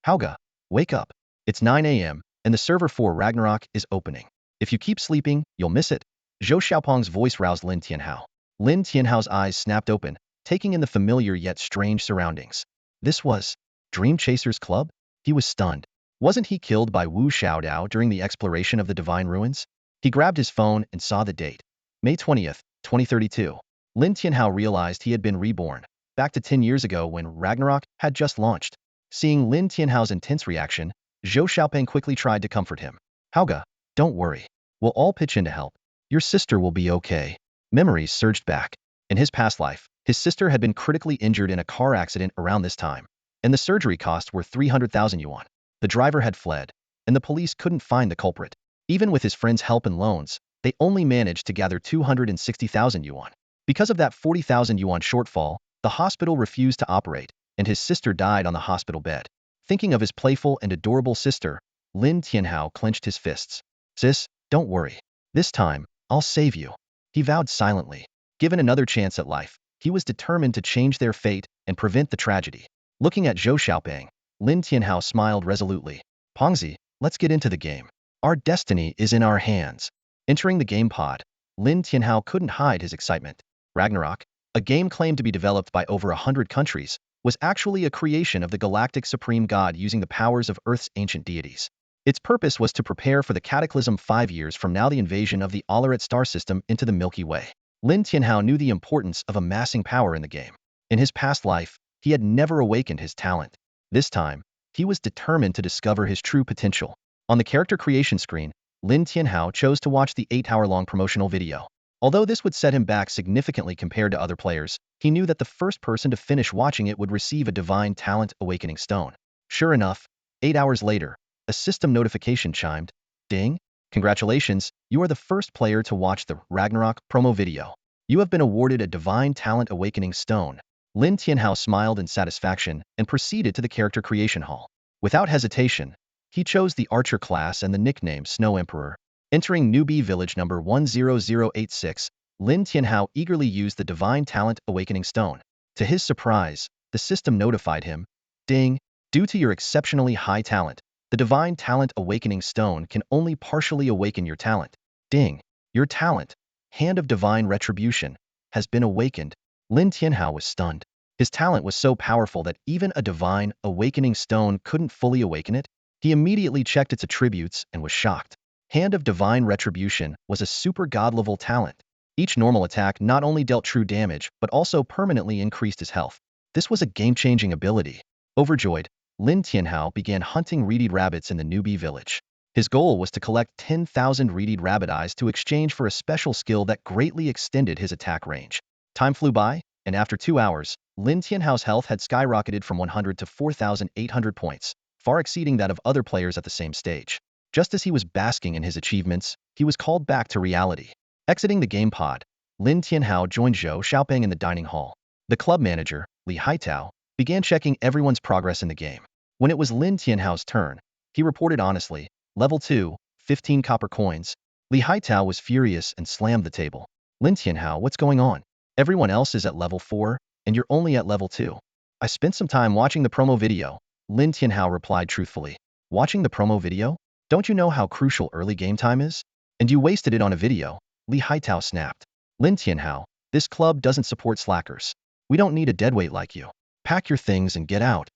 Hauga, wake up. It's 9 a.m., and the server for Ragnarok is opening. If you keep sleeping, you'll miss it. Zhou Xiaopeng's voice roused Lin Tianhao. Lin Tianhao's eyes snapped open, taking in the familiar yet strange surroundings. This was Dream Chasers Club? He was stunned. Wasn't he killed by Wu Xiaodao during the exploration of the Divine Ruins? He grabbed his phone and saw the date. May 20th, 2032. Lin Tianhao realized he had been reborn, back to 10 years ago when Ragnarok had just launched. Seeing Lin Tianhao's intense reaction, Zhou Xiaopeng quickly tried to comfort him. Hauga, don't worry. We'll all pitch in to help. Your sister will be okay. Memories surged back. In his past life, his sister had been critically injured in a car accident around this time, and the surgery costs were 300,000 yuan. The driver had fled, and the police couldn't find the culprit. Even with his friends' help and loans, they only managed to gather 260,000 yuan. Because of that 40,000 yuan shortfall, the hospital refused to operate, and his sister died on the hospital bed. Thinking of his playful and adorable sister, Lin Tianhao clenched his fists. Sis, don't worry. This time, I'll save you. He vowed silently. Given another chance at life, he was determined to change their fate and prevent the tragedy. Looking at Zhou Xiaopeng, Lin Tianhao smiled resolutely. Pongzi, let's get into the game. Our destiny is in our hands. Entering the game pod, Lin Tianhao couldn't hide his excitement. Ragnarok, a game claimed to be developed by over 100 countries, was actually a creation of the galactic supreme god using the powers of Earth's ancient deities. Its purpose was to prepare for the cataclysm 5 years from now, the invasion of the Alaret star system into the Milky Way. Lin Tianhao knew the importance of amassing power in the game. In his past life, he had never awakened his talent. This time, he was determined to discover his true potential. On the character creation screen, Lin Tianhao chose to watch the 8-hour-long promotional video. Although this would set him back significantly compared to other players, he knew that the first person to finish watching it would receive a Divine Talent Awakening Stone. Sure enough, 8 hours later, a system notification chimed. Ding! Congratulations, you are the first player to watch the Ragnarok promo video. You have been awarded a Divine Talent Awakening Stone. Lin Tianhao smiled in satisfaction and proceeded to the character creation hall. Without hesitation, he chose the Archer class and the nickname Snow Emperor. Entering newbie village number 10086, Lin Tianhao eagerly used the Divine Talent Awakening Stone. To his surprise, the system notified him. Ding! Due to your exceptionally high talent, the Divine Talent Awakening Stone can only partially awaken your talent. Ding! Your talent, Hand of Divine Retribution, has been awakened. Lin Tianhao was stunned. His talent was so powerful that even a Divine Awakening Stone couldn't fully awaken it. He immediately checked its attributes and was shocked. Hand of Divine Retribution was a super god-level talent. Each normal attack not only dealt true damage, but also permanently increased his health. This was a game-changing ability. Overjoyed, Lin Tianhao began hunting reedied rabbits in the newbie village. His goal was to collect 10,000 reedied rabbit eyes to exchange for a special skill that greatly extended his attack range. Time flew by, and after 2 hours, Lin Tianhao's health had skyrocketed from 100 to 4,800 points, far exceeding that of other players at the same stage. Just as he was basking in his achievements, he was called back to reality. Exiting the game pod, Lin Tianhao joined Zhou Xiaopeng in the dining hall. The club manager, Li Haitao, began checking everyone's progress in the game. When it was Lin Tianhao's turn, he reported honestly, Level 2, 15 copper coins. Li Haitao was furious and slammed the table. Lin Tianhao, what's going on? Everyone else is at level 4, and you're only at level 2. I spent some time watching the promo video, Lin Tianhao replied truthfully. Watching the promo video? Don't you know how crucial early game time is? And you wasted it on a video, Li Haitao snapped. Lin Tianhao, this club doesn't support slackers. We don't need a deadweight like you. Pack your things and get out.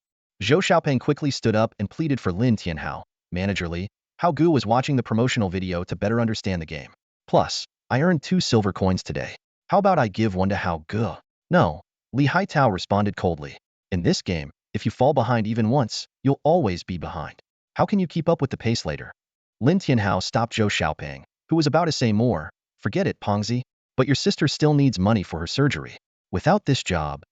Zhou Xiaopeng quickly stood up and pleaded for Lin Tianhao. Manager Li, Hao Gu was watching the promotional video to better understand the game. Plus, I earned 2 silver coins today. How about I give one to Hao Gu? No, Li Haitao responded coldly. In this game, if you fall behind even once, you'll always be behind. How can you keep up with the pace later? Lin Tianhao stopped Zhou Xiaopeng, who was about to say more. Forget it, Pongzi, but your sister still needs money for her surgery. Without this job,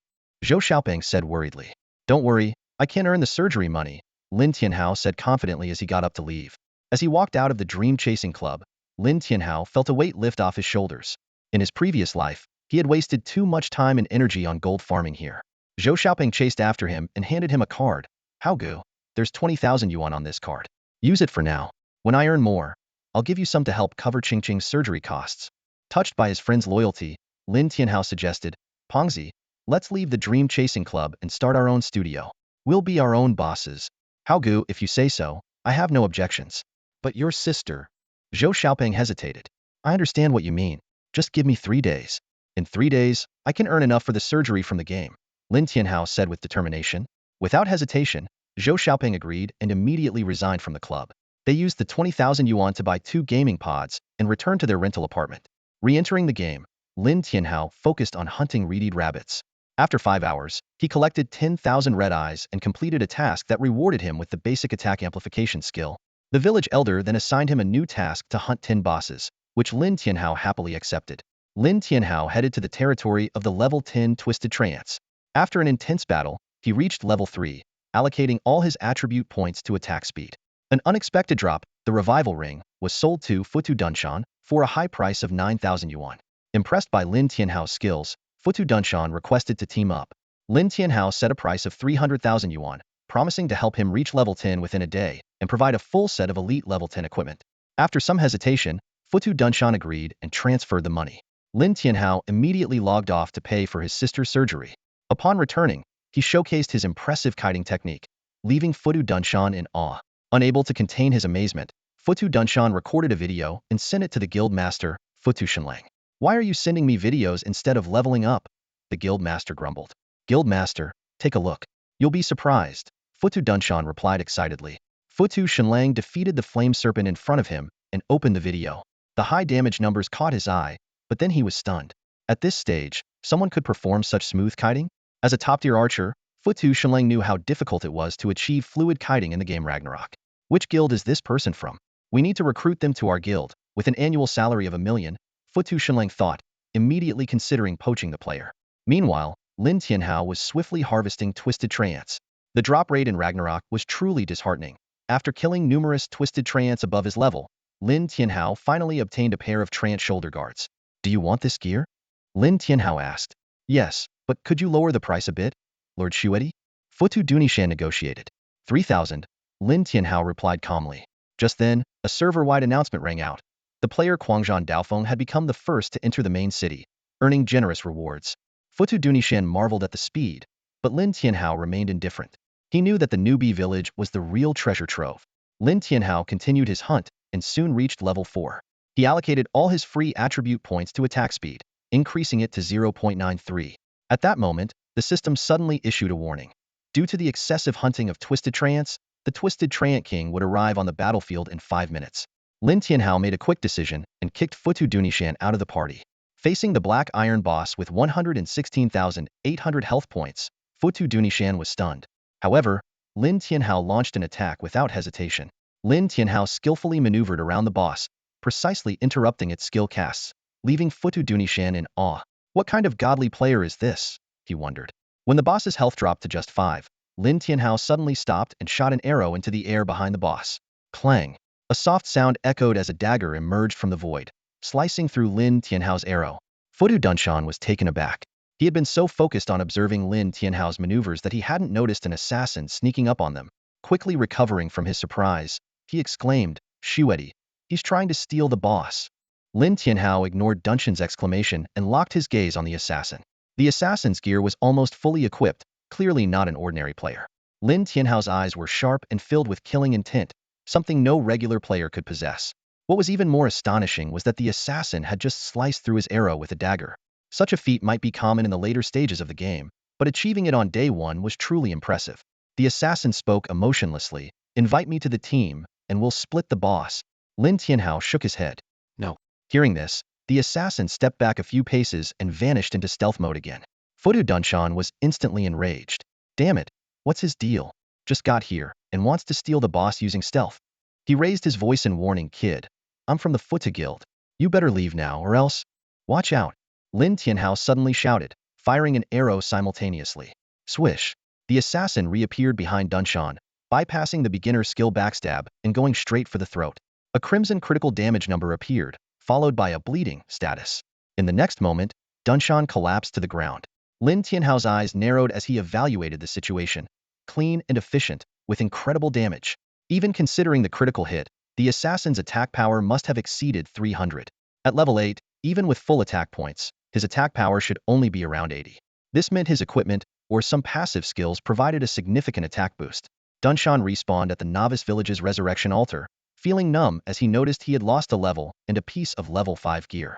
Zhou Xiaopeng said worriedly. Don't worry, I can earn the surgery money, Lin Tianhao said confidently as he got up to leave. As he walked out of the Dream Chasing Club, Lin Tianhao felt a weight lift off his shoulders. In his previous life, he had wasted too much time and energy on gold farming here. Zhou Xiaopeng chased after him and handed him a card. Hao Gu, there's 20,000 yuan on this card. Use it for now. When I earn more, I'll give you some to help cover Ching Ching's surgery costs. Touched by his friend's loyalty, Lin Tianhao suggested, Pongzi, let's leave the Dream Chasing Club and start our own studio. We'll be our own bosses. How gu, if you say so, I have no objections. But your sister. Zhou Xiaoping hesitated. I understand what you mean. Just give me 3 days. In 3 days, I can earn enough for the surgery from the game, Lin Tianhao said with determination. Without hesitation, Zhou Xiaoping agreed and immediately resigned from the club. They used the 20,000 yuan to buy 2 gaming pods and returned to their rental apartment. Re-entering the game, Lin Tianhao focused on hunting reed rabbits. After 5 hours, he collected 10,000 red eyes and completed a task that rewarded him with the basic attack amplification skill. The village elder then assigned him a new task to hunt 10 bosses, which Lin Tianhao happily accepted. Lin Tianhao headed to the territory of the level 10 Twisted Trance. After an intense battle, he reached level 3, allocating all his attribute points to attack speed. An unexpected drop, the revival ring, was sold to Futu Dunshan for a high price of 9,000 yuan. Impressed by Lin Tianhao's skills, Futu Dunshan requested to team up. Lin Tianhao set a price of 300,000 yuan, promising to help him reach level 10 within a day and provide a full set of elite level 10 equipment. After some hesitation, Futu Dunshan agreed and transferred the money. Lin Tianhao immediately logged off to pay for his sister's surgery. Upon returning, he showcased his impressive kiting technique, leaving Futu Dunshan in awe. Unable to contain his amazement, Futu Dunshan recorded a video and sent it to the guild master, Futu Shenlang. Why are you sending me videos instead of leveling up? The guild master grumbled. Guild master, take a look. You'll be surprised, Futu Dunshan replied excitedly. Futu Shenlang defeated the flame serpent in front of him and opened the video. The high damage numbers caught his eye, but then he was stunned. At this stage, someone could perform such smooth kiting? As a top-tier archer, Futu Shenlang knew how difficult it was to achieve fluid kiting in the game Ragnarok. Which guild is this person from? We need to recruit them to our guild, with an annual salary of 1 million, Futu Shenlang thought, immediately considering poaching the player. Meanwhile, Lin Tianhao was swiftly harvesting Twisted Trance. The drop rate in Ragnarok was truly disheartening. After killing numerous Twisted Trance above his level, Lin Tianhao finally obtained a pair of Trance shoulder guards. Do you want this gear? Lin Tianhao asked. Yes, but could you lower the price a bit, Lord Shuedi? Futu Dunishan negotiated. 3,000, Lin Tianhao replied calmly. Just then, a server-wide announcement rang out. The player Guangzhan Daofeng had become the first to enter the main city, earning generous rewards. Futu Dunishan marveled at the speed, but Lin Tianhao remained indifferent. He knew that the newbie village was the real treasure trove. Lin Tianhao continued his hunt and soon reached level 4. He allocated all his free attribute points to attack speed, increasing it to 0.93. At that moment, the system suddenly issued a warning. Due to the excessive hunting of Twisted Trance, the Twisted Trance King would arrive on the battlefield in 5 minutes. Lin Tianhao made a quick decision and kicked Futu Dunishan out of the party. Facing the Black Iron boss with 116,800 health points, Futu Dunishan was stunned. However, Lin Tianhao launched an attack without hesitation. Lin Tianhao skillfully maneuvered around the boss, precisely interrupting its skill casts, leaving Futu Dunishan in awe. What kind of godly player is this? He wondered. When the boss's health dropped to just 5, Lin Tianhao suddenly stopped and shot an arrow into the air behind the boss. Clang! A soft sound echoed as a dagger emerged from the void, slicing through Lin Tianhao's arrow. Futu Dunshan was taken aback. He had been so focused on observing Lin Tianhao's maneuvers that he hadn't noticed an assassin sneaking up on them. Quickly recovering from his surprise, he exclaimed, Shuedi, he's trying to steal the boss. Lin Tianhao ignored Dunshan's exclamation and locked his gaze on the assassin. The assassin's gear was almost fully equipped, clearly not an ordinary player. Lin Tianhao's eyes were sharp and filled with killing intent, something no regular player could possess. What was even more astonishing was that the assassin had just sliced through his arrow with a dagger. Such a feat might be common in the later stages of the game, but achieving it on day 1 was truly impressive. The assassin spoke emotionlessly, invite me to the team, and we'll split the boss. Lin Tianhao shook his head. No. Hearing this, the assassin stepped back a few paces and vanished into stealth mode again. Futu Dunshan was instantly enraged. Damn it, what's his deal? Just got here, and wants to steal the boss using stealth. He raised his voice in warning, kid. I'm from the Futu Guild. You better leave now or else. Watch out. Lin Tianhao suddenly shouted, firing an arrow simultaneously. Swish. The assassin reappeared behind Dunshan, bypassing the beginner skill backstab and going straight for the throat. A crimson critical damage number appeared, followed by a bleeding status. In the next moment, Dunshan collapsed to the ground. Lin Tianhao's eyes narrowed as he evaluated the situation. Clean and efficient, with incredible damage. Even considering the critical hit, the assassin's attack power must have exceeded 300. At level 8, even with full attack points, his attack power should only be around 80. This meant his equipment, or some passive skills, provided a significant attack boost. Dunshan respawned at the novice village's resurrection altar, feeling numb as he noticed he had lost a level and a piece of level 5 gear.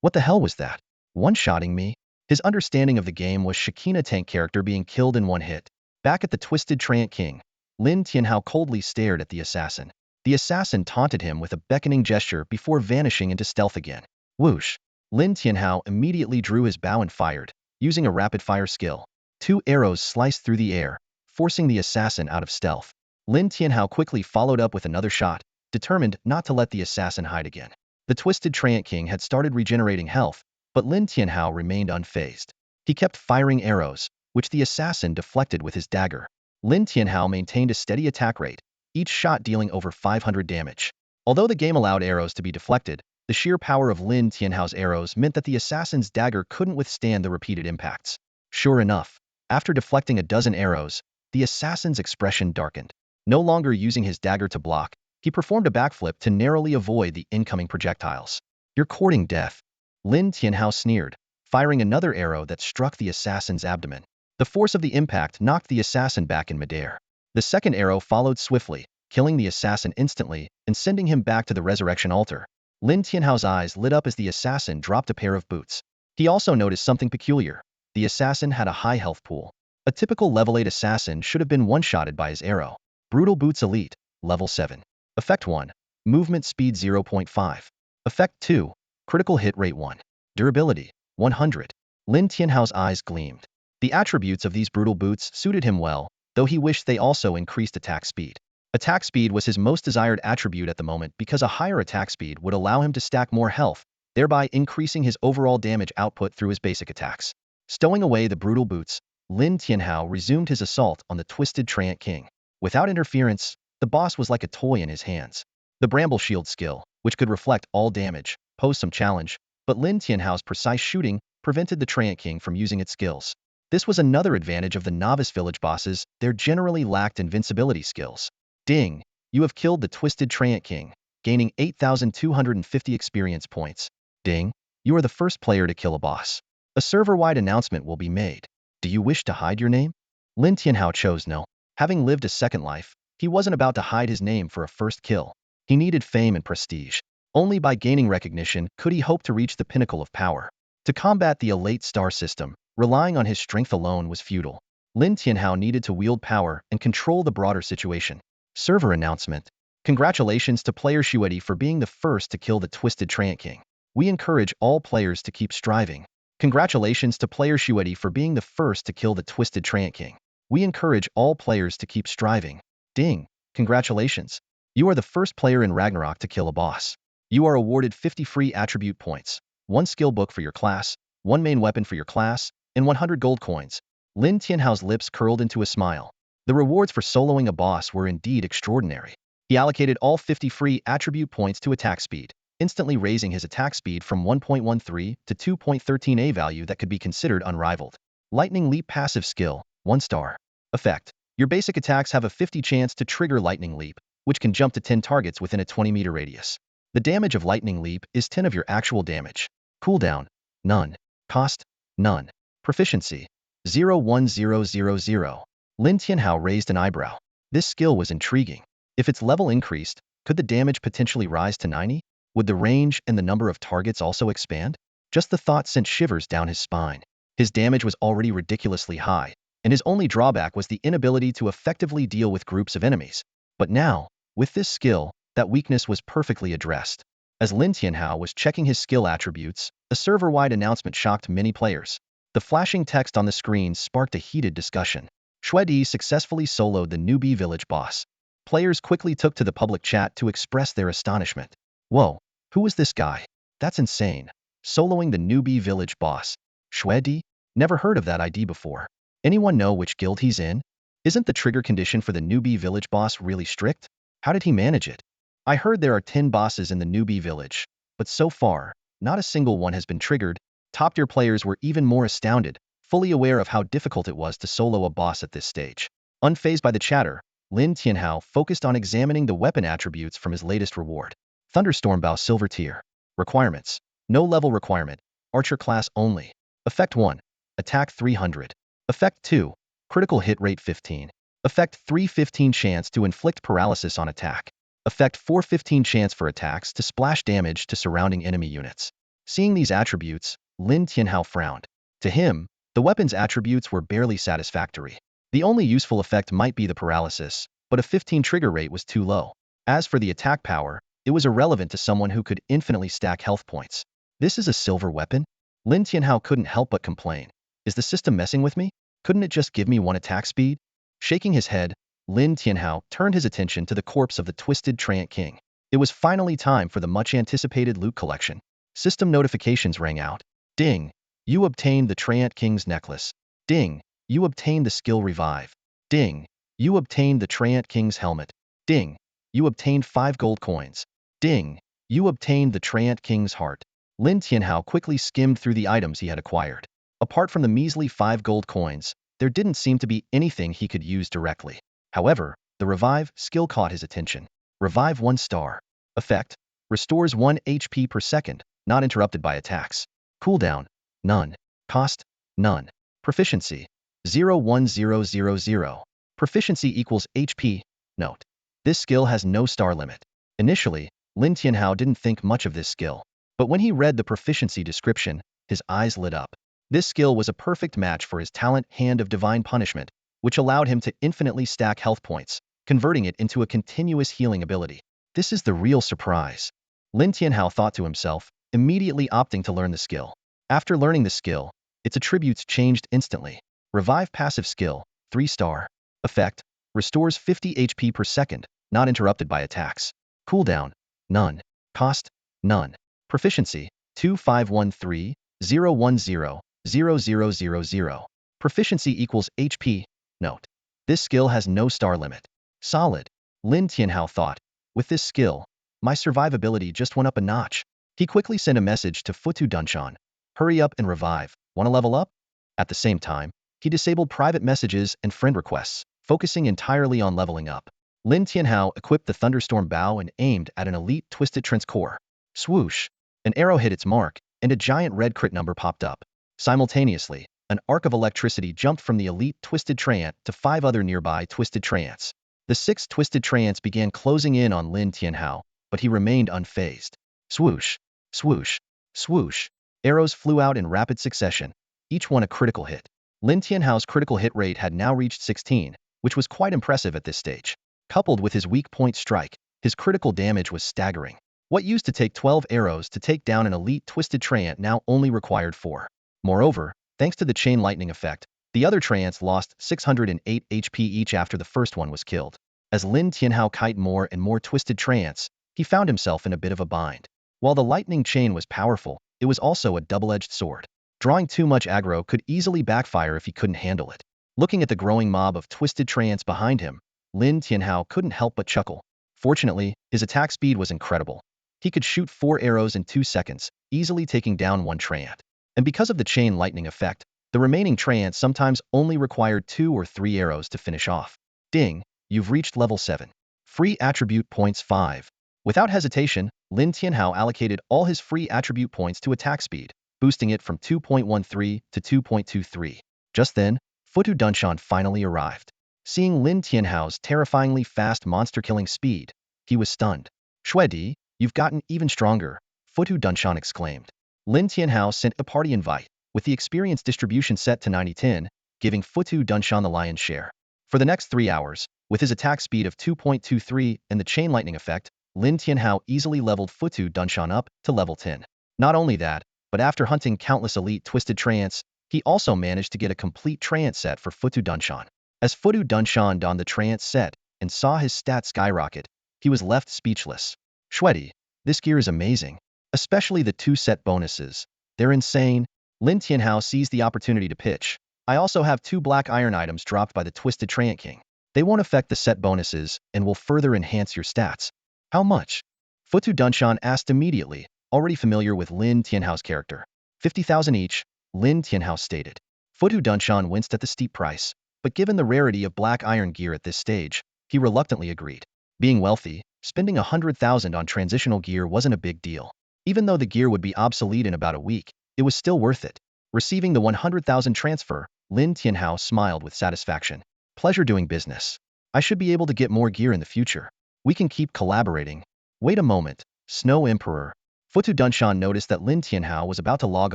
What the hell was that? One-shotting me? His understanding of the game was Shakina tank character being killed in one hit. Back at the Twisted Treant King, Lin Tianhao coldly stared at the assassin. The assassin taunted him with a beckoning gesture before vanishing into stealth again. Whoosh! Lin Tianhao immediately drew his bow and fired, using a rapid-fire skill. 2 arrows sliced through the air, forcing the assassin out of stealth. Lin Tianhao quickly followed up with another shot, determined not to let the assassin hide again. The Twisted Treant King had started regenerating health, but Lin Tianhao remained unfazed. He kept firing arrows, which the assassin deflected with his dagger. Lin Tianhao maintained a steady attack rate, each shot dealing over 500 damage. Although the game allowed arrows to be deflected, the sheer power of Lin Tianhao's arrows meant that the assassin's dagger couldn't withstand the repeated impacts. Sure enough, after deflecting a dozen arrows, the assassin's expression darkened. No longer using his dagger to block, he performed a backflip to narrowly avoid the incoming projectiles. "You're courting death," Lin Tianhao sneered, firing another arrow that struck the assassin's abdomen. The force of the impact knocked the assassin back in midair. The second arrow followed swiftly, killing the assassin instantly and sending him back to the resurrection altar. Lin Tianhao's eyes lit up as the assassin dropped a pair of boots. He also noticed something peculiar. The assassin had a high health pool. A typical level 8 assassin should have been one-shotted by his arrow. Brutal Boots Elite, level 7. Effect 1. Movement speed 0.5. Effect 2. Critical hit rate 1. Durability, 100. Lin Tianhao's eyes gleamed. The attributes of these brutal boots suited him well, though he wished they also increased attack speed. Attack speed was his most desired attribute at the moment because a higher attack speed would allow him to stack more health, thereby increasing his overall damage output through his basic attacks. Stowing away the brutal boots, Lin Tianhao resumed his assault on the Twisted Treant King. Without interference, the boss was like a toy in his hands. The Bramble Shield skill, which could reflect all damage, posed some challenge, but Lin Tianhao's precise shooting prevented the Treant King from using its skills. This was another advantage of the novice village bosses, they generally lacked invincibility skills. Ding! You have killed the Twisted Treant King, gaining 8,250 experience points. Ding! You are the first player to kill a boss. A server-wide announcement will be made. Do you wish to hide your name? Lin Tianhao chose no. Having lived a second life, he wasn't about to hide his name for a first kill. He needed fame and prestige. Only by gaining recognition could he hope to reach the pinnacle of power. To combat the elite star system, relying on his strength alone was futile. Lin Tianhao needed to wield power and control the broader situation. Server announcement. Congratulations to player Shuedi for being the first to kill the Twisted Treant King. We encourage all players to keep striving. Congratulations to player Shuedi for being the first to kill the Twisted Treant King. We encourage all players to keep striving. Ding! Congratulations. You are the first player in Ragnarok to kill a boss. You are awarded 50 free attribute points, 1 skill book for your class, 1 main weapon for your class, and 100 gold coins. Lin Tianhao's lips curled into a smile. The rewards for soloing a boss were indeed extraordinary. He allocated all 50 free attribute points to attack speed, instantly raising his attack speed from 1.13 to 2.13, a value that could be considered unrivaled. Lightning Leap passive skill, 1 star. Effect. Your basic attacks have a 50 chance to trigger Lightning Leap, which can jump to 10 targets within a 20-meter radius. The damage of Lightning Leap is 10 of your actual damage. Cooldown, none. Cost, none. Proficiency, 01000. Lin Tianhao raised an eyebrow. This skill was intriguing. If its level increased, could the damage potentially rise to 90? Would the range and the number of targets also expand? Just the thought sent shivers down his spine. His damage was already ridiculously high, and his only drawback was the inability to effectively deal with groups of enemies. But now, with this skill, that weakness was perfectly addressed. As Lin Tianhao was checking his skill attributes, a server-wide announcement shocked many players. The flashing text on the screen sparked a heated discussion. Shuedi successfully soloed the newbie village boss. Players quickly took to the public chat to express their astonishment. Whoa, who is this guy? That's insane. Soloing the newbie village boss. Shuedi? Never heard of that ID before. Anyone know which guild he's in? Isn't the trigger condition for the newbie village boss really strict? How did he manage it? I heard there are 10 bosses in the newbie village, but so far, not a single one has been triggered. Top-tier players were even more astounded, fully aware of how difficult it was to solo a boss at this stage. Unfazed by the chatter, Lin Tianhao focused on examining the weapon attributes from his latest reward. Thunderstorm Bow Silver Tier. Requirements. No level requirement. Archer class only. Effect 1. Attack 300. Effect 2. Critical hit rate 15. Effect 3/15 chance to inflict paralysis on attack. Effect 4/15 chance for attacks to splash damage to surrounding enemy units. Seeing these attributes, Lin Tianhao frowned. To him, the weapon's attributes were barely satisfactory. The only useful effect might be the paralysis, but a 15 trigger rate was too low. As for the attack power, it was irrelevant to someone who could infinitely stack health points. This is a silver weapon? Lin Tianhao couldn't help but complain. Is the system messing with me? Couldn't it just give me one attack speed? Shaking his head, Lin Tianhao turned his attention to the corpse of the twisted Treant King. It was finally time for the much-anticipated loot collection. System notifications rang out. Ding! You obtained the Treant King's necklace. Ding! You obtained the skill revive. Ding! You obtained the Treant King's helmet. Ding! You obtained 5 gold coins. Ding! You obtained the Treant King's heart. Lin Tianhao quickly skimmed through the items he had acquired. Apart from the measly 5 gold coins, there didn't seem to be anything he could use directly. However, the revive skill caught his attention. Revive 1 star. Effect: restores 1 HP per second, not interrupted by attacks. Cooldown: none. Cost: none. Proficiency: 01000. Proficiency equals HP. Note: this skill has no star limit. Initially, Lin Tianhao didn't think much of this skill, but when he read the proficiency description, his eyes lit up. This skill was a perfect match for his talent Hand of Divine Punishment, which allowed him to infinitely stack health points, converting it into a continuous healing ability. This is the real surprise. Lin Tianhao thought to himself, immediately opting to learn the skill. After learning the skill, its attributes changed instantly. Revive passive skill, 3 star. Effect: restores 50 HP per second, not interrupted by attacks. Cooldown: none. Cost: none. Proficiency: 2513 010 0000. Proficiency equals HP. Note: this skill has no star limit. Solid. Lin Tianhao thought. With this skill, my survivability just went up a notch. He quickly sent a message to Futu Dunshan. Hurry up and revive. Want to level up? At the same time, he disabled private messages and friend requests, focusing entirely on leveling up. Lin Tianhao equipped the Thunderstorm Bow and aimed at an elite Twisted Trance core. Swoosh! An arrow hit its mark, and a giant red crit number popped up. Simultaneously, an arc of electricity jumped from the elite Twisted Treant to 5 other nearby Twisted Treants. The 6 Twisted Treants began closing in on Lin Tianhao, but he remained unfazed. Swoosh! Swoosh! Swoosh! Arrows flew out in rapid succession, each one a critical hit. Lin Tianhao's critical hit rate had now reached 16, which was quite impressive at this stage. Coupled with his weak point strike, his critical damage was staggering. What used to take 12 arrows to take down an elite Twisted Treant now only required 4. Moreover, thanks to the chain lightning effect, the other Treants lost 608 HP each after the first one was killed. As Lin Tianhao kite more and more Twisted Treants, he found himself in a bit of a bind. While the lightning chain was powerful, it was also a double-edged sword. Drawing too much aggro could easily backfire if he couldn't handle it. Looking at the growing mob of Twisted Treants behind him, Lin Tianhao couldn't help but chuckle. Fortunately, his attack speed was incredible. He could shoot 4 arrows in 2 seconds, easily taking down 1 Treant. And because of the chain lightning effect, the remaining Treants sometimes only required 2 or 3 arrows to finish off. Ding! You've reached level 7. Free attribute points 5. Without hesitation, Lin Tianhao allocated all his free attribute points to attack speed, boosting it from 2.13 to 2.23. Just then, Futu Dunshan finally arrived. Seeing Lin Tianhao's terrifyingly fast monster-killing speed, he was stunned. Shuedi, you've gotten even stronger, Futu Dunshan exclaimed. Lin Tianhao sent a party invite, with the experience distribution set to 90-10, giving Futu Dunshan the lion's share. For the next 3 hours, with his attack speed of 2.23 and the chain lightning effect, Lin Tianhao easily leveled Futu Dunshan up to level 10. Not only that, but after hunting countless elite Twisted Treants, he also managed to get a complete Treant set for Futu Dunshan. As Futu Dunshan donned the Treant set and saw his stats skyrocket, he was left speechless. Shuedi, this gear is amazing. Especially the 2 set bonuses. They're insane. Lin Tianhao seized the opportunity to pitch. I also have 2 black iron items dropped by the Twisted Treant King. They won't affect the set bonuses and will further enhance your stats. How much? Futu Dunshan asked immediately, already familiar with Lin Tianhao's character. 50,000 each, Lin Tianhao stated. Futu Dunshan winced at the steep price, but given the rarity of black iron gear at this stage, he reluctantly agreed. Being wealthy, spending 100,000 on transitional gear wasn't a big deal. Even though the gear would be obsolete in about a week, it was still worth it. Receiving the 100,000 transfer, Lin Tianhao smiled with satisfaction. Pleasure doing business. I should be able to get more gear in the future. We can keep collaborating. Wait a moment. Snow Emperor. Futu Dunshan noticed that Lin Tianhao was about to log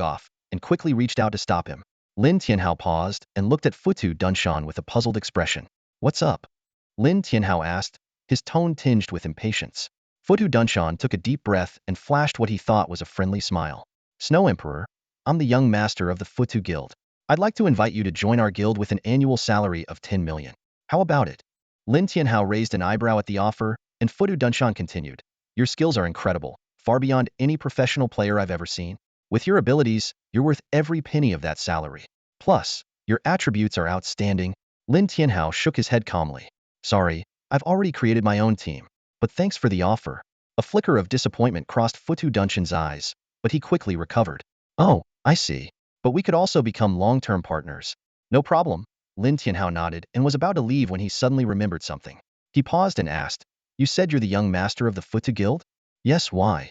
off and quickly reached out to stop him. Lin Tianhao paused and looked at Futu Dunshan with a puzzled expression. What's up? Lin Tianhao asked, his tone tinged with impatience. Futu Dunshan took a deep breath and flashed what he thought was a friendly smile. Snow Emperor, I'm the young master of the Futu Guild. I'd like to invite you to join our guild with an annual salary of 10 million. How about it? Lin Tianhao raised an eyebrow at the offer, and Futu Dunshan continued. Your skills are incredible, far beyond any professional player I've ever seen. With your abilities, you're worth every penny of that salary. Plus, your attributes are outstanding. Lin Tianhao shook his head calmly. Sorry, I've already created my own team. But thanks for the offer. A flicker of disappointment crossed Futu Dunshan's eyes, but he quickly recovered. Oh, I see. But we could also become long-term partners. No problem. Lin Tianhao nodded and was about to leave when he suddenly remembered something. He paused and asked, You said you're the young master of the Futu Guild? Yes, why?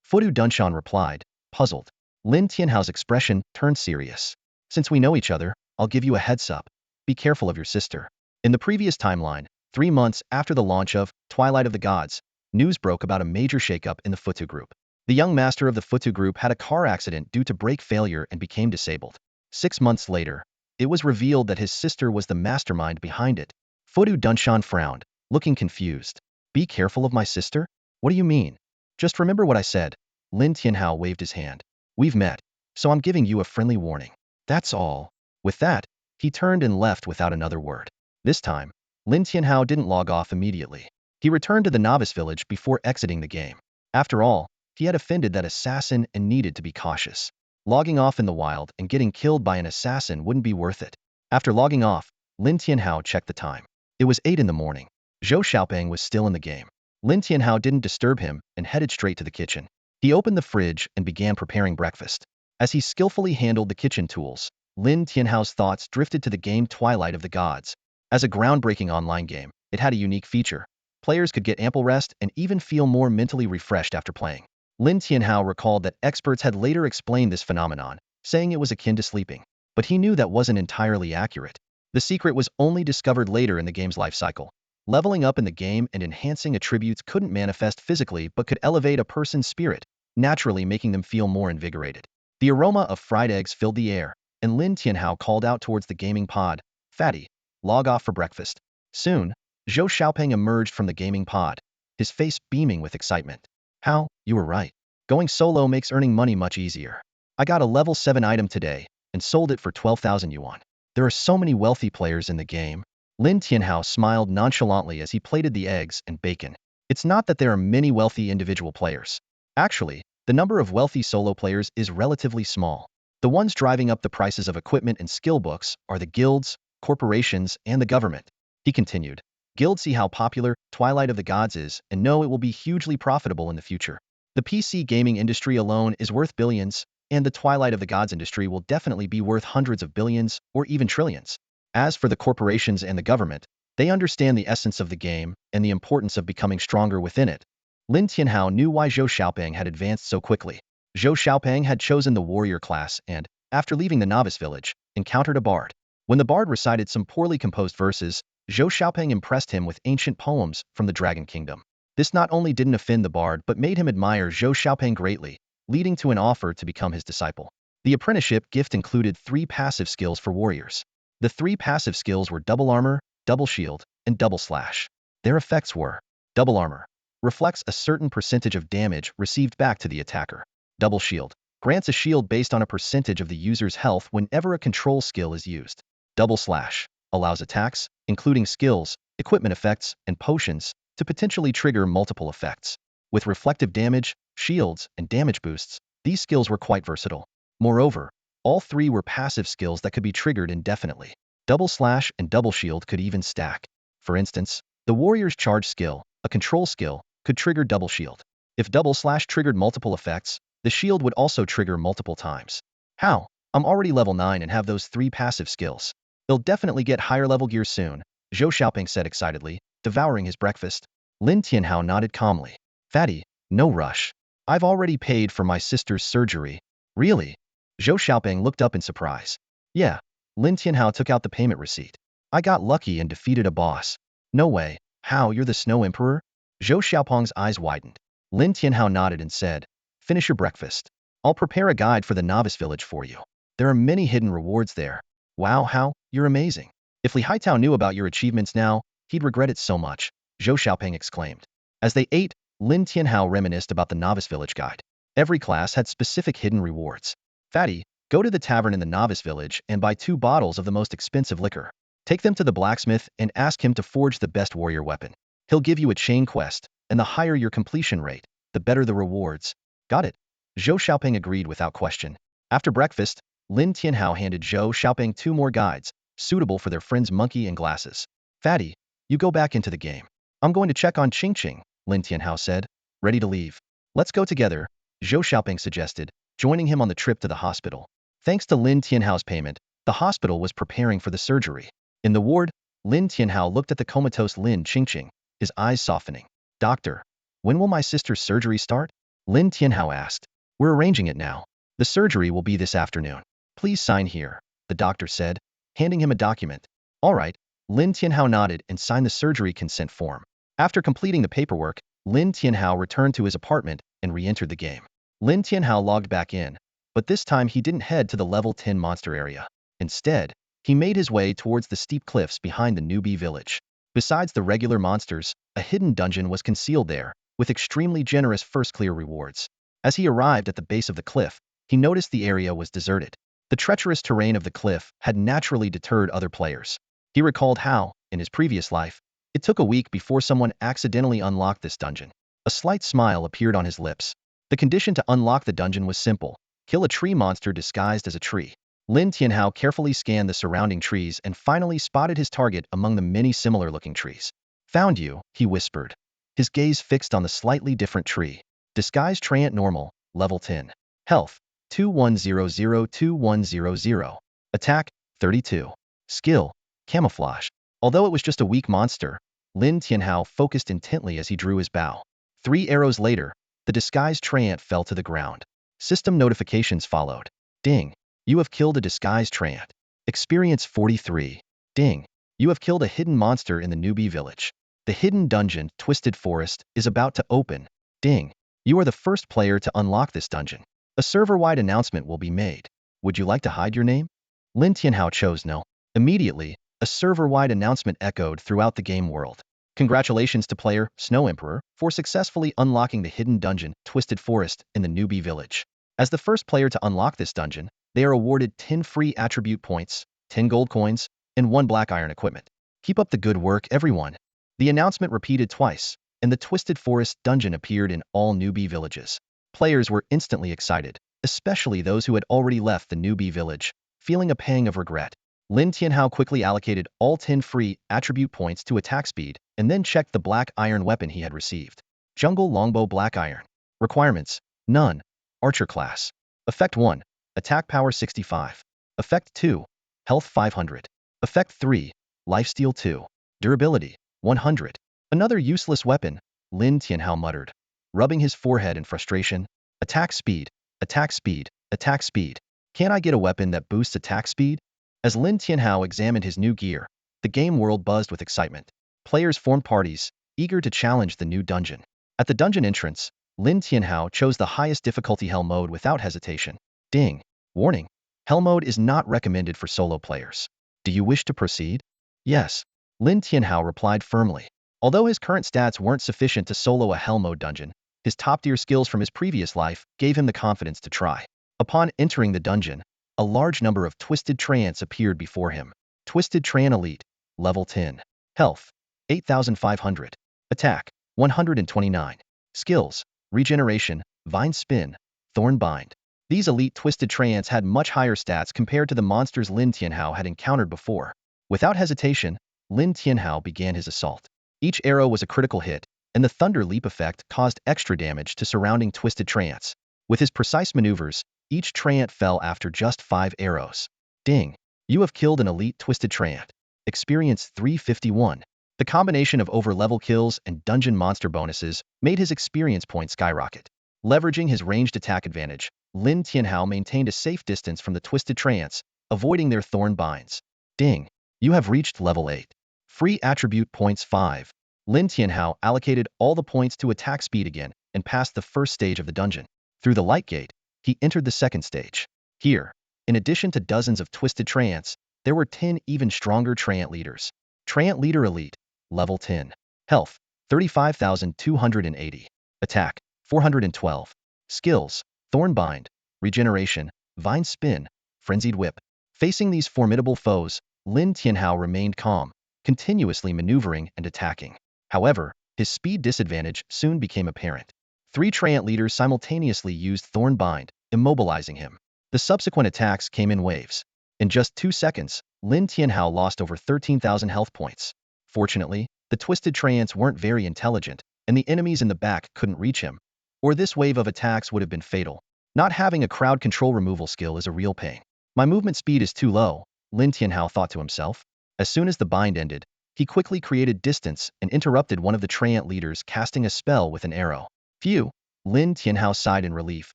Futu Dunshan replied, puzzled. Lin Tianhao's expression turned serious. Since we know each other, I'll give you a heads up. Be careful of your sister. In the previous timeline, 3 months after the launch of Twilight of the Gods, news broke about a major shakeup in the Futu group. The young master of the Futu group had a car accident due to brake failure and became disabled. 6 months later, it was revealed that his sister was the mastermind behind it. Futu Dunshan frowned, looking confused. Be careful of my sister? What do you mean? Just remember what I said. Lin Tianhao waved his hand. We've met, so I'm giving you a friendly warning. That's all. With that, he turned and left without another word. This time, Lin Tianhao didn't log off immediately. He returned to the novice village before exiting the game. After all, he had offended that assassin and needed to be cautious. Logging off in the wild and getting killed by an assassin wouldn't be worth it. After logging off, Lin Tianhao checked the time. It was 8 in the morning. Zhou Xiaopeng was still in the game. Lin Tianhao didn't disturb him and headed straight to the kitchen. He opened the fridge and began preparing breakfast. As he skillfully handled the kitchen tools, Lin Tianhao's thoughts drifted to the game Twilight of the Gods. As a groundbreaking online game, it had a unique feature. Players could get ample rest and even feel more mentally refreshed after playing. Lin Tianhao recalled that experts had later explained this phenomenon, saying it was akin to sleeping. But he knew that wasn't entirely accurate. The secret was only discovered later in the game's life cycle. Leveling up in the game and enhancing attributes couldn't manifest physically but could elevate a person's spirit, naturally making them feel more invigorated. The aroma of fried eggs filled the air, and Lin Tianhao called out towards the gaming pod, Fatty, log off for breakfast. Soon, Zhou Xiaopeng emerged from the gaming pod, his face beaming with excitement. How? You were right. Going solo makes earning money much easier. I got a level 7 item today, and sold it for 12,000 yuan. There are so many wealthy players in the game. Lin Tianhao smiled nonchalantly as he plated the eggs and bacon. It's not that there are many wealthy individual players. Actually, the number of wealthy solo players is relatively small. The ones driving up the prices of equipment and skill books are the guilds, corporations, and the government. He continued. Guilds see how popular Twilight of the Gods is and know it will be hugely profitable in the future. The PC gaming industry alone is worth billions, and the Twilight of the Gods industry will definitely be worth hundreds of billions or even trillions. As for the corporations and the government, they understand the essence of the game and the importance of becoming stronger within it. Lin Tianhao knew why Zhou Xiaopeng had advanced so quickly. Zhou Xiaopeng had chosen the warrior class and, after leaving the novice village, encountered a bard. When the bard recited some poorly composed verses, Zhou Xiaopeng impressed him with ancient poems from the Dragon Kingdom. This not only didn't offend the bard but made him admire Zhou Xiaopeng greatly, leading to an offer to become his disciple. The apprenticeship gift included 3 passive skills for warriors. The 3 passive skills were double armor, double shield, and double slash. Their effects were: double armor reflects a certain percentage of damage received back to the attacker. Double shield grants a shield based on a percentage of the user's health whenever a control skill is used. Double slash allows attacks, including skills, equipment effects, and potions, to potentially trigger multiple effects. With reflective damage, shields, and damage boosts, these skills were quite versatile. Moreover, all 3 were passive skills that could be triggered indefinitely. Double slash and double shield could even stack. For instance, the warrior's charge skill, a control skill, could trigger double shield. If double slash triggered multiple effects, the shield would also trigger multiple times. How? I'm already level 9 and have those 3 passive skills. They'll definitely get higher level gear soon, Zhou Xiaopeng said excitedly, devouring his breakfast. Lin Tianhao nodded calmly. Fatty, no rush. I've already paid for my sister's surgery. Really? Zhou Xiaopeng looked up in surprise. Yeah. Lin Tianhao took out the payment receipt. I got lucky and defeated a boss. No way. How, you're the Snow Emperor? Zhou Xiaopeng's eyes widened. Lin Tianhao nodded and said, finish your breakfast. I'll prepare a guide for the novice village for you. There are many hidden rewards there. Wow, how, you're amazing. If Li Haitao knew about your achievements now, he'd regret it so much, Zhou Xiaopeng exclaimed. As they ate, Lin Tianhao reminisced about the novice village guide. Every class had specific hidden rewards. Fatty, go to the tavern in the novice village and buy 2 bottles of the most expensive liquor. Take them to the blacksmith and ask him to forge the best warrior weapon. He'll give you a chain quest, and the higher your completion rate, the better the rewards. Got it. Zhou Xiaopeng agreed without question. After breakfast, Lin Tianhao handed Zhou Xiaopeng 2 more guides, suitable for their friend's monkey and glasses. Fatty, you go back into the game. I'm going to check on Ching Ching, Lin Tianhao said, ready to leave. Let's go together, Zhou Xiaopeng suggested, joining him on the trip to the hospital. Thanks to Lin Tianhao's payment, the hospital was preparing for the surgery. In the ward, Lin Tianhao looked at the comatose Lin Qingqing, his eyes softening. Doctor, when will my sister's surgery start? Lin Tianhao asked. We're arranging it now. The surgery will be this afternoon. Please sign here, the doctor said, handing him a document. All right. Lin Tianhao nodded and signed the surgery consent form. After completing the paperwork, Lin Tianhao returned to his apartment and re-entered the game. Lin Tianhao logged back in, but this time he didn't head to the level 10 monster area. Instead, he made his way towards the steep cliffs behind the newbie village. Besides the regular monsters, a hidden dungeon was concealed there, with extremely generous first clear rewards. As he arrived at the base of the cliff, he noticed the area was deserted. The treacherous terrain of the cliff had naturally deterred other players. He recalled how, in his previous life, it took a week before someone accidentally unlocked this dungeon. A slight smile appeared on his lips. The condition to unlock the dungeon was simple: kill a tree monster disguised as a tree. Lin Tianhao carefully scanned the surrounding trees and finally spotted his target among the many similar-looking trees. Found you, he whispered, his gaze fixed on the slightly different tree. Disguised Treant Normal, level 10. Health, 2100-2100. Attack, 32. Skill, Camouflage. Although it was just a weak monster, Lin Tianhao focused intently as he drew his bow. 3 arrows later, the disguised Treant fell to the ground. System notifications followed. Ding. You have killed a disguised Treant. Experience 43. Ding. You have killed a hidden monster in the newbie village. The hidden dungeon, Twisted Forest, is about to open. Ding. You are the first player to unlock this dungeon. A server-wide announcement will be made. Would you like to hide your name? Lin Tianhao chose no. Immediately, a server-wide announcement echoed throughout the game world. Congratulations to player Snow Emperor for successfully unlocking the hidden dungeon, Twisted Forest, in the newbie village. As the first player to unlock this dungeon, they are awarded 10 free attribute points, 10 gold coins, and 1 black iron equipment. Keep up the good work, everyone. The announcement repeated twice, and the Twisted Forest dungeon appeared in all newbie villages. Players were instantly excited, especially those who had already left the newbie village, feeling a pang of regret. Lin Tianhao quickly allocated all 10 free attribute points to attack speed, and then checked the black iron weapon he had received. Jungle Longbow Black Iron. Requirements: none. Archer class. Effect 1. Attack power 65. Effect 2. Health 500. Effect 3. Lifesteal 2. Durability 100. Another useless weapon, Lin Tianhao muttered, rubbing his forehead in frustration. Attack speed. Attack speed. Attack speed. Can I get a weapon that boosts attack speed? As Lin Tianhao examined his new gear, the game world buzzed with excitement. Players formed parties, eager to challenge the new dungeon. At the dungeon entrance, Lin Tianhao chose the highest difficulty Hell mode without hesitation. Ding. Warning. Hell mode is not recommended for solo players. Do you wish to proceed? Yes. Lin Tianhao replied firmly. Although his current stats weren't sufficient to solo a Hell mode dungeon, his top-tier skills from his previous life gave him the confidence to try. Upon entering the dungeon, a large number of Twisted Treants appeared before him. Twisted Treant Elite, level 10. Health, 8,500. Attack, 129. Skills, Regeneration, Vine Spin, Thorn Bind. These elite Twisted Treants had much higher stats compared to the monsters Lin Tianhao had encountered before. Without hesitation, Lin Tianhao began his assault. Each arrow was a critical hit, and the Thunder Leap effect caused extra damage to surrounding Twisted Treants. With his precise maneuvers, each Treant fell after just 5 arrows. Ding. You have killed an elite Twisted Treant. Experience 351. The combination of over-level kills and dungeon monster bonuses made his experience point skyrocket. Leveraging his ranged attack advantage, Lin Tianhao maintained a safe distance from the Twisted Treants, avoiding their thorn binds. Ding. You have reached level 8. Free attribute points 5. Lin Tianhao allocated all the points to attack speed again and passed the first stage of the dungeon. Through the light gate, he entered the second stage. Here, in addition to dozens of twisted treants, there were 10 even stronger treant leaders. Treant leader elite, level 10. Health, 35,280. Attack, 412. Skills, Thornbind, Regeneration, Vine Spin, Frenzied Whip. Facing these formidable foes, Lin Tianhao remained calm, continuously maneuvering and attacking. However, his speed disadvantage soon became apparent. 3 treant leaders simultaneously used Thornbind, immobilizing him. The subsequent attacks came in waves. In just 2 seconds, Lin Tianhao lost over 13,000 health points. Fortunately, the twisted treants weren't very intelligent, and the enemies in the back couldn't reach him, or this wave of attacks would have been fatal. Not having a crowd control removal skill is a real pain. My movement speed is too low, Lin Tianhao thought to himself. As soon as the bind ended, he quickly created distance and interrupted one of the treant leaders casting a spell with an arrow. Phew, Lin Tianhao sighed in relief,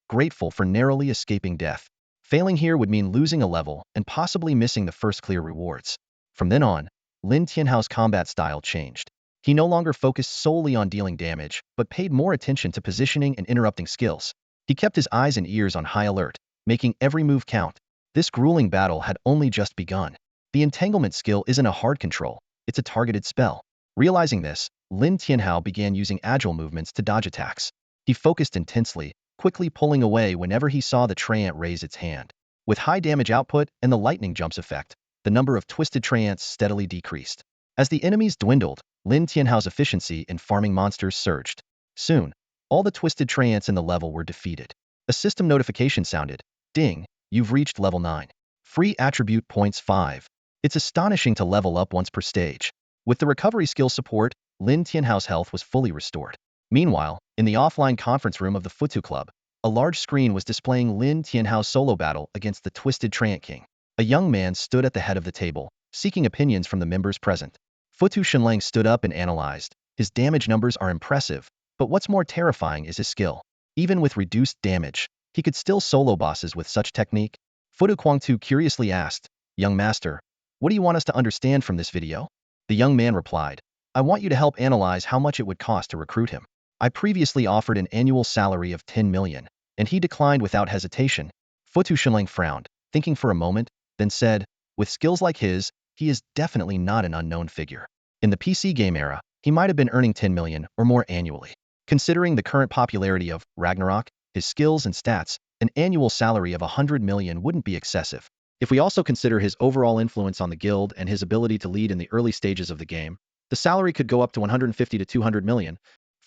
grateful for narrowly escaping death. Failing here would mean losing a level and possibly missing the first clear rewards. From then on, Lin Tianhao's combat style changed. He no longer focused solely on dealing damage, but paid more attention to positioning and interrupting skills. He kept his eyes and ears on high alert, making every move count. This grueling battle had only just begun. The entanglement skill isn't a hard control, it's a targeted spell. Realizing this, Lin Tianhao began using agile movements to dodge attacks. He focused intensely, quickly pulling away whenever he saw the treant raise its hand. With high damage output and the lightning jumps effect, the number of twisted treants steadily decreased. As the enemies dwindled, Lin Tianhao's efficiency in farming monsters surged. Soon, all the twisted treants in the level were defeated. A system notification sounded. Ding, you've reached level 9. Free attribute points 5. It's astonishing to level up once per stage. With the recovery skill support, Lin Tianhao's health was fully restored. Meanwhile, in the offline conference room of the Futu Club, a large screen was displaying Lin Tianhao's solo battle against the Twisted Treant King. A young man stood at the head of the table, seeking opinions from the members present. Futu Shenlang stood up and analyzed. His damage numbers are impressive, but what's more terrifying is his skill. Even with reduced damage, he could still solo bosses with such technique. Futu Guangtu curiously asked, "Young master, what do you want us to understand from this video?" The young man replied, "I want you to help analyze how much it would cost to recruit him. I previously offered an annual salary of 10 million, and he declined without hesitation." Futu Shenlang frowned, thinking for a moment, then said, "With skills like his, he is definitely not an unknown figure. In the PC game era, he might have been earning 10 million or more annually. Considering the current popularity of Ragnarok, his skills and stats, an annual salary of 100 million wouldn't be excessive. If we also consider his overall influence on the guild and his ability to lead in the early stages of the game, the salary could go up to 150 to 200 million.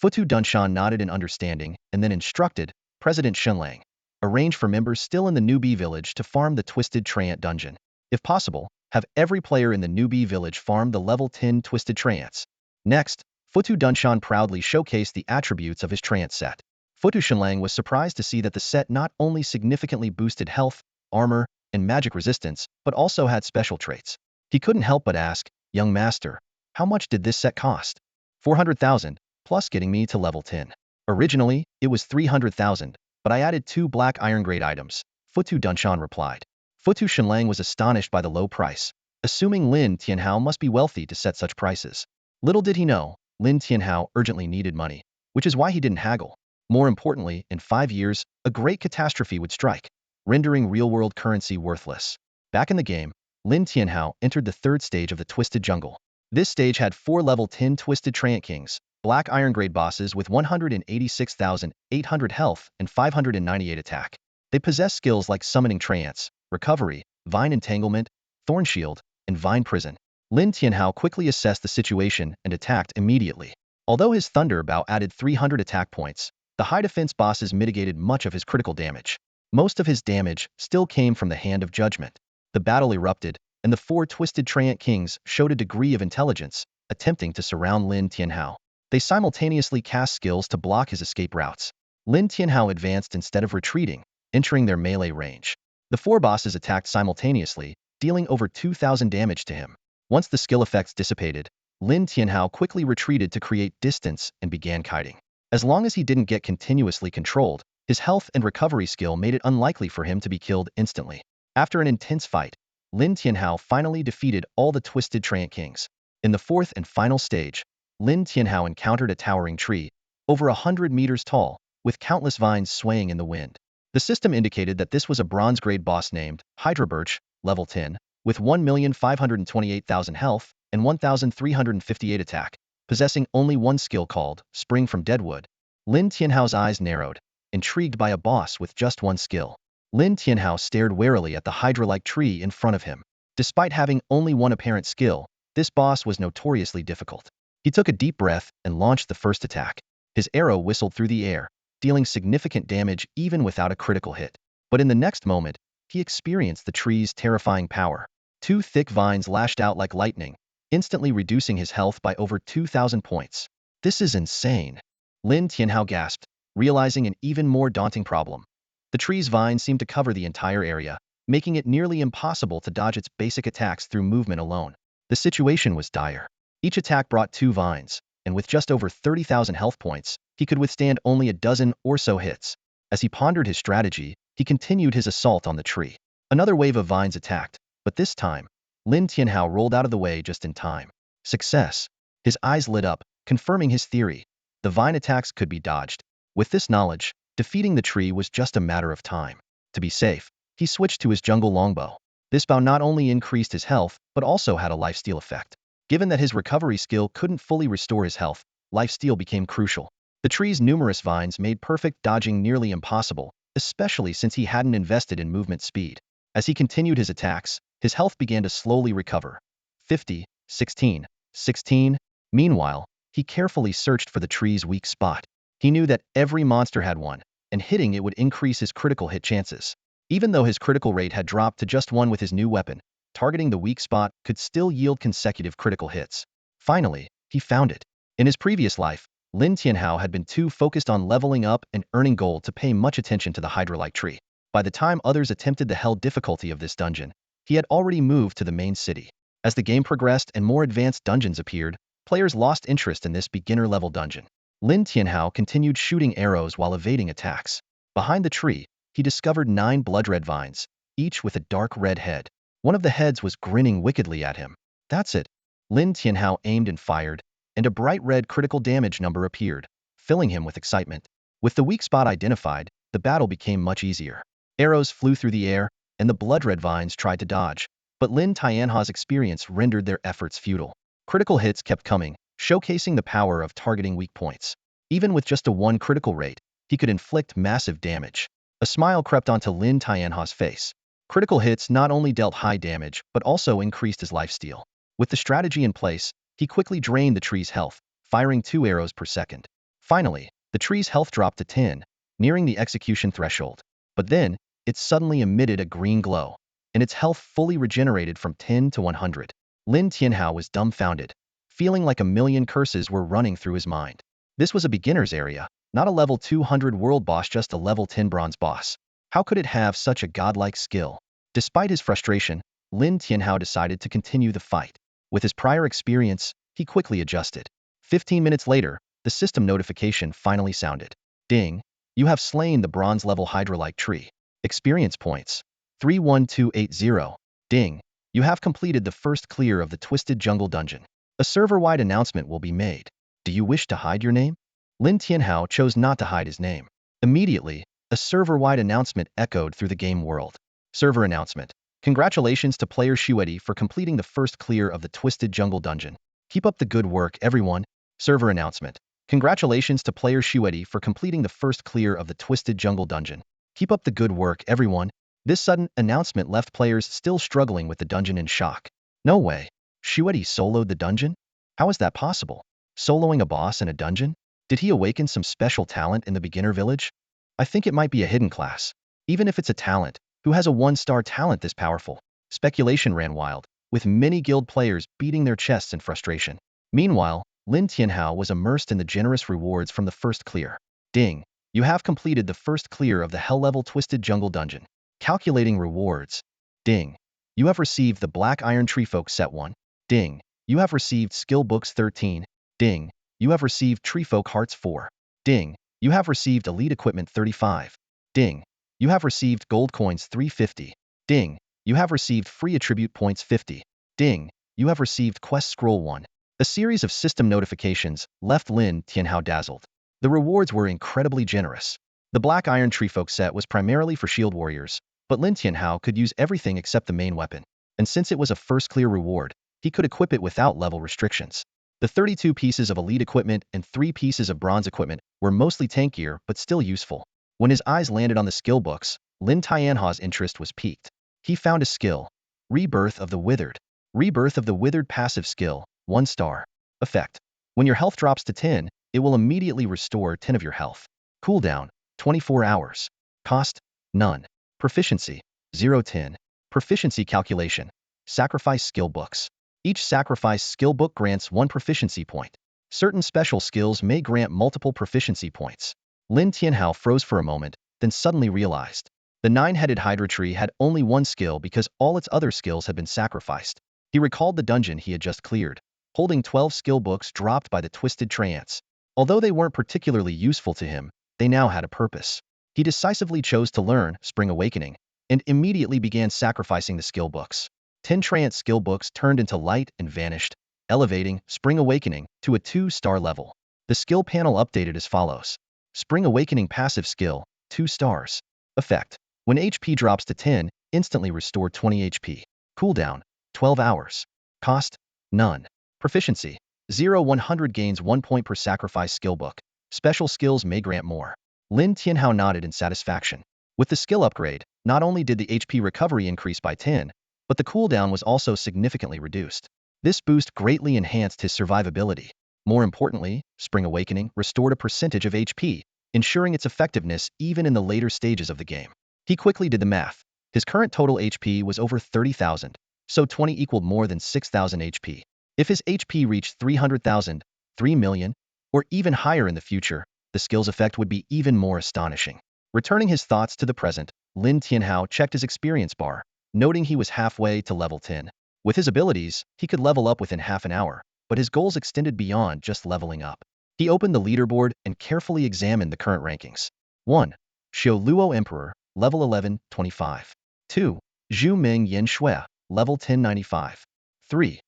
Futu Dunshan nodded in understanding and then instructed President Shenlang, "Arrange for members still in the newbie village to farm the Twisted Treant dungeon. If possible, have every player in the newbie village farm the level 10 Twisted Treants." Next, Futu Dunshan proudly showcased the attributes of his Treant set. Futu Shenlang was surprised to see that the set not only significantly boosted health, armor, and magic resistance, but also had special traits. He couldn't help but ask, "Young master, how much did this set cost?" 400,000, plus getting me to level 10. Originally, it was 300,000, but I added 2 black iron grade items, Futu Dunshan replied. Futu Shenlang was astonished by the low price, assuming Lin Tianhao must be wealthy to set such prices. Little did he know, Lin Tianhao urgently needed money, which is why he didn't haggle. More importantly, in 5 years, a great catastrophe would strike, rendering real-world currency worthless. Back in the game, Lin Tianhao entered the 3rd stage of the Twisted Jungle. This stage had 4 level 10 Twisted Treant Kings, black iron grade bosses with 186,800 health and 598 attack. They possess skills like Summoning Treants, Recovery, Vine Entanglement, Thorn Shield, and Vine Prison. Lin Tianhao quickly assessed the situation and attacked immediately. Although his Thunder Bow added 300 attack points, the high defense bosses mitigated much of his critical damage. Most of his damage still came from the Hand of Judgment. The battle erupted, and the 4 Twisted Treant Kings showed a degree of intelligence, attempting to surround Lin Tianhao. They simultaneously cast skills to block his escape routes. Lin Tianhao advanced instead of retreating, entering their melee range. The 4 bosses attacked simultaneously, dealing over 2,000 damage to him. Once the skill effects dissipated, Lin Tianhao quickly retreated to create distance and began kiting. As long as he didn't get continuously controlled, his health and recovery skill made it unlikely for him to be killed instantly. After an intense fight, Lin Tianhao finally defeated all the twisted Treant Kings. In the fourth and final stage, Lin Tianhao encountered a towering tree, over 100 meters tall, with countless vines swaying in the wind. The system indicated that this was a bronze-grade boss named Hydra Birch, level 10, with 1,528,000 health and 1,358 attack, possessing only one skill called Spring from Deadwood. Lin Tianhao's eyes narrowed, intrigued by a boss with just one skill. Lin Tianhao stared warily at the Hydra-like tree in front of him. Despite having only one apparent skill, this boss was notoriously difficult. He took a deep breath and launched the first attack. His arrow whistled through the air, dealing significant damage even without a critical hit. But in the next moment, he experienced the tree's terrifying power. Two thick vines lashed out like lightning, instantly reducing his health by over 2,000 points. This is insane. Lin Tianhao gasped, realizing an even more daunting problem. The tree's vines seemed to cover the entire area, making it nearly impossible to dodge its basic attacks through movement alone. The situation was dire. Each attack brought 2 vines, and with just over 30,000 health points, he could withstand only a dozen or so hits. As he pondered his strategy, he continued his assault on the tree. Another wave of vines attacked, but this time, Lin Tianhao rolled out of the way just in time. Success! His eyes lit up, confirming his theory. The vine attacks could be dodged. With this knowledge, defeating the tree was just a matter of time. To be safe, he switched to his jungle longbow. This bow not only increased his health, but also had a lifesteal effect. Given that his recovery skill couldn't fully restore his health, lifesteal became crucial. The tree's numerous vines made perfect dodging nearly impossible, especially since he hadn't invested in movement speed. As he continued his attacks, his health began to slowly recover. 50, 16, 16. Meanwhile, he carefully searched for the tree's weak spot. He knew that every monster had one, and hitting it would increase his critical hit chances. Even though his critical rate had dropped to just 1 with his new weapon, targeting the weak spot could still yield consecutive critical hits. Finally, he found it. In his previous life, Lin Tianhao had been too focused on leveling up and earning gold to pay much attention to the Hydra-like tree. By the time others attempted the hell difficulty of this dungeon, he had already moved to the main city. As the game progressed and more advanced dungeons appeared, players lost interest in this beginner-level dungeon. Lin Tianhao continued shooting arrows while evading attacks. Behind the tree, he discovered 9 blood-red vines, each with a dark red head. One of the heads was grinning wickedly at him. That's it. Lin Tianhao aimed and fired, and a bright red critical damage number appeared, filling him with excitement. With the weak spot identified, the battle became much easier. Arrows flew through the air, and the blood-red vines tried to dodge, but Lin Tianhao's experience rendered their efforts futile. Critical hits kept coming, showcasing the power of targeting weak points. Even with just a 1 critical rate, he could inflict massive damage. A smile crept onto Lin Tianhao's face. Critical hits not only dealt high damage, but also increased his lifesteal. With the strategy in place, he quickly drained the tree's health, firing 2 arrows per second. Finally, the tree's health dropped to 10, nearing the execution threshold. But then, it suddenly emitted a green glow, and its health fully regenerated from 10 to 100. Lin Tianhao was dumbfounded, feeling like a million curses were running through his mind. This was a beginner's area, not a level 200 world boss, just a level 10 bronze boss. How could it have such a godlike skill? Despite his frustration, Lin Tianhao decided to continue the fight. With his prior experience, he quickly adjusted. 15 minutes later, the system notification finally sounded. Ding! You have slain the bronze-level Hydra-like tree. Experience points. 31280. Ding! You have completed the first clear of the Twisted Jungle Dungeon. A server-wide announcement will be made. Do you wish to hide your name? Lin Tianhao chose not to hide his name. Immediately, a server-wide announcement echoed through the game world. Server announcement. Congratulations to player Shuedi for completing the first clear of the Twisted Jungle Dungeon. Keep up the good work, everyone. Server announcement. Congratulations to player Shuedi for completing the first clear of the Twisted Jungle Dungeon. Keep up the good work, everyone. This sudden announcement left players still struggling with the dungeon in shock. No way. Shuedi soloed the dungeon? How is that possible? Soloing a boss in a dungeon? Did he awaken some special talent in the beginner village? I think it might be a hidden class. Even if it's a talent, who has a 1-star talent this powerful? Speculation ran wild, with many guild players beating their chests in frustration. Meanwhile, Lin Tianhao was immersed in the generous rewards from the first clear. Ding! You have completed the first clear of the hell-level Twisted Jungle Dungeon. Calculating rewards. Ding! You have received the Black Iron Treefolk Set 1. Ding! You have received Skill Books 13. Ding! You have received Treefolk Hearts 4. Ding! You have received Elite Equipment 35. Ding! You have received Gold Coins 350. Ding! You have received free attribute points 50. Ding. You have received quest scroll 1. A series of system notifications left Lin Tianhao dazzled. The rewards were incredibly generous. The Black Iron Treefolk set was primarily for shield warriors, but Lin Tianhao could use everything except the main weapon. And since it was a first clear reward, he could equip it without level restrictions. The 32 pieces of elite equipment and 3 pieces of bronze equipment were mostly tankier but still useful. When his eyes landed on the skill books, Lin Tianhao's interest was piqued. He found a skill. Rebirth of the Withered. Rebirth of the Withered passive skill, 1 star. Effect. When your health drops to 10, it will immediately restore 10 of your health. Cooldown, 24 hours. Cost, none. Proficiency, 0-10. Proficiency calculation. Sacrifice skill books. Each sacrifice skill book grants 1 proficiency point. Certain special skills may grant multiple proficiency points. Lin Tianhao froze for a moment, then suddenly realized. The 9-headed Hydra tree had only 1 skill because all its other skills had been sacrificed. He recalled the dungeon he had just cleared, holding 12 skill books dropped by the Twisted Trance. Although they weren't particularly useful to him, they now had a purpose. He decisively chose to learn Spring Awakening, and immediately began sacrificing the skill books. 10 Trance skill books turned into light and vanished, elevating Spring Awakening to a 2-star level. The skill panel updated as follows. Spring Awakening passive skill, 2 stars. Effect. When HP drops to 10, instantly restore 20 HP. Cooldown, 12 hours. Cost, none. Proficiency, 0-100 gains 1 point per sacrifice skill book. Special skills may grant more. Lin Tianhao nodded in satisfaction. With the skill upgrade, not only did the HP recovery increase by 10, but the cooldown was also significantly reduced. This boost greatly enhanced his survivability. More importantly, Spring Awakening restored a percentage of HP, ensuring its effectiveness even in the later stages of the game. He quickly did the math. His current total HP was over 30,000, so 20 equaled more than 6,000 HP. If his HP reached 300,000, 3 million, or even higher in the future, the skill's effect would be even more astonishing. Returning his thoughts to the present, Lin Tianhao checked his experience bar, noting he was halfway to level 10. With his abilities, he could level up within half an hour, but his goals extended beyond just leveling up. He opened the leaderboard and carefully examined the current rankings. 1. Xiao Luo Emperor, level 11, 25. 2. Zhu Ming Yin Shui, level 1095. 3.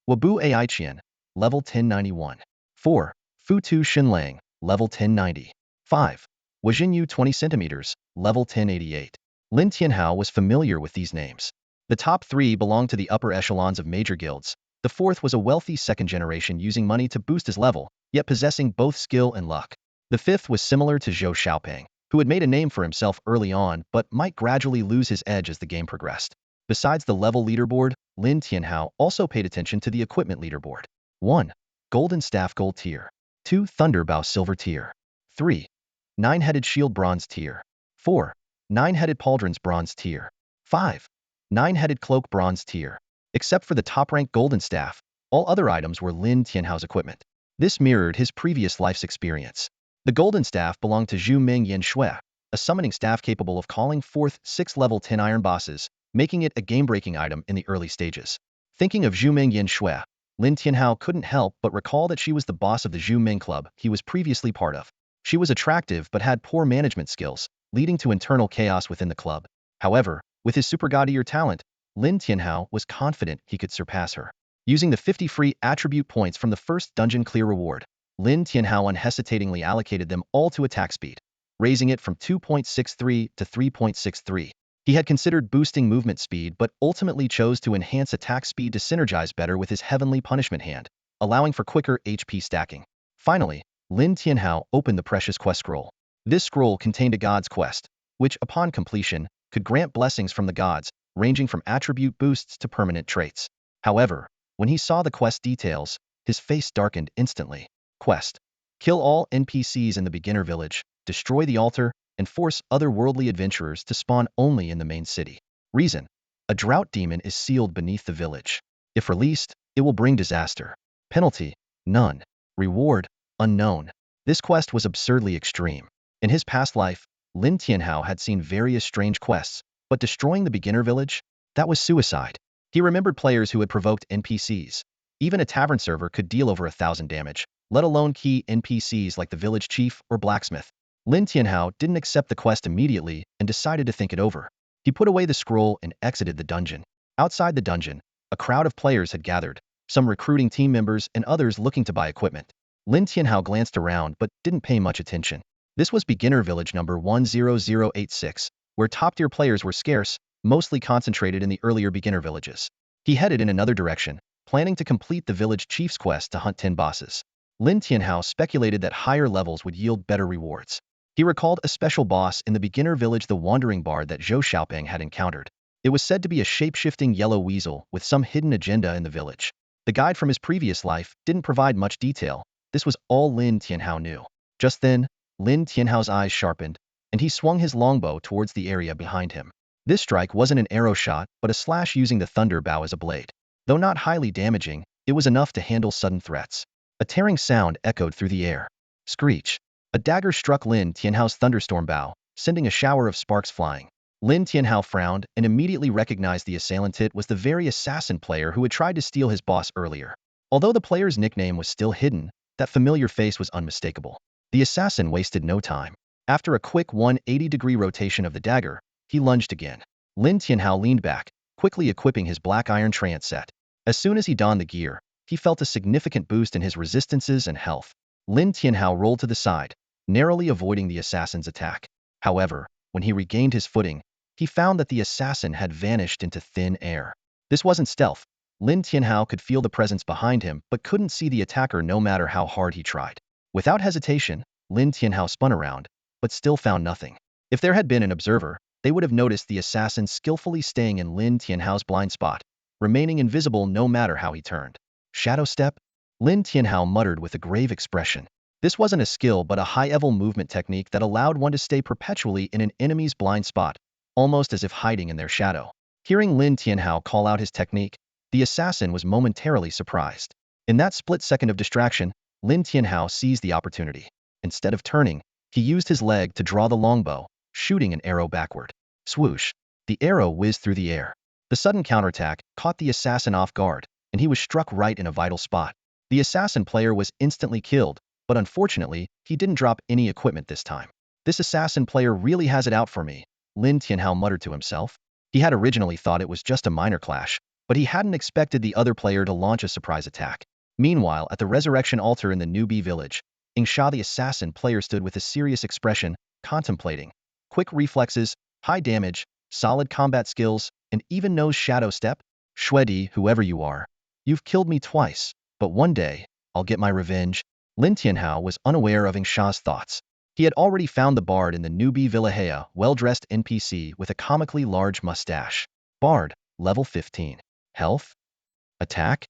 Wabu Ai Qian, level 1091. 4. Futu Xinlang, level 1090. 5. Wajinyu 20 centimeters, level 1088. Lin Tianhao was familiar with these names. The top 3 belonged to the upper echelons of major guilds. The 4th was a wealthy second generation using money to boost his level, yet possessing both skill and luck. The 5th was similar to Zhou Xiaopeng, who had made a name for himself early on but might gradually lose his edge as the game progressed. Besides the level leaderboard, Lin Tianhao also paid attention to the equipment leaderboard. 1. Golden Staff Gold Tier. 2. Thunderbow Silver Tier. 3. 9-Headed Shield Bronze Tier. 4. 9-Headed Pauldrons Bronze Tier. 5. 9-Headed Cloak Bronze Tier. Except for the top-ranked Golden Staff, all other items were Lin Tianhao's equipment. This mirrored his previous life's experience. The Golden Staff belonged to Zhu Ming Yin Shui, a summoning staff capable of calling forth 6 level 10 iron bosses, making it a game-breaking item in the early stages. Thinking of Zhu Ming Yin Shui, Lin Tianhao couldn't help but recall that she was the boss of the Zhu Ming Club he was previously part of. She was attractive but had poor management skills, leading to internal chaos within the club. However, with his super god-ear talent, Lin Tianhao was confident he could surpass her. Using the 50 free attribute points from the first dungeon clear reward, Lin Tianhao unhesitatingly allocated them all to attack speed, raising it from 2.63 to 3.63. He had considered boosting movement speed but ultimately chose to enhance attack speed to synergize better with his heavenly punishment hand, allowing for quicker HP stacking. Finally, Lin Tianhao opened the precious quest scroll. This scroll contained a god's quest, which, upon completion, could grant blessings from the gods, ranging from attribute boosts to permanent traits. However, when he saw the quest details, his face darkened instantly. Quest. Kill all NPCs in the beginner village, destroy the altar, and force otherworldly adventurers to spawn only in the main city. Reason. A drought demon is sealed beneath the village. If released, it will bring disaster. Penalty. None. Reward. Unknown. This quest was absurdly extreme. In his past life, Lin Tianhao had seen various strange quests, but destroying the beginner village? That was suicide. He remembered players who had provoked NPCs. Even a tavern server could deal over 1,000 damage, let alone key NPCs like the village chief or blacksmith. Lin Tianhao didn't accept the quest immediately and decided to think it over. He put away the scroll and exited the dungeon. Outside the dungeon, a crowd of players had gathered, some recruiting team members and others looking to buy equipment. Lin Tianhao glanced around but didn't pay much attention. This was beginner village number 10086, where top-tier players were scarce, mostly concentrated in the earlier beginner villages. He headed in another direction, planning to complete the village chief's quest to hunt 10 bosses. Lin Tianhao speculated that higher levels would yield better rewards. He recalled a special boss in the beginner village, the wandering bard that Zhou Xiaoping had encountered. It was said to be a shape-shifting yellow weasel with some hidden agenda in the village. The guide from his previous life didn't provide much detail. This was all Lin Tianhao knew. Just then, Lin Tianhao's eyes sharpened, and he swung his longbow towards the area behind him. This strike wasn't an arrow shot, but a slash using the thunder bow as a blade. Though not highly damaging, it was enough to handle sudden threats. A tearing sound echoed through the air. Screech. A dagger struck Lin Tianhao's thunderstorm bow, sending a shower of sparks flying. Lin Tianhao frowned and immediately recognized the assailant. It was the very assassin player who had tried to steal his boss earlier. Although the player's nickname was still hidden, that familiar face was unmistakable. The assassin wasted no time. After a quick 180-degree rotation of the dagger, he lunged again. Lin Tianhao leaned back, quickly equipping his black iron trance set. As soon as he donned the gear, he felt a significant boost in his resistances and health. Lin Tianhao rolled to the side, narrowly avoiding the assassin's attack. However, when he regained his footing, he found that the assassin had vanished into thin air. This wasn't stealth. Lin Tianhao could feel the presence behind him but couldn't see the attacker no matter how hard he tried. Without hesitation, Lin Tianhao spun around, but still found nothing. If there had been an observer, they would have noticed the assassin skillfully staying in Lin Tianhao's blind spot, remaining invisible no matter how he turned. Shadow step? Lin Tianhao muttered with a grave expression. This wasn't a skill but a high-level movement technique that allowed one to stay perpetually in an enemy's blind spot, almost as if hiding in their shadow. Hearing Lin Tianhao call out his technique, the assassin was momentarily surprised. In that split second of distraction, Lin Tianhao seized the opportunity. Instead of turning, he used his leg to draw the longbow, shooting an arrow backward. Swoosh! The arrow whizzed through the air. The sudden counterattack caught the assassin off guard, and he was struck right in a vital spot. The assassin player was instantly killed, but unfortunately, he didn't drop any equipment this time. This assassin player really has it out for me, Lin Tianhao muttered to himself. He had originally thought it was just a minor clash, but he hadn't expected the other player to launch a surprise attack. Meanwhile, at the resurrection altar in the newbie village, Yingsha the assassin player stood with a serious expression, contemplating. Quick reflexes, high damage, solid combat skills, and even knows shadow step? Shuedi, whoever you are. You've killed me twice, but one day, I'll get my revenge. Lin Tianhao was unaware of Yingsha's thoughts. He had already found the bard in the newbie Villahea, well-dressed NPC with a comically large mustache. Bard, level 15. Health? Attack?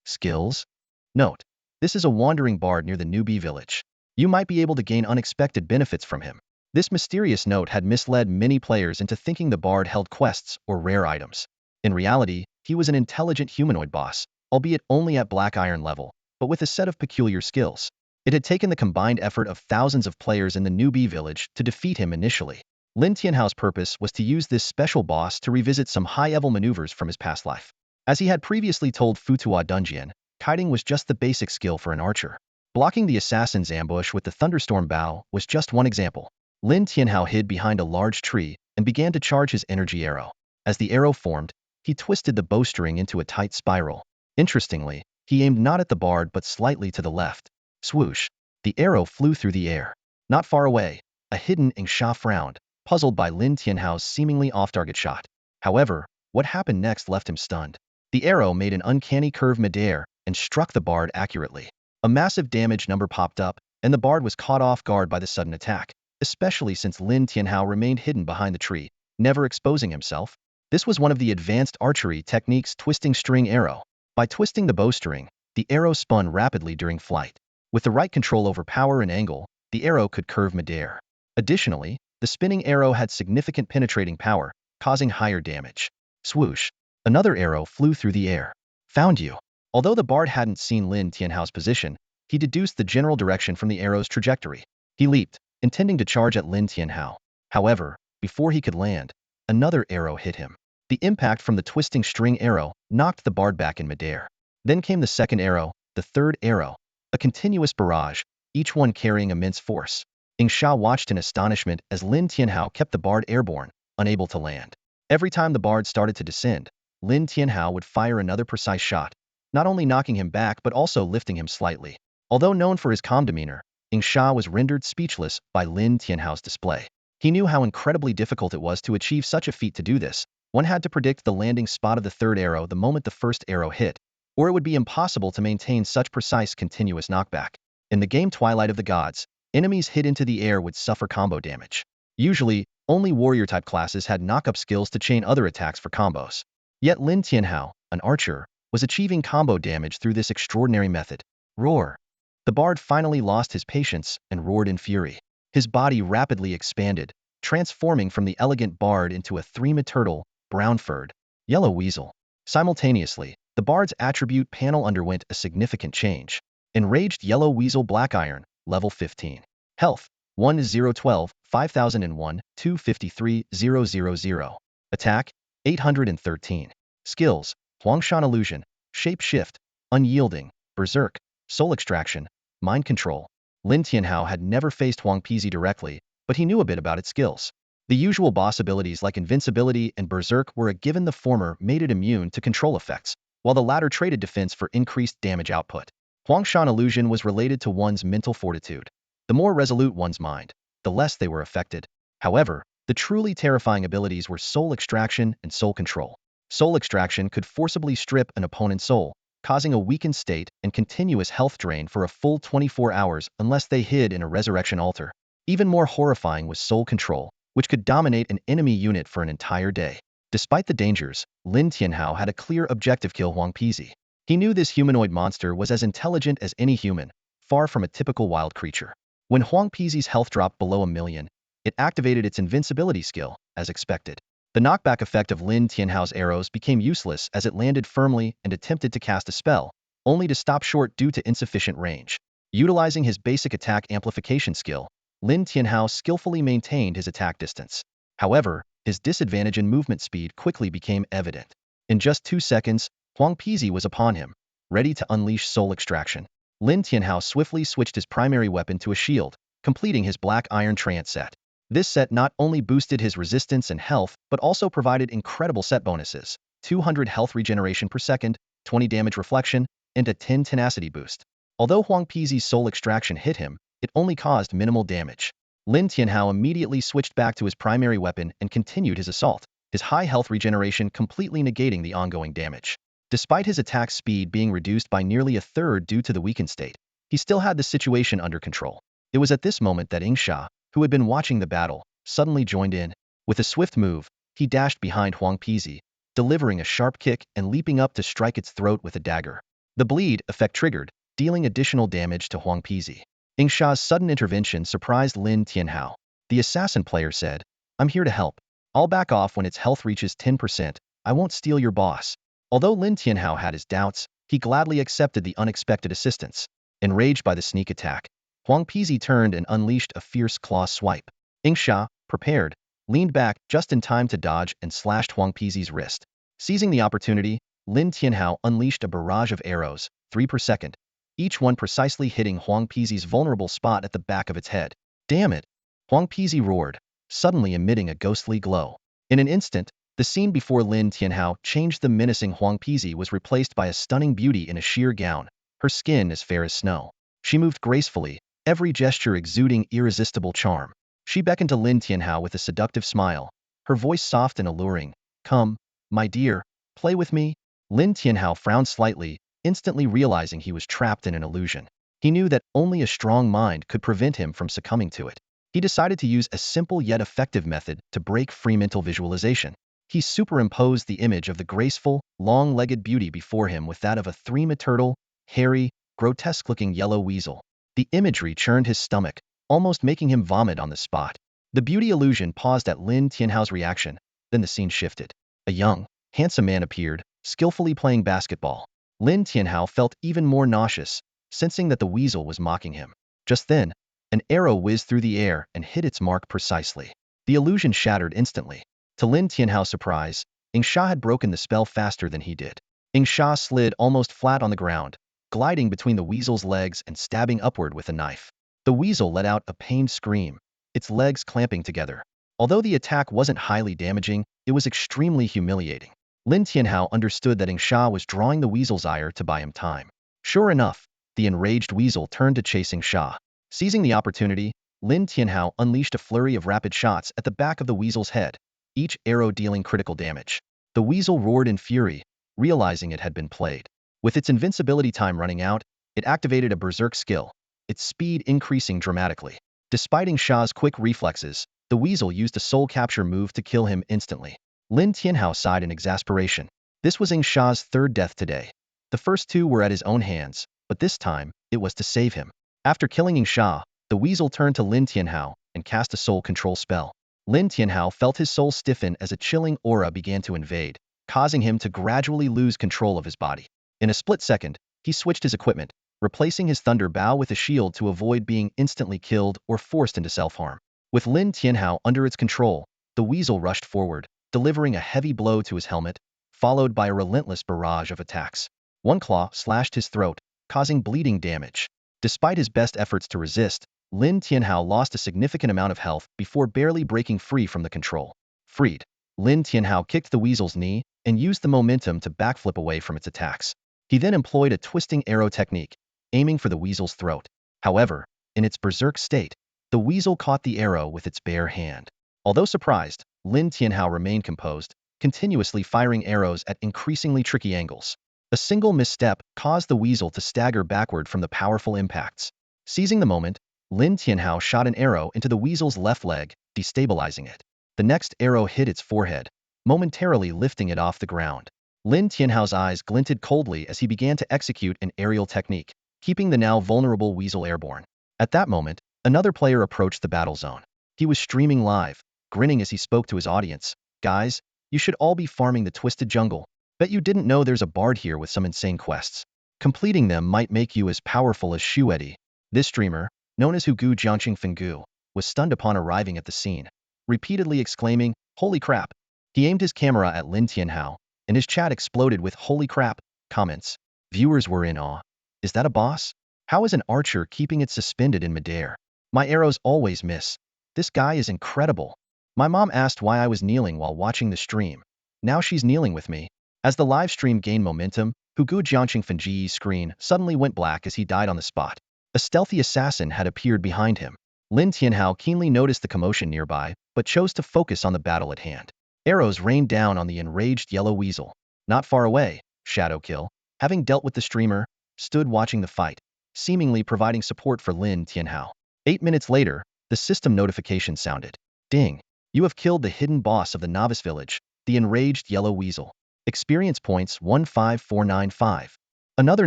Skills? Note: this is a wandering bard near the newbie village. You might be able to gain unexpected benefits from him. This mysterious note had misled many players into thinking the bard held quests or rare items. In reality, he was an intelligent humanoid boss, albeit only at black iron level, but with a set of peculiar skills. It had taken the combined effort of thousands of players in the newbie village to defeat him initially. Lin Tianhao's purpose was to use this special boss to revisit some high-level maneuvers from his past life. As he had previously told Futua Dunjian, kiting was just the basic skill for an archer. Blocking the assassin's ambush with the thunderstorm bow was just one example. Lin Tianhao hid behind a large tree and began to charge his energy arrow. As the arrow formed, he twisted the bowstring into a tight spiral. Interestingly, he aimed not at the bard but slightly to the left. Swoosh! The arrow flew through the air. Not far away, a hidden Yingsha frowned, puzzled by Lin Tianhao's seemingly off-target shot. However, what happened next left him stunned. The arrow made an uncanny curve midair and struck the bard accurately. A massive damage number popped up, and the bard was caught off guard by the sudden attack, especially since Lin Tianhao remained hidden behind the tree, never exposing himself. This was one of the advanced archery techniques, twisting string arrow. By twisting the bowstring, the arrow spun rapidly during flight. With the right control over power and angle, the arrow could curve midair. Additionally, the spinning arrow had significant penetrating power, causing higher damage. Swoosh! Another arrow flew through the air. Found you! Although the bard hadn't seen Lin Tianhao's position, he deduced the general direction from the arrow's trajectory. He leaped, intending to charge at Lin Tianhao. However, before he could land, another arrow hit him. The impact from the twisting string arrow knocked the bard back in midair. Then came the second arrow, the third arrow, a continuous barrage, each one carrying immense force. Yingsha watched in astonishment as Lin Tianhao kept the bard airborne, unable to land. Every time the bard started to descend, Lin Tianhao would fire another precise shot, not only knocking him back but also lifting him slightly. Although known for his calm demeanor, Sha was rendered speechless by Lin Tianhao's display. He knew how incredibly difficult it was to achieve such a feat. To do this, one had to predict the landing spot of the third arrow the moment the first arrow hit, or it would be impossible to maintain such precise continuous knockback. In the game Twilight of the Gods, enemies hit into the air would suffer combo damage. Usually, only warrior-type classes had knock-up skills to chain other attacks for combos. Yet Lin Tianhao, an archer, was achieving combo damage through this extraordinary method. Roar! The bard finally lost his patience and roared in fury. His body rapidly expanded, transforming from the elegant bard into a three-mid turtle, brown-furred, yellow weasel. Simultaneously, the bard's attribute panel underwent a significant change. Enraged yellow weasel black iron, level 15. Health, 1012, 5001, 253, 000. Attack, 813. Skills, Huangshan illusion, shape shift, unyielding, berserk, soul extraction, mind control. Lin Tianhao had never faced Huang Pizi directly, but he knew a bit about its skills. The usual boss abilities like invincibility and berserk were a given. The former made it immune to control effects, while the latter traded defense for increased damage output. Huangshan illusion was related to one's mental fortitude. The more resolute one's mind, the less they were affected. However, the truly terrifying abilities were soul extraction and soul control. Soul extraction could forcibly strip an opponent's soul, causing a weakened state and continuous health drain for a full 24 hours unless they hid in a resurrection altar. Even more horrifying was soul control, which could dominate an enemy unit for an entire day. Despite the dangers, Lin Tianhao had a clear objective: kill Huang Pizi. He knew this humanoid monster was as intelligent as any human, far from a typical wild creature. When Huang Pizi's health dropped below 1,000,000, it activated its invincibility skill, as expected. The knockback effect of Lin Tianhao's arrows became useless as it landed firmly and attempted to cast a spell, only to stop short due to insufficient range. Utilizing his basic attack amplification skill, Lin Tianhao skillfully maintained his attack distance. However, his disadvantage in movement speed quickly became evident. In just 2 seconds, Huang Pizi was upon him, ready to unleash soul extraction. Lin Tianhao swiftly switched his primary weapon to a shield, completing his black iron trance set. This set not only boosted his resistance and health, but also provided incredible set bonuses: 200 health regeneration per second, 20 damage reflection, and a 10 tenacity boost. Although Huang Pizi's soul extraction hit him, it only caused minimal damage. Lin Tianhao immediately switched back to his primary weapon and continued his assault, his high health regeneration completely negating the ongoing damage. Despite his attack speed being reduced by nearly a third due to the weakened state, he still had the situation under control. It was at this moment that Sha, who had been watching the battle, suddenly joined in. With a swift move, he dashed behind Huang Pizi, delivering a sharp kick and leaping up to strike its throat with a dagger. The bleed effect triggered, dealing additional damage to Huang Pizi. Sha's sudden intervention surprised Lin Tianhao. The assassin player said, "I'm here to help. I'll back off when its health reaches 10%, I won't steal your boss." Although Lin Tianhao had his doubts, he gladly accepted the unexpected assistance. Enraged by the sneak attack, Huang Pizi turned and unleashed a fierce claw swipe. Sha, prepared, leaned back just in time to dodge and slashed Huang Pizi's wrist. Seizing the opportunity, Lin Tianhao unleashed a barrage of arrows, 3 per second, each one precisely hitting Huang Pizi's vulnerable spot at the back of its head. "Damn it!" Huang Pizi roared, suddenly emitting a ghostly glow. In an instant, the scene before Lin Tianhao changed. The menacing Huang Pizi was replaced by a stunning beauty in a sheer gown, her skin as fair as snow. She moved gracefully, every gesture exuding irresistible charm. She beckoned to Lin Tianhao with a seductive smile, her voice soft and alluring. "Come, my dear, play with me." Lin Tianhao frowned slightly, instantly realizing he was trapped in an illusion. He knew that only a strong mind could prevent him from succumbing to it. He decided to use a simple yet effective method to break free mental visualization. He superimposed the image of the graceful, long-legged beauty before him with that of a three-mid turtle, hairy, grotesque-looking yellow weasel. The imagery churned his stomach, almost making him vomit on the spot. The beauty illusion paused at Lin Tianhao's reaction, then the scene shifted. A young, handsome man appeared, skillfully playing basketball. Lin Tianhao felt even more nauseous, sensing that the weasel was mocking him. Just then, an arrow whizzed through the air and hit its mark precisely. The illusion shattered instantly. To Lin Tianhao's surprise, Sha had broken the spell faster than he did. Sha slid almost flat on the ground, gliding between the weasel's legs and stabbing upward with a knife. The weasel let out a pained scream, its legs clamping together. Although the attack wasn't highly damaging, it was extremely humiliating. Lin Tianhao understood that Ing Sha was drawing the weasel's ire to buy him time. Sure enough, the enraged weasel turned to chase Ing Sha. Seizing the opportunity, Lin Tianhao unleashed a flurry of rapid shots at the back of the weasel's head, each arrow dealing critical damage. The weasel roared in fury, realizing it had been played. With its invincibility time running out, it activated a berserk skill, its speed increasing dramatically. Despite Ing Sha's quick reflexes, the weasel used a soul capture move to kill him instantly. Lin Tianhao sighed in exasperation. This was Ing Sha's third death today. The first two were at his own hands, but this time, it was to save him. After killing Ing Sha, the weasel turned to Lin Tianhao and cast a soul control spell. Lin Tianhao felt his soul stiffen as a chilling aura began to invade, causing him to gradually lose control of his body. In a split second, he switched his equipment, replacing his thunder bow with a shield to avoid being instantly killed or forced into self-harm. With Lin Tianhao under its control, the weasel rushed forward, delivering a heavy blow to his helmet, followed by a relentless barrage of attacks. One claw slashed his throat, causing bleeding damage. Despite his best efforts to resist, Lin Tianhao lost a significant amount of health before barely breaking free from the control. Freed, Lin Tianhao kicked the weasel's knee and used the momentum to backflip away from its attacks. He then employed a twisting arrow technique, aiming for the weasel's throat. However, in its berserk state, the weasel caught the arrow with its bare hand. Although surprised, Lin Tianhao remained composed, continuously firing arrows at increasingly tricky angles. A single misstep caused the weasel to stagger backward from the powerful impacts. Seizing the moment, Lin Tianhao shot an arrow into the weasel's left leg, destabilizing it. The next arrow hit its forehead, momentarily lifting it off the ground. Lin Tianhao's eyes glinted coldly as he began to execute an aerial technique, keeping the now vulnerable weasel airborne. At that moment, another player approached the battle zone. He was streaming live, grinning as he spoke to his audience. Guys, you should all be farming the Twisted Jungle. Bet you didn't know there's a bard here with some insane quests. Completing them might make you as powerful as Shuedi. This streamer, known as Hugu Jiangqing Fenggu, was stunned upon arriving at the scene, repeatedly exclaiming, "Holy crap!" He aimed his camera at Lin Tianhao, and his chat exploded with "Holy crap" comments. Viewers were in awe. Is that a boss? How is an archer keeping it suspended in midair? My arrows always miss. This guy is incredible. My mom asked why I was kneeling while watching the stream. Now she's kneeling with me. As the live stream gained momentum, Hugu Jiangqing Fengji's screen suddenly went black as he died on the spot. A stealthy assassin had appeared behind him. Lin Tianhao keenly noticed the commotion nearby, but chose to focus on the battle at hand. Arrows rained down on the enraged yellow weasel. Not far away, Shadowkill, having dealt with the streamer, stood watching the fight, seemingly providing support for Lin Tianhao. 8 minutes later, the system notification sounded. Ding! You have killed the hidden boss of the novice village, the enraged yellow weasel. Experience points 15495. Another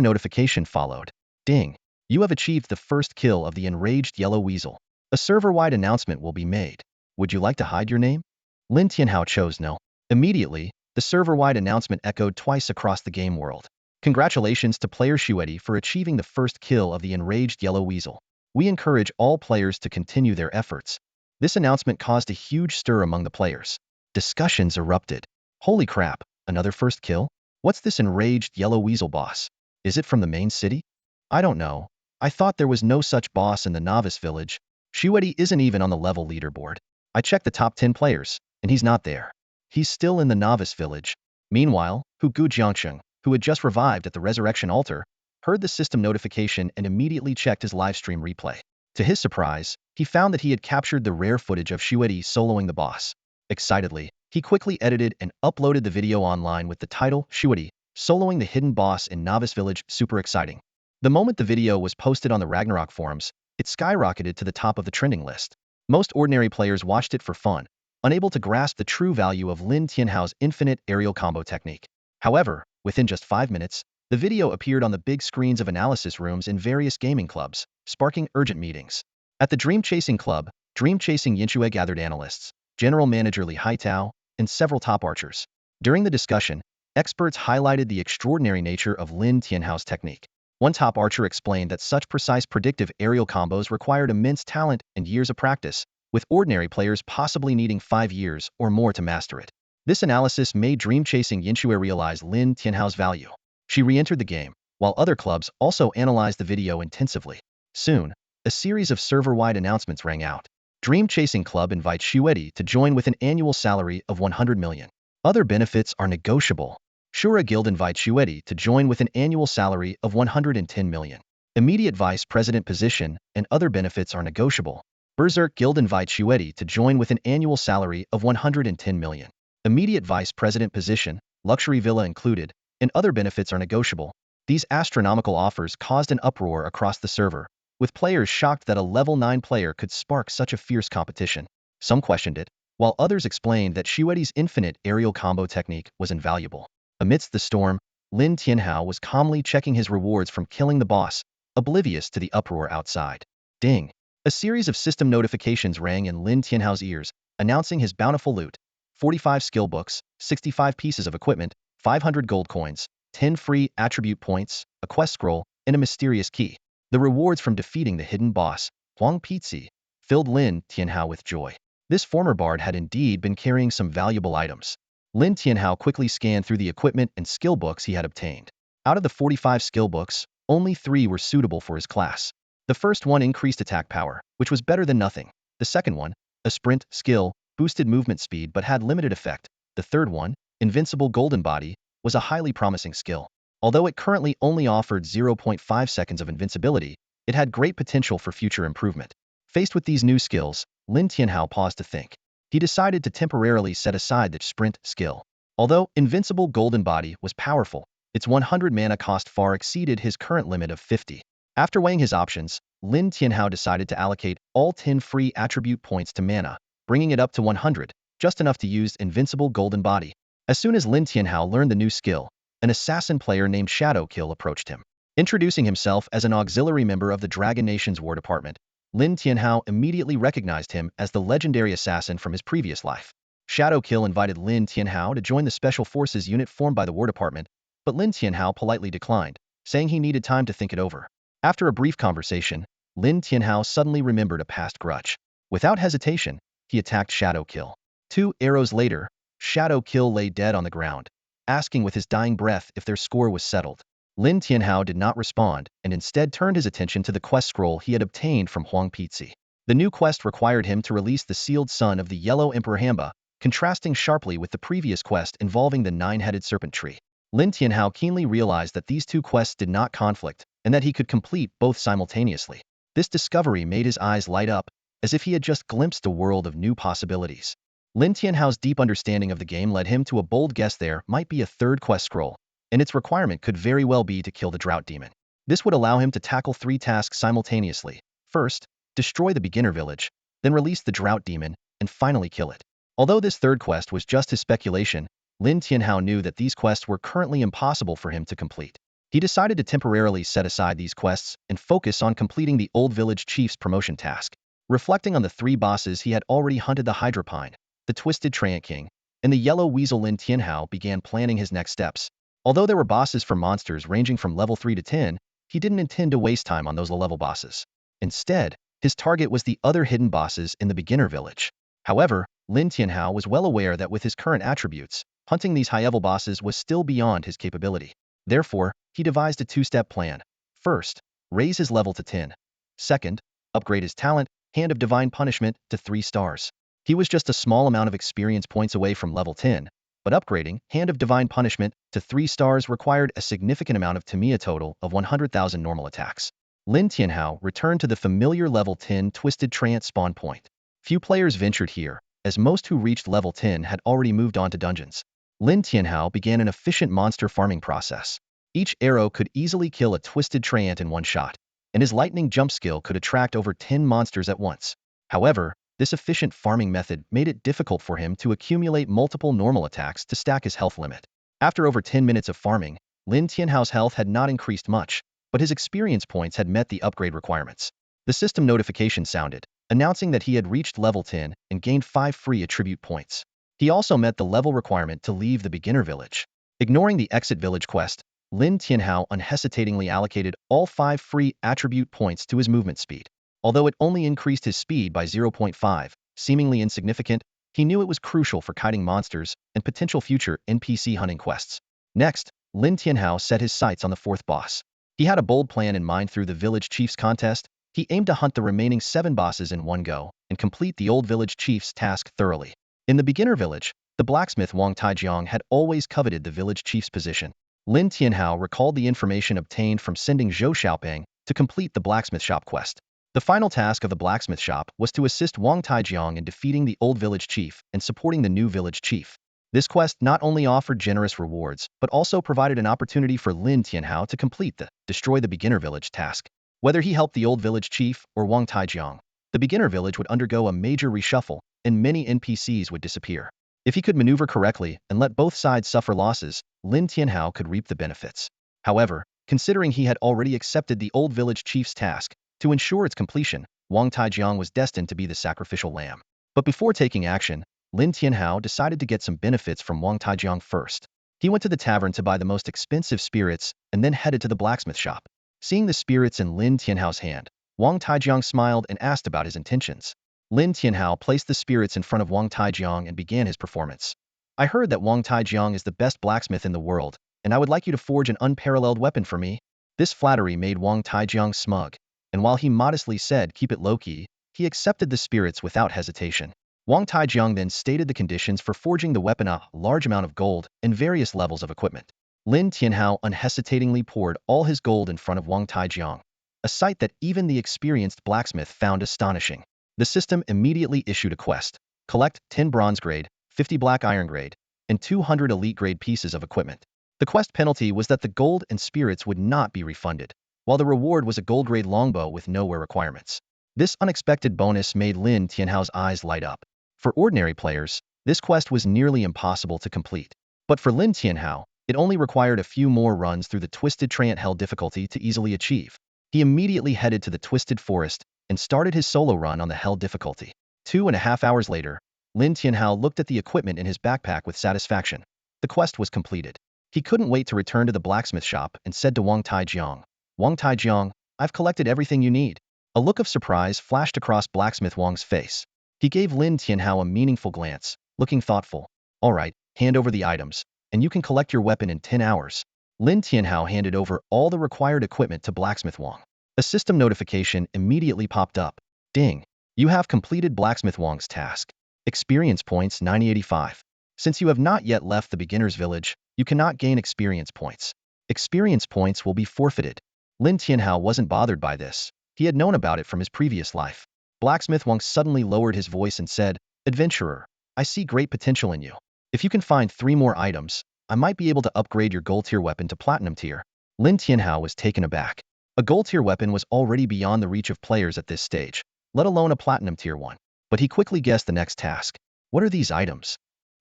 notification followed. Ding! You have achieved the first kill of the enraged yellow weasel. A server-wide announcement will be made. Would you like to hide your name? Lin Tianhao chose no. Immediately, the server-wide announcement echoed twice across the game world. Congratulations to player Shuedi for achieving the first kill of the enraged yellow weasel. We encourage all players to continue their efforts. This announcement caused a huge stir among the players. Discussions erupted. Holy crap, another first kill? What's this enraged yellow weasel boss? Is it from the main city? I don't know. I thought there was no such boss in the novice village. Shuedi isn't even on the level leaderboard. I checked the top 10 players, and he's not there. He's still in the novice village. Meanwhile, Hugu Jiangqing, who had just revived at the resurrection altar, heard the system notification and immediately checked his livestream replay. To his surprise, he found that he had captured the rare footage of Shuedi soloing the boss. Excitedly, he quickly edited and uploaded the video online with the title, Shuedi, soloing the hidden boss in Novice Village, super exciting. The moment the video was posted on the Ragnarok forums, it skyrocketed to the top of the trending list. Most ordinary players watched it for fun, unable to grasp the true value of Lin Tianhao's infinite aerial combo technique. However, within just 5 minutes, the video appeared on the big screens of analysis rooms in various gaming clubs, sparking urgent meetings. At the Dream Chasing Club, Dream Chasing Yinchue gathered analysts, General Manager Li Haitao, and several top archers. During the discussion, experts highlighted the extraordinary nature of Lin Tianhao's technique. One top archer explained that such precise predictive aerial combos required immense talent and years of practice, with ordinary players possibly needing 5 years or more to master it. This analysis made Dream Chasing Yinchue realize Lin Tianhao's value. She re-entered the game, while other clubs also analyzed the video intensively. Soon, a series of server-wide announcements rang out. Dream Chasing Club invites Shuedi to join with an annual salary of 100 million. Other benefits are negotiable. Shura Guild invites Shuedi to join with an annual salary of 110 million. Immediate vice president position and other benefits are negotiable. Berserk Guild invites Shuedi to join with an annual salary of 110 million. Immediate vice president position, luxury villa included, and other benefits are negotiable. These astronomical offers caused an uproar across the server, with players shocked that a level 9 player could spark such a fierce competition. Some questioned it, while others explained that Shuedi's infinite aerial combo technique was invaluable. Amidst the storm, Lin Tianhao was calmly checking his rewards from killing the boss, oblivious to the uproar outside. Ding! A series of system notifications rang in Lin Tianhao's ears, announcing his bountiful loot: 45 skill books, 65 pieces of equipment, 500 gold coins, 10 free attribute points, a quest scroll, and a mysterious key. The rewards from defeating the hidden boss, Huang Pizzi, filled Lin Tianhao with joy. This former bard had indeed been carrying some valuable items. Lin Tianhao quickly scanned through the equipment and skill books he had obtained. Out of the 45 skill books, only 3 were suitable for his class. The first one increased attack power, which was better than nothing. The second one, a sprint skill, boosted movement speed but had limited effect. The third one, invincible golden body, was a highly promising skill. Although it currently only offered 0.5 seconds of invincibility, it had great potential for future improvement. Faced with these new skills, Lin Tianhao paused to think. He decided to temporarily set aside the sprint skill. Although invincible golden body was powerful, its 100 mana cost far exceeded his current limit of 50. After weighing his options, Lin Tianhao decided to allocate all 10 free attribute points to mana, bringing it up to 100, just enough to use invincible golden body. As soon as Lin Tianhao learned the new skill, an assassin player named Shadowkill approached him. Introducing himself as an auxiliary member of the Dragon Nation's War Department, Lin Tianhao immediately recognized him as the legendary assassin from his previous life. Shadowkill invited Lin Tianhao to join the Special Forces unit formed by the War Department, but Lin Tianhao politely declined, saying he needed time to think it over. After a brief conversation, Lin Tianhao suddenly remembered a past grudge. Without hesitation, he attacked Shadowkill. 2 arrows later, Shadowkill lay dead on the ground, asking with his dying breath if their score was settled. Lin Tianhao did not respond and instead turned his attention to the quest scroll he had obtained from Huang Pizzi. The new quest required him to release the sealed son of the Yellow Emperor Hamba, contrasting sharply with the previous quest involving the 9-headed serpent tree. Lin Tianhao keenly realized that these two quests did not conflict, and that he could complete both simultaneously. This discovery made his eyes light up, as if he had just glimpsed a world of new possibilities. Lin Tianhao's deep understanding of the game led him to a bold guess: there might be a third quest scroll, and its requirement could very well be to kill the drought demon. This would allow him to tackle 3 tasks simultaneously. First, destroy the beginner village, then release the drought demon, and finally kill it. Although this third quest was just his speculation, Lin Tianhao knew that these quests were currently impossible for him to complete. He decided to temporarily set aside these quests and focus on completing the Old Village Chief's promotion task. Reflecting on the 3 bosses he had already hunted: the Hydropine, the Twisted Treant King, and the Yellow Weasel, Lin Tianhao began planning his next steps. Although there were bosses for monsters ranging from level 3 to 10, he didn't intend to waste time on those low-level bosses. Instead, his target was the other hidden bosses in the beginner village. However, Lin Tianhao was well aware that with his current attributes, hunting these high-level bosses was still beyond his capability. Therefore, he devised a 2-step plan. First, raise his level to 10. Second, upgrade his talent, Hand of Divine Punishment, to 3 stars. He was just a small amount of experience points away from level 10, but upgrading Hand of Divine Punishment to 3 stars required a significant amount of Tamiya, total of 100,000 normal attacks. Lin Tianhao returned to the familiar level 10 Twisted Treant spawn point. Few players ventured here, as most who reached level 10 had already moved on to dungeons. Lin Tianhao began an efficient monster farming process. Each arrow could easily kill a Twisted Treant in one shot, and his lightning jump skill could attract over 10 monsters at once. However, this efficient farming method made it difficult for him to accumulate multiple normal attacks to stack his health limit. After over 10 minutes of farming, Lin Tianhao's health had not increased much, but his experience points had met the upgrade requirements. The system notification sounded, announcing that he had reached level 10 and gained 5 free attribute points. He also met the level requirement to leave the beginner village. Ignoring the exit village quest, Lin Tianhao unhesitatingly allocated all 5 free attribute points to his movement speed. Although it only increased his speed by 0.5, seemingly insignificant, he knew it was crucial for kiting monsters and potential future NPC hunting quests. Next, Lin Tianhao set his sights on the 4th boss. He had a bold plan in mind. Through the village chief's contest, He aimed to hunt the remaining 7 bosses in one go and complete the old village chief's task thoroughly. In the beginner village, the blacksmith Wang Taijiang had always coveted the village chief's position. Lin Tianhao recalled the information obtained from sending Zhou Xiaopeng to complete the blacksmith shop quest. The final task of the blacksmith shop was to assist Wang Taijiang in defeating the old village chief and supporting the new village chief. This quest not only offered generous rewards, but also provided an opportunity for Lin Tianhao to complete the destroy the beginner village task. Whether he helped the old village chief or Wang Taijiang, the beginner village would undergo a major reshuffle, and many NPCs would disappear. If he could maneuver correctly and let both sides suffer losses, Lin Tianhao could reap the benefits. However, considering he had already accepted the old village chief's task, to ensure its completion, Wang Taijiang was destined to be the sacrificial lamb. But before taking action, Lin Tianhao decided to get some benefits from Wang Taijiang first. He went to the tavern to buy the most expensive spirits and then headed to the blacksmith shop. Seeing the spirits in Lin Tianhao's hand, Wang Taijiang smiled and asked about his intentions. Lin Tianhao placed the spirits in front of Wang Taijiang and began his performance. I heard that Wang Taijiang is the best blacksmith in the world, and I would like you to forge an unparalleled weapon for me. This flattery made Wang Taijiang smug, and while he modestly said keep it low-key, he accepted the spirits without hesitation. Wang Taijiang then stated the conditions for forging the weapon: a large amount of gold and various levels of equipment. Lin Tianhao unhesitatingly poured all his gold in front of Wang Taijiang, a sight that even the experienced blacksmith found astonishing. The system immediately issued a quest: collect 10 bronze grade, 50 black iron grade, and 200 elite grade pieces of equipment. The quest penalty was that the gold and spirits would not be refunded, while the reward was a gold grade longbow with no wear requirements. This unexpected bonus made Lin Tianhao's eyes light up. For ordinary players, this quest was nearly impossible to complete. But for Lin Tianhao, it only required a few more runs through the Twisted Trant Hell difficulty to easily achieve. He immediately headed to the Twisted Forest and started his solo run on the Hell difficulty. 2.5 hours later, Lin Tianhao looked at the equipment in his backpack with satisfaction. The quest was completed. He couldn't wait to return to the blacksmith shop and said to Wang Taijiang, "Wang Taijiang, I've collected everything you need." A look of surprise flashed across blacksmith Wang's face. He gave Lin Tianhao a meaningful glance, looking thoughtful. "All right, hand over the items, and you can collect your weapon in 10 hours. Lin Tianhao handed over all the required equipment to blacksmith Wang. A system notification immediately popped up. Ding! You have completed blacksmith Wang's task. Experience points 985. Since you have not yet left the beginner's village, you cannot gain experience points. Experience points will be forfeited. Lin Tianhao wasn't bothered by this. He had known about it from his previous life. Blacksmith Wang suddenly lowered his voice and said, "Adventurer, I see great potential in you. If you can find 3 more items, I might be able to upgrade your gold tier weapon to platinum tier." Lin Tianhao was taken aback. A gold tier weapon was already beyond the reach of players at this stage, let alone a platinum tier one. But he quickly guessed the next task. "What are these items?"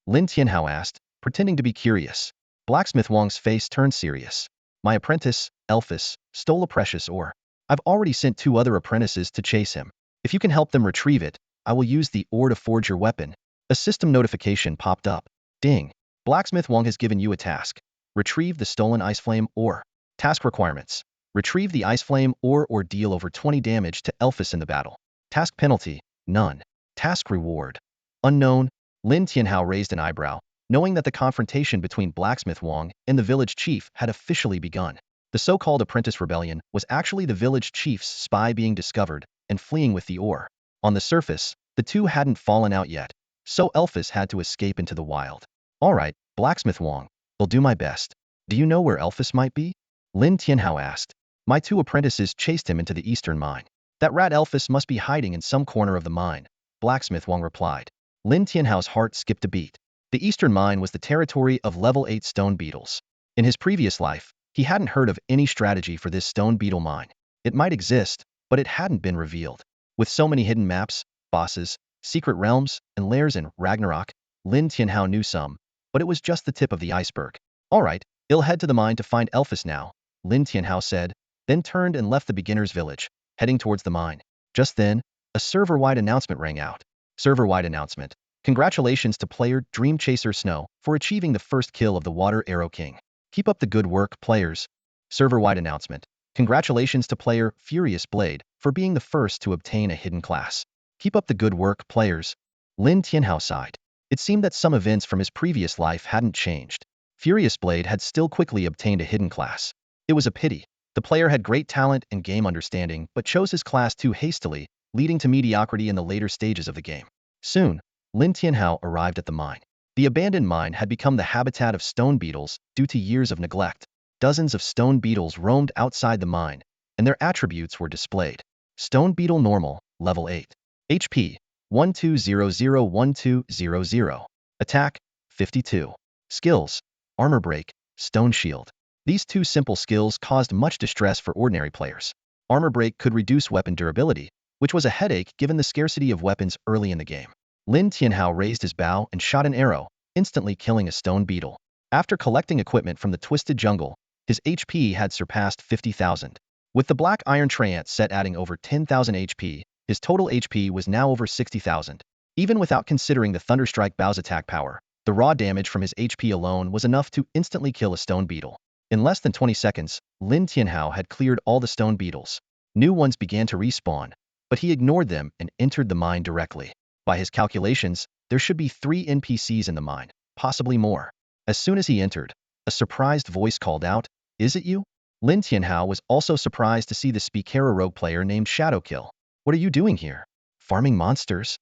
Lin Tianhao asked, pretending to be curious. Blacksmith Wang's face turned serious. "My apprentice, Elphys, stole a precious ore. I've already sent 2 other apprentices to chase him. If you can help them retrieve it, I will use the ore to forge your weapon." A system notification popped up. Ding! Blacksmith Wang has given you a task. Retrieve the stolen ice flame ore. Task requirements: retrieve the ice flame ore or deal over 20 damage to Elphys in the battle. Task penalty: none. Task reward: unknown. Lin Tianhao raised an eyebrow, knowing that the confrontation between Blacksmith Wang and the village chief had officially begun. The so-called apprentice rebellion was actually the village chief's spy being discovered and fleeing with the ore. On the surface, the two hadn't fallen out yet, so Elphys had to escape into the wild. "All right, Blacksmith Wang, I'll do my best. Do you know where Elphys might be?" Lin Tianhao asked. "My 2 apprentices chased him into the eastern mine. That rat Elphys must be hiding in some corner of the mine," Blacksmith Wang replied. Lin Tianhao's heart skipped a beat. The eastern mine was the territory of level 8 stone beetles. In his previous life, he hadn't heard of any strategy for this stone beetle mine. It might exist, but it hadn't been revealed. With so many hidden maps, bosses, secret realms, and lairs in Ragnarok, Lin Tianhao knew some, but it was just the tip of the iceberg. "All right, I'll head to the mine to find Elphys now," Lin Tianhao said, then turned and left the beginner's village, heading towards the mine. Just then, a server-wide announcement rang out. Server-wide announcement: congratulations to player Dream Chaser Snow for achieving the first kill of the Water Arrow King. Keep up the good work, players. Server-wide announcement: congratulations to player Furious Blade for being the first to obtain a hidden class. Keep up the good work, players. Lin Tianhao sighed. It seemed that some events from his previous life hadn't changed. Furious Blade had still quickly obtained a hidden class. It was a pity. The player had great talent and game understanding, but chose his class too hastily, leading to mediocrity in the later stages of the game. Soon, Lin Tianhao arrived at the mine. The abandoned mine had become the habitat of stone beetles due to years of neglect. Dozens of stone beetles roamed outside the mine, and their attributes were displayed. Stone beetle normal, level 8. HP, 12001200. Attack, 52. Skills, armor break, stone shield. These two simple skills caused much distress for ordinary players. Armor break could reduce weapon durability, which was a headache given the scarcity of weapons early in the game. Lin Tianhao raised his bow and shot an arrow, instantly killing a stone beetle. After collecting equipment from the twisted jungle, his HP had surpassed 50,000. With the black iron treant set adding over 10,000 HP, his total HP was now over 60,000. Even without considering the Thunderstrike Bow's attack power, the raw damage from his HP alone was enough to instantly kill a stone beetle. In less than 20 seconds, Lin Tianhao had cleared all the stone beetles. New ones began to respawn, but he ignored them and entered the mine directly. By his calculations, there should be 3 NPCs in the mine, possibly more. As soon as he entered, a surprised voice called out, "Is it you?" Lin Tianhao was also surprised to see the Speakera rogue player named Shadowkill. "What are you doing here? Farming monsters?"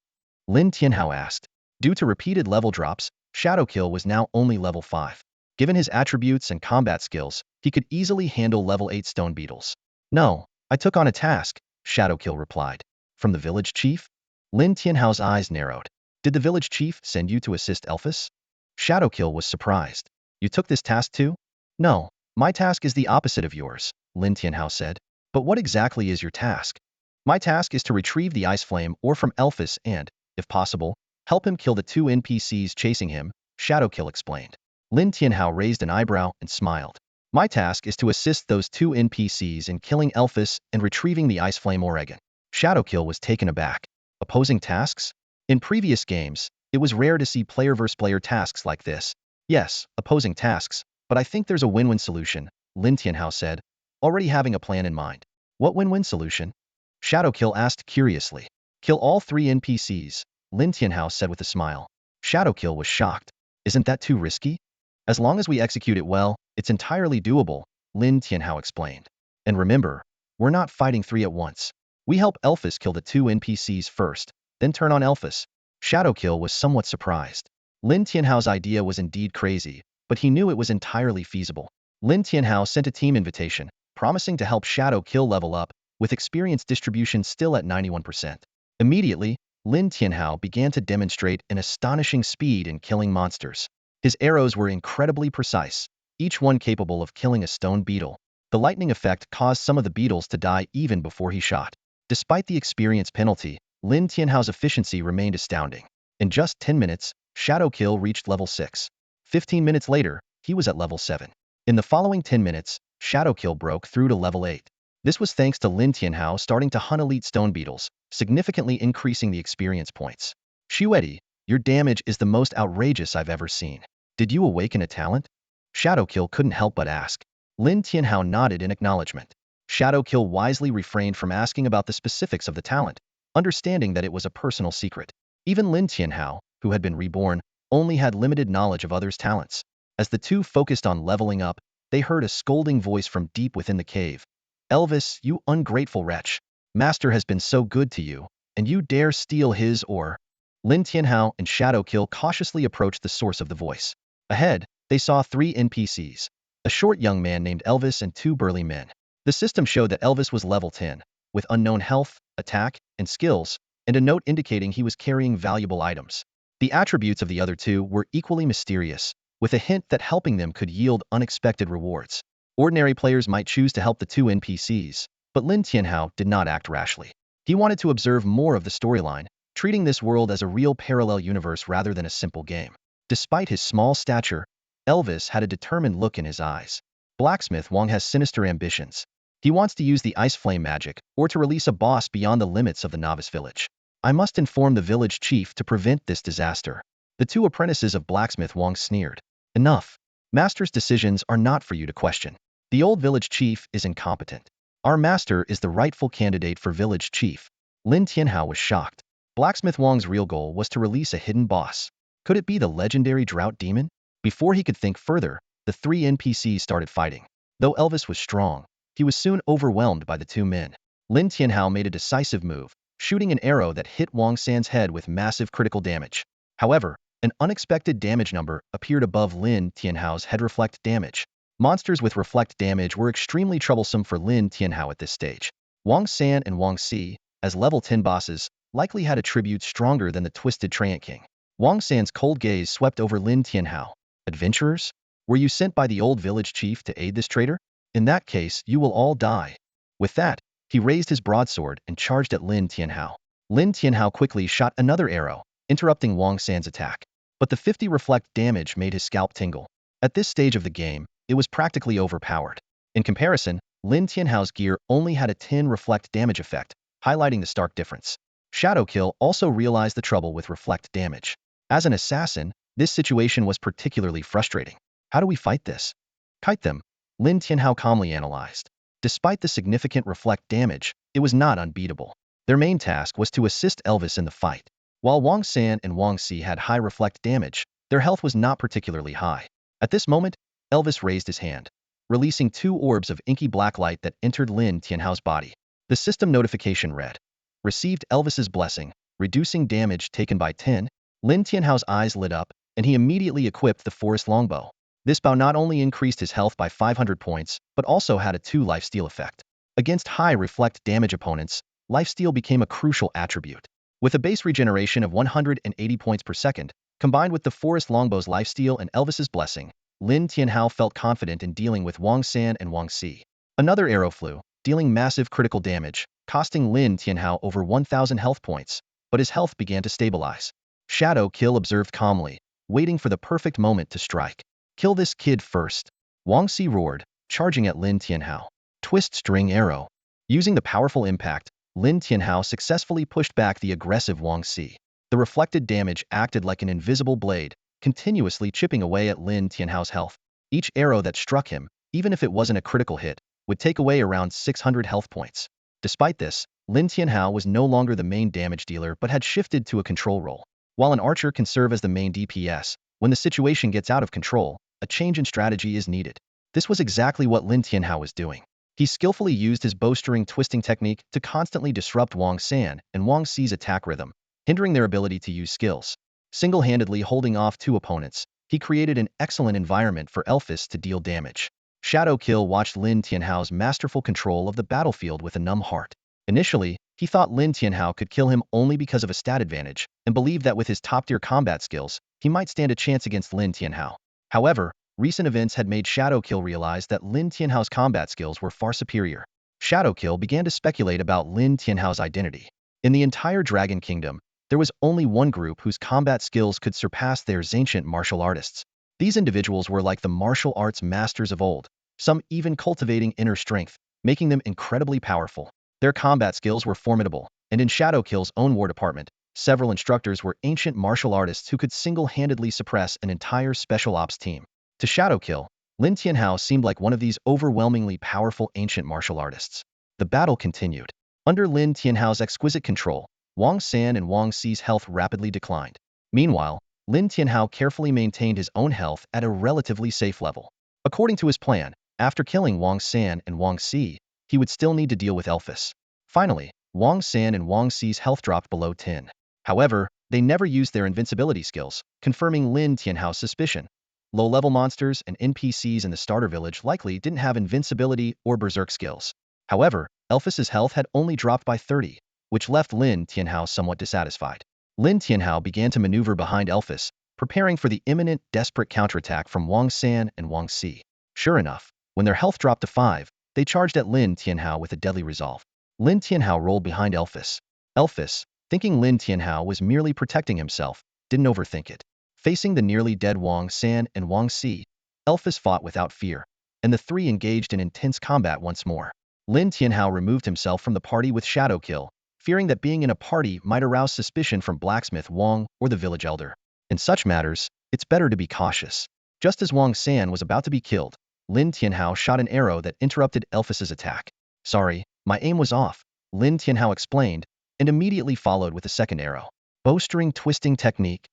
Lin Tianhao asked. Due to repeated level drops, Shadowkill was now only level 5. Given his attributes and combat skills, he could easily handle level 8 stone beetles. "No, I took on a task," Shadowkill replied. "From the village chief?" Lin Tianhao's eyes narrowed. "Did the village chief send you to assist Elphys?" Shadowkill was surprised. "You took this task too?" "No, my task is the opposite of yours," Lin Tianhao said. "But what exactly is your task?" "My task is to retrieve the ice flame ore from Elphys and, if possible, help him kill the 2 NPCs chasing him," Shadowkill explained. Lin Tianhao raised an eyebrow and smiled. "My task is to assist those 2 NPCs in killing Elphys and retrieving the ice flame ore again." Shadowkill was taken aback. Opposing tasks? In previous games, it was rare to see player-versus-player tasks like this. "Yes, opposing tasks, but I think there's a win-win solution," Lin Tianhao said, already having a plan in mind. "What win-win solution?" Shadowkill asked curiously. "Kill all 3 NPCs," Lin Tianhao said with a smile. Shadowkill was shocked. "Isn't that too risky?" "As long as we execute it well, it's entirely doable," Lin Tianhao explained. "And remember, we're not fighting 3 at once. We help Elphys kill the 2 NPCs first, then turn on Elphys." Shadowkill was somewhat surprised. Lin Tianhao's idea was indeed crazy, but he knew it was entirely feasible. Lin Tianhao sent a team invitation, promising to help Shadowkill level up, with experience distribution still at 91%. Immediately, Lin Tianhao began to demonstrate an astonishing speed in killing monsters. His arrows were incredibly precise, each one capable of killing a stone beetle. The lightning effect caused some of the beetles to die even before he shot. Despite the experience penalty, Lin Tianhao's efficiency remained astounding. In just 10 minutes, Shadowkill reached level 6. 15 minutes later, he was at level 7. In the following 10 minutes, Shadowkill broke through to level 8. This was thanks to Lin Tianhao starting to hunt elite stone beetles, significantly increasing the experience points. "Shuedi, your damage is the most outrageous I've ever seen. Did you awaken a talent?" Shadowkill couldn't help but ask. Lin Tianhao nodded in acknowledgement. Shadowkill wisely refrained from asking about the specifics of the talent, understanding that it was a personal secret. Even Lin Tianhao, who had been reborn, only had limited knowledge of others' talents. As the two focused on leveling up, they heard a scolding voice from deep within the cave. "Elvis, you ungrateful wretch. Master has been so good to you, and you dare steal his ore." Lin Tianhao and Shadowkill cautiously approached the source of the voice. Ahead, they saw 3 NPCs, a short young man named Elvis and 2 burly men. The system showed that Elvis was level 10, with unknown health, attack, and skills, and a note indicating he was carrying valuable items. The attributes of the other 2 were equally mysterious, with a hint that helping them could yield unexpected rewards. Ordinary players might choose to help the 2 NPCs, but Lin Tianhao did not act rashly. He wanted to observe more of the storyline, treating this world as a real parallel universe rather than a simple game. Despite his small stature, Elvis had a determined look in his eyes. Blacksmith Wang has sinister ambitions. He wants to use the ice flame magic, or to release a boss beyond the limits of the novice village. "I must inform the village chief to prevent this disaster." The 2 apprentices of Blacksmith Wang sneered. "Enough. Master's decisions are not for you to question. The old village chief is incompetent. Our master is the rightful candidate for village chief." Lin Tianhao was shocked. Blacksmith Wang's real goal was to release a hidden boss. Could it be the legendary drought demon? Before he could think further, the 3 NPCs started fighting. Though Elvis was strong, he was soon overwhelmed by the two men. Lin Tianhao made a decisive move, shooting an arrow that hit Wang San's head with massive critical damage. However, an unexpected damage number appeared above Lin Tianhao's head. Reflect damage. Monsters with reflect damage were extremely troublesome for Lin Tianhao at this stage. Wang San and Wang Si, as level 10 bosses, likely had attributes stronger than the Twisted Treant King. Wang San's cold gaze swept over Lin Tianhao. Adventurers? Were you sent by the old village chief to aid this traitor? In that case, you will all die. With that, he raised his broadsword and charged at Lin Tianhao. Lin Tianhao quickly shot another arrow, interrupting Wang San's attack. But the 50 reflect damage made his scalp tingle. At this stage of the game, it was practically overpowered. In comparison, Lin Tianhao's gear only had a 10 reflect damage effect, highlighting the stark difference. Shadowkill also realized the trouble with reflect damage. As an assassin, this situation was particularly frustrating. How do we fight this? Kite them, Lin Tianhao calmly analyzed. Despite the significant reflect damage, it was not unbeatable. Their main task was to assist Elvis in the fight. While Wang San and Wang Si had high reflect damage, their health was not particularly high. At this moment, Elvis raised his hand, releasing 2 orbs of inky black light that entered Lin Tianhao's body. The system notification read, "Received Elvis's blessing, reducing damage taken by 10. Lin Tianhao's eyes lit up, and he immediately equipped the forest longbow. This bow not only increased his health by 500 points, but also had a 2 lifesteal effect. Against high reflect damage opponents, lifesteal became a crucial attribute. With a base regeneration of 180 points per second, combined with the forest longbow's lifesteal and Elvis's blessing, Lin Tianhao felt confident in dealing with Wang San and Wang Si. Another arrow flew, dealing massive critical damage, costing Lin Tianhao over 1,000 health points, but his health began to stabilize. Shadowkill observed calmly, waiting for the perfect moment to strike. Kill this kid first. Wang Si roared, charging at Lin Tianhao. Twist string arrow. Using the powerful impact, Lin Tianhao successfully pushed back the aggressive Wang Si. The reflected damage acted like an invisible blade, continuously chipping away at Lin Tianhao's health. Each arrow that struck him, even if it wasn't a critical hit, would take away around 600 health points. Despite this, Lin Tianhao was no longer the main damage dealer but had shifted to a control role. While an archer can serve as the main DPS, when the situation gets out of control, a change in strategy is needed. This was exactly what Lin Tianhao was doing. He skillfully used his bowstring twisting technique to constantly disrupt Wang San and Wang Si's attack rhythm, hindering their ability to use skills. Single-handedly holding off 2 opponents, he created an excellent environment for Elvis to deal damage. Shadowkill watched Lin Tianhao's masterful control of the battlefield with a numb heart. Initially, he thought Lin Tianhao could kill him only because of a stat advantage, and believed that with his top-tier combat skills, he might stand a chance against Lin Tianhao. However, recent events had made Shadowkill realize that Lin Tianhao's combat skills were far superior. Shadowkill began to speculate about Lin Tianhao's identity. In the entire Dragon Kingdom, there was only one group whose combat skills could surpass theirs: ancient martial artists. These individuals were like the martial arts masters of old, some even cultivating inner strength, making them incredibly powerful. Their combat skills were formidable, and in Shadowkill's own war department, several instructors were ancient martial artists who could single-handedly suppress an entire special ops team. To Shadowkill, Lin Tianhao seemed like one of these overwhelmingly powerful ancient martial artists. The battle continued. Under Lin Tianhao's exquisite control, Wang San and Wang Si's health rapidly declined. Meanwhile, Lin Tianhao carefully maintained his own health at a relatively safe level. According to his plan, after killing Wang San and Wang Si, he would still need to deal with Elvis. Finally, Wang San and Wang Si's health dropped below 10. However, they never used their invincibility skills, confirming Lin Tianhao's suspicion. Low-level monsters and NPCs in the starter village likely didn't have invincibility or berserk skills. However, Elvis's health had only dropped by 30, which left Lin Tianhao somewhat dissatisfied. Lin Tianhao began to maneuver behind Elvis, preparing for the imminent, desperate counterattack from Wang San and Wang Si. Sure enough, when their health dropped to 5, they charged at Lin Tianhao with a deadly resolve. Lin Tianhao rolled behind Elvis. Elvis, thinking Lin Tianhao was merely protecting himself, didn't overthink it. Facing the nearly dead Wang San and Wang Si, Elvis fought without fear, and the 3 engaged in intense combat once more. Lin Tianhao removed himself from the party with Shadowkill, fearing that being in a party might arouse suspicion from Blacksmith Wang or the village elder. In such matters, it's better to be cautious. Just as Wang San was about to be killed, Lin Tianhao shot an arrow that interrupted Elvis's attack. "Sorry, my aim was off," Lin Tianhao explained, and immediately followed with a second arrow. Bowstring twisting technique.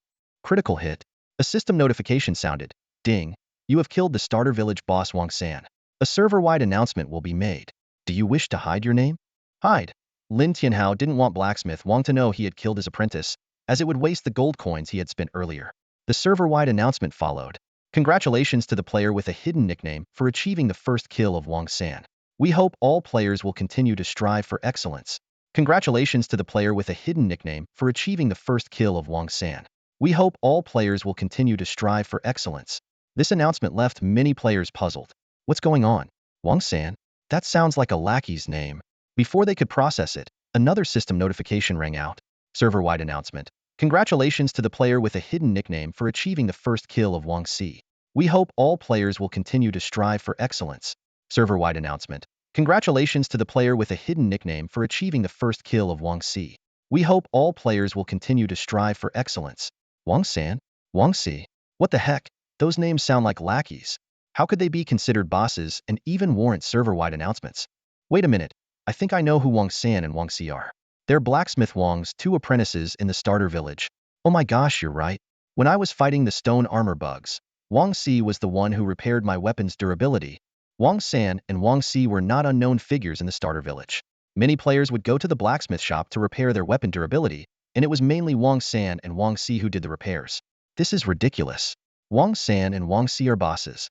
Critical hit. A system notification sounded. "Ding, you have killed the starter village boss Wang San." A server-wide announcement will be made. Do you wish to hide your name? Hide. Lin Tianhao didn't want Blacksmith Wang to know he had killed his apprentice, as it would waste the gold coins he had spent earlier. The server-wide announcement followed. Congratulations to the player with a hidden nickname for achieving the first kill of Wang San. We hope all players will continue to strive for excellence. Congratulations to the player with a hidden nickname for achieving the first kill of Wang San. We hope all players will continue to strive for excellence. This announcement left many players puzzled. What's going on? Wang San? That sounds like a lackey's name. Before they could process it, another system notification rang out. Server-wide announcement. Congratulations to the player with a hidden nickname for achieving the first kill of Wang Si. We hope all players will continue to strive for excellence. Server-wide announcement. Congratulations to the player with a hidden nickname for achieving the first kill of Wang Si. We hope all players will continue to strive for excellence. Wang San? Wang Si? What the heck? Those names sound like lackeys. How could they be considered bosses and even warrant server-wide announcements? Wait a minute. I think I know who Wang San and Wang Si are. They're Blacksmith Wang's two apprentices in the starter village. Oh my gosh, you're right. When I was fighting the stone armor bugs, Wang Si was the one who repaired my weapon's durability. Wang San and Wang Si were not unknown figures in the starter village. Many players would go to the blacksmith shop to repair their weapon durability, and it was mainly Wang San and Wang Si who did the repairs. This is ridiculous. Wang San and Wang Si are bosses.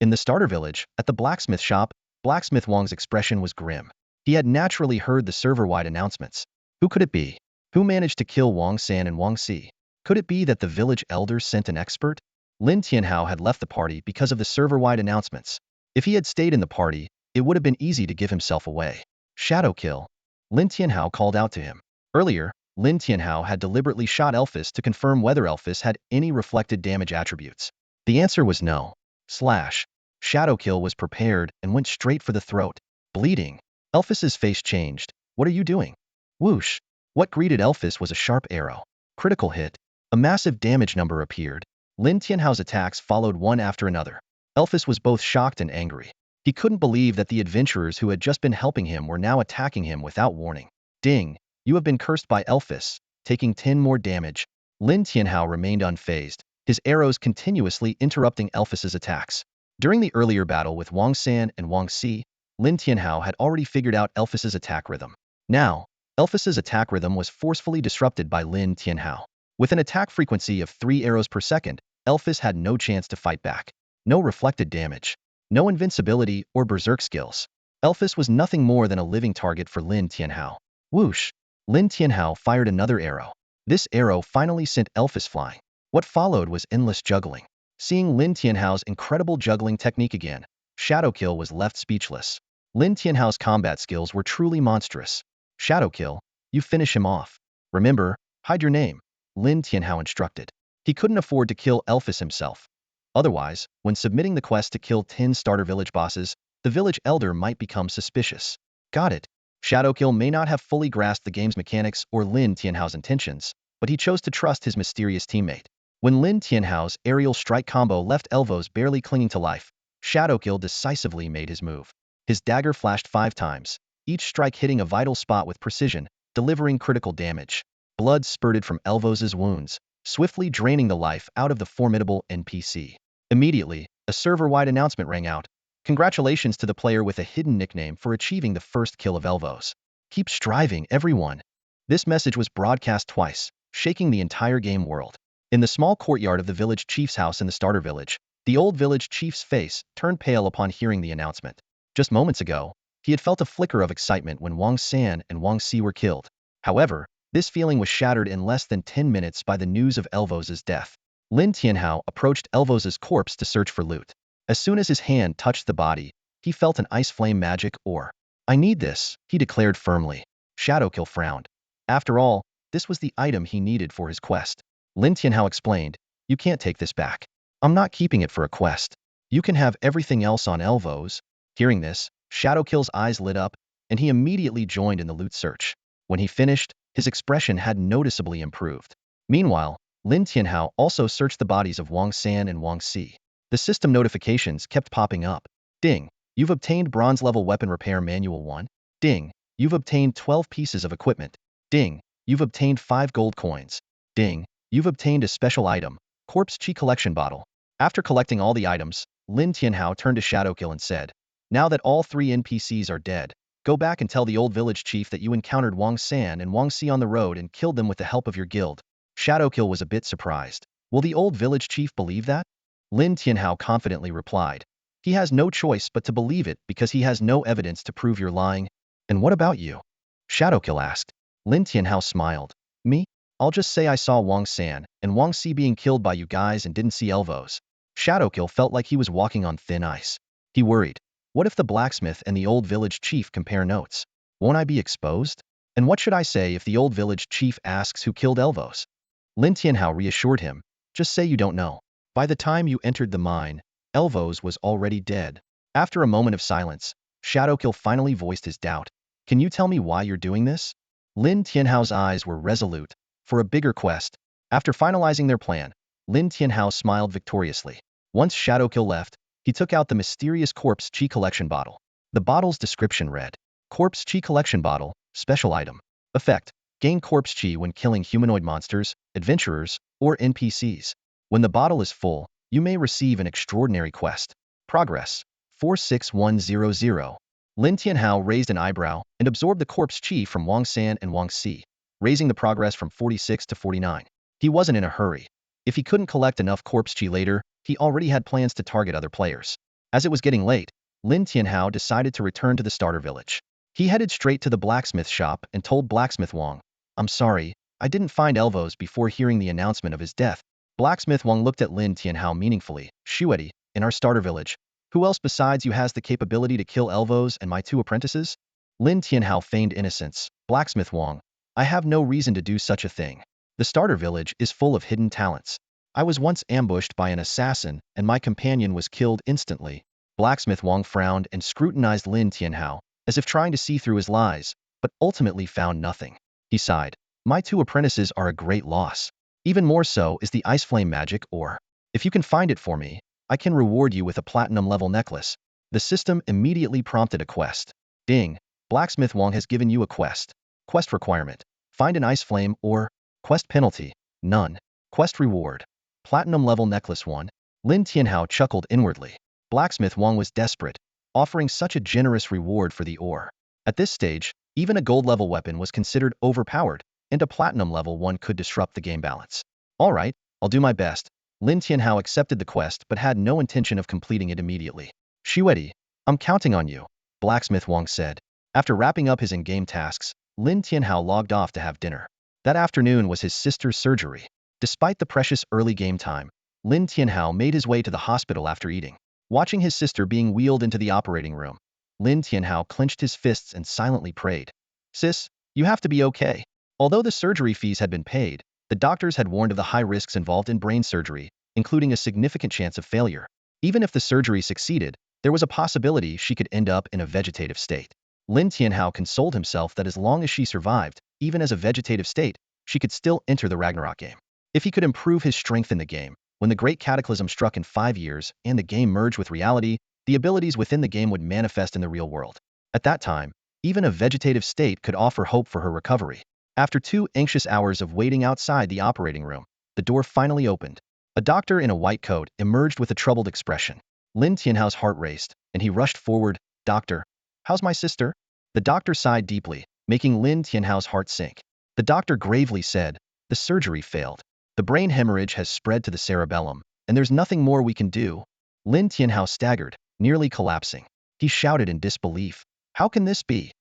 In the starter village, at the blacksmith shop, Blacksmith Wang's expression was grim. He had naturally heard the server-wide announcements. Who could it be? Who managed to kill Wang San and Wang Si? Could it be that the village elders sent an expert? Lin Tianhao had left the party because of the server-wide announcements. If he had stayed in the party, it would have been easy to give himself away. Shadow kill. Lin Tianhao called out to him. Earlier, Lin Tianhao had deliberately shot Elphys to confirm whether Elphys had any reflected damage attributes. The answer was no. Shadow kill was prepared and went straight for the throat. Bleeding. Elphys's face changed. What are you doing? Whoosh. What greeted Elphys was a sharp arrow. Critical hit. A massive damage number appeared. Lin Tianhao's attacks followed one after another. Elphys was both shocked and angry. He couldn't believe that the adventurers who had just been helping him were now attacking him without warning. Ding. You have been cursed by Elphys, taking 10 more damage. Lin Tianhao remained unfazed, his arrows continuously interrupting Elphys's attacks. During the earlier battle with Wang San and Wang Si, Lin Tianhao had already figured out Elphys's attack rhythm. Now, Elphys's attack rhythm was forcefully disrupted by Lin Tianhao. With an attack frequency of 3 arrows per second, Elphys had no chance to fight back. No reflected damage. No invincibility or berserk skills. Elphys was nothing more than a living target for Lin Tianhao. Whoosh! Lin Tianhao fired another arrow. This arrow finally sent Elphys flying. What followed was endless juggling. Seeing Lin Tianhao's incredible juggling technique again, Shadow Kill was left speechless. Lin Tianhao's combat skills were truly monstrous. Shadow Kill, you finish him off. Remember, hide your name, Lin Tianhao instructed. He couldn't afford to kill Elphys himself. Otherwise, when submitting the quest to kill 10 starter village bosses, the village elder might become suspicious. Got it. Shadow Kill may not have fully grasped the game's mechanics or Lin Tianhao's intentions, but he chose to trust his mysterious teammate. When Lin Tianhao's aerial strike combo left Elvos barely clinging to life, Shadow Kill decisively made his move. His dagger flashed 5 times, each strike hitting a vital spot with precision, delivering critical damage. Blood spurted from Elvos' wounds, swiftly draining the life out of the formidable NPC. Immediately, a server-wide announcement rang out. Congratulations to the player with a hidden nickname for achieving the first kill of Elvos. Keep striving, everyone. This message was broadcast twice, shaking the entire game world. In the small courtyard of the village chief's house in the starter village, the old village chief's face turned pale upon hearing the announcement. Just moments ago, he had felt a flicker of excitement when Wang San and Wang Si were killed. However, this feeling was shattered in less than 10 minutes by the news of Elvos' death. Lin Tianhao approached Elvos' corpse to search for loot. As soon as his hand touched the body, he felt an ice flame magic ore. I need this, he declared firmly. Shadowkill frowned. After all, this was the item he needed for his quest. Lin Tianhao explained, you can't take this back. I'm not keeping it for a quest. You can have everything else on Elvos. Hearing this, Shadowkill's eyes lit up, and he immediately joined in the loot search. When he finished, his expression had noticeably improved. Meanwhile, Lin Tianhao also searched the bodies of Wang San and Wang Si. The system notifications kept popping up. Ding, you've obtained bronze-level weapon repair manual 1. Ding, you've obtained 12 pieces of equipment. Ding, you've obtained 5 gold coins. Ding, you've obtained a special item, Corpse Chi collection bottle. After collecting all the items, Lin Tianhao turned to Shadowkill and said, Now that all 3 NPCs are dead, go back and tell the old village chief that you encountered Wang San and Wang Si on the road and killed them with the help of your guild. Shadowkill was a bit surprised. Will the old village chief believe that? Lin Tianhao confidently replied. He has no choice but to believe it because he has no evidence to prove you're lying. And what about you? Shadowkill asked. Lin Tianhao smiled. Me? I'll just say I saw Wang San and Wang Si being killed by you guys and didn't see Elvos. Shadowkill felt like he was walking on thin ice. He worried. What if the blacksmith and the old village chief compare notes? Won't I be exposed? And what should I say if the old village chief asks who killed Elvos? Lin Tianhao reassured him. Just say you don't know. By the time you entered the mine, Elvos was already dead. After a moment of silence, Shadowkill finally voiced his doubt. Can you tell me why you're doing this? Lin Tianhao's eyes were resolute. For a bigger quest. After finalizing their plan, Lin Tianhao smiled victoriously. Once Shadowkill left, he took out the mysterious Corpse Chi collection bottle. The bottle's description read, Corpse Chi collection bottle, special item. Effect, gain Corpse Chi when killing humanoid monsters, adventurers, or NPCs. When the bottle is full, you may receive an extraordinary quest. Progress, 46100. Lin Tianhao raised an eyebrow and absorbed the Corpse Chi from Wang San and Wang Si, raising the progress from 46 to 49. He wasn't in a hurry. If he couldn't collect enough Corpse Chi later, he already had plans to target other players. As it was getting late, Lin Tianhao decided to return to the starter village. He headed straight to the blacksmith shop and told Blacksmith Wang, I'm sorry, I didn't find Elvos before hearing the announcement of his death. Blacksmith Wang looked at Lin Tianhao meaningfully. Shuedi, in our starter village, who else besides you has the capability to kill Elvos and my 2 apprentices? Lin Tianhao feigned innocence. Blacksmith Wang, I have no reason to do such a thing. The starter village is full of hidden talents. I was once ambushed by an assassin and my companion was killed instantly. Blacksmith Wang frowned and scrutinized Lin Tianhao, as if trying to see through his lies, but ultimately found nothing. He sighed. My 2 apprentices are a great loss. Even more so is the Ice Flame magic or, if you can find it for me, I can reward you with a platinum level necklace. The system immediately prompted a quest. Ding, Blacksmith Wang has given you a quest. Quest requirement, find an Ice Flame or, quest penalty, none. Quest reward, platinum level necklace 1. Lin Tianhao chuckled inwardly. Blacksmith Wang was desperate, offering such a generous reward for the ore. At this stage, even a gold level weapon was considered overpowered, and a platinum level one could disrupt the game balance. All right, I'll do my best. Lin Tianhao accepted the quest but had no intention of completing it immediately. Shuedi, I'm counting on you, Blacksmith Wang said. After wrapping up his in-game tasks, Lin Tianhao logged off to have dinner. That afternoon was his sister's surgery. Despite the precious early game time, Lin Tianhao made his way to the hospital after eating. Watching his sister being wheeled into the operating room, Lin Tianhao clenched his fists and silently prayed. Sis, you have to be okay. Although the surgery fees had been paid, the doctors had warned of the high risks involved in brain surgery, including a significant chance of failure. Even if the surgery succeeded, there was a possibility she could end up in a vegetative state. Lin Tianhao consoled himself that as long as she survived, even as a vegetative state, she could still enter the Ragnarok game. If he could improve his strength in the game, when the Great Cataclysm struck in 5 years and the game merged with reality, the abilities within the game would manifest in the real world. At that time, even a vegetative state could offer hope for her recovery. After 2 anxious hours of waiting outside the operating room, the door finally opened. A doctor in a white coat emerged with a troubled expression. Lin Tianhao's heart raced, and he rushed forward. Doctor, how's my sister? The doctor sighed deeply, making Lin Tianhao's heart sink. The doctor gravely said, the surgery failed. The brain hemorrhage has spread to the cerebellum, and there's nothing more we can do. Lin Tianhao staggered, nearly collapsing. He shouted in disbelief. How can this be?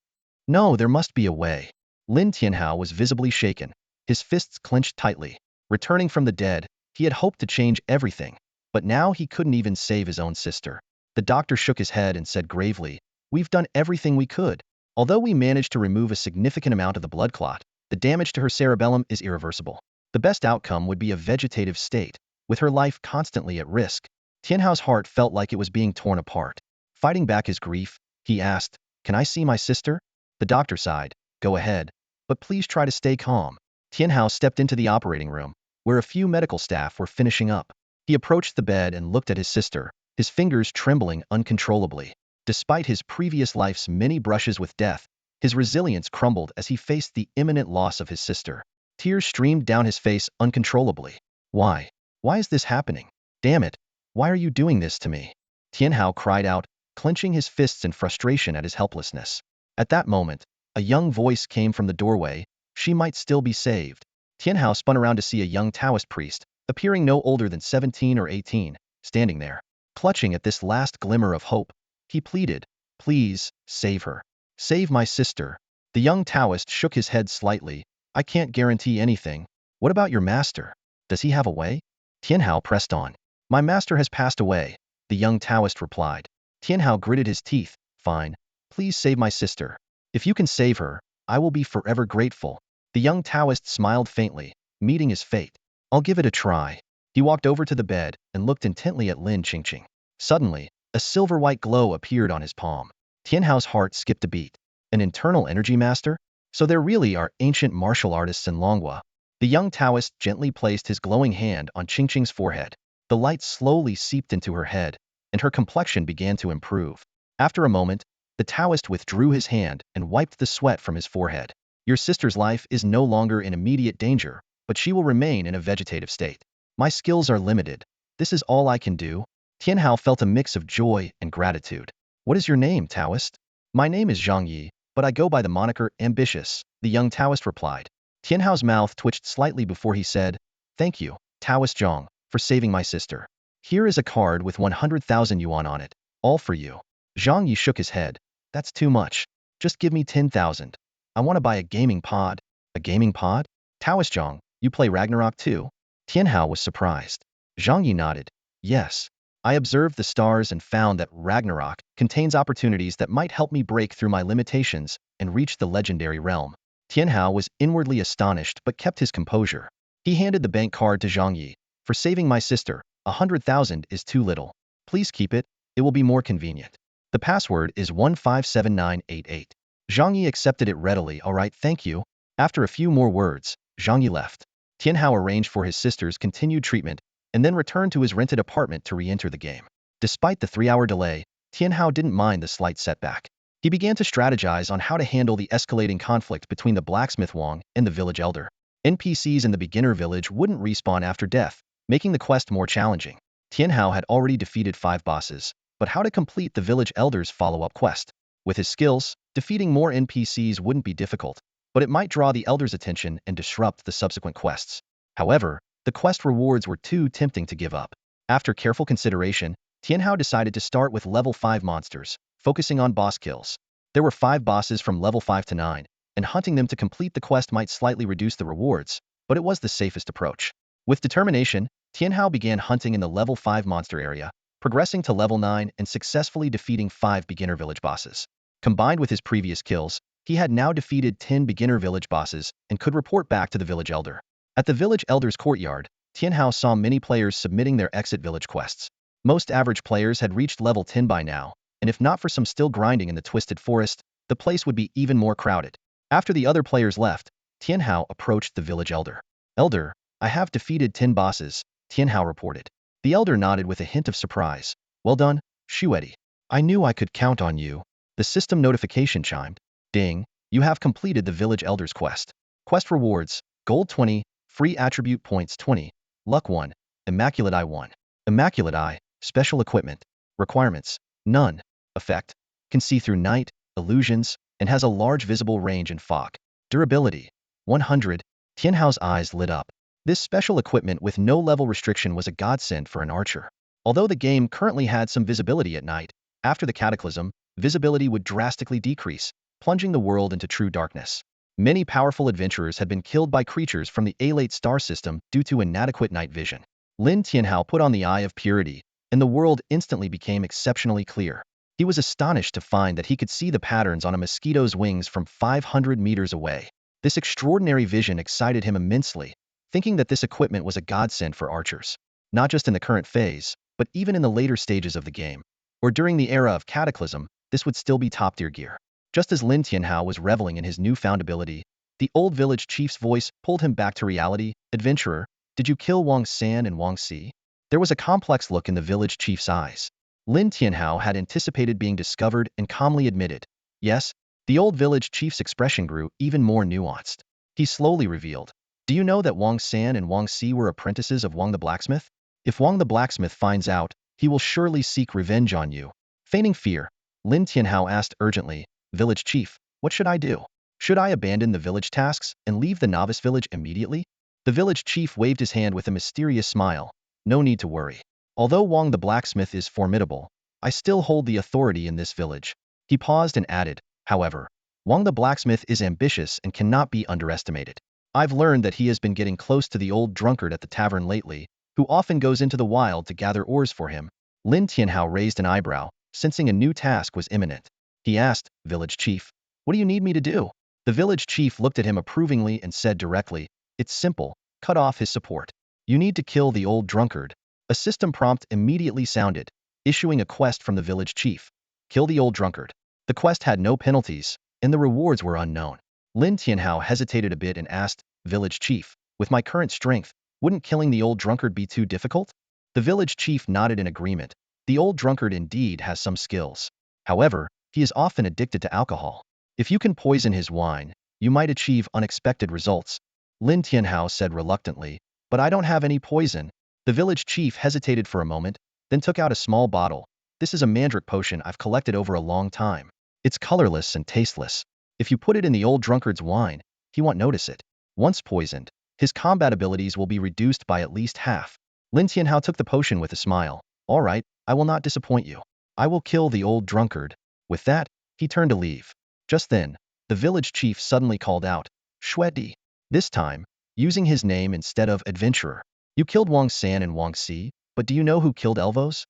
No, there must be a way. Lin Tianhao was visibly shaken, his fists clenched tightly. Returning from the dead, he had hoped to change everything, but now he couldn't even save his own sister. The doctor shook his head and said gravely, we've done everything we could. Although we managed to remove a significant amount of the blood clot, the damage to her cerebellum is irreversible. The best outcome would be a vegetative state, with her life constantly at risk. Tianhao's heart felt like it was being torn apart. Fighting back his grief, he asked, can I see my sister? The doctor sighed, go ahead, but please try to stay calm. Tianhao stepped into the operating room, where a few medical staff were finishing up. He approached the bed and looked at his sister, his fingers trembling uncontrollably. Despite his previous life's many brushes with death, his resilience crumbled as he faced the imminent loss of his sister. Tears streamed down his face uncontrollably. Why? Why is this happening? Damn it! Why are you doing this to me? Tianhao cried out, clenching his fists in frustration at his helplessness. At that moment, a young voice came from the doorway. She might still be saved. Tianhao spun around to see a young Taoist priest, appearing no older than 17 or 18, standing there. Clutching at this last glimmer of hope, he pleaded, "Please, save her. Save my sister." The young Taoist shook his head slightly. "I can't guarantee anything. What about your master? Does he have a way?" Tianhao pressed on. "My master has passed away," the young Taoist replied. Tianhao gritted his teeth. "Fine. Please save my sister. If you can save her, I will be forever grateful." The young Taoist smiled faintly, meeting his fate. "I'll give it a try." He walked over to the bed and looked intently at Lin Qingqing. Suddenly, a silver-white glow appeared on his palm. Tianhao's heart skipped a beat. An internal energy master? So there really are ancient martial artists in Longhua. The young Taoist gently placed his glowing hand on Qingqing's forehead. The light slowly seeped into her head, and her complexion began to improve. After a moment, the Taoist withdrew his hand and wiped the sweat from his forehead. "Your sister's life is no longer in immediate danger, but she will remain in a vegetative state. My skills are limited. This is all I can do." Tianhao felt a mix of joy and gratitude. "What is your name, Taoist?" "My name is Zhang Yi, but I go by the moniker Ambitious," the young Taoist replied. Tianhao's mouth twitched slightly before he said, "Thank you, Taoist Zhang, for saving my sister. Here is a card with 100,000 yuan on it, all for you." Zhang Yi shook his head. "That's too much. Just give me 10,000. I want to buy a gaming pod." "A gaming pod? Taoist Zhang, you play Ragnarok too?" Tianhao was surprised. Zhang Yi nodded. "Yes. I observed the stars and found that Ragnarok contains opportunities that might help me break through my limitations and reach the legendary realm." Tianhao was inwardly astonished but kept his composure. He handed the bank card to Zhang Yi. "For saving my sister, 100,000 is too little. Please keep it. It will be more convenient. The password is 157988. Zhang Yi accepted it readily. "All right, thank you." After a few more words, Zhang Yi left. Tianhao arranged for his sister's continued treatment and then returned to his rented apartment to re-enter the game. Despite the 3-hour delay, Tianhao didn't mind the slight setback. He began to strategize on how to handle the escalating conflict between the blacksmith Wang and the village elder. NPCs in the beginner village wouldn't respawn after death, making the quest more challenging. Tianhao had already defeated 5 bosses, but how to complete the village elder's follow-up quest? With his skills, defeating more NPCs wouldn't be difficult, but it might draw the elder's attention and disrupt the subsequent quests. However, the quest rewards were too tempting to give up. After careful consideration, Tianhao decided to start with level 5 monsters, focusing on boss kills. There were 5 bosses from level 5 to 9, and hunting them to complete the quest might slightly reduce the rewards, but it was the safest approach. With determination, Tianhao began hunting in the level 5 monster area, progressing to level 9 and successfully defeating 5 beginner village bosses. Combined with his previous kills, he had now defeated 10 beginner village bosses and could report back to the village elder. At the village elder's courtyard, Tianhao saw many players submitting their exit village quests. Most average players had reached level 10 by now, and if not for some still grinding in the Twisted Forest, the place would be even more crowded. After the other players left, Tianhao approached the village elder. "Elder, I have defeated 10 bosses," Tianhao reported. The elder nodded with a hint of surprise. "Well done, Shuedi. I knew I could count on you." The system notification chimed. "Ding, you have completed the village elder's quest. Quest rewards, gold 20, free attribute points 20, luck 1, immaculate eye 1. Immaculate eye, special equipment. Requirements, none. Effect, can see through night, illusions, and has a large visible range in fog. Durability, 100. Tianhao's eyes lit up. This special equipment with no level restriction was a godsend for an archer. Although the game currently had some visibility at night, after the cataclysm, visibility would drastically decrease, plunging the world into true darkness. Many powerful adventurers had been killed by creatures from the A-late star system due to inadequate night vision. Lin Tianhao put on the Eye of Purity, and the world instantly became exceptionally clear. He was astonished to find that he could see the patterns on a mosquito's wings from 500 meters away. This extraordinary vision excited him immensely, thinking that this equipment was a godsend for archers. Not just in the current phase, but even in the later stages of the game, or during the era of Cataclysm, this would still be top-tier gear. Just as Lin Tianhao was reveling in his newfound ability, the old village chief's voice pulled him back to reality. "Adventurer, did you kill Wang San and Wang Si?" There was a complex look in the village chief's eyes. Lin Tianhao had anticipated being discovered and calmly admitted, "Yes." The old village chief's expression grew even more nuanced. He slowly revealed, "Do you know that Wang San and Wang Si were apprentices of Wang the blacksmith? If Wang the blacksmith finds out, he will surely seek revenge on you." Feigning fear, Lin Tianhao asked urgently, "Village chief, what should I do? Should I abandon the village tasks and leave the novice village immediately?" The village chief waved his hand with a mysterious smile. "No need to worry. Although Wang the blacksmith is formidable, I still hold the authority in this village." He paused and added, "However, Wang the blacksmith is ambitious and cannot be underestimated. I've learned that he has been getting close to the old drunkard at the tavern lately, who often goes into the wild to gather ores for him." Lin Tianhao raised an eyebrow, sensing a new task was imminent. He asked, "Village chief, what do you need me to do?" The village chief looked at him approvingly and said directly, "It's simple, cut off his support. You need to kill the old drunkard." A system prompt immediately sounded, issuing a quest from the village chief. Kill the old drunkard. The quest had no penalties, and the rewards were unknown. Lin Tianhao hesitated a bit and asked, "Village chief, with my current strength, wouldn't killing the old drunkard be too difficult?" The village chief nodded in agreement. The old drunkard indeed has some skills. However, he is often addicted to alcohol. If you can poison his wine, you might achieve unexpected results. Lin Tianhao said reluctantly, "But I don't have any poison." The village chief hesitated for a moment, then took out a small bottle. "This is a mandrake potion I've collected over a long time. It's colorless and tasteless. If you put it in the old drunkard's wine, he won't notice it. Once poisoned, his combat abilities will be reduced by at least half." Lin Tianhao took the potion with a smile. "All right, I will not disappoint you. I will kill the old drunkard." With that, he turned to leave. Just then, the village chief suddenly called out, "Shuedi." This time, using his name instead of adventurer. "You killed Wang San and Wang Si, but do you know who killed Elvos?"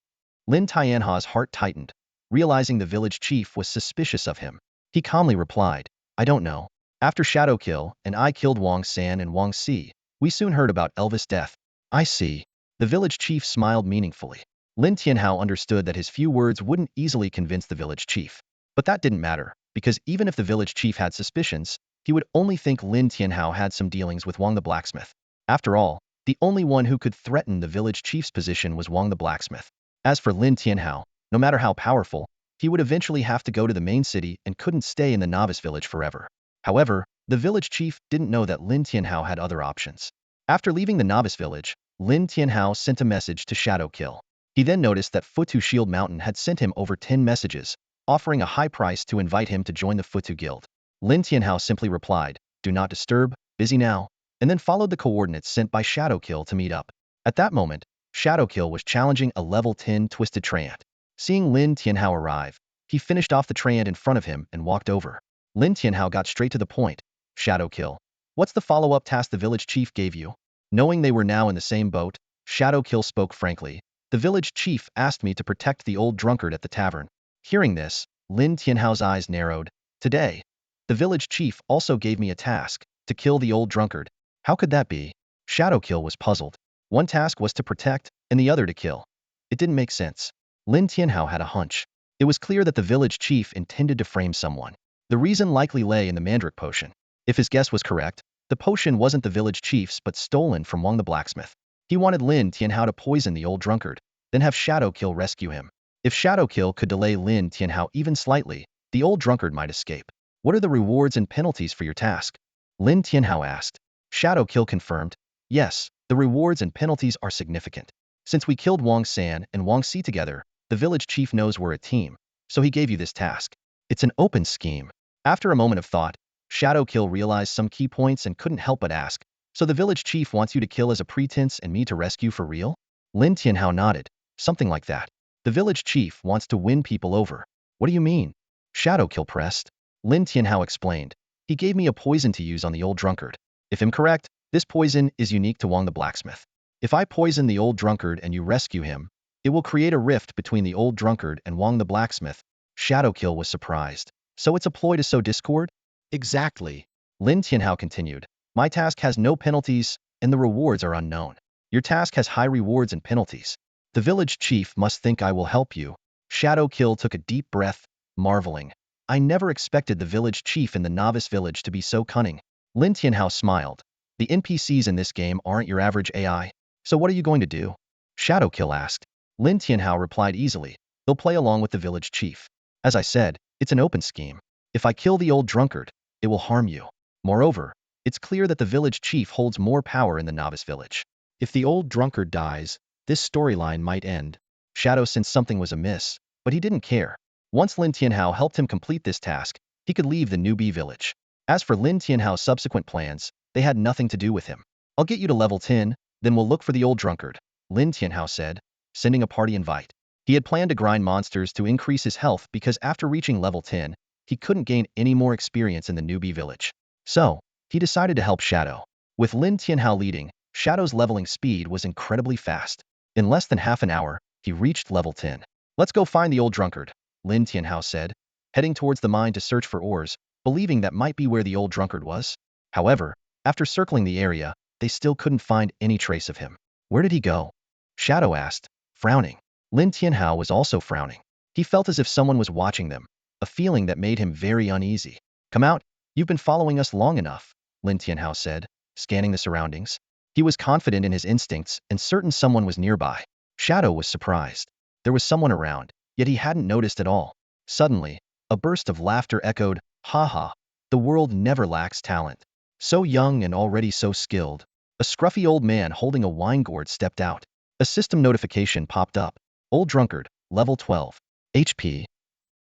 Lin Tianha's heart tightened, realizing the village chief was suspicious of him. He calmly replied, "I don't know. After Shadow Kill and I killed Wang San and Wang Si, we soon heard about Elvis' death." "I see." The village chief smiled meaningfully. Lin Tianhao understood that his few words wouldn't easily convince the village chief. But that didn't matter, because even if the village chief had suspicions, he would only think Lin Tianhao had some dealings with Wang the blacksmith. After all, the only one who could threaten the village chief's position was Wang the blacksmith. As for Lin Tianhao, no matter how powerful, he would eventually have to go to the main city and couldn't stay in the novice village forever. However, the village chief didn't know that Lin Tianhao had other options. After leaving the novice village, Lin Tianhao sent a message to Shadow Kill. He then noticed that Futu Shield Mountain had sent him over 10 messages, offering a high price to invite him to join the Futu Guild. Lin Tianhao simply replied, "Do not disturb, busy now," and then followed the coordinates sent by Shadow Kill to meet up. At that moment, Shadow Kill was challenging a level 10 Twisted Treant. Seeing Lin Tianhao arrive, he finished off the Treant in front of him and walked over. Lin Tianhao got straight to the point. "Shadow Kill, what's the follow-up task the village chief gave you?" Knowing they were now in the same boat, Shadow Kill spoke frankly. "The village chief asked me to protect the old drunkard at the tavern." Hearing this, Lin Tianhao's eyes narrowed. "Today, the village chief also gave me a task, to kill the old drunkard. How could that be?" Shadow Kill was puzzled. One task was to protect, and the other to kill. It didn't make sense. Lin Tianhao had a hunch. It was clear that the village chief intended to frame someone. The reason likely lay in the mandrake potion. If his guess was correct, the potion wasn't the village chief's but stolen from Wang the blacksmith. He wanted Lin Tianhao to poison the old drunkard, then have Shadow Kill rescue him. If Shadow Kill could delay Lin Tianhao even slightly, the old drunkard might escape. "What are the rewards and penalties for your task?" Lin Tianhao asked. Shadow Kill confirmed, "Yes, the rewards and penalties are significant. Since we killed Wang San and Wang Si together, the village chief knows we're a team, so he gave you this task. It's an open scheme." After a moment of thought, Shadow Kill realized some key points and couldn't help but ask, "So the village chief wants you to kill as a pretense and me to rescue for real?" Lin Tianhao nodded. "Something like that. The village chief wants to win people over." "What do you mean?" Shadow Kill pressed. Lin Tianhao explained. "He gave me a poison to use on the old drunkard. If I'm correct, this poison is unique to Wang the blacksmith. If I poison the old drunkard and you rescue him, it will create a rift between the old drunkard and Wang the blacksmith." Shadow Kill was surprised. "So it's a ploy to sow discord?" "Exactly." Lin Tianhao continued. "My task has no penalties, and the rewards are unknown. Your task has high rewards and penalties. The village chief must think I will help you." Shadow Kill took a deep breath, marveling. "I never expected the village chief in the novice village to be so cunning." Lin Tianhao smiled. "The NPCs in this game aren't your average AI. So what are you going to do?" Shadow Kill asked. Lin Tianhao replied easily. "They'll play along with the village chief. As I said, it's an open scheme. If I kill the old drunkard, it will harm you. Moreover, it's clear that the village chief holds more power in the novice village. If the old drunkard dies, this storyline might end." Shadow sensed something was amiss, but he didn't care. Once Lin Tianhao helped him complete this task, he could leave the newbie village. As for Lin Tianhao's subsequent plans, they had nothing to do with him. I'll get you to level 10, then we'll look for the old drunkard, Lin Tianhao said, sending a party invite. He had planned to grind monsters to increase his health because after reaching level 10, he couldn't gain any more experience in the newbie village. So, he decided to help Shadow. With Lin Tianhao leading, Shadow's leveling speed was incredibly fast. In less than half an hour, he reached level 10. Let's go find the old drunkard, Lin Tianhao said, heading towards the mine to search for ores, believing that might be where the old drunkard was. However, after circling the area, they still couldn't find any trace of him. Where did he go? Shadow asked, frowning. Lin Tianhao was also frowning. He felt as if someone was watching them, a feeling that made him very uneasy. Come out, you've been following us long enough, Lin Tianhao said, scanning the surroundings. He was confident in his instincts and certain someone was nearby. Shadow was surprised. There was someone around, yet he hadn't noticed at all. Suddenly, a burst of laughter echoed, ha ha, the world never lacks talent. So young and already so skilled. A scruffy old man holding a wine gourd stepped out. A system notification popped up. Old drunkard, level 12. HP.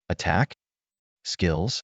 Attack? Skills?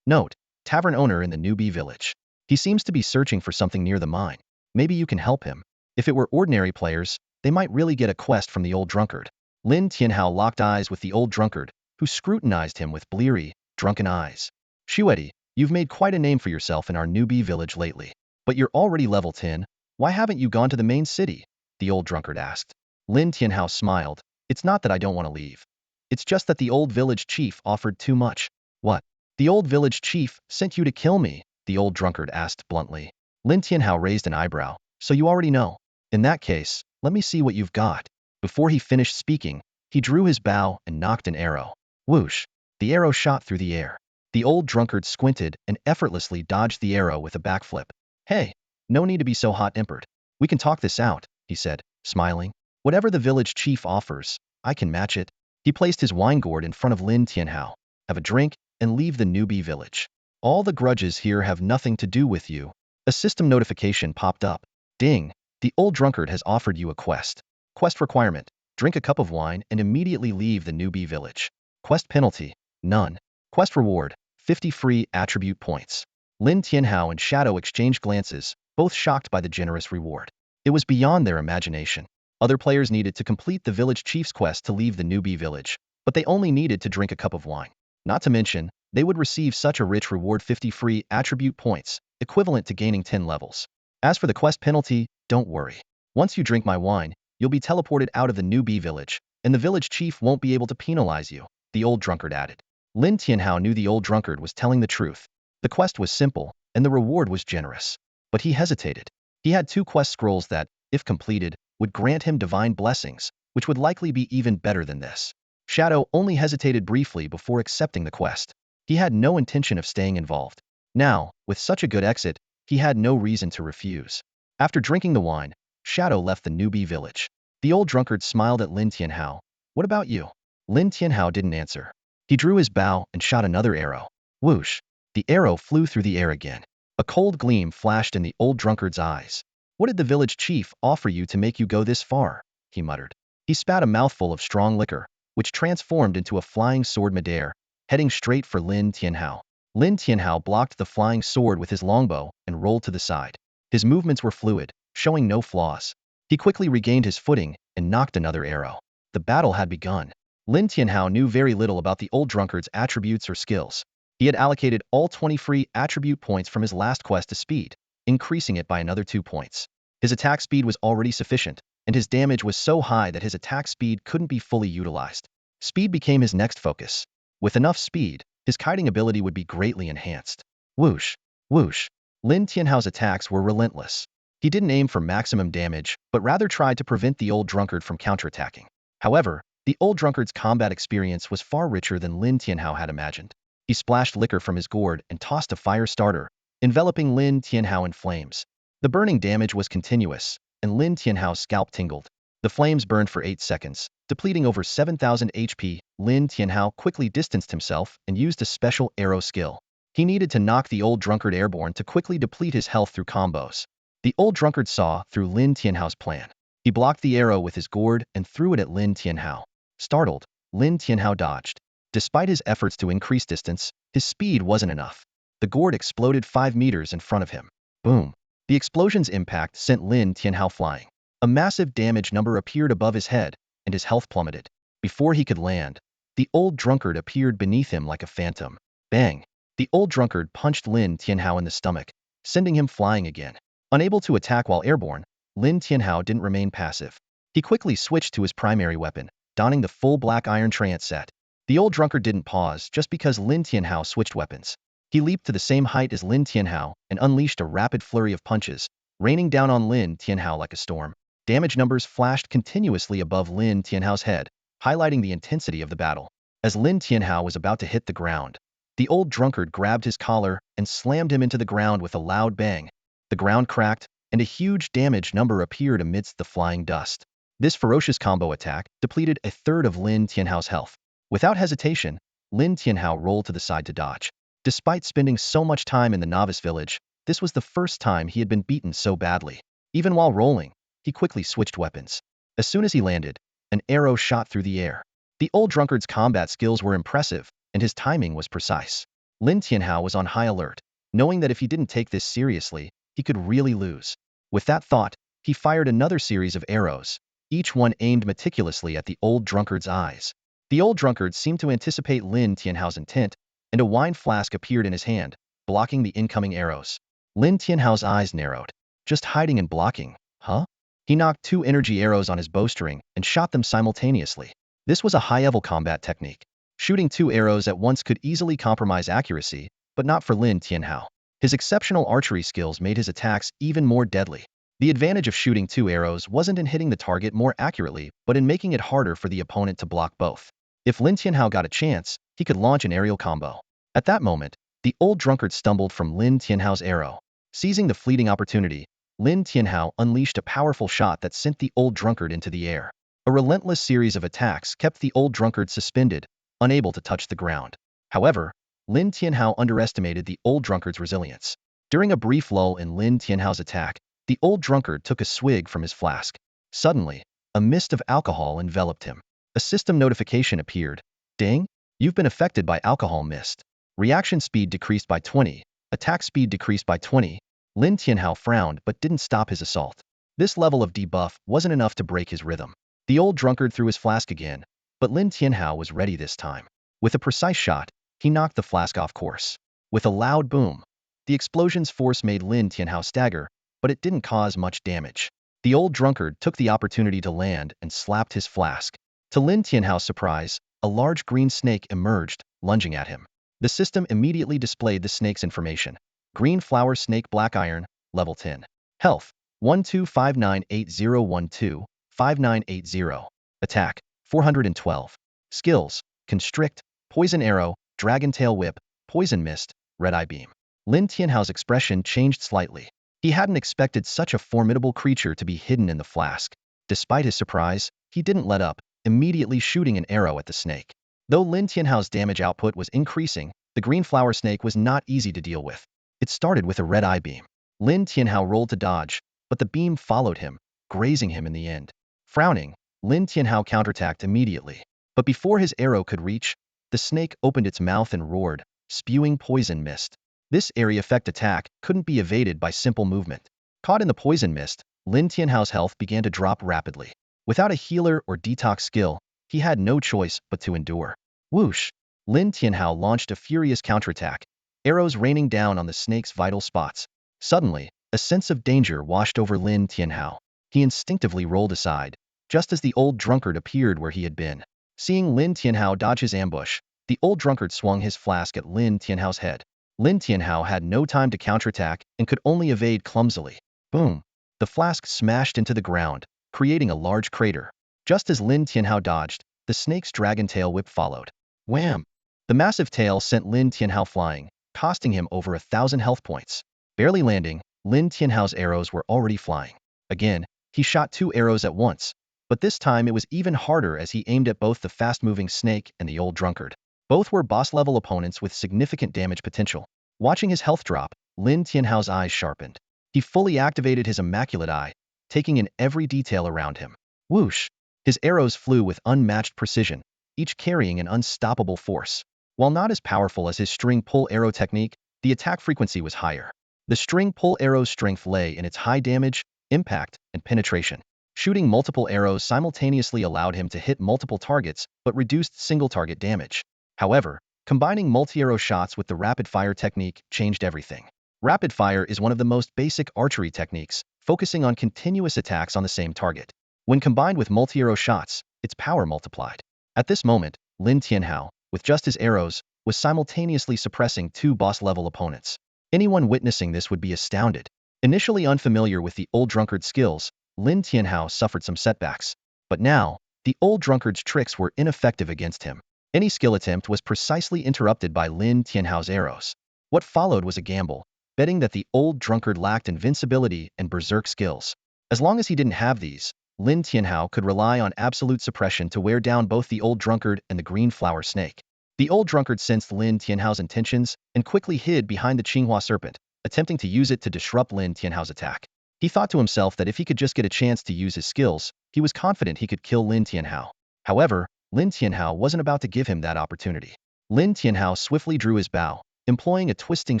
Note, tavern owner in the newbie village. He seems to be searching for something near the mine. Maybe you can help him. If it were ordinary players, they might really get a quest from the old drunkard. Lin Tianhao locked eyes with the old drunkard, who scrutinized him with bleary, drunken eyes. Shueti, you've made quite a name for yourself in our newbie village lately. But you're already level 10, why haven't you gone to the main city? The old drunkard asked. Lin Tianhao smiled. It's not that I don't want to leave. It's just that the old village chief offered too much. What? The old village chief sent you to kill me? The old drunkard asked bluntly. Lin Tianhao raised an eyebrow. So you already know. In that case, let me see what you've got. Before he finished speaking, he drew his bow and knocked an arrow. Whoosh! The arrow shot through the air. The old drunkard squinted and effortlessly dodged the arrow with a backflip. Hey, no need to be so hot-tempered. We can talk this out, he said, smiling. Whatever the village chief offers, I can match it. He placed his wine gourd in front of Lin Tianhao. Have a drink and leave the newbie village. All the grudges here have nothing to do with you. A system notification popped up. Ding! The old drunkard has offered you a quest. Quest requirement: drink a cup of wine and immediately leave the newbie village. Quest penalty: none. Quest reward: 50 free attribute points. Lin Tianhao and Shadow exchanged glances, both shocked by the generous reward. It was beyond their imagination. Other players needed to complete the village chief's quest to leave the newbie village, but they only needed to drink a cup of wine. Not to mention, they would receive such a rich reward: 50 free attribute points, equivalent to gaining 10 levels. As for the quest penalty, don't worry. Once you drink my wine, you'll be teleported out of the newbie village, and the village chief won't be able to penalize you, the old drunkard added. Lin Tianhao knew the old drunkard was telling the truth. The quest was simple, and the reward was generous. But he hesitated. He had 2 quest scrolls that, if completed, would grant him divine blessings, which would likely be even better than this. Shadow only hesitated briefly before accepting the quest. He had no intention of staying involved. Now, with such a good exit, he had no reason to refuse. After drinking the wine, Shadow left the newbie village. The old drunkard smiled at Lin Tianhao. What about you? Lin Tianhao didn't answer. He drew his bow and shot another arrow. Whoosh! The arrow flew through the air again. A cold gleam flashed in the old drunkard's eyes. What did the village chief offer you to make you go this far? He muttered. He spat a mouthful of strong liquor, which transformed into a flying sword midair, heading straight for Lin Tianhao. Lin Tianhao blocked the flying sword with his longbow and rolled to the side. His movements were fluid, showing no flaws. He quickly regained his footing and knocked another arrow. The battle had begun. Lin Tianhao knew very little about the old drunkard's attributes or skills. He had allocated all 20 free attribute points from his last quest to speed, increasing it by another 2 points. His attack speed was already sufficient, and his damage was so high that his attack speed couldn't be fully utilized. Speed became his next focus. With enough speed, his kiting ability would be greatly enhanced. Whoosh! Whoosh! Lin Tianhao's attacks were relentless. He didn't aim for maximum damage, but rather tried to prevent the old drunkard from counterattacking. However, the old drunkard's combat experience was far richer than Lin Tianhao had imagined. He splashed liquor from his gourd and tossed a fire starter, enveloping Lin Tianhao in flames. The burning damage was continuous, and Lin Tianhao's scalp tingled. The flames burned for 8 seconds, depleting over 7,000 HP. Lin Tianhao quickly distanced himself and used a special arrow skill. He needed to knock the old drunkard airborne to quickly deplete his health through combos. The old drunkard saw through Lin Tianhao's plan. He blocked the arrow with his gourd and threw it at Lin Tianhao. Startled, Lin Tianhao dodged. Despite his efforts to increase distance, his speed wasn't enough. The gourd exploded 5 meters in front of him. Boom! The explosion's impact sent Lin Tianhao flying. A massive damage number appeared above his head, and his health plummeted. Before he could land, the old drunkard appeared beneath him like a phantom. Bang! The old drunkard punched Lin Tianhao in the stomach, sending him flying again. Unable to attack while airborne, Lin Tianhao didn't remain passive. He quickly switched to his primary weapon, donning the full black iron trance set. The old drunkard didn't pause just because Lin Tianhao switched weapons. He leaped to the same height as Lin Tianhao and unleashed a rapid flurry of punches, raining down on Lin Tianhao like a storm. Damage numbers flashed continuously above Lin Tianhao's head, highlighting the intensity of the battle. As Lin Tianhao was about to hit the ground, the old drunkard grabbed his collar and slammed him into the ground with a loud bang. The ground cracked, and a huge damage number appeared amidst the flying dust. This ferocious combo attack depleted a third of Lin Tianhao's health. Without hesitation, Lin Tianhao rolled to the side to dodge. Despite spending so much time in the novice village, this was the first time he had been beaten so badly. Even while rolling, he quickly switched weapons. As soon as he landed, an arrow shot through the air. The old drunkard's combat skills were impressive, and his timing was precise. Lin Tianhao was on high alert, knowing that if he didn't take this seriously, he could really lose. With that thought, he fired another series of arrows, each one aimed meticulously at the old drunkard's eyes. The old drunkard seemed to anticipate Lin Tianhao's intent, and a wine flask appeared in his hand, blocking the incoming arrows. Lin Tianhao's eyes narrowed. Just hiding and blocking, huh? He knocked 2 energy arrows on his bowstring and shot them simultaneously. This was a high-level combat technique. Shooting 2 arrows at once could easily compromise accuracy, but not for Lin Tianhao. His exceptional archery skills made his attacks even more deadly. The advantage of shooting 2 arrows wasn't in hitting the target more accurately, but in making it harder for the opponent to block both. If Lin Tianhao got a chance, he could launch an aerial combo. At that moment, the old drunkard stumbled from Lin Tianhao's arrow. Seizing the fleeting opportunity, Lin Tianhao unleashed a powerful shot that sent the old drunkard into the air. A relentless series of attacks kept the old drunkard suspended, unable to touch the ground. However, Lin Tianhao underestimated the old drunkard's resilience. During a brief lull in Lin Tianhao's attack, the old drunkard took a swig from his flask. Suddenly, a mist of alcohol enveloped him. A system notification appeared. Ding! You've been affected by alcohol mist. Reaction speed decreased by 20. Attack speed decreased by 20. Lin Tianhao frowned but didn't stop his assault. This level of debuff wasn't enough to break his rhythm. The old drunkard threw his flask again, but Lin Tianhao was ready this time. With a precise shot, he knocked the flask off course. With a loud boom, the explosion's force made Lin Tianhao stagger, but it didn't cause much damage. The old drunkard took the opportunity to land and slapped his flask. To Lin Tianhao's surprise, a large green snake emerged, lunging at him. The system immediately displayed the snake's information. Green flower snake black iron, level 10. Health, 12598012-5980. Attack, 412. Skills, Constrict, Poison Arrow, Dragon Tail Whip, Poison Mist, Red Eye Beam. Lin Tianhao's expression changed slightly. He hadn't expected such a formidable creature to be hidden in the flask. Despite his surprise, he didn't let up, immediately shooting an arrow at the snake. Though Lin Tianhao's damage output was increasing, the green flower snake was not easy to deal with. It started with a red eye beam. Lin Tianhao rolled to dodge, but the beam followed him, grazing him in the end. Frowning, Lin Tianhao counterattacked immediately. But before his arrow could reach, the snake opened its mouth and roared, spewing poison mist. This area effect attack couldn't be evaded by simple movement. Caught in the poison mist, Lin Tianhao's health began to drop rapidly. Without a healer or detox skill, he had no choice but to endure. Whoosh! Lin Tianhao launched a furious counterattack, arrows raining down on the snake's vital spots. Suddenly, a sense of danger washed over Lin Tianhao. He instinctively rolled aside, just as the old drunkard appeared where he had been. Seeing Lin Tianhao dodge his ambush, the old drunkard swung his flask at Lin Tianhao's head. Lin Tianhao had no time to counterattack and could only evade clumsily. Boom! The flask smashed into the ground, creating a large crater. Just as Lin Tianhao dodged, the snake's dragon tail whip followed. Wham! The massive tail sent Lin Tianhao flying, costing him over 1,000 health points. Barely landing, Lin Tianhao's arrows were already flying. Again, he shot 2 arrows at once, but this time it was even harder as he aimed at both the fast-moving snake and the old drunkard. Both were boss-level opponents with significant damage potential. Watching his health drop, Lin Tianhao's eyes sharpened. He fully activated his immaculate eye, taking in every detail around him. Whoosh! His arrows flew with unmatched precision, each carrying an unstoppable force. While not as powerful as his string pull arrow technique, the attack frequency was higher. The string pull arrow's strength lay in its high damage, impact, and penetration. Shooting multiple arrows simultaneously allowed him to hit multiple targets but reduced single-target damage. However, combining multi-arrow shots with the rapid-fire technique changed everything. Rapid fire is one of the most basic archery techniques, focusing on continuous attacks on the same target. When combined with multi-arrow shots, its power multiplied. At this moment, Lin Tianhao, with just his arrows, was simultaneously suppressing two boss-level opponents. Anyone witnessing this would be astounded. Initially unfamiliar with the old drunkard's skills, Lin Tianhao suffered some setbacks. But now, the old drunkard's tricks were ineffective against him. Any skill attempt was precisely interrupted by Lin Tianhao's arrows. What followed was a gamble, betting that the old drunkard lacked invincibility and berserk skills. As long as he didn't have these, Lin Tianhao could rely on absolute suppression to wear down both the old drunkard and the green flower snake. The old drunkard sensed Lin Tianhao's intentions and quickly hid behind the Qinghua serpent, attempting to use it to disrupt Lin Tianhao's attack. He thought to himself that if he could just get a chance to use his skills, he was confident he could kill Lin Tianhao. However, Lin Tianhao wasn't about to give him that opportunity. Lin Tianhao swiftly drew his bow, employing a twisting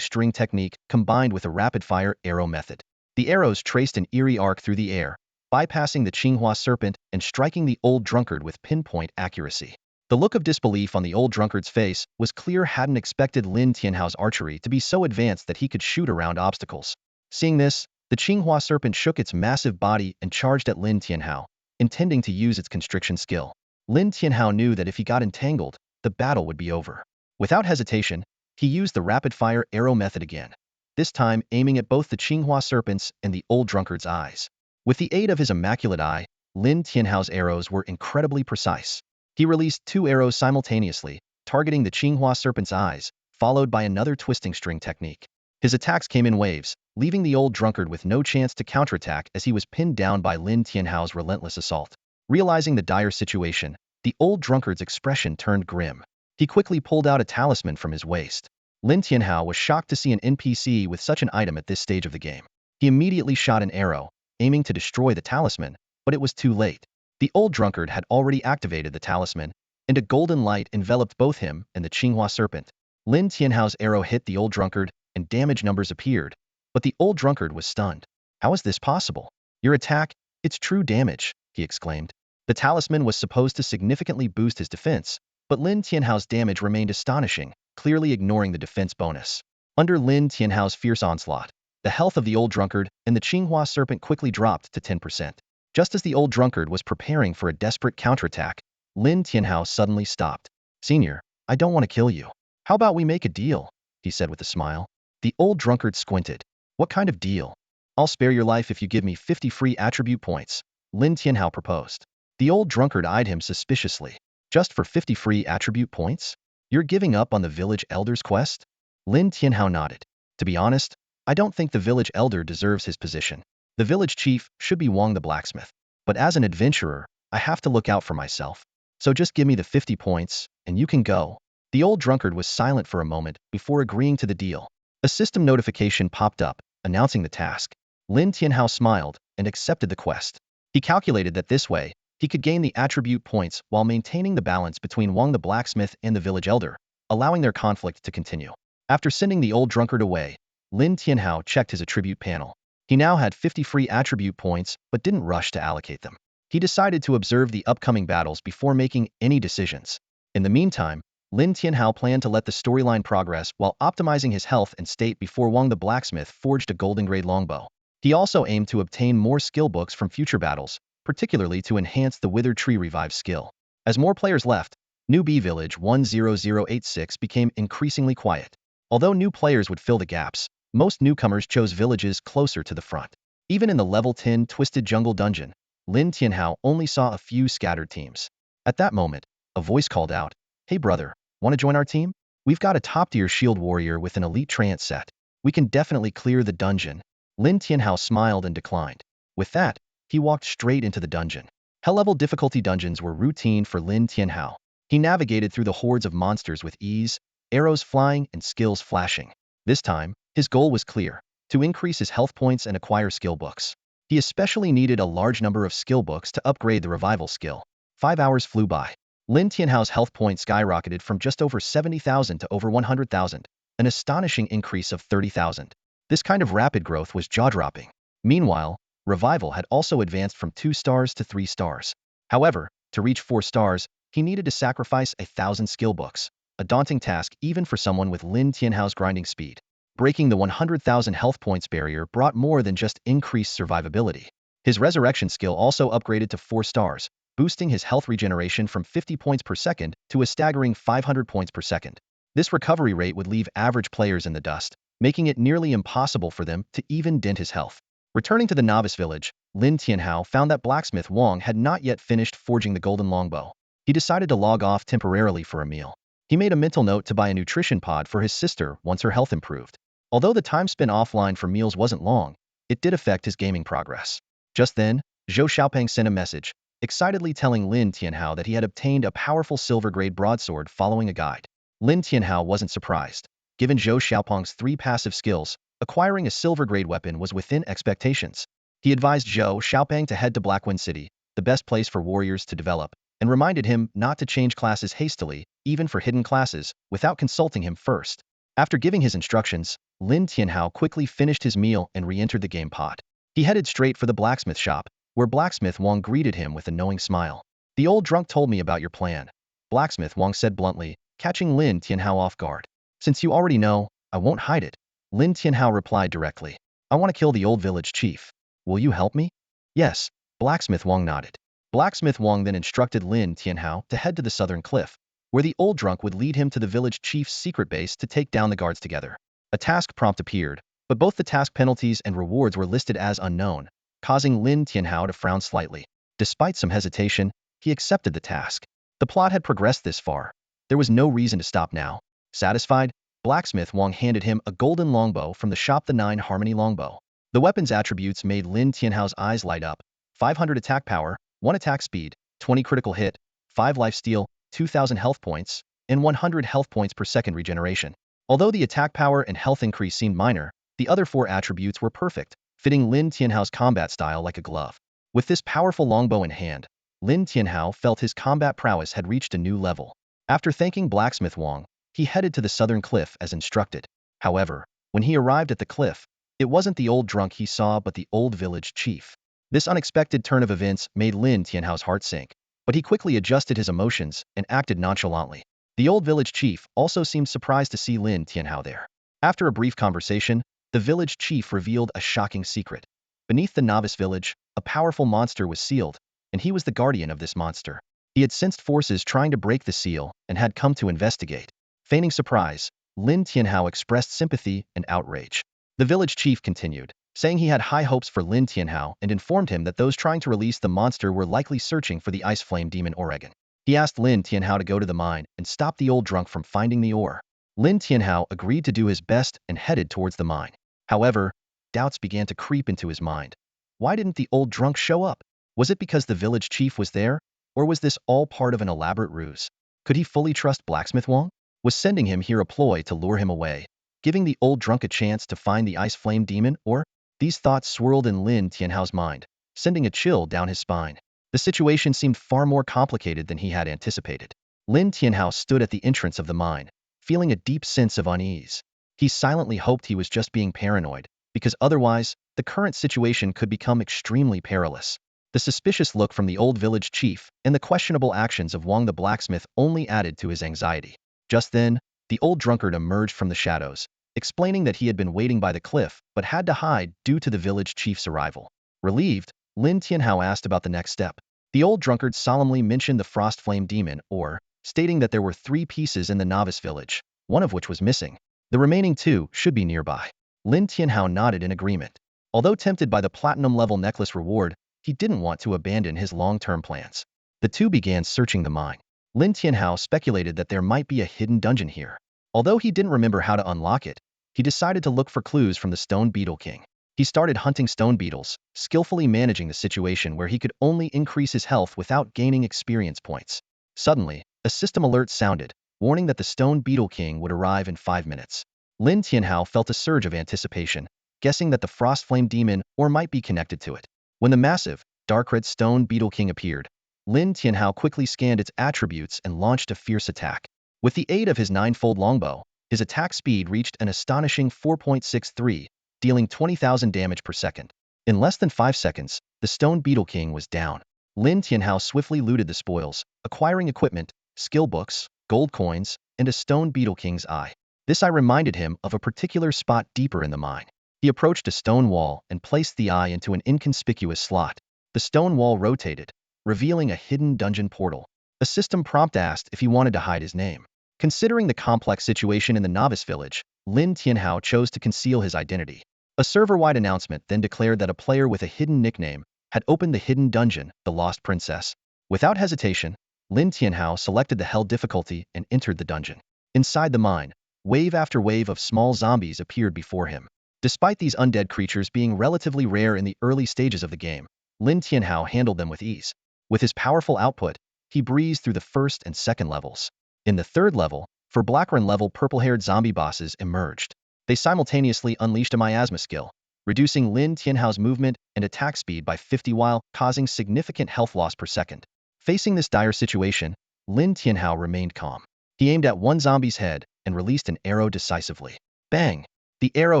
string technique combined with a rapid-fire arrow method. The arrows traced an eerie arc through the air, bypassing the Qinghua serpent and striking the old drunkard with pinpoint accuracy. The look of disbelief on the old drunkard's face was clear. Hadn't expected Lin Tianhao's archery to be so advanced that he could shoot around obstacles. Seeing this, the Qinghua serpent shook its massive body and charged at Lin Tianhao, intending to use its constriction skill. Lin Tianhao knew that if he got entangled, the battle would be over. Without hesitation, he used the rapid-fire arrow method again, this time aiming at both the Qinghua serpent's and the old drunkard's eyes. With the aid of his immaculate eye, Lin Tianhao's arrows were incredibly precise. He released two arrows simultaneously, targeting the Qinghua serpent's eyes, followed by another twisting string technique. His attacks came in waves, leaving the old drunkard with no chance to counterattack as he was pinned down by Lin Tianhao's relentless assault. Realizing the dire situation, the old drunkard's expression turned grim. He quickly pulled out a talisman from his waist. Lin Tianhao was shocked to see an NPC with such an item at this stage of the game. He immediately shot an arrow, aiming to destroy the talisman, but it was too late. The old drunkard had already activated the talisman, and a golden light enveloped both him and the Qinghua serpent. Lin Tianhao's arrow hit the old drunkard, and damage numbers appeared, but the old drunkard was stunned. "How is this possible? Your attack, it's true damage," he exclaimed. The talisman was supposed to significantly boost his defense, but Lin Tianhao's damage remained astonishing, clearly ignoring the defense bonus. Under Lin Tianhao's fierce onslaught, the health of the old drunkard and the Qinghua serpent quickly dropped to 10%. Just as the old drunkard was preparing for a desperate counterattack, Lin Tianhao suddenly stopped. "Senior, I don't want to kill you. How about we make a deal?" he said with a smile. The old drunkard squinted. "What kind of deal?" "I'll spare your life if you give me 50 free attribute points," Lin Tianhao proposed. The old drunkard eyed him suspiciously. "Just for 50 free attribute points? You're giving up on the village elder's quest?" Lin Tianhao nodded. "To be honest, I don't think the village elder deserves his position. The village chief should be Wang the blacksmith. But as an adventurer, I have to look out for myself. So just give me the 50 points, and you can go." The old drunkard was silent for a moment before agreeing to the deal. A system notification popped up, announcing the task. Lin Tianhao smiled and accepted the quest. He calculated that this way, he could gain the attribute points while maintaining the balance between Wang the blacksmith and the village elder, allowing their conflict to continue. After sending the old drunkard away, Lin Tianhao checked his attribute panel. He now had 50 free attribute points but didn't rush to allocate them. He decided to observe the upcoming battles before making any decisions. In the meantime, Lin Tianhao planned to let the storyline progress while optimizing his health and state before Wang the blacksmith forged a golden grade longbow. He also aimed to obtain more skill books from future battles, particularly to enhance the Withered Tree Revive skill. As more players left, newbie village 10086 became increasingly quiet. Although new players would fill the gaps, most newcomers chose villages closer to the front. Even in the level 10 Twisted Jungle dungeon, Lin Tianhao only saw a few scattered teams. At that moment, a voice called out, "Hey brother, want to join our team? We've got a top-tier shield warrior with an elite trance set. We can definitely clear the dungeon." Lin Tianhao smiled and declined. With that, he walked straight into the dungeon. Hell-level difficulty dungeons were routine for Lin Tianhao. He navigated through the hordes of monsters with ease, arrows flying and skills flashing. This time, his goal was clear: to increase his health points and acquire skill books. He especially needed a large number of skill books to upgrade the revival skill. 5 hours flew by. Lin Tianhao's health points skyrocketed from just over 70,000 to over 100,000, an astonishing increase of 30,000. This kind of rapid growth was jaw-dropping. Meanwhile, Revival had also advanced from 2 stars to 3 stars. However, to reach 4 stars, he needed to sacrifice 1,000 skill books, a daunting task even for someone with Lin Tianhao's grinding speed. Breaking the 100,000 health points barrier brought more than just increased survivability. His resurrection skill also upgraded to 4 stars, boosting his health regeneration from 50 points per second to a staggering 500 points per second. This recovery rate would leave average players in the dust, making it nearly impossible for them to even dent his health. Returning to the novice village, Lin Tianhao found that blacksmith Wang had not yet finished forging the golden longbow. He decided to log off temporarily for a meal. He made a mental note to buy a nutrition pod for his sister once her health improved. Although the time spent offline for meals wasn't long, it did affect his gaming progress. Just then, Zhou Xiaopeng sent a message, excitedly telling Lin Tianhao that he had obtained a powerful silver-grade broadsword following a guide. Lin Tianhao wasn't surprised. Given Zhou Xiaopeng's 3 passive skills, acquiring a silver-grade weapon was within expectations. He advised Zhou Xiaopeng to head to Blackwind City, the best place for warriors to develop, and reminded him not to change classes hastily, even for hidden classes, without consulting him first. After giving his instructions, Lin Tianhao quickly finished his meal and re-entered the game pod. He headed straight for the blacksmith shop, where blacksmith Wang greeted him with a knowing smile. "The old drunk told me about your plan," blacksmith Wang said bluntly, catching Lin Tianhao off guard. "Since you already know, I won't hide it," Lin Tianhao replied directly. "I want to kill the old village chief. Will you help me?" "Yes," blacksmith Wang nodded. Blacksmith Wang then instructed Lin Tianhao to head to the southern cliff, where the old drunk would lead him to the village chief's secret base to take down the guards together. A task prompt appeared, but both the task penalties and rewards were listed as unknown, causing Lin Tianhao to frown slightly. Despite some hesitation, he accepted the task. The plot had progressed this far. There was no reason to stop now. Satisfied, blacksmith Wang handed him a golden longbow from the shop, the 9 Harmony longbow. The weapon's attributes made Lin Tianhao's eyes light up. 500 attack power, 1 attack speed, 20 critical hit, 5 life steal, 2,000 health points, and 100 health points per second regeneration. Although the attack power and health increase seemed minor, the other 4 attributes were perfect, fitting Lin Tianhao's combat style like a glove. With this powerful longbow in hand, Lin Tianhao felt his combat prowess had reached a new level. After thanking blacksmith Wang, he headed to the southern cliff as instructed. However, when he arrived at the cliff, it wasn't the old drunk he saw but the old village chief. This unexpected turn of events made Lin Tianhao's heart sink, but he quickly adjusted his emotions and acted nonchalantly. The old village chief also seemed surprised to see Lin Tianhao there. After a brief conversation, the village chief revealed a shocking secret. Beneath the novice village, a powerful monster was sealed, and he was the guardian of this monster. He had sensed forces trying to break the seal and had come to investigate. Feigning surprise, Lin Tianhao expressed sympathy and outrage. The village chief continued, saying he had high hopes for Lin Tianhao and informed him that those trying to release the monster were likely searching for the ice flame demon Oregon. He asked Lin Tianhao to go to the mine and stop the old drunk from finding the ore. Lin Tianhao agreed to do his best and headed towards the mine. However, doubts began to creep into his mind. Why didn't the old drunk show up? Was it because the village chief was there, or was this all part of an elaborate ruse? Could he fully trust blacksmith Wang? Was sending him here a ploy to lure him away, giving the old drunk a chance to find the ice flame demon, or? These thoughts swirled in Lin Tianhao's mind, sending a chill down his spine. The situation seemed far more complicated than he had anticipated. Lin Tianhao stood at the entrance of the mine, feeling a deep sense of unease. He silently hoped he was just being paranoid, because otherwise, the current situation could become extremely perilous. The suspicious look from the old village chief and the questionable actions of Wang the blacksmith only added to his anxiety. Just then, the old drunkard emerged from the shadows, explaining that he had been waiting by the cliff but had to hide due to the village chief's arrival. Relieved, Lin Tianhao asked about the next step. The old drunkard solemnly mentioned the frost flame demon, or, stating that there were 3 pieces in the novice village, one of which was missing. The remaining 2 should be nearby. Lin Tianhao nodded in agreement. Although tempted by the platinum-level necklace reward, he didn't want to abandon his long-term plans. The 2 began searching the mine. Lin Tianhao speculated that there might be a hidden dungeon here. Although he didn't remember how to unlock it, he decided to look for clues from the Stone Beetle King. He started hunting stone beetles, skillfully managing the situation where he could only increase his health without gaining experience points. Suddenly, a system alert sounded, warning that the Stone Beetle King would arrive in 5 minutes. Lin Tianhao felt a surge of anticipation, guessing that the Frost Flame Demon or might be connected to it. When the massive, dark red Stone Beetle King appeared, Lin Tianhao quickly scanned its attributes and launched a fierce attack. With the aid of his ninefold longbow, his attack speed reached an astonishing 4.63, dealing 20,000 damage per second. In less than 5 seconds, the Stone Beetle King was down. Lin Tianhao swiftly looted the spoils, acquiring equipment, skill books, gold coins, and a Stone Beetle King's eye. This eye reminded him of a particular spot deeper in the mine. He approached a stone wall and placed the eye into an inconspicuous slot. The stone wall rotated, revealing a hidden dungeon portal. A system prompt asked if he wanted to hide his name. Considering the complex situation in the novice village, Lin Tianhao chose to conceal his identity. A server-wide announcement then declared that a player with a hidden nickname had opened the hidden dungeon, the Lost Princess. Without hesitation, Lin Tianhao selected the Hell difficulty and entered the dungeon. Inside the mine, wave after wave of small zombies appeared before him. Despite these undead creatures being relatively rare in the early stages of the game, Lin Tianhao handled them with ease. With his powerful output, he breezed through the first and second levels. In the third level, for Blackrun-level purple-haired zombie bosses emerged. They simultaneously unleashed a miasma skill, reducing Lin Tianhao's movement and attack speed by 50 while causing significant health loss per second. Facing this dire situation, Lin Tianhao remained calm. He aimed at one zombie's head and released an arrow decisively. Bang! The arrow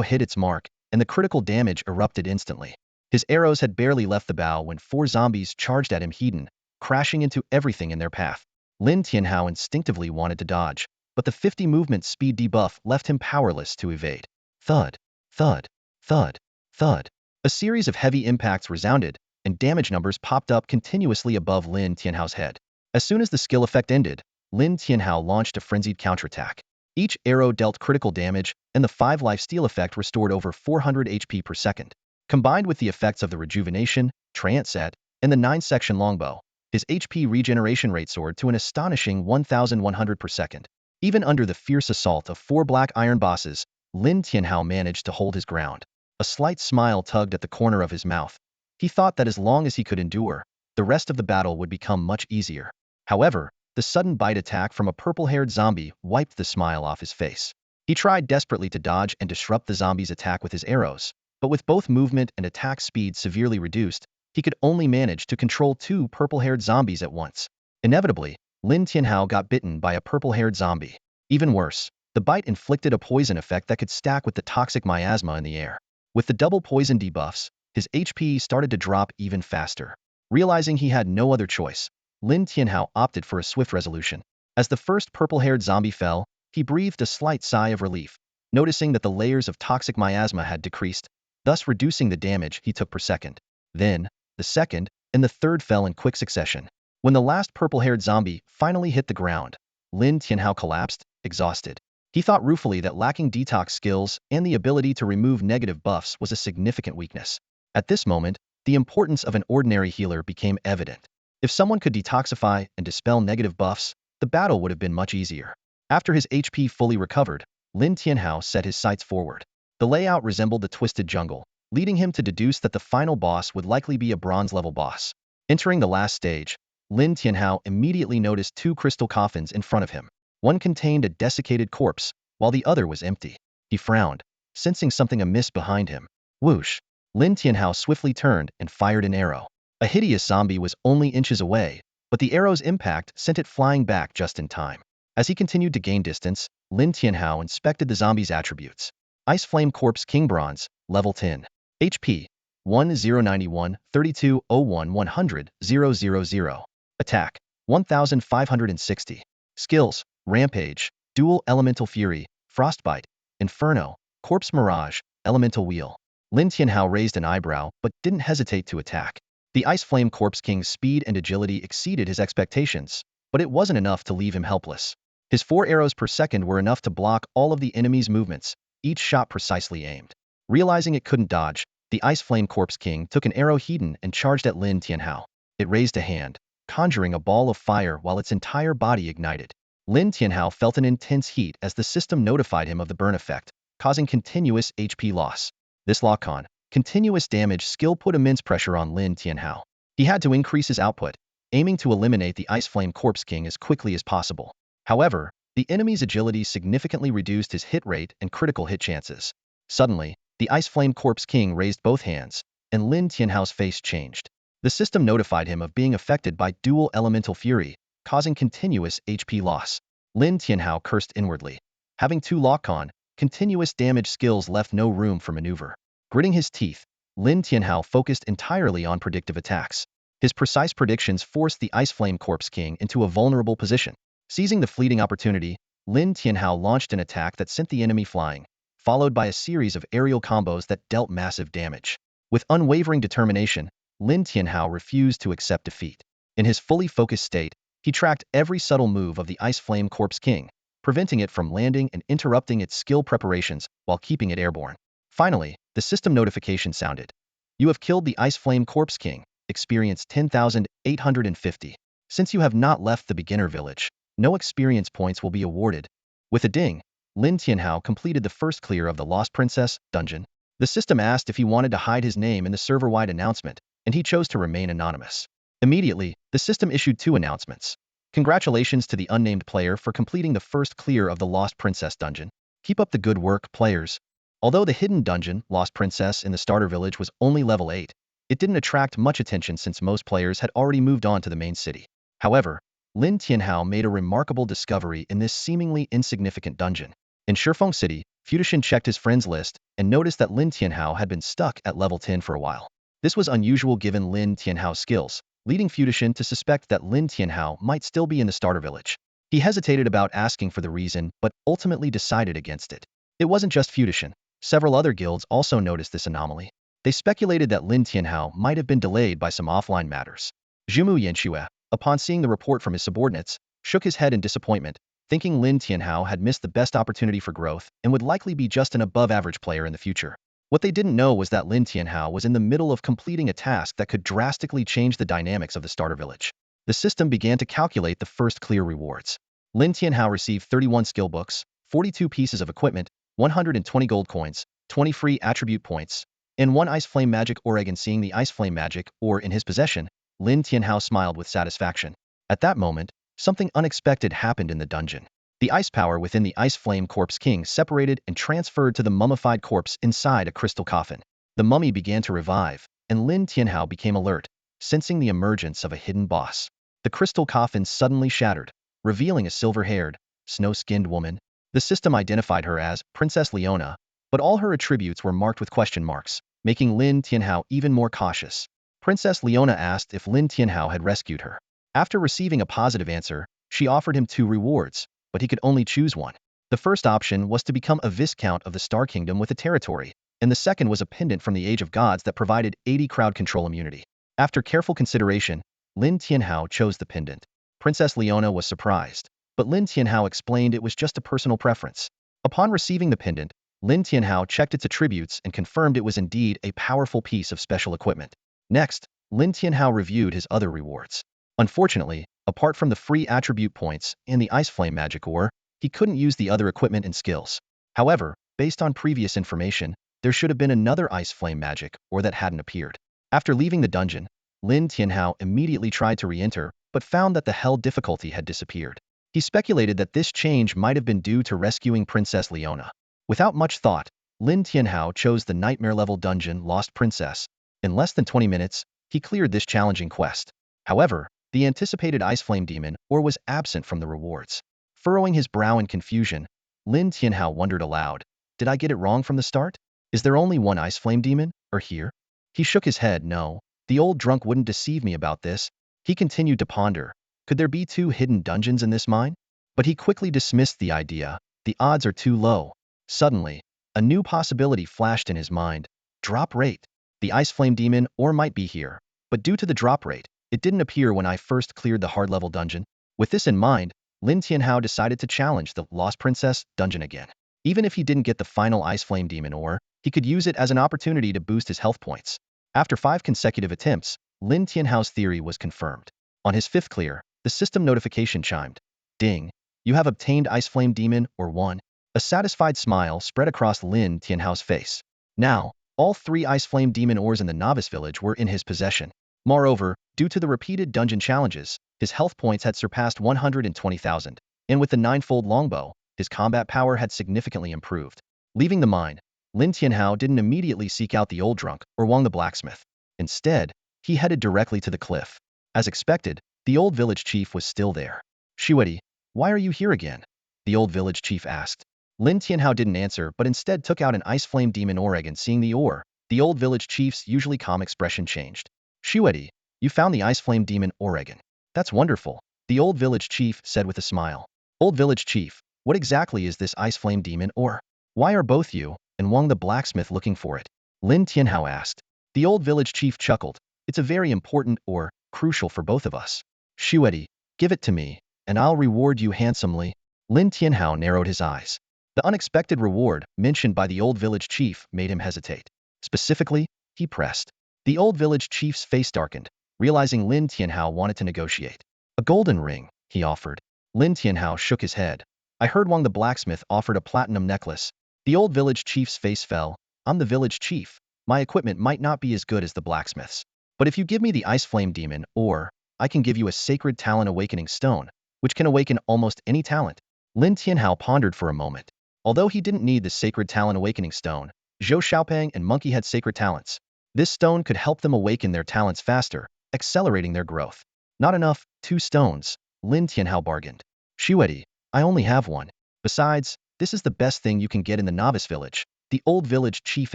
hit its mark, and the critical damage erupted instantly. His arrows had barely left the bow when 4 zombies charged at him, crashing into everything in their path. Lin Tianhao instinctively wanted to dodge, but the 50 movement speed debuff left him powerless to evade. Thud, thud, thud, thud. A series of heavy impacts resounded, and damage numbers popped up continuously above Lin Tianhao's head. As soon as the skill effect ended, Lin Tianhao launched a frenzied counterattack. Each arrow dealt critical damage, and the 5 lifesteal effect restored over 400 HP per second. Combined with the effects of the rejuvenation, trance set, and the 9-section longbow, his HP regeneration rate soared to an astonishing 1,100 per second. Even under the fierce assault of 4 black iron bosses, Lin Tianhao managed to hold his ground. A slight smile tugged at the corner of his mouth. He thought that as long as he could endure, the rest of the battle would become much easier. However, the sudden bite attack from a purple-haired zombie wiped the smile off his face. He tried desperately to dodge and disrupt the zombie's attack with his arrows, but with both movement and attack speed severely reduced, he could only manage to control 2 purple-haired zombies at once. Inevitably, Lin Tianhao got bitten by a purple-haired zombie. Even worse, the bite inflicted a poison effect that could stack with the toxic miasma in the air. With the double poison debuffs, his HP started to drop even faster. Realizing he had no other choice, Lin Tianhao opted for a swift resolution. As the first purple-haired zombie fell, he breathed a slight sigh of relief, noticing that the layers of toxic miasma had decreased, thus reducing the damage he took per second. Then, the second and the third fell in quick succession. When the last purple-haired zombie finally hit the ground, Lin Tianhao collapsed, exhausted. He thought ruefully that lacking detox skills and the ability to remove negative buffs was a significant weakness. At this moment, the importance of an ordinary healer became evident. If someone could detoxify and dispel negative buffs, the battle would have been much easier. After his HP fully recovered, Lin Tianhao set his sights forward. The layout resembled the Twisted Jungle, leading him to deduce that the final boss would likely be a bronze-level boss. Entering the last stage, Lin Tianhao immediately noticed 2 crystal coffins in front of him. One contained a desiccated corpse, while the other was empty. He frowned, sensing something amiss behind him. Whoosh! Lin Tianhao swiftly turned and fired an arrow. A hideous zombie was only inches away, but the arrow's impact sent it flying back just in time. As he continued to gain distance, Lin Tianhao inspected the zombie's attributes. Ice Flame Corpse King Bronze, level 10. HP 1091 3201 100 000. Attack 1560. Skills: Rampage, Dual Elemental Fury, Frostbite, Inferno, Corpse Mirage, Elemental Wheel. Lin Tianhao raised an eyebrow but didn't hesitate to attack. The Ice Flame Corpse King's speed and agility exceeded his expectations, but it wasn't enough to leave him helpless. His 4 arrows per second were enough to block all of the enemy's movements, each shot precisely aimed. Realizing it couldn't dodge, the Ice Flame Corpse King took an arrow hidden and charged at Lin Tianhao. It raised a hand, conjuring a ball of fire while its entire body ignited. Lin Tianhao felt an intense heat as the system notified him of the burn effect, causing continuous HP loss. This lock-on, continuous damage skill put immense pressure on Lin Tianhao. He had to increase his output, aiming to eliminate the Ice Flame Corpse King as quickly as possible. However, the enemy's agility significantly reduced his hit rate and critical hit chances. Suddenly, the Ice Flame Corpse King raised both hands, and Lin Tianhao's face changed. The system notified him of being affected by dual elemental fury, causing continuous HP loss. Lin Tianhao cursed inwardly. Having two lock-on, continuous damage skills left no room for maneuver. Gritting his teeth, Lin Tianhao focused entirely on predictive attacks. His precise predictions forced the Ice Flame Corpse King into a vulnerable position. Seizing the fleeting opportunity, Lin Tianhao launched an attack that sent the enemy flying, followed by a series of aerial combos that dealt massive damage. With unwavering determination, Lin Tianhao refused to accept defeat. In his fully focused state, he tracked every subtle move of the Ice Flame Corpse King, preventing it from landing and interrupting its skill preparations while keeping it airborne. Finally, the system notification sounded. You have killed the Ice Flame Corpse King, experience 10,850. Since you have not left the beginner village, no experience points will be awarded. With a ding, Lin Tianhao completed the first clear of the Lost Princess dungeon. The system asked if he wanted to hide his name in the server-wide announcement, and he chose to remain anonymous. Immediately, the system issued two announcements. Congratulations to the unnamed player for completing the first clear of the Lost Princess dungeon. Keep up the good work, players. Although the hidden dungeon, Lost Princess in the starter village, was only level 8, it didn't attract much attention since most players had already moved on to the main city. However, Lin Tianhao made a remarkable discovery in this seemingly insignificant dungeon. In Shifeng City, Futishin checked his friends list and noticed that Lin Tianhao had been stuck at level 10 for a while. This was unusual given Lin Tianhao's skills, leading Futishin to suspect that Lin Tianhao might still be in the starter village. He hesitated about asking for the reason, but ultimately decided against it. It wasn't just Futishin. Several other guilds also noticed this anomaly. They speculated that Lin Tianhao might have been delayed by some offline matters. Zhumu Yanxue, upon seeing the report from his subordinates, shook his head in disappointment, thinking Lin Tianhao had missed the best opportunity for growth and would likely be just an above-average player in the future. What they didn't know was that Lin Tianhao was in the middle of completing a task that could drastically change the dynamics of the starter village. The system began to calculate the first clear rewards. Lin Tianhao received 31 skill books, 42 pieces of equipment, 120 gold coins, 20 free attribute points, and 1 Ice Flame Magic ore egg. And seeing the Ice Flame Magic ore in his possession, Lin Tianhao smiled with satisfaction. At that moment, something unexpected happened in the dungeon. The ice power within the Ice Flame Corpse King separated and transferred to the mummified corpse inside a crystal coffin. The mummy began to revive, and Lin Tianhao became alert, sensing the emergence of a hidden boss. The crystal coffin suddenly shattered, revealing a silver-haired, snow-skinned woman. The system identified her as Princess Leona, but all her attributes were marked with question marks, making Lin Tianhao even more cautious. Princess Leona asked if Lin Tianhao had rescued her. After receiving a positive answer, she offered him 2 rewards, but he could only choose one. The first option was to become a Viscount of the Star Kingdom with a territory, and the second was a pendant from the Age of Gods that provided 80 crowd control immunity. After careful consideration, Lin Tianhao chose the pendant. Princess Leona was surprised, but Lin Tianhao explained it was just a personal preference. Upon receiving the pendant, Lin Tianhao checked its attributes and confirmed it was indeed a powerful piece of special equipment. Next, Lin Tianhao reviewed his other rewards. Unfortunately, apart from the free attribute points and the Ice Flame Magic ore, he couldn't use the other equipment and skills. However, based on previous information, there should have been another Ice Flame Magic ore that hadn't appeared. After leaving the dungeon, Lin Tianhao immediately tried to re-enter, but found that the hell difficulty had disappeared. He speculated that this change might have been due to rescuing Princess Leona. Without much thought, Lin Tianhao chose the nightmare-level dungeon Lost Princess. In less than 20 minutes, he cleared this challenging quest. However, the anticipated Ice Flame Demon ore was absent from the rewards. Furrowing his brow in confusion, Lin Tianhao wondered aloud, did I get it wrong from the start? Is there only one Ice Flame Demon ore here? He shook his head. No, the old drunk wouldn't deceive me about this. He continued to ponder, could there be 2 hidden dungeons in this mine? But he quickly dismissed the idea. The odds are too low. Suddenly, a new possibility flashed in his mind. Drop rate. The Ice Flame Demon ore might be here, but due to the drop rate, it didn't appear when I first cleared the hard-level dungeon. With this in mind, Lin Tianhao decided to challenge the Lost Princess dungeon again. Even if he didn't get the final Ice Flame Demon ore, he could use it as an opportunity to boost his health points. After 5 consecutive attempts, Lin Tianhao's theory was confirmed. On his 5th clear, the system notification chimed. Ding! You have obtained Ice Flame Demon ore 1. A satisfied smile spread across Lin Tianhao's face. Now, all 3 Ice Flame Demon ores in the novice village were in his possession. Moreover, due to the repeated dungeon challenges, his health points had surpassed 120,000, and with the 9-fold longbow, his combat power had significantly improved. Leaving the mine, Lin Tianhao didn't immediately seek out the old drunk or Wang the blacksmith. Instead, he headed directly to the cliff. As expected, the old village chief was still there. Shuedi, why are you here again? The old village chief asked. Lin Tianhao didn't answer but instead took out an ice flame demon ore egg, and seeing the ore, the old village chief's usually calm expression changed. Shuedi, you found the ice flame demon ore egg. That's wonderful, the old village chief said with a smile. Old village chief, what exactly is this ice flame demon ore? Why are both you and Wang the blacksmith looking for it? Lin Tianhao asked. The old village chief chuckled. It's a very important ore, crucial for both of us. Shuedi, give it to me, and I'll reward you handsomely. Lin Tianhao narrowed his eyes. The unexpected reward mentioned by the old village chief made him hesitate. Specifically, he pressed. The old village chief's face darkened, realizing Lin Tianhao wanted to negotiate. A golden ring, he offered. Lin Tianhao shook his head. I heard Wang the blacksmith offered a platinum necklace. The old village chief's face fell. I'm the village chief. My equipment might not be as good as the blacksmith's. But if you give me the ice flame demon, or I can give you a sacred talent awakening stone, which can awaken almost any talent. Lin Tianhao pondered for a moment. Although he didn't need the sacred talent awakening stone, Zhou Xiaopeng and Monkey had sacred talents. This stone could help them awaken their talents faster, accelerating their growth. Not enough, 2 stones, Lin Tianhao bargained. Shuedi, I only have 1. Besides, this is the best thing you can get in the novice village, the old village chief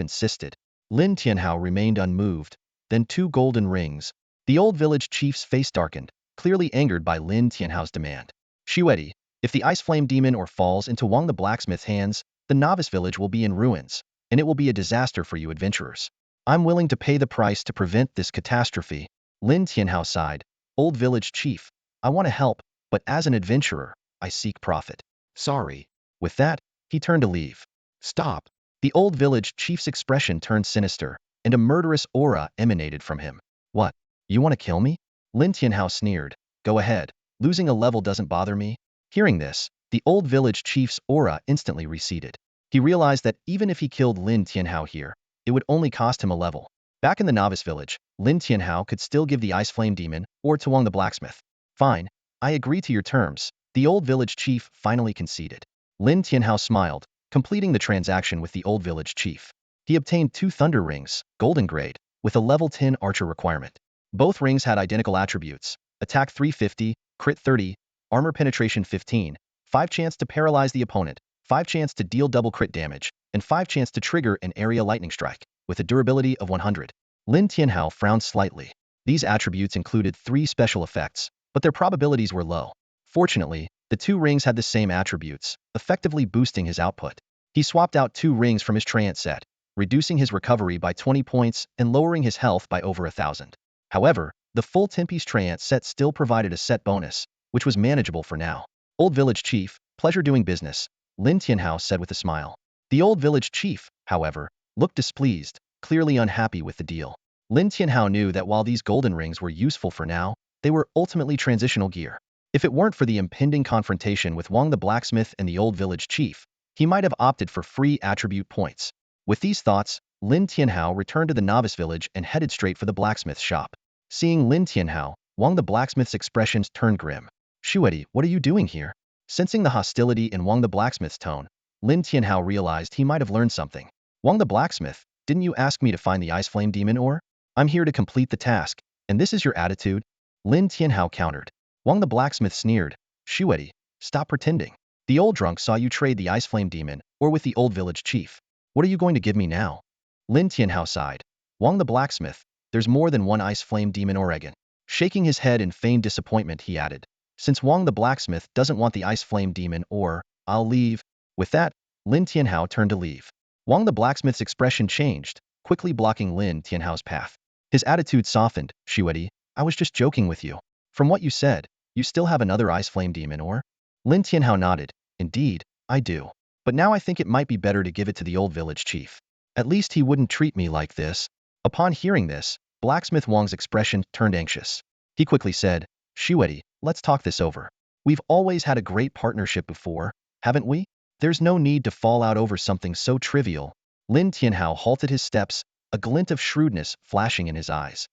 insisted. Lin Tianhao remained unmoved. Then 2 golden rings. The old village chief's face darkened, clearly angered by Lin Tianhao's demand. Shuedi, if the ice flame demon ore falls into Wang the blacksmith's hands, the novice village will be in ruins, and it will be a disaster for you adventurers. I'm willing to pay the price to prevent this catastrophe. Lin Tianhao sighed. Old village chief, I want to help, but as an adventurer, I seek profit. Sorry. With that, he turned to leave. Stop. The old village chief's expression turned sinister, and a murderous aura emanated from him. What? You want to kill me? Lin Tianhao sneered. Go ahead. Losing a level doesn't bother me. Hearing this, the old village chief's aura instantly receded. He realized that even if he killed Lin Tianhao here, it would only cost him a level. Back in the novice village, Lin Tianhao could still give the ice flame demon or to Wang the blacksmith. Fine, I agree to your terms. The old village chief finally conceded. Lin Tianhao smiled, completing the transaction with the old village chief. He obtained 2 thunder rings, golden grade, with a level 10 archer requirement. Both rings had identical attributes: attack 350, crit 30, armor penetration 15, 5 chance to paralyze the opponent, 5 chance to deal double crit damage, and 5 chance to trigger an area lightning strike, with a durability of 100. Lin Tianhao frowned slightly. These attributes included 3 special effects, but their probabilities were low. Fortunately, the 2 rings had the same attributes, effectively boosting his output. He swapped out 2 rings from his Treant set, reducing his recovery by 20 points and lowering his health by over 1,000. However, the full 10-piece Treant set still provided a set bonus, which was manageable for now. Old village chief, pleasure doing business, Lin Tianhao said with a smile. The old village chief, however, looked displeased, clearly unhappy with the deal. Lin Tianhao knew that while these golden rings were useful for now, they were ultimately transitional gear. If it weren't for the impending confrontation with Wang the blacksmith and the old village chief, he might have opted for free attribute points. With these thoughts, Lin Tianhao returned to the novice village and headed straight for the blacksmith's shop. Seeing Lin Tianhao, Wang the blacksmith's expressions turned grim. Shuedi, what are you doing here? Sensing the hostility in Wang the blacksmith's tone, Lin Tianhao realized he might have learned something. Wang the blacksmith, didn't you ask me to find the ice flame demon ore? I'm here to complete the task, and this is your attitude? Lin Tianhao countered. Wang the blacksmith sneered. Shuedi, stop pretending. The old drunk saw you trade the ice flame demon ore with the old village chief. What are you going to give me now? Lin Tianhao sighed. Wang the blacksmith, there's more than 1 ice flame demon ore again. Shaking his head in feigned disappointment, he added. Since Wang the blacksmith doesn't want the ice flame demon ore, I'll leave. With that, Lin Tianhao turned to leave. Wang the blacksmith's expression changed, quickly blocking Lin Tianhao's path. His attitude softened. Shuedi, I was just joking with you. From what you said, you still have another ice flame demon ore? Lin Tianhao nodded. Indeed, I do. But now I think it might be better to give it to the old village chief. At least he wouldn't treat me like this. Upon hearing this, Blacksmith Wang's expression turned anxious. He quickly said, Shuedi, let's talk this over. We've always had a great partnership before, haven't we? There's no need to fall out over something so trivial. Lin Tianhao halted his steps, a glint of shrewdness flashing in his eyes.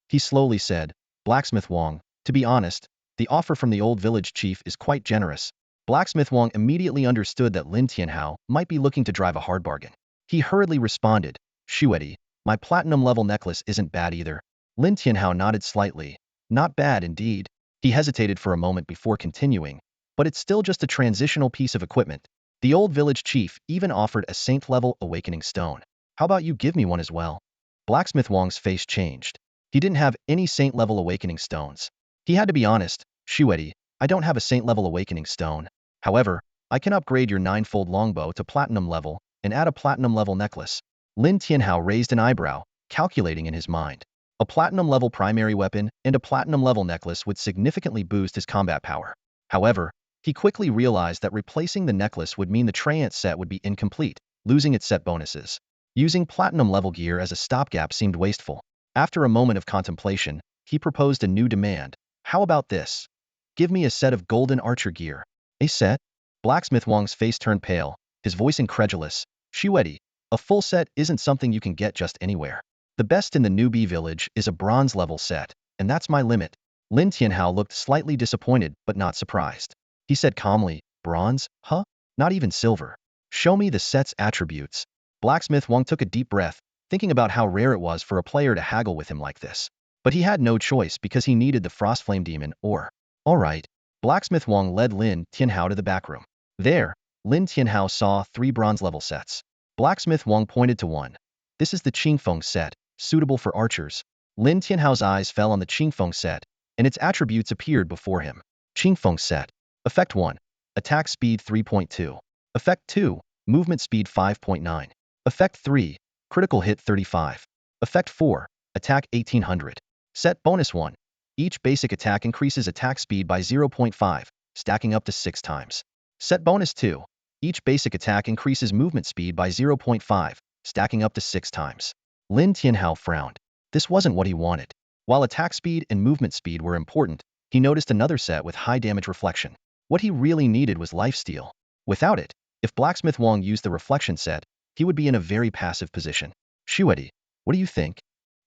He slowly said, Blacksmith Wang, to be honest, the offer from the old village chief is quite generous. Blacksmith Wang immediately understood that Lin Tianhao might be looking to drive a hard bargain. He hurriedly responded, Shuedi, my platinum level necklace isn't bad either. Lin Tianhao nodded slightly. Not bad indeed. He hesitated for a moment before continuing, but it's still just a transitional piece of equipment. The old village chief even offered a saint-level awakening stone. How about you give me one as well? Blacksmith Wang's face changed. He didn't have any saint-level awakening stones. He had to be honest. Shuedi, I don't have a saint-level awakening stone. However, I can upgrade your ninefold longbow to platinum level and add a platinum level necklace. Lin Tianhao raised an eyebrow, calculating in his mind. A platinum level primary weapon and a platinum level necklace would significantly boost his combat power. However, he quickly realized that replacing the necklace would mean the Treant set would be incomplete, losing its set bonuses. Using platinum level gear as a stopgap seemed wasteful. After a moment of contemplation, he proposed a new demand. How about this? Give me a set of golden archer gear. A set? Blacksmith Wang's face turned pale, his voice incredulous. Shuedi, a full set isn't something you can get just anywhere. The best in the newbie village is a bronze level set, and that's my limit. Lin Tianhao looked slightly disappointed but not surprised. He said calmly, bronze? Huh? Not even silver. Show me the set's attributes. Blacksmith Wang took a deep breath, thinking about how rare it was for a player to haggle with him like this. But he had no choice because he needed the Frostflame Demon or... Alright. Blacksmith Wang led Lin Tianhao to the back room. There, Lin Tianhao saw 3 bronze level sets. Blacksmith Wang pointed to one. This is the Qingfeng set, suitable for archers. Lin Tianhao's eyes fell on the Qingfeng set, and its attributes appeared before him. Qingfeng set. Effect 1. Attack speed 3.2. Effect 2. Movement speed 5.9. Effect 3. Critical hit 35. Effect 4. Attack 1800. Set bonus 1. Each basic attack increases attack speed by 0.5, stacking up to 6 times. Set bonus 2. Each basic attack increases movement speed by 0.5, stacking up to 6 times. Lin Tianhao frowned. This wasn't what he wanted. While attack speed and movement speed were important, he noticed another set with high damage reflection. What he really needed was lifesteal. Without it, if Blacksmith Wang used the reflection set, he would be in a very passive position. Shuedi, what do you think?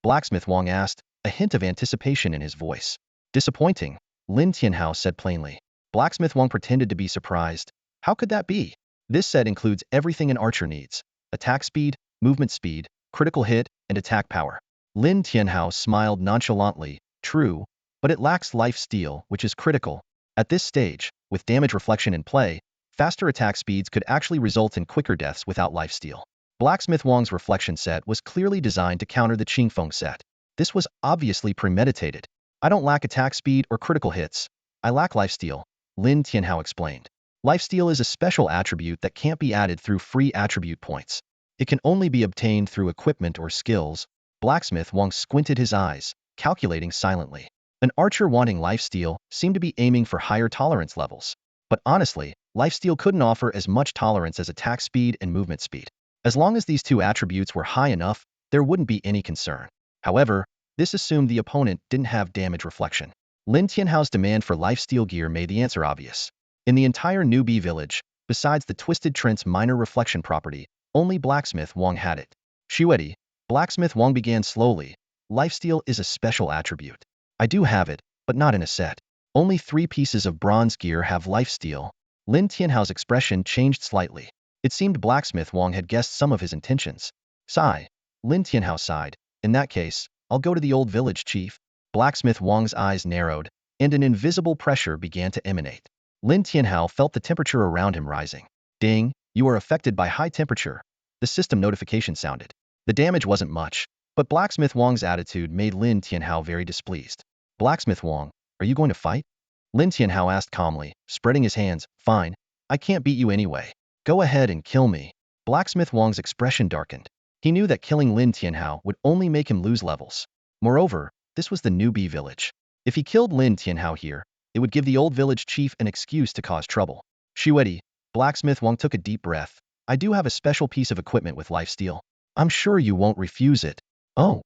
Blacksmith Wang asked, a hint of anticipation in his voice. Disappointing, Lin Tianhao said plainly. Blacksmith Wang pretended to be surprised. How could that be? This set includes everything an archer needs. Attack speed, movement speed, critical hit, and attack power. Lin Tianhao smiled nonchalantly. True, but it lacks life steal, which is critical. At this stage, with damage reflection in play, faster attack speeds could actually result in quicker deaths without life steal. Blacksmith Wang's reflection set was clearly designed to counter the Qingfeng set. This was obviously premeditated. I don't lack attack speed or critical hits. I lack lifesteal, Lin Tianhao explained. Lifesteal is a special attribute that can't be added through free attribute points. It can only be obtained through equipment or skills. Blacksmith Wang squinted his eyes, calculating silently. An archer wanting lifesteal seemed to be aiming for higher tolerance levels. But honestly, lifesteal couldn't offer as much tolerance as attack speed and movement speed. As long as these two attributes were high enough, there wouldn't be any concern. However, this assumed the opponent didn't have damage reflection. Lin Tianhao's demand for lifesteal gear made the answer obvious. In the entire newbie village, besides the Twisted Trent's minor reflection property, only Blacksmith Wang had it. Shuedi, Blacksmith Wang began slowly. Lifesteal is a special attribute. I do have it, but not in a set. Only 3 pieces of bronze gear have lifesteal. Lin Tianhao's expression changed slightly. It seemed Blacksmith Wang had guessed some of his intentions. Sigh. Lin Tianhao sighed. In that case, I'll go to the old village chief. Blacksmith Wang's eyes narrowed, and an invisible pressure began to emanate. Lin Tianhao felt the temperature around him rising. Ding, you are affected by high temperature. The system notification sounded. The damage wasn't much, but Blacksmith Wang's attitude made Lin Tianhao very displeased. Blacksmith Wang, are you going to fight? Lin Tianhao asked calmly, spreading his hands. Fine, I can't beat you anyway. Go ahead and kill me. Blacksmith Wang's expression darkened. He knew that killing Lin Tianhao would only make him lose levels. Moreover, this was the newbie village. If he killed Lin Tianhao here, it would give the old village chief an excuse to cause trouble. Shuedi, Blacksmith Wang took a deep breath. I do have a special piece of equipment with lifesteal. I'm sure you won't refuse it. Oh.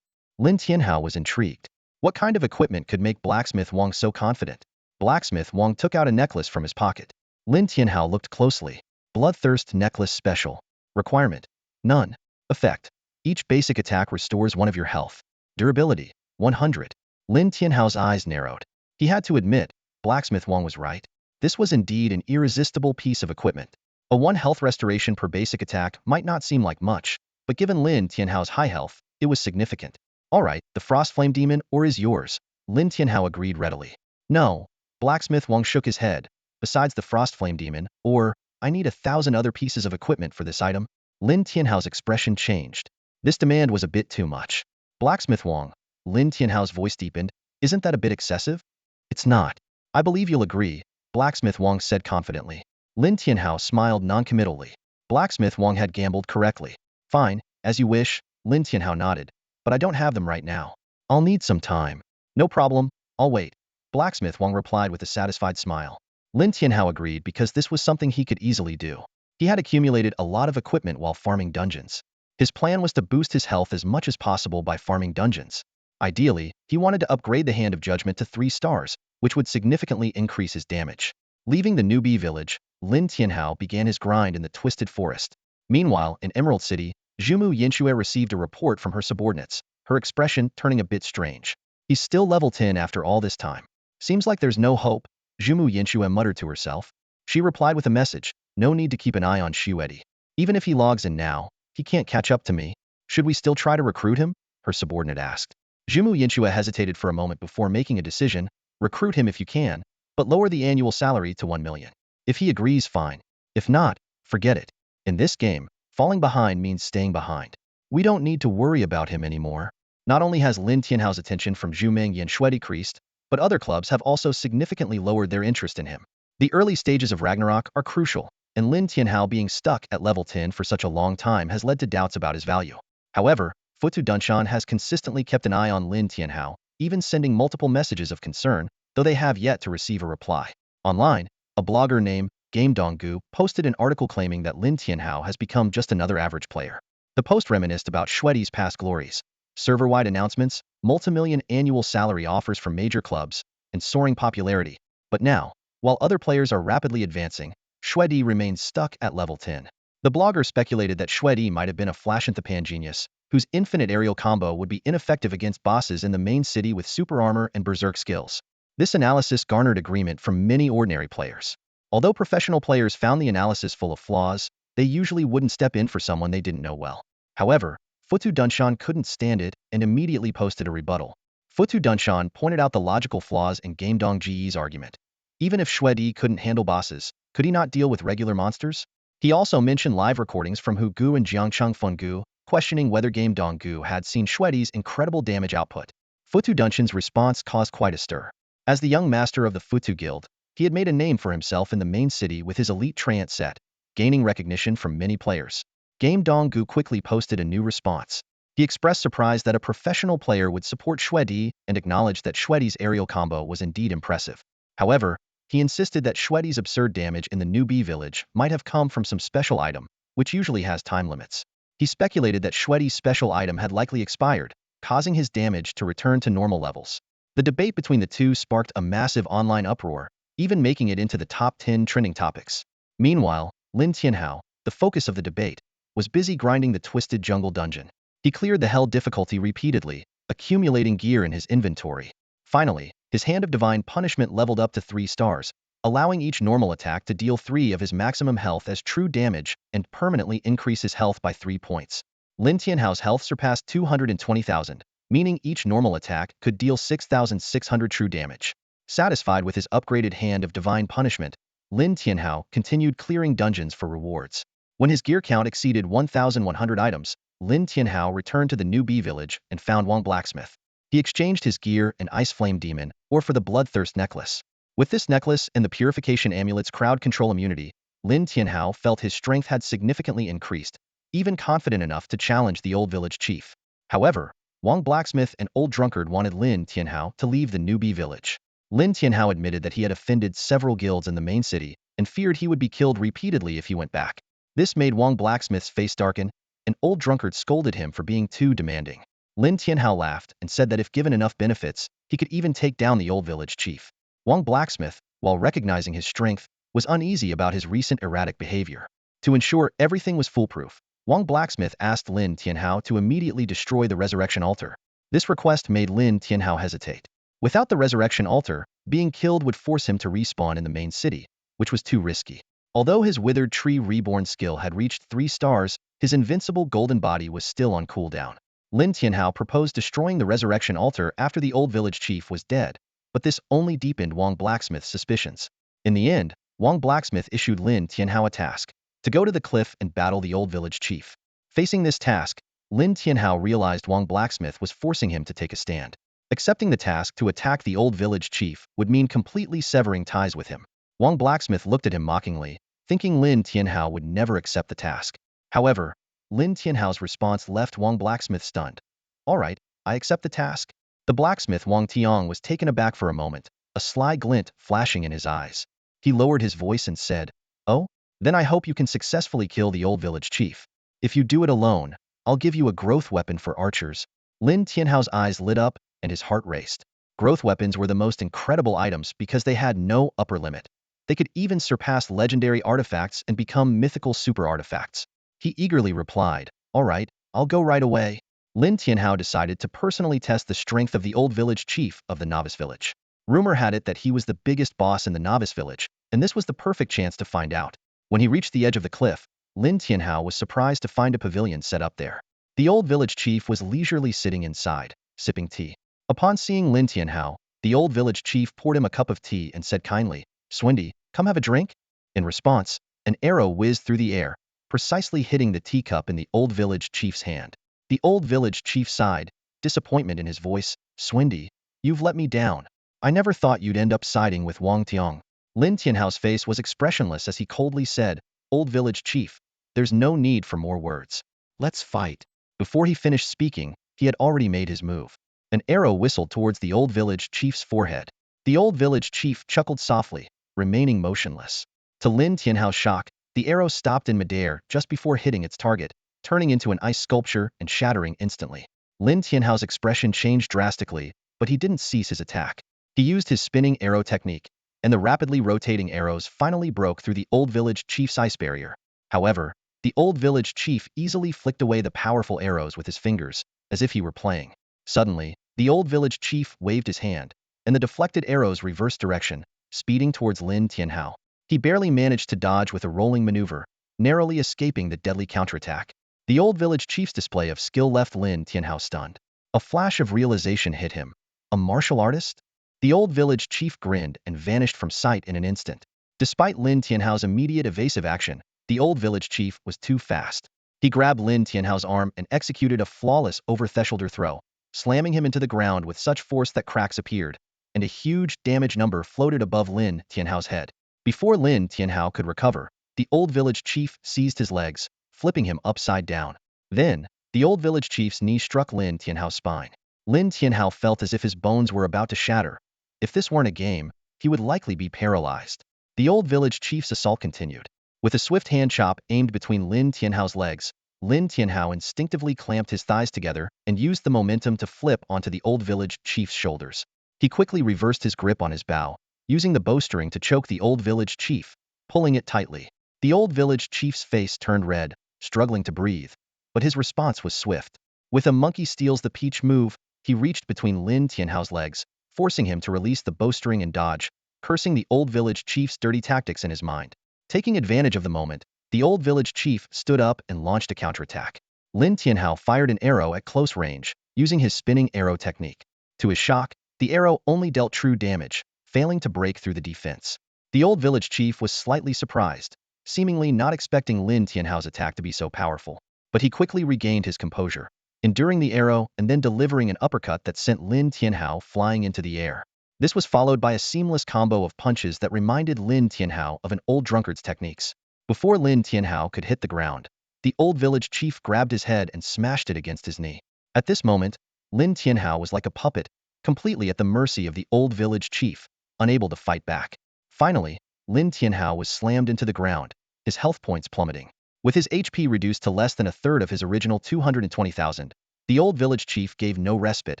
Lin Tianhao was intrigued. What kind of equipment could make Blacksmith Wang so confident? Blacksmith Wang took out a necklace from his pocket. Lin Tianhao looked closely. Bloodthirst necklace special. Requirement. None. Effect. Each basic attack restores 1 of your health. Durability. 100. Lin Tianhao's eyes narrowed. He had to admit, Blacksmith Wang was right. This was indeed an irresistible piece of equipment. A 1 health restoration per basic attack might not seem like much, but given Lin Tianhao's high health, it was significant. All right, the Frost Flame Demon or is yours. Lin Tianhao agreed readily. No. Blacksmith Wang shook his head. Besides the Frost Flame Demon, or, I need 1,000 other pieces of equipment for this item. Lin Tianhao's expression changed. This demand was a bit too much. Blacksmith Wang, Lin Tianhao's voice deepened, isn't that a bit excessive? It's not. I believe you'll agree, Blacksmith Wang said confidently. Lin Tianhao smiled noncommittally. Blacksmith Wang had gambled correctly. Fine, as you wish, Lin Tianhao nodded, but I don't have them right now. I'll need some time. No problem, I'll wait. Blacksmith Wang replied with a satisfied smile. Lin Tianhao agreed because this was something he could easily do. He had accumulated a lot of equipment while farming dungeons. His plan was to boost his health as much as possible by farming dungeons. Ideally, he wanted to upgrade the Hand of Judgment to 3 stars, which would significantly increase his damage. Leaving the newbie village, Lin Tianhao began his grind in the Twisted Forest. Meanwhile, in Emerald City, Zhumu Yanxue received a report from her subordinates, her expression turning a bit strange. He's still level 10 after all this time. Seems like there's no hope, Zhumu Yanxue muttered to herself. She replied with a message, no need to keep an eye on Xuedi. Even if he logs in now, he can't catch up to me. Should we still try to recruit him? Her subordinate asked. Zhumu Yanxue hesitated for a moment before making a decision, recruit him if you can, but lower the annual salary to 1 million. If he agrees, fine. If not, forget it. In this game, falling behind means staying behind. We don't need to worry about him anymore. Not only has Lin Tianhao's attention from Zhumeng Yanxue decreased, but other clubs have also significantly lowered their interest in him. The early stages of Ragnarok are crucial, and Lin Tianhao being stuck at level 10 for such a long time has led to doubts about his value. However, Futu Dunshan has consistently kept an eye on Lin Tianhao, even sending multiple messages of concern, though they have yet to receive a reply. Online, a blogger named Game Donggu posted an article claiming that Lin Tianhao has become just another average player. The post reminisced about Xuedi's past glories, server-wide announcements, multi-million annual salary offers from major clubs, and soaring popularity. But now, while other players are rapidly advancing, Xuedi remains stuck at level 10. The blogger speculated that Xuedi might have been a Flash-in-the-Pan genius, whose infinite aerial combo would be ineffective against bosses in the main city with super armor and berserk skills. This analysis garnered agreement from many ordinary players. Although professional players found the analysis full of flaws, they usually wouldn't step in for someone they didn't know well. However, Futu Dunshan couldn't stand it and immediately posted a rebuttal. Futu Dunshan pointed out the logical flaws in Game Dongji's argument. Even if Xuedi couldn't handle bosses, could he not deal with regular monsters? He also mentioned live recordings from Hu Gu and Jiangcheng Fenggu, questioning whether Game Donggu had seen Xuedi's incredible damage output. Futu Dunshan's response caused quite a stir. As the young master of the Futu Guild, he had made a name for himself in the main city with his elite Trance set, gaining recognition from many players. Game Donggu quickly posted a new response. He expressed surprise that a professional player would support Xuedi and acknowledged that Xuedi's aerial combo was indeed impressive. However, he insisted that Xuedi's absurd damage in the newbie village might have come from some special item, which usually has time limits. He speculated that Xuedi's special item had likely expired, causing his damage to return to normal levels. The debate between the two sparked a massive online uproar, even making it into the top 10 trending topics. Meanwhile, Lin Tianhao, the focus of the debate, was busy grinding the Twisted Jungle dungeon. He cleared the hell difficulty repeatedly, accumulating gear in his inventory. Finally, his Hand of Divine Punishment leveled up to 3 stars, allowing each normal attack to deal 3 of his maximum health as true damage and permanently increase his health by 3 points. Lin Tianhao's health surpassed 220,000, meaning each normal attack could deal 6,600 true damage. Satisfied with his upgraded Hand of Divine Punishment, Lin Tianhao continued clearing dungeons for rewards. When his gear count exceeded 1,100 items, Lin Tianhao returned to the newbie village and found Wang Blacksmith. He exchanged his gear and Ice Flame Demon, or for the Bloodthirst Necklace. With this necklace and the Purification Amulet's crowd control immunity, Lin Tianhao felt his strength had significantly increased, even confident enough to challenge the old village chief. However, Wang Blacksmith and Old Drunkard wanted Lin Tianhao to leave the newbie village. Lin Tianhao admitted that he had offended several guilds in the main city and feared he would be killed repeatedly if he went back. This made Wang Blacksmith's face darken, and Old Drunkard scolded him for being too demanding. Lin Tianhao laughed and said that if given enough benefits, he could even take down the old village chief. Wang Blacksmith, while recognizing his strength, was uneasy about his recent erratic behavior. To ensure everything was foolproof, Wang Blacksmith asked Lin Tianhao to immediately destroy the Resurrection Altar. This request made Lin Tianhao hesitate. Without the Resurrection Altar, being killed would force him to respawn in the main city, which was too risky. Although his Withered Tree Reborn skill had reached 3 stars, his invincible golden body was still on cooldown. Lin Tianhao proposed destroying the resurrection altar after the old village chief was dead, but this only deepened Wang Blacksmith's suspicions. In the end, Wang Blacksmith issued Lin Tianhao a task to go to the cliff and battle the old village chief. Facing this task, Lin Tianhao realized Wang Blacksmith was forcing him to take a stand. Accepting the task to attack the old village chief would mean completely severing ties with him. Wang Blacksmith looked at him mockingly, thinking Lin Tianhao would never accept the task. However, Lin Tianhao's response left Wang Blacksmith stunned. "All right, I accept the task." The blacksmith Wang Tiong was taken aback for a moment, a sly glint flashing in his eyes. He lowered his voice and said, "Oh? Then I hope you can successfully kill the old village chief. If you do it alone, I'll give you a growth weapon for archers." Lin Tianhao's eyes lit up, and his heart raced. Growth weapons were the most incredible items because they had no upper limit. They could even surpass legendary artifacts and become mythical super artifacts. He eagerly replied, "All right, I'll go right away." Lin Tianhao decided to personally test the strength of the old village chief of the novice village. Rumor had it that he was the biggest boss in the novice village, and this was the perfect chance to find out. When he reached the edge of the cliff, Lin Tianhao was surprised to find a pavilion set up there. The old village chief was leisurely sitting inside, sipping tea. Upon seeing Lin Tianhao, the old village chief poured him a cup of tea and said kindly, "Swindy, come have a drink?" In response, an arrow whizzed through the air, precisely hitting the teacup in the old village chief's hand. The old village chief sighed, disappointment in his voice. "Swindy, you've let me down. I never thought you'd end up siding with Wang Tiong." Lin Tianhao's face was expressionless as he coldly said, "Old village chief, there's no need for more words. Let's fight." Before he finished speaking, he had already made his move. An arrow whistled towards the old village chief's forehead. The old village chief chuckled softly, remaining motionless. To Lin Tianhao's shock, the arrow stopped in midair just before hitting its target, turning into an ice sculpture and shattering instantly. Lin Tianhao's expression changed drastically, but he didn't cease his attack. He used his spinning arrow technique, and the rapidly rotating arrows finally broke through the old village chief's ice barrier. However, the old village chief easily flicked away the powerful arrows with his fingers, as if he were playing. Suddenly, the old village chief waved his hand, and the deflected arrows reversed direction, speeding towards Lin Tianhao. He barely managed to dodge with a rolling maneuver, narrowly escaping the deadly counterattack. The old village chief's display of skill left Lin Tianhao stunned. A flash of realization hit him. A martial artist? The old village chief grinned and vanished from sight in an instant. Despite Lin Tianhao's immediate evasive action, the old village chief was too fast. He grabbed Lin Tianhao's arm and executed a flawless over-thresholder throw, slamming him into the ground with such force that cracks appeared, and a huge damage number floated above Lin Tianhao's head. Before Lin Tianhao could recover, the old village chief seized his legs, flipping him upside down. Then, the old village chief's knee struck Lin Tianhao's spine. Lin Tianhao felt as if his bones were about to shatter. If this weren't a game, he would likely be paralyzed. The old village chief's assault continued. With a swift hand chop aimed between Lin Tianhao's legs, Lin Tianhao instinctively clamped his thighs together and used the momentum to flip onto the old village chief's shoulders. He quickly reversed his grip on his bow, using the bowstring to choke the old village chief, pulling it tightly. The old village chief's face turned red, struggling to breathe, but his response was swift. With a monkey steals the peach move, he reached between Lin Tianhao's legs, forcing him to release the bowstring and dodge, cursing the old village chief's dirty tactics in his mind. Taking advantage of the moment, the old village chief stood up and launched a counterattack. Lin Tianhao fired an arrow at close range, using his spinning arrow technique. To his shock, the arrow only dealt true damage, failing to break through the defense. The old village chief was slightly surprised, seemingly not expecting Lin Tianhao's attack to be so powerful. But he quickly regained his composure, enduring the arrow and then delivering an uppercut that sent Lin Tianhao flying into the air. This was followed by a seamless combo of punches that reminded Lin Tianhao of an old drunkard's techniques. Before Lin Tianhao could hit the ground, the old village chief grabbed his head and smashed it against his knee. At this moment, Lin Tianhao was like a puppet, completely at the mercy of the old village chief, unable to fight back. Finally, Lin Tianhao was slammed into the ground, his health points plummeting. With his HP reduced to less than a third of his original 220,000, the old village chief gave no respite,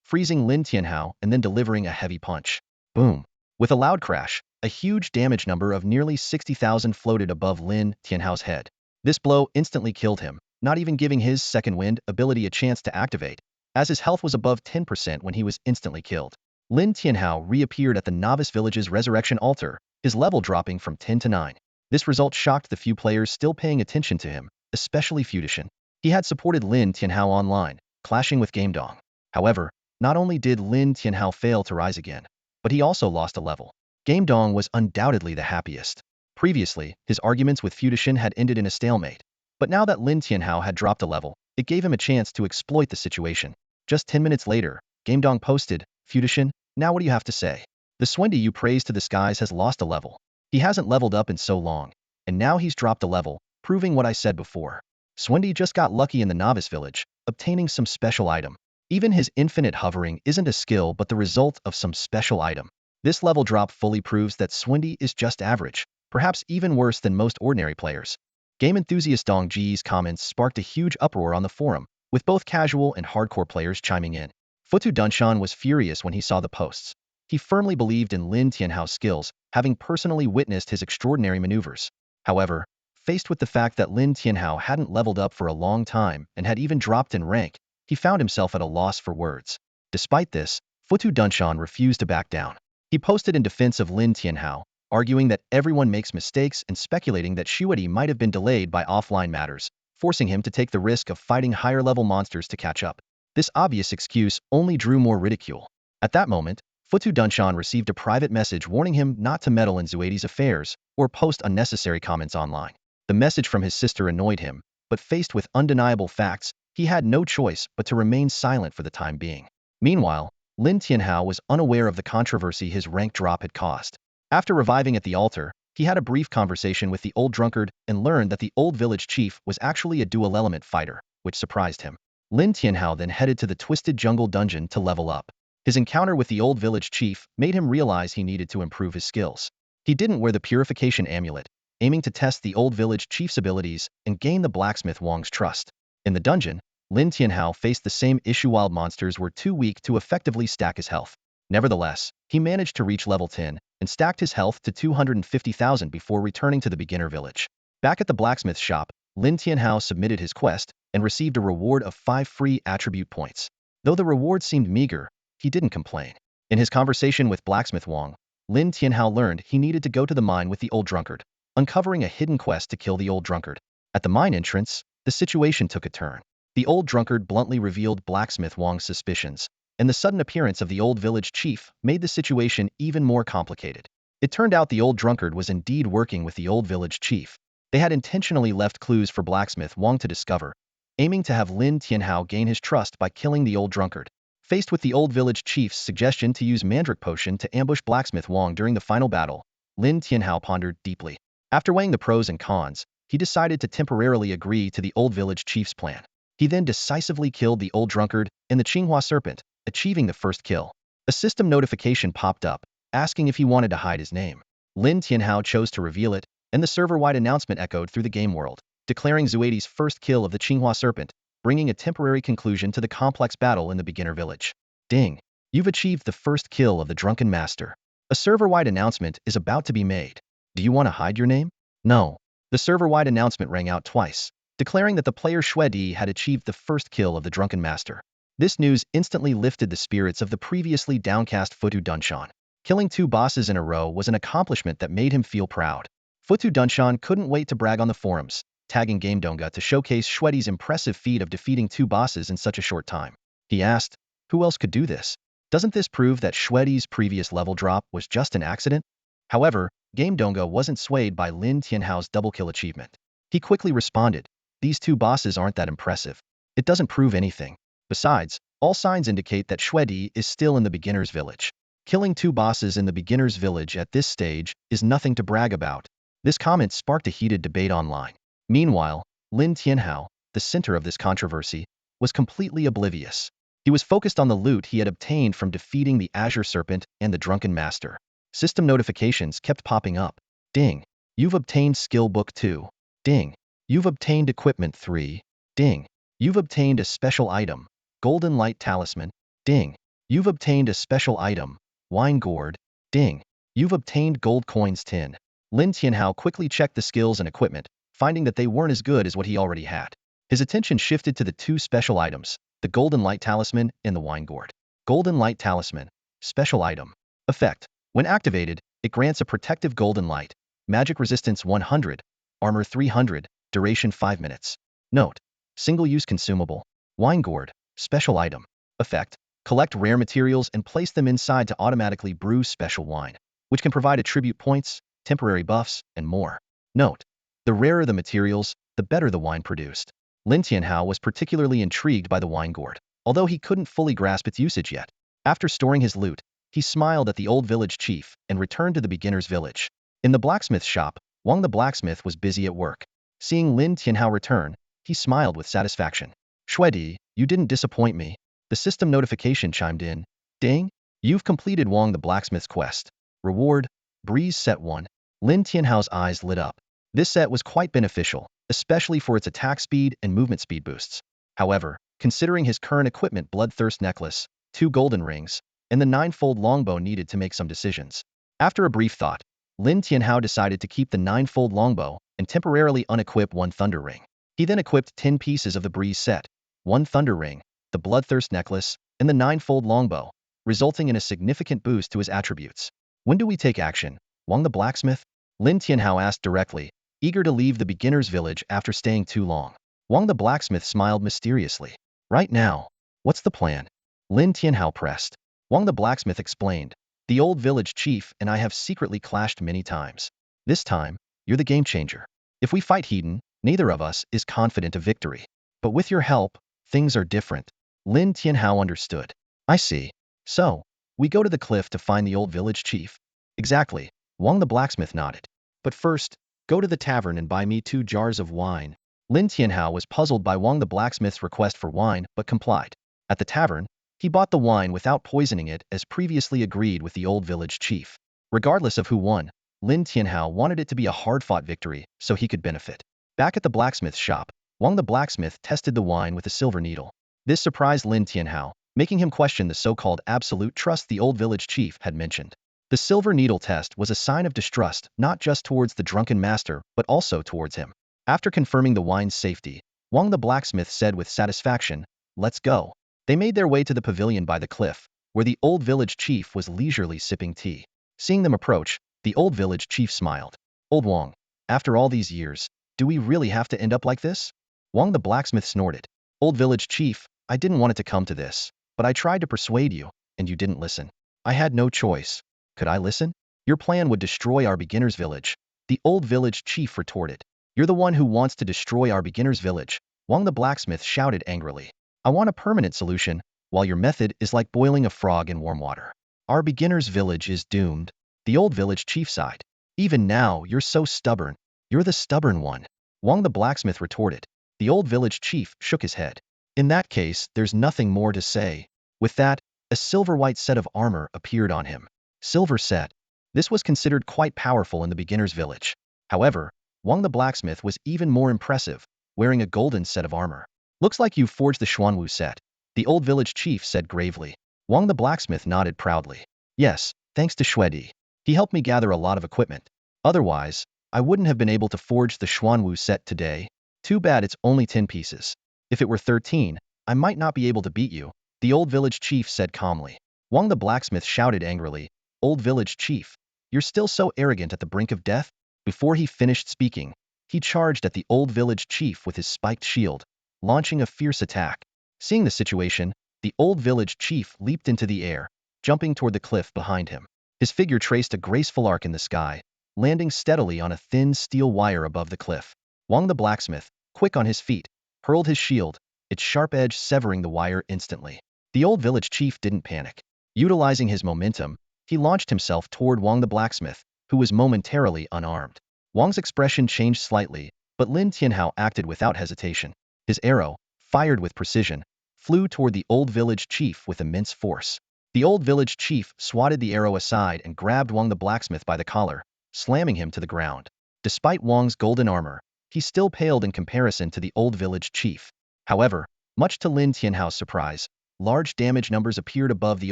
freezing Lin Tianhao and then delivering a heavy punch. Boom! With a loud crash, a huge damage number of nearly 60,000 floated above Lin Tianhao's head. This blow instantly killed him, not even giving his second wind ability a chance to activate, as his health was above 10% when he was instantly killed. Lin Tianhao reappeared at the novice village's resurrection altar, his level dropping from 10 to 9. This result shocked the few players still paying attention to him, especially Feudishan. He had supported Lin Tianhao online, clashing with Gamedong. However, not only did Lin Tianhao fail to rise again, but he also lost a level. Gamedong was undoubtedly the happiest. Previously, his arguments with Futishin had ended in a stalemate, but now that Lin Tianhao had dropped a level, it gave him a chance to exploit the situation. Just 10 minutes later, Gamedong posted, "Futishin, now what do you have to say? The Swendy you praised to the skies has lost a level. He hasn't leveled up in so long, and now he's dropped a level, proving what I said before. Swendy just got lucky in the novice village, obtaining some special item. Even his infinite hovering isn't a skill but the result of some special item. This level drop fully proves that Swendy is just average, perhaps even worse than most ordinary players." Game enthusiast Dong Ji's comments sparked a huge uproar on the forum, with both casual and hardcore players chiming in. Futu Dunshan was furious when he saw the posts. He firmly believed in Lin Tianhao's skills, having personally witnessed his extraordinary maneuvers. However, faced with the fact that Lin Tianhao hadn't leveled up for a long time and had even dropped in rank, he found himself at a loss for words. Despite this, Futu Dunshan refused to back down. He posted in defense of Lin Tianhao, arguing that everyone makes mistakes and speculating that Shuedi might have been delayed by offline matters, forcing him to take the risk of fighting higher-level monsters to catch up. This obvious excuse only drew more ridicule. At that moment, Futu Dunshan received a private message warning him not to meddle in Zuedi's affairs or post unnecessary comments online. The message from his sister annoyed him, but faced with undeniable facts, he had no choice but to remain silent for the time being. Meanwhile, Lin Tianhao was unaware of the controversy his rank drop had caused. After reviving at the altar, he had a brief conversation with the old drunkard and learned that the old village chief was actually a dual-element fighter, which surprised him. Lin Tianhao then headed to the Twisted Jungle dungeon to level up. His encounter with the old village chief made him realize he needed to improve his skills. He didn't wear the purification amulet, aiming to test the old village chief's abilities and gain the blacksmith Wang's trust. In the dungeon, Lin Tianhao faced the same issue. Wild monsters were too weak to effectively stack his health. Nevertheless, he managed to reach level 10 and stacked his health to 250,000 before returning to the beginner village. Back at the blacksmith shop, Lin Tianhao submitted his quest and received a reward of 5 free attribute points. Though the reward seemed meager, he didn't complain. In his conversation with blacksmith Wang, Lin Tianhao learned he needed to go to the mine with the old drunkard, uncovering a hidden quest to kill the old drunkard. At the mine entrance, the situation took a turn. The old drunkard bluntly revealed blacksmith Wang's suspicions, and the sudden appearance of the old village chief made the situation even more complicated. It turned out the old drunkard was indeed working with the old village chief. They had intentionally left clues for blacksmith Wang to discover, aiming to have Lin Tianhao gain his trust by killing the old drunkard. Faced with the old village chief's suggestion to use Mandrake Potion to ambush blacksmith Wang during the final battle, Lin Tianhao pondered deeply. After weighing the pros and cons, he decided to temporarily agree to the old village chief's plan. He then decisively killed the old drunkard and the Qinghua serpent, achieving the first kill. A system notification popped up, asking if he wanted to hide his name. Lin Tianhao chose to reveal it, and the server-wide announcement echoed through the game world, declaring Zuedi's first kill of the Qinghua serpent, bringing a temporary conclusion to the complex battle in the beginner village. Ding! You've achieved the first kill of the drunken master. A server-wide announcement is about to be made. Do you want to hide your name? No. The server-wide announcement rang out twice, declaring that the player Shuedi had achieved the first kill of the drunken master. This news instantly lifted the spirits of the previously downcast Futu Dunshan. Killing 2 bosses in a row was an accomplishment that made him feel proud. Futu Dunshan couldn't wait to brag on the forums, tagging Gamedonga to showcase Shuedi's impressive feat of defeating 2 bosses in such a short time. He asked, who else could do this? Doesn't this prove that Shuedi's previous level drop was just an accident? However, Gamedonga wasn't swayed by Lin Tianhao's double kill achievement. He quickly responded, these 2 bosses aren't that impressive. It doesn't prove anything. Besides, all signs indicate that Shuedi is still in the beginner's village. Killing 2 bosses in the beginner's village at this stage is nothing to brag about. This comment sparked a heated debate online. Meanwhile, Lin Tianhao, the center of this controversy, was completely oblivious. He was focused on the loot he had obtained from defeating the Azure Serpent and the Drunken Master. System notifications kept popping up. Ding! You've obtained Skill Book 2. Ding! You've obtained Equipment 3. Ding! You've obtained a special item, Golden Light Talisman. Ding! You've obtained a special item, Wine Gourd. Ding! You've obtained Gold Coins 10. Lin Tianhao quickly checked the skills and equipment, finding that they weren't as good as what he already had. His attention shifted to the 2 special items, the Golden Light Talisman and the Wine Gourd. Golden Light Talisman. Special item. Effect. When activated, it grants a protective golden light, magic resistance 100, armor 300, duration 5 minutes. Note: single-use consumable. Wine Gourd. Special item. Effect. Collect rare materials and place them inside to automatically brew special wine, which can provide attribute points, temporary buffs, and more. Note: the rarer the materials, the better the wine produced. Lin Tianhao was particularly intrigued by the wine gourd, although he couldn't fully grasp its usage yet. After storing his loot, he smiled at the old village chief and returned to the beginner's village. In the blacksmith shop, Wang the blacksmith was busy at work. Seeing Lin Tianhao return, he smiled with satisfaction. Shuedi, you didn't disappoint me. The system notification chimed in. Ding! You've completed Wang the blacksmith's quest. Reward: Breeze Set 1. Lin Tianhao's eyes lit up. This set was quite beneficial, especially for its attack speed and movement speed boosts. However, considering his current equipment, Bloodthirst Necklace, 2 golden rings, and the 9-fold longbow needed to make some decisions. After a brief thought, Lin Tianhao decided to keep the 9-fold longbow and temporarily unequip 1 thunder ring. He then equipped 10 pieces of the breeze set, 1 thunder ring, the Bloodthirst Necklace, and the 9-fold longbow, resulting in a significant boost to his attributes. When do we take action, Wang the blacksmith? Lin Tianhao asked directly, eager to leave the beginner's village after staying too long. Wang the blacksmith smiled mysteriously. Right now. What's the plan? Lin Tianhao pressed. Wang the blacksmith explained. The old village chief and I have secretly clashed many times. This time, you're the game changer. If we fight Hedon, neither of us is confident of victory. But with your help, things are different. Lin Tianhao understood. I see. So, we go to the cliff to find the old village chief. Exactly. Wang the blacksmith nodded. But first, go to the tavern and buy me 2 jars of wine. Lin Tianhao was puzzled by Wang the blacksmith's request for wine, but complied. At the tavern, he bought the wine without poisoning it as previously agreed with the old village chief. Regardless of who won, Lin Tianhao wanted it to be a hard-fought victory so he could benefit. Back at the blacksmith's shop, Wang the blacksmith tested the wine with a silver needle. This surprised Lin Tianhao, making him question the so-called absolute trust the old village chief had mentioned. The silver needle test was a sign of distrust not just towards the drunken master but also towards him. After confirming the wine's safety, Wang the blacksmith said with satisfaction, "Let's go." They made their way to the pavilion by the cliff, where the old village chief was leisurely sipping tea. Seeing them approach, the old village chief smiled. "Old Wang, after all these years, do we really have to end up like this?" Wang the blacksmith snorted. "Old village chief, I didn't want it to come to this, but I tried to persuade you, and you didn't listen. I had no choice. Could I listen? Your plan would destroy our beginner's village." The old village chief retorted. "You're the one who wants to destroy our beginner's village," Wang the blacksmith shouted angrily. "I want a permanent solution, while your method is like boiling a frog in warm water. Our beginner's village is doomed." The old village chief sighed. "Even now, you're so stubborn. You're the stubborn one," Wang the blacksmith retorted. The old village chief shook his head. "In that case, there's nothing more to say." With that, a silver-white set of armor appeared on him. Silver set. This was considered quite powerful in the beginner's village. However, Wang the blacksmith was even more impressive, wearing a golden set of armor. "Looks like you forged the Xuanwu set," the old village chief said gravely. Wang the blacksmith nodded proudly. "Yes, thanks to Shuedi. He helped me gather a lot of equipment. Otherwise, I wouldn't have been able to forge the Xuanwu set today. Too bad it's only 10 pieces. If it were 13, I might not be able to beat you," the old village chief said calmly. Wang the blacksmith shouted angrily, "Old village chief, you're still so arrogant at the brink of death?" Before he finished speaking, he charged at the old village chief with his spiked shield, launching a fierce attack. Seeing the situation, the old village chief leaped into the air, jumping toward the cliff behind him. His figure traced a graceful arc in the sky, landing steadily on a thin steel wire above the cliff. Wang the blacksmith, quick on his feet, hurled his shield, its sharp edge severing the wire instantly. The old village chief didn't panic. Utilizing his momentum, he launched himself toward Wang the blacksmith, who was momentarily unarmed. Wang's expression changed slightly, but Lin Tianhao acted without hesitation. His arrow, fired with precision, flew toward the old village chief with immense force. The old village chief swatted the arrow aside and grabbed Wang the blacksmith by the collar, slamming him to the ground. Despite Wang's golden armor, he still paled in comparison to the old village chief. However, much to Lin Tianhao's surprise, large damage numbers appeared above the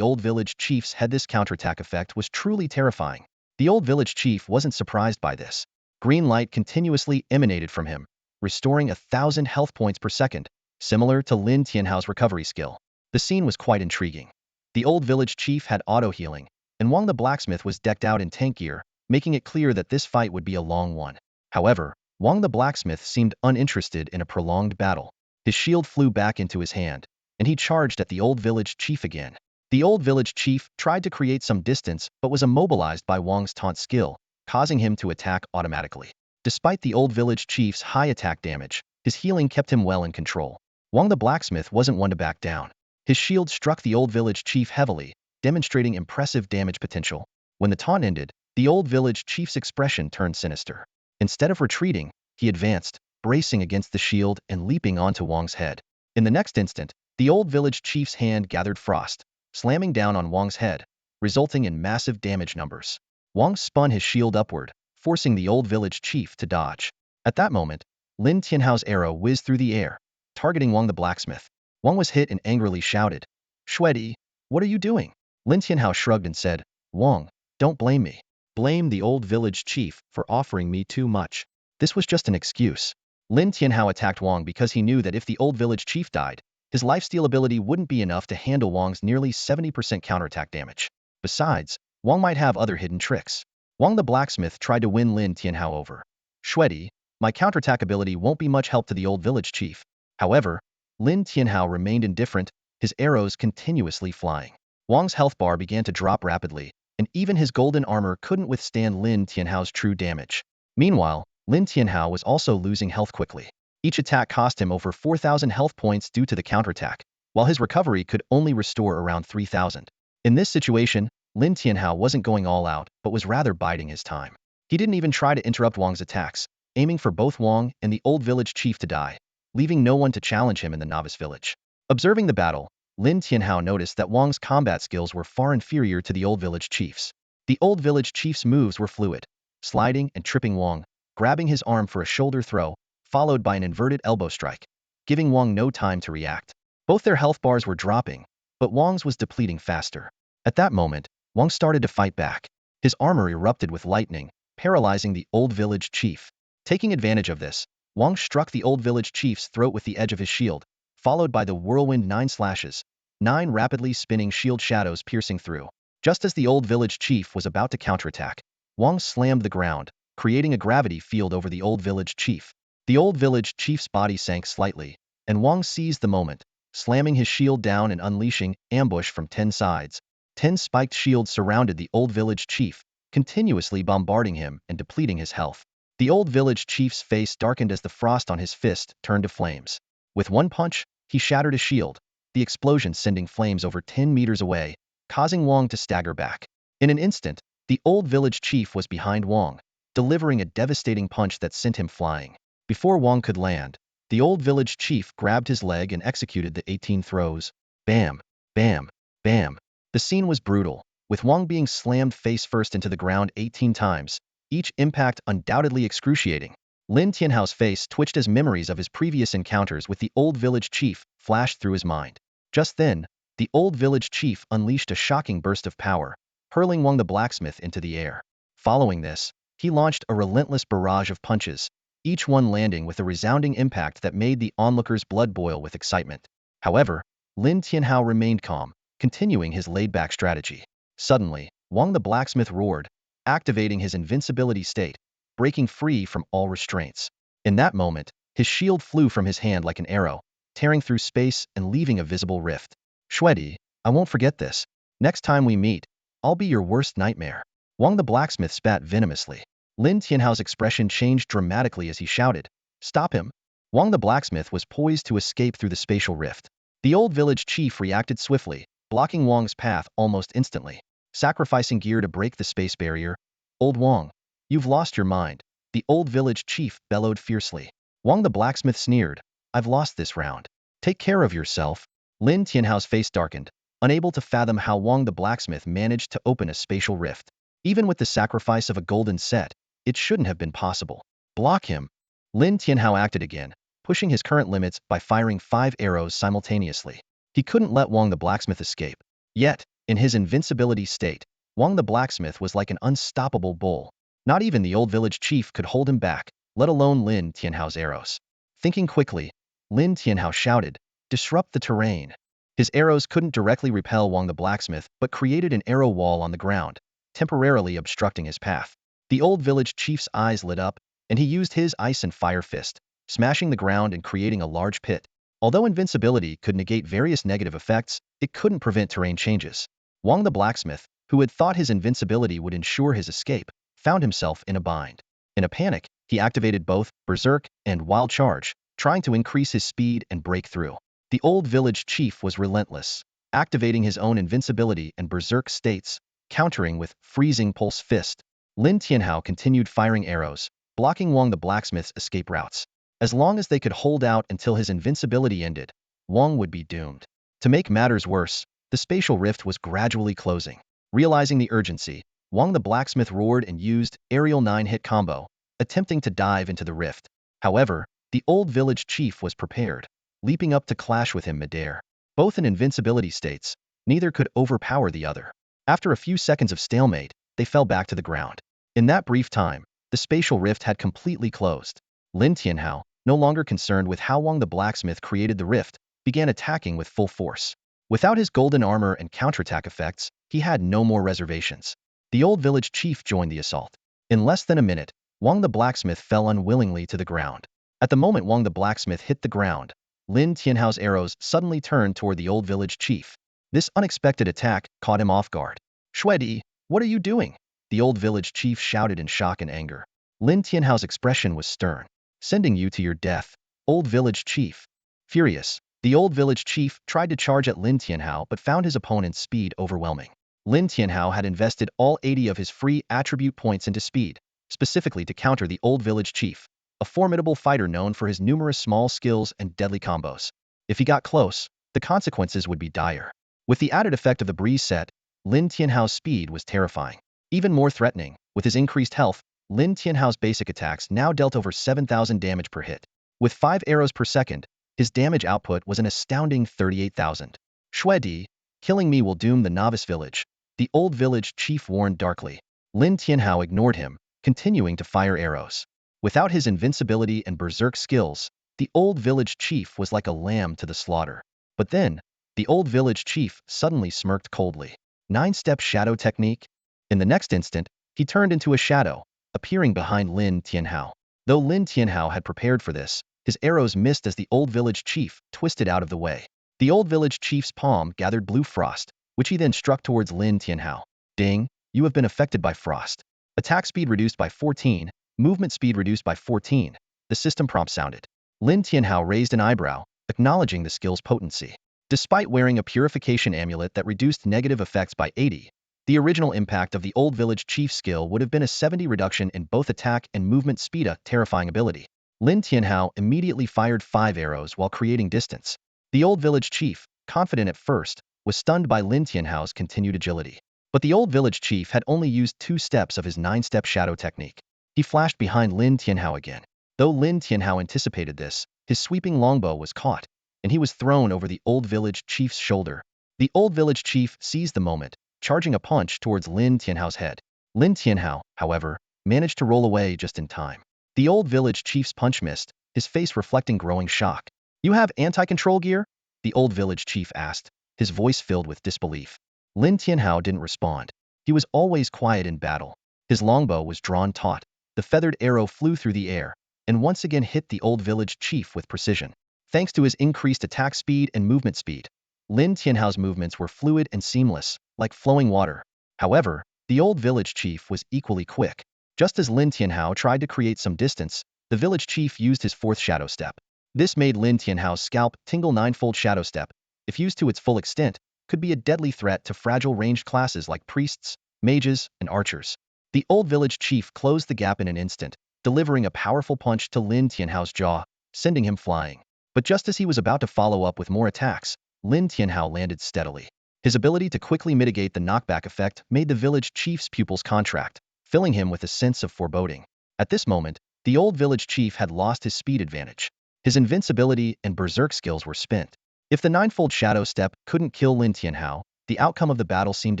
old village chief's head. This counterattack effect was truly terrifying. The old village chief wasn't surprised by this. Green light continuously emanated from him, restoring 1,000 health points per second, similar to Lin Tianhao's recovery skill. The scene was quite intriguing. The old village chief had auto-healing, and Wang the blacksmith was decked out in tank gear, making it clear that this fight would be a long one. However, Wang the blacksmith seemed uninterested in a prolonged battle. His shield flew back into his hand, and he charged at the old village chief again. The old village chief tried to create some distance but was immobilized by Wang's taunt skill, causing him to attack automatically. Despite the old village chief's high attack damage, his healing kept him well in control. Wang the blacksmith wasn't one to back down. His shield struck the old village chief heavily, demonstrating impressive damage potential. When the taunt ended, the old village chief's expression turned sinister. Instead of retreating, he advanced, bracing against the shield and leaping onto Wang's head. In the next instant, the old village chief's hand gathered frost, slamming down on Wang's head, resulting in massive damage numbers. Wang spun his shield upward, forcing the old village chief to dodge. At that moment, Lin Tianhao's arrow whizzed through the air, targeting Wang the blacksmith. Wang was hit and angrily shouted, "Shuedi, what are you doing?" Lin Tianhao shrugged and said, "Wang, don't blame me. Blame the old village chief for offering me too much." This was just an excuse. Lin Tianhao attacked Wang because he knew that if the old village chief died, his lifesteal ability wouldn't be enough to handle Wang's nearly 70% counterattack damage. Besides, Wang might have other hidden tricks. Wang the blacksmith tried to win Lin Tianhao over. "Shuedi, my counterattack ability won't be much help to the old village chief." However, Lin Tianhao remained indifferent, his arrows continuously flying. Wang's health bar began to drop rapidly, and even his golden armor couldn't withstand Lin Tianhao's true damage. Meanwhile, Lin Tianhao was also losing health quickly. Each attack cost him over 4,000 health points due to the counterattack, while his recovery could only restore around 3,000. In this situation, Lin Tianhao wasn't going all out, but was rather biding his time. He didn't even try to interrupt Wang's attacks, aiming for both Wang and the old village chief to die, leaving no one to challenge him in the novice village. Observing the battle, Lin Tianhao noticed that Wang's combat skills were far inferior to the old village chief's. The old village chief's moves were fluid, sliding and tripping Wang, grabbing his arm for a shoulder throw, followed by an inverted elbow strike, giving Wang no time to react. Both their health bars were dropping, but Wang's was depleting faster. At that moment, Wang started to fight back. His armor erupted with lightning, paralyzing the old village chief. Taking advantage of this, Wang struck the old village chief's throat with the edge of his shield, followed by the whirlwind 9 slashes, 9 rapidly spinning shield shadows piercing through. Just as the old village chief was about to counterattack, Wang slammed the ground, creating a gravity field over the old village chief. The old village chief's body sank slightly, and Wang seized the moment, slamming his shield down and unleashing ambush from 10 sides. 10 spiked shields surrounded the old village chief, continuously bombarding him and depleting his health. The old village chief's face darkened as the frost on his fist turned to flames. With one punch, he shattered a shield, the explosion sending flames over 10 meters away, causing Wang to stagger back. In an instant, the old village chief was behind Wang, delivering a devastating punch that sent him flying. Before Wang could land, the old village chief grabbed his leg and executed the 18 throws. Bam, bam, bam. The scene was brutal, with Wang being slammed face first into the ground 18 times, each impact undoubtedly excruciating. Lin Tianhao's face twitched as memories of his previous encounters with the old village chief flashed through his mind. Just then, the old village chief unleashed a shocking burst of power, hurling Wang the blacksmith into the air. Following this, he launched a relentless barrage of punches, each one landing with a resounding impact that made the onlookers' blood boil with excitement. However, Lin Tianhao remained calm, continuing his laid-back strategy. Suddenly, Wang the blacksmith roared, activating his invincibility state, breaking free from all restraints. In that moment, his shield flew from his hand like an arrow, tearing through space and leaving a visible rift. "Shuedi, I won't forget this. Next time we meet, I'll be your worst nightmare." Wang the blacksmith spat venomously. Lin Tianhao's expression changed dramatically as he shouted, "Stop him!" Wang the blacksmith was poised to escape through the spatial rift. The old village chief reacted swiftly, blocking Wang's path almost instantly. Sacrificing gear to break the space barrier, "Old Wang, you've lost your mind," the old village chief bellowed fiercely. Wang the blacksmith sneered, "I've lost this round. Take care of yourself." Lin Tianhao's face darkened, unable to fathom how Wang the blacksmith managed to open a spatial rift. Even with the sacrifice of a golden set, it shouldn't have been possible. "Block him." Lin Tianhao acted again, pushing his current limits by firing 5 arrows simultaneously. He couldn't let Wang the blacksmith escape. Yet, in his invincibility state, Wang the blacksmith was like an unstoppable bull. Not even the old village chief could hold him back, let alone Lin Tianhao's arrows. Thinking quickly, Lin Tianhao shouted, "Disrupt the terrain." His arrows couldn't directly repel Wang the blacksmith, but created an arrow wall on the ground, temporarily obstructing his path. The old village chief's eyes lit up, and he used his ice and fire fist, smashing the ground and creating a large pit. Although invincibility could negate various negative effects, it couldn't prevent terrain changes. Wang the blacksmith, who had thought his invincibility would ensure his escape, found himself in a bind. In a panic, he activated both Berserk and Wild Charge, trying to increase his speed and break through. The old village chief was relentless, activating his own invincibility and Berserk states, countering with Freezing Pulse Fist. Lin Tianhao continued firing arrows, blocking Wang the blacksmith's escape routes. As long as they could hold out until his invincibility ended, Wang would be doomed. To make matters worse, the spatial rift was gradually closing. Realizing the urgency, Wang the blacksmith roared and used aerial 9-hit combo, attempting to dive into the rift. However, the old village chief was prepared, leaping up to clash with him midair. Both in invincibility states, neither could overpower the other. After a few seconds of stalemate, they fell back to the ground. In that brief time, the spatial rift had completely closed. Lin Tianhao, no longer concerned with how Wang the blacksmith created the rift, began attacking with full force. Without his golden armor and counterattack effects, he had no more reservations. The old village chief joined the assault. In less than a minute, Wang the blacksmith fell unwillingly to the ground. At the moment Wang the blacksmith hit the ground, Lin Tianhao's arrows suddenly turned toward the old village chief. This unexpected attack caught him off guard. "Shuedi, what are you doing?" the old village chief shouted in shock and anger. Lin Tianhao's expression was stern. "Sending you to your death, old village chief." Furious, the old village chief tried to charge at Lin Tianhao but found his opponent's speed overwhelming. Lin Tianhao had invested all 80 of his free attribute points into speed, specifically to counter the old village chief, a formidable fighter known for his numerous small skills and deadly combos. If he got close, the consequences would be dire. With the added effect of the breeze set, Lin Tianhao's speed was terrifying. Even more threatening, with his increased health, Lin Tianhao's basic attacks now dealt over 7,000 damage per hit. With 5 arrows per second, his damage output was an astounding 38,000. "Shuedi, killing me will doom the novice village," the old village chief warned darkly. Lin Tianhao ignored him, continuing to fire arrows. Without his invincibility and berserk skills, the old village chief was like a lamb to the slaughter. But then, the old village chief suddenly smirked coldly. 9-step shadow technique? In the next instant, he turned into a shadow, appearing behind Lin Tianhao. Though Lin Tianhao had prepared for this, his arrows missed as the old village chief twisted out of the way. The old village chief's palm gathered blue frost, which he then struck towards Lin Tianhao. "Ding, you have been affected by frost. Attack speed reduced by 14, movement speed reduced by 14, the system prompt sounded. Lin Tianhao raised an eyebrow, acknowledging the skill's potency. Despite wearing a purification amulet that reduced negative effects by 80, the original impact of the old village chief skill would have been a 70 reduction in both attack and movement speed, a terrifying ability. Lin Tianhao immediately fired 5 arrows while creating distance. The old village chief, confident at first, was stunned by Lin Tianhao's continued agility. But the old village chief had only used 2 steps of his 9-step shadow technique. He flashed behind Lin Tianhao again. Though Lin Tianhao anticipated this, his sweeping longbow was caught, and he was thrown over the old village chief's shoulder. The old village chief seized the moment, charging a punch towards Lin Tianhao's head. Lin Tianhao, however, managed to roll away just in time. The old village chief's punch missed, his face reflecting growing shock. "You have anti-control gear?" the old village chief asked, his voice filled with disbelief. Lin Tianhao didn't respond. He was always quiet in battle. His longbow was drawn taut. The feathered arrow flew through the air, and once again hit the old village chief with precision. Thanks to his increased attack speed and movement speed, Lin Tianhao's movements were fluid and seamless, like flowing water. However, the old village chief was equally quick. Just as Lin Tianhao tried to create some distance, the village chief used his 4th shadow step. This made Lin Tianhao's scalp tingle 9-fold shadow step. If used to its full extent, could be a deadly threat to fragile ranged classes like priests, mages, and archers. The old village chief closed the gap in an instant, delivering a powerful punch to Lin Tianhao's jaw, sending him flying. But just as he was about to follow up with more attacks, Lin Tianhao landed steadily. His ability to quickly mitigate the knockback effect made the village chief's pupils contract, filling him with a sense of foreboding. At this moment, the old village chief had lost his speed advantage. His invincibility and berserk skills were spent. If the 9-fold shadow step couldn't kill Lin Tianhao, the outcome of the battle seemed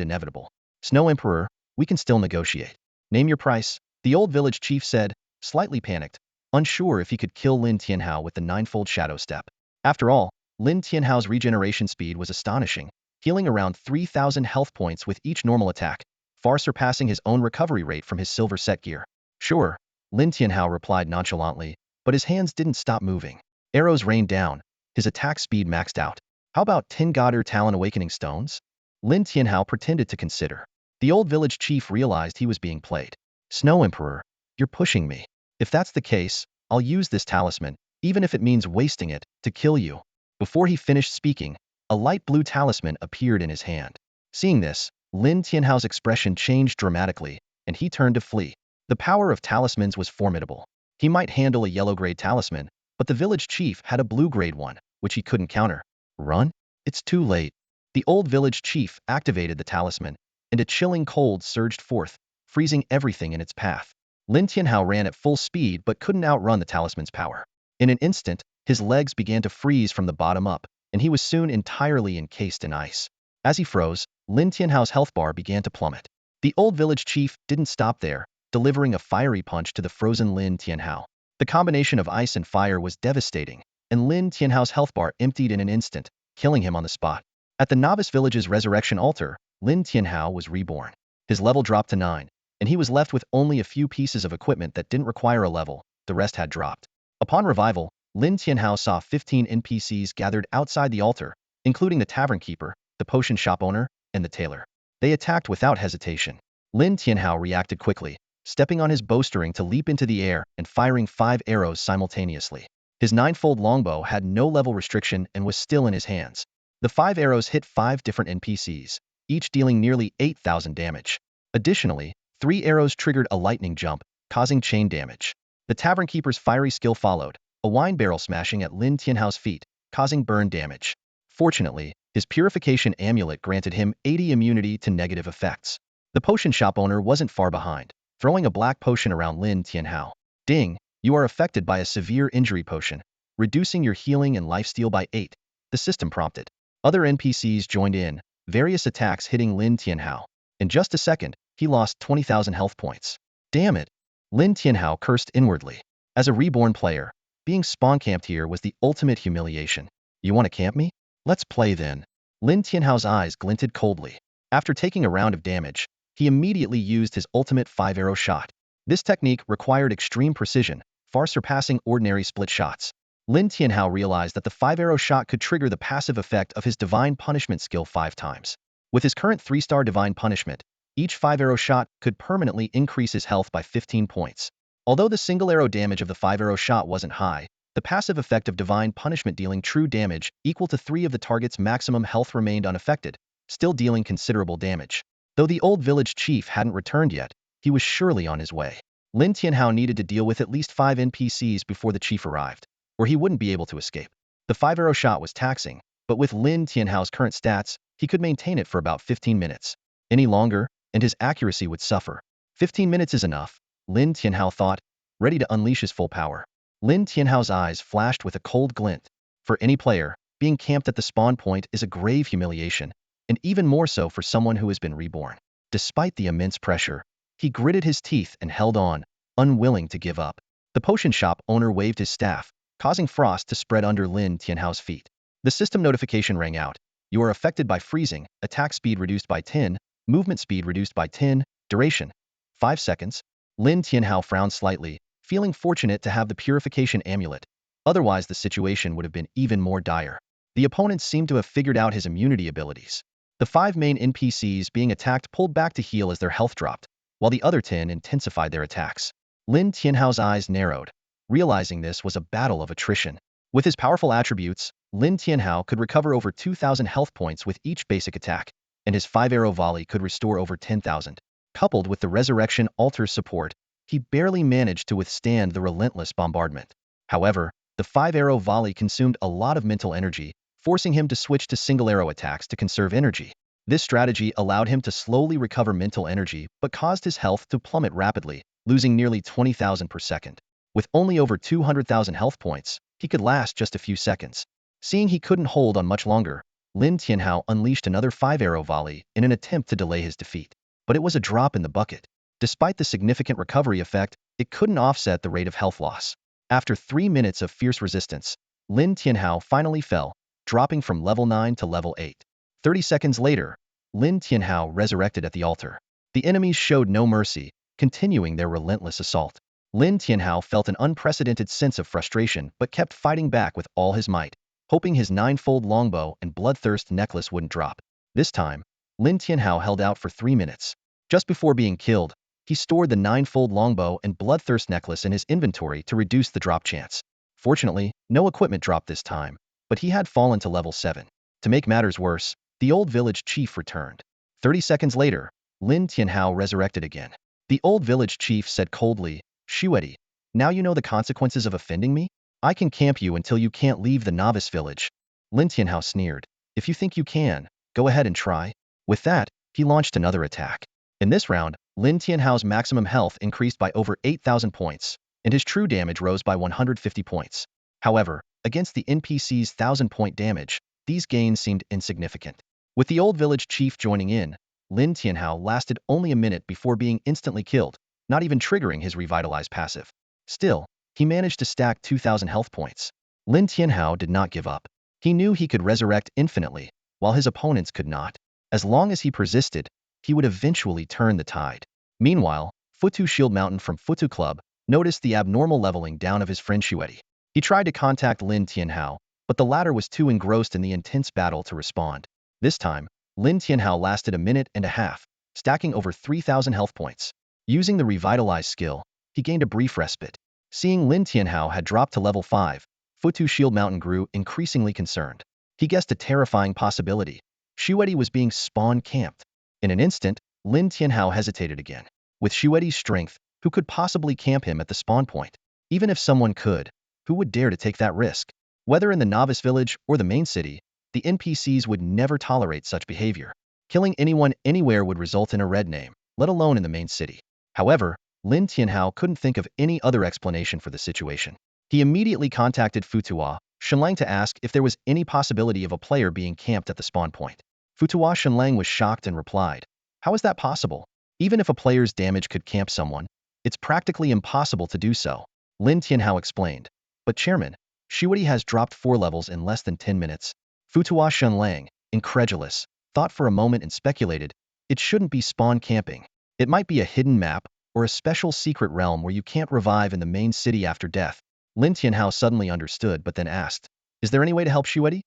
inevitable. "Snow Emperor, we can still negotiate. Name your price," the old village chief said, slightly panicked, unsure if he could kill Lin Tianhao with the 9-fold shadow step. After all, Lin Tianhao's regeneration speed was astonishing, healing around 3,000 health points with each normal attack, far surpassing his own recovery rate from his silver set gear. "Sure," Lin Tianhao replied nonchalantly, but his hands didn't stop moving. Arrows rained down, his attack speed maxed out. How about 10 God Talon Awakening Stones? Lin Tianhao pretended to consider. The old village chief realized he was being played. Snow Emperor, you're pushing me. If that's the case, I'll use this talisman, even if it means wasting it, to kill you. Before he finished speaking, a light blue talisman appeared in his hand. Seeing this, Lin Tianhao's expression changed dramatically, and he turned to flee. The power of talismans was formidable. He might handle a yellow-grade talisman, but the village chief had a blue-grade one, which he couldn't counter. Run? It's too late. The old village chief activated the talisman, and a chilling cold surged forth, freezing everything in its path. Lin Tianhao ran at full speed but couldn't outrun the talisman's power. In an instant, his legs began to freeze from the bottom up, and he was soon entirely encased in ice. As he froze, Lin Tianhao's health bar began to plummet. The old village chief didn't stop there, delivering a fiery punch to the frozen Lin Tianhao. The combination of ice and fire was devastating, and Lin Tianhao's health bar emptied in an instant, killing him on the spot. At the novice village's resurrection altar, Lin Tianhao was reborn. His level dropped to 9, and he was left with only a few pieces of equipment that didn't require a level. The rest had dropped. Upon revival, Lin Tianhao saw 15 NPCs gathered outside the altar, including the tavern keeper, the potion shop owner, and the tailor. They attacked without hesitation. Lin Tianhao reacted quickly, stepping on his bowstring to leap into the air and firing 5 arrows simultaneously. His 9-fold longbow had no level restriction and was still in his hands. The 5 arrows hit 5 different NPCs, each dealing nearly 8,000 damage. Additionally, 3 arrows triggered a lightning jump, causing chain damage. The tavern keeper's fiery skill followed, a wine barrel smashing at Lin Tianhao's feet, causing burn damage. Fortunately, his purification amulet granted him 80 immunity to negative effects. The potion shop owner wasn't far behind, throwing a black potion around Lin Tianhao. Ding, you are affected by a severe injury potion, reducing your healing and lifesteal by 8, the system prompted. Other NPCs joined in, various attacks hitting Lin Tianhao. In just a second, he lost 20,000 health points. Damn it! Lin Tianhao cursed inwardly. As a reborn player, being spawn-camped here was the ultimate humiliation. You want to camp me? Let's play then. Lin Tianhao's eyes glinted coldly. After taking a round of damage, he immediately used his ultimate 5-arrow shot. This technique required extreme precision, far surpassing ordinary split shots. Lin Tianhao realized that the 5-arrow shot could trigger the passive effect of his Divine Punishment skill 5 times. With his current 3-star Divine Punishment, each 5-arrow shot could permanently increase his health by 15 points. Although the single arrow damage of the 5-arrow shot wasn't high, the passive effect of Divine Punishment dealing true damage equal to 3 of the target's maximum health remained unaffected, still dealing considerable damage. Though the old village chief hadn't returned yet, he was surely on his way. Lin Tianhao needed to deal with at least 5 NPCs before the chief arrived, or he wouldn't be able to escape. The 5-arrow shot was taxing, but with Lin Tianhao's current stats, he could maintain it for about 15 minutes. Any longer, and his accuracy would suffer. 15 minutes is enough, Lin Tianhao thought, ready to unleash his full power. Lin Tianhao's eyes flashed with a cold glint. For any player, being camped at the spawn point is a grave humiliation, and even more so for someone who has been reborn. Despite the immense pressure, he gritted his teeth and held on, unwilling to give up. The potion shop owner waved his staff, causing frost to spread under Lin Tianhao's feet. The system notification rang out. You are affected by freezing, attack speed reduced by 10, movement speed reduced by 10, duration 5 seconds. Lin Tianhao frowned slightly, feeling fortunate to have the purification amulet. Otherwise, the situation would have been even more dire. The opponents seemed to have figured out his immunity abilities. The 5 main NPCs being attacked pulled back to heal as their health dropped, while the other 10 intensified their attacks. Lin Tianhao's eyes narrowed, realizing this was a battle of attrition. With his powerful attributes, Lin Tianhao could recover over 2,000 health points with each basic attack, and his 5-arrow volley could restore over 10,000. Coupled with the resurrection altar's support, he barely managed to withstand the relentless bombardment. However, the 5-arrow volley consumed a lot of mental energy, forcing him to switch to single-arrow attacks to conserve energy. This strategy allowed him to slowly recover mental energy but caused his health to plummet rapidly, losing nearly 20,000 per second. With only over 200,000 health points, he could last just a few seconds. Seeing he couldn't hold on much longer, Lin Tianhao unleashed another 5-arrow volley in an attempt to delay his defeat. But it was a drop in the bucket. Despite the significant recovery effect, it couldn't offset the rate of health loss. After 3 minutes of fierce resistance, Lin Tianhao finally fell, dropping from level 9 to level 8. 30 seconds later, Lin Tianhao resurrected at the altar. The enemies showed no mercy, continuing their relentless assault. Lin Tianhao felt an unprecedented sense of frustration but kept fighting back with all his might. hoping his ninefold longbow and bloodthirst necklace wouldn't drop. This time, Lin Tianhao held out for 3 minutes. Just before being killed, he stored the ninefold longbow and bloodthirst necklace in his inventory to reduce the drop chance. Fortunately, no equipment dropped this time, but he had fallen to level 7. To make matters worse, the old village chief returned. 30 seconds later, Lin Tianhao resurrected again. The old village chief said coldly, "Shuedi, now you know the consequences of offending me? I can camp you until you can't leave the novice village." Lin Tianhao sneered, "If you think you can, go ahead and try." With that, he launched another attack. In this round, Lin Tianhao's maximum health increased by over 8,000 points, and his true damage rose by 150 points. However, against the NPC's 1,000-point damage, these gains seemed insignificant. With the old village chief joining in, Lin Tianhao lasted only a minute before being instantly killed, not even triggering his revitalized passive. Still, he managed to stack 2,000 health points. Lin Tianhao did not give up. He knew he could resurrect infinitely, while his opponents could not. As long as he persisted, he would eventually turn the tide. Meanwhile, Futu Shield Mountain from Futu Club noticed the abnormal leveling down of his friend Shuedi. He tried to contact Lin Tianhao, but the latter was too engrossed in the intense battle to respond. This time, Lin Tianhao lasted a minute and a half, stacking over 3,000 health points. Using the Revitalize skill, he gained a brief respite. Seeing Lin Tianhao had dropped to level 5, Futu Shield Mountain grew increasingly concerned. He guessed a terrifying possibility. Shuedi was being spawn camped. In an instant, Lin Tianhao hesitated again. With Shuedi's strength, who could possibly camp him at the spawn point? Even if someone could, who would dare to take that risk? Whether in the novice village or the main city, the NPCs would never tolerate such behavior. Killing anyone anywhere would result in a red name, let alone in the main city. However, Lin Tianhao couldn't think of any other explanation for the situation. He immediately contacted Futua Shenlang to ask if there was any possibility of a player being camped at the spawn point. Futua Shenlang was shocked and replied, "How is that possible? Even if a player's damage could camp someone, it's practically impossible to do so." Lin Tianhao explained, "But Chairman, Shuedi has dropped 4 levels in less than 10 minutes. Futua Shenlang, incredulous, thought for a moment and speculated, it shouldn't be spawn camping. It might be a hidden map or a special secret realm where you can't revive in the main city after death. Lin Tianhao suddenly understood but then asked, "Is there any way to help Shuedi?"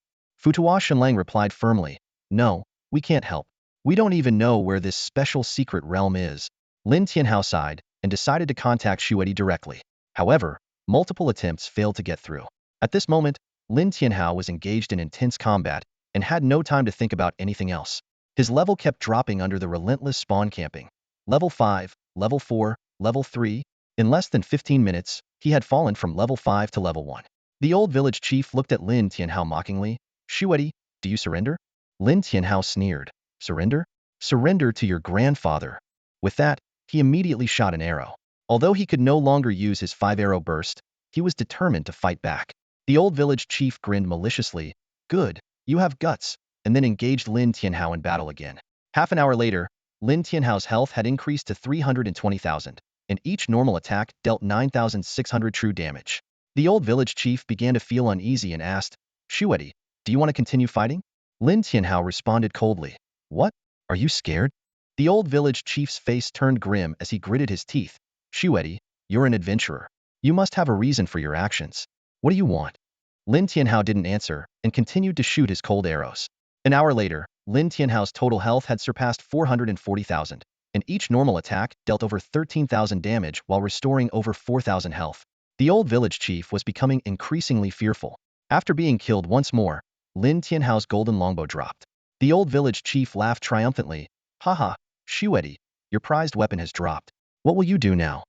Futua Shenlang replied firmly, "No, we can't help. We don't even know where this special secret realm is." Lin Tianhao sighed and decided to contact Shuedi directly. However, multiple attempts failed to get through. At this moment, Lin Tianhao was engaged in intense combat and had no time to think about anything else. His level kept dropping under the relentless spawn camping. Level 5, Level 4, Level 3. In less than 15 minutes, he had fallen from Level 5 to Level 1. The old village chief looked at Lin Tianhao mockingly. "Shuedi, do you surrender?" Lin Tianhao sneered. "Surrender? Surrender to your grandfather." With that, he immediately shot an arrow. Although he could no longer use his 5-arrow burst, he was determined to fight back. The old village chief grinned maliciously. "Good, you have guts," and then engaged Lin Tianhao in battle again. Half an hour later, Lin Tianhao's health had increased to 320,000, and each normal attack dealt 9,600 true damage. The old village chief began to feel uneasy and asked, "Shuedi, do you want to continue fighting?" Lin Tianhao responded coldly, "What? Are you scared?" The old village chief's face turned grim as he gritted his teeth. "Shuedi, you're an adventurer. You must have a reason for your actions. What do you want?" Lin Tianhao didn't answer and continued to shoot his cold arrows. An hour later, Lin Tianhao's total health had surpassed 440,000, and each normal attack dealt over 13,000 damage while restoring over 4,000 health. The old village chief was becoming increasingly fearful. After being killed once more, Lin Tianhao's golden longbow dropped. The old village chief laughed triumphantly. "Haha, Shuedi, your prized weapon has dropped. What will you do now?"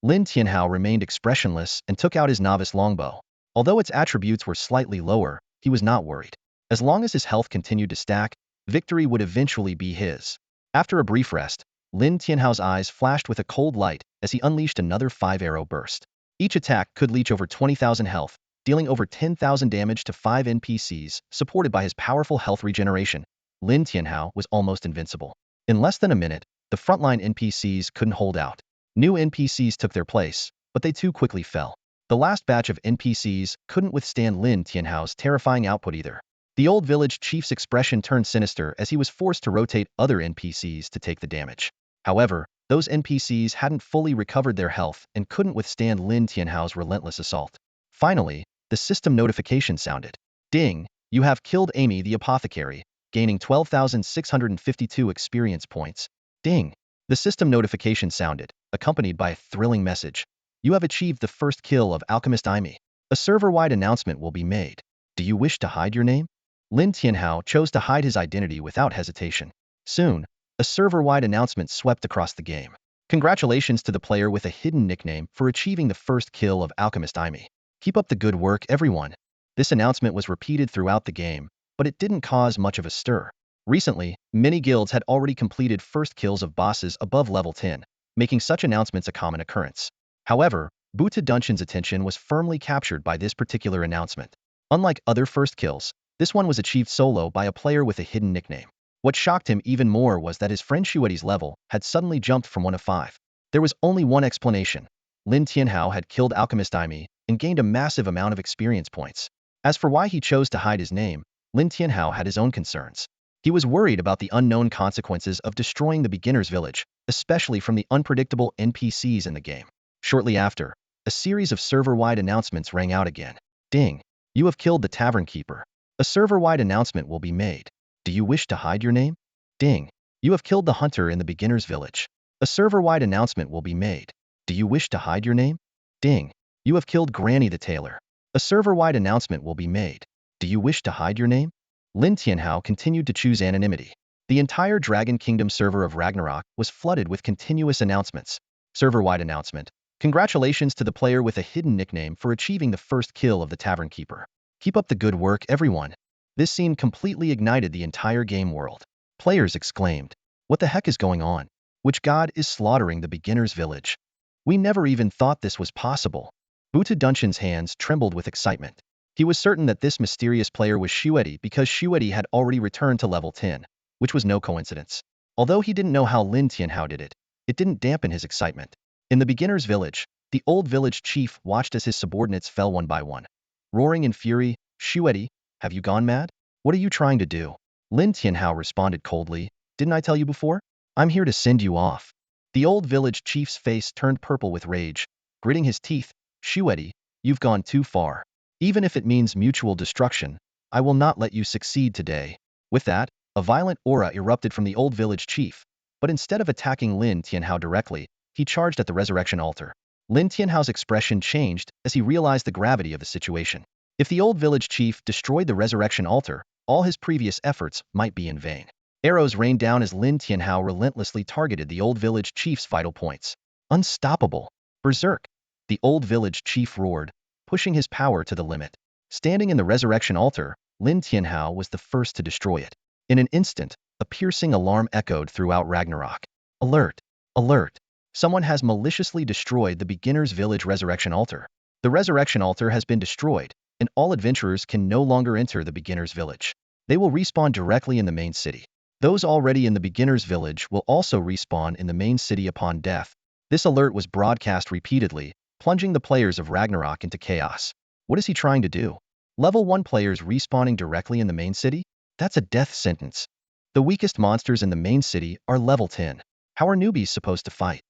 Lin Tianhao remained expressionless and took out his novice longbow. Although its attributes were slightly lower, he was not worried. As long as his health continued to stack, victory would eventually be his. After a brief rest, Lin Tianhao's eyes flashed with a cold light as he unleashed another 5-arrow burst. Each attack could leech over 20,000 health, dealing over 10,000 damage to 5 NPCs, supported by his powerful health regeneration. Lin Tianhao was almost invincible. In less than a minute, the frontline NPCs couldn't hold out. New NPCs took their place, but they too quickly fell. The last batch of NPCs couldn't withstand Lin Tianhao's terrifying output either. The old village chief's expression turned sinister as he was forced to rotate other NPCs to take the damage. However, those NPCs hadn't fully recovered their health and couldn't withstand Lin Tianhao's relentless assault. Finally, the system notification sounded. Ding, you have killed Amy the apothecary, gaining 12,652 experience points. Ding. The system notification sounded, accompanied by a thrilling message. You have achieved the first kill of Alchemist Amy. A server-wide announcement will be made. Do you wish to hide your name? Lin Tianhao chose to hide his identity without hesitation. Soon, a server-wide announcement swept across the game. Congratulations to the player with a hidden nickname for achieving the first kill of Alchemist Amy. Keep up the good work, everyone. This announcement was repeated throughout the game, but it didn't cause much of a stir. Recently, many guilds had already completed first kills of bosses above level 10, making such announcements a common occurrence. However, Buta Dunshan's attention was firmly captured by this particular announcement. Unlike other first kills, this one was achieved solo by a player with a hidden nickname. What shocked him even more was that his friend Shueti's level had suddenly jumped from 1 to 5. There was only one explanation. Lin Tianhao had killed Alchemist Amy and gained a massive amount of experience points. As for why he chose to hide his name, Lin Tianhao had his own concerns. He was worried about the unknown consequences of destroying the beginner's village, especially from the unpredictable NPCs in the game. Shortly after, a series of server-wide announcements rang out again. Ding! You have killed the tavern keeper. A server-wide announcement will be made. Do you wish to hide your name? Ding! You have killed the hunter in the beginner's village. A server-wide announcement will be made. Do you wish to hide your name? Ding! You have killed Granny the tailor. A server-wide announcement will be made. Do you wish to hide your name? Lin Tianhao continued to choose anonymity. The entire Dragon Kingdom server of Ragnarok was flooded with continuous announcements. Server-wide announcement. Congratulations to the player with a hidden nickname for achieving the first kill of the tavern keeper. Keep up the good work, everyone. This scene completely ignited the entire game world. Players exclaimed, "What the heck is going on? Which god is slaughtering the beginner's village? We never even thought this was possible." Buta Dunshan's hands trembled with excitement. He was certain that this mysterious player was Shueti because Shueti had already returned to level 10, which was no coincidence. Although he didn't know how Lin Tianhao did it, it didn't dampen his excitement. In the beginner's village, the old village chief watched as his subordinates fell one by one. Roaring in fury, "Shueti, have you gone mad? What are you trying to do?" Lin Tianhao responded coldly, "Didn't I tell you before? I'm here to send you off." The old village chief's face turned purple with rage. Gritting his teeth, "Shueti, you've gone too far. Even if it means mutual destruction, I will not let you succeed today." With that, a violent aura erupted from the old village chief, but instead of attacking Lin Tianhao directly, he charged at the resurrection altar. Lin Tianhao's expression changed as he realized the gravity of the situation. If the old village chief destroyed the resurrection altar, all his previous efforts might be in vain. Arrows rained down as Lin Tianhao relentlessly targeted the old village chief's vital points. "Unstoppable! Berserk!" The old village chief roared, pushing his power to the limit. Standing in the resurrection altar, Lin Tianhao was the first to destroy it. In an instant, a piercing alarm echoed throughout Ragnarok. "Alert! Alert! Someone has maliciously destroyed the beginner's village resurrection altar. The resurrection altar has been destroyed, and all adventurers can no longer enter the beginner's village. They will respawn directly in the main city. Those already in the beginner's village will also respawn in the main city upon death." This alert was broadcast repeatedly, plunging the players of Ragnarok into chaos. What is he trying to do? Level 1 players respawning directly in the main city? That's a death sentence. The weakest monsters in the main city are level 10. How are newbies supposed to fight?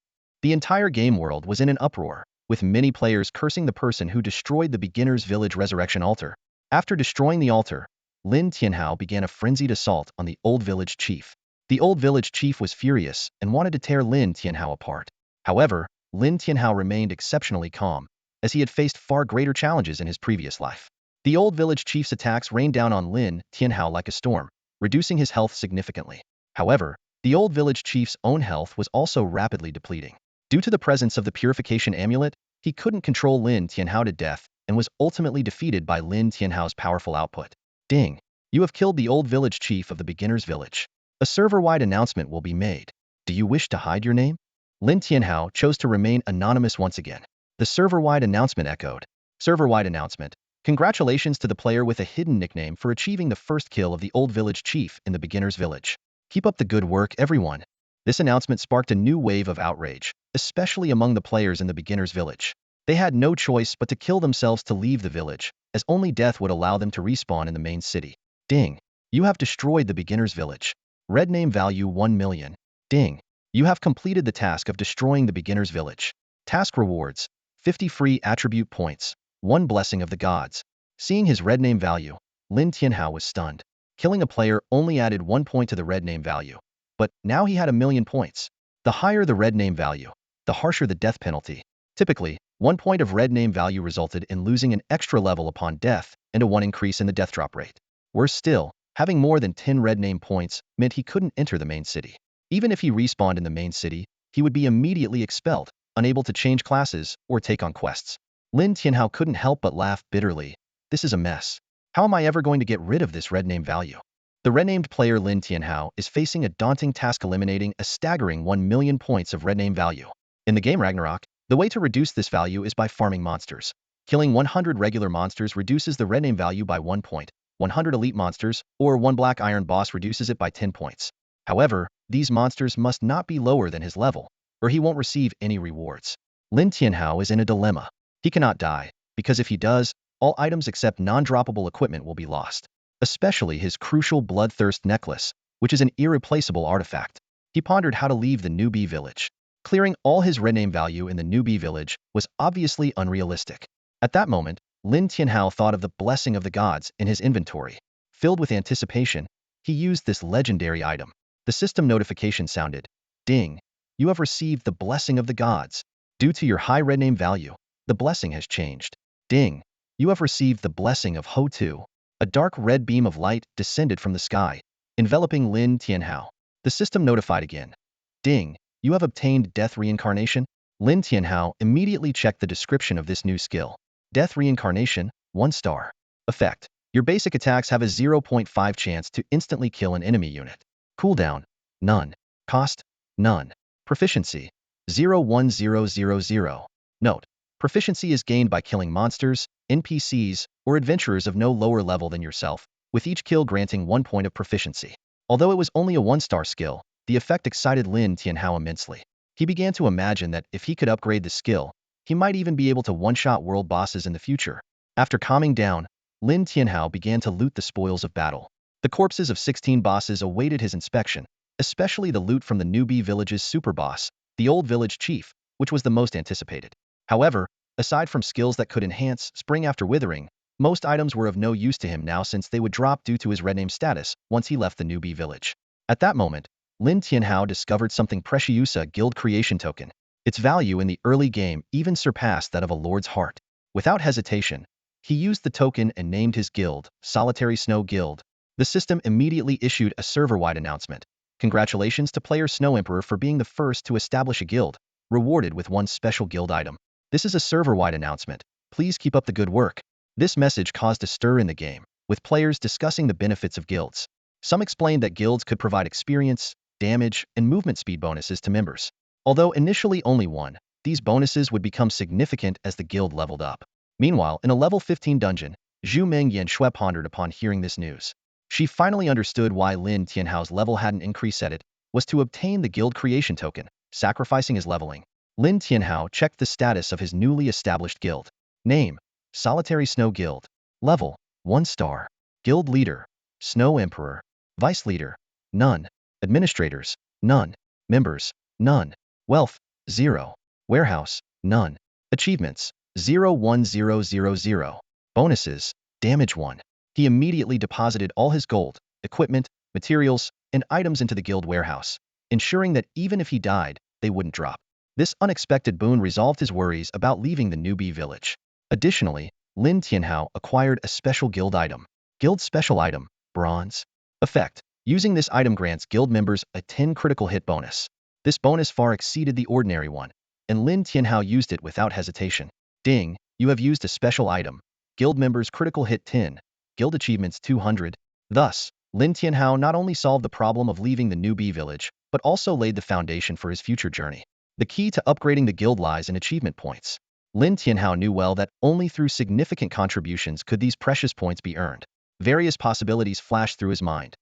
The entire game world was in an uproar, with many players cursing the person who destroyed the beginner's village resurrection altar. After destroying the altar, Lin Tianhao began a frenzied assault on the old village chief. The old village chief was furious and wanted to tear Lin Tianhao apart. However, Lin Tianhao remained exceptionally calm, as he had faced far greater challenges in his previous life. The old village chief's attacks rained down on Lin Tianhao like a storm, reducing his health significantly. However, the old village chief's own health was also rapidly depleting. Due to the presence of the purification amulet, he couldn't control Lin Tianhao to death and was ultimately defeated by Lin Tianhao's powerful output. "Ding! You have killed the old village chief of the beginner's village. A server-wide announcement will be made. Do you wish to hide your name?" Lin Tianhao chose to remain anonymous once again. The server-wide announcement echoed. Server-wide announcement. Congratulations to the player with a hidden nickname for achieving the first kill of the old village chief in the beginner's village. Keep up the good work, everyone. This announcement sparked a new wave of outrage, especially among the players in the beginner's village. They had no choice but to kill themselves to leave the village, as only death would allow them to respawn in the main city. "Ding! You have destroyed the beginner's village. Red name value 1 million. Ding! You have completed the task of destroying the beginner's village. Task rewards: 50 free attribute points, 1 blessing of the gods." Seeing his red name value, Lin Tianhao was stunned. Killing a player only added 1 point to the red name value. But now he had 1,000,000 points. The higher the red name value, the harsher the death penalty. Typically, 1 point of red name value resulted in losing an extra level upon death and a 1 increase in the death drop rate. Worse still, having more than 10 red name points meant he couldn't enter the main city. Even if he respawned in the main city, he would be immediately expelled, unable to change classes or take on quests. Lin Tianhao couldn't help but laugh bitterly. This is a mess. How am I ever going to get rid of this red name value? The red-named player Lin Tianhao is facing a daunting task, eliminating a staggering 1,000,000 points of red name value. In the game Ragnarok, the way to reduce this value is by farming monsters. Killing 100 regular monsters reduces the red name value by 1 point. 100 elite monsters or 1 black iron boss reduces it by 10 points. However, these monsters must not be lower than his level, or he won't receive any rewards. Lin Tianhao is in a dilemma. He cannot die, because if he does, all items except non-droppable equipment will be lost. Especially his crucial Bloodthirst necklace, which is an irreplaceable artifact. He pondered how to leave the newbie village. Clearing all his red name value in the newbie village was obviously unrealistic. At that moment, Lin Tianhao thought of the blessing of the gods in his inventory. Filled with anticipation, he used this legendary item. The system notification sounded. Ding! You have received the blessing of the gods. Due to your high red name value, the blessing has changed. Ding! You have received the blessing of Ho-Tu. A dark red beam of light descended from the sky, enveloping Lin Tianhao. The system notified again. Ding! You have obtained Death Reincarnation. Lin Tianhao immediately checked the description of this new skill. Death Reincarnation, 1 star. Effect. Your basic attacks have a 0.5 chance to instantly kill an enemy unit. Cooldown, none. Cost, none. Proficiency, 01000. Note. Proficiency is gained by killing monsters, NPCs, or adventurers of no lower level than yourself, with each kill granting 1 point of proficiency. Although it was only a 1-star skill, the effect excited Lin Tianhao immensely. He began to imagine that if he could upgrade the skill, he might even be able to one-shot world bosses in the future. After calming down, Lin Tianhao began to loot the spoils of battle. The corpses of 16 bosses awaited his inspection, especially the loot from the newbie village's super boss, the old village chief, which was the most anticipated. However, aside from skills that could enhance Spring After Withering, most items were of no use to him now since they would drop due to his red name status once he left the newbie village. At that moment, Lin Tianhao discovered something precious, a guild creation token. Its value in the early game even surpassed that of a lord's heart. Without hesitation, he used the token and named his guild, Solitary Snow Guild. The system immediately issued a server-wide announcement. Congratulations to player Snow Emperor for being the first to establish a guild, rewarded with 1 special guild item. This is a server-wide announcement. Please keep up the good work. This message caused a stir in the game, with players discussing the benefits of guilds. Some explained that guilds could provide experience, damage, and movement speed bonuses to members. Although initially only 1, these bonuses would become significant as the guild leveled up. Meanwhile, in a level 15 dungeon, Zhu Meng Yanxue pondered upon hearing this news. She finally understood why Lin Tianhao's level hadn't increased. It was to obtain the guild creation token, sacrificing his leveling. Lin Tianhao checked the status of his newly established guild. Name, Solitary Snow Guild. Level, 1 star. Guild Leader, Snow Emperor. Vice Leader, none. Administrators, none. Members, none. Wealth, 0. Warehouse, none. Achievements, 01000. Bonuses, damage 1. He immediately deposited all his gold, equipment, materials, and items into the guild warehouse, ensuring that even if he died, they wouldn't drop. This unexpected boon resolved his worries about leaving the newbie village. Additionally, Lin Tianhao acquired a special guild item. Guild Special Item, Bronze. Effect. Using this item grants guild members a 10 critical hit bonus. This bonus far exceeded the ordinary one, and Lin Tianhao used it without hesitation. Ding, you have used a special item. Guild members critical hit 10. Guild achievements 200. Thus, Lin Tianhao not only solved the problem of leaving the newbie village, but also laid the foundation for his future journey. The key to upgrading the guild lies in achievement points. Lin Tianhao knew well that only through significant contributions could these precious points be earned. Various possibilities flashed through his mind.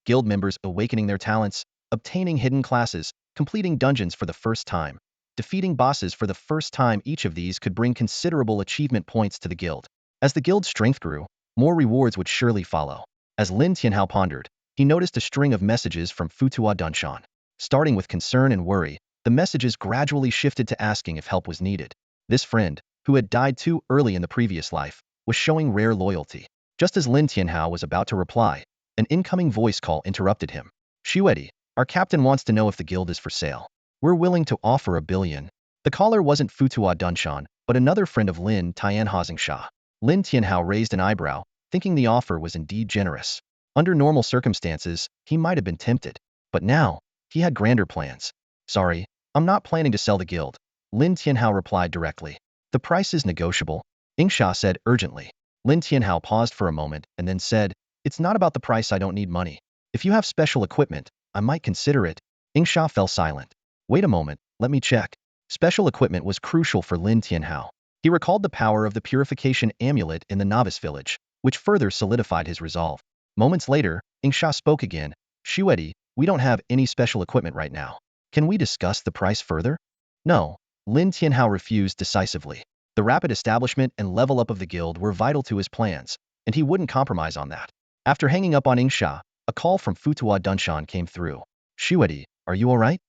Guild members awakening their talents, obtaining hidden classes, completing dungeons for the first time, defeating bosses for the first time. Each of these could bring considerable achievement points to the guild. As the guild's strength grew, more rewards would surely follow. As Lin Tianhao pondered, he noticed a string of messages from Futua Dunshan. Starting with concern and worry, the messages gradually shifted to asking if help was needed. This friend, who had died too early in the previous life, was showing rare loyalty. Just as Lin Tianhao was about to reply, an incoming voice call interrupted him. Xuedi, our captain wants to know if the guild is for sale. We're willing to offer $1 billion. The caller wasn't Futua Dunshan, but another friend of Lin Tianhaoxingsha. Lin Tianhao raised an eyebrow, thinking the offer was indeed generous. Under normal circumstances, he might have been tempted. But now, he had grander plans. Sorry, I'm not planning to sell the guild. Lin Tianhao replied directly. The price is negotiable, Yingsha said urgently. Lin Tianhao paused for a moment and then said, it's not about the price, I don't need money. If you have special equipment, I might consider it. Yingsha fell silent. Wait a moment, let me check. Special equipment was crucial for Lin Tianhao. He recalled the power of the purification amulet in the novice village, which further solidified his resolve. Moments later, Yingsha spoke again. Xuedi, we don't have any special equipment right now. Can we discuss the price further? No. Lin Tianhao refused decisively. The rapid establishment and level up of the guild were vital to his plans, and he wouldn't compromise on that. After hanging up on Yingsha, a call from Futua Dunshan came through. Xuedi, are you alright?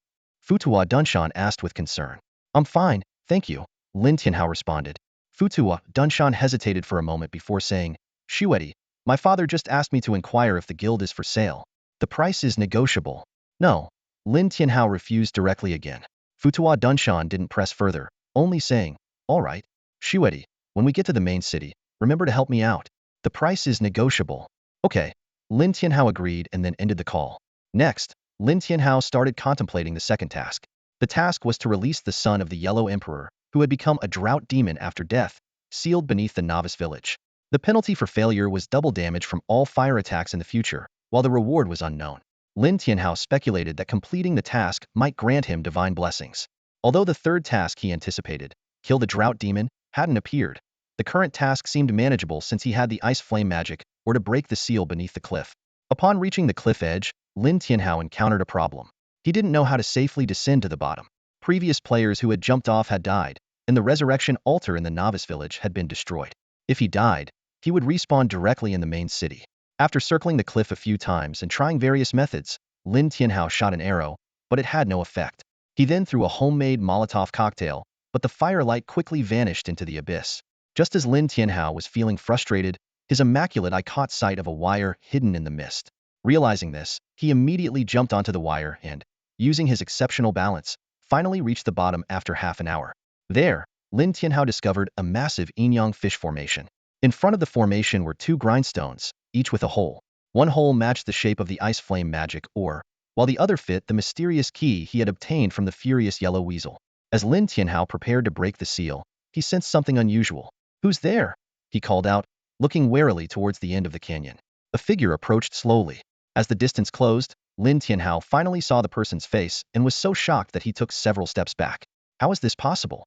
Futua Dunshan asked with concern. I'm fine, thank you, Lin Tianhao responded. Futua Dunshan hesitated for a moment before saying, Xuedi, my father just asked me to inquire if the guild is for sale. The price is negotiable. No. Lin Tianhao refused directly again. Futua Dunshan didn't press further, only saying, all right, Xuedi, when we get to the main city, remember to help me out. The price is negotiable. Okay. Lin Tianhao agreed and then ended the call. Next, Lin Tianhao started contemplating the second task. The task was to release the son of the Yellow Emperor, who had become a drought demon after death, sealed beneath the novice village. The penalty for failure was double damage from all fire attacks in the future, while the reward was unknown. Lin Tianhao speculated that completing the task might grant him divine blessings. Although the third task he anticipated, kill the drought demon, hadn't appeared, the current task seemed manageable since he had the ice flame magic, or to break the seal beneath the cliff. Upon reaching the cliff edge, Lin Tianhao encountered a problem. He didn't know how to safely descend to the bottom. Previous players who had jumped off had died, and the resurrection altar in the novice village had been destroyed. If he died, he would respawn directly in the main city. After circling the cliff a few times and trying various methods, Lin Tianhao shot an arrow, but it had no effect. He then threw a homemade Molotov cocktail, but the firelight quickly vanished into the abyss. Just as Lin Tianhao was feeling frustrated, his immaculate eye caught sight of a wire hidden in the mist. Realizing this, he immediately jumped onto the wire and, using his exceptional balance, finally reached the bottom after half an hour. There, Lin Tianhao discovered a massive yin-yang fish formation. In front of the formation were two grindstones, each with a hole. One hole matched the shape of the ice flame magic ore, while the other fit the mysterious key he had obtained from the furious yellow weasel. As Lin Tianhao prepared to break the seal, he sensed something unusual. Who's there? He called out, looking warily towards the end of the canyon. A figure approached slowly. As the distance closed, Lin Tianhao finally saw the person's face and was so shocked that he took several steps back. How is this possible?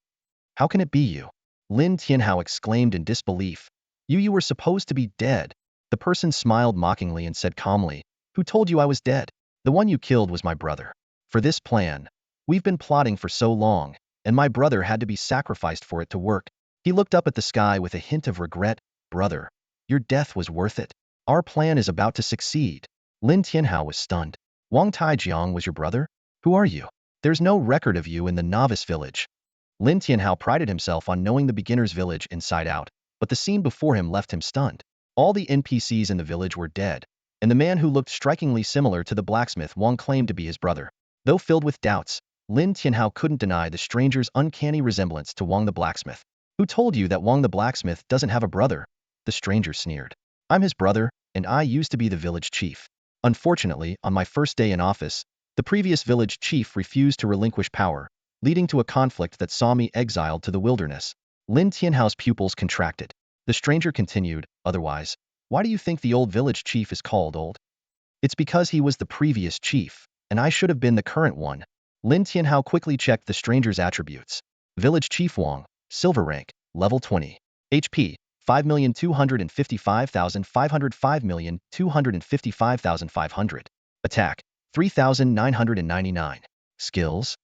How can it be you? Lin Tianhao exclaimed in disbelief. You were supposed to be dead. The person smiled mockingly and said calmly, who told you I was dead? The one you killed was my brother. For this plan, we've been plotting for so long, and my brother had to be sacrificed for it to work. He looked up at the sky with a hint of regret. Brother, your death was worth it. Our plan is about to succeed. Lin Tianhao was stunned. Wang Taijiang was your brother? Who are you? There's no record of you in the novice village. Lin Tianhao prided himself on knowing the beginner's village inside out, but the scene before him left him stunned. All the NPCs in the village were dead, and the man who looked strikingly similar to the blacksmith Wang claimed to be his brother. Though filled with doubts, Lin Tianhao couldn't deny the stranger's uncanny resemblance to Wang the blacksmith. Who told you that Wang the blacksmith doesn't have a brother? The stranger sneered. I'm his brother, and I used to be the village chief. Unfortunately, on my first day in office, the previous village chief refused to relinquish power, leading to a conflict that saw me exiled to the wilderness. Lin Tianhao's pupils contracted. The stranger continued, otherwise, why do you think the old village chief is called old? It's because he was the previous chief, and I should have been the current one. Lin Tianhao quickly checked the stranger's attributes. Village Chief Wang, Silver Rank, Level 20. HP, 5,255,500 5,255,500. Attack, 3,999. Skills.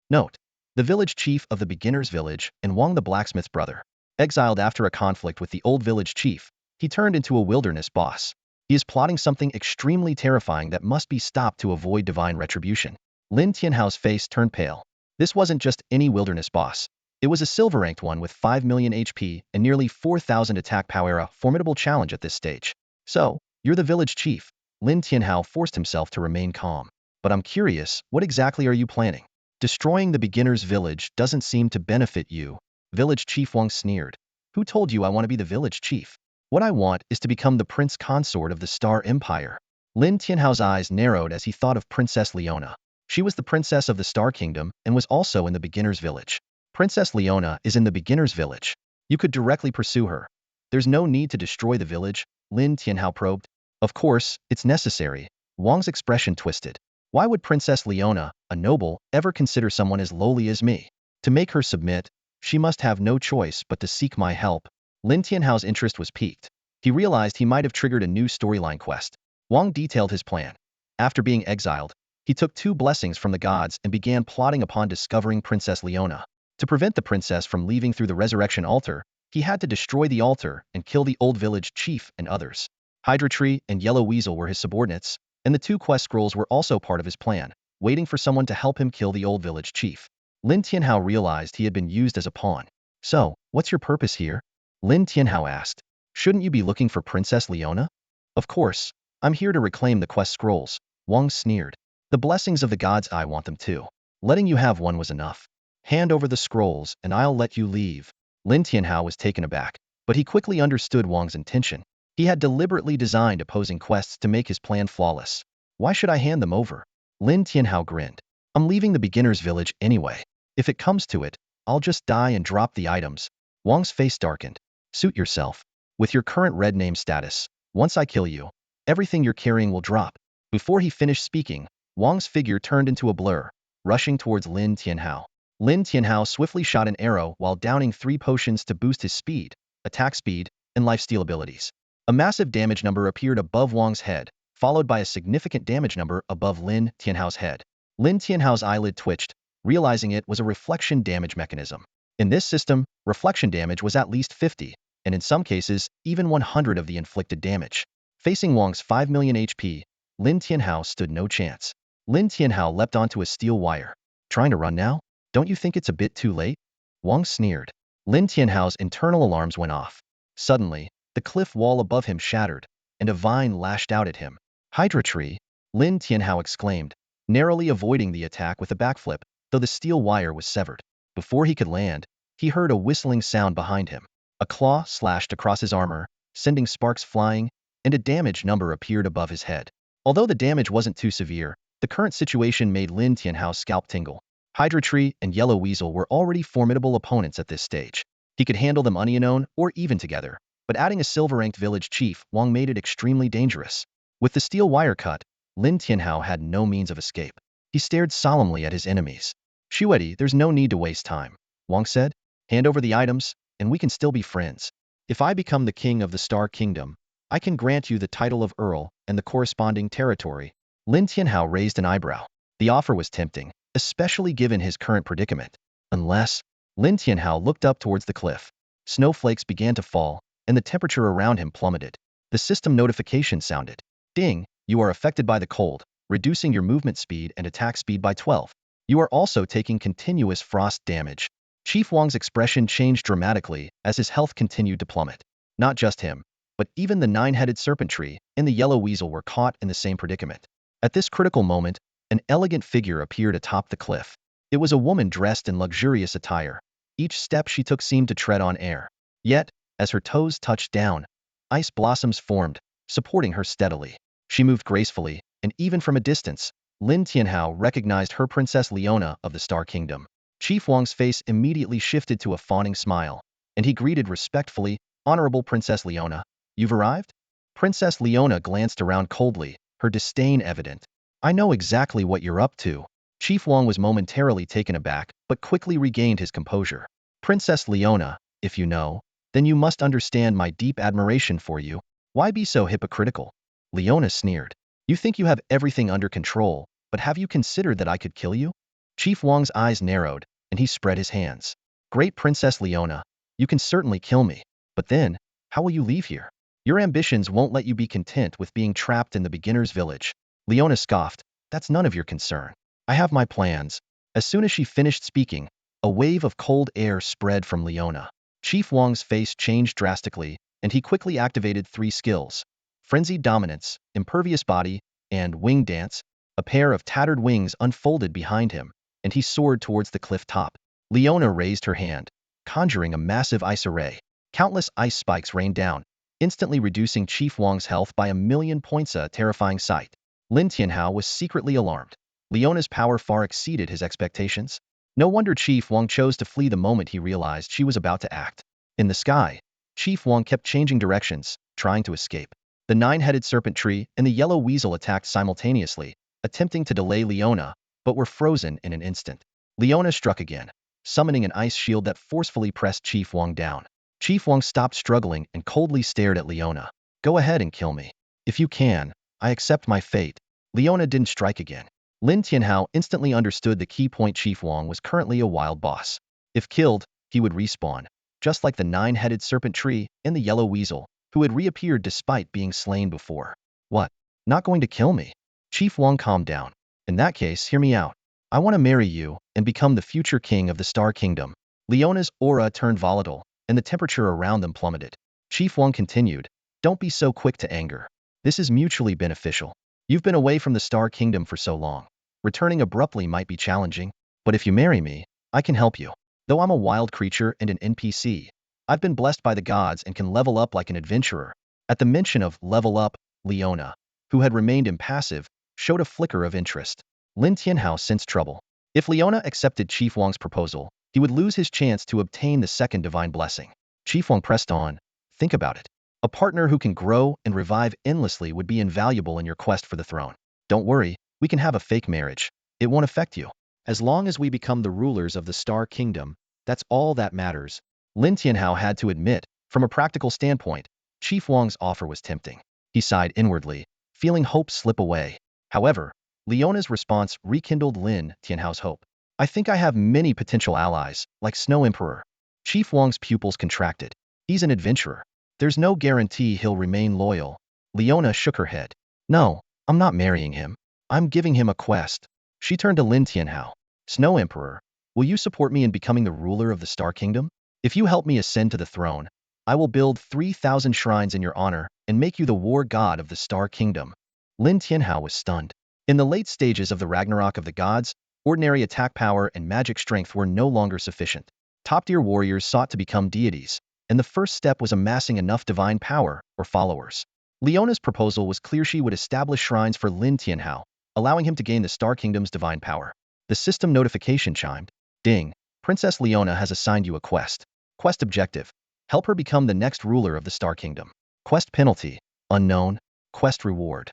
Note: the village chief of the beginner's village and Wang the blacksmith's brother. Exiled after a conflict with the old village chief, he turned into a wilderness boss. He is plotting something extremely terrifying that must be stopped to avoid divine retribution. Lin Tianhao's face turned pale. This wasn't just any wilderness boss. It was a silver-ranked one with 5 million HP and nearly 4,000 attack power, a formidable challenge at this stage. So, you're the village chief. Lin Tianhao forced himself to remain calm. But I'm curious, what exactly are you planning? Destroying the beginner's village doesn't seem to benefit you. Village Chief Wang sneered. Who told you I want to be the village chief? What I want is to become the prince consort of the Star Empire. Lin Tianhao's eyes narrowed as he thought of Princess Leona. She was the princess of the Star Kingdom and was also in the beginner's village. Princess Leona is in the beginner's village. You could directly pursue her. There's no need to destroy the village, Lin Tianhao probed. Of course, it's necessary. Wang's expression twisted. Why would Princess Leona, a noble, ever consider someone as lowly as me? To make her submit, she must have no choice but to seek my help. Lin Tianhao's interest was piqued. He realized he might have triggered a new storyline quest. Wang detailed his plan. After being exiled, he took 2 blessings from the gods and began plotting upon discovering Princess Leona. To prevent the princess from leaving through the resurrection altar, he had to destroy the altar and kill the old village chief and others. Hydra Tree and Yellow Weasel were his subordinates, and the 2 quest scrolls were also part of his plan, waiting for someone to help him kill the old village chief. Lin Tianhao realized he had been used as a pawn. So, what's your purpose here? Lin Tianhao asked. Shouldn't you be looking for Princess Leona? Of course, I'm here to reclaim the quest scrolls, Wang sneered. The blessings of the gods, I want them too. Letting you have one was enough. Hand over the scrolls and I'll let you leave. Lin Tianhao was taken aback, but he quickly understood Wang's intention. He had deliberately designed opposing quests to make his plan flawless. Why should I hand them over? Lin Tianhao grinned. I'm leaving the beginner's village anyway. If it comes to it, I'll just die and drop the items. Wang's face darkened. Suit yourself. With your current red name status, once I kill you, everything you're carrying will drop. Before he finished speaking, Wang's figure turned into a blur, rushing towards Lin Tianhao. Lin Tianhao swiftly shot an arrow while downing 3 potions to boost his speed, attack speed, and lifesteal abilities. A massive damage number appeared above Wang's head, followed by a significant damage number above Lin Tianhao's head. Lin Tianhao's eyelid twitched, realizing it was a reflection damage mechanism. In this system, reflection damage was at least 50, and in some cases, even 100 of the inflicted damage. Facing Wang's 5 million HP, Lin Tianhao stood no chance. Lin Tianhao leapt onto a steel wire. Trying to run now? Don't you think it's a bit too late? Wang sneered. Lin Tianhao's internal alarms went off. Suddenly, the cliff wall above him shattered, and a vine lashed out at him. Hydra Tree, Lin Tianhao exclaimed, narrowly avoiding the attack with a backflip, though the steel wire was severed. Before he could land, he heard a whistling sound behind him. A claw slashed across his armor, sending sparks flying, and a damage number appeared above his head. Although the damage wasn't too severe, the current situation made Lin Tianhao's scalp tingle. Hydra Tree and Yellow Weasel were already formidable opponents at this stage. He could handle them unknown or even together, but adding a silver-ranked village chief, Wang made it extremely dangerous. With the steel wire cut, Lin Tianhao had no means of escape. He stared solemnly at his enemies. Shuedi, there's no need to waste time, Wang said. Hand over the items, and we can still be friends. If I become the king of the Star Kingdom, I can grant you the title of Earl and the corresponding territory. Lin Tianhao raised an eyebrow. The offer was tempting, especially given his current predicament. Unless, Lin Tianhao looked up towards the cliff. Snowflakes began to fall, and the temperature around him plummeted. The system notification sounded. Ding, you are affected by the cold, reducing your movement speed and attack speed by 12. You are also taking continuous frost damage. Chief Wang's expression changed dramatically as his health continued to plummet. Not just him, but even the 9-headed serpent tree and the yellow weasel were caught in the same predicament. At this critical moment, an elegant figure appeared atop the cliff. It was a woman dressed in luxurious attire. Each step she took seemed to tread on air. Yet, as her toes touched down, ice blossoms formed, supporting her steadily. She moved gracefully, and even from a distance, Lin Tianhao recognized her Princess Leona of the Star Kingdom. Chief Wang's face immediately shifted to a fawning smile, and he greeted respectfully, Honorable Princess Leona, you've arrived? Princess Leona glanced around coldly, her disdain evident. I know exactly what you're up to. Chief Wang was momentarily taken aback, but quickly regained his composure. Princess Leona, if you know, then you must understand my deep admiration for you. Why be so hypocritical? Leona sneered. You think you have everything under control, but have you considered that I could kill you? Chief Wang's eyes narrowed, and he spread his hands. Great Princess Leona, you can certainly kill me, but then, how will you leave here? Your ambitions won't let you be content with being trapped in the beginner's village. Leona scoffed. That's none of your concern. I have my plans. As soon as she finished speaking, A wave of cold air spread from Leona. Chief Wang's face changed drastically, and he quickly activated 3 skills: Frenzied Dominance, Impervious Body, and Wing Dance. A pair of tattered wings unfolded behind him, and he soared towards the cliff top. Leona raised her hand, conjuring a massive ice array. Countless ice spikes rained down, instantly reducing Chief Wang's health by 1,000,000 points, a terrifying sight. Lin Tianhao was secretly alarmed. Leona's power far exceeded his expectations. No wonder Chief Wang chose to flee the moment he realized she was about to act. In the sky, Chief Wang kept changing directions, trying to escape. The 9-headed serpent tree and the yellow weasel attacked simultaneously, attempting to delay Leona, but were frozen in an instant. Leona struck again, summoning an ice shield that forcefully pressed Chief Wang down. Chief Wang stopped struggling and coldly stared at Leona. "Go ahead and kill me. If you can, I accept my fate." Leona didn't strike again. Lin Tianhao instantly understood the key point: Chief Wang was currently a wild boss. If killed, he would respawn, just like the 9-headed serpent tree and the yellow weasel, who had reappeared despite being slain before. "What? Not going to kill me?" Chief Wang calmed down. "In that case, hear me out. I want to marry you and become the future king of the Star Kingdom." Leona's aura turned volatile, and the temperature around them plummeted. Chief Wang continued, "Don't be so quick to anger. This is mutually beneficial. You've been away from the Star Kingdom for so long. Returning abruptly might be challenging, but if you marry me, I can help you. Though I'm a wild creature and an NPC, I've been blessed by the gods and can level up like an adventurer." At the mention of level up, Leona, who had remained impassive, showed a flicker of interest. Lin Tianhao sensed trouble. If Leona accepted Chief Wang's proposal, he would lose his chance to obtain the second divine blessing. Chief Wang pressed on. "Think about it. A partner who can grow and revive endlessly would be invaluable in your quest for the throne. Don't worry, we can have a fake marriage. It won't affect you. As long as we become the rulers of the Star Kingdom, that's all that matters." Lin Tianhao had to admit, from a practical standpoint, Chief Wang's offer was tempting. He sighed inwardly, feeling hope slip away. However, Leona's response rekindled Lin Tianhao's hope. "I think I have many potential allies, like Snow Emperor." Chief Wang's pupils contracted. "He's an adventurer. There's no guarantee he'll remain loyal." Leona shook her head. "No, I'm not marrying him. I'm giving him a quest." She turned to Lin Tianhao. "Snow Emperor, will you support me in becoming the ruler of the Star Kingdom? If you help me ascend to the throne, I will build 3,000 shrines in your honor and make you the war god of the Star Kingdom." Lin Tianhao was stunned. In the late stages of the Ragnarok of the gods, ordinary attack power and magic strength were no longer sufficient. Top-tier warriors sought to become deities, and the first step was amassing enough divine power, or followers. Leona's proposal was clear: she would establish shrines for Lin Tianhao, allowing him to gain the Star Kingdom's divine power. The system notification chimed. "Ding, Princess Leona has assigned you a quest. Quest objective: help her become the next ruler of the Star Kingdom. Quest penalty: unknown. Quest reward: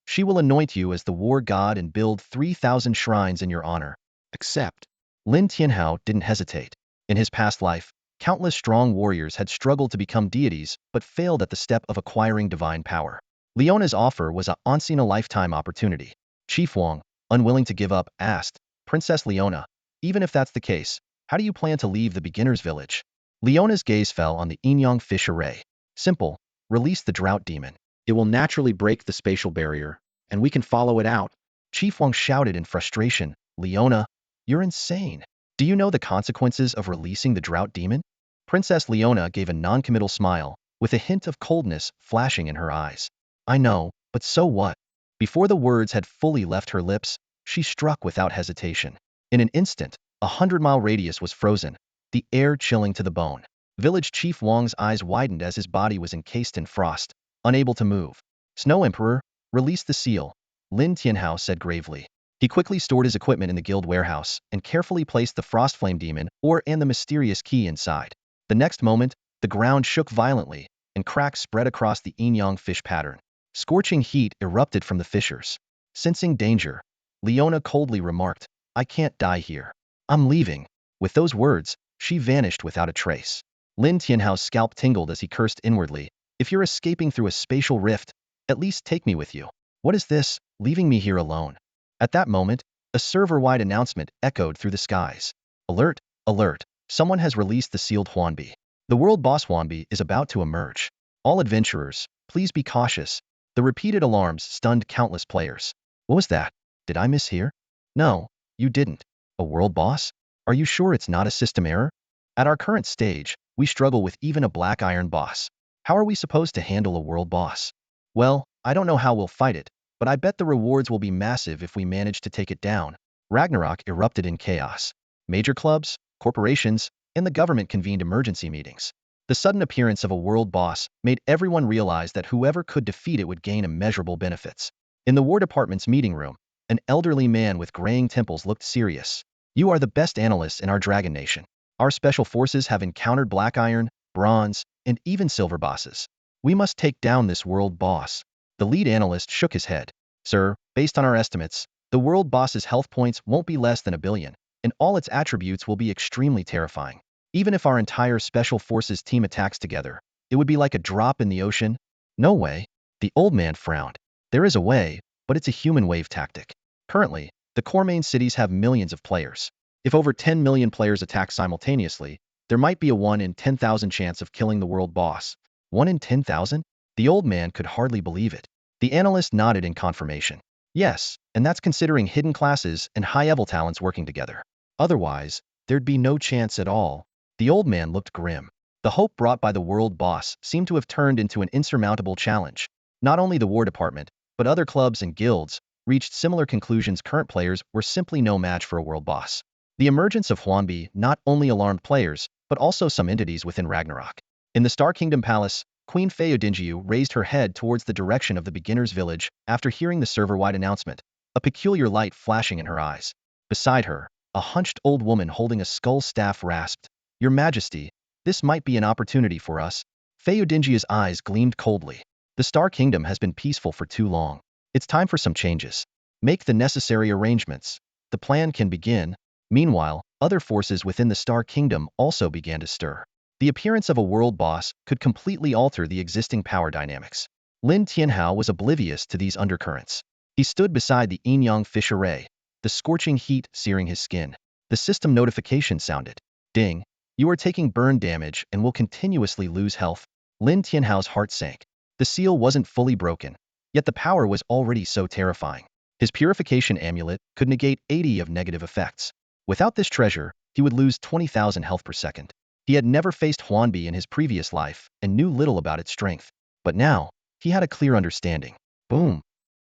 she will anoint you as the war god and build 3,000 shrines in your honor. Accept." Lin Tianhao didn't hesitate. In his past life, countless strong warriors had struggled to become deities but failed at the step of acquiring divine power. Leona's offer was a once-in-a-lifetime opportunity. Chief Wang, unwilling to give up, asked, "Princess Leona, even if that's the case, how do you plan to leave the beginner's village?" Leona's gaze fell on the Yin-Yang fish array. "Simple. Release the drought demon. It will naturally break the spatial barrier, and we can follow it out." Chief Wang shouted in frustration, "Leona, you're insane. Do you know the consequences of releasing the drought demon?" Princess Leona gave a non-committal smile, with a hint of coldness flashing in her eyes. "I know, but so what?" Before the words had fully left her lips, she struck without hesitation. In an instant, a 100-mile radius was frozen, the air chilling to the bone. Village Chief Wang's eyes widened as his body was encased in frost, unable to move. "Snow Emperor, release the seal," Lin Tianhao said gravely. He quickly stored his equipment in the guild warehouse and carefully placed the frost flame demon and the mysterious key inside. The next moment, the ground shook violently, and cracks spread across the yin-yang fish pattern. Scorching heat erupted from the fissures. Sensing danger, Leona coldly remarked, "I can't die here. I'm leaving." With those words, she vanished without a trace. Lin Tianhao's scalp tingled as he cursed inwardly. "If you're escaping through a spatial rift, at least take me with you. What is this, leaving me here alone?" At that moment, a server-wide announcement echoed through the skies. "Alert! Alert! Someone has released the sealed Huanbi. The world boss Huanbi is about to emerge. All adventurers, please be cautious." The repeated alarms stunned countless players. What was that? Did I mishear? No, you didn't. A world boss? Are you sure it's not a system error? At our current stage, we struggle with even a black iron boss. How are we supposed to handle a world boss? Well, I don't know how we'll fight it, but I bet the rewards will be massive if we manage to take it down. Ragnarok erupted in chaos. Major clubs, corporations, and the government convened emergency meetings. The sudden appearance of a world boss made everyone realize that whoever could defeat it would gain immeasurable benefits. In the War Department's meeting room, an elderly man with graying temples looked serious. You are the best analysts in our Dragon Nation. Our special forces have encountered black iron, bronze, and even silver bosses. We must take down this world boss. The lead analyst shook his head. Sir, based on our estimates, the world boss's health points won't be less than 1 billion, and all its attributes will be extremely terrifying. Even if our entire special forces team attacks together, it would be like a drop in the ocean. No way. The old man frowned. There is a way, but it's a human wave tactic. Currently, the core main cities have millions of players. If over 10 million players attack simultaneously, there might be a 1 in 10,000 chance of killing the world boss. 1 in 10,000? The old man could hardly believe it. The analyst nodded in confirmation. Yes, and that's considering hidden classes and high-level talents working together. Otherwise, there'd be no chance at all. The old man looked grim. The hope brought by the world boss seemed to have turned into an insurmountable challenge. Not only the War Department, but other clubs and guilds reached similar conclusions. Current players were simply no match for a world boss. The emergence of Huanbi not only alarmed players, but also some entities within Ragnarok. In the Star Kingdom Palace, Queen Feodingiu raised her head towards the direction of the beginner's village after hearing the server-wide announcement, a peculiar light flashing in her eyes. Beside her, a hunched old woman holding a skull staff rasped, "Your Majesty, this might be an opportunity for us." Feodingiu's eyes gleamed coldly. The Star Kingdom has been peaceful for too long. It's time for some changes. Make the necessary arrangements. The plan can begin. Meanwhile, other forces within the Star Kingdom also began to stir. The appearance of a world boss could completely alter the existing power dynamics. Lin Tianhao was oblivious to these undercurrents. He stood beside the Yin-Yang fish array, the scorching heat searing his skin. The system notification sounded. Ding. You are taking burn damage and will continuously lose health. Lin Tianhao's heart sank. The seal wasn't fully broken, yet the power was already so terrifying. His purification amulet could negate 80 of negative effects. Without this treasure, he would lose 20,000 health per second. He had never faced Huanbi in his previous life and knew little about its strength. But now, he had a clear understanding. Boom!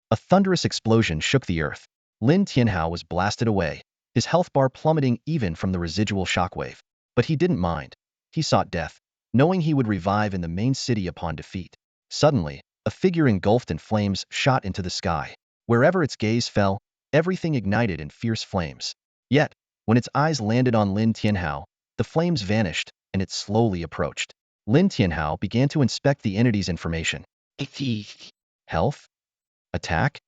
A thunderous explosion shook the earth. Lin Tianhao was blasted away, his health bar plummeting even from the residual shockwave. But he didn't mind. He sought death, knowing he would revive in the main city upon defeat. Suddenly, a figure engulfed in flames shot into the sky. Wherever its gaze fell, everything ignited in fierce flames. Yet, when its eyes landed on Lin Tianhao, the flames vanished, and it slowly approached. Lin Tianhao began to inspect the entity's information. Health? Attack?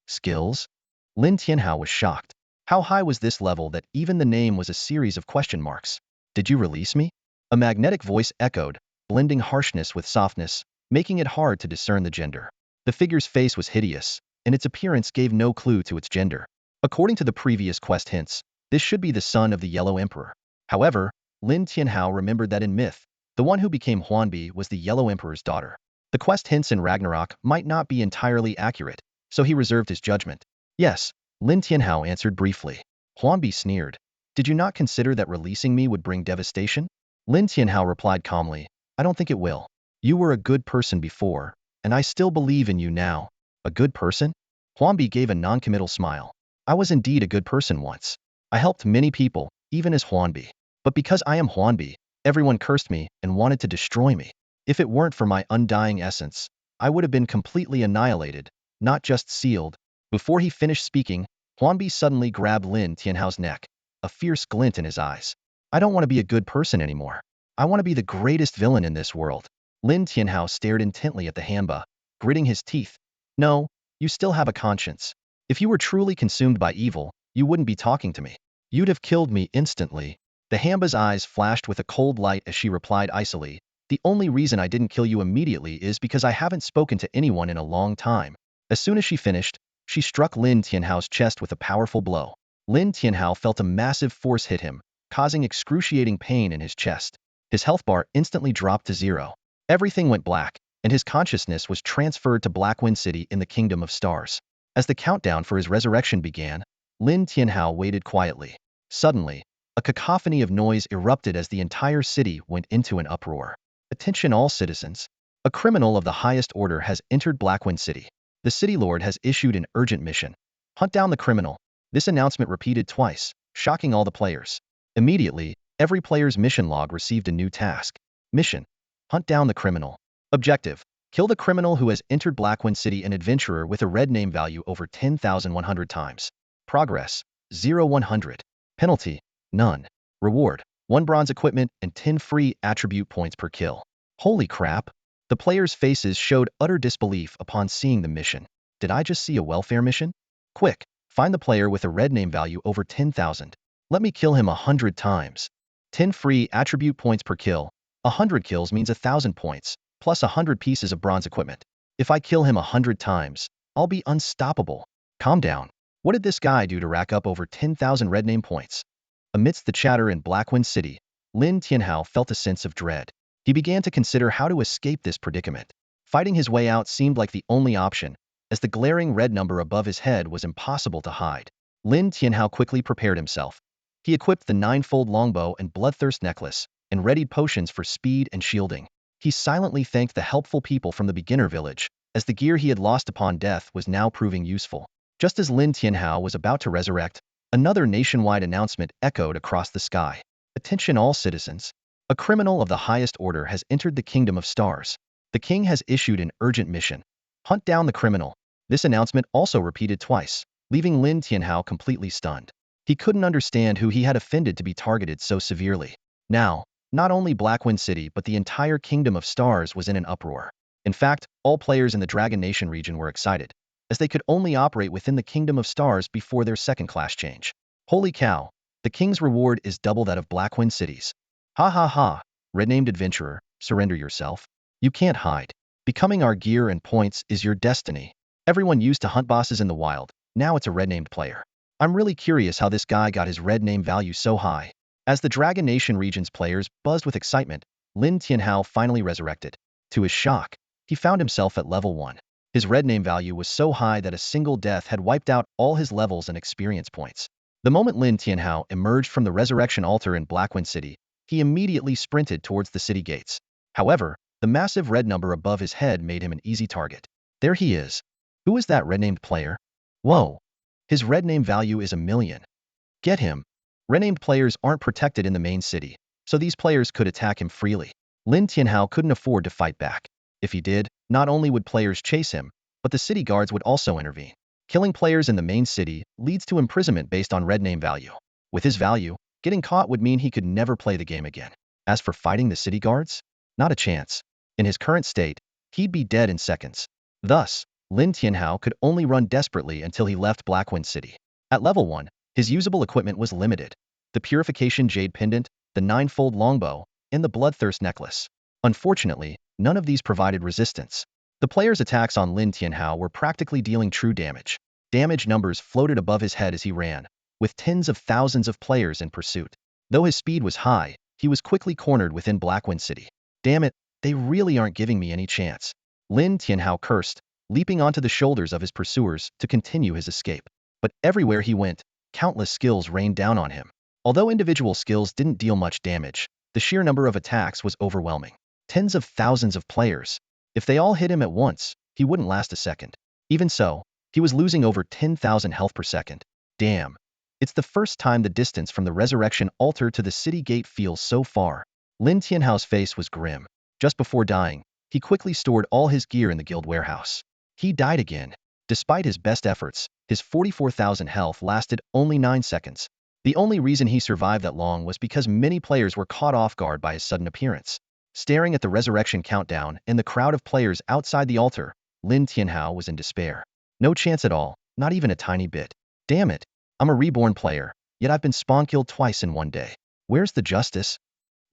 Skills? Lin Tianhao was shocked. How high was this level that even the name was a series of question marks? Did you release me? A magnetic voice echoed, blending harshness with softness, making it hard to discern the gender. The figure's face was hideous, and its appearance gave no clue to its gender. According to the previous quest hints, this should be the son of the Yellow Emperor. However, Lin Tianhao remembered that in myth, the one who became Huanbi was the Yellow Emperor's daughter. The quest hints in Ragnarok might not be entirely accurate, so he reserved his judgment. Yes, Lin Tianhao answered briefly. Huanbi sneered. Did you not consider that releasing me would bring devastation? Lin Tianhao replied calmly, I don't think it will. You were a good person before, and I still believe in you now. A good person? Huanbi gave a non-committal smile. I was indeed a good person once. I helped many people, even as Huanbi. But because I am Huanbi, everyone cursed me and wanted to destroy me. If it weren't for my undying essence, I would have been completely annihilated, not just sealed. Before he finished speaking, Huanbi suddenly grabbed Lin Tianhao's neck, a fierce glint in his eyes. I don't want to be a good person anymore. I want to be the greatest villain in this world. Lin Tianhao stared intently at the Hamba, gritting his teeth. No, you still have a conscience. If you were truly consumed by evil, you wouldn't be talking to me. You'd have killed me instantly. The Hamba's eyes flashed with a cold light as she replied icily, The only reason I didn't kill you immediately is because I haven't spoken to anyone in a long time. As soon as she finished, she struck Lin Tianhao's chest with a powerful blow. Lin Tianhao felt a massive force hit him, causing excruciating pain in his chest. His health bar instantly dropped to 0. Everything went black, and his consciousness was transferred to Blackwind City in the Kingdom of Stars. As the countdown for his resurrection began, Lin Tianhao waited quietly. Suddenly, A cacophony of noise erupted as the entire city went into an uproar. Attention all citizens. A criminal of the highest order has entered Blackwind City. The city lord has issued an urgent mission. Hunt down the criminal. This announcement repeated twice, shocking all the players. Immediately, every player's mission log received a new task. Mission: hunt down the criminal. Objective: kill the criminal who has entered Blackwind City, an adventurer with a red name value over 10,100 times. Progress: 0-100. Penalty: none. Reward: 1 bronze equipment and 10 free attribute points per kill. Holy crap! The players' faces showed utter disbelief upon seeing the mission. Did I just see a welfare mission? Quick, find the player with a red name value over 10,000. Let me kill him 100 times. 10 free attribute points per kill. 100 kills means 1,000 points, plus 100 pieces of bronze equipment. If I kill him 100 times, I'll be unstoppable. Calm down. What did this guy do to rack up over 10,000 red name points? Amidst the chatter in Blackwind City, Lin Tianhao felt a sense of dread. He began to consider how to escape this predicament. Fighting his way out seemed like the only option, as the glaring red number above his head was impossible to hide. Lin Tianhao quickly prepared himself. He equipped the 9-fold longbow and bloodthirst necklace, and readied potions for speed and shielding. He silently thanked the helpful people from the beginner village, as the gear he had lost upon death was now proving useful. Just as Lin Tianhao was about to resurrect, another nationwide announcement echoed across the sky. Attention all citizens. A criminal of the highest order has entered the Kingdom of Stars. The king has issued an urgent mission. Hunt down the criminal. This announcement also repeated twice, leaving Lin Tianhao completely stunned. He couldn't understand who he had offended to be targeted so severely. Now, not only Blackwind City but the entire Kingdom of Stars was in an uproar. In fact, all players in the Dragon Nation region were excited, as they could only operate within the Kingdom of Stars before their second class change. Holy cow! The king's reward is double that of Blackwind City's. Ha ha ha! Red-named adventurer, surrender yourself. You can't hide. Becoming our gear and points is your destiny. Everyone used to hunt bosses in the wild, now it's a red-named player. I'm really curious how this guy got his red name value so high. As the Dragon Nation region's players buzzed with excitement, Lin Tianhao finally resurrected. To his shock, he found himself at level 1. His red name value was so high that a single death had wiped out all his levels and experience points. The moment Lin Tianhao emerged from the resurrection altar in Blackwind City, he immediately sprinted towards the city gates. However, the massive red number above his head made him an easy target. There he is. Who is that red-named player? Whoa! His red name value is 1,000,000. Get him. Red-named players aren't protected in the main city, so these players could attack him freely. Lin Tianhao couldn't afford to fight back. If he did, not only would players chase him, but the city guards would also intervene. Killing players in the main city leads to imprisonment based on red name value. With his value, getting caught would mean he could never play the game again. As for fighting the city guards, not a chance. In his current state, he'd be dead in seconds. Thus, Lin Tianhao could only run desperately until he left Blackwind City. At level 1, his usable equipment was limited. The Purification Jade Pendant, the 9-fold longbow, and the Bloodthirst necklace. Unfortunately, none of these provided resistance. The player's attacks on Lin Tianhao were practically dealing true damage. Damage numbers floated above his head as he ran, with tens of thousands of players in pursuit. Though his speed was high, he was quickly cornered within Blackwind City. Damn it, they really aren't giving me any chance. Lin Tianhao cursed, leaping onto the shoulders of his pursuers to continue his escape. But everywhere he went, countless skills rained down on him. Although individual skills didn't deal much damage, the sheer number of attacks was overwhelming. Tens of thousands of players. If they all hit him at once, he wouldn't last a second. Even so, he was losing over 10,000 health per second. Damn. It's the first time the distance from the resurrection altar to the city gate feels so far. Lin Tianhao's face was grim. Just before dying, he quickly stored all his gear in the guild warehouse. He died again. Despite his best efforts, his 44,000 health lasted only 9 seconds. The only reason he survived that long was because many players were caught off guard by his sudden appearance. Staring at the resurrection countdown and the crowd of players outside the altar, Lin Tianhao was in despair. No chance at all, not even a tiny bit. Damn it, I'm a reborn player, yet I've been spawn-killed twice in one day. Where's the justice?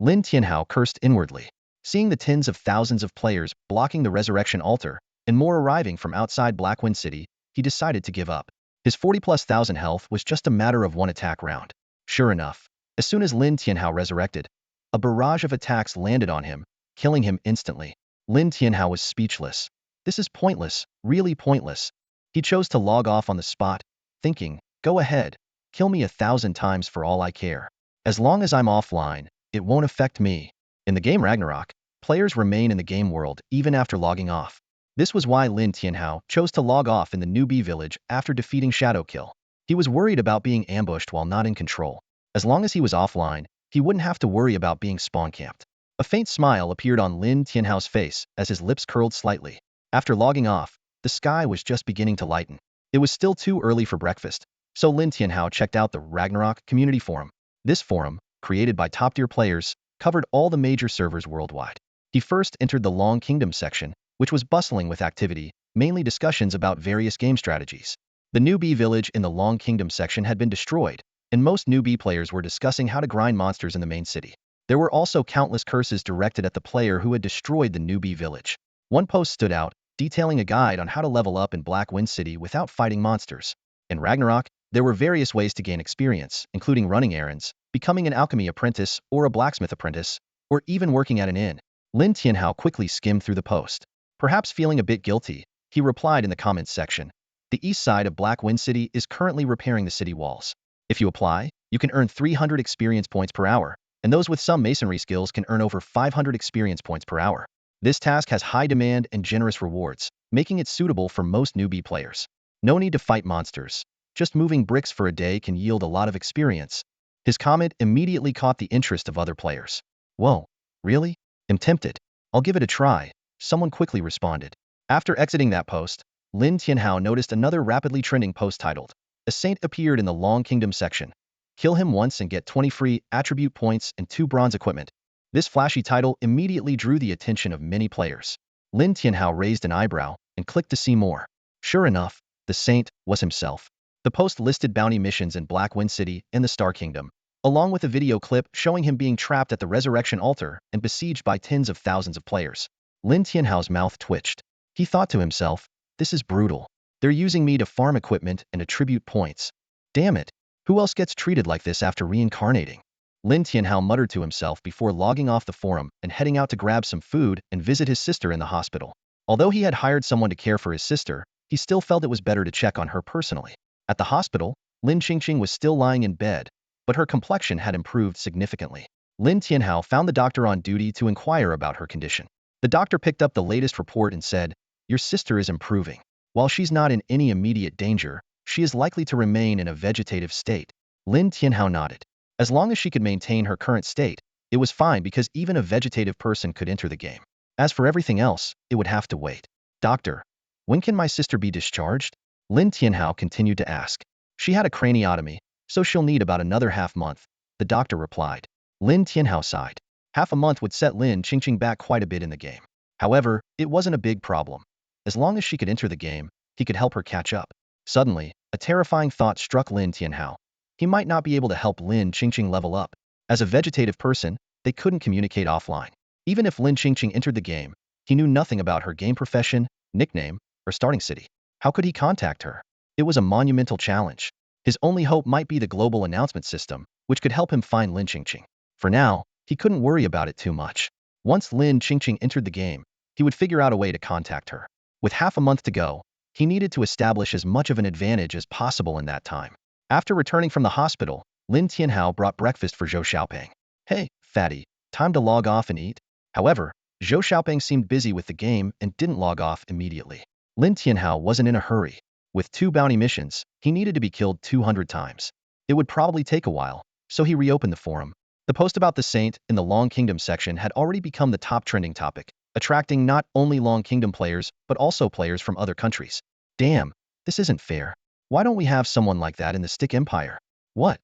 Lin Tianhao cursed inwardly. Seeing the tens of thousands of players blocking the resurrection altar, and more arriving from outside Blackwind City, he decided to give up. His 40,000+ health was just a matter of one attack round. Sure enough, as soon as Lin Tianhao resurrected, a barrage of attacks landed on him, killing him instantly. Lin Tianhao was speechless. This is pointless, really pointless. He chose to log off on the spot, thinking, go ahead, kill me 1,000 times for all I care. As long as I'm offline, it won't affect me. In the game Ragnarok, players remain in the game world even after logging off. This was why Lin Tianhao chose to log off in the newbie village after defeating Shadowkill. He was worried about being ambushed while not in control. As long as he was offline, he wouldn't have to worry about being spawn camped. A faint smile appeared on Lin Tianhao's face as his lips curled slightly. After logging off, the sky was just beginning to lighten. It was still too early for breakfast, so Lin Tianhao checked out the Ragnarok community forum. This forum, created by top-tier players, covered all the major servers worldwide. He first entered the Long Kingdom section, which was bustling with activity, mainly discussions about various game strategies. The newbie village in the Long Kingdom section had been destroyed, and most newbie players were discussing how to grind monsters in the main city. There were also countless curses directed at the player who had destroyed the newbie village. One post stood out, detailing a guide on how to level up in Black Wind City without fighting monsters. In Ragnarok, there were various ways to gain experience, including running errands, becoming an alchemy apprentice or a blacksmith apprentice, or even working at an inn. Lin Tianhao quickly skimmed through the post. Perhaps feeling a bit guilty, he replied in the comments section. The east side of Black Wind City is currently repairing the city walls. If you apply, you can earn 300 experience points per hour, and those with some masonry skills can earn over 500 experience points per hour. This task has high demand and generous rewards, making it suitable for most newbie players. No need to fight monsters. Just moving bricks for a day can yield a lot of experience. His comment immediately caught the interest of other players. Whoa, really? I'm tempted. I'll give it a try, someone quickly responded. After exiting that post, Lin Tianhao noticed another rapidly trending post titled, "A Saint appeared in the Long Kingdom section. Kill him once and get 20 free attribute points and 2 bronze equipment." This flashy title immediately drew the attention of many players. Lin Tianhao raised an eyebrow and clicked to see more. Sure enough, the saint was himself. The post listed bounty missions in Black Wind City and the Star Kingdom, along with a video clip showing him being trapped at the Resurrection Altar and besieged by tens of thousands of players. Lin Tianhao's mouth twitched. He thought to himself, this is brutal. They're using me to farm equipment and attribute points. Damn it. Who else gets treated like this after reincarnating? Lin Tianhao muttered to himself before logging off the forum and heading out to grab some food and visit his sister in the hospital. Although he had hired someone to care for his sister, he still felt it was better to check on her personally. At the hospital, Lin Qingqing was still lying in bed, but her complexion had improved significantly. Lin Tianhao found the doctor on duty to inquire about her condition. The doctor picked up the latest report and said, "Your sister is improving. While she's not in any immediate danger, she is likely to remain in a vegetative state." Lin Tianhao nodded. As long as she could maintain her current state, it was fine because even a vegetative person could enter the game. As for everything else, it would have to wait. "Doctor, when can my sister be discharged?" Lin Tianhao continued to ask. "She had a craniotomy, so she'll need about another half month," the doctor replied. Lin Tianhao sighed. Half a month would set Lin Qingqing back quite a bit in the game. However, it wasn't a big problem. As long as she could enter the game, he could help her catch up. Suddenly, a terrifying thought struck Lin Tianhao. He might not be able to help Lin Qingqing level up. As a vegetative person, they couldn't communicate offline. Even if Lin Qingqing entered the game, he knew nothing about her game profession, nickname, or starting city. How could he contact her? It was a monumental challenge. His only hope might be the global announcement system, which could help him find Lin Qingqing. For now, he couldn't worry about it too much. Once Lin Qingqing entered the game, he would figure out a way to contact her. With half a month to go, he needed to establish as much of an advantage as possible in that time. After returning from the hospital, Lin Tianhao brought breakfast for Zhou Xiaopeng. "Hey, fatty, time to log off and eat?" However, Zhou Xiaopeng seemed busy with the game and didn't log off immediately. Lin Tianhao wasn't in a hurry. With 2 bounty missions, he needed to be killed 200 times. It would probably take a while, so he reopened the forum. The post about the saint in the Long Kingdom section had already become the top trending topic, attracting not only Long Kingdom players, but also players from other countries. Damn, this isn't fair. Why don't we have someone like that in the Stick Empire? What?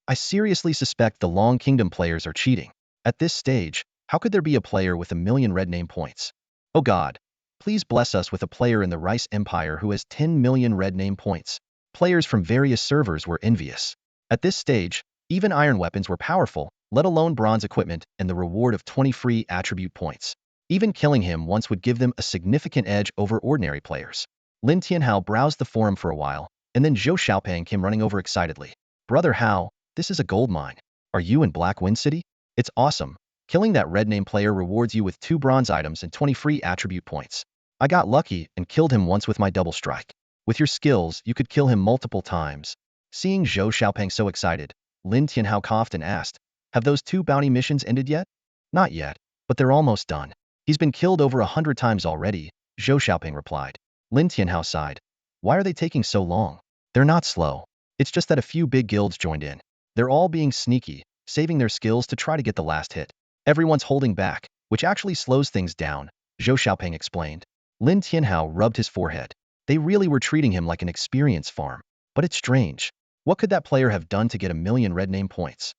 I seriously suspect the Long Kingdom players are cheating. At this stage, how could there be a player with 1,000,000 red name points? Oh God, please bless us with a player in the Rice Empire who has 10 million red name points. Players from various servers were envious. At this stage, even iron weapons were powerful, let alone bronze equipment and the reward of 20 free attribute points. Even killing him once would give them a significant edge over ordinary players. Lin Tianhao browsed the forum for a while, and then Zhou Xiaopeng came running over excitedly. "Brother Hao, this is a gold mine. Are you in Black Wind City? It's awesome. Killing that red name player rewards you with 2 bronze items and 20 free attribute points. I got lucky and killed him once with my double strike. With your skills, you could kill him multiple times." Seeing Zhou Xiaopeng so excited, Lin Tianhao coughed and asked, Have those 2 bounty missions ended yet? Not yet, but they're almost done. He's been killed over 100 times already, Zhou Xiaoping replied. Lin Tianhao sighed. Why are they taking so long? They're not slow. It's just that a few big guilds joined in. They're all being sneaky, saving their skills to try to get the last hit. Everyone's holding back, which actually slows things down, Zhou Xiaoping explained. Lin Tianhao rubbed his forehead. They really were treating him like an experienced farm. But it's strange. What could that player have done to get 1,000,000 red name points?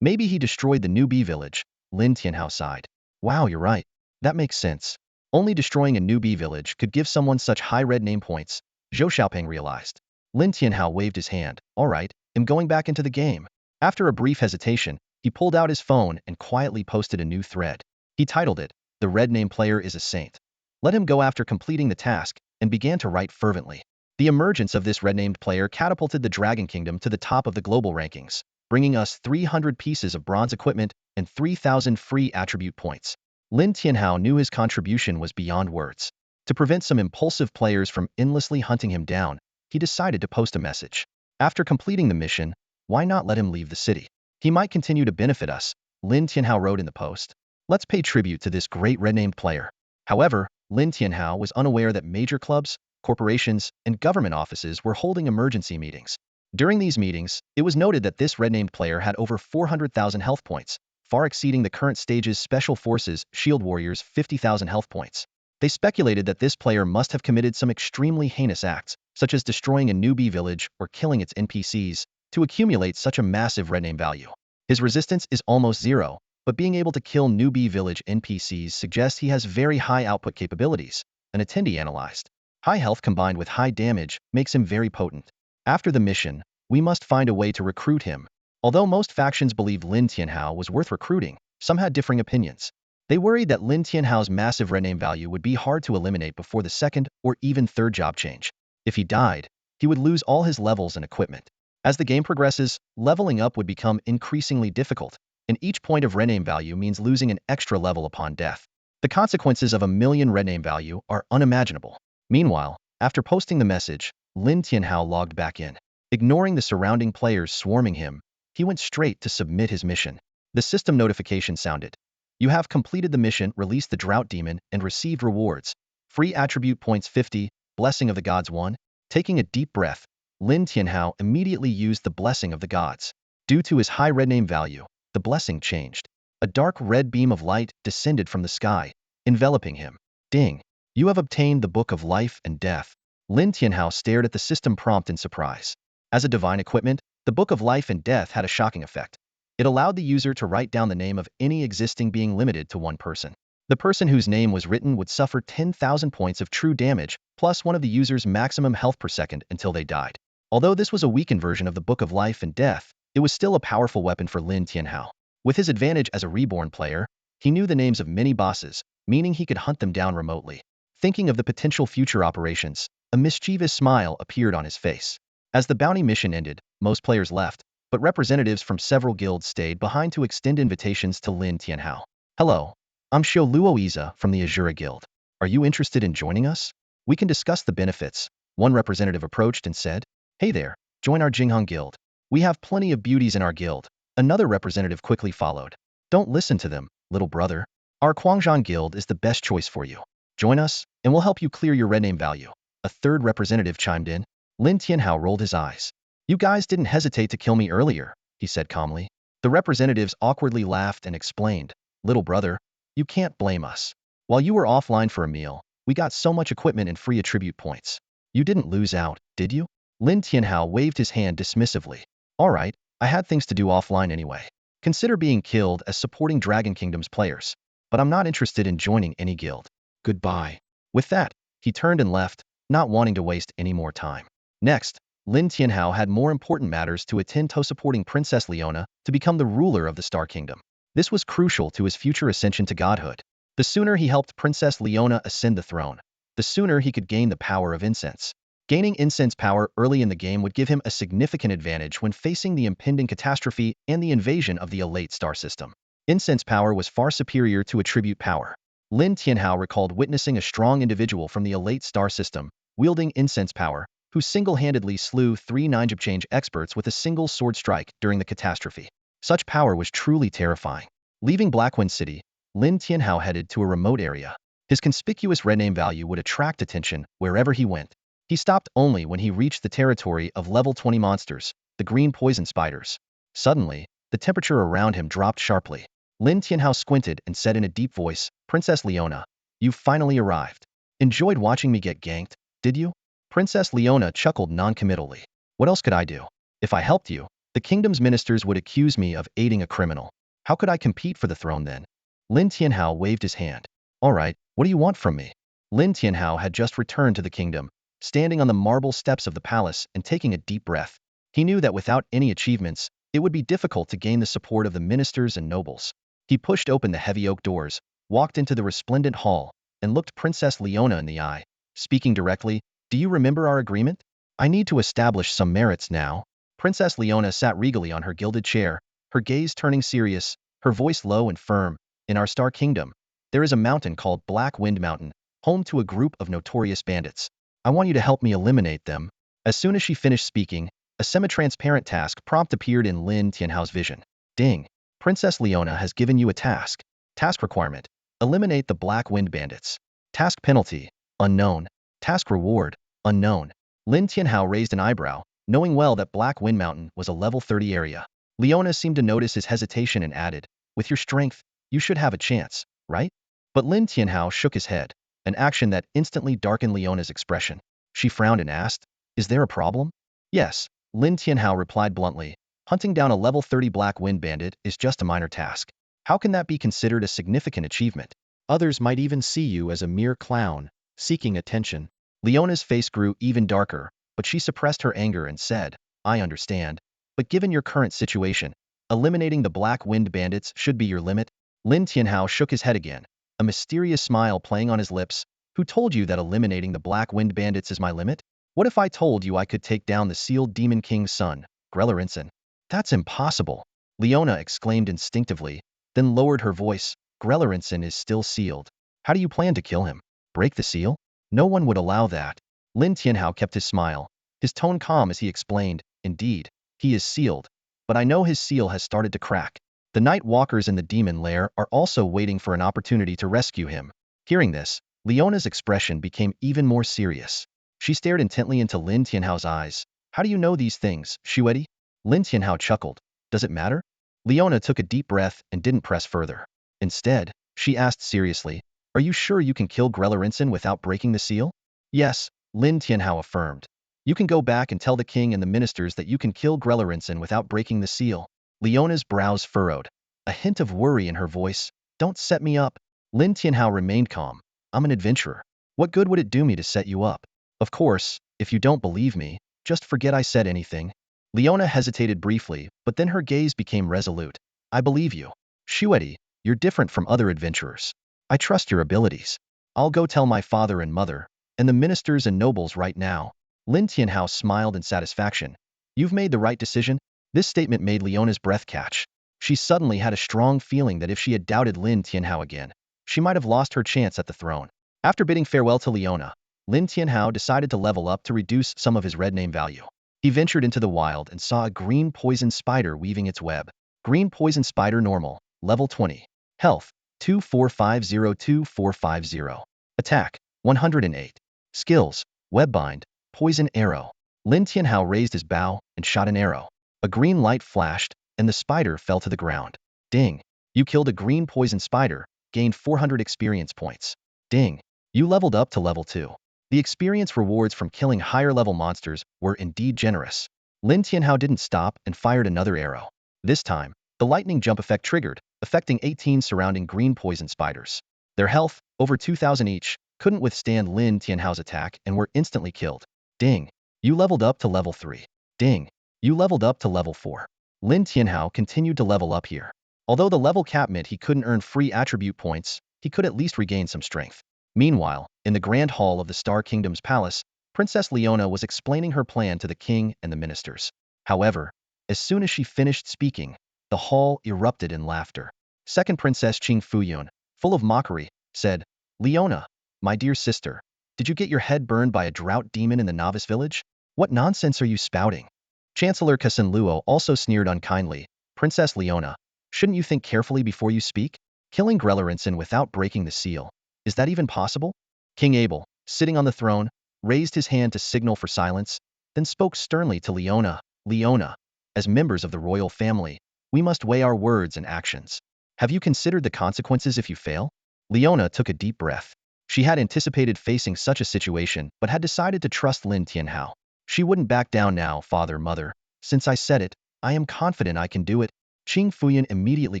Maybe he destroyed the newbie village, Lin Tianhao sighed. Wow, you're right. That makes sense. Only destroying a newbie village could give someone such high red name points, Zhou Xiaoping realized. Lin Tianhao waved his hand. All right, I'm going back into the game. After a brief hesitation, he pulled out his phone and quietly posted a new thread. He titled it, The Red Name Player is a Saint. Let him go after completing the task, and began to write fervently. The emergence of this red-named player catapulted the Dragon Kingdom to the top of the global rankings, bringing us 300 pieces of bronze equipment and 3,000 free attribute points. Lin Tianhao knew his contribution was beyond words. To prevent some impulsive players from endlessly hunting him down, he decided to post a message. After completing the mission, why not let him leave the city? He might continue to benefit us, Lin Tianhao wrote in the post. Let's pay tribute to this great red-named player. However, Lin Tianhao was unaware that major clubs, corporations, and government offices were holding emergency meetings. During these meetings, it was noted that this red-named player had over 400,000 health points, far exceeding the current stage's Special Forces Shield Warriors' 50,000 health points. They speculated that this player must have committed some extremely heinous acts, such as destroying a newbie village or killing its NPCs, to accumulate such a massive red name value. His resistance is almost zero, but being able to kill newbie village NPCs suggests he has very high output capabilities, an attendee analyzed. High health combined with high damage makes him very potent. After the mission, we must find a way to recruit him. Although most factions believed Lin Tianhao was worth recruiting, some had differing opinions. They worried that Lin Tianhao's massive red name value would be hard to eliminate before the second or even third job change. If he died, he would lose all his levels and equipment. As the game progresses, leveling up would become increasingly difficult, and each point of red name value means losing an extra level upon death. The consequences of 1,000,000 red name value are unimaginable. Meanwhile, after posting the message, Lin Tianhao logged back in. Ignoring the surrounding players swarming him, he went straight to submit his mission. The system notification sounded. You have completed the mission, released the Drought Demon, and received rewards. Free attribute points 50, Blessing of the Gods 1. Taking a deep breath, Lin Tianhao immediately used the Blessing of the Gods. Due to his high red name value, the blessing changed. A dark red beam of light descended from the sky, enveloping him. Ding! You have obtained the Book of Life and Death. Lin Tianhao stared at the system prompt in surprise. As a divine equipment, the Book of Life and Death had a shocking effect. It allowed the user to write down the name of any existing being limited to one person. The person whose name was written would suffer 10,000 points of true damage, plus one of the user's maximum health per second until they died. Although this was a weakened version of the Book of Life and Death, it was still a powerful weapon for Lin Tianhao. With his advantage as a Reborn player, he knew the names of many bosses, meaning he could hunt them down remotely. Thinking of the potential future operations, a mischievous smile appeared on his face. As the bounty mission ended, most players left, but representatives from several guilds stayed behind to extend invitations to Lin Tianhao. Hello, I'm Xiao Luoiza from the Azura Guild. Are you interested in joining us? We can discuss the benefits. One representative approached and said, Hey there, join our Jinghong Guild. We have plenty of beauties in our guild. Another representative quickly followed. Don't listen to them, little brother. Our Guangzhong Guild is the best choice for you. Join us, and we'll help you clear your red name value. A third representative chimed in. Lin Tianhao rolled his eyes. You guys didn't hesitate to kill me earlier, he said calmly. The representatives awkwardly laughed and explained, Little brother, you can't blame us. While you were offline for a meal, we got so much equipment and free attribute points. You didn't lose out, did you? Lin Tianhao waved his hand dismissively. All right, I had things to do offline anyway. Consider being killed as supporting Dragon Kingdom's players. But I'm not interested in joining any guild. Goodbye. With that, he turned and left, not wanting to waste any more time. Next, Lin Tianhao had more important matters to attend to, supporting Princess Leona to become the ruler of the Star Kingdom. This was crucial to his future ascension to godhood. The sooner he helped Princess Leona ascend the throne, the sooner he could gain the power of incense. Gaining incense power early in the game would give him a significant advantage when facing the impending catastrophe and the invasion of the Elite Star system. Incense power was far superior to attribute power. Lin Tianhao recalled witnessing a strong individual from the Elite Star system, wielding incense power, who single-handedly slew 3 ninja change experts with a single sword strike during the catastrophe. Such power was truly terrifying. Leaving Blackwind City, Lin Tianhao headed to a remote area. His conspicuous red name value would attract attention wherever he went. He stopped only when he reached the territory of level 20 monsters, the green poison spiders. Suddenly, the temperature around him dropped sharply. Lin Tianhao squinted and said in a deep voice, "Princess Leona, you've finally arrived. Enjoyed watching me get ganked, did you?" Princess Leona chuckled non-committally. "What else could I do? If I helped you, the kingdom's ministers would accuse me of aiding a criminal. How could I compete for the throne then?" Lin Tianhao waved his hand. "All right, what do you want from me?" Lin Tianhao had just returned to the kingdom, standing on the marble steps of the palace and taking a deep breath. He knew that without any achievements, it would be difficult to gain the support of the ministers and nobles. He pushed open the heavy oak doors, walked into the resplendent hall, and looked Princess Leona in the eye, speaking directly. "Do you remember our agreement? I need to establish some merits now." Princess Leona sat regally on her gilded chair, her gaze turning serious, her voice low and firm. "In our star kingdom, there is a mountain called Black Wind Mountain, home to a group of notorious bandits. I want you to help me eliminate them." As soon as she finished speaking, a semi-transparent task prompt appeared in Lin Tianhao's vision. Ding! Princess Leona has given you a task. Task requirement: eliminate the Black Wind Bandits. Task penalty: unknown. Task reward: unknown. Lin Tianhao raised an eyebrow, knowing well that Black Wind Mountain was a level 30 area. Leona seemed to notice his hesitation and added, "With your strength, you should have a chance, right?" But Lin Tianhao shook his head, an action that instantly darkened Leona's expression. She frowned and asked, "Is there a problem?" "Yes," Lin Tianhao replied bluntly. "Hunting down a level 30 Black Wind Bandit is just a minor task. How can that be considered a significant achievement? Others might even see you as a mere clown, seeking attention." Leona's face grew even darker, but she suppressed her anger and said, "I understand. But given your current situation, eliminating the Black Wind Bandits should be your limit." Lin Tianhao shook his head again, a mysterious smile playing on his lips. "Who told you that eliminating the Black Wind Bandits is my limit? What if I told you I could take down the sealed Demon King's son, Grellerinson?" "That's impossible," Leona exclaimed instinctively, then lowered her voice. "Grellerinson is still sealed. How do you plan to kill him? Break the seal? No one would allow that." Lin Tianhao kept his smile, his tone calm as he explained, "Indeed, he is sealed, but I know his seal has started to crack. The Night Walkers in the demon lair are also waiting for an opportunity to rescue him." Hearing this, Leona's expression became even more serious. She stared intently into Lin Tianhao's eyes. "How do you know these things, Shuedi?" Lin Tianhao chuckled. "Does it matter?" Leona took a deep breath and didn't press further. Instead, she asked seriously, "Are you sure you can kill Grellerinson without breaking the seal?" "Yes," Lin Tianhao affirmed. "You can go back and tell the king and the ministers that you can kill Grellerinson without breaking the seal." Leona's brows furrowed, a hint of worry in her voice. "Don't set me up." Lin Tianhao remained calm. "I'm an adventurer. What good would it do me to set you up? Of course, if you don't believe me, just forget I said anything." Leona hesitated briefly, but then her gaze became resolute. "I believe you. Shuedi, you're different from other adventurers. I trust your abilities. I'll go tell my father and mother, and the ministers and nobles right now." Lin Tianhao smiled in satisfaction. "You've made the right decision." This statement made Leona's breath catch. She suddenly had a strong feeling that if she had doubted Lin Tianhao again, she might have lost her chance at the throne. After bidding farewell to Leona, Lin Tianhao decided to level up to reduce some of his red name value. He ventured into the wild and saw a green poison spider weaving its web. Green poison spider normal, level 20. Health, 24502450. Attack, 108. Skills, webbind, poison arrow. Lin Tianhao raised his bow and shot an arrow. A green light flashed, and the spider fell to the ground. Ding! You killed a green poison spider, gained 400 experience points. Ding! You leveled up to level 2. The experience rewards from killing higher-level monsters were indeed generous. Lin Tianhao didn't stop and fired another arrow. This time, the lightning jump effect triggered, affecting 18 surrounding green poison spiders. Their health, over 2,000 each, couldn't withstand Lin Tianhao's attack and were instantly killed. Ding! You leveled up to level 3. Ding! You leveled up to level 4. Lin Tianhao continued to level up here. Although the level cap meant he couldn't earn free attribute points, he could at least regain some strength. Meanwhile, in the Grand Hall of the Star Kingdom's palace, Princess Leona was explaining her plan to the king and the ministers. However, as soon as she finished speaking, the hall erupted in laughter. Second Princess Qing Fuyun, full of mockery, said, "Leona, my dear sister, did you get your head burned by a drought demon in the novice village? What nonsense are you spouting?" Chancellor Kasen Luo also sneered unkindly. Princess Leona, shouldn't you think carefully before you speak? Killing Grellerinson without breaking the seal. Is that even possible? King Abel, sitting on the throne, raised his hand to signal for silence, then spoke sternly to Leona. Leona, as members of the royal family, we must weigh our words and actions. Have you considered the consequences if you fail? Leona took a deep breath. She had anticipated facing such a situation but had decided to trust Lin Tianhao. She wouldn't back down now, father, mother. Since I said it, I am confident I can do it. Qing Fuyan immediately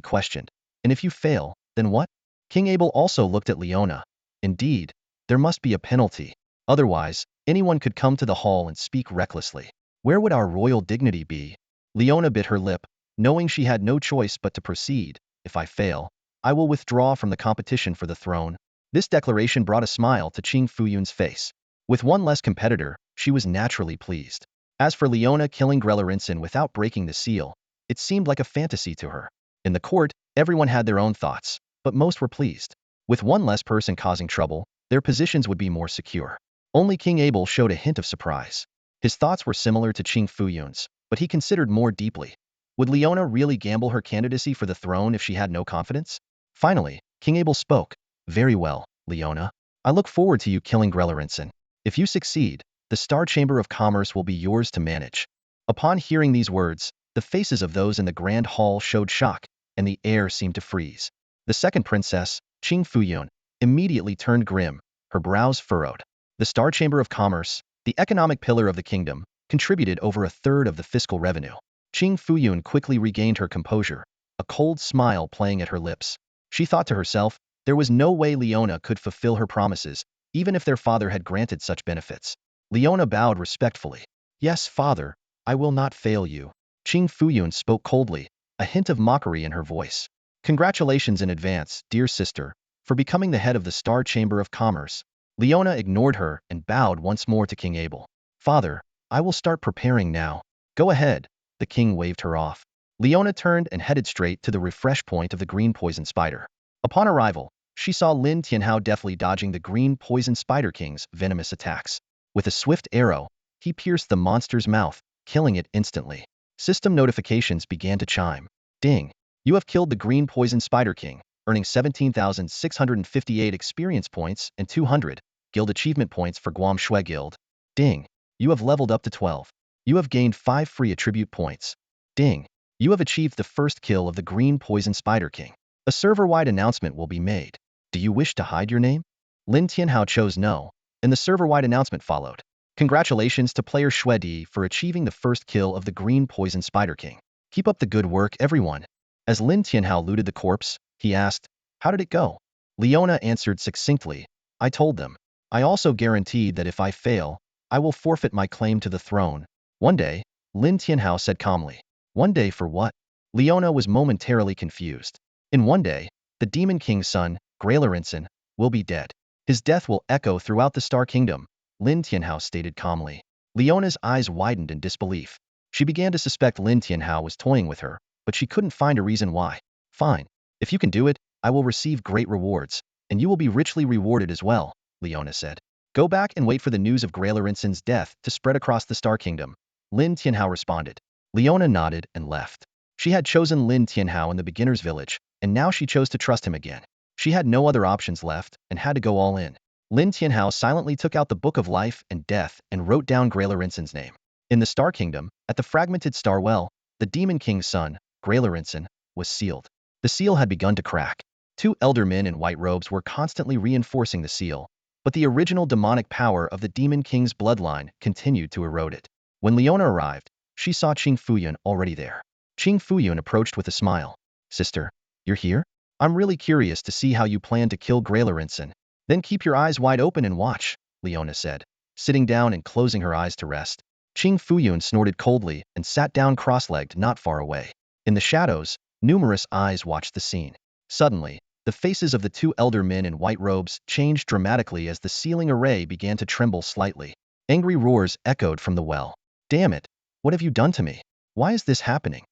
questioned. And if you fail, then what? King Abel also looked at Leona. Indeed, there must be a penalty. Otherwise, anyone could come to the hall and speak recklessly. Where would our royal dignity be? Leona bit her lip, knowing she had no choice but to proceed. If I fail, I will withdraw from the competition for the throne. This declaration brought a smile to Qing Fuyun's face. With one less competitor, she was naturally pleased. As for Leona killing Grellerinson without breaking the seal, it seemed like a fantasy to her. In the court, everyone had their own thoughts, but most were pleased. With one less person causing trouble, their positions would be more secure. Only King Abel showed a hint of surprise. His thoughts were similar to Qing Fuyun's, but he considered more deeply. Would Leona really gamble her candidacy for the throne if she had no confidence? Finally, King Abel spoke. Very well, Leona. I look forward to you killing Grellerinson. If you succeed, the Star Chamber of Commerce will be yours to manage. Upon hearing these words, the faces of those in the grand hall showed shock, and the air seemed to freeze. The second princess, Qing Fuyun, immediately turned grim, her brows furrowed. The Star Chamber of Commerce, the economic pillar of the kingdom, contributed over a third of the fiscal revenue. Qing Fuyun quickly regained her composure, a cold smile playing at her lips. She thought to herself, there was no way Leona could fulfill her promises, even if their father had granted such benefits. Leona bowed respectfully. Yes, father, I will not fail you. Qing Fuyun spoke coldly, a hint of mockery in her voice. Congratulations in advance, dear sister, for becoming the head of the Star Chamber of Commerce. Leona ignored her and bowed once more to King Abel. Father, I will start preparing now. Go ahead. The king waved her off. Leona turned and headed straight to the refresh point of the green poison spider. Upon arrival, she saw Lin Tianhao deftly dodging the green poison spider king's venomous attacks. With a swift arrow, he pierced the monster's mouth, killing it instantly. System notifications began to chime. Ding! You have killed the green poison spider king, earning 17,658 experience points and 200 guild achievement points for Guam Shui Guild. Ding! You have leveled up to 12. You have gained 5 free attribute points. Ding! You have achieved the first kill of the green poison spider king. A server-wide announcement will be made. Do you wish to hide your name? Lin Tianhao chose no, and the server-wide announcement followed. Congratulations to player Shui Di for achieving the first kill of the green poison spider king. Keep up the good work, everyone. As Lin Tianhao looted the corpse, he asked, how did it go? Leona answered succinctly, I told them. I also guaranteed that if I fail, I will forfeit my claim to the throne. One day, Lin Tianhao said calmly. One day for what? Leona was momentarily confused. In one day, the Demon King's son, Grellerinson, will be dead. His death will echo throughout the Star Kingdom, Lin Tianhao stated calmly. Leona's eyes widened in disbelief. She began to suspect Lin Tianhao was toying with her, but she couldn't find a reason why. Fine. If you can do it, I will receive great rewards, and you will be richly rewarded as well, Leona said. Go back and wait for the news of Grelerinson's death to spread across the Star Kingdom, Lin Tianhao responded. Leona nodded and left. She had chosen Lin Tianhao in the beginner's village, and now she chose to trust him again. She had no other options left and had to go all in. Lin Tianhao silently took out the Book of Life and Death and wrote down Grelerinson's name. In the Star Kingdom, at the fragmented Star Well, the Demon King's son, Grelerinson, was sealed. The seal had begun to crack. 2 elder men in white robes were constantly reinforcing the seal, but the original demonic power of the Demon King's bloodline continued to erode it. When Leona arrived, she saw Qing Fuyun already there. Qing Fuyun approached with a smile. Sister, you're here? I'm really curious to see how you plan to kill Grelerinson. Then keep your eyes wide open and watch, Leona said, sitting down and closing her eyes to rest. Qing Fuyun snorted coldly and sat down cross-legged not far away. In the shadows, numerous eyes watched the scene. Suddenly, the faces of the 2 elder men in white robes changed dramatically as the sealing array began to tremble slightly. Angry roars echoed from the well. Damn it! What have you done to me? Why is this happening?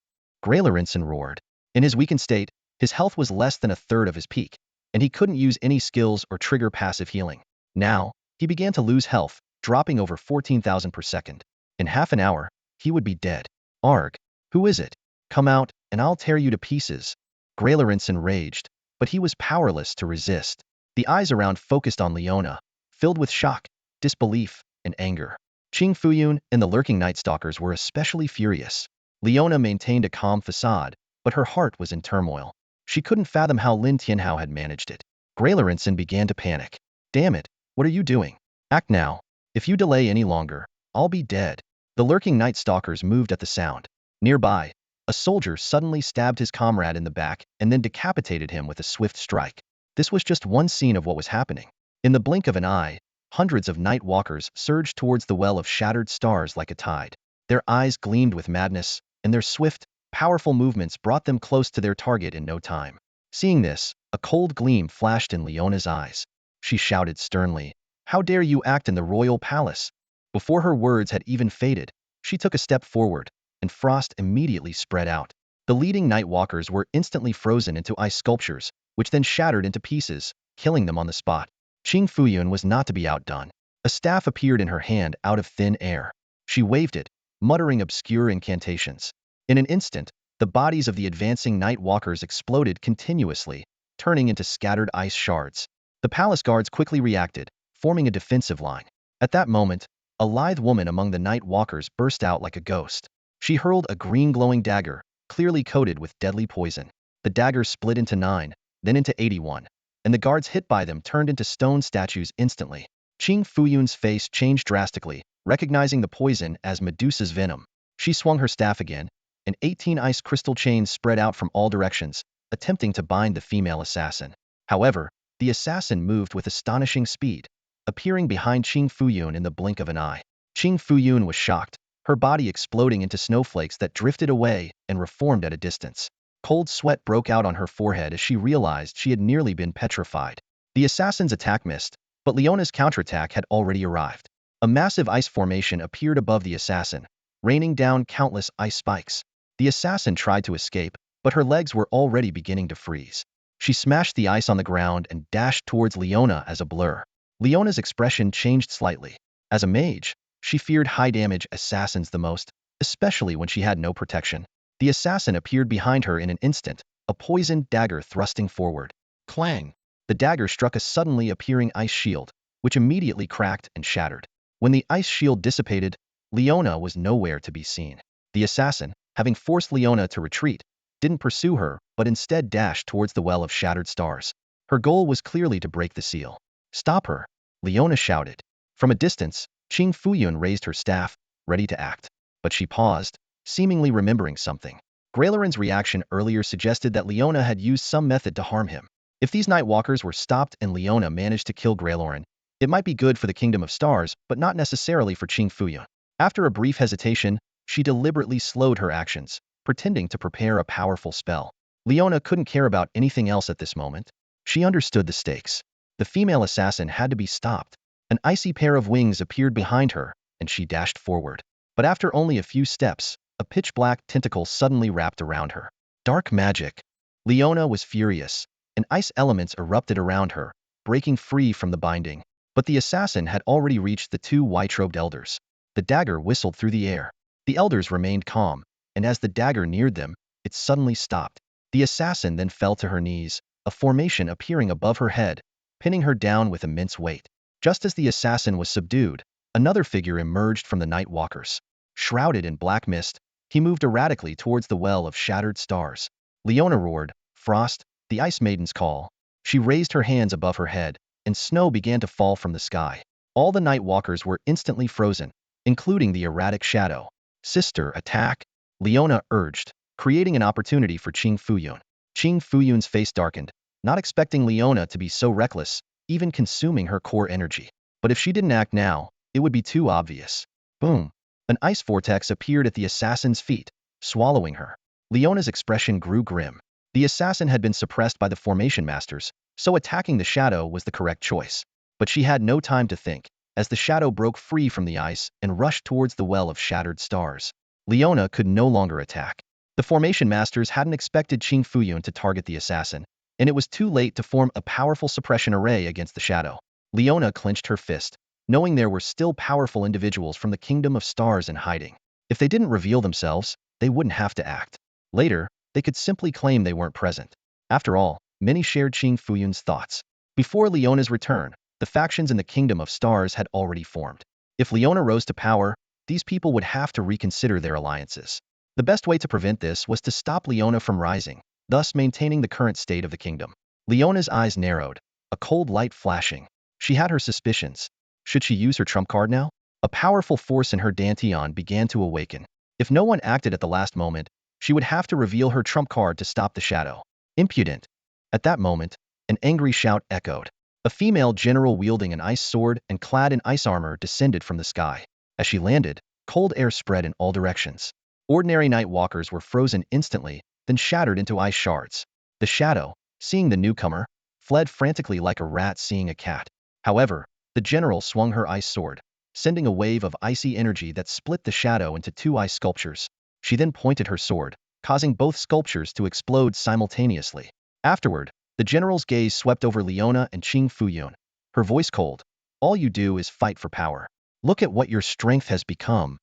Grelerinson roared. In his weakened state, his health was less than a third of his peak, and he couldn't use any skills or trigger passive healing. Now, he began to lose health, dropping over 14,000 per second. In half an hour, he would be dead. Arg! Who is it? Come out, and I'll tear you to pieces. Graylarinson raged, but he was powerless to resist. The eyes around focused on Leona, filled with shock, disbelief, and anger. Qing Fuyun and the lurking Night Stalkers were especially furious. Leona maintained a calm facade, but her heart was in turmoil. She couldn't fathom how Lin Tianhao had managed it. Graylarinson began to panic. Damn it, what are you doing? Act now. If you delay any longer, I'll be dead. The lurking Night Stalkers moved at the sound. Nearby, a soldier suddenly stabbed his comrade in the back and then decapitated him with a swift strike. This was just one scene of what was happening. In the blink of an eye, hundreds of Night Walkers surged towards the well of shattered stars like a tide. Their eyes gleamed with madness, and their swift, powerful movements brought them close to their target in no time. Seeing this, a cold gleam flashed in Leona's eyes. She shouted sternly, "How dare you act in the royal palace?" Before her words had even faded, she took a step forward, and frost immediately spread out. The leading Night Walkers were instantly frozen into ice sculptures, which then shattered into pieces, killing them on the spot. Qing Fuyun was not to be outdone. A staff appeared in her hand out of thin air. She waved it, muttering obscure incantations. In an instant, the bodies of the advancing Night Walkers exploded continuously, turning into scattered ice shards. The palace guards quickly reacted, forming a defensive line. At that moment, a lithe woman among the Night Walkers burst out like a ghost. She hurled a green glowing dagger, clearly coated with deadly poison. The dagger split into 9, then into 81, and the guards hit by them turned into stone statues instantly. Qing Fuyun's face changed drastically, recognizing the poison as Medusa's venom. She swung her staff again, and 18 ice crystal chains spread out from all directions, attempting to bind the female assassin. However, the assassin moved with astonishing speed, appearing behind Qing Fuyun in the blink of an eye. Qing Fuyun was shocked, her body exploding into snowflakes that drifted away and reformed at a distance. Cold sweat broke out on her forehead as she realized she had nearly been petrified. The assassin's attack missed, but Leona's counterattack had already arrived. A massive ice formation appeared above the assassin, raining down countless ice spikes. The assassin tried to escape, but her legs were already beginning to freeze. She smashed the ice on the ground and dashed towards Leona as a blur. Leona's expression changed slightly. As a mage, she feared high-damage assassins the most, especially when she had no protection. The assassin appeared behind her in an instant, a poisoned dagger thrusting forward. Clang! The dagger struck a suddenly appearing ice shield, which immediately cracked and shattered. When the ice shield dissipated, Leona was nowhere to be seen. The assassin, having forced Leona to retreat, didn't pursue her, but instead dashed towards the well of shattered stars. Her goal was clearly to break the seal. "Stop her!" Leona shouted. From a distance, Qing Fuyun raised her staff, ready to act. But she paused, seemingly remembering something. Graylarin's reaction earlier suggested that Leona had used some method to harm him. If these Night Walkers were stopped and Leona managed to kill Graylarin, it might be good for the Kingdom of Stars, but not necessarily for Qing Fuyun. After a brief hesitation, she deliberately slowed her actions, pretending to prepare a powerful spell. Leona couldn't care about anything else at this moment. She understood the stakes. The female assassin had to be stopped. An icy pair of wings appeared behind her, and she dashed forward. But after only a few steps, a pitch-black tentacle suddenly wrapped around her. Dark magic. Leona was furious, and ice elements erupted around her, breaking free from the binding. But the assassin had already reached the two white-robed elders. The dagger whistled through the air. The elders remained calm, and as the dagger neared them, it suddenly stopped. The assassin then fell to her knees, a formation appearing above her head, pinning her down with immense weight. Just as the assassin was subdued, another figure emerged from the Night Walkers. Shrouded in black mist, he moved erratically towards the well of shattered stars. Leona roared, "Frost, the Ice Maiden's call." She raised her hands above her head, and snow began to fall from the sky. All the Night Walkers were instantly frozen, including the erratic shadow. "Sister, attack!" Leona urged, creating an opportunity for Qing Fuyun. Qing Fuyun's face darkened, not expecting Leona to be so reckless, even consuming her core energy. But if she didn't act now, it would be too obvious. Boom! An ice vortex appeared at the assassin's feet, swallowing her. Leona's expression grew grim. The assassin had been suppressed by the formation masters, so attacking the shadow was the correct choice. But she had no time to think, as the shadow broke free from the ice and rushed towards the well of shattered stars. Leona could no longer attack. The formation masters hadn't expected Qing Fuyun to target the assassin, and it was too late to form a powerful suppression array against the shadow. Leona clenched her fist, knowing there were still powerful individuals from the Kingdom of Stars in hiding. If they didn't reveal themselves, they wouldn't have to act. Later, they could simply claim they weren't present. After all, many shared Qing Fuyun's thoughts. Before Leona's return, the factions in the Kingdom of Stars had already formed. If Leona rose to power, these people would have to reconsider their alliances. The best way to prevent this was to stop Leona from rising, thus maintaining the current state of the kingdom. Leona's eyes narrowed, a cold light flashing. She had her suspicions. Should she use her trump card now? A powerful force in her dantian began to awaken. If no one acted at the last moment, she would have to reveal her trump card to stop the shadow. Impudent. At that moment, an angry shout echoed. A female general wielding an ice sword and clad in ice armor descended from the sky. As she landed, cold air spread in all directions. Ordinary night walkers were frozen instantly, then shattered into ice shards. The shadow, seeing the newcomer, fled frantically like a rat seeing a cat. However, the general swung her ice sword, sending a wave of icy energy that split the shadow into two ice sculptures. She then pointed her sword, causing both sculptures to explode simultaneously. Afterward, the general's gaze swept over Leona and Qing Fuyun. Her voice cold. All you do is fight for power. Look at what your strength has become.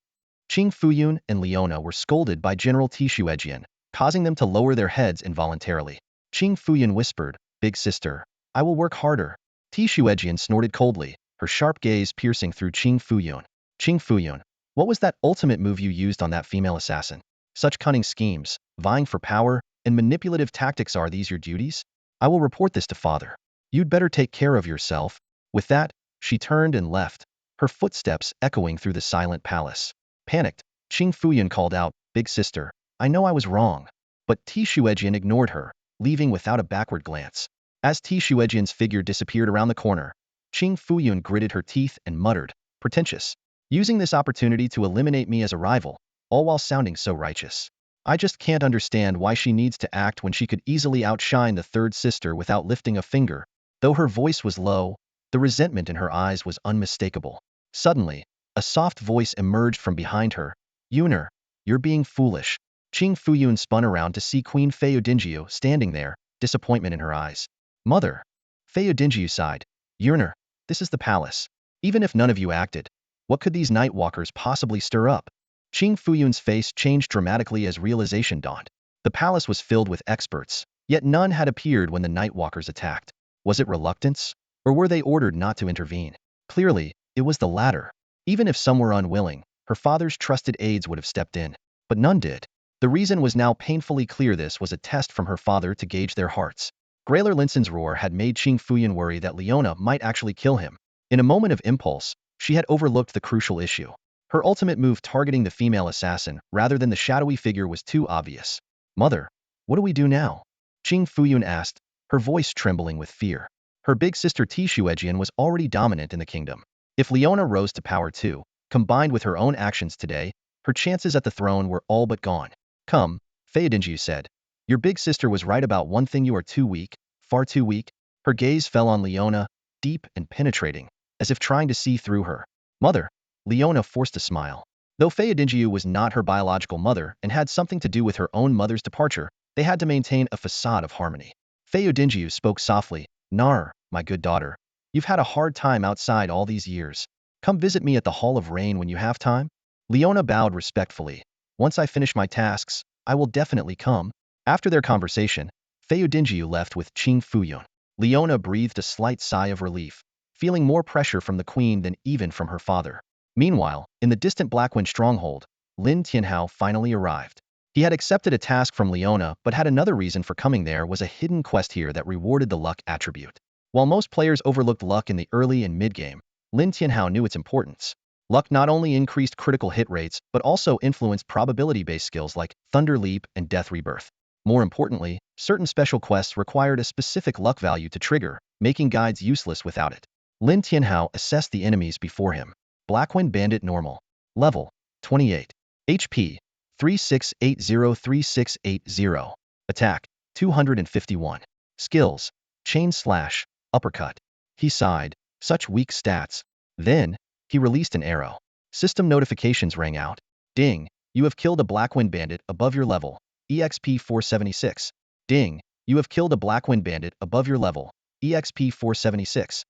Qing Fuyun and Leona were scolded by General Tishuejian, causing them to lower their heads involuntarily. Qing Fuyun whispered, "Big sister, I will work harder." Tishuejian snorted coldly, her sharp gaze piercing through Qing Fuyun. Qing Fuyun, what was that ultimate move you used on that female assassin? Such cunning schemes, vying for power, and manipulative tactics, are these your duties? I will report this to father. You'd better take care of yourself. With that, she turned and left, her footsteps echoing through the silent palace. Panicked, Qing Fuyun called out, "Big sister, I know I was wrong." But Tishuejian ignored her, leaving without a backward glance. As Tishuejian's figure disappeared around the corner, Qing Fuyun gritted her teeth and muttered, "Pretentious. Using this opportunity to eliminate me as a rival, all while sounding so righteous. I just can't understand why she needs to act when she could easily outshine the third sister without lifting a finger." Though her voice was low, the resentment in her eyes was unmistakable. Suddenly, a soft voice emerged from behind her. "Yuner, you're being foolish." Qing Fuyun spun around to see Queen Feodingyu standing there, disappointment in her eyes. "Mother." Feodingyu sighed. "Yuner, this is the palace. Even if none of you acted, what could these night walkers possibly stir up?" Qing Fuyun's face changed dramatically as realization dawned. The palace was filled with experts, yet none had appeared when the night walkers attacked. Was it reluctance? Or were they ordered not to intervene? Clearly, it was the latter. Even if some were unwilling, her father's trusted aides would have stepped in. But none did. The reason was now painfully clear. This was a test from her father to gauge their hearts. Grayler Linson's roar had made Qing Fuyun worry that Leona might actually kill him. In a moment of impulse, she had overlooked the crucial issue. Her ultimate move targeting the female assassin rather than the shadowy figure was too obvious. "Mother, what do we do now?" Qing Fuyun asked, her voice trembling with fear. Her big sister Tishuejian was already dominant in the kingdom. If Leona rose to power too, combined with her own actions today, her chances at the throne were all but gone. "Come," Feodingyu said. "Your big sister was right about one thing. You are too weak, far too weak." Her gaze fell on Leona, deep and penetrating, as if trying to see through her. "Mother." Leona forced a smile. Though Feodingyu was not her biological mother and had something to do with her own mother's departure, they had to maintain a facade of harmony. Feodingyu spoke softly, "Nar, my good daughter, you've had a hard time outside all these years. Come visit me at the Hall of Rain when you have time." Leona bowed respectfully. "Once I finish my tasks, I will definitely come." After their conversation, Feodingyu left with Qing Fuyun. Leona breathed a slight sigh of relief, feeling more pressure from the queen than even from her father. Meanwhile, in the distant Blackwind stronghold, Lin Tianhao finally arrived. He had accepted a task from Leona but had another reason for coming. There was a hidden quest here that rewarded the luck attribute. While most players overlooked luck in the early and mid-game, Lin Tianhao knew its importance. Luck not only increased critical hit rates but also influenced probability-based skills like Thunder Leap and Death Rebirth. More importantly, certain special quests required a specific luck value to trigger, making guides useless without it. Lin Tianhao assessed the enemies before him. Blackwind Bandit Normal. Level 28. HP 36803680. Attack 251. Skills Chain Slash, Uppercut. He sighed, such weak stats. Then, he released an arrow. System notifications rang out. Ding, you have killed a Blackwind Bandit above your level. EXP 476. Ding, you have killed a Blackwind Bandit above your level. EXP 476.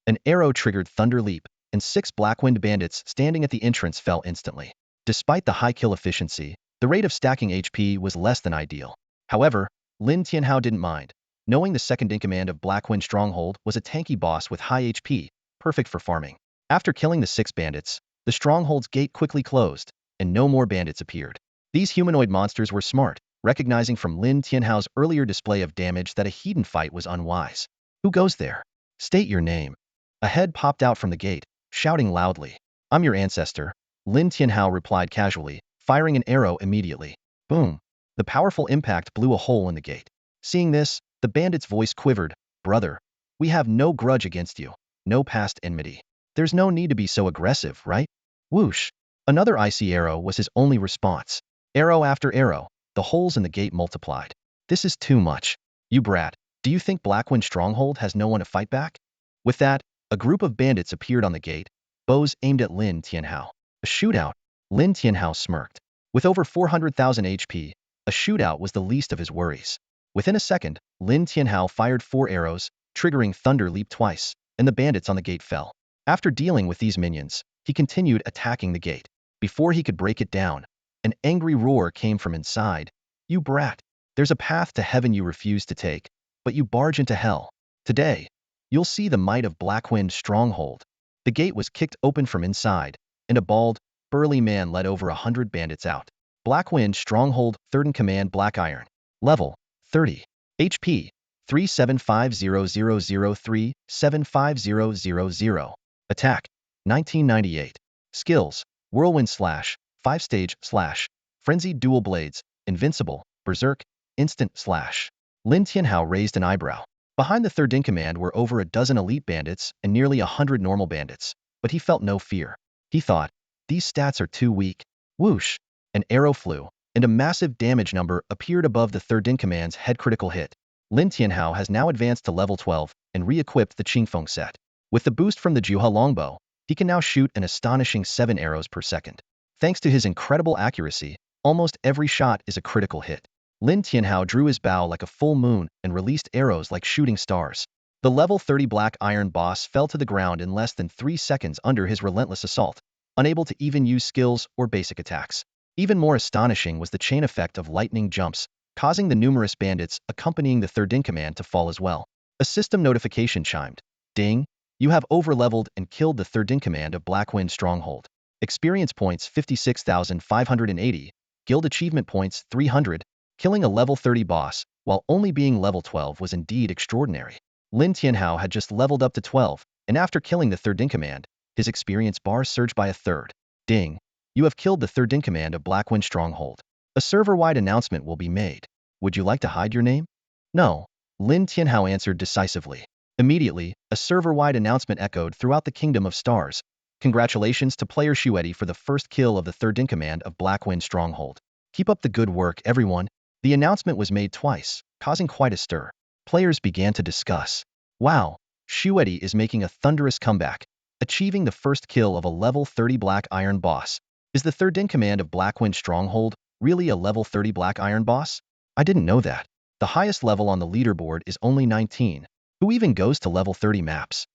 An arrow triggered Thunder Leap, and 6 Blackwind Bandits standing at the entrance fell instantly. Despite the high kill efficiency, the rate of stacking HP was less than ideal. However, Lin Tianhao didn't mind, knowing the second-in-command of Blackwind Stronghold was a tanky boss with high HP, perfect for farming. After killing the 6 bandits, the stronghold's gate quickly closed, and no more bandits appeared. These humanoid monsters were smart, recognizing from Lin Tianhao's earlier display of damage that a heathen fight was unwise. Who goes there? State your name. A head popped out from the gate, shouting loudly. I'm your ancestor, Lin Tianhao replied casually, firing an arrow immediately. Boom. The powerful impact blew a hole in the gate. Seeing this, the bandit's voice quivered. Brother, we have no grudge against you, no past enmity. There's no need to be so aggressive, right? Whoosh. Another icy arrow was his only response. Arrow after arrow, the holes in the gate multiplied. This is too much. You brat, do you think Blackwind Stronghold has no one to fight back? With that, a group of bandits appeared on the gate, bows aimed at Lin Tianhao. A shootout. Lin Tianhao smirked. With over 400,000 HP, a shootout was the least of his worries. Within a second, Lin Tianhao fired 4 arrows, triggering Thunder Leap twice, and the bandits on the gate fell. After dealing with these minions, he continued attacking the gate. Before he could break it down, an angry roar came from inside. You brat! There's a path to heaven you refuse to take, but you barge into hell. Today, you'll see the might of Blackwind Stronghold. The gate was kicked open from inside, and a bald, burly man led over 100 bandits out. Blackwind Stronghold, 3rd in command Black Iron. Level, 30. HP, 3750003-75000. Attack, 1998. Skills, Whirlwind Slash, 5-stage Slash, Frenzied Dual Blades, Invincible, Berserk, Instant Slash. Lin Tianhao raised an eyebrow. Behind the 3rd in command were over a dozen elite bandits and nearly 100 normal bandits, but he felt no fear. He thought, these stats are too weak. Whoosh! An arrow flew, and a massive damage number appeared above the 3rd in command's head critical hit. Lin Tianhao has now advanced to level 12 and re-equipped the Qingfeng set. With the boost from the Juha longbow, he can now shoot an astonishing 7 arrows per second. Thanks to his incredible accuracy, almost every shot is a critical hit. Lin Tianhao drew his bow like a full moon and released arrows like shooting stars. The level 30 Black Iron boss fell to the ground in less than 3 seconds under his relentless assault, unable to even use skills or basic attacks. Even more astonishing was the chain effect of lightning jumps, causing the numerous bandits accompanying the 3rd in command to fall as well. A system notification chimed. Ding! You have overleveled and killed the 3rd in command of Blackwind Stronghold. Experience points 56,580, guild achievement points 300. Killing a level 30 boss, while only being level 12 was indeed extraordinary. Lin Tianhao had just leveled up to 12, and after killing the 3rd in command, his experience bar surged by a third. Ding! You have killed the 3rd in command of Blackwind Stronghold. A server-wide announcement will be made. Would you like to hide your name? No. Lin Tianhao answered decisively. Immediately, a server-wide announcement echoed throughout the Kingdom of Stars. Congratulations to player Shueti for the first kill of the 3rd in command of Blackwind Stronghold. Keep up the good work, everyone. The announcement was made twice, causing quite a stir. Players began to discuss. Wow, Shueti is making a thunderous comeback, achieving the first kill of a level 30 Black Iron boss. Is the 3rd in command of Blackwind Stronghold really a level 30 Black Iron boss? I didn't know that. The highest level on the leaderboard is only 19. Who even goes to level 30 maps?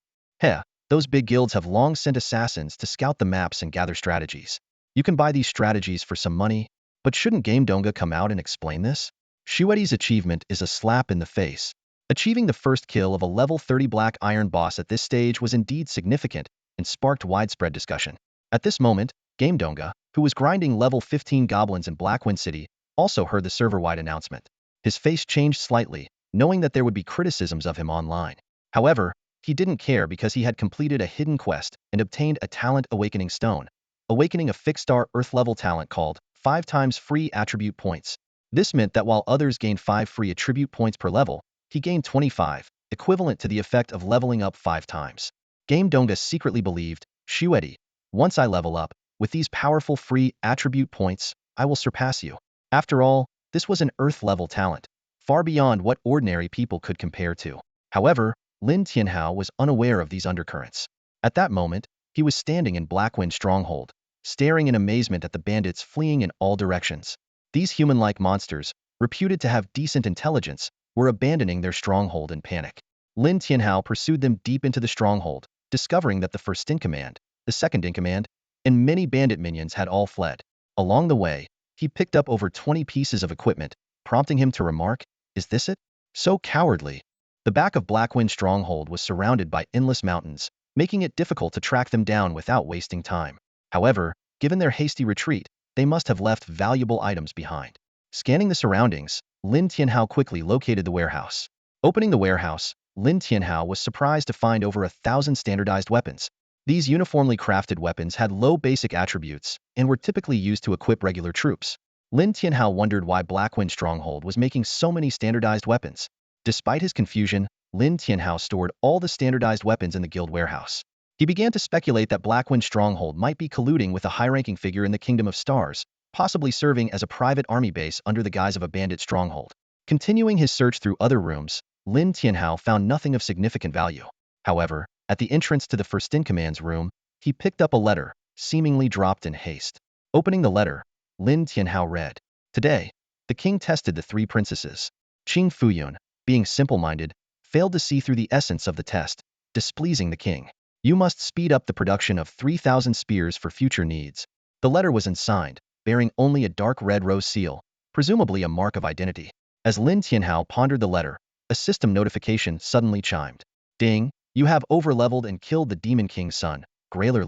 Heh, those big guilds have long sent assassins to scout the maps and gather strategies. You can buy these strategies for some money, but shouldn't Game Donga come out and explain this? Shueti's achievement is a slap in the face. Achieving the first kill of a level 30 Black Iron boss at this stage was indeed significant and sparked widespread discussion. At this moment, Game Donga, who was grinding level 15 goblins in Blackwind City, also heard the server-wide announcement. His face changed slightly, knowing that there would be criticisms of him online. However, he didn't care because he had completed a hidden quest and obtained a talent awakening stone, awakening a fixed-star Earth-level talent called 5 times free attribute points. This meant that while others gained 5 free attribute points per level, he gained 25, equivalent to the effect of leveling up 5 times. Game Donga secretly believed, Shueti, once I level up, with these powerful free attribute points, I will surpass you. After all, this was an Earth-level talent, far beyond what ordinary people could compare to. However, Lin Tianhao was unaware of these undercurrents. At that moment, he was standing in Blackwind Stronghold, staring in amazement at the bandits fleeing in all directions. These human-like monsters, reputed to have decent intelligence, were abandoning their stronghold in panic. Lin Tianhao pursued them deep into the stronghold, discovering that the 1st in command, the 2nd in command, and many bandit minions had all fled. Along the way, he picked up over 20 pieces of equipment, prompting him to remark, "Is this it? So cowardly." The back of Blackwind Stronghold was surrounded by endless mountains, making it difficult to track them down without wasting time. However, given their hasty retreat, they must have left valuable items behind. Scanning the surroundings, Lin Tianhao quickly located the warehouse. Opening the warehouse, Lin Tianhao was surprised to find over 1,000 standardized weapons. These uniformly crafted weapons had low basic attributes and were typically used to equip regular troops. Lin Tianhao wondered why Blackwind Stronghold was making so many standardized weapons. Despite his confusion, Lin Tianhao stored all the standardized weapons in the guild warehouse. He began to speculate that Blackwind Stronghold might be colluding with a high-ranking figure in the Kingdom of Stars, possibly serving as a private army base under the guise of a bandit stronghold. Continuing his search through other rooms, Lin Tianhao found nothing of significant value. However, at the entrance to the First-in-Command's room, he picked up a letter, seemingly dropped in haste. Opening the letter, Lin Tianhao read, "Today, the king tested the three princesses. Qing Fuyun, being simple-minded, failed to see through the essence of the test, displeasing the king. You must speed up the production of 3,000 spears for future needs." The letter was unsigned, bearing only a dark red rose seal, presumably a mark of identity. As Lin Tianhao pondered the letter, a system notification suddenly chimed. "Ding, you have overleveled and killed the Demon King's son, Grayler.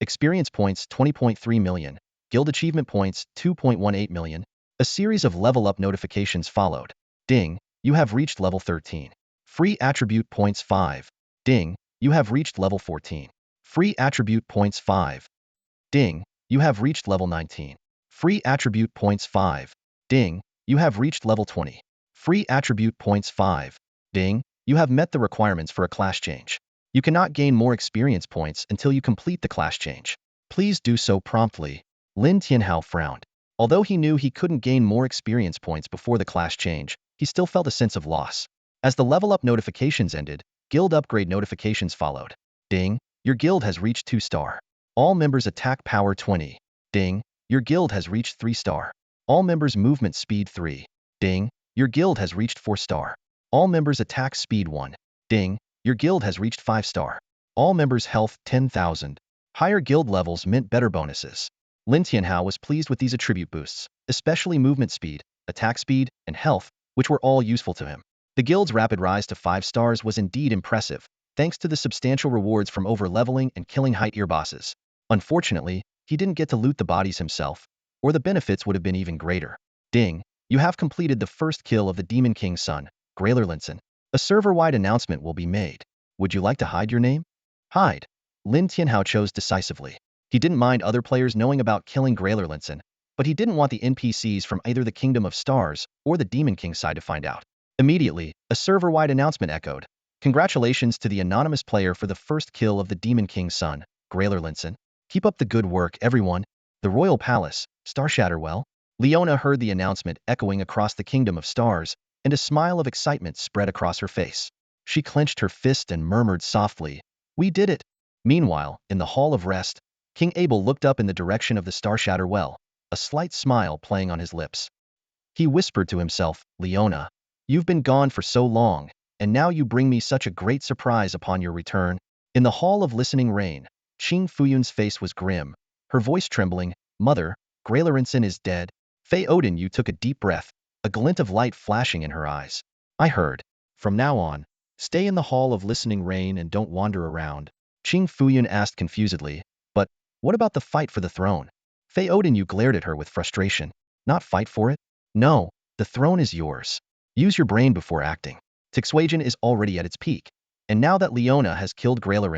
Experience points 20.3 million, guild achievement points 2.18 million. A series of level-up notifications followed. "Ding, you have reached level 13. Free attribute points 5. Ding, you have reached level 14. Free attribute points 5. Ding, you have reached level 19. Free attribute points 5. Ding, you have reached level 20. Free attribute points 5. Ding, you have met the requirements for a class change. You cannot gain more experience points until you complete the class change. Please do so promptly." Lin Tianhao frowned. Although he knew he couldn't gain more experience points before the class change, he still felt a sense of loss. As the level-up notifications ended, guild upgrade notifications followed. "Ding, your guild has reached 2-star. All members attack power 20. Ding, your guild has reached 3-star. All members movement speed 3. Ding, your guild has reached 4-star. All members attack speed 1. Ding, your guild has reached 5-star. All members health 10,000. Higher guild levels meant better bonuses." Lin Tianhao was pleased with these attribute boosts, especially movement speed, attack speed, and health, which were all useful to him. The guild's rapid rise to 5 stars was indeed impressive, thanks to the substantial rewards from over-leveling and killing high-tier bosses. Unfortunately, he didn't get to loot the bodies himself, or the benefits would have been even greater. "Ding, you have completed the first kill of the Demon King's son, Grayler. A server-wide announcement will be made. Would you like to hide your name?" Hide. Lin Tianhao chose decisively. He didn't mind other players knowing about killing Grayler, but he didn't want the NPCs from either the Kingdom of Stars or the Demon King side to find out. Immediately, a server-wide announcement echoed. "Congratulations to the anonymous player for the first kill of the Demon King's son, Grayler. Keep up the good work, everyone. The Royal Palace, Starshatterwell." Leona heard the announcement echoing across the Kingdom of Stars, and a smile of excitement spread across her face. She clenched her fist and murmured softly, "We did it." Meanwhile, in the Hall of Rest, King Abel looked up in the direction of the Starshatterwell, a slight smile playing on his lips. He whispered to himself, "Leona, you've been gone for so long, and now you bring me such a great surprise upon your return." In the Hall of Listening Rain, Qing Fuyun's face was grim, her voice trembling. "Mother, Grayler is dead." Fei Odin Yu took a deep breath, a glint of light flashing in her eyes. "I heard. From now on, stay in the Hall of Listening Rain and don't wander around." Qing Fuyun asked confusedly, "But what about the fight for the throne?" Fei Odin Yu glared at her with frustration. "Not fight for it? No, the throne is yours. Use your brain before acting. Tixuagen is already at its peak, and now that Leona has killed Grayler,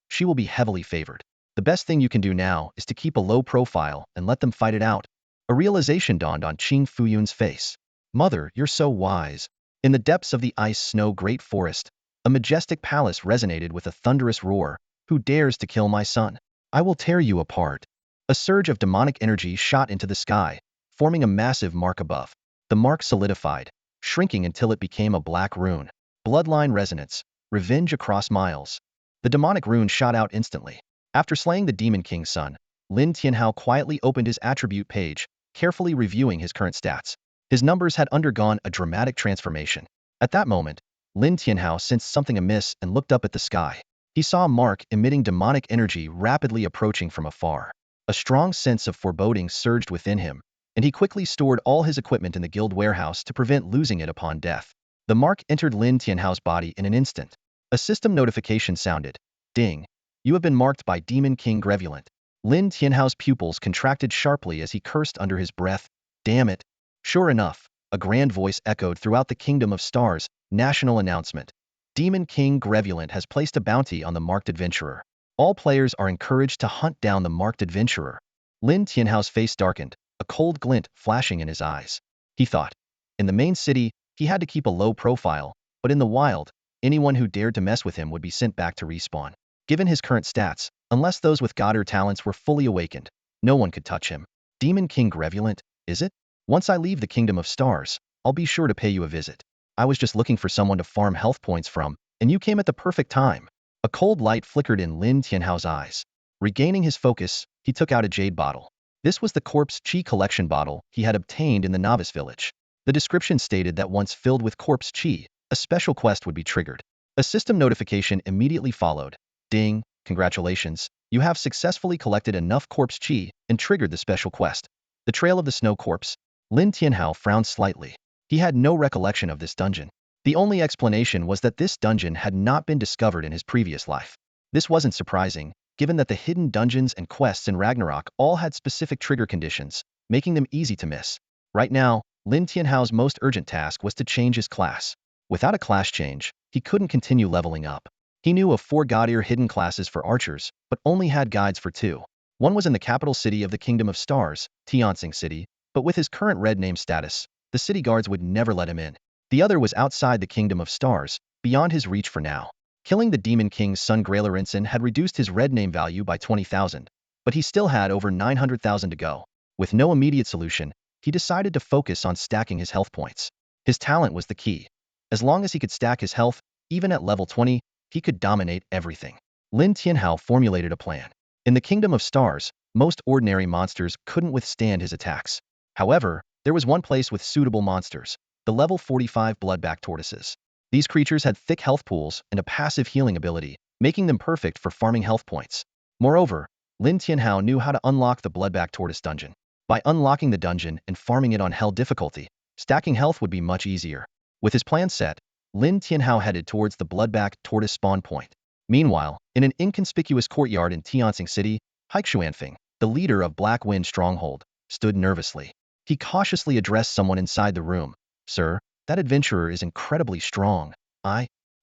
she will be heavily favored. The best thing you can do now is to keep a low profile and let them fight it out." A realization dawned on Qing Fuyun's face. "Mother, you're so wise." In the depths of the ice-snow great forest, a majestic palace resonated with a thunderous roar. "Who dares to kill my son? I will tear you apart." A surge of demonic energy shot into the sky, forming a massive mark above. The mark solidified, shrinking until it became a black rune. Bloodline resonance, revenge across miles. The demonic rune shot out instantly. After slaying the Demon King's son, Lin Tianhao quietly opened his attribute page, carefully reviewing his current stats. His numbers had undergone a dramatic transformation. At that moment, Lin Tianhao sensed something amiss and looked up at the sky. He saw a mark emitting demonic energy rapidly approaching from afar. A strong sense of foreboding surged within him, and he quickly stored all his equipment in the guild warehouse to prevent losing it upon death. The mark entered Lin Tianhao's body in an instant. A system notification sounded. Ding. You have been marked by Demon King Grevulent. Lin Tianhao's pupils contracted sharply as he cursed under his breath. Damn it. Sure enough, a grand voice echoed throughout the Kingdom of Stars. National announcement. Demon King Grevulent has placed a bounty on the marked adventurer. All players are encouraged to hunt down the marked adventurer. Lin Tianhao's face darkened, a cold glint flashing in his eyes. He thought. In the main city, he had to keep a low profile, but in the wild, anyone who dared to mess with him would be sent back to respawn. Given his current stats, unless those with god talents were fully awakened, no one could touch him. Demon King Grevulent, is it? Once I leave the Kingdom of Stars, I'll be sure to pay you a visit. I was just looking for someone to farm health points from, and you came at the perfect time. A cold light flickered in Lin Tianhao's eyes. Regaining his focus, he took out a jade bottle. This was the corpse chi collection bottle he had obtained in the novice village. The description stated that once filled with corpse chi, a special quest would be triggered. A system notification immediately followed. Ding, congratulations, you have successfully collected enough corpse chi and triggered the special quest. The Trail of the Snow Corpse. Lin Tianhao frowned slightly. He had no recollection of this dungeon. The only explanation was that this dungeon had not been discovered in his previous life. This wasn't surprising, given that the hidden dungeons and quests in Ragnarok all had specific trigger conditions, making them easy to miss. Right now, Lin Tianhao's most urgent task was to change his class. Without a class change, he couldn't continue leveling up. He knew of 4 god-tier hidden classes for archers, but only had guides for 2. One was in the capital city of the Kingdom of Stars, Tianxing City, but with his current red name status, the city guards would never let him in. The other was outside the Kingdom of Stars, beyond his reach for now. Killing the Demon King's son Grailarinson had reduced his red name value by 20,000, but he still had over 900,000 to go. With no immediate solution, he decided to focus on stacking his health points. His talent was the key. As long as he could stack his health, even at level 20, he could dominate everything. Lin Tianhao formulated a plan. In the Kingdom of Stars, most ordinary monsters couldn't withstand his attacks. However, there was one place with suitable monsters, the level 45 bloodback tortoises. These creatures had thick health pools and a passive healing ability, making them perfect for farming health points. Moreover, Lin Tianhao knew how to unlock the bloodback tortoise dungeon. By unlocking the dungeon and farming it on hell difficulty, stacking health would be much easier. With his plan set, Lin Tianhao headed towards the bloodback tortoise spawn point. Meanwhile, in an inconspicuous courtyard in Tianxing City, Haixuanfeng, the leader of Black Wind Stronghold, stood nervously. He cautiously addressed someone inside the room. Sir, that adventurer is incredibly strong.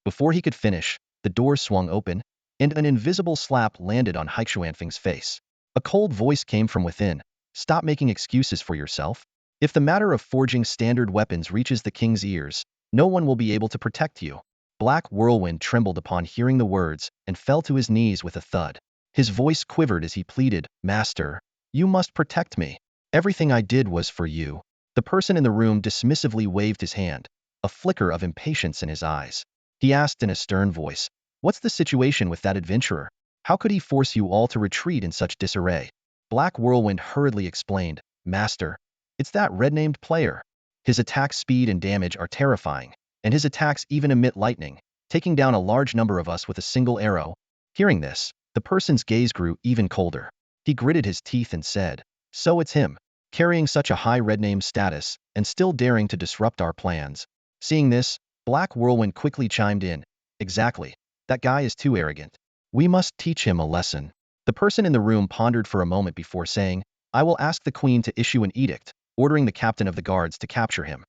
Before he could finish, the door swung open, and an invisible slap landed on Haixuanfeng's face. A cold voice came from within. Stop making excuses for yourself. If the matter of forging standard weapons reaches the king's ears, no one will be able to protect you. Black Whirlwind trembled upon hearing the words and fell to his knees with a thud. His voice quivered as he pleaded, Master, you must protect me. Everything I did was for you. The person in the room dismissively waved his hand, a flicker of impatience in his eyes. He asked in a stern voice, What's the situation with that adventurer? How could he force you all to retreat in such disarray? Black Whirlwind hurriedly explained, Master, it's that red-named player. His attack speed and damage are terrifying, and his attacks even emit lightning, taking down a large number of us with a single arrow. Hearing this, the person's gaze grew even colder. He gritted his teeth and said, So it's him, carrying such a high red name status, and still daring to disrupt our plans. Seeing this, Black Whirlwind quickly chimed in, Exactly, that guy is too arrogant. We must teach him a lesson. The person in the room pondered for a moment before saying, I will ask the queen to issue an edict, ordering the captain of the guards to capture him.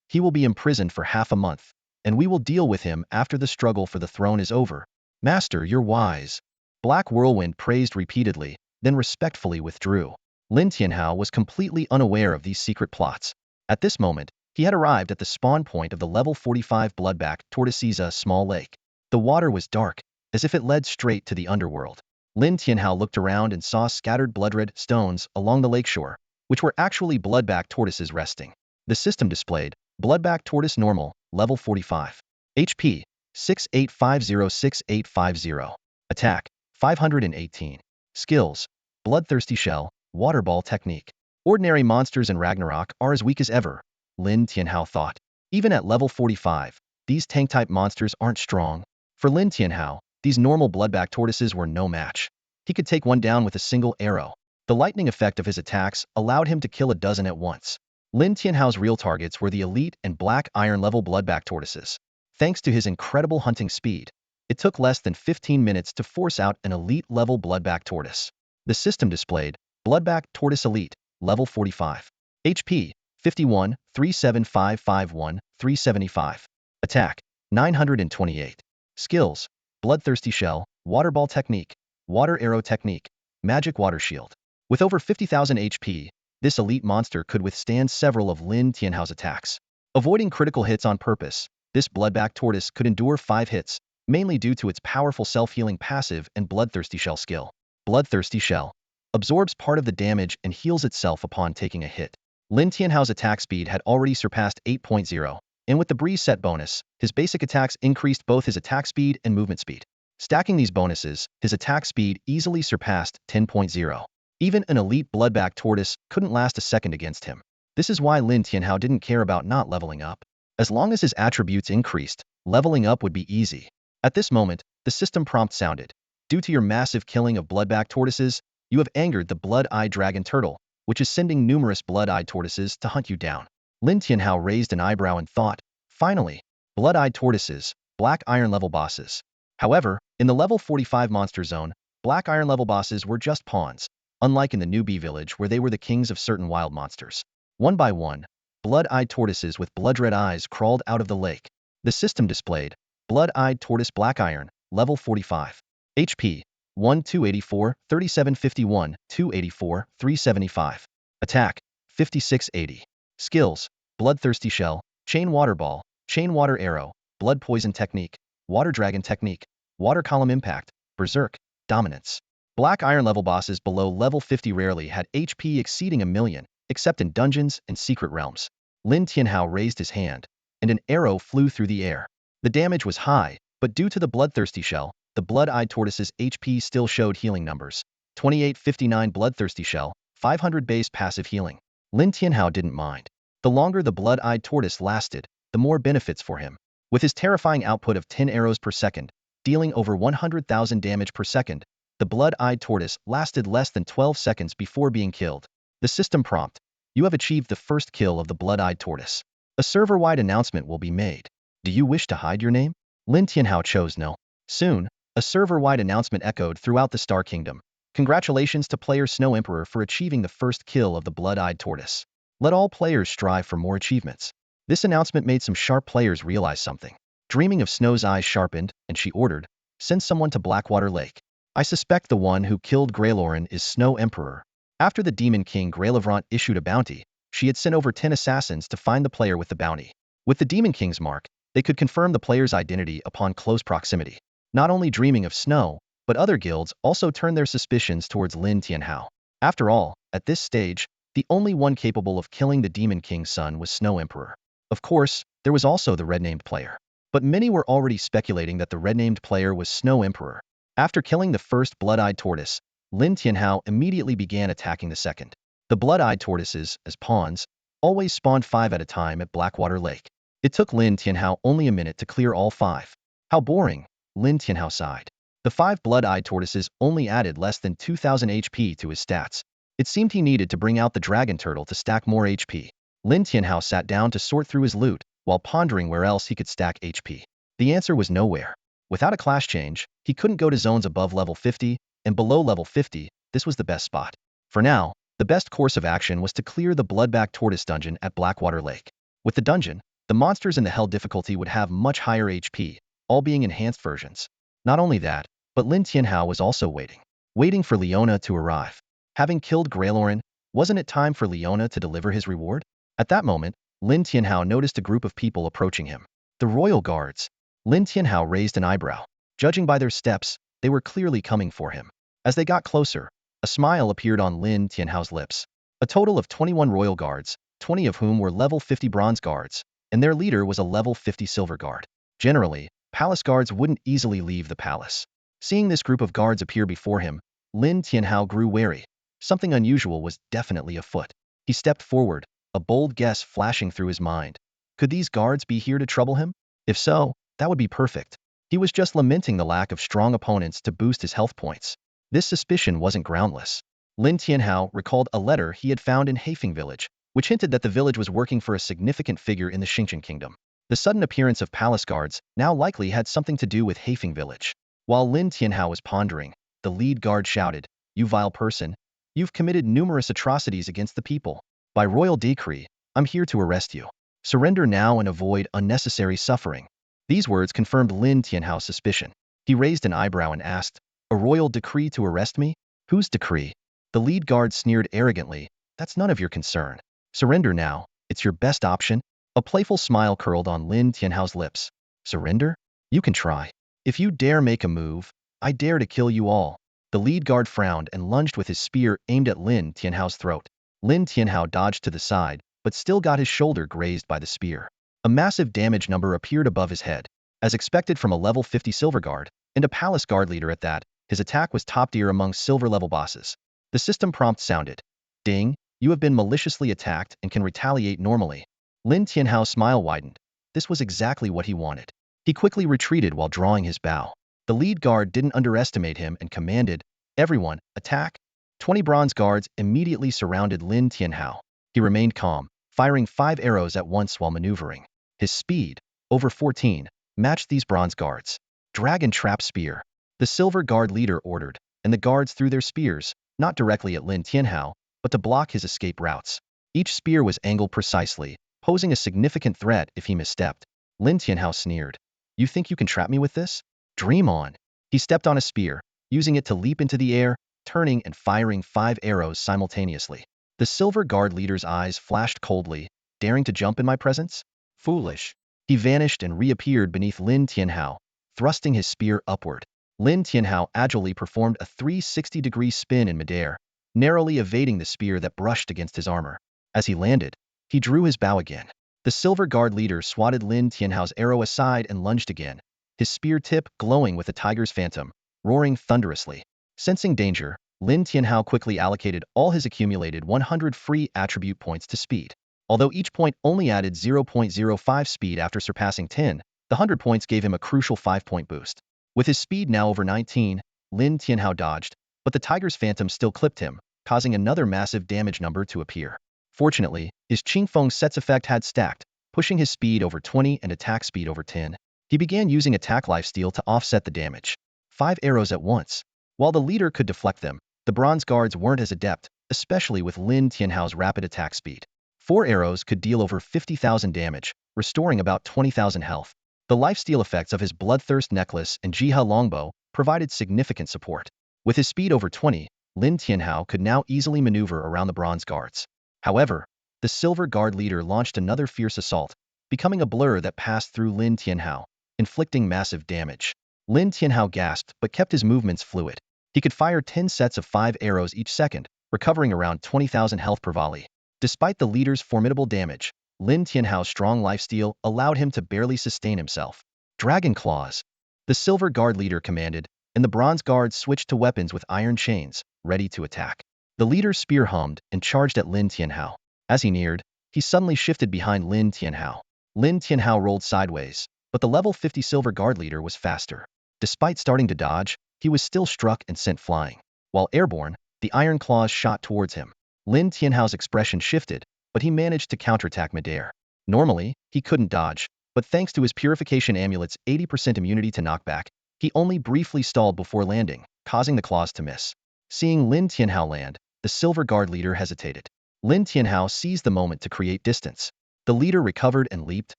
He will be imprisoned for half a month, and we will deal with him after the struggle for the throne is over. Master, you're wise. Black Whirlwind praised repeatedly, then respectfully withdrew. Lin Tianhao was completely unaware of these secret plots. At this moment, he had arrived at the spawn point of the level 45 bloodback Tortoiseza small lake. The water was dark, as if it led straight to the underworld. Lin Tianhao looked around and saw scattered blood-red stones along the lakeshore, which were actually bloodback tortoises resting. The system displayed, Bloodback Tortoise Normal, level 45. HP, 68506850. Attack, 518. Skills, Bloodthirsty Shell, Water Ball Technique. Ordinary monsters in Ragnarok are as weak as ever, Lin Tianhao thought. Even at level 45, these tank-type monsters aren't strong. For Lin Tianhao, these normal bloodback tortoises were no match. He could take one down with a single arrow. The lightning effect of his attacks allowed him to kill a dozen at once. Lin Tianhao's real targets were the elite and black iron level bloodback tortoises. Thanks to his incredible hunting speed, it took less than 15 minutes to force out an elite level bloodback tortoise. The system displayed Bloodback Tortoise Elite, level 45. HP, 51, 37551, 375. Attack, 928. Skills, Bloodthirsty Shell, Water Ball Technique, Water Arrow Technique, Magic Water Shield. With over 50,000 HP, this elite monster could withstand several of Lin Tianhao's attacks. Avoiding critical hits on purpose, this Bloodback Tortoise could endure 5 hits, mainly due to its powerful self-healing passive and Bloodthirsty Shell skill. Bloodthirsty Shell absorbs part of the damage and heals itself upon taking a hit. Lin Tianhao's attack speed had already surpassed 8.0, and with the Breeze Set bonus, his basic attacks increased both his attack speed and movement speed. Stacking these bonuses, his attack speed easily surpassed 10.0. Even an elite Bloodback Tortoise couldn't last a second against him. This is why Lin Tianhao didn't care about not leveling up. As long as his attributes increased, leveling up would be easy. At this moment, the system prompt sounded. Due to your massive killing of Bloodback Tortoises, you have angered the Blood-Eyed Dragon Turtle, which is sending numerous Blood-Eyed Tortoises to hunt you down. Lin Tianhao raised an eyebrow and thought, finally, Blood-Eyed Tortoises, Black Iron level bosses. However, in the level 45 monster zone, Black Iron level bosses were just pawns, unlike in the newbie village where they were the kings of certain wild monsters. One by one, Blood-Eyed Tortoises with blood-red eyes crawled out of the lake. The system displayed, Blood-Eyed Tortoise Black Iron, level 45. HP, 1 284, 3751, 284, 375. Attack, 5680. Skills, Bloodthirsty Shell, Chain Water Ball, Chain Water Arrow, Blood Poison Technique, Water Dragon Technique, Water Column Impact, Berserk, Dominance. Black Iron level bosses below level 50 rarely had HP exceeding 1,000,000, except in dungeons and secret realms. Lin Tianhao raised his hand, and an arrow flew through the air. The damage was high, but due to the Bloodthirsty Shell, the Blood-Eyed Tortoise's HP still showed healing numbers. 2859 Bloodthirsty Shell, 500 base passive healing. Lin Tianhao didn't mind. The longer the Blood-Eyed Tortoise lasted, the more benefits for him. With his terrifying output of 10 arrows per second, dealing over 100,000 damage per second, the Blood-Eyed Tortoise lasted less than 12 seconds before being killed. The system prompt. You have achieved the first kill of the Blood-Eyed Tortoise. A server-wide announcement will be made. Do you wish to hide your name? Lin Tianhao chose no. Soon, a server-wide announcement echoed throughout the Star Kingdom. Congratulations to player Snow Emperor for achieving the first kill of the Blood-Eyed Tortoise. Let all players strive for more achievements. This announcement made some sharp players realize something. Dreaming of Snow's eyes sharpened, and she ordered, send someone to Blackwater Lake. I suspect the one who killed Greylorin is Snow Emperor. After the Demon King Greylevrant issued a bounty, she had sent over 10 assassins to find the player with the bounty. With the Demon King's mark, they could confirm the player's identity upon close proximity. Not only dreaming of Snow, but other guilds also turned their suspicions towards Lin Tianhao. After all, at this stage, the only one capable of killing the Demon King's son was Snow Emperor. Of course, there was also the red-named player. But many were already speculating that the red-named player was Snow Emperor. After killing the first Blood-Eyed Tortoise, Lin Tianhao immediately began attacking the second. The Blood-Eyed Tortoises, as pawns, always spawned 5 at a time at Blackwater Lake. It took Lin Tianhao only a minute to clear all 5. How boring, Lin Tianhao sighed. The 5 Blood-Eyed Tortoises only added less than 2,000 HP to his stats. It seemed he needed to bring out the Dragon Turtle to stack more HP. Lin Tianhao sat down to sort through his loot, while pondering where else he could stack HP. The answer was nowhere. Without a class change, he couldn't go to zones above level 50, and below level 50, this was the best spot. For now, the best course of action was to clear the Bloodback Tortoise dungeon at Blackwater Lake. With the dungeon, the monsters in the Hell difficulty would have much higher HP, all being enhanced versions. Not only that, but Lin Tianhao was also waiting for Leona to arrive. Having killed Greylorin, wasn't it time for Leona to deliver his reward? At that moment, Lin Tianhao noticed a group of people approaching him. The royal guards. Lin Tianhao raised an eyebrow. Judging by their steps, they were clearly coming for him. As they got closer, a smile appeared on Lin Tianhao's lips. A total of 21 royal guards, 20 of whom were level 50 bronze guards, and their leader was a level 50 silver guard. Generally, palace guards wouldn't easily leave the palace. Seeing this group of guards appear before him, Lin Tianhao grew wary. Something unusual was definitely afoot. He stepped forward, a bold guess flashing through his mind. Could these guards be here to trouble him? If so, that would be perfect. He was just lamenting the lack of strong opponents to boost his health points. This suspicion wasn't groundless. Lin Tianhao recalled a letter he had found in Heifeng village, which hinted that the village was working for a significant figure in the Xingqian kingdom. The sudden appearance of palace guards now likely had something to do with Heifeng village. While Lin Tianhao was pondering, the lead guard shouted, "You vile person, you've committed numerous atrocities against the people. By royal decree, I'm here to arrest you. Surrender now and avoid unnecessary suffering." These words confirmed Lin Tianhao's suspicion. He raised an eyebrow and asked, "A royal decree to arrest me? Whose decree?" The lead guard sneered arrogantly, "That's none of your concern. Surrender now, it's your best option." A playful smile curled on Lin Tianhao's lips. "Surrender? You can try. If you dare make a move, I dare to kill you all." The lead guard frowned and lunged with his spear aimed at Lin Tianhao's throat. Lin Tianhao dodged to the side, but still got his shoulder grazed by the spear. A massive damage number appeared above his head. As expected from a level 50 silver guard, and a palace guard leader at that, his attack was top tier among silver level bosses. The system prompt sounded. "Ding, you have been maliciously attacked and can retaliate normally." Lin Tianhao's smile widened. This was exactly what he wanted. He quickly retreated while drawing his bow. The lead guard didn't underestimate him and commanded, "Everyone, attack." 20 bronze guards immediately surrounded Lin Tianhao. He remained calm, firing 5 arrows at once while maneuvering. His speed, over 14, matched these bronze guards. "Dragon trap spear." The silver guard leader ordered, and the guards threw their spears, not directly at Lin Tianhao, but to block his escape routes. Each spear was angled precisely, posing a significant threat if he misstepped. Lin Tianhao sneered. "You think you can trap me with this? Dream on." He stepped on a spear, using it to leap into the air, turning and firing 5 arrows simultaneously. The silver guard leader's eyes flashed coldly. "Daring to jump in my presence? Foolish." He vanished and reappeared beneath Lin Tianhao, thrusting his spear upward. Lin Tianhao agilely performed a 360-degree spin in midair, narrowly evading the spear that brushed against his armor. As he landed, he drew his bow again. The silver guard leader swatted Lin Tianhao's arrow aside and lunged again, his spear tip glowing with a tiger's phantom, roaring thunderously. Sensing danger, Lin Tianhao quickly allocated all his accumulated 100 free attribute points to speed. Although each point only added 0.05 speed after surpassing 10, the 100 points gave him a crucial 5-point boost. With his speed now over 19, Lin Tianhao dodged, but the tiger's phantom still clipped him, causing another massive damage number to appear. Fortunately, his Qingfeng Set's effect had stacked, pushing his speed over 20 and attack speed over 10. He began using attack lifesteal to offset the damage. 5 arrows at once. While the leader could deflect them, the bronze guards weren't as adept, especially with Lin Tianhao's rapid attack speed. 4 arrows could deal over 50,000 damage, restoring about 20,000 health. The lifesteal effects of his Bloodthirst Necklace and Jiha Longbow provided significant support. With his speed over 20, Lin Tianhao could now easily maneuver around the bronze guards. However, the silver guard leader launched another fierce assault, becoming a blur that passed through Lin Tianhao, inflicting massive damage. Lin Tianhao gasped but kept his movements fluid. He could fire 10 sets of 5 arrows each second, recovering around 20,000 health per volley. Despite the leader's formidable damage, Lin Tianhao's strong lifesteal allowed him to barely sustain himself. "Dragon claws." The silver guard leader commanded, and the bronze guards switched to weapons with iron chains, ready to attack. The leader's spear hummed and charged at Lin Tianhao. As he neared, he suddenly shifted behind Lin Tianhao. Lin Tianhao rolled sideways, but the level 50 silver guard leader was faster. Despite starting to dodge, he was still struck and sent flying. While airborne, the iron claws shot towards him. Lin Tianhao's expression shifted, but he managed to counterattack midair. Normally, he couldn't dodge, but thanks to his purification amulet's 80% immunity to knockback, he only briefly stalled before landing, causing the claws to miss. Seeing Lin Tianhao land, the silver guard leader hesitated. Lin Tianhao seized the moment to create distance. The leader recovered and leaped,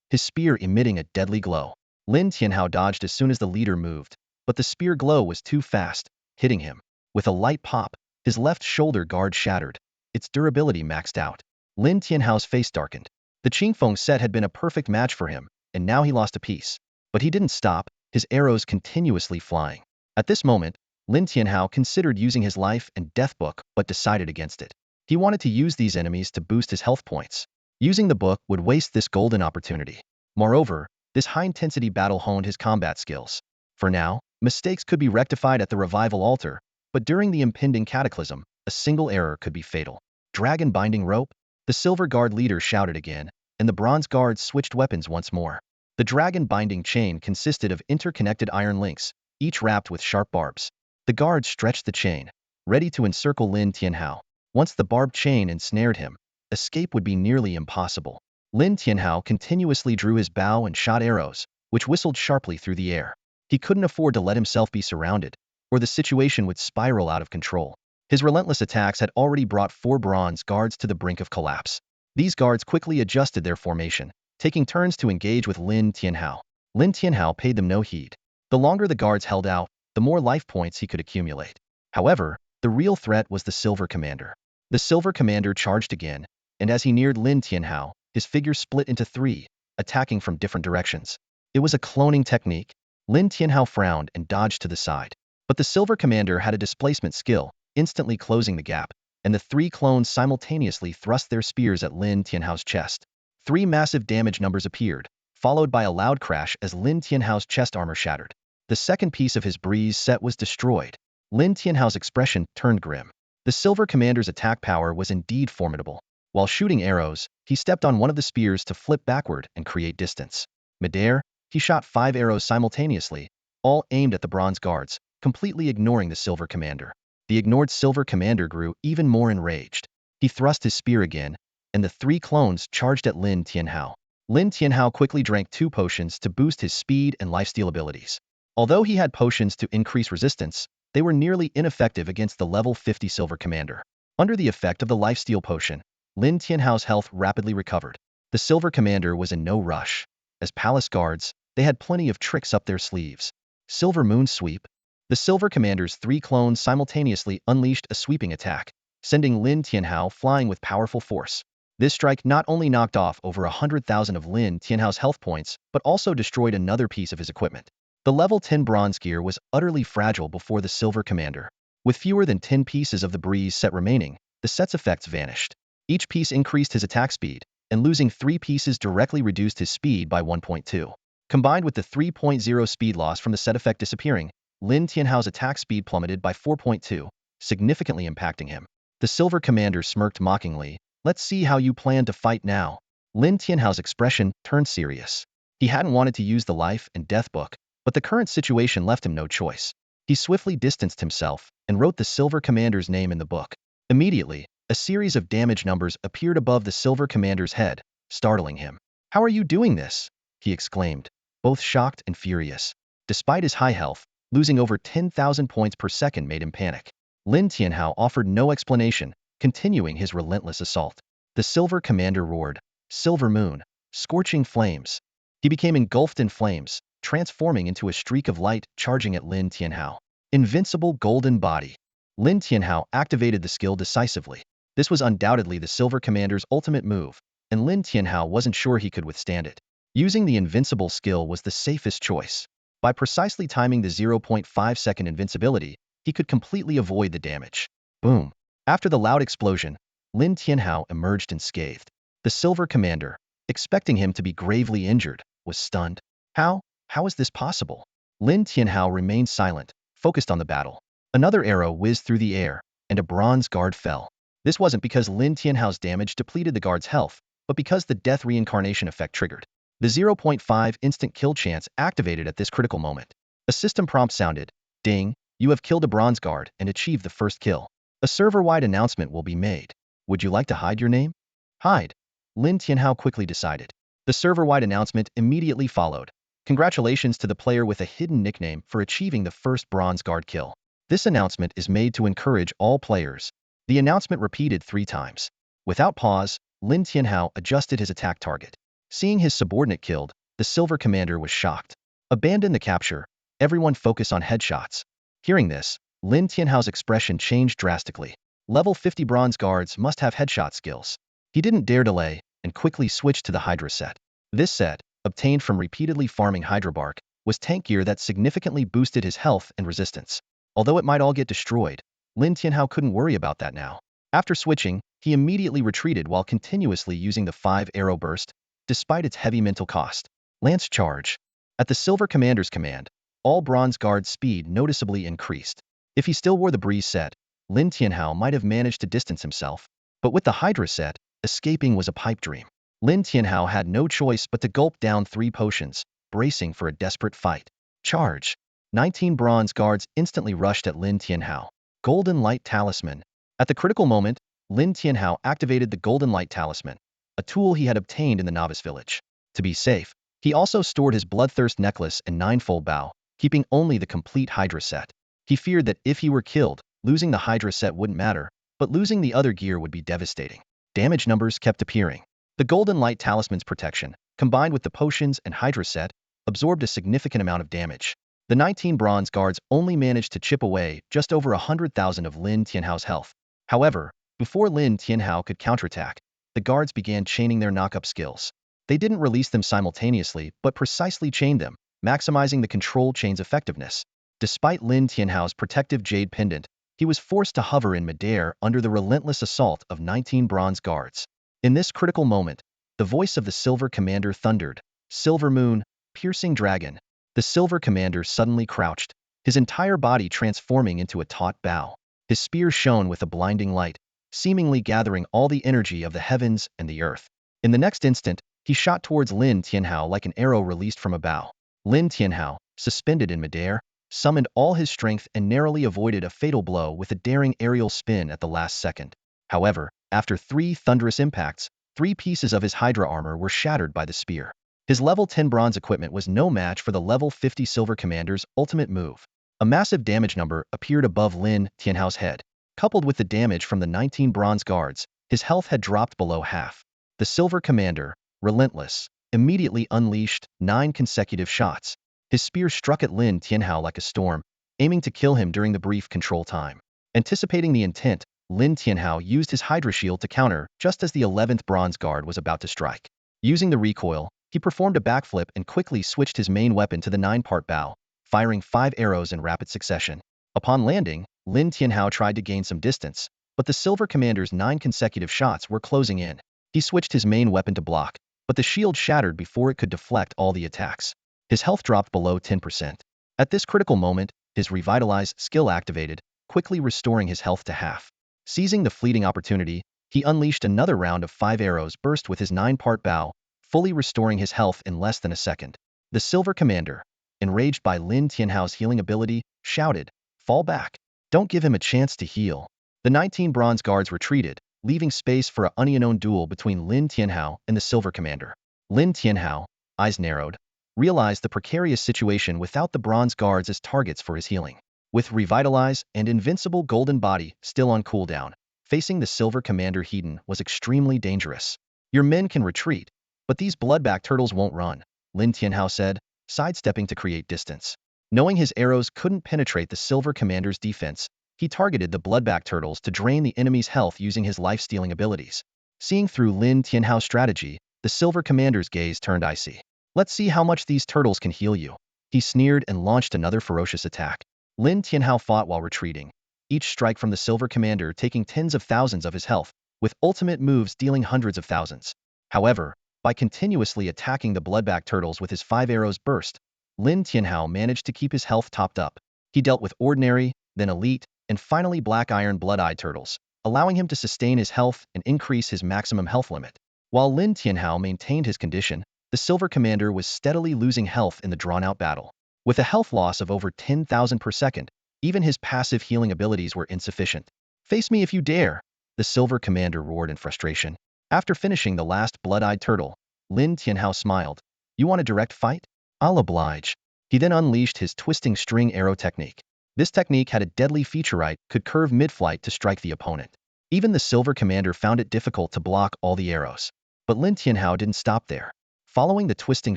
his spear emitting a deadly glow. Lin Tianhao dodged as soon as the leader moved, but the spear glow was too fast, hitting him. With a light pop, his left shoulder guard shattered, its durability maxed out. Lin Tianhao's face darkened. The Qingfeng set had been a perfect match for him, and now he lost a piece. But he didn't stop, his arrows continuously flying. At this moment, Lin Tianhao considered using his life and death book but decided against it. He wanted to use these enemies to boost his health points. Using the book would waste this golden opportunity. Moreover, this high-intensity battle honed his combat skills. For now, mistakes could be rectified at the revival altar, but during the impending cataclysm, a single error could be fatal. "Dragon binding rope?" The silver guard leader shouted again, and the bronze guards switched weapons once more. The dragon binding chain consisted of interconnected iron links, each wrapped with sharp barbs. The guards stretched the chain, ready to encircle Lin Tianhao. Once the barbed chain ensnared him, escape would be nearly impossible. Lin Tianhao continuously drew his bow and shot arrows, which whistled sharply through the air. He couldn't afford to let himself be surrounded, or the situation would spiral out of control. His relentless attacks had already brought 4 bronze guards to the brink of collapse. These guards quickly adjusted their formation, taking turns to engage with Lin Tianhao. Lin Tianhao paid them no heed. The longer the guards held out, the more life points he could accumulate. However, the real threat was the Silver Commander. The Silver Commander charged again, and as he neared Lin Tianhao, his figure split into 3, attacking from different directions. It was a cloning technique. Lin Tianhao frowned and dodged to the side. But the Silver Commander had a displacement skill, instantly closing the gap, and the 3 clones simultaneously thrust their spears at Lin Tianhao's chest. 3 massive damage numbers appeared, followed by a loud crash as Lin Tianhao's chest armor shattered. The second piece of his breeze set was destroyed. Lin Tianhao's expression turned grim. The Silver Commander's attack power was indeed formidable. While shooting arrows, he stepped on one of the spears to flip backward and create distance. Midair, he shot 5 arrows simultaneously, all aimed at the bronze guards, completely ignoring the Silver Commander. The ignored Silver Commander grew even more enraged. He thrust his spear again, and the 3 clones charged at Lin Tianhao. Lin Tianhao quickly drank 2 potions to boost his speed and lifesteal abilities. Although he had potions to increase resistance, they were nearly ineffective against the level 50 Silver Commander. Under the effect of the lifesteal potion, Lin Tianhao's health rapidly recovered. The Silver Commander was in no rush. As palace guards, they had plenty of tricks up their sleeves. Silver Moon Sweep. The Silver Commander's 3 clones simultaneously unleashed a sweeping attack, sending Lin Tianhao flying with powerful force. This strike not only knocked off over 100,000 of Lin Tianhao's health points, but also destroyed another piece of his equipment. The level 10 bronze gear was utterly fragile before the Silver Commander. With fewer than 10 pieces of the breeze set remaining, the set's effects vanished. Each piece increased his attack speed, and losing 3 pieces directly reduced his speed by 1.2. Combined with the 3.0 speed loss from the set effect disappearing, Lin Tianhao's attack speed plummeted by 4.2, significantly impacting him. The Silver Commander smirked mockingly. "Let's see how you plan to fight now." Lin Tianhao's expression turned serious. He hadn't wanted to use the life and death book, but the current situation left him no choice. He swiftly distanced himself and wrote the Silver Commander's name in the book. Immediately, a series of damage numbers appeared above the Silver Commander's head, startling him. "How are you doing this?" he exclaimed, both shocked and furious. Despite his high health, losing over 10,000 points per second made him panic. Lin Tianhao offered no explanation, continuing his relentless assault. The Silver Commander roared, "Silver Moon, scorching flames." He became engulfed in flames, transforming into a streak of light charging at Lin Tianhao. Invincible Golden Body. Lin Tianhao activated the skill decisively. This was undoubtedly the Silver Commander's ultimate move, and Lin Tianhao wasn't sure he could withstand it. Using the invincible skill was the safest choice. By precisely timing the 0.5-second invincibility, he could completely avoid the damage. Boom. After the loud explosion, Lin Tianhao emerged unscathed. The Silver Commander, expecting him to be gravely injured, was stunned. How is this possible? Lin Tianhao remained silent, focused on the battle. Another arrow whizzed through the air, and a bronze guard fell. This wasn't because Lin Tianhao's damage depleted the guard's health, but because the death reincarnation effect triggered. The 0.5 instant kill chance activated at this critical moment. A system prompt sounded. "Ding, you have killed a bronze guard and achieved the first kill. A server-wide announcement will be made. Would you like to hide your name?" "Hide," Lin Tianhao quickly decided. The server-wide announcement immediately followed. "Congratulations to the player with a hidden nickname for achieving the first bronze guard kill. This announcement is made to encourage all players." The announcement repeated 3 times. Without pause, Lin Tianhao adjusted his attack target. Seeing his subordinate killed, the Silver Commander was shocked. "Abandon the capture. Everyone focus on headshots." Hearing this, Lin Tianhao's expression changed drastically. Level 50 bronze guards must have headshot skills. He didn't dare delay, and quickly switched to the Hydra set. This set, obtained from repeatedly farming Hydra bark, was tank gear that significantly boosted his health and resistance. Although it might all get destroyed, Lin Tianhao couldn't worry about that now. After switching, he immediately retreated while continuously using the 5-arrow burst, despite its heavy mental cost. Lance Charge. At the Silver Commander's command, all bronze guards' speed noticeably increased. If he still wore the breeze set, Lin Tianhao might have managed to distance himself, but with the Hydra set, escaping was a pipe dream. Lin Tianhao had no choice but to gulp down 3 potions, bracing for a desperate fight. Charge. 19 bronze guards instantly rushed at Lin Tianhao. Golden Light Talisman. At the critical moment, Lin Tianhao activated the Golden Light Talisman, a tool he had obtained in the novice village. To be safe, he also stored his Bloodthirst necklace and ninefold bow, keeping only the complete Hydra set. He feared that if he were killed, losing the Hydra set wouldn't matter, but losing the other gear would be devastating. Damage numbers kept appearing. The Golden Light Talisman's protection, combined with the potions and Hydra set, absorbed a significant amount of damage. The 19 bronze guards only managed to chip away just over 100,000 of Lin Tianhao's health. However, before Lin Tianhao could counterattack, the guards began chaining their knock-up skills. They didn't release them simultaneously, but precisely chained them, maximizing the control chain's effectiveness. Despite Lin Tianhao's protective jade pendant, he was forced to hover in midair under the relentless assault of 19 bronze guards. In this critical moment, the voice of the Silver Commander thundered, "Silver Moon, piercing dragon." The Silver Commander suddenly crouched, his entire body transforming into a taut bow. His spear shone with a blinding light, seemingly gathering all the energy of the heavens and the earth. In the next instant, he shot towards Lin Tianhao like an arrow released from a bow. Lin Tianhao, suspended in midair, summoned all his strength and narrowly avoided a fatal blow with a daring aerial spin at the last second. However, after 3 thunderous impacts, 3 pieces of his Hydra armor were shattered by the spear. His level 10 bronze equipment was no match for the level 50 Silver Commander's ultimate move. A massive damage number appeared above Lin Tianhao's head. Coupled with the damage from the 19 bronze guards, his health had dropped below half. The Silver Commander, relentless, immediately unleashed 9 consecutive shots. His spear struck at Lin Tianhao like a storm, aiming to kill him during the brief control time. Anticipating the intent, Lin Tianhao used his Hydra shield to counter just as the 11th bronze guard was about to strike. Using the recoil, he performed a backflip and quickly switched his main weapon to the 9-part bow, firing 5 arrows in rapid succession. Upon landing, Lin Tianhao tried to gain some distance, but the Silver Commander's 9 consecutive shots were closing in. He switched his main weapon to block, but the shield shattered before it could deflect all the attacks. His health dropped below 10%. At this critical moment, his Revitalize skill activated, quickly restoring his health to half. Seizing the fleeting opportunity, he unleashed another round of 5 arrows burst with his 9-part bow, fully restoring his health in less than a second. The Silver Commander, enraged by Lin Tianhao's healing ability, shouted, "Fall back. Don't give him a chance to heal." The 19 bronze guards retreated, leaving space for an unknown duel between Lin Tianhao and the Silver Commander. Lin Tianhao, eyes narrowed, realized the precarious situation without the bronze guards as targets for his healing. With Revitalize and Invincible Golden Body still on cooldown, facing the Silver Commander Hedon was extremely dangerous. "Your men can retreat, but these bloodback turtles won't run," Lin Tianhao said, sidestepping to create distance. Knowing his arrows couldn't penetrate the Silver Commander's defense, he targeted the bloodback turtles to drain the enemy's health using his life-stealing abilities. Seeing through Lin Tianhao's strategy, the Silver Commander's gaze turned icy. "Let's see how much these turtles can heal you." He sneered and launched another ferocious attack. Lin Tianhao fought while retreating, each strike from the Silver Commander taking tens of thousands of his health, with ultimate moves dealing hundreds of thousands. However, by continuously attacking the bloodback turtles with his 5 arrows burst, Lin Tianhao managed to keep his health topped up. He dealt with ordinary, then elite, and finally black iron blood-eyed turtles, allowing him to sustain his health and increase his maximum health limit. While Lin Tianhao maintained his condition, the Silver Commander was steadily losing health in the drawn-out battle. With a health loss of over 10,000 per second, even his passive healing abilities were insufficient. "Face me if you dare," the Silver Commander roared in frustration. After finishing the last blood-eyed turtle, Lin Tianhao smiled. "You want a direct fight? I'll oblige." He then unleashed his twisting string arrow technique. This technique had a deadly feature: it could curve mid-flight to strike the opponent. Even the Silver Commander found it difficult to block all the arrows. But Lin Tianhao didn't stop there. Following the twisting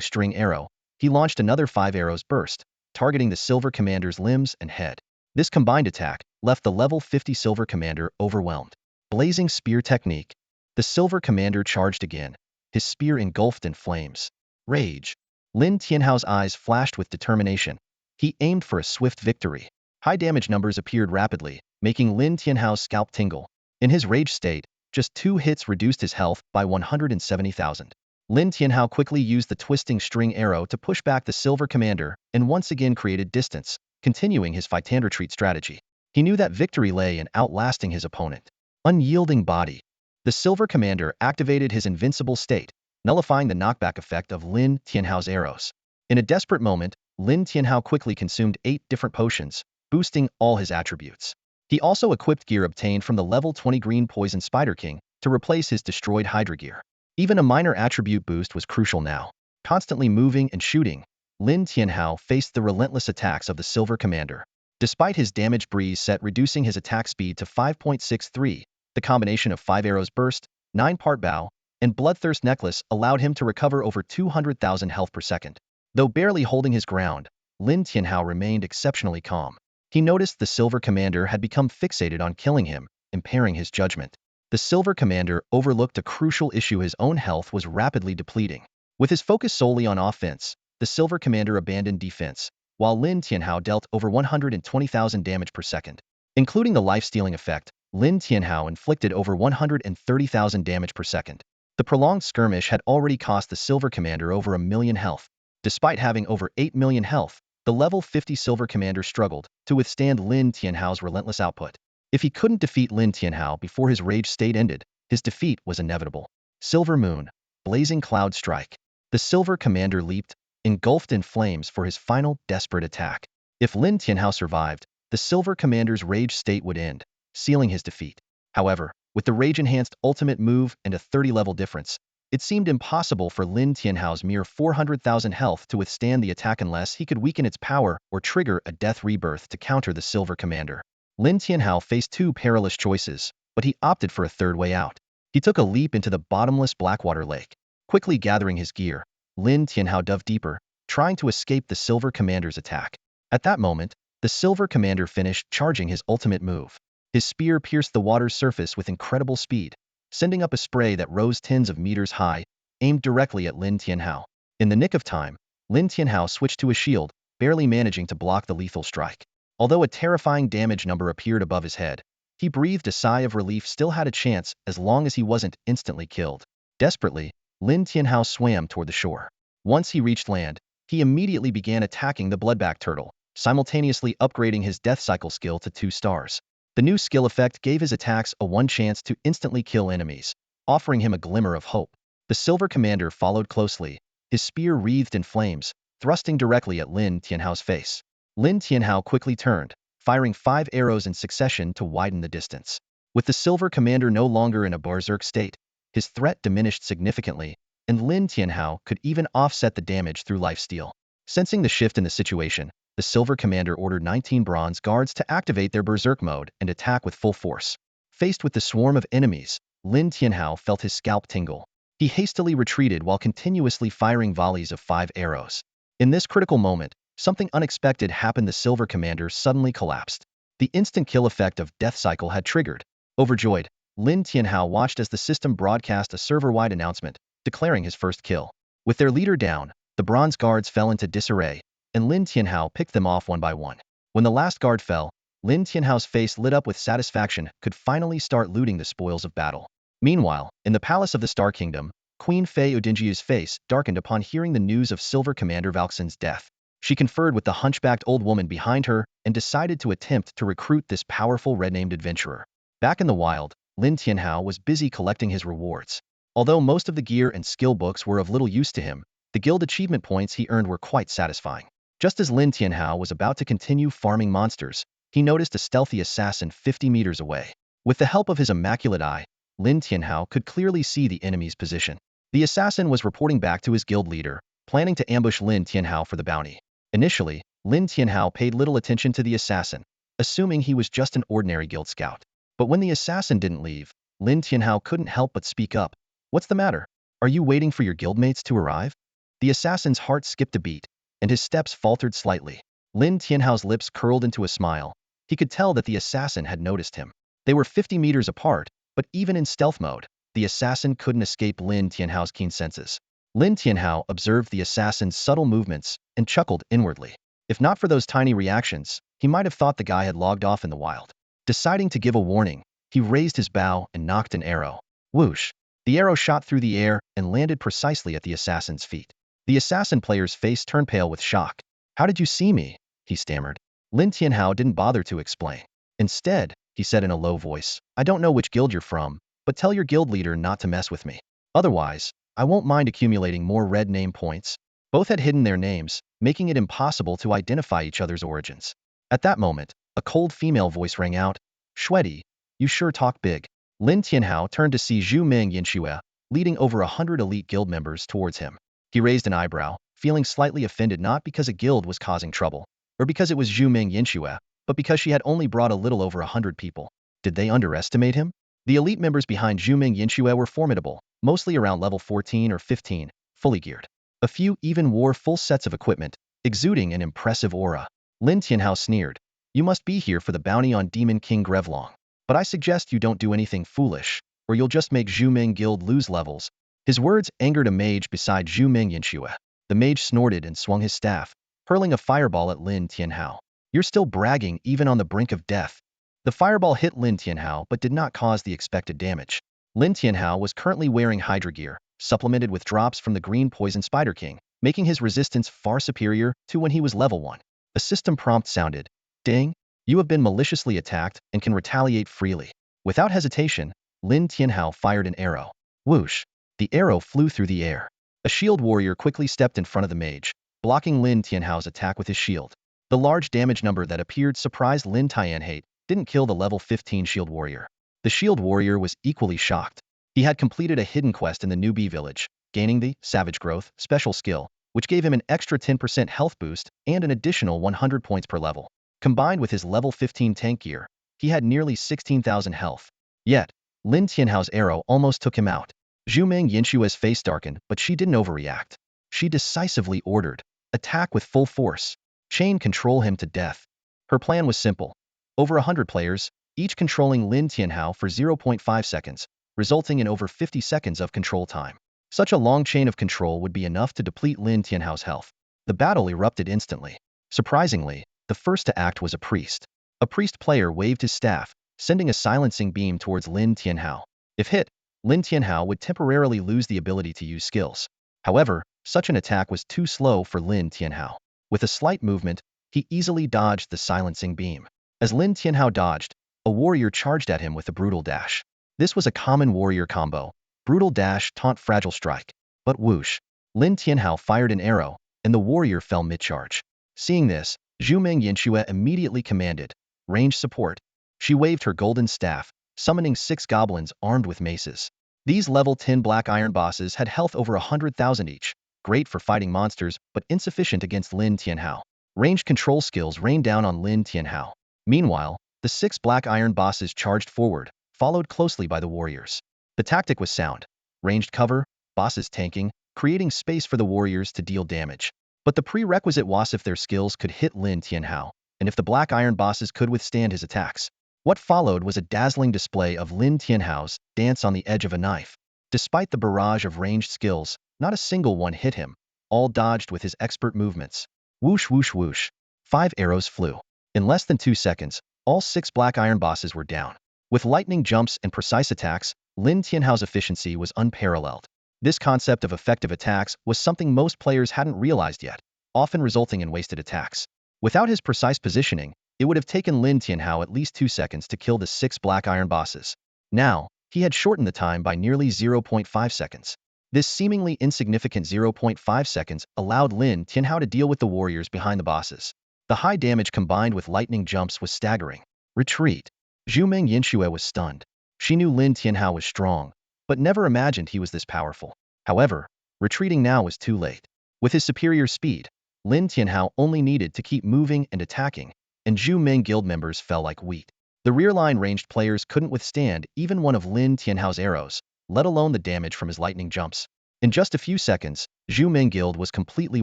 string arrow, he launched another 5 arrows burst, targeting the Silver Commander's limbs and head. This combined attack left the level 50 Silver Commander overwhelmed. Blazing Spear Technique. The Silver Commander charged again, his spear engulfed in flames. Rage. Lin Tianhao's eyes flashed with determination. He aimed for a swift victory. High damage numbers appeared rapidly, making Lin Tianhao's scalp tingle. In his rage state, just 2 hits reduced his health by 170,000. Lin Tianhao quickly used the twisting string arrow to push back the Silver Commander and once again created distance, continuing his fight and retreat strategy. He knew that victory lay in outlasting his opponent. Unyielding Body. The Silver Commander activated his invincible state, nullifying the knockback effect of Lin Tianhao's arrows. In a desperate moment, Lin Tianhao quickly consumed 8 different potions, boosting all his attributes. He also equipped gear obtained from the level 20 green poison Spider King to replace his destroyed Hydra gear. Even a minor attribute boost was crucial now. Constantly moving and shooting, Lin Tianhao faced the relentless attacks of the Silver Commander. Despite his damage breeze set reducing his attack speed to 5.63, the combination of 5 arrows burst, 9-part bow, and Bloodthirst Necklace allowed him to recover over 200,000 health per second. Though barely holding his ground, Lin Tianhao remained exceptionally calm. He noticed the Silver Commander had become fixated on killing him, impairing his judgment. The Silver Commander overlooked a crucial issue: his own health was rapidly depleting. With his focus solely on offense, the Silver Commander abandoned defense, while Lin Tianhao dealt over 120,000 damage per second. Including the life-stealing effect, Lin Tianhao inflicted over 130,000 damage per second. The prolonged skirmish had already cost the Silver Commander over 1 million health. Despite having over 8 million health, the level 50 Silver Commander struggled to withstand Lin Tianhao's relentless output. If he couldn't defeat Lin Tianhao before his rage state ended, his defeat was inevitable. Silver Moon, Blazing Cloud Strike. The Silver Commander leaped, engulfed in flames for his final desperate attack. If Lin Tianhao survived, the Silver Commander's rage state would end, sealing his defeat. However, with the rage-enhanced ultimate move and a 30-level difference, it seemed impossible for Lin Tianhao's mere 400,000 health to withstand the attack unless he could weaken its power or trigger a death rebirth to counter the Silver Commander. Lin Tianhao faced two perilous choices, but he opted for a third way out. He took a leap into the bottomless Blackwater Lake. Quickly gathering his gear, Lin Tianhao dove deeper, trying to escape the Silver Commander's attack. At that moment, the Silver Commander finished charging his ultimate move. His spear pierced the water's surface with incredible speed, sending up a spray that rose tens of meters high, aimed directly at Lin Tianhao. In the nick of time, Lin Tianhao switched to a shield, barely managing to block the lethal strike. Although a terrifying damage number appeared above his head, he breathed a sigh of relief. Still had a chance as long as he wasn't instantly killed. Desperately, Lin Tianhao swam toward the shore. Once he reached land, he immediately began attacking the Bloodback Turtle, simultaneously upgrading his Death Cycle skill to 2 stars. The new skill effect gave his attacks a 1 chance to instantly kill enemies, offering him a glimmer of hope. The Silver Commander followed closely, his spear wreathed in flames, thrusting directly at Lin Tianhao's face. Lin Tianhao quickly turned, firing 5 arrows in succession to widen the distance. With the Silver Commander no longer in a berserk state, his threat diminished significantly, and Lin Tianhao could even offset the damage through lifesteal. Sensing the shift in the situation, the Silver Commander ordered 19 bronze guards to activate their berserk mode and attack with full force. Faced with the swarm of enemies, Lin Tianhao felt his scalp tingle. He hastily retreated while continuously firing volleys of 5 arrows. In this critical moment, something unexpected happened. The Silver Commander suddenly collapsed. The instant kill effect of Death Cycle had triggered. Overjoyed, Lin Tianhao watched as the system broadcast a server-wide announcement, declaring his first kill. With their leader down, the bronze guards fell into disarray, and Lin Tianhao picked them off one by one. When the last guard fell, Lin Tianhao's face lit up with satisfaction, could finally start looting the spoils of battle. Meanwhile, in the palace of the Star Kingdom, Queen Fei Odinjia's face darkened upon hearing the news of Silver Commander Valxen's death. She conferred with the hunchbacked old woman behind her and decided to attempt to recruit this powerful red-named adventurer. Back in the wild, Lin Tianhao was busy collecting his rewards. Although most of the gear and skill books were of little use to him, the guild achievement points he earned were quite satisfying. Just as Lin Tianhao was about to continue farming monsters, he noticed a stealthy assassin 50 meters away. With the help of his immaculate eye, Lin Tianhao could clearly see the enemy's position. The assassin was reporting back to his guild leader, planning to ambush Lin Tianhao for the bounty. Initially, Lin Tianhao paid little attention to the assassin, assuming he was just an ordinary guild scout. But when the assassin didn't leave, Lin Tianhao couldn't help but speak up. "What's the matter? Are you waiting for your guildmates to arrive?" The assassin's heart skipped a beat, and his steps faltered slightly. Lin Tianhao's lips curled into a smile. He could tell that the assassin had noticed him. They were 50 meters apart, but even in stealth mode, the assassin couldn't escape Lin Tianhao's keen senses. Lin Tianhao observed the assassin's subtle movements and chuckled inwardly. If not for those tiny reactions, he might have thought the guy had logged off in the wild. Deciding to give a warning, he raised his bow and knocked an arrow. Whoosh! The arrow shot through the air and landed precisely at the assassin's feet. The assassin player's face turned pale with shock. "How did you see me?" he stammered. Lin Tianhao didn't bother to explain. Instead, he said in a low voice, "I don't know which guild you're from, but tell your guild leader not to mess with me. Otherwise, I won't mind accumulating more red name points." Both had hidden their names, making it impossible to identify each other's origins. At that moment, a cold female voice rang out, Shwedi, you sure talk big. Lin Tianhao turned to see Zhu Ming Yinxue, leading over 100 elite guild members towards him. He raised an eyebrow, feeling slightly offended not because a guild was causing trouble, or because it was Zhu Ming Yinxue, but because she had only brought a little over 100 people. Did they underestimate him? The elite members behind Zhu Ming Yinxue were formidable, mostly around level 14 or 15, fully geared. A few even wore full sets of equipment, exuding an impressive aura. Lin Tianhao sneered. You must be here for the bounty on Demon King Grevlong. But I suggest you don't do anything foolish, or you'll just make Zhu Ming Guild lose levels. His words angered a mage beside Zhu Ming Yinxue. The mage snorted and swung his staff, hurling a fireball at Lin Tianhao. You're still bragging even on the brink of death. The fireball hit Lin Tianhao but did not cause the expected damage. Lin Tianhao was currently wearing Hydra gear, supplemented with drops from the green poison Spider King, making his resistance far superior to when he was level 1. A system prompt sounded. Ding! You have been maliciously attacked and can retaliate freely. Without hesitation, Lin Tianhao fired an arrow. Whoosh! The arrow flew through the air. A shield warrior quickly stepped in front of the mage, blocking Lin Tianhao's attack with his shield. The large damage number that appeared surprised Lin Tianhao didn't kill the level 15 shield warrior. The shield warrior was equally shocked. He had completed a hidden quest in the newbie village, gaining the Savage Growth special skill, which gave him an extra 10% health boost and an additional 100 points per level. Combined with his level 15 tank gear, he had nearly 16,000 health. Yet, Lin Tianhao's arrow almost took him out. Zhu Ming Yinshue's face darkened, but she didn't overreact. She decisively ordered, attack with full force. Chain control him to death. Her plan was simple. Over 100 players, each controlling Lin Tianhao for 0.5 seconds, resulting in over 50 seconds of control time. Such a long chain of control would be enough to deplete Lin Tianhao's health. The battle erupted instantly. Surprisingly, the first to act was a priest. A priest player waved his staff, sending a silencing beam towards Lin Tianhao. If hit, Lin Tianhao would temporarily lose the ability to use skills. However, such an attack was too slow for Lin Tianhao. With a slight movement, he easily dodged the silencing beam. As Lin Tianhao dodged, a warrior charged at him with a brutal dash. This was a common warrior combo: brutal dash, taunt, fragile strike. But whoosh! Lin Tianhao fired an arrow, and the warrior fell mid-charge. Seeing this, Zhu Ming Yinxue immediately commanded, range support. She waved her golden staff, summoning 6 goblins armed with maces. These level 10 black iron bosses had health over 100,000 each, great for fighting monsters but insufficient against Lin Tianhao. Range control skills rained down on Lin Tianhao. Meanwhile, the 6 black iron bosses charged forward, followed closely by the warriors. The tactic was sound. Ranged cover, bosses tanking, creating space for the warriors to deal damage. But the prerequisite was if their skills could hit Lin Tianhao, and if the black iron bosses could withstand his attacks. What followed was a dazzling display of Lin Tianhao's dance on the edge of a knife. Despite the barrage of ranged skills, not a single one hit him, all dodged with his expert movements. Whoosh whoosh whoosh. 5 arrows flew. In less than 2 seconds, all 6 black iron bosses were down. With lightning jumps and precise attacks, Lin Tianhao's efficiency was unparalleled. This concept of effective attacks was something most players hadn't realized yet, often resulting in wasted attacks. Without his precise positioning, it would have taken Lin Tianhao at least 2 seconds to kill the 6 black iron bosses. Now, he had shortened the time by nearly 0.5 seconds. This seemingly insignificant 0.5 seconds allowed Lin Tianhao to deal with the warriors behind the bosses. The high damage combined with lightning jumps was staggering. Retreat. Zhu Ming Yinxue was stunned. She knew Lin Tianhao was strong, but never imagined he was this powerful. However, retreating now was too late. With his superior speed, Lin Tianhao only needed to keep moving and attacking, and Zhu Ming guild members fell like wheat. The rear-line ranged players couldn't withstand even one of Lin Tianhao's arrows, let alone the damage from his lightning jumps. In just a few seconds, Zhu Ming guild was completely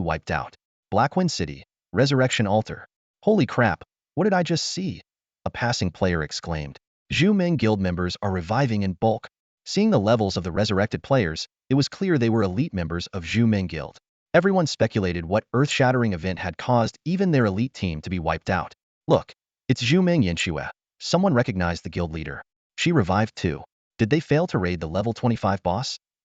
wiped out. Blackwind City, Resurrection Altar. Holy crap, what did I just see? A passing player exclaimed. Zhu Ming guild members are reviving in bulk. Seeing the levels of the resurrected players, it was clear they were elite members of Zhu Ming guild. Everyone speculated what earth-shattering event had caused even their elite team to be wiped out. Look, it's Zhu Ming Yinxue. Someone recognized the guild leader. She revived too. Did they fail to raid the level 25 boss?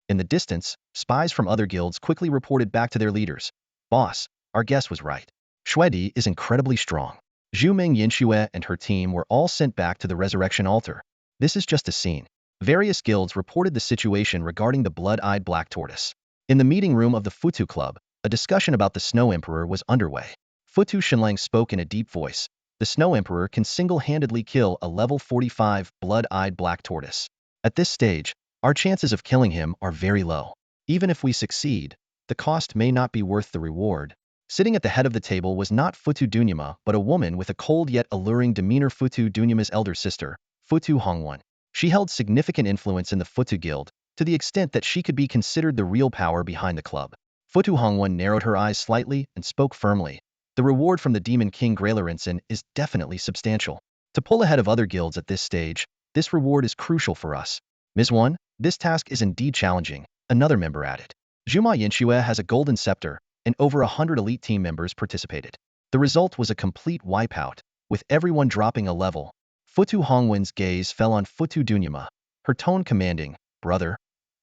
In the distance, spies from other guilds quickly reported back to their leaders. Boss, our guess was right. Shwedi is incredibly strong. Zhu Ming Yinxue and her team were all sent back to the resurrection altar. This is just a scene. Various guilds reported the situation regarding the blood-eyed black tortoise. In the meeting room of the Futu Club, a discussion about the Snow Emperor was underway. Futu Shenlang spoke in a deep voice. the Snow Emperor can single-handedly kill a level 45 blood-eyed black tortoise. At this stage, our chances of killing him are very low. Even if we succeed, the cost may not be worth the reward. Sitting at the head of the table was not Futu Dunyama, but a woman with a cold yet alluring demeanor, Futu Dunyama's elder sister, Futu Hongwon. She held significant influence in the Futu Guild, to the extent that she could be considered the real power behind the club. Futu Hongwon narrowed her eyes slightly and spoke firmly. The reward from the Demon King Graylarinson is definitely substantial. To pull ahead of other guilds at this stage, this reward is crucial for us. Ms. 1, this task is indeed challenging, another member added. Zhuma Yinxue has a golden scepter, and over 100 elite team members participated. The result was a complete wipeout, with everyone dropping a level. Futu Hongwen's gaze fell on Futu Dunyama, her tone commanding, "Brother,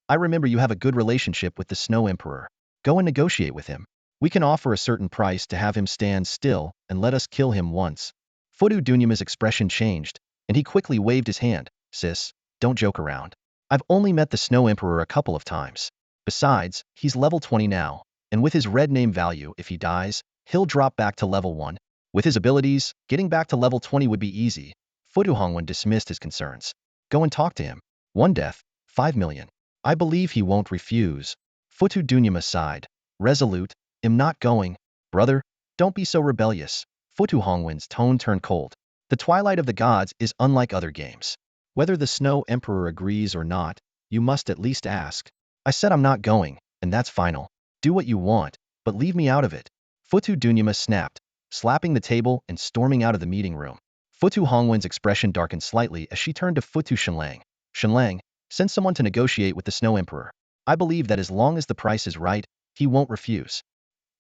I remember you have a good relationship with the Snow Emperor. Go and negotiate with him. We can offer a certain price to have him stand still and let us kill him once." Futu Dunyama's expression changed, and he quickly waved his hand. "Sis, don't joke around. I've only met the Snow Emperor a couple of times. Besides, he's level 20 now, and with his red name value, if he dies, he'll drop back to level 1. With his abilities, getting back to level 20 would be easy." Futu Hongwen dismissed his concerns. "Go and talk to him. 1 death, 5 million. I believe he won't refuse." Futu Dunyama sighed. "Resolute, am not going." "Brother, don't be so rebellious." Futu Hongwen's tone turned cold. "The Twilight of the Gods is unlike other games. Whether the Snow Emperor agrees or not, you must at least ask. I said I'm not going, and that's final. Do what you want, but leave me out of it." Futu Dunyama snapped, slapping the table and storming out of the meeting room. Futu Hongwen's expression darkened slightly as she turned to Futu Shenlang. "Shenlang, send someone to negotiate with the Snow Emperor. I believe that as long as the price is right, he won't refuse.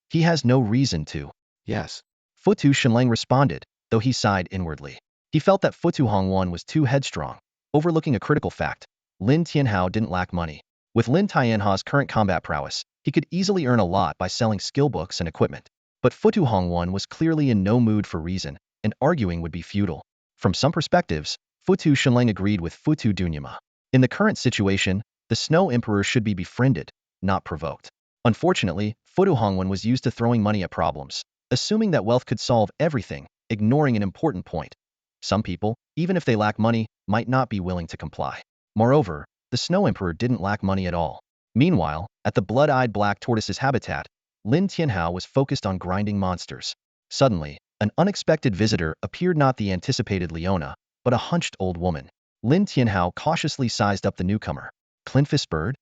He has no reason to." Yes. Futu Shenlang responded, though he sighed inwardly. He felt that Futu Hongwan was too headstrong, overlooking a critical fact. Lin Tianhao didn't lack money. With Lin Tianhao's current combat prowess, he could easily earn a lot by selling skill books and equipment. But Futu Hongwan was clearly in no mood for reason, and arguing would be futile. From some perspectives, Futu Shenlang agreed with Futu Dunyama. In the current situation, the Snow Emperor should be befriended, not provoked. Unfortunately, Futu Hongwan was used to throwing money at problems, assuming that wealth could solve everything, ignoring an important point. Some people, even if they lack money, might not be willing to comply. Moreover, the Snow Emperor didn't lack money at all. Meanwhile, at the blood-eyed black tortoise's habitat, Lin Tianhao was focused on grinding monsters. Suddenly, an unexpected visitor appeared, not the anticipated Leona, but a hunched old woman. Lin Tianhao cautiously sized up the newcomer. Clintfist bird?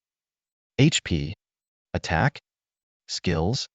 HP? Attack? Skills?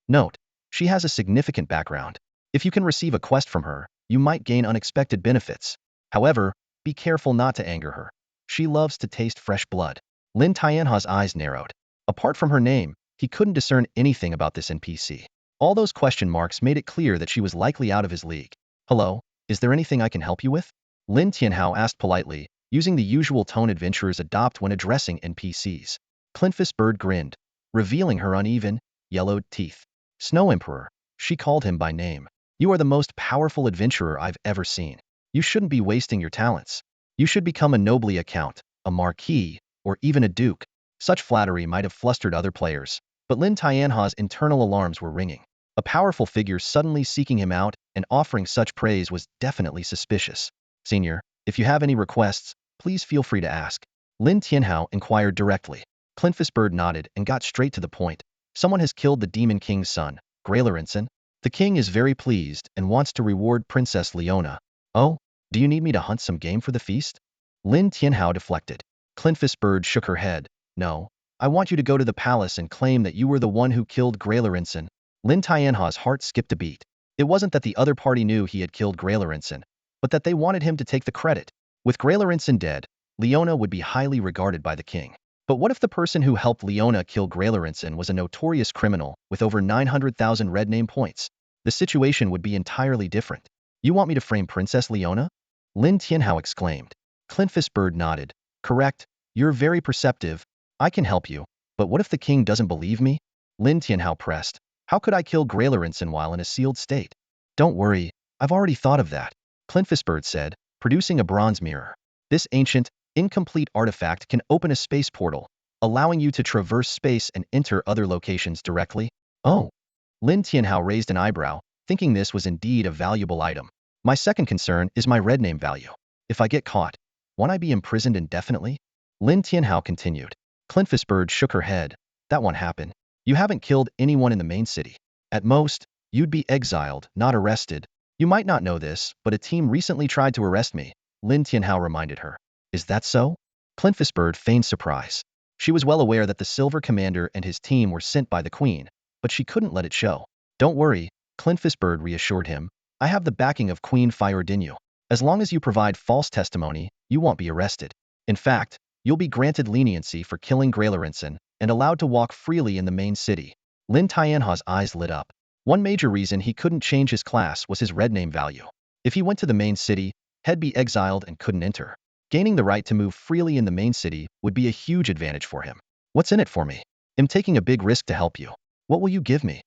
Note: she has a significant background. If you can receive a quest from her, you might gain unexpected benefits. However, be careful not to anger her. She loves to taste fresh blood. Lin Tianha's eyes narrowed. Apart from her name, he couldn't discern anything about this NPC. All those question marks made it clear that she was likely out of his league. "Hello, is there anything I can help you with?" Lin Tianhao asked politely, using the usual tone adventurers adopt when addressing NPCs. Clintfist bird grinned, revealing her uneven, yellowed teeth. "Snow Emperor," she called him by name. "You are the most powerful adventurer I've ever seen. You shouldn't be wasting your talents. You should become a nobly count, a marquis, or even a duke." Such flattery might have flustered other players, but Lin Tianha's internal alarms were ringing. A powerful figure suddenly seeking him out and offering such praise was definitely suspicious. "Senior, if you have any requests, please feel free to ask." Lin Tianhao inquired directly. Clintfist bird nodded and got straight to the point. "Someone has killed the Demon King's son, Graylarinson. The king is very pleased and wants to reward Princess Leona." "Oh, do you need me to hunt some game for the feast?" Lin Tianhao deflected. Clintfist bird shook her head. "No, I want you to go to the palace and claim that you were the one who killed Graylarinson." Lin Tianha's heart skipped a beat. It wasn't that the other party knew he had killed Graylarinson, but that they wanted him to take the credit. With Graylarinson dead, Leona would be highly regarded by the king. But what if the person who helped Leona kill Graylarinson was a notorious criminal with over 900,000 red name points? The situation would be entirely different. "You want me to frame Princess Leona?" Lin Tianhao exclaimed. Clintfist bird nodded. "Correct, you're very perceptive. I can help you, but what if the king doesn't believe me?" Lin Tianhao pressed. "How could I kill Graylarinson while in a sealed state?" "Don't worry, I've already thought of that," Clintfist bird said, producing a bronze mirror. This ancient, incomplete artifact can open a space portal, allowing you to traverse space and enter other locations directly. "Oh." Lin Tianhao raised an eyebrow, thinking this was indeed a valuable item. My second concern is my red name value. If I get caught, won't I be imprisoned indefinitely? Lin Tianhao continued. Clintfishbird shook her head. That won't happen. You haven't killed anyone in the main city. At most, you'd be exiled, not arrested. You might not know this, but a team recently tried to arrest me, Lin Tianhao reminded her. Is that so? Clintfishbird feigned surprise. She was well aware that the Silver Commander and his team were sent by the Queen, but she couldn't let it show. Don't worry, Clintfishbird reassured him. I have the backing of Queen Fyordinu. As long as you provide false testimony, you won't be arrested. In fact, you'll be granted leniency for killing Grailerensen and allowed to walk freely in the main city. Lin Tianhao's eyes lit up. One major reason he couldn't change his class was his red name value. If he went to the main city, he'd be exiled and couldn't enter. Gaining the right to move freely in the main city would be a huge advantage for him. What's in it for me? I'm taking a big risk to help you. What will you give me?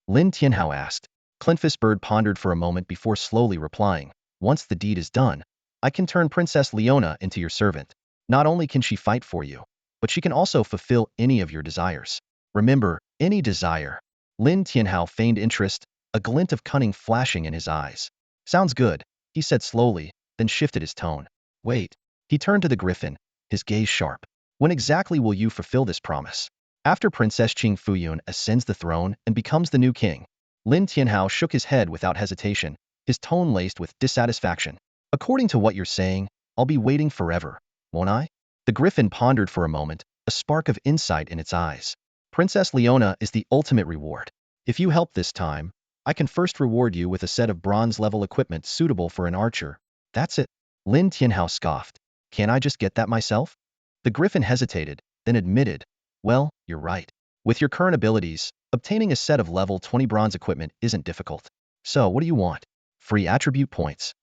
Lin Tianhao asked. Clintfishbird pondered for a moment before slowly replying. Once the deed is done, I can turn Princess Leona into your servant. Not only can she fight for you, but she can also fulfill any of your desires. Remember, any desire. Lin Tianhao feigned interest, a glint of cunning flashing in his eyes. Sounds good, he said slowly, then shifted his tone. Wait. He turned to the griffin, his gaze sharp. When exactly will you fulfill this promise? After Princess Qing Fuyun ascends the throne and becomes the new king. Lin Tianhao shook his head without hesitation, his tone laced with dissatisfaction. According to what you're saying, I'll be waiting forever, won't I? The griffin pondered for a moment, a spark of insight in its eyes. Princess Leona is the ultimate reward. If you help this time, I can first reward you with a set of bronze-level equipment suitable for an archer. That's it. Lin Tianhao scoffed. Can't I just get that myself? The griffin hesitated, then admitted, well, you're right. With your current abilities, obtaining a set of level 20 bronze equipment isn't difficult. So what do you want? Free attribute points.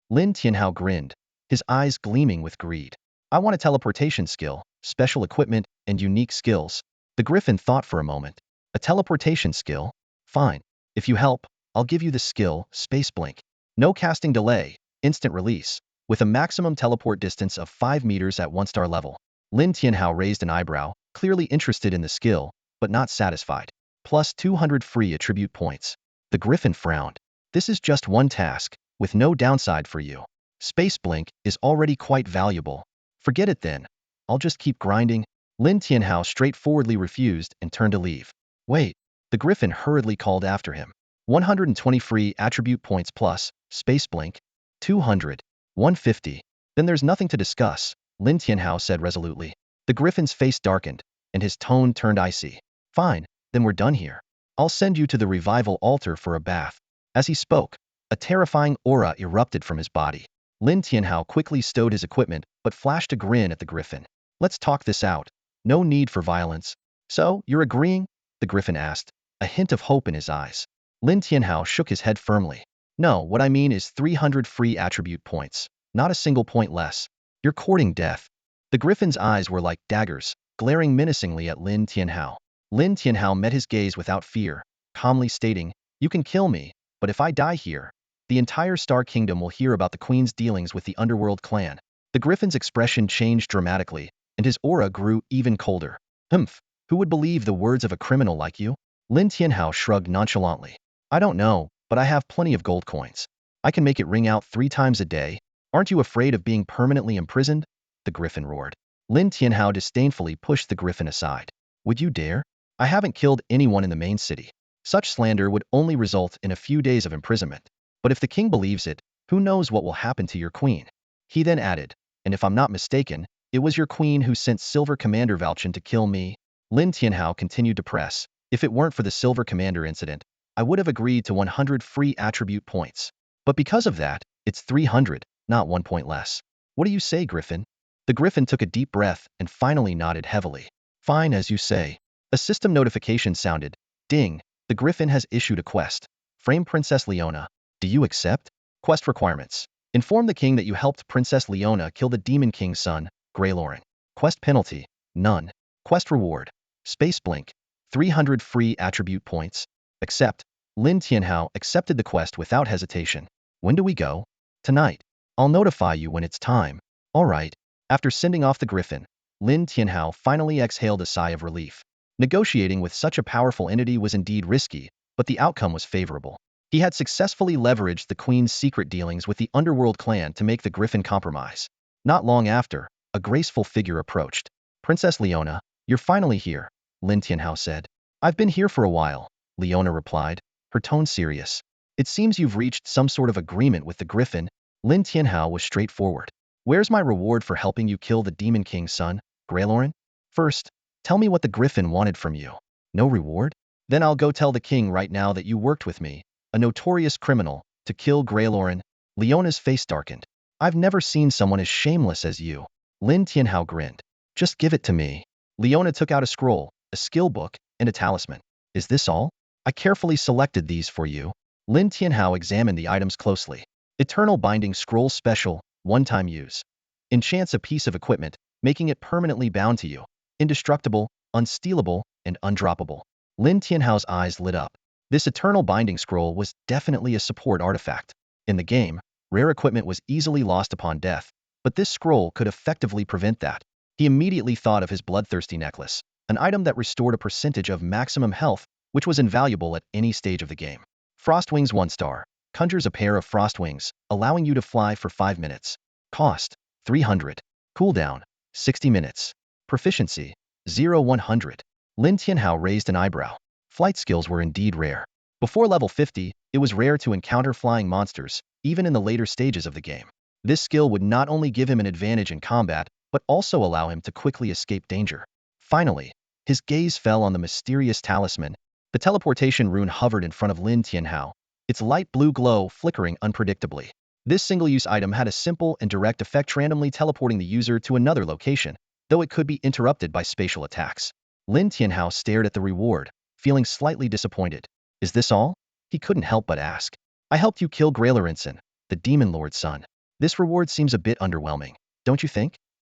Lin Tianhao grinned, his eyes gleaming with greed. I want a teleportation skill, special equipment, and unique skills. The griffin thought for a moment. A teleportation skill? Fine. If you help, I'll give you the skill, Space Blink. No casting delay, instant release, with a maximum teleport distance of 5 meters at 1-star level. Lin Tianhao raised an eyebrow, clearly interested in the skill, but not satisfied. Plus 200 free attribute points. The griffin frowned. This is just one task, with no downside for you. Space Blink is already quite valuable. Forget it then. I'll just keep grinding. Lin Tianhao straightforwardly refused and turned to leave. Wait. The griffin hurriedly called after him. 120 free attribute points plus, Space Blink. 200. 150. Then there's nothing to discuss, Lin Tianhao said resolutely. The griffin's face darkened, and his tone turned icy. Fine, then we're done here. I'll send you to the revival altar for a bath. As he spoke, a terrifying aura erupted from his body. Lin Tianhao quickly stowed his equipment, but flashed a grin at the griffin. Let's talk this out. No need for violence. So, you're agreeing? The griffin asked, a hint of hope in his eyes. Lin Tianhao shook his head firmly. No, what I mean is 300 free attribute points, not a single point less. You're courting death. The griffin's eyes were like daggers, glaring menacingly at Lin Tianhao. Lin Tianhao met his gaze without fear, calmly stating, you can kill me, but if I die here, the entire Star Kingdom will hear about the Queen's dealings with the Underworld clan. The griffin's expression changed dramatically, and his aura grew even colder. Humph, who would believe the words of a criminal like you? Lin Tianhao shrugged nonchalantly. I don't know, but I have plenty of gold coins. I can make it ring out 3 times a day. Aren't you afraid of being permanently imprisoned? The griffin roared. Lin Tianhao disdainfully pushed the griffin aside. Would you dare? I haven't killed anyone in the main city. Such slander would only result in a few days of imprisonment. But if the king believes it, who knows what will happen to your queen? He then added, and if I'm not mistaken, it was your queen who sent Silver Commander Valchen to kill me. Lin Tianhao continued to press. If it weren't for the Silver Commander incident, I would have agreed to 100 free attribute points. But because of that, it's 300, not 1 point less. What do you say, Griffin? The griffin took a deep breath and finally nodded heavily. Fine, as you say. A system notification sounded. Ding, the griffin has issued a quest. Frame Princess Leona. Do you accept? Quest requirements. Inform the king that you helped Princess Leona kill the Demon King's son, Grailoren. Quest penalty. None. Quest reward. Space Blink. 300 free attribute points. Accept. Lin Tianhao accepted the quest without hesitation. When do we go? Tonight. I'll notify you when it's time. All right. After sending off the griffin, Lin Tianhao finally exhaled a sigh of relief. Negotiating with such a powerful entity was indeed risky, but the outcome was favorable. He had successfully leveraged the queen's secret dealings with the underworld clan to make the griffin compromise. Not long after, a graceful figure approached. Princess Leona, you're finally here, Lin Tianhao said. I've been here for a while, Leona replied, her tone serious. It seems you've reached some sort of agreement with the griffin. Lin Tianhao was straightforward. Where's my reward for helping you kill the Demon King's son, Greylorin? First, tell me what the griffin wanted from you. No reward? Then I'll go tell the king right now that you worked with me, a notorious criminal, to kill Greylorin. Leona's face darkened. I've never seen someone as shameless as you. Lin Tianhao grinned. Just give it to me. Leona took out a scroll, a skill book, and a talisman. Is this all? I carefully selected these for you. Lin Tianhao examined the items closely. Eternal Binding Scroll Special, one-time use. Enchants a piece of equipment, making it permanently bound to you. Indestructible, unstealable, and undroppable. Lin Tianhao's eyes lit up. This Eternal Binding Scroll was definitely a support artifact. In the game, rare equipment was easily lost upon death, but this scroll could effectively prevent that. He immediately thought of his Bloodthirsty necklace, an item that restored a percentage of maximum health, which was invaluable at any stage of the game. Frostwings 1-star. Conjures a pair of frost wings, allowing you to fly for 5 minutes. Cost, 300. Cooldown, 60 minutes. Proficiency, 0-100. Lin Tianhao raised an eyebrow. Flight skills were indeed rare. Before level 50, it was rare to encounter flying monsters, even in the later stages of the game. This skill would not only give him an advantage in combat, but also allow him to quickly escape danger. Finally, his gaze fell on the mysterious talisman. The teleportation rune hovered in front of Lin Tianhao, its light blue glow flickering unpredictably. This single-use item had a simple and direct effect, randomly teleporting the user to another location, though it could be interrupted by spatial attacks. Lin Tianhao stared at the reward, feeling slightly disappointed. Is this all? He couldn't help but ask. I helped you kill Greylorin, the Demon Lord's son. This reward seems a bit underwhelming, don't you think?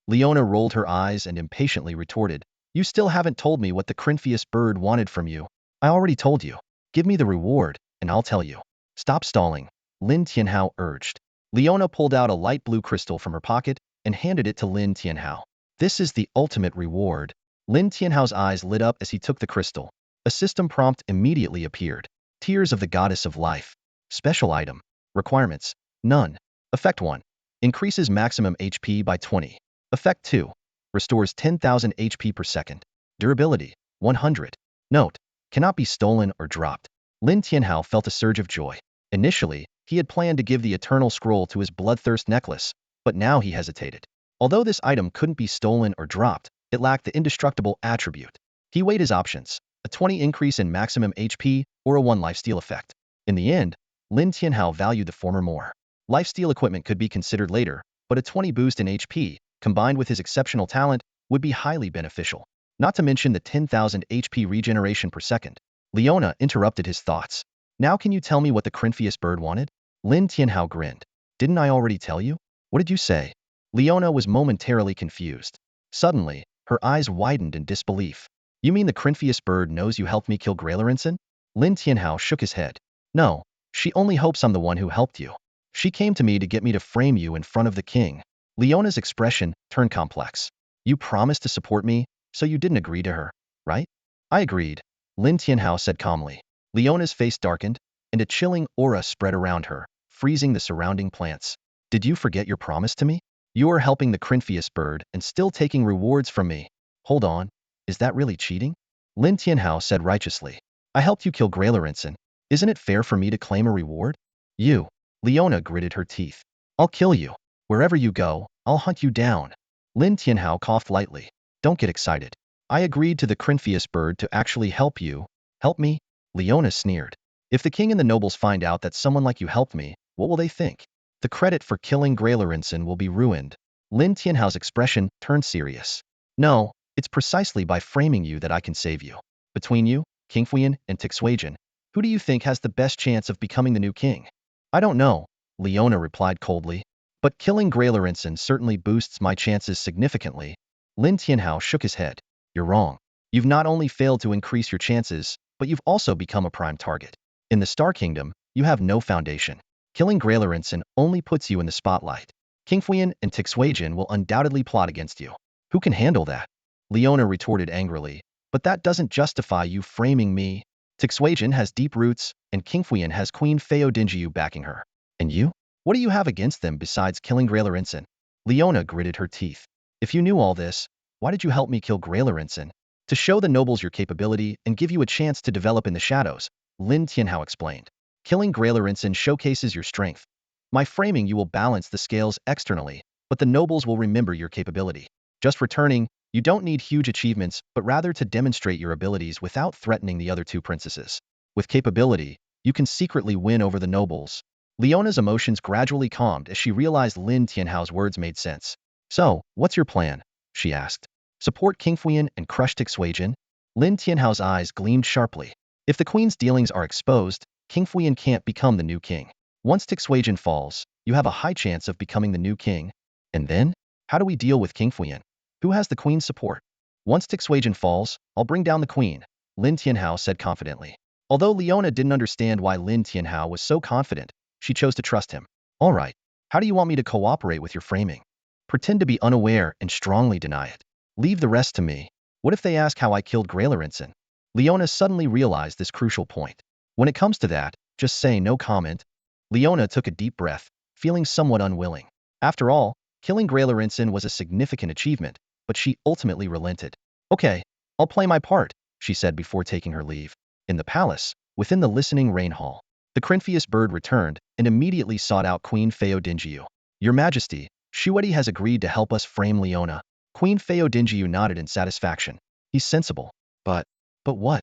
Leona rolled her eyes and impatiently retorted. You still haven't told me what the Crinpheus bird wanted from you. I already told you. Give me the reward, and I'll tell you. Stop stalling, Lin Tianhao urged. Leona pulled out a light blue crystal from her pocket and handed it to Lin Tianhao. This is the ultimate reward. Lin Tianhao's eyes lit up as he took the crystal. A system prompt immediately appeared. Tears of the Goddess of Life. Special item. Requirements. None. Effect 1. Increases maximum HP by 20. Effect 2. Restores 10,000 HP per second. Durability. 100. Note. Cannot be stolen or dropped. Lin Tianhao felt a surge of joy. Initially, he had planned to give the Eternal Scroll to his Bloodthirst necklace, but now he hesitated. Although this item couldn't be stolen or dropped, it lacked the indestructible attribute. He weighed his options, a 20 increase in maximum HP or a 1 lifesteal effect. In the end, Lin Tianhao valued the former more. Lifesteal equipment could be considered later, but a 20 boost in HP, combined with his exceptional talent, would be highly beneficial. Not to mention the 10,000 HP regeneration per second. Leona interrupted his thoughts. Now can you tell me what the Crinpheus bird wanted? Lin Tianhao grinned. Didn't I already tell you? What did you say? Leona was momentarily confused. Suddenly, her eyes widened in disbelief. You mean the Crinpheus bird knows you helped me kill Greylorin? Lin Tianhao shook his head. No, she only hopes I'm the one who helped you. She came to me to get me to frame you in front of the king. Leona's expression turned complex. You promised to support me, so you didn't agree to her, right? I agreed, Lin Tianhao said calmly. Leona's face darkened, and a chilling aura spread around her, freezing the surrounding plants. Did you forget your promise to me? You are helping the Crinpheus bird and still taking rewards from me. Hold on, is that really cheating? Lin Tianhao said righteously. I helped you kill Greylorin. Isn't it fair for me to claim a reward? You. Leona gritted her teeth. I'll kill you. Wherever you go, I'll hunt you down. Lin Tianhao coughed lightly. Don't get excited. I agreed to the Crinpheus bird to actually help you. Help me? Leona sneered. If the king and the nobles find out that someone like you helped me, what will they think? The credit for killing Greylorin will be ruined. Lin Tianhao's expression turned serious. No, it's precisely by framing you that I can save you. Between you, King Fuyan, and Tixuajian, who do you think has the best chance of becoming the new king? I don't know, Leona replied coldly. But killing Greylorin certainly boosts my chances significantly. Lin Tianhao shook his head. You're wrong. You've not only failed to increase your chances, but you've also become a prime target. In the Star Kingdom, you have no foundation. Killing Greylorin only puts you in the spotlight. King Fuyan and Tixuajian will undoubtedly plot against you. Who can handle that? Leona retorted angrily. But that doesn't justify you framing me. Tixuajian has deep roots, and Qingfuyan has Queen Feo Dinjiu backing her. And you? What do you have against them besides killing Grailer-Insen? Leona gritted her teeth. If you knew all this, why did you help me kill Grailer-Insen? To show the nobles your capability and give you a chance to develop in the shadows, Lin Tianhao explained. Killing Grailer-Insen showcases your strength. My framing you will balance the scales externally, but the nobles will remember your capability. Just returning, you don't need huge achievements, but rather to demonstrate your abilities without threatening the other two princesses. With capability, you can secretly win over the nobles. Leona's emotions gradually calmed as she realized Lin Tianhao's words made sense. So, what's your plan? She asked. Support Qingfuyan and crush Tixuajian? Lin Tianhao's eyes gleamed sharply. If the queen's dealings are exposed, Qingfuyan can't become the new king. Once Tixuajian falls, you have a high chance of becoming the new king. And then? How do we deal with Qingfuyan? Who has the queen's support? Once Tixuajian falls, I'll bring down the queen, Lin Tianhao said confidently. Although Leona didn't understand why Lin Tianhao was so confident, she chose to trust him. All right, how do you want me to cooperate with your framing? Pretend to be unaware and strongly deny it. Leave the rest to me. What if they ask how I killed Grailer-Insen? Leona suddenly realized this crucial point. When it comes to that, just say no comment. Leona took a deep breath, feeling somewhat unwilling. After all, killing Grailer-Insen was a significant achievement, but she ultimately relented. Okay, I'll play my part, she said before taking her leave. In the palace, within the listening rain hall, the Crinpheus bird returned and immediately sought out Queen Feo Dinjiu. Your Majesty, Shuedi has agreed to help us frame Leona. Queen Feo Dinjiu nodded in satisfaction. He's sensible. But what?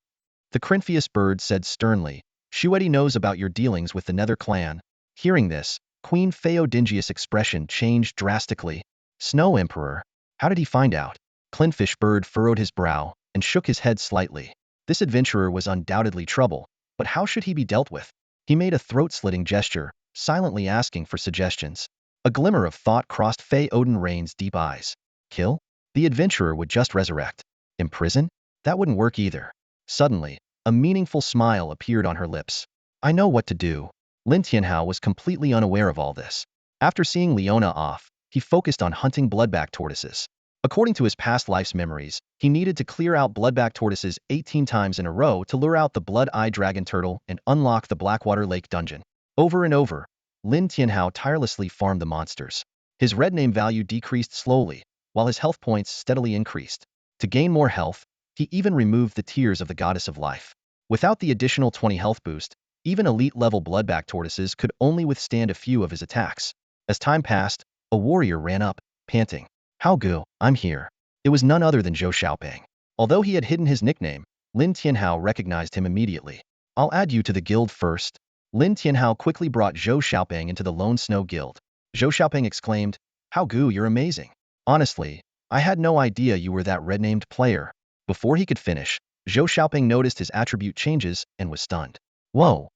The Crinpheus bird said sternly. Shuedi knows about your dealings with the Nether clan. Hearing this, Queen Feo Dinjius' expression changed drastically. Snow Emperor? How did he find out? Clinfish bird furrowed his brow and shook his head slightly. This adventurer was undoubtedly trouble, but how should he be dealt with? He made a throat-slitting gesture, silently asking for suggestions. A glimmer of thought crossed Fei Odin Rain's deep eyes. Kill? The adventurer would just resurrect. Imprison? That wouldn't work either. Suddenly, a meaningful smile appeared on her lips. I know what to do. Lin Tianhao was completely unaware of all this. After seeing Leona off, he focused on hunting bloodback tortoises. According to his past life's memories, he needed to clear out bloodback tortoises 18 times in a row to lure out the blood-eye dragon turtle and unlock the Blackwater Lake dungeon. Over and over, Lin Tianhao tirelessly farmed the monsters. His red name value decreased slowly, while his health points steadily increased. To gain more health, he even removed the tears of the goddess of life. Without the additional 20 health boost, even elite-level bloodback tortoises could only withstand a few of his attacks. As time passed, a warrior ran up, panting. Hao Gu, I'm here. It was none other than Zhou Xiaopeng. Although he had hidden his nickname, Lin Tianhao recognized him immediately. I'll add you to the guild first. Lin Tianhao quickly brought Zhou Xiaopeng into the Lone Snow Guild. Zhou Xiaopeng exclaimed, Hao Gu, you're amazing. Honestly, I had no idea you were that red-named player. Before he could finish, Zhou Xiaopeng noticed his attribute changes and was stunned. Whoa!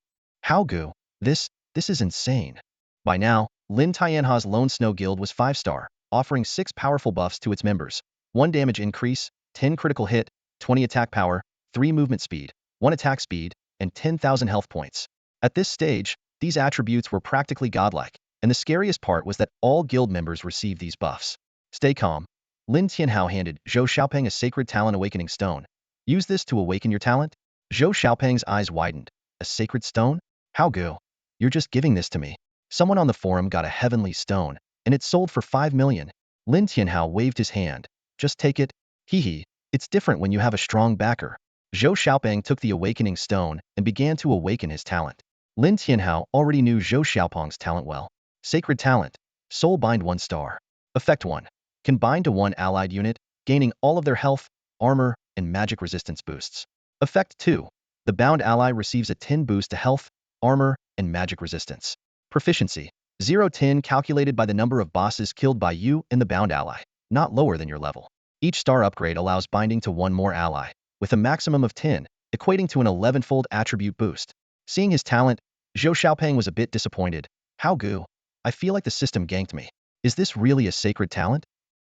Hao Gu, this is insane. By now, Lin Tianhao's Lone Snow Guild was 5-star, offering 6 powerful buffs to its members. 1 damage increase, 10 critical hit, 20 attack power, 3 movement speed, 1 attack speed, and 10,000 health points. At this stage, these attributes were practically godlike, and the scariest part was that all guild members received these buffs. Stay calm. Lin Tianhao handed Zhou Xiaopeng a sacred talent awakening stone. Use this to awaken your talent? Zhou Xiaopeng's eyes widened. A sacred stone? Hao Gu, you're just giving this to me. Someone on the forum got a heavenly stone, and it sold for 5 million. Lin Tianhao waved his hand. Just take it. Hee, it's different when you have a strong backer. Zhou Xiaopeng took the awakening stone and began to awaken his talent. Lin Tianhao already knew Zhou Xiaopeng's talent well. Sacred talent. Soul bind 1 star. Effect 1. Can bind to 1 allied unit, gaining all of their health, armor, and magic resistance boosts. Effect 2. The bound ally receives a 10 boost to health, armor, and magic resistance. Proficiency. 0-10 calculated by the number of bosses killed by you and the bound ally, not lower than your level. Each star upgrade allows binding to 1 more ally, with a maximum of 10, equating to an 11-fold attribute boost. Seeing his talent, Zhou Xiaopeng was a bit disappointed. Hao Gu, I feel like the system ganked me. Is this really a sacred talent?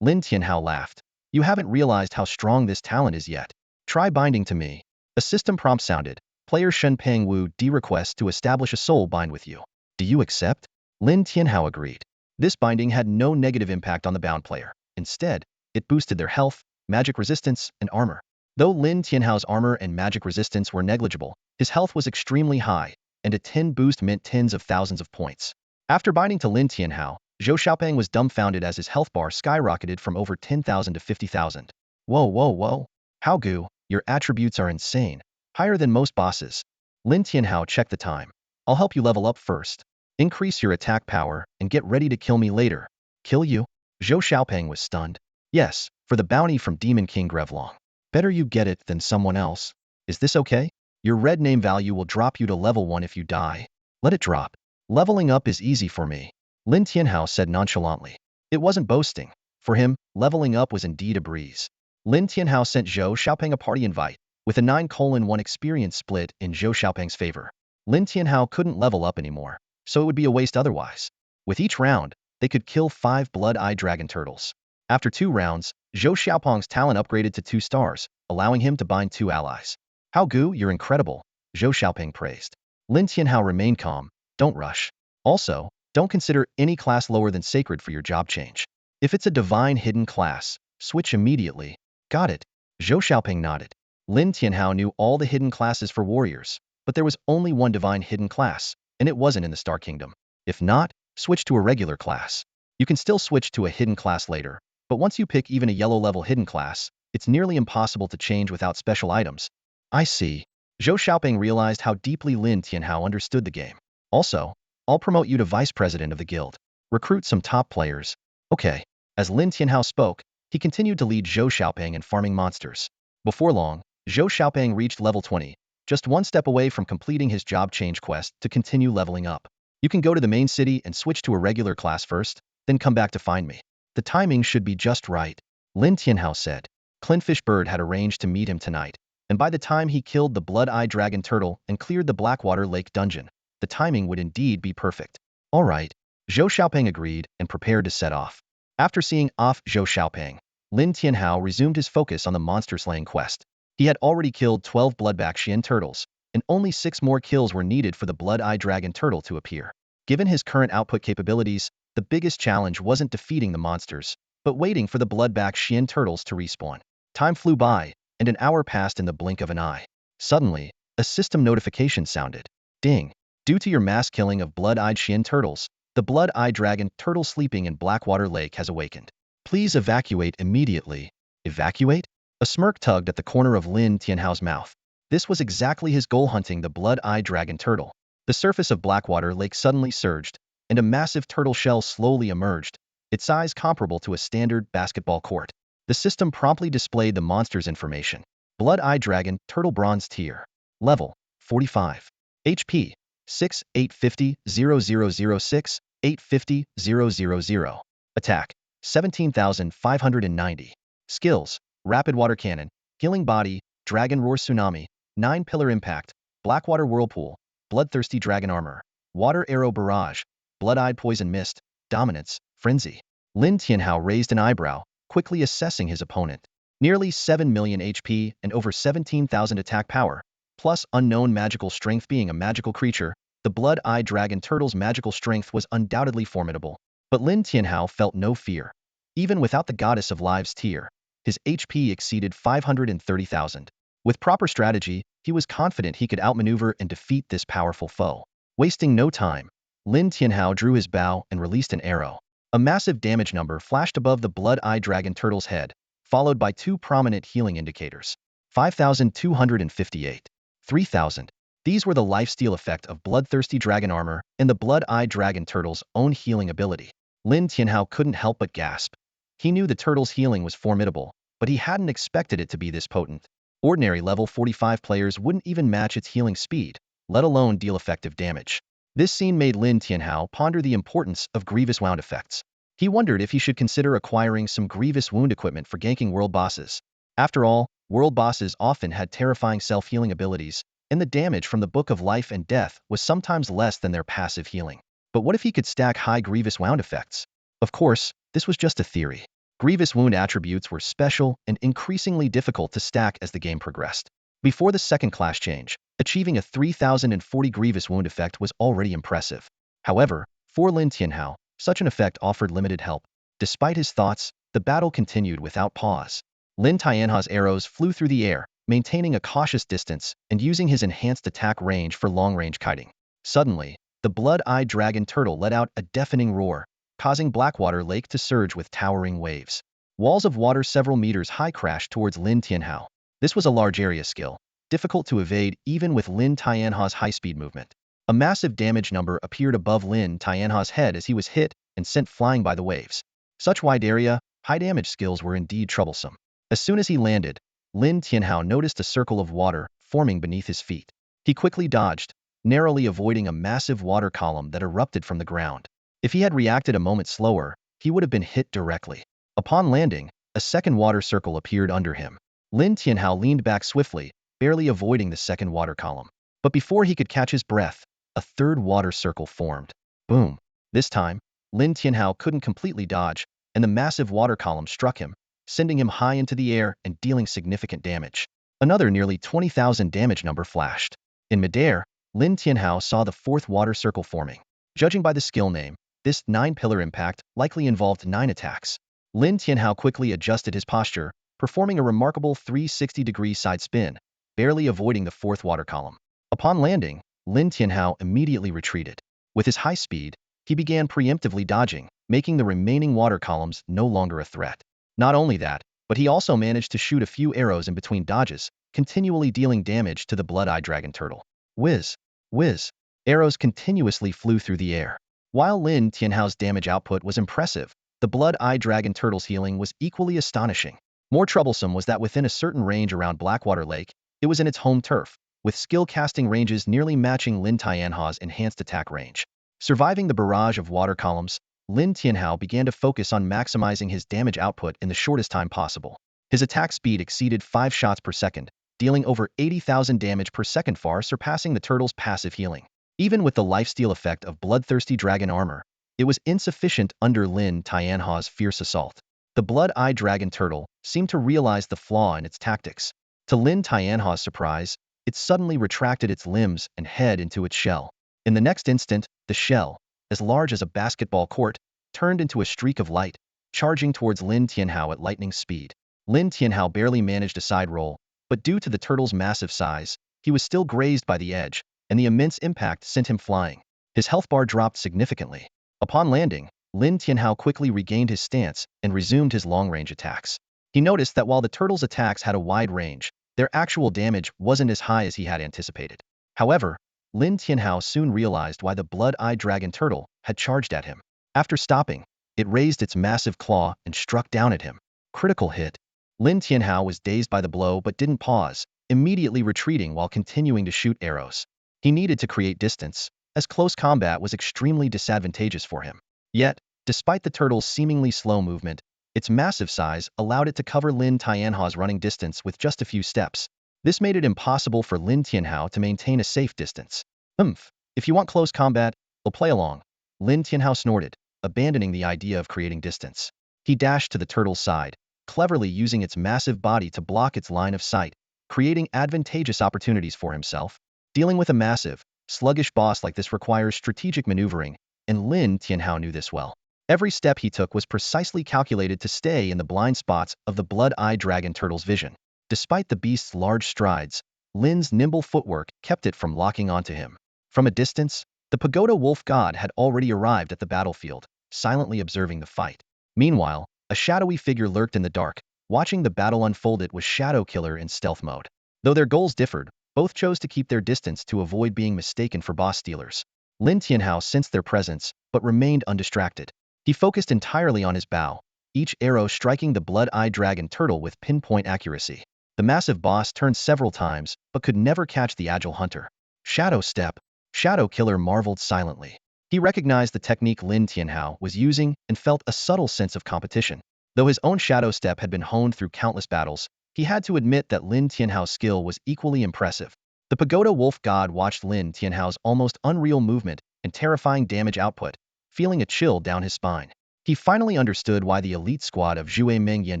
Lin Tianhao laughed. You haven't realized how strong this talent is yet. Try binding to me. A system prompt sounded. Player Shen Peng Wu requests to establish a soul bind with you. Do you accept? Lin Tianhao agreed. This binding had no negative impact on the bound player. Instead, it boosted their health, magic resistance, and armor. Though Lin Tianhao's armor and magic resistance were negligible, his health was extremely high, and a 10 boost meant tens of thousands of points. After binding to Lin Tianhao, Zhou Xiaopeng was dumbfounded as his health bar skyrocketed from over 10,000 to 50,000. Whoa, whoa, whoa. Hao Gu, your attributes are insane. Higher than most bosses. Lin Tianhao checked the time. I'll help you level up first. Increase your attack power, and get ready to kill me later. Kill you? Zhou Xiaopeng was stunned. Yes, for the bounty from Demon King Grevlong. Better you get it than someone else. Is this okay? Your red name value will drop you to level 1 if you die. Let it drop. Leveling up is easy for me. Lin Tianhao said nonchalantly. It wasn't boasting. For him, leveling up was indeed a breeze. Lin Tianhao sent Zhou Xiaopeng a party invite, with a 9:1 experience split in Zhou Xiaopeng's favor. Lin Tianhao couldn't level up anymore, so it would be a waste otherwise. With each round, they could kill 5 blood-eye dragon turtles. After 2 rounds, Zhou Xiaopeng's talent upgraded to 2 stars, allowing him to bind 2 allies. Hao Gu, you're incredible, Zhou Xiaopeng praised. Lin Tianhao remained calm. Don't rush. Also, don't consider any class lower than sacred for your job change. If it's a divine hidden class, switch immediately. Got it. Zhou Xiaopeng nodded. Lin Tianhao knew all the hidden classes for warriors, but there was only one divine hidden class, and it wasn't in the Star Kingdom. If not, switch to a regular class. You can still switch to a hidden class later, but once you pick even a yellow level hidden class, it's nearly impossible to change without special items. I see. Zhou Xiaopeng realized how deeply Lin Tianhao understood the game. Also, I'll promote you to vice president of the guild. Recruit some top players. Okay. As Lin Tianhao spoke, he continued to lead Zhou Xiaopeng in farming monsters. Before long, Zhou Xiaopeng reached level 20, just one step away from completing his job change quest to continue leveling up. You can go to the main city and switch to a regular class first, then come back to find me. The timing should be just right, Lin Tianhao said. Clintfish Bird had arranged to meet him tonight, and by the time he killed the blood-eye dragon turtle and cleared the Blackwater Lake dungeon, the timing would indeed be perfect. All right, Zhou Xiaopeng agreed and prepared to set off. After seeing off Zhou Xiaopeng, Lin Tianhao resumed his focus on the monster-slaying quest. He had already killed 12 bloodback Xian turtles, and only 6 more kills were needed for the blood-eye dragon turtle to appear. Given his current output capabilities, the biggest challenge wasn't defeating the monsters, but waiting for the bloodback Xian turtles to respawn. Time flew by, and an hour passed in the blink of an eye. Suddenly, a system notification sounded. Ding! Due to your mass killing of blood-eyed Xian turtles, the blood-eye dragon turtle sleeping in Blackwater Lake has awakened. Please evacuate immediately. Evacuate? A smirk tugged at the corner of Lin Tianhao's mouth. This was exactly his goal, hunting the blood-eye dragon turtle. The surface of Blackwater Lake suddenly surged, and a massive turtle shell slowly emerged, its size comparable to a standard basketball court. The system promptly displayed the monster's information. Blood-eye dragon turtle bronze tier. Level 45. HP 6 850 0006 850 000. Attack 17,590. Skills: Rapid Water Cannon, Healing Body, Dragon Roar Tsunami, 9 Pillar Impact, Blackwater Whirlpool, Bloodthirsty Dragon Armor, Water Arrow Barrage, Blood-Eyed Poison Mist, Dominance, Frenzy. Lin Tianhao raised an eyebrow, quickly assessing his opponent. Nearly 7 million HP and over 17,000 attack power, plus unknown magical strength. Being a magical creature, the blood-eyed dragon turtle's magical strength was undoubtedly formidable. But Lin Tianhao felt no fear. Even without the Goddess of Lives tier, his HP exceeded 530,000. With proper strategy, he was confident he could outmaneuver and defeat this powerful foe. Wasting no time, Lin Tianhao drew his bow and released an arrow. A massive damage number flashed above the blood-eyed dragon turtle's head, followed by 2 prominent healing indicators. 5,258. 3,000. These were the lifesteal effect of bloodthirsty dragon armor and the blood-eyed dragon turtle's own healing ability. Lin Tianhao couldn't help but gasp. He knew the turtle's healing was formidable, but he hadn't expected it to be this potent. Ordinary level 45 players wouldn't even match its healing speed, let alone deal effective damage. This scene made Lin Tianhao ponder the importance of grievous wound effects. He wondered if he should consider acquiring some grievous wound equipment for ganking world bosses. After all, world bosses often had terrifying self-healing abilities, and the damage from the Book of Life and Death was sometimes less than their passive healing. But what if he could stack high grievous wound effects? Of course, this was just a theory. Grievous wound attributes were special and increasingly difficult to stack as the game progressed. Before the second class change, achieving a 3,040 grievous wound effect was already impressive. However, for Lin Tianhao, such an effect offered limited help. Despite his thoughts, the battle continued without pause. Lin Tianha's arrows flew through the air, maintaining a cautious distance and using his enhanced attack range for long-range kiting. Suddenly, the blood-eyed dragon turtle let out a deafening roar, causing Blackwater Lake to surge with towering waves. Walls of water several meters high crashed towards Lin Tianhao. This was a large area skill, difficult to evade even with Lin Tianha's high-speed movement. A massive damage number appeared above Lin Tianha's head as he was hit and sent flying by the waves. Such wide area, high damage skills were indeed troublesome. As soon as he landed, Lin Tianhao noticed a circle of water forming beneath his feet. He quickly dodged, narrowly avoiding a massive water column that erupted from the ground. If he had reacted a moment slower, he would have been hit directly. Upon landing, a second water circle appeared under him. Lin Tianhao leaned back swiftly, barely avoiding the second water column. But before he could catch his breath, a third water circle formed. Boom! This time, Lin Tianhao couldn't completely dodge, and the massive water column struck him, sending him high into the air and dealing significant damage. Another nearly 20,000 damage number flashed. In midair, Lin Tianhao saw the fourth water circle forming. Judging by the skill name, this 9-pillar impact likely involved 9 attacks. Lin Tianhao quickly adjusted his posture, performing a remarkable 360-degree side spin, barely avoiding the fourth water column. Upon landing, Lin Tianhao immediately retreated. With his high speed, he began preemptively dodging, making the remaining water columns no longer a threat. Not only that, but he also managed to shoot a few arrows in between dodges, continually dealing damage to the blood-eyed dragon turtle. Whiz! Whiz! Arrows continuously flew through the air. While Lin Tianhao's damage output was impressive, the blood-eyed dragon turtle's healing was equally astonishing. More troublesome was that within a certain range around Blackwater Lake, it was in its home turf, with skill casting ranges nearly matching Lin Tianhao's enhanced attack range. Surviving the barrage of water columns, Lin Tianhao began to focus on maximizing his damage output in the shortest time possible. His attack speed exceeded 5 shots per second, dealing over 80,000 damage per second, far surpassing the turtle's passive healing. Even with the lifesteal effect of bloodthirsty dragon armor, it was insufficient under Lin Tianhao's fierce assault. The blood-eyed dragon turtle seemed to realize the flaw in its tactics. To Lin Tianhao's surprise, it suddenly retracted its limbs and head into its shell. In the next instant, the shell, as large as a basketball court, turned into a streak of light, charging towards Lin Tianhao at lightning speed. Lin Tianhao barely managed a side roll, but due to the turtle's massive size, he was still grazed by the edge, and the immense impact sent him flying. His health bar dropped significantly. Upon landing, Lin Tianhao quickly regained his stance and resumed his long-range attacks. He noticed that while the turtle's attacks had a wide range, their actual damage wasn't as high as he had anticipated. However, Lin Tianhao soon realized why the blood-eyed dragon turtle had charged at him. After stopping, it raised its massive claw and struck down at him. Critical hit. Lin Tianhao was dazed by the blow but didn't pause, immediately retreating while continuing to shoot arrows. He needed to create distance, as close combat was extremely disadvantageous for him. Yet, despite the turtle's seemingly slow movement, its massive size allowed it to cover Lin Tianhao's running distance with just a few steps. This made it impossible for Lin Tianhao to maintain a safe distance. If you want close combat, we'll play along. Lin Tianhao snorted, abandoning the idea of creating distance. He dashed to the turtle's side, cleverly using its massive body to block its line of sight, creating advantageous opportunities for himself. Dealing with a massive, sluggish boss like this requires strategic maneuvering, and Lin Tianhao knew this well. Every step he took was precisely calculated to stay in the blind spots of the blood-eyed dragon turtle's vision. Despite the beast's large strides, Lin's nimble footwork kept it from locking onto him. From a distance, the pagoda wolf god had already arrived at the battlefield, silently observing the fight. Meanwhile, a shadowy figure lurked in the dark, watching the battle unfold. It was Shadow Killer in stealth mode. Though their goals differed, both chose to keep their distance to avoid being mistaken for boss stealers. Lin Tianhao sensed their presence, but remained undistracted. He focused entirely on his bow, each arrow striking the blood-eyed dragon turtle with pinpoint accuracy. The massive boss turned several times, but could never catch the agile hunter. Shadow Step. Shadow Killer marveled silently. He recognized the technique Lin Tianhao was using and felt a subtle sense of competition. Though his own Shadow Step had been honed through countless battles, he had to admit that Lin Tianhao's skill was equally impressive. The pagoda wolf god watched Lin Tianhao's almost unreal movement and terrifying damage output, feeling a chill down his spine. He finally understood why the elite squad of Zhue Meng Yan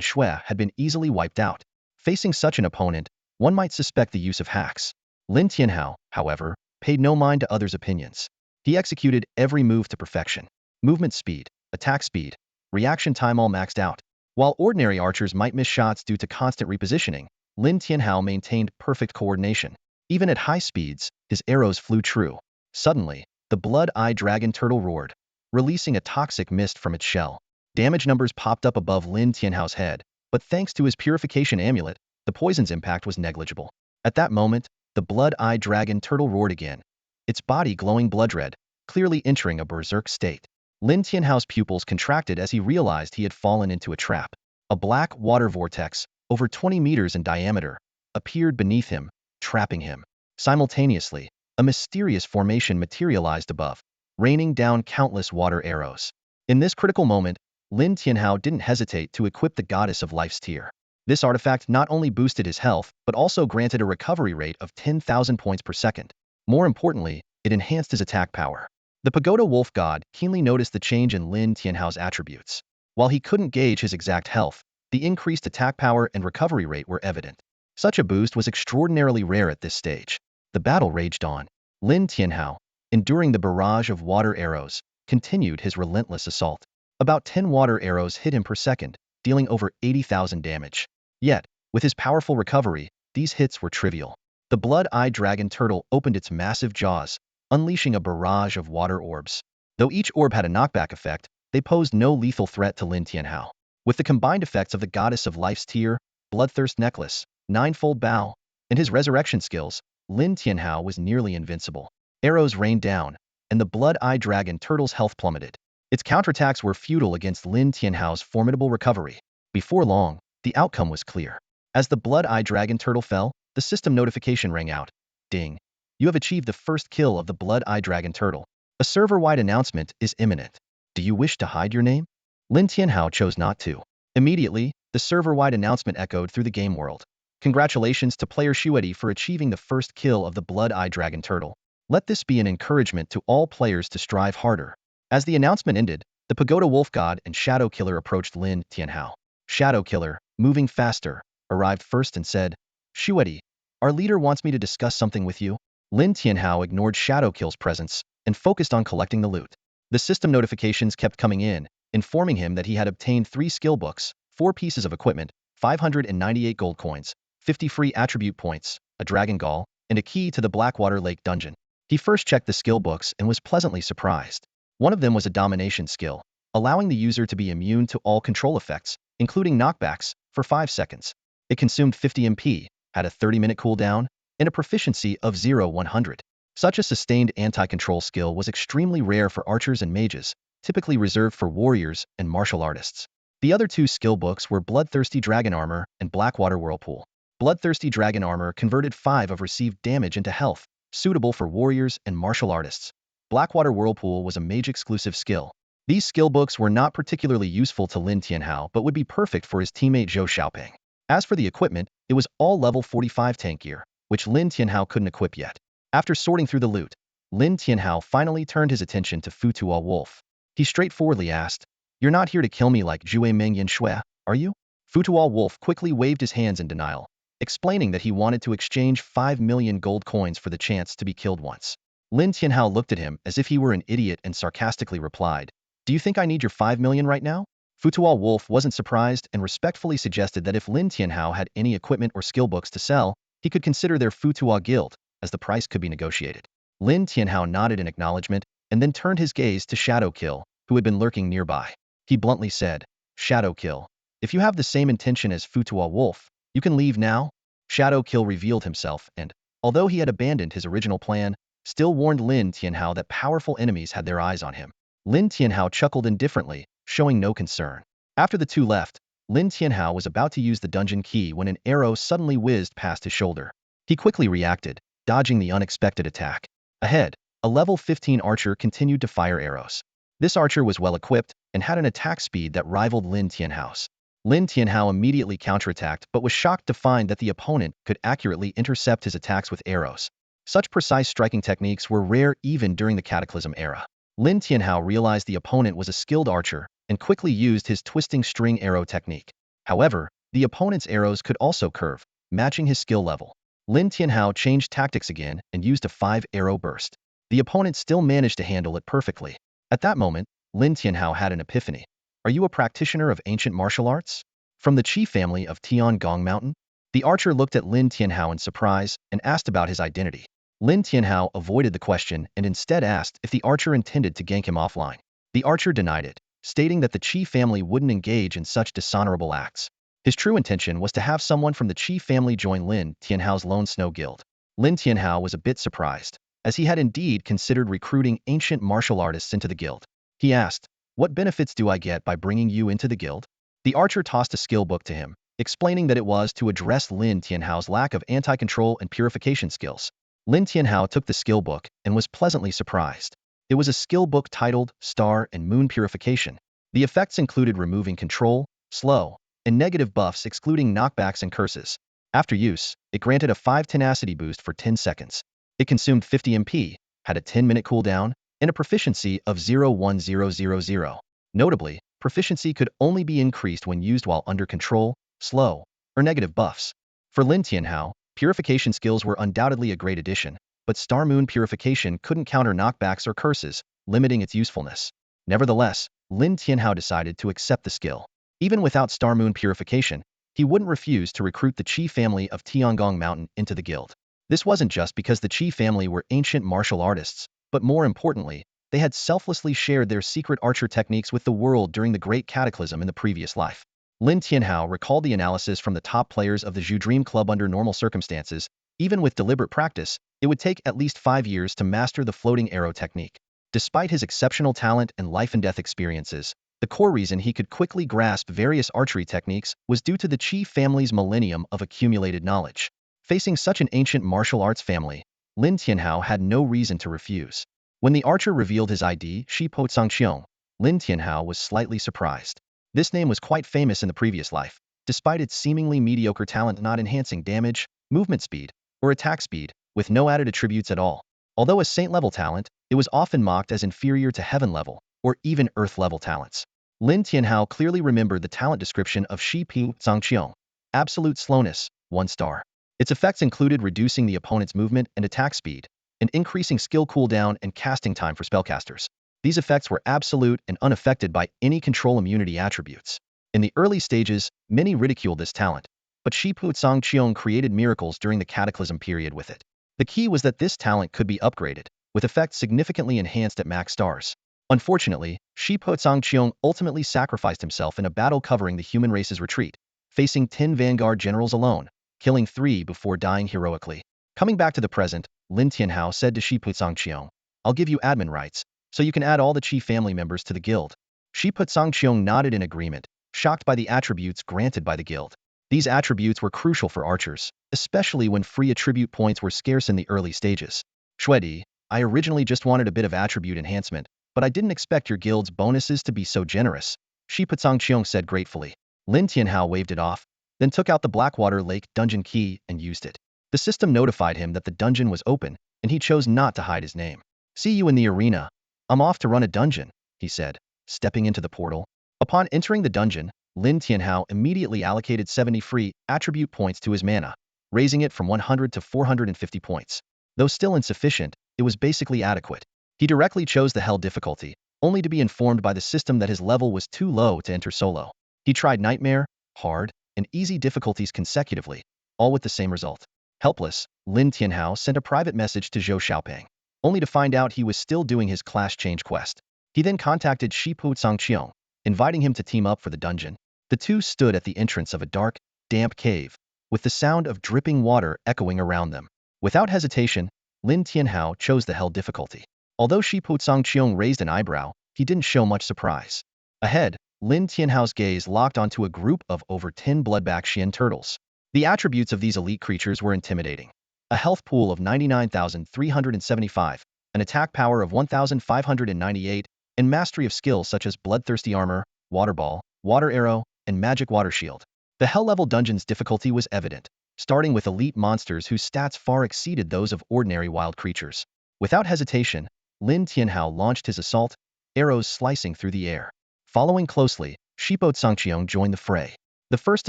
Shui had been easily wiped out. Facing such an opponent, one might suspect the use of hacks. Lin Tianhao, however, paid no mind to others' opinions. He executed every move to perfection. Movement speed, attack speed, reaction time all maxed out. While ordinary archers might miss shots due to constant repositioning, Lin Tianhao maintained perfect coordination. Even at high speeds, his arrows flew true. Suddenly, the blood-eye dragon turtle roared, releasing a toxic mist from its shell. Damage numbers popped up above Lin Tianhao's head, but thanks to his purification amulet, the poison's impact was negligible. At that moment, the blood-eye dragon turtle roared again, its body glowing blood red, clearly entering a berserk state. Lin Tianhao's pupils contracted as he realized he had fallen into a trap. A black water vortex, over 20 meters in diameter, appeared beneath him, trapping him. Simultaneously, a mysterious formation materialized above, raining down countless water arrows. In this critical moment, Lin Tianhao didn't hesitate to equip the goddess of life's tear. This artifact not only boosted his health, but also granted a recovery rate of 10,000 points per second. More importantly, it enhanced his attack power. The Pagoda Wolf God keenly noticed the change in Lin Tianhao's attributes. While he couldn't gauge his exact health, the increased attack power and recovery rate were evident. Such a boost was extraordinarily rare at this stage. The battle raged on. Lin Tianhao, enduring the barrage of water arrows, continued his relentless assault. About 10 water arrows hit him per second, dealing over 80,000 damage. Yet, with his powerful recovery, these hits were trivial. The blood-eye dragon turtle opened its massive jaws, unleashing a barrage of water orbs. Though each orb had a knockback effect, they posed no lethal threat to Lin Tianhao. With the combined effects of the goddess of life's tear, bloodthirst necklace, ninefold bow, and his resurrection skills, Lin Tianhao was nearly invincible. Arrows rained down, and the blood-eye dragon turtle's health plummeted. Its counterattacks were futile against Lin Tianhao's formidable recovery. Before long, the outcome was clear. As the blood-eye dragon turtle fell, the system notification rang out. Ding. You have achieved the first kill of the blood-eye dragon turtle. A server-wide announcement is imminent. Do you wish to hide your name? Lin Tianhao chose not to. Immediately, the server-wide announcement echoed through the game world. Congratulations to player Shuedi for achieving the first kill of the blood-eye dragon turtle. Let this be an encouragement to all players to strive harder. As the announcement ended, the Pagoda Wolf God and Shadow Killer approached Lin Tianhao. Shadow Killer, moving faster, arrived first and said, Shuedi, our leader wants me to discuss something with you. Lin Tianhao ignored Shadow Kill's presence and focused on collecting the loot. The system notifications kept coming in, informing him that he had obtained 3 skill books, 4 pieces of equipment, 598 gold coins, 50 free attribute points, a dragon gall, and a key to the Blackwater Lake dungeon. He first checked the skill books and was pleasantly surprised. One of them was a domination skill, allowing the user to be immune to all control effects, including knockbacks, for 5 seconds. It consumed 50 MP, had a 30-minute cooldown, and a proficiency of 0-100. Such a sustained anti-control skill was extremely rare for archers and mages, typically reserved for warriors and martial artists. The other 2 skill books were Bloodthirsty Dragon Armor and Blackwater Whirlpool. Bloodthirsty Dragon Armor converted 5 of received damage into health, suitable for warriors and martial artists. Blackwater Whirlpool was a mage-exclusive skill. These skill books were not particularly useful to Lin Tianhao but would be perfect for his teammate Zhou Xiaoping. As for the equipment, it was all level 45 tank gear, which Lin Tianhao couldn't equip yet. After sorting through the loot, Lin Tianhao finally turned his attention to Futuo Wolf. He straightforwardly asked, You're not here to kill me like Zhui Mengyan Shui, are you? Futuo Wolf quickly waved his hands in denial, explaining that he wanted to exchange 5 million gold coins for the chance to be killed once. Lin Tianhao looked at him as if he were an idiot and sarcastically replied, Do you think I need your 5 million right now? Futuo Wolf wasn't surprised and respectfully suggested that if Lin Tianhao had any equipment or skill books to sell, he could consider their Futuo guild, as the price could be negotiated. Lin Tianhao nodded in acknowledgement and then turned his gaze to Shadow Kill, who had been lurking nearby. He bluntly said, Shadow Kill, if you have the same intention as Futuo Wolf, you can leave now. Shadow Kill revealed himself and, although he had abandoned his original plan, still warned Lin Tianhao that powerful enemies had their eyes on him. Lin Tianhao chuckled indifferently, showing no concern. After the 2 left, Lin Tianhao was about to use the dungeon key when an arrow suddenly whizzed past his shoulder. He quickly reacted, dodging the unexpected attack. Ahead, a level 15 archer continued to fire arrows. This archer was well equipped and had an attack speed that rivaled Lin Tianhao's. Lin Tianhao immediately counterattacked but was shocked to find that the opponent could accurately intercept his attacks with arrows. Such precise striking techniques were rare even during the Cataclysm era. Lin Tianhao realized the opponent was a skilled archer and quickly used his twisting string arrow technique. However, the opponent's arrows could also curve, matching his skill level. Lin Tianhao changed tactics again and used a 5-arrow burst. The opponent still managed to handle it perfectly. At that moment, Lin Tianhao had an epiphany. Are you a practitioner of ancient martial arts? From the Qi family of Tiangong Mountain? The archer looked at Lin Tianhao in surprise and asked about his identity. Lin Tianhao avoided the question and instead asked if the archer intended to gank him offline. The archer denied it, stating that the Qi family wouldn't engage in such dishonorable acts. His true intention was to have someone from the Qi family join Lin Tianhao's Lone Snow Guild. Lin Tianhao was a bit surprised, as he had indeed considered recruiting ancient martial artists into the guild. He asked, "What benefits do I get by bringing you into the guild?" The archer tossed a skill book to him, explaining that it was to address Lin Tianhao's lack of anti-control and purification skills. Lin Tianhao took the skill book and was pleasantly surprised. It was a skill book titled Star and Moon Purification. The effects included removing control, slow, and negative buffs excluding knockbacks and curses. After use, it granted a 5 tenacity boost for 10 seconds. It consumed 50 MP, had a 10-minute cooldown, and a proficiency of 01000. Notably, proficiency could only be increased when used while under control, slow, or negative buffs. For Lin Tianhao, purification skills were undoubtedly a great addition, but Star Moon Purification couldn't counter knockbacks or curses, limiting its usefulness. Nevertheless, Lin Tianhao decided to accept the skill. Even without Star Moon Purification, he wouldn't refuse to recruit the Qi family of Tiangong Mountain into the guild. This wasn't just because the Qi family were ancient martial artists, but more importantly, they had selflessly shared their secret archer techniques with the world during the Great Cataclysm in the previous life. Lin Tianhao recalled the analysis from the top players of the Zhu Dream Club under normal circumstances. Even with deliberate practice, it would take at least 5 years to master the floating arrow technique. Despite his exceptional talent and life-and-death experiences, the core reason he could quickly grasp various archery techniques was due to the Qi family's millennium of accumulated knowledge. Facing such an ancient martial arts family, Lin Tianhao had no reason to refuse. When the archer revealed his ID, Shi Po Tsangqiong, Lin Tianhao was slightly surprised. This name was quite famous in the previous life, despite its seemingly mediocre talent not enhancing damage, movement speed, or attack speed, with no added attributes at all. Although a saint-level talent, it was often mocked as inferior to heaven-level, or even earth-level talents. Lin Tianhao clearly remembered the talent description of Shi Po Tsangqiong: absolute slowness, 1 star. Its effects included reducing the opponent's movement and attack speed, and increasing skill cooldown and casting time for spellcasters. These effects were absolute and unaffected by any control immunity attributes. In the early stages, many ridiculed this talent, but Shi Po Tsangqiong created miracles during the Cataclysm period with it. The key was that this talent could be upgraded, with effects significantly enhanced at max stars. Unfortunately, Shi Po Tsangqiong ultimately sacrificed himself in a battle covering the human race's retreat, facing 10 vanguard generals alone, killing 3 before dying heroically. Coming back to the present, Lin Tianhao said to Shi Po Tsangqiong, "I'll give you admin rights, so you can add all the Qi family members to the guild." Shi Po Tsangqiong nodded in agreement, shocked by the attributes granted by the guild. These attributes were crucial for archers, especially when free attribute points were scarce in the early stages. "Shuedi, I originally just wanted a bit of attribute enhancement, but I didn't expect your guild's bonuses to be so generous," Shi Po Tsangqiong said gratefully. Lin Tianhao waved it off, then took out the Blackwater Lake dungeon key and used it. The system notified him that the dungeon was open, and he chose not to hide his name. "See you in the arena. I'm off to run a dungeon," he said, stepping into the portal. Upon entering the dungeon, Lin Tianhao immediately allocated 70 free attribute points to his mana, raising it from 100 to 450 points. Though still insufficient, it was basically adequate. He directly chose the Hell difficulty, only to be informed by the system that his level was too low to enter solo. He tried Nightmare, Hard, and Easy difficulties consecutively, all with the same result. Helpless, Lin Tianhao sent a private message to Zhou Xiaopeng, only to find out he was still doing his class change quest. He then contacted Shi Po Tsangqiong, inviting him to team up for the dungeon. The two stood at the entrance of a dark, damp cave, with the sound of dripping water echoing around them. Without hesitation, Lin Tianhao chose the Hell difficulty. Although Shi Po Tsangqiong raised an eyebrow, he didn't show much surprise. Ahead, Lin Tianhao's gaze locked onto a group of over 10 bloodback Xian turtles. The attributes of these elite creatures were intimidating. A health pool of 99,375, an attack power of 1,598, and mastery of skills such as Bloodthirsty Armor, Water Ball, Water Arrow, and Magic Water Shield. The Hell-level dungeon's difficulty was evident, starting with elite monsters whose stats far exceeded those of ordinary wild creatures. Without hesitation, Lin Tianhao launched his assault, arrows slicing through the air. Following closely, Shi Po Tsangqiong joined the fray. The first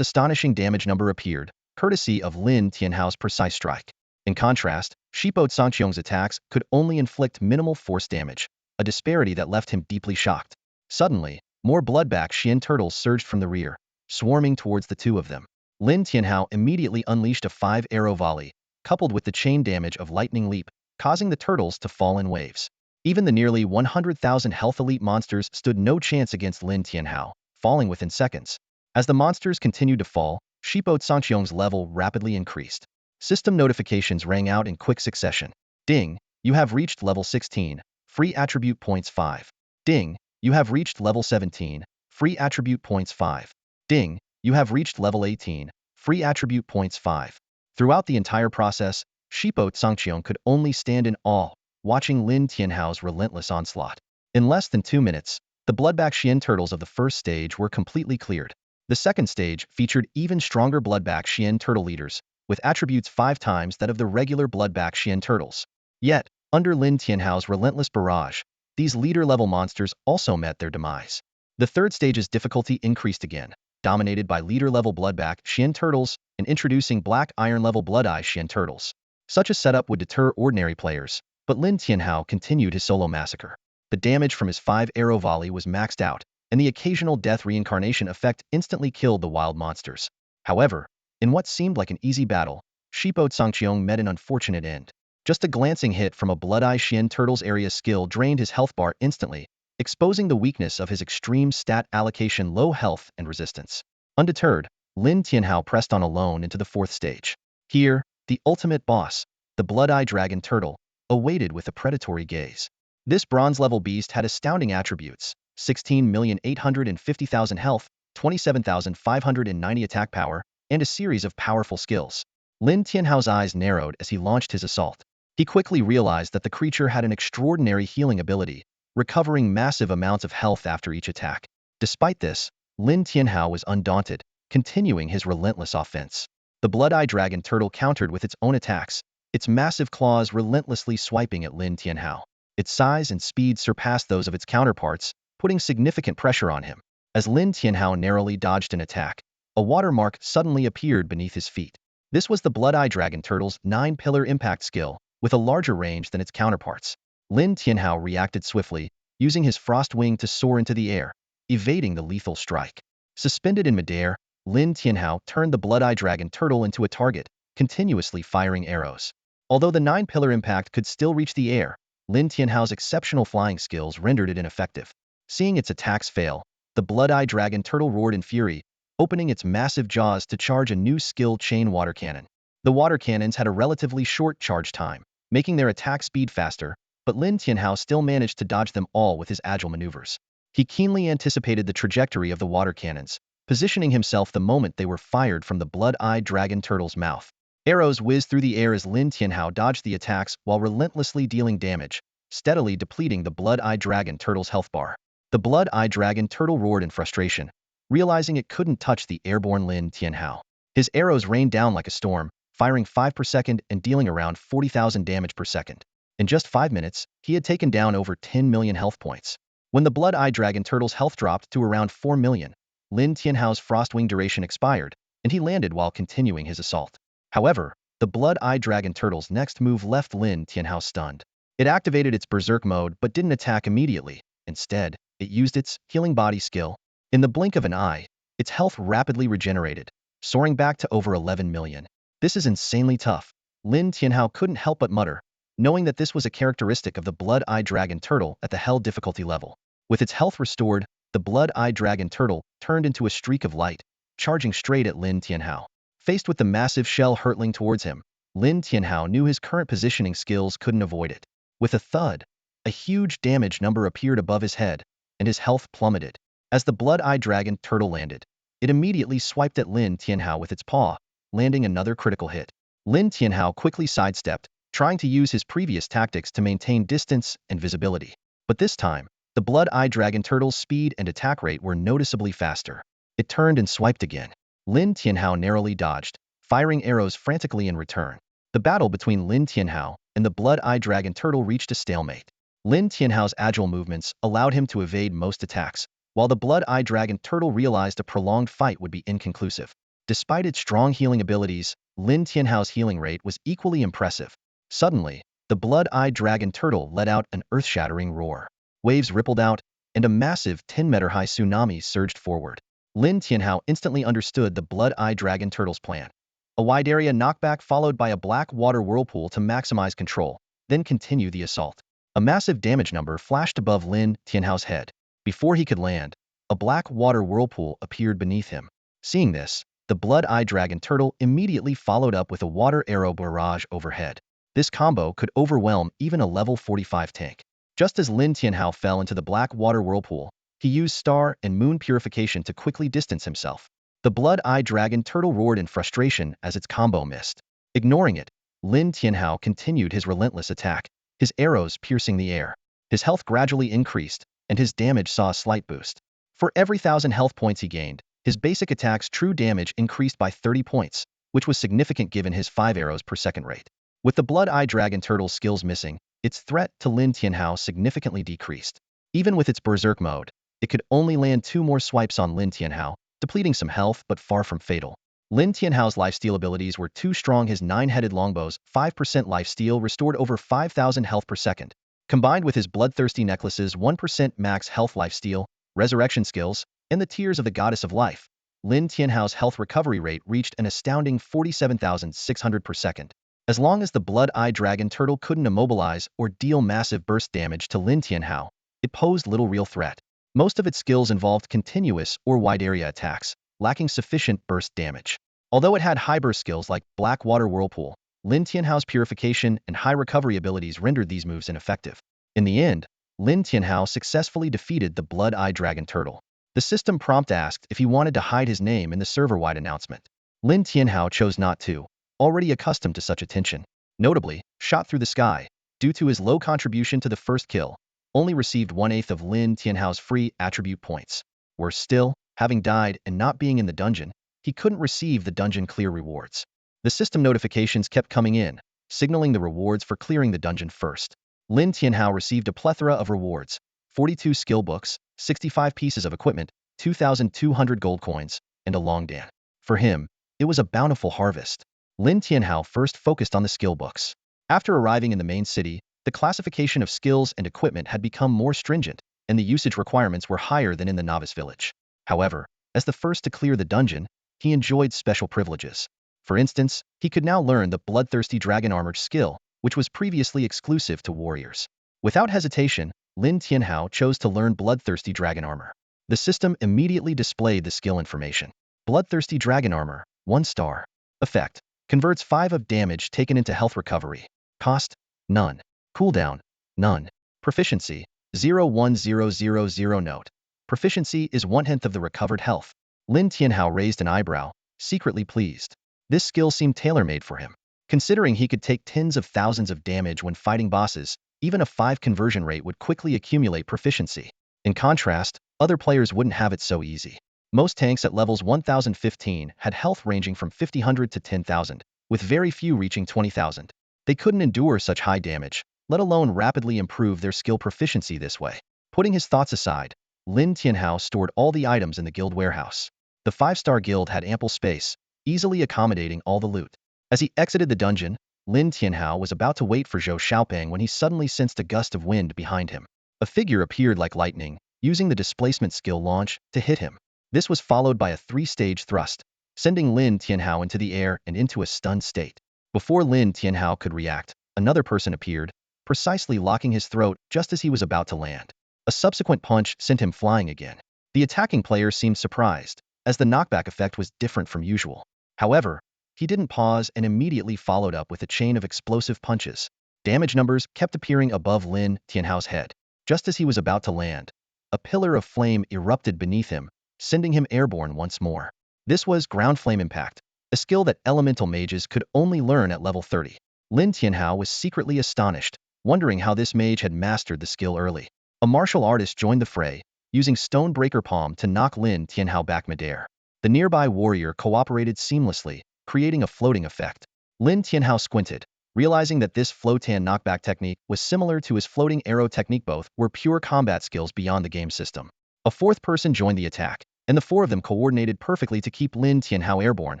astonishing damage number appeared, courtesy of Lin Tianhao's precise strike. In contrast, Shi Po Tsangqiong's attacks could only inflict minimal force damage, a disparity that left him deeply shocked. Suddenly, More bloodback Xian turtles surged from the rear, swarming towards the two of them. Lin Tianhao immediately unleashed a 5-arrow volley, coupled with the chain damage of lightning leap, causing the turtles to fall in waves. Even the nearly 100,000 health elite monsters stood no chance against Lin Tianhao, falling within seconds. As the monsters continued to fall, Shipo Sangqiong's level rapidly increased. System notifications rang out in quick succession. Ding, you have reached level 16, free attribute points 5. Ding, you have reached level 17, free attribute points 5. Ding, you have reached level 18, free attribute points 5. Throughout the entire process, Shipo Sangqiong could only stand in awe, watching Lin Tianhao's relentless onslaught. In less than 2 minutes, the bloodback Xian turtles of the first stage were completely cleared. The second stage featured even stronger bloodback Xian turtle leaders, with attributes 5 times that of the regular bloodback Xian turtles. Yet, under Lin Tianhao's relentless barrage, these leader-level monsters also met their demise. The third stage's difficulty increased again, dominated by leader-level bloodback Xian turtles and introducing black iron-level blood-eye Xian turtles. Such a setup would deter ordinary players, but Lin Tianhao continued his solo massacre. The damage from his 5-arrow volley was maxed out, and the occasional death reincarnation effect instantly killed the wild monsters. However, in what seemed like an easy battle, Shipo Sangqiong met an unfortunate end. Just a glancing hit from a blood-eye Xian turtle's area skill drained his health bar instantly, exposing the weakness of his extreme stat allocation, low health and resistance. Undeterred, Lin Tianhao pressed on alone into the fourth stage. Here, the ultimate boss, the blood-eye dragon turtle, awaited with a predatory gaze. This bronze-level beast had astounding attributes: 16,850,000 health, 27,590 attack power, and a series of powerful skills. Lin Tianhao's eyes narrowed as he launched his assault. He quickly realized that the creature had an extraordinary healing ability, recovering massive amounts of health after each attack. Despite this, Lin Tianhao was undaunted, continuing his relentless offense. The blood-eye dragon turtle countered with its own attacks, its massive claws relentlessly swiping at Lin Tianhao. Its size and speed surpassed those of its counterparts, putting significant pressure on him. As Lin Tianhao narrowly dodged an attack, a watermark suddenly appeared beneath his feet. This was the blood-eye dragon turtle's 9-pillar impact skill, with a larger range than its counterparts. Lin Tianhao reacted swiftly, using his frost wing to soar into the air, evading the lethal strike. Suspended in midair, Lin Tianhao turned the blood-eye dragon turtle into a target, continuously firing arrows. Although the 9-pillar impact could still reach the air, Lin Tianhao's exceptional flying skills rendered it ineffective. Seeing its attacks fail, the blood-eye dragon turtle roared in fury, opening its massive jaws to charge a new skill chain water cannon. The water cannons had a relatively short charge time, making their attack speed faster, but Lin Tianhao still managed to dodge them all with his agile maneuvers. He keenly anticipated the trajectory of the water cannons, positioning himself the moment they were fired from the blood-eye dragon turtle's mouth. Arrows whizzed through the air as Lin Tianhao dodged the attacks while relentlessly dealing damage, steadily depleting the blood-eye dragon turtle's health bar. The blood-eye dragon turtle roared in frustration, realizing it couldn't touch the airborne Lin Tianhao. His arrows rained down like a storm, firing 5 per second and dealing around 40,000 damage per second. In just 5 minutes, he had taken down over 10 million health points. When the blood-eye dragon turtle's health dropped to around 4 million, Lin Tianhao's frostwing duration expired, and he landed while continuing his assault. However, the blood-eye dragon turtle's next move left Lin Tianhao stunned. It activated its berserk mode but didn't attack immediately. Instead, it used its healing body skill. In the blink of an eye, its health rapidly regenerated, soaring back to over 11 million. This is insanely tough. Lin Tianhao couldn't help but mutter, knowing that this was a characteristic of the blood-eye dragon turtle at the hell difficulty level. With its health restored, the blood-eye dragon turtle turned into a streak of light, charging straight at Lin Tianhao. Faced with the massive shell hurtling towards him, Lin Tianhao knew his current positioning skills couldn't avoid it. With a thud, a huge damage number appeared above his head, and his health plummeted. As the blood-eye dragon turtle landed, it immediately swiped at Lin Tianhao with its paw, landing another critical hit. Lin Tianhao quickly sidestepped, trying to use his previous tactics to maintain distance and visibility. But this time, the blood-eye dragon turtle's speed and attack rate were noticeably faster. It turned and swiped again. Lin Tianhao narrowly dodged, firing arrows frantically in return. The battle between Lin Tianhao and the blood-eye dragon turtle reached a stalemate. Lin Tianhao's agile movements allowed him to evade most attacks, while the blood-eye dragon turtle realized a prolonged fight would be inconclusive. Despite its strong healing abilities, Lin Tianhao's healing rate was equally impressive. Suddenly, the blood-eye dragon turtle let out an earth-shattering roar. Waves rippled out, and a massive 10-meter-high tsunami surged forward. Lin Tianhao instantly understood the Blood-Eye Dragon Turtle's plan. A wide area knockback followed by a black water whirlpool to maximize control, then continue the assault. A massive damage number flashed above Lin Tianhao's head. Before he could land, a black water whirlpool appeared beneath him. Seeing this, the Blood-Eye Dragon Turtle immediately followed up with a water arrow barrage overhead. This combo could overwhelm even a level 45 tank. Just as Lin Tianhao fell into the black water whirlpool, he used Star and Moon Purification to quickly distance himself. The Blood-Eye Dragon Turtle roared in frustration as its combo missed. Ignoring it, Lin Tianhao continued his relentless attack, his arrows piercing the air. His health gradually increased, and his damage saw a slight boost. For every 1,000 health points he gained, his basic attack's true damage increased by 30 points, which was significant given his 5 arrows per second rate. With the Blood-Eye Dragon Turtle's skills missing, its threat to Lin Tianhao significantly decreased. Even with its Berserk mode, it could only land 2 more swipes on Lin Tianhao, depleting some health but far from fatal. Lin Tianhao's lifesteal abilities were too strong. His 9-headed longbow's 5% lifesteal restored over 5,000 health per second. Combined with his Bloodthirsty Necklace's 1% max health lifesteal, resurrection skills, and the Tears of the Goddess of Life, Lin Tianhao's health recovery rate reached an astounding 47,600 per second. As long as the Blood-Eye Dragon Turtle couldn't immobilize or deal massive burst damage to Lin Tianhao, it posed little real threat. Most of its skills involved continuous or wide-area attacks, lacking sufficient burst damage. Although it had high burst skills like Black Water Whirlpool, Lin Tianhao's purification and high recovery abilities rendered these moves ineffective. In the end, Lin Tianhao successfully defeated the Blood-Eye Dragon Turtle. The system prompt asked if he wanted to hide his name in the server-wide announcement. Lin Tianhao chose not to, already accustomed to such attention. Notably, Shot Through the Sky, due to his low contribution to the first kill, only received 1/8 of Lin Tianhao's free attribute points. Worse still, having died and not being in the dungeon, he couldn't receive the dungeon clear rewards. The system notifications kept coming in, signaling the rewards for clearing the dungeon first. Lin Tianhao received a plethora of rewards: 42 skill books, 65 pieces of equipment, 2,200 gold coins, and a long dan. For him, it was a bountiful harvest. Lin Tianhao first focused on the skill books. After arriving in the main city, the classification of skills and equipment had become more stringent, and the usage requirements were higher than in the novice village. However, as the first to clear the dungeon, he enjoyed special privileges. For instance, he could now learn the Bloodthirsty Dragon Armor skill, which was previously exclusive to warriors. Without hesitation, Lin Tianhao chose to learn Bloodthirsty Dragon Armor. The system immediately displayed the skill information. Bloodthirsty Dragon Armor, 1 star. Effect: converts 5 of damage taken into health recovery. Cost: none. Cooldown: none. Proficiency: 01000. Note: proficiency is 1/10 of the recovered health. Lin Tianhao raised an eyebrow, secretly pleased. This skill seemed tailor-made for him. Considering he could take tens of thousands of damage when fighting bosses, even a 5 conversion rate would quickly accumulate proficiency. In contrast, other players wouldn't have it so easy. Most tanks at levels 1015 had health ranging from 50,000 to 10,000, with very few reaching 20,000. They couldn't endure such high damage, let alone rapidly improve their skill proficiency this way. Putting his thoughts aside, Lin Tianhao stored all the items in the guild warehouse. The 5-star guild had ample space, easily accommodating all the loot. As he exited the dungeon, Lin Tianhao was about to wait for Zhou Xiaoping when he suddenly sensed a gust of wind behind him. A figure appeared like lightning, using the displacement skill launch to hit him. This was followed by a 3-stage thrust, sending Lin Tianhao into the air and into a stunned state. Before Lin Tianhao could react, another person appeared, precisely locking his throat just as he was about to land. A subsequent punch sent him flying again. The attacking player seemed surprised, as the knockback effect was different from usual. However, he didn't pause and immediately followed up with a chain of explosive punches. Damage numbers kept appearing above Lin Tianhao's head. Just as he was about to land, a pillar of flame erupted beneath him, sending him airborne once more. This was Ground Flame Impact, a skill that elemental mages could only learn at level 30. Lin Tianhao was secretly astonished, wondering how this mage had mastered the skill early. A martial artist joined the fray, using Stonebreaker Palm to knock Lin Tianhao back midair. The nearby warrior cooperated seamlessly, creating a floating effect. Lin Tianhao squinted, realizing that this floatan knockback technique was similar to his floating arrow technique. Both were pure combat skills beyond the game system. A 4th person joined the attack, and the 4 of them coordinated perfectly to keep Lin Tianhao airborne,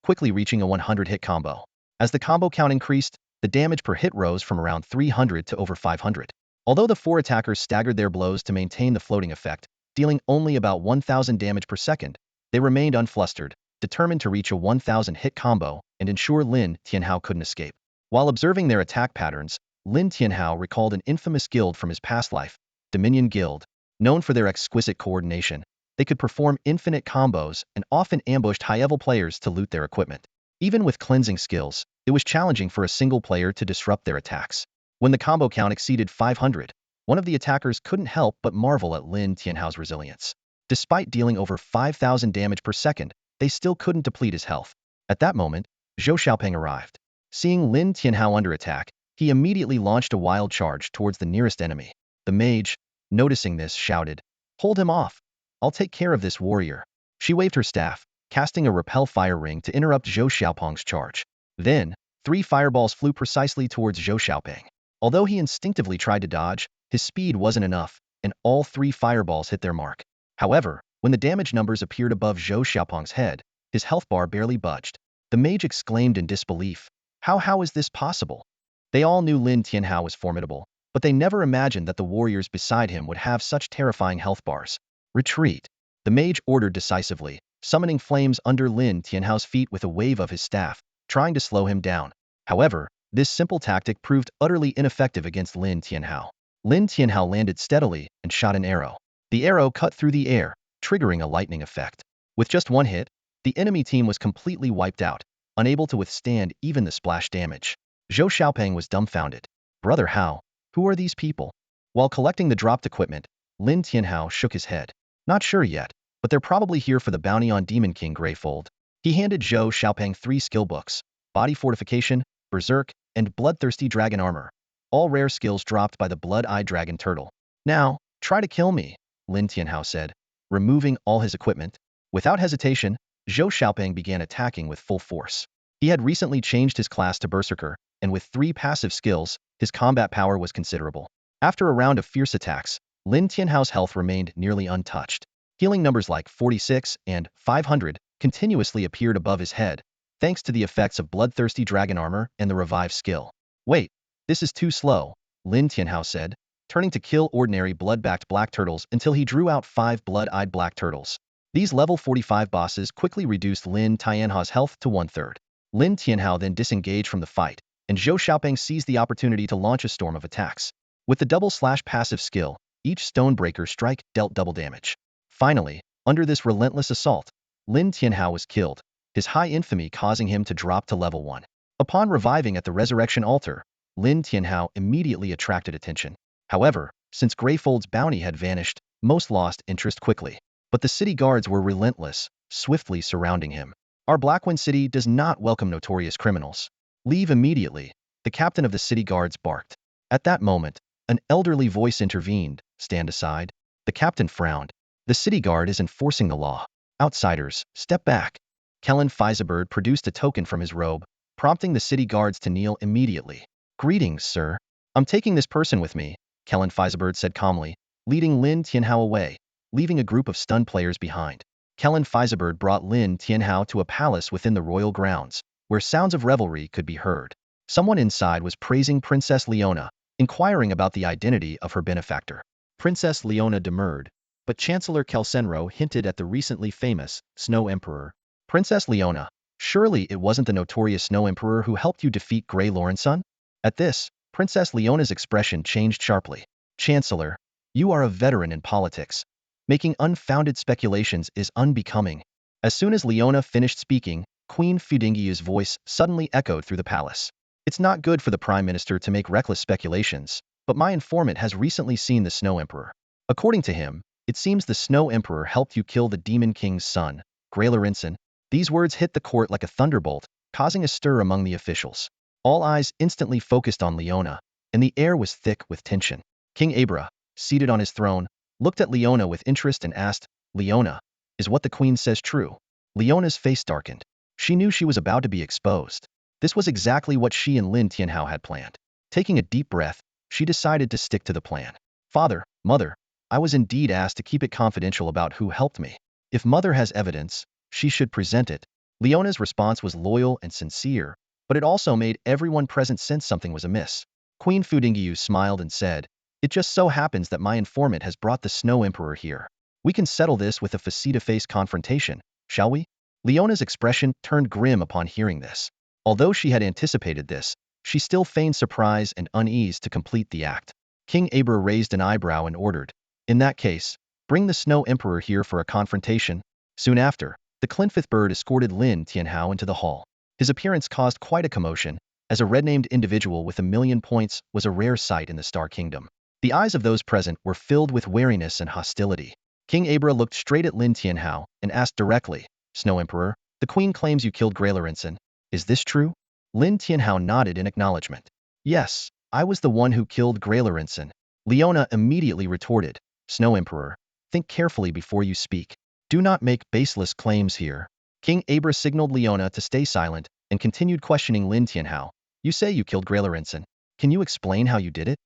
quickly reaching a 100-hit combo. As the combo count increased, the damage per hit rose from around 300 to over 500. Although the four attackers staggered their blows to maintain the floating effect, dealing only about 1,000 damage per second, they remained unflustered, determined to reach a 1,000 hit combo and ensure Lin Tianhao couldn't escape. While observing their attack patterns, Lin Tianhao recalled an infamous guild from his past life, Dominion Guild. Known for their exquisite coordination, they could perform infinite combos and often ambushed high-level players to loot their equipment. Even with cleansing skills, it was challenging for a single player to disrupt their attacks. When the combo count exceeded 500, one of the attackers couldn't help but marvel at Lin Tianhao's resilience. Despite dealing over 5,000 damage per second, they still couldn't deplete his health. At that moment, Zhou Xiaopeng arrived. Seeing Lin Tianhao under attack, he immediately launched a wild charge towards the nearest enemy. The mage, noticing this, shouted, "Hold him off! I'll take care of this warrior." She waved her staff, casting a repel fire ring to interrupt Zhou Xiaopeng's charge. Then, 3 fireballs flew precisely towards Zhou Xiaopeng. Although he instinctively tried to dodge, his speed wasn't enough, and all 3 fireballs hit their mark. However, when the damage numbers appeared above Zhou Xiaopeng's head, his health bar barely budged. The mage exclaimed in disbelief, How is this possible?" They all knew Lin Tianhao was formidable, but they never imagined that the warriors beside him would have such terrifying health bars. "Retreat," the mage ordered decisively, summoning flames under Lin Tianhao's feet with a wave of his staff, trying to slow him down. However, this simple tactic proved utterly ineffective against Lin Tianhao. Lin Tianhao landed steadily and shot an arrow. The arrow cut through the air, triggering a lightning effect. With just one hit, the enemy team was completely wiped out, unable to withstand even the splash damage. Zhou Xiaopeng was dumbfounded. "Brother Hao, who are these people?" While collecting the dropped equipment, Lin Tianhao shook his head. "Not sure yet, but they're probably here for the bounty on Demon King Greyfold." He handed Zhou Xiaopeng 3 skill books, Body Fortification, Berserk, and Bloodthirsty Dragon Armor, all rare skills dropped by the Blood-Eyed Dragon Turtle. "Now, try to kill me," Lin Tianhao said, removing all his equipment. Without hesitation, Zhou Xiaopeng began attacking with full force. He had recently changed his class to Berserker, and with 3 passive skills, his combat power was considerable. After a round of fierce attacks, Lin Tianhao's health remained nearly untouched. Healing numbers like 46 and 500 continuously appeared above his head, thanks to the effects of Bloodthirsty Dragon Armor and the Revive skill. "Wait, this is too slow," Lin Tianhao said, turning to kill ordinary blood-backed black turtles until he drew out 5 blood-eyed black turtles. These level 45 bosses quickly reduced Lin Tianhao's health to 1/3. Lin Tianhao then disengaged from the fight, and Zhou Xiaopeng seized the opportunity to launch a storm of attacks. With the double-slash passive skill, each Stonebreaker strike dealt double damage. Finally, under this relentless assault, Lin Tianhao was killed, his high infamy causing him to drop to level 1. Upon reviving at the Resurrection Altar, Lin Tianhao immediately attracted attention. However, since Greyfold's bounty had vanished, most lost interest quickly. But the city guards were relentless, swiftly surrounding him. "Our Blackwind City does not welcome notorious criminals. Leave immediately," the captain of the city guards barked. At that moment, an elderly voice intervened. "Stand aside." The captain frowned. "The city guard is enforcing the law. Outsiders, step back." Kellen Feisebird produced a token from his robe, prompting the city guards to kneel immediately. "Greetings, sir. I'm taking this person with me," Kellen Feisebird said calmly, leading Lin Tianhao away, leaving a group of stunned players behind. Kellen Feisebird brought Lin Tianhao to a palace within the royal grounds, where sounds of revelry could be heard. Someone inside was praising Princess Leona, inquiring about the identity of her benefactor. Princess Leona demurred, but Chancellor Kelsenro hinted at the recently famous Snow Emperor. "Princess Leona, surely it wasn't the notorious Snow Emperor who helped you defeat Grey Laurenson?" At this, Princess Leona's expression changed sharply. "Chancellor, you are a veteran in politics. Making unfounded speculations is unbecoming." As soon as Leona finished speaking, Queen Fudingiu's voice suddenly echoed through the palace. "It's not good for the Prime Minister to make reckless speculations, but my informant has recently seen the Snow Emperor. According to him, it seems the Snow Emperor helped you kill the Demon King's son, Grey Laurenson." These words hit the court like a thunderbolt, causing a stir among the officials. All eyes instantly focused on Leona, and the air was thick with tension. King Abra, seated on his throne, looked at Leona with interest and asked, "Leona, is what the queen says true?" Leona's face darkened. She knew she was about to be exposed. This was exactly what she and Lin Tianhao had planned. Taking a deep breath, she decided to stick to the plan. "Father, Mother, I was indeed asked to keep it confidential about who helped me. If Mother has evidence, she should present it." Leona's response was loyal and sincere, but it also made everyone present sense something was amiss. Queen Fudingiu smiled and said, It just so happens that my informant has brought the Snow Emperor here. We can settle this with a face-to-face confrontation, shall we? Leona's expression turned grim upon hearing this. Although she had anticipated this, she still feigned surprise and unease to complete the act. King Abra raised an eyebrow and ordered, "In that case, bring the Snow Emperor here for a confrontation." Soon after, the Clinfifth bird escorted Lin Tianhao into the hall. His appearance caused quite a commotion, as a red-named individual with 1,000,000 points was a rare sight in the Star Kingdom. The eyes of those present were filled with wariness and hostility. King Abra looked straight at Lin Tianhao and asked directly, "Snow Emperor, the queen claims you killed Graylorenson. Is this true?" Lin Tianhao nodded in acknowledgement. "Yes, I was the one who killed Graylorenson." Leona immediately retorted, "Snow Emperor, think carefully before you speak. Do not make baseless claims here." King Abra signaled Leona to stay silent and continued questioning Lin Tianhao. "You say you killed Graylorenson. Can you explain how you did it?"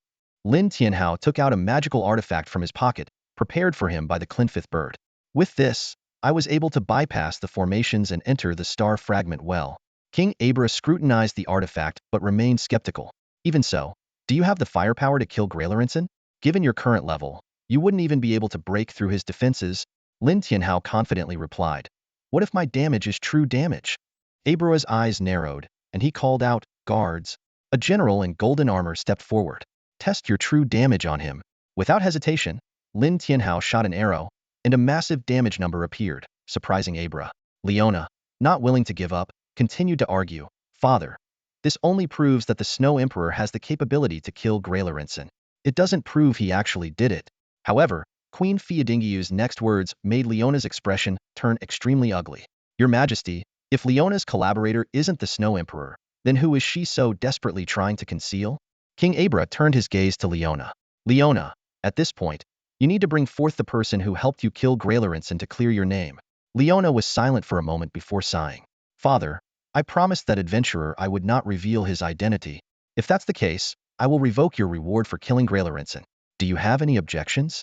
Lin Tianhao took out a magical artifact from his pocket, prepared for him by the Clinfifth bird. "With this, I was able to bypass the formations and enter the star fragment well." King Abra scrutinized the artifact but remained skeptical. "Even so, do you have the firepower to kill Graylorenson? Given your current level, you wouldn't even be able to break through his defenses." Lin Tianhao confidently replied, "What if my damage is true damage?" Abra's eyes narrowed, and he called out, "Guards." A general in golden armor stepped forward. "Test your true damage on him." Without hesitation, Lin Tianhao shot an arrow, and a massive damage number appeared, surprising Abra. Leona, not willing to give up, continued to argue, "Father, this only proves that the Snow Emperor has the capability to kill Graylorenson. It doesn't prove he actually did it." However, Queen Fiadingiu's next words made Leona's expression turn extremely ugly. "Your Majesty, if Leona's collaborator isn't the Snow Emperor, then who is she so desperately trying to conceal?" King Abra turned his gaze to Leona. "Leona, at this point, you need to bring forth the person who helped you kill Graylorenson to clear your name." Leona was silent for a moment before sighing. "Father, I promised that adventurer I would not reveal his identity. If that's the case, I will revoke your reward for killing Graylorenson. Do you have any objections?"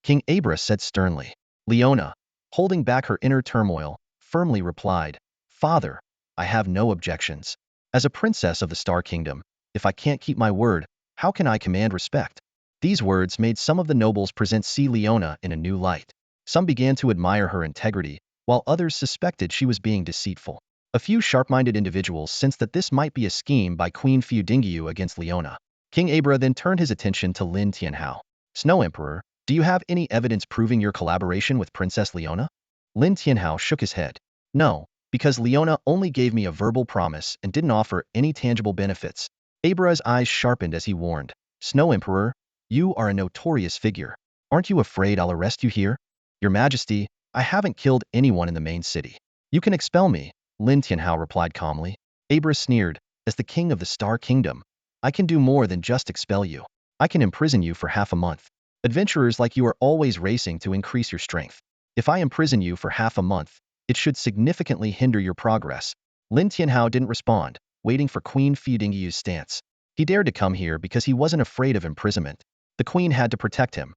King Abra said sternly. Leona, holding back her inner turmoil, firmly replied, "Father, I have no objections. As a princess of the Star Kingdom, if I can't keep my word, how can I command respect?" These words made some of the nobles present see Leona in a new light. Some began to admire her integrity, while others suspected she was being deceitful. A few sharp-minded individuals sensed that this might be a scheme by Queen Fiudingiu against Leona. King Abra then turned his attention to Lin Tianhao. "Snow Emperor, do you have any evidence proving your collaboration with Princess Leona?" Lin Tianhao shook his head. "No, because Leona only gave me a verbal promise and didn't offer any tangible benefits." Abra's eyes sharpened as he warned, "Snow Emperor, you are a notorious figure. Aren't you afraid I'll arrest you here?" "Your Majesty, I haven't killed anyone in the main city. You can expel me," Lin Tianhao replied calmly. Abra sneered, "As the king of the Star Kingdom, I can do more than just expel you. I can imprison you for half a month. Adventurers like you are always racing to increase your strength. If I imprison you for half a month, it should significantly hinder your progress." Lin Tianhao didn't respond, waiting for Queen Fiudingiu's stance. He dared to come here because he wasn't afraid of imprisonment. The queen had to protect him.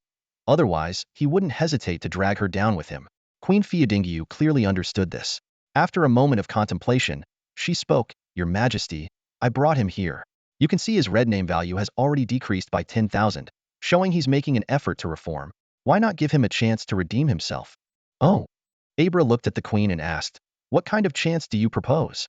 Otherwise, he wouldn't hesitate to drag her down with him. Queen Fiudingiu clearly understood this. After a moment of contemplation, she spoke, "Your Majesty, I brought him here. You can see his red name value has already decreased by 10,000, showing he's making an effort to reform. Why not give him a chance to redeem himself?" "Oh." Abra looked at the queen and asked, "What kind of chance do you propose?"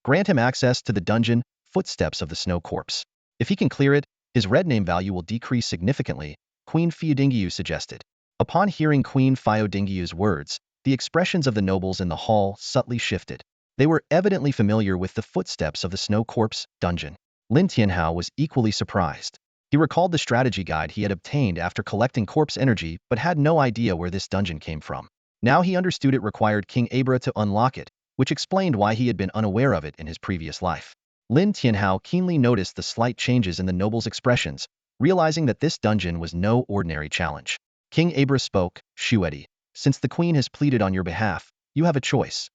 "Grant him access to the dungeon, Footsteps of the Snow Corpse. If he can clear it, his red name value will decrease significantly," Queen Fiudingiu suggested. Upon hearing Queen Fiudingiu's words, the expressions of the nobles in the hall subtly shifted. They were evidently familiar with the Footsteps of the Snow Corpse dungeon. Lin Tianhao was equally surprised. He recalled the strategy guide he had obtained after collecting corpse energy but had no idea where this dungeon came from. Now he understood it required King Abra to unlock it, which explained why he had been unaware of it in his previous life. Lin Tianhao keenly noticed the slight changes in the nobles' expressions, realizing that this dungeon was no ordinary challenge. King Abra spoke, "Shuedi, since the queen has pleaded on your behalf, you have a choice.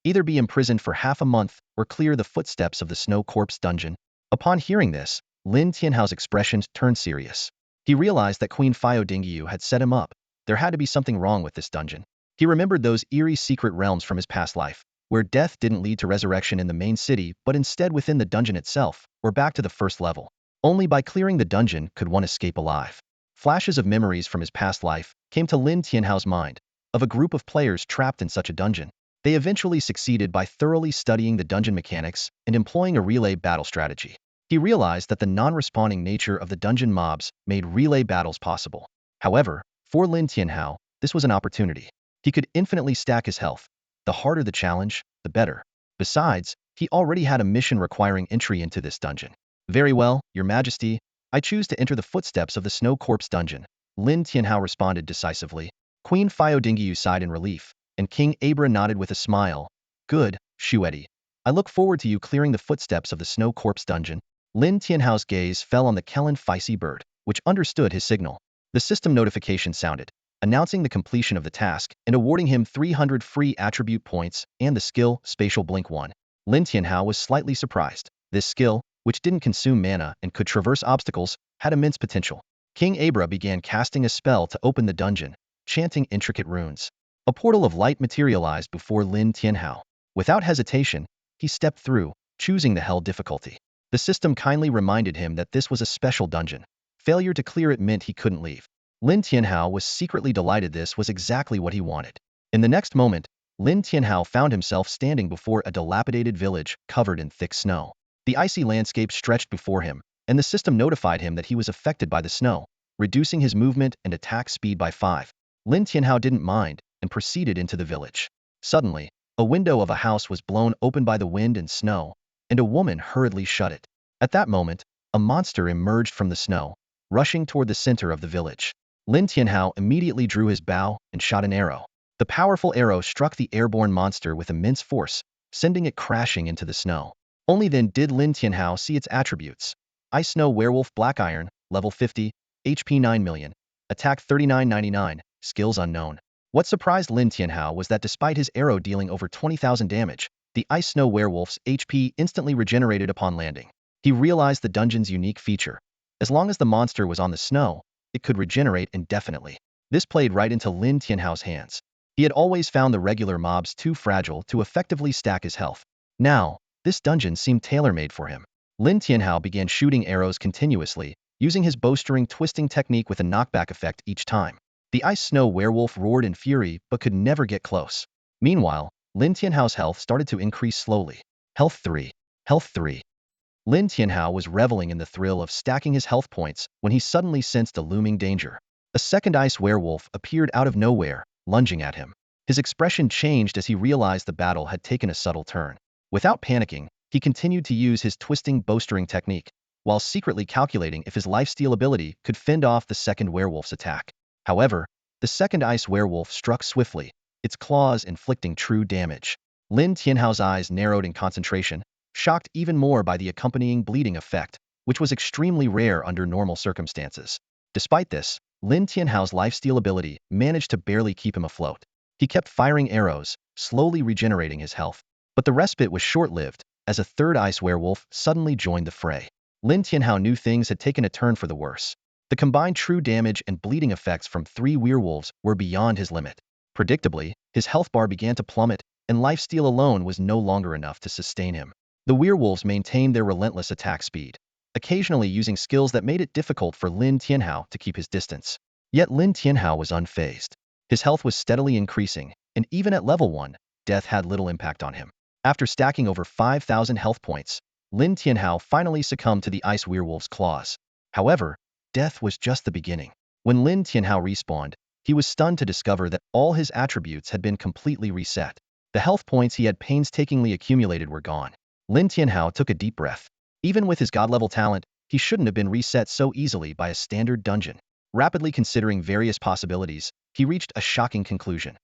Either be imprisoned for half a month or clear the Footsteps of the Snow Corpse dungeon." Upon hearing this, Lin Tianhao's expression turned serious. He realized that Queen Fiudingiu had set him up. There had to be something wrong with this dungeon. He remembered those eerie secret realms from his past life, where death didn't lead to resurrection in the main city but instead within the dungeon itself, or back to the first level. Only by clearing the dungeon could one escape alive. Flashes of memories from his past life came to Lin Tianhao's mind, of a group of players trapped in such a dungeon. They eventually succeeded by thoroughly studying the dungeon mechanics and employing a relay battle strategy. He realized that the non-respawning nature of the dungeon mobs made relay battles possible. However, for Lin Tianhao, this was an opportunity. He could infinitely stack his health. The harder the challenge, the better. Besides, he already had a mission requiring entry into this dungeon. Very well, Your Majesty, I choose to enter the footsteps of the Snow Corpse dungeon, Lin Tianhao responded decisively. Queen Fiodingyu sighed in relief, and King Abra nodded with a smile. Good, Shuedi. I look forward to you clearing the footsteps of the Snow Corpse dungeon. Lin Tianhao's gaze fell on the Kellen Feisy bird, which understood his signal. The system notification sounded, announcing the completion of the task and awarding him 300 free attribute points and the skill Spatial Blink 1. Lin Tianhao was slightly surprised. This skill, which didn't consume mana and could traverse obstacles, had immense potential. King Abra began casting a spell to open the dungeon, chanting intricate runes. A portal of light materialized before Lin Tianhao. Without hesitation, he stepped through, choosing the hell difficulty. The system kindly reminded him that this was a special dungeon. Failure to clear it meant he couldn't leave. Lin Tianhao was secretly delighted this was exactly what he wanted. In the next moment, Lin Tianhao found himself standing before a dilapidated village covered in thick snow. The icy landscape stretched before him, and the system notified him that he was affected by the snow, reducing his movement and attack speed by 5. Lin Tianhao didn't mind and proceeded into the village. Suddenly, a window of a house was blown open by the wind and snow, and a woman hurriedly shut it. At that moment, a monster emerged from the snow, rushing toward the center of the village. Lin Tianhao immediately drew his bow and shot an arrow. The powerful arrow struck the airborne monster with immense force, sending it crashing into the snow. Only then did Lin Tianhao see its attributes. Ice Snow Werewolf Black Iron, level 50, HP 9 million, attack 3999, skills unknown. What surprised Lin Tianhao was that despite his arrow dealing over 20,000 damage, the Ice Snow Werewolf's HP instantly regenerated upon landing. He realized the dungeon's unique feature. As long as the monster was on the snow, it could regenerate indefinitely. This played right into Lin Tianhao's hands. He had always found the regular mobs too fragile to effectively stack his health. Now, this dungeon seemed tailor-made for him. Lin Tianhao began shooting arrows continuously, using his bowstring twisting technique with a knockback effect each time. The Ice Snow Werewolf roared in fury but could never get close. Meanwhile, Lin Tianhao's health started to increase slowly. Health 3. Health 3. Lin Tianhao was reveling in the thrill of stacking his health points when he suddenly sensed a looming danger. A second ice werewolf appeared out of nowhere, lunging at him. His expression changed as he realized the battle had taken a subtle turn. Without panicking, he continued to use his twisting bowstring technique, while secretly calculating if his lifesteal ability could fend off the second werewolf's attack. However, the second ice werewolf struck swiftly, its claws inflicting true damage. Lin Tianhao's eyes narrowed in concentration, shocked even more by the accompanying bleeding effect, which was extremely rare under normal circumstances. Despite this, Lin Tianhao's lifesteal ability managed to barely keep him afloat. He kept firing arrows, slowly regenerating his health. But the respite was short-lived, as a third ice werewolf suddenly joined the fray. Lin Tianhao knew things had taken a turn for the worse. The combined true damage and bleeding effects from 3 werewolves were beyond his limit. Predictably, his health bar began to plummet, and lifesteal alone was no longer enough to sustain him. The werewolves maintained their relentless attack speed, occasionally using skills that made it difficult for Lin Tianhao to keep his distance. Yet Lin Tianhao was unfazed. His health was steadily increasing, and even at level 1, death had little impact on him. After stacking over 5,000 health points, Lin Tianhao finally succumbed to the ice werewolf's claws. However, death was just the beginning. When Lin Tianhao respawned, he was stunned to discover that all his attributes had been completely reset. The health points he had painstakingly accumulated were gone. Lin Tianhao took a deep breath. Even with his god-level talent, he shouldn't have been reset so easily by a standard dungeon. Rapidly considering various possibilities, he reached a shocking conclusion.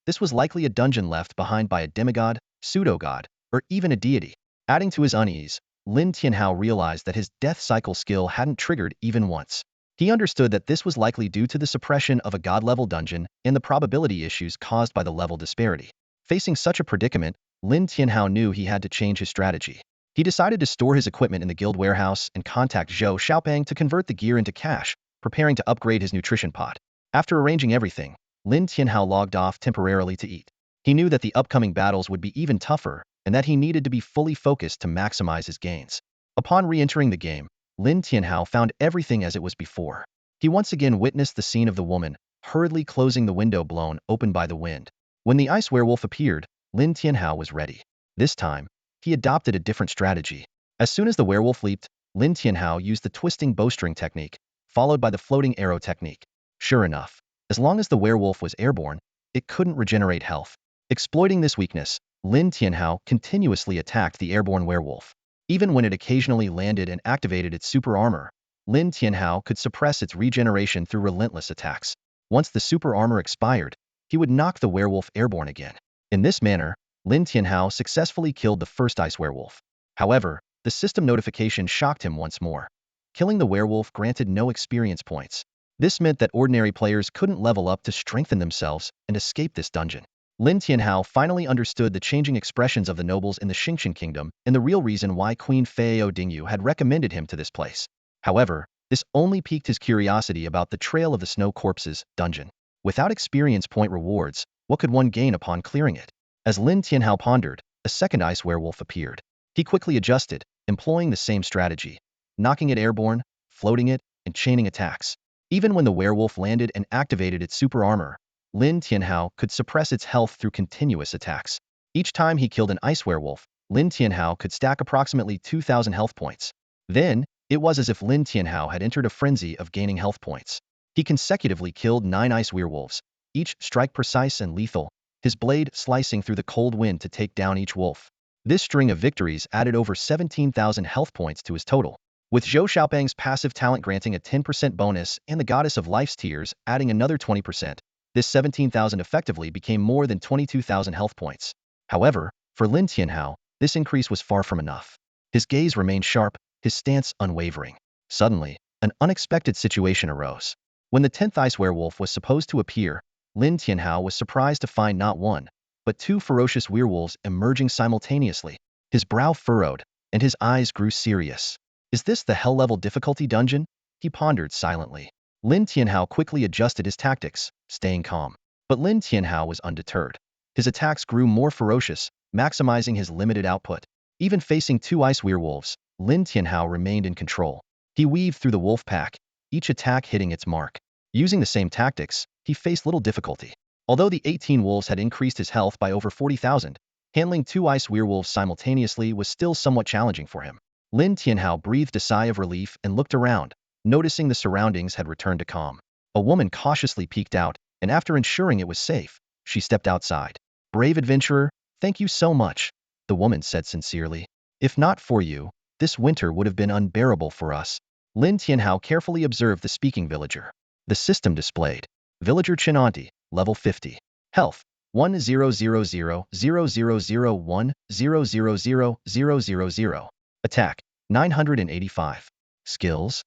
This was likely a dungeon left behind by a demigod, pseudo-god, or even a deity. Adding to his unease, Lin Tianhao realized that his death cycle skill hadn't triggered even once. He understood that this was likely due to the suppression of a god-level dungeon and the probability issues caused by the level disparity. Facing such a predicament, Lin Tianhao knew he had to change his strategy. He decided to store his equipment in the guild warehouse and contact Zhou Xiaopeng to convert the gear into cash, preparing to upgrade his nutrition pot. After arranging everything, Lin Tianhao logged off temporarily to eat. He knew that the upcoming battles would be even tougher, and that he needed to be fully focused to maximize his gains. Upon re-entering the game, Lin Tianhao found everything as it was before. He once again witnessed the scene of the woman, hurriedly closing the window blown open by the wind. When the ice werewolf appeared, Lin Tianhao was ready. This time, he adopted a different strategy. As soon as the werewolf leaped, Lin Tianhao used the twisting bowstring technique, followed by the floating arrow technique. Sure enough, as long as the werewolf was airborne, it couldn't regenerate health. Exploiting this weakness, Lin Tianhao continuously attacked the airborne werewolf. Even when it occasionally landed and activated its super armor, Lin Tianhao could suppress its regeneration through relentless attacks. Once the super armor expired, he would knock the werewolf airborne again. In this manner, Lin Tianhao successfully killed the first ice werewolf. However, the system notification shocked him once more. Killing the werewolf granted no experience points. This meant that ordinary players couldn't level up to strengthen themselves and escape this dungeon. Lin Tianhao finally understood the changing expressions of the nobles in the Xingqian kingdom and the real reason why Queen Feiyao Dingyu had recommended him to this place. However, this only piqued his curiosity about the Trail of the Snow Corpses dungeon. Without experience point rewards, what could one gain upon clearing it? As Lin Tianhao pondered, a second ice werewolf appeared. He quickly adjusted, employing the same strategy, knocking it airborne, floating it, and chaining attacks. Even when the werewolf landed and activated its super armor, Lin Tianhao could suppress its health through continuous attacks. Each time he killed an ice werewolf, Lin Tianhao could stack approximately 2,000 health points. Then, it was as if Lin Tianhao had entered a frenzy of gaining health points. He consecutively killed 9 ice werewolves, each strike precise and lethal, his blade slicing through the cold wind to take down each wolf. This string of victories added over 17,000 health points to his total. With Zhou Xiaopang's passive talent granting a 10% bonus and the Goddess of Life's Tears adding another 20%, this 17,000 effectively became more than 22,000 health points. However, for Lin Tianhao, this increase was far from enough. His gaze remained sharp, his stance unwavering. Suddenly, an unexpected situation arose. When the 10th ice werewolf was supposed to appear, Lin Tianhao was surprised to find not one, but 2 ferocious werewolves emerging simultaneously. His brow furrowed, and his eyes grew serious. Is this the hell-level difficulty dungeon? He pondered silently. Lin Tianhao quickly adjusted his tactics, staying calm. But Lin Tianhao was undeterred. His attacks grew more ferocious, maximizing his limited output. Even facing 2 ice werewolves, Lin Tianhao remained in control. He weaved through the wolf pack, each attack hitting its mark. Using the same tactics, he faced little difficulty. Although the 18 wolves had increased his health by over 40,000, handling 2 ice werewolves simultaneously was still somewhat challenging for him. Lin Tianhao breathed a sigh of relief and looked around, noticing the surroundings had returned to calm. A woman cautiously peeked out, and after ensuring it was safe, she stepped outside. "Brave adventurer, thank you so much," the woman said sincerely. "If not for you, this winter would have been unbearable for us." Lin Tianhao carefully observed the speaking villager. The system displayed. Villager Chinanti, level 50. Health, 10000010000000. Attack, 985. Skills.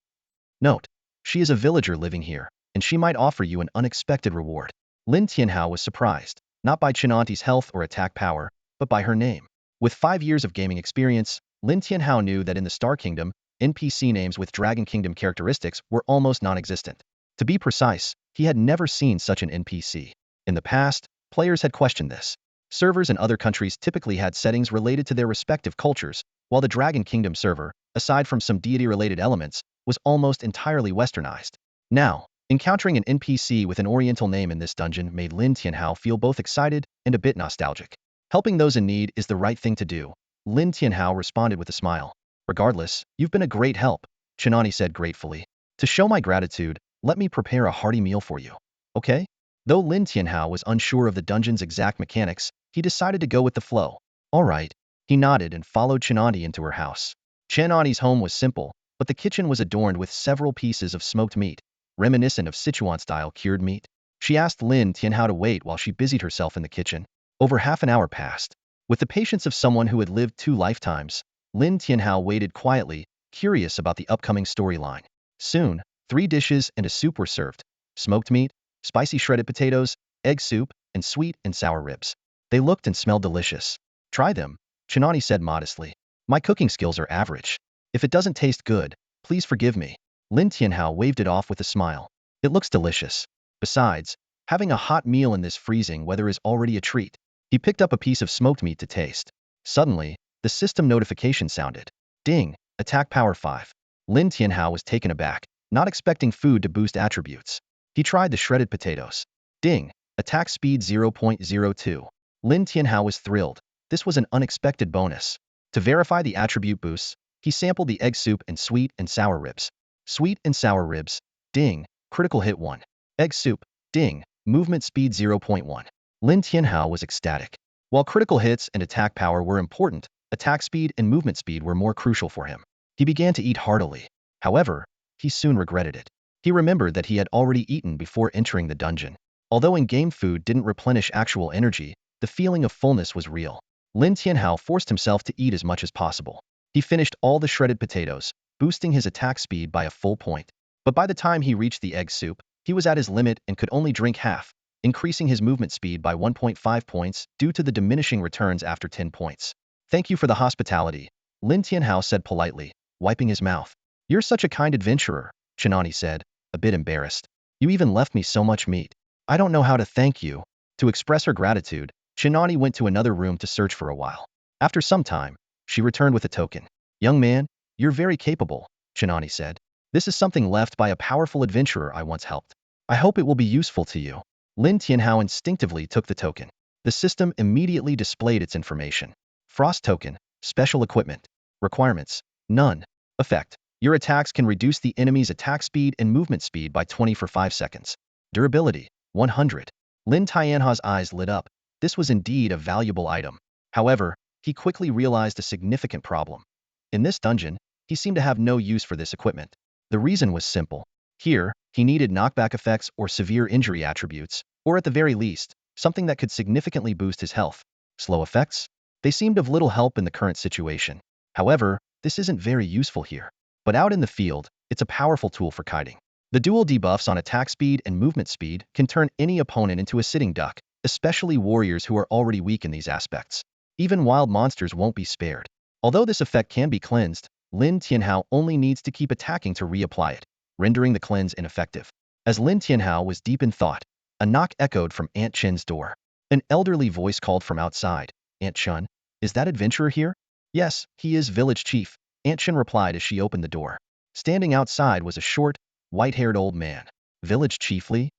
Note: she is a villager living here, and she might offer you an unexpected reward. Lin Tianhao was surprised, not by Chinanti's health or attack power, but by her name. With 5 years of gaming experience, Lin Tianhao knew that in the Star Kingdom, NPC names with Dragon Kingdom characteristics were almost non-existent. To be precise, he had never seen such an NPC. In the past, players had questioned this. Servers in other countries typically had settings related to their respective cultures, while the Dragon Kingdom server, aside from some deity-related elements, was almost entirely westernized. Now, encountering an NPC with an oriental name in this dungeon made Lin Tianhao feel both excited and a bit nostalgic. Helping those in need is the right thing to do, Lin Tianhao responded with a smile. "Regardless, you've been a great help," Chinani said gratefully. "To show my gratitude, let me prepare a hearty meal for you. Okay?" Though Lin Tianhao was unsure of the dungeon's exact mechanics, he decided to go with the flow. "All right." He nodded and followed Chinani into her house. Chinani's home was simple, but the kitchen was adorned with several pieces of smoked meat, reminiscent of Sichuan-style cured meat. She asked Lin Tianhao to wait while she busied herself in the kitchen. Over half an hour passed. With the patience of someone who had lived 2 lifetimes, Lin Tianhao waited quietly, curious about the upcoming storyline. Soon, 3 dishes and a soup were served: smoked meat, spicy shredded potatoes, egg soup, and sweet and sour ribs. They looked and smelled delicious. "Try them," Chinani said modestly. "My cooking skills are average. If it doesn't taste good, please forgive me." Lin Tianhao waved it off with a smile. "It looks delicious. Besides, having a hot meal in this freezing weather is already a treat." He picked up a piece of smoked meat to taste. Suddenly, the system notification sounded. Ding! Attack power 5. Lin Tianhao was taken aback. not expecting food to boost attributes. He tried the shredded potatoes. Ding! Attack speed 0.02. Lin Tianhao was thrilled. This was an unexpected bonus. To verify the attribute boosts, he sampled the egg soup and sweet and sour ribs. Sweet and sour ribs. Ding! Critical hit 1. Egg soup. Ding! Movement speed 0.1. Lin Tianhao was ecstatic. While critical hits and attack power were important, attack speed and movement speed were more crucial for him. He began to eat heartily. However, he soon regretted it. He remembered that he had already eaten before entering the dungeon. Although in-game food didn't replenish actual energy, the feeling of fullness was real. Lin Tianhao forced himself to eat as much as possible. He finished all the shredded potatoes, boosting his attack speed by a full point. But by the time he reached the egg soup, he was at his limit and could only drink half, increasing his movement speed by 1.5 points due to the diminishing returns after 10 points. Thank you for the hospitality, Lin Tianhao said politely, wiping his mouth. You're such a kind adventurer, Chinani said, a bit embarrassed. You even left me so much meat. I don't know how to thank you. To express her gratitude, Chinani went to another room to search for a while. After some time, she returned with a token. Young man, you're very capable, Chinani said. This is something left by a powerful adventurer I once helped. I hope it will be useful to you. Lin Tianhao instinctively took the token. The system immediately displayed its information. Frost token, special equipment. Requirements, none. Effect, your attacks can reduce the enemy's attack speed and movement speed by 20 for 5 seconds. Durability, 100. Lin Tianhao's eyes lit up. This was indeed a valuable item. However, he quickly realized a significant problem. In this dungeon, he seemed to have no use for this equipment. The reason was simple. Here, he needed knockback effects or severe injury attributes, or at the very least, something that could significantly boost his health. Slow effects? They seemed of little help in the current situation. However, this isn't very useful here. But out in the field, it's a powerful tool for kiting. The dual debuffs on attack speed and movement speed can turn any opponent into a sitting duck, especially warriors who are already weak in these aspects. Even wild monsters won't be spared. Although this effect can be cleansed, Lin Tianhao only needs to keep attacking to reapply it, rendering the cleanse ineffective. As Lin Tianhao was deep in thought, a knock echoed from Aunt Chen's door. An elderly voice called from outside. Aunt Chen, is that adventurer here? Yes, he is village chief, Aunt Chen replied as she opened the door. Standing outside was a short, white-haired old man. Village chiefly?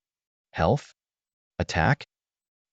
Health? Attack?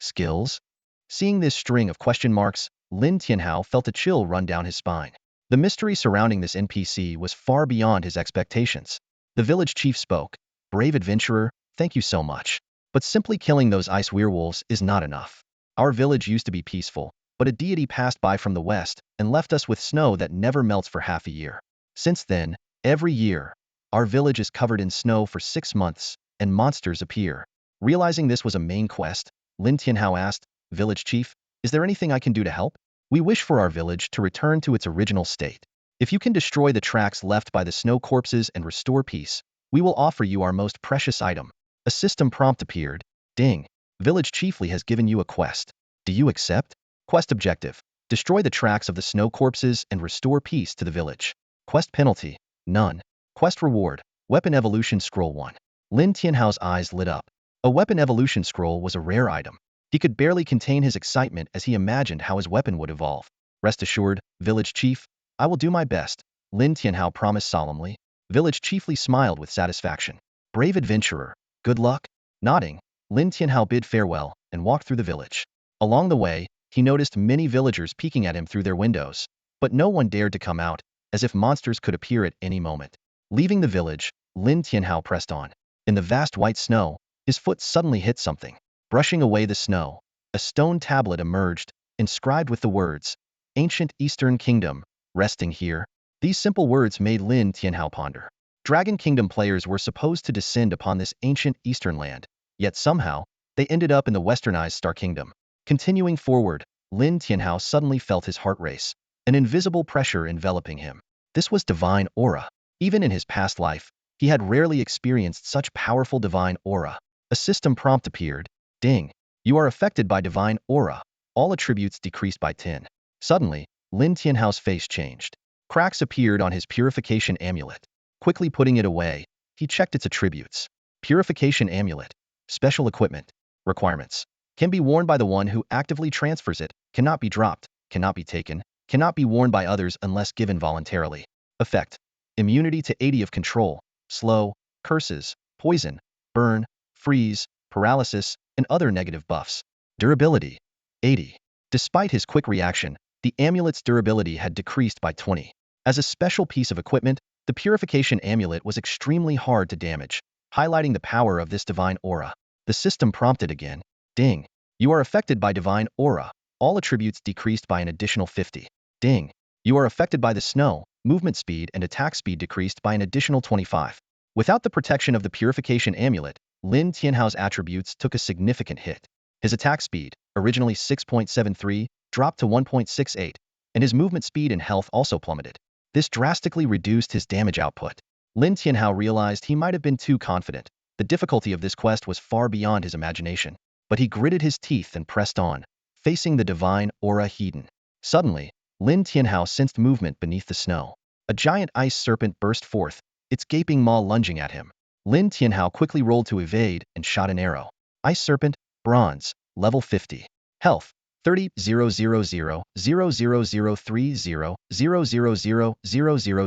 Skills? Seeing this string of question marks, Lin Tianhao felt a chill run down his spine. The mystery surrounding this NPC was far beyond his expectations. The village chief spoke. Brave adventurer, thank you so much. But simply killing those ice werewolves is not enough. Our village used to be peaceful, but a deity passed by from the west and left us with snow that never melts for half a year. Since then, every year, our village is covered in snow for 6 months, and monsters appear. Realizing this was a main quest, Lin Tianhao asked, Village chief, is there anything I can do to help? We wish for our village to return to its original state. If you can destroy the tracks left by the snow corpses and restore peace, we will offer you our most precious item. A system prompt appeared. Ding. Village chiefly has given you a quest. Do you accept? Quest objective. Destroy the tracks of the snow corpses and restore peace to the village. Quest penalty. None. Quest reward. Weapon evolution scroll 1. Lin Tianhao's eyes lit up. A weapon evolution scroll was a rare item. He could barely contain his excitement as he imagined how his weapon would evolve. Rest assured, village chief, I will do my best, Lin Tianhao promised solemnly. Village chiefly smiled with satisfaction. Brave adventurer, good luck. Nodding, Lin Tianhao bid farewell and walked through the village. Along the way, he noticed many villagers peeking at him through their windows, but no one dared to come out, as if monsters could appear at any moment. Leaving the village, Lin Tianhao pressed on. In the vast white snow, his foot suddenly hit something. Brushing away the snow, a stone tablet emerged, inscribed with the words, Ancient Eastern Kingdom, resting here. These simple words made Lin Tianhao ponder. Dragon Kingdom players were supposed to descend upon this ancient eastern land, yet somehow, they ended up in the westernized Star Kingdom. Continuing forward, Lin Tianhao suddenly felt his heart race, an invisible pressure enveloping him. This was divine aura. Even in his past life, he had rarely experienced such powerful divine aura. A system prompt appeared. Ding. You are affected by divine aura. All attributes decreased by 10. Suddenly, Lin Tianhao's face changed. Cracks appeared on his purification amulet. Quickly putting it away, he checked its attributes. Purification amulet. Special equipment. Requirements. Can be worn by the one who actively transfers it, cannot be dropped, cannot be taken, cannot be worn by others unless given voluntarily. Effect. Immunity to 80 of control, slow, curses, poison, burn, freeze, paralysis, and other negative buffs. Durability, 80. Despite his quick reaction, the amulet's durability had decreased by 20. As a special piece of equipment, the Purification Amulet was extremely hard to damage, highlighting the power of this divine aura. The system prompted again. Ding. You are affected by divine aura. All attributes decreased by an additional 50. Ding. You are affected by the snow. Movement speed and attack speed decreased by an additional 25. Without the protection of the Purification Amulet, Lin Tianhao's attributes took a significant hit. His attack speed, originally 6.73, dropped to 1.68, and his movement speed and health also plummeted. This drastically reduced his damage output. Lin Tianhao realized he might have been too confident. The difficulty of this quest was far beyond his imagination. But he gritted his teeth and pressed on, facing the divine aura Hedon. Suddenly, Lin Tianhao sensed movement beneath the snow. A giant ice serpent burst forth, its gaping maw lunging at him. Lin Tianhao quickly rolled to evade and shot an arrow. Ice serpent, bronze, level 50. Health, 30, 000, 00030,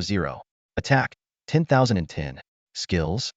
000. Attack, 10,010. Skills?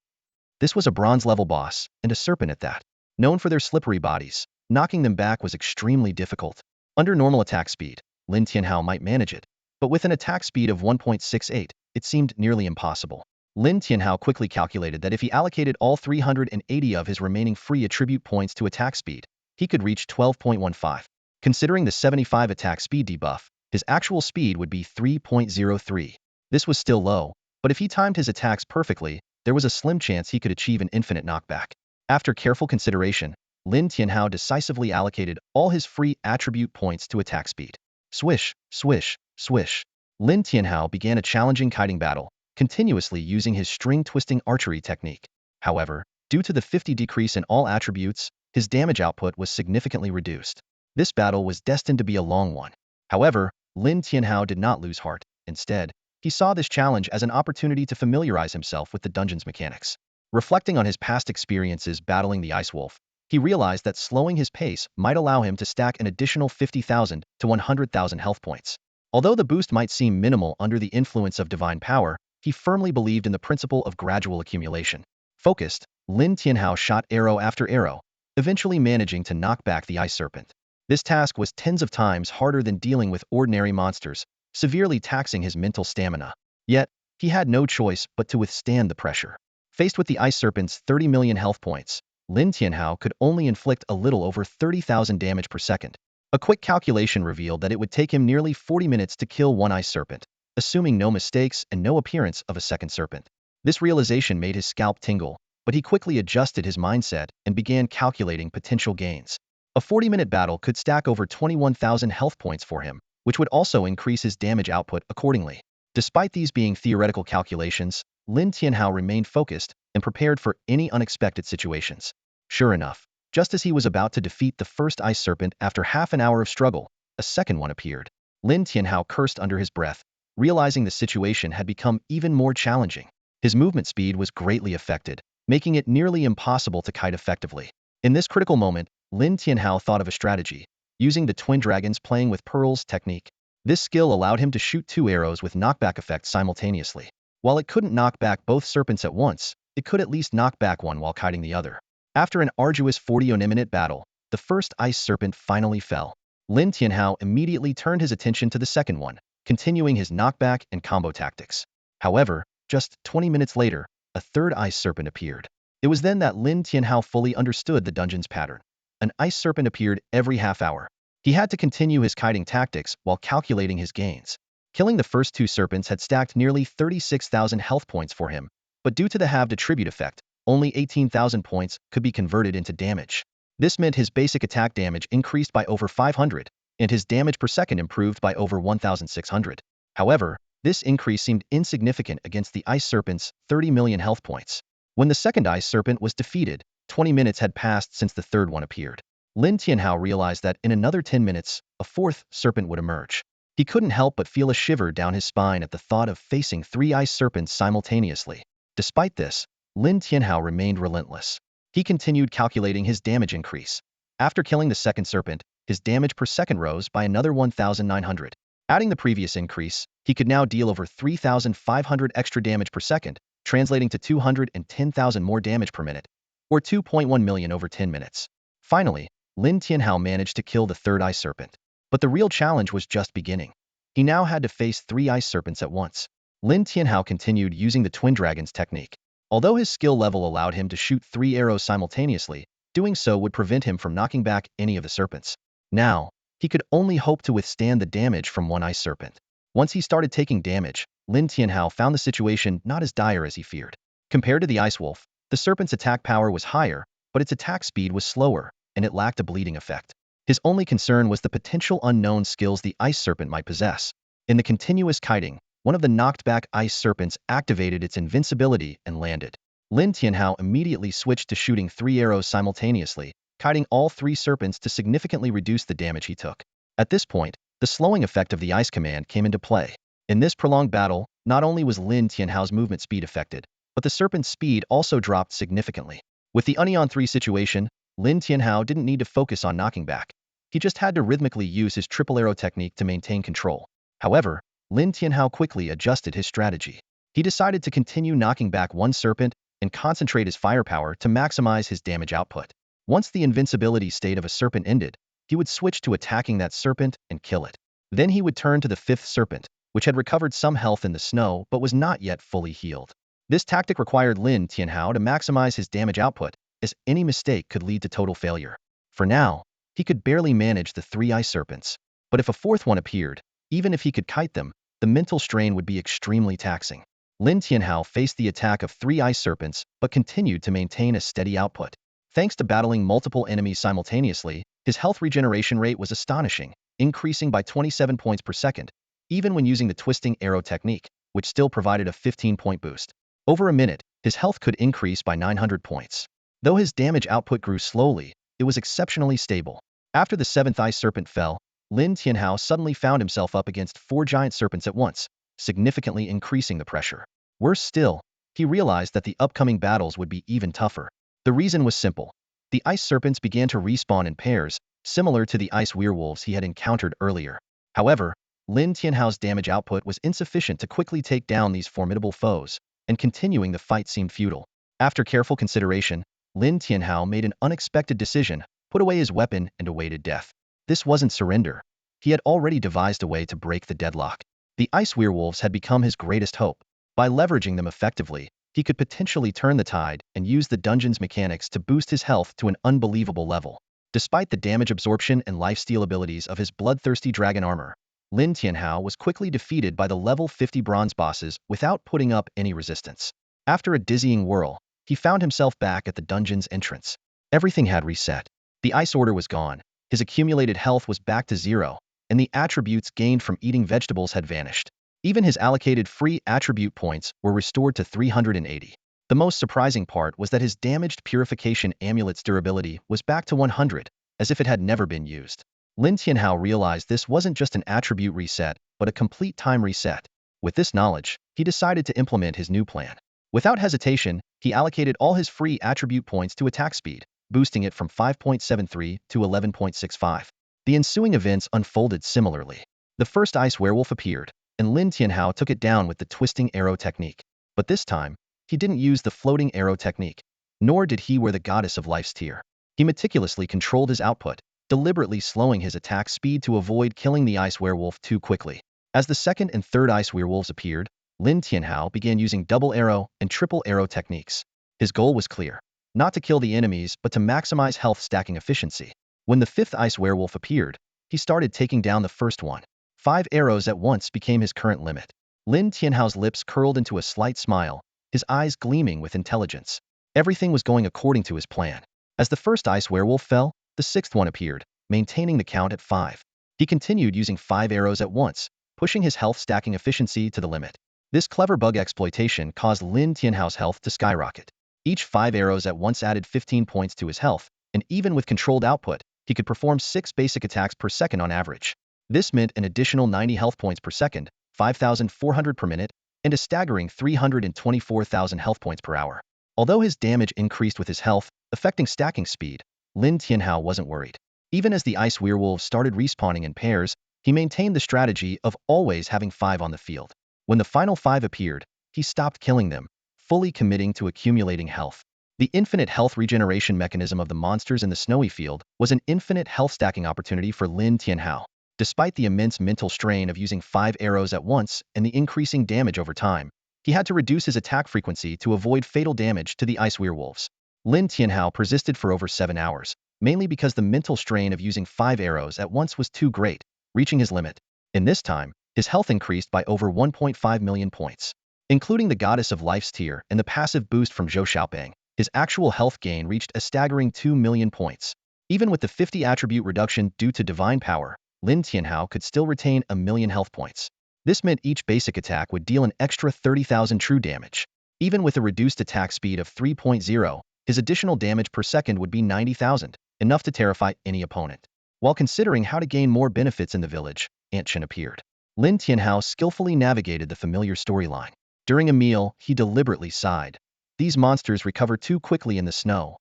This was a bronze-level boss, and a serpent at that. Known for their slippery bodies, knocking them back was extremely difficult. Under normal attack speed, Lin Tianhao might manage it, but with an attack speed of 1.68, it seemed nearly impossible. Lin Tianhao quickly calculated that if he allocated all 380 of his remaining free attribute points to attack speed, he could reach 12.15. Considering the 75 attack speed debuff, his actual speed would be 3.03. This was still low, but if he timed his attacks perfectly, there was a slim chance he could achieve an infinite knockback. After careful consideration, Lin Tianhao decisively allocated all his free attribute points to attack speed. Swish, swish, swish. Lin Tianhao began a challenging kiting battle, continuously using his string-twisting archery technique. However, due to the 50 decrease in all attributes, his damage output was significantly reduced. This battle was destined to be a long one. However, Lin Tianhao did not lose heart. Instead, he saw this challenge as an opportunity to familiarize himself with the dungeon's mechanics. Reflecting on his past experiences battling the Ice Wolf, he realized that slowing his pace might allow him to stack an additional 50,000 to 100,000 health points. Although the boost might seem minimal under the influence of divine power, he firmly believed in the principle of gradual accumulation. Focused, Lin Tianhao shot arrow after arrow, eventually managing to knock back the ice serpent. This task was tens of times harder than dealing with ordinary monsters, severely taxing his mental stamina. Yet, he had no choice but to withstand the pressure. Faced with the ice serpent's 30 million health points, Lin Tianhao could only inflict a little over 30,000 damage per second. A quick calculation revealed that it would take him nearly 40 minutes to kill one ice serpent, assuming no mistakes and no appearance of a second serpent. This realization made his scalp tingle, but he quickly adjusted his mindset and began calculating potential gains. A 40-minute battle could stack over 21,000 health points for him, which would also increase his damage output accordingly. Despite these being theoretical calculations, Lin Tianhao remained focused and prepared for any unexpected situations. Sure enough, just as he was about to defeat the first ice serpent after half an hour of struggle, a second one appeared. Lin Tianhao cursed under his breath, realizing the situation had become even more challenging. His movement speed was greatly affected, making it nearly impossible to kite effectively. In this critical moment, Lin Tianhao thought of a strategy, using the twin dragons playing with pearls technique. This skill allowed him to shoot two arrows with knockback effects simultaneously. While it couldn't knock back both serpents at once, it could at least knock back one while kiting the other. After an arduous 40-minute battle, the first ice serpent finally fell. Lin Tianhao immediately turned his attention to the second one, continuing his knockback and combo tactics. However, just 20 minutes later, a third ice serpent appeared. It was then that Lin Tianhao fully understood the dungeon's pattern. An ice serpent appeared every half hour. He had to continue his kiting tactics while calculating his gains. Killing the first two serpents had stacked nearly 36,000 health points for him, but due to the halved attribute effect, only 18,000 points could be converted into damage. This meant his basic attack damage increased by over 500, and his damage per second improved by over 1,600. However, this increase seemed insignificant against the ice serpent's 30 million health points. When the second ice serpent was defeated, 20 minutes had passed since the third one appeared. Lin Tianhao realized that in another 10 minutes, a fourth serpent would emerge. He couldn't help but feel a shiver down his spine at the thought of facing 3 ice serpents simultaneously. Despite this, Lin Tianhao remained relentless. He continued calculating his damage increase. After killing the second serpent, his damage per second rose by another 1,900. Adding the previous increase, he could now deal over 3,500 extra damage per second, translating to 210,000 more damage per minute, or 2.1 million over 10 minutes. Finally, Lin Tianhao managed to kill the third ice serpent. But the real challenge was just beginning. He now had to face 3 ice serpents at once. Lin Tianhao continued using the Twin Dragons technique. Although his skill level allowed him to shoot 3 arrows simultaneously, doing so would prevent him from knocking back any of the serpents. Now, he could only hope to withstand the damage from one ice serpent. Once he started taking damage, Lin Tianhao found the situation not as dire as he feared. Compared to the ice wolf, the serpent's attack power was higher, but its attack speed was slower, and it lacked a bleeding effect. His only concern was the potential unknown skills the ice serpent might possess. In the continuous kiting, one of the knocked-back ice serpents activated its invincibility and landed. Lin Tianhao immediately switched to shooting 3 arrows simultaneously, kiting all 3 serpents to significantly reduce the damage he took. At this point, the slowing effect of the ice command came into play. In this prolonged battle, not only was Lin Tianhao's movement speed affected, but the serpent's speed also dropped significantly. With the Union 3 situation, Lin Tianhao didn't need to focus on knocking back. He just had to rhythmically use his triple arrow technique to maintain control. However, Lin Tianhao quickly adjusted his strategy. He decided to continue knocking back one serpent and concentrate his firepower to maximize his damage output. Once the invincibility state of a serpent ended, he would switch to attacking that serpent and kill it. Then he would turn to the 5th serpent, which had recovered some health in the snow but was not yet fully healed. This tactic required Lin Tianhao to maximize his damage output, as any mistake could lead to total failure. For now, he could barely manage the 3 ice serpents. But if a 4th one appeared, even if he could kite them, the mental strain would be extremely taxing. Lin Tianhao faced the attack of 3 ice serpents but continued to maintain a steady output. Thanks to battling multiple enemies simultaneously, his health regeneration rate was astonishing, increasing by 27 points per second, even when using the twisting arrow technique, which still provided a 15-point boost. Over a minute, his health could increase by 900 points. Though his damage output grew slowly, it was exceptionally stable. After the 7th ice serpent fell, Lin Tianhao suddenly found himself up against 4 giant serpents at once, significantly increasing the pressure. Worse still, he realized that the upcoming battles would be even tougher. The reason was simple. The ice serpents began to respawn in pairs, similar to the ice werewolves he had encountered earlier. However, Lin Tianhao's damage output was insufficient to quickly take down these formidable foes, and continuing the fight seemed futile. After careful consideration, Lin Tianhao made an unexpected decision, put away his weapon and awaited death. This wasn't surrender. He had already devised a way to break the deadlock. The ice werewolves had become his greatest hope. By leveraging them effectively, he could potentially turn the tide and use the dungeon's mechanics to boost his health to an unbelievable level. Despite the damage absorption and lifesteal abilities of his bloodthirsty dragon armor, Lin Tianhao was quickly defeated by the level 50 bronze bosses without putting up any resistance. After a dizzying whirl, he found himself back at the dungeon's entrance. Everything had reset. The ice order was gone, his accumulated health was back to 0, and the attributes gained from eating vegetables had vanished. Even his allocated free attribute points were restored to 380. The most surprising part was that his damaged purification amulet's durability was back to 100, as if it had never been used. Lin Tianhao realized this wasn't just an attribute reset, but a complete time reset. With this knowledge, he decided to implement his new plan. Without hesitation, he allocated all his free attribute points to attack speed, boosting it from 5.73 to 11.65. The ensuing events unfolded similarly. The first ice werewolf appeared, and Lin Tianhao took it down with the twisting arrow technique. But this time, he didn't use the floating arrow technique, nor did he wear the goddess of life's tear. He meticulously controlled his output, deliberately slowing his attack speed to avoid killing the ice werewolf too quickly. As the second and third ice werewolves appeared, Lin Tianhao began using double arrow and triple arrow techniques. His goal was clear: not to kill the enemies, but to maximize health stacking efficiency. When the 5th ice werewolf appeared, he started taking down the first one. 5 arrows at once became his current limit. Lin Tianhao's lips curled into a slight smile, his eyes gleaming with intelligence. Everything was going according to his plan. As the first ice werewolf fell, the 6th one appeared, maintaining the count at 5. He continued using 5 arrows at once, pushing his health stacking efficiency to the limit. This clever bug exploitation caused Lin Tianhao's health to skyrocket. Each 5 arrows at once added 15 points to his health, and even with controlled output, he could perform 6 basic attacks per second on average. This meant an additional 90 health points per second, 5,400 per minute, and a staggering 324,000 health points per hour. Although his damage increased with his health, affecting stacking speed, Lin Tianhao wasn't worried. Even as the ice werewolves started respawning in pairs, he maintained the strategy of always having 5 on the field. When the final 5 appeared, he stopped killing them, fully committing to accumulating health. The infinite health regeneration mechanism of the monsters in the snowy field was an infinite health stacking opportunity for Lin Tianhao. Despite the immense mental strain of using 5 arrows at once and the increasing damage over time, he had to reduce his attack frequency to avoid fatal damage to the ice werewolves. Lin Tianhao persisted for over 7 hours, mainly because the mental strain of using 5 arrows at once was too great, reaching his limit. In this time, his health increased by over 1.5 million points. Including the Goddess of Life's tier and the passive boost from Zhou Xiaoping, his actual health gain reached a staggering 2 million points. Even with the 50 attribute reduction due to divine power, Lin Tianhao could still retain 1,000,000 health points. This meant each basic attack would deal an extra 30,000 true damage. Even with a reduced attack speed of 3.0, his additional damage per second would be 90,000, enough to terrify any opponent. While considering how to gain more benefits in the village, Aunt Chen appeared. Lin Tianhao skillfully navigated the familiar storyline. During a meal, he deliberately sighed. These monsters recover too quickly in the snow.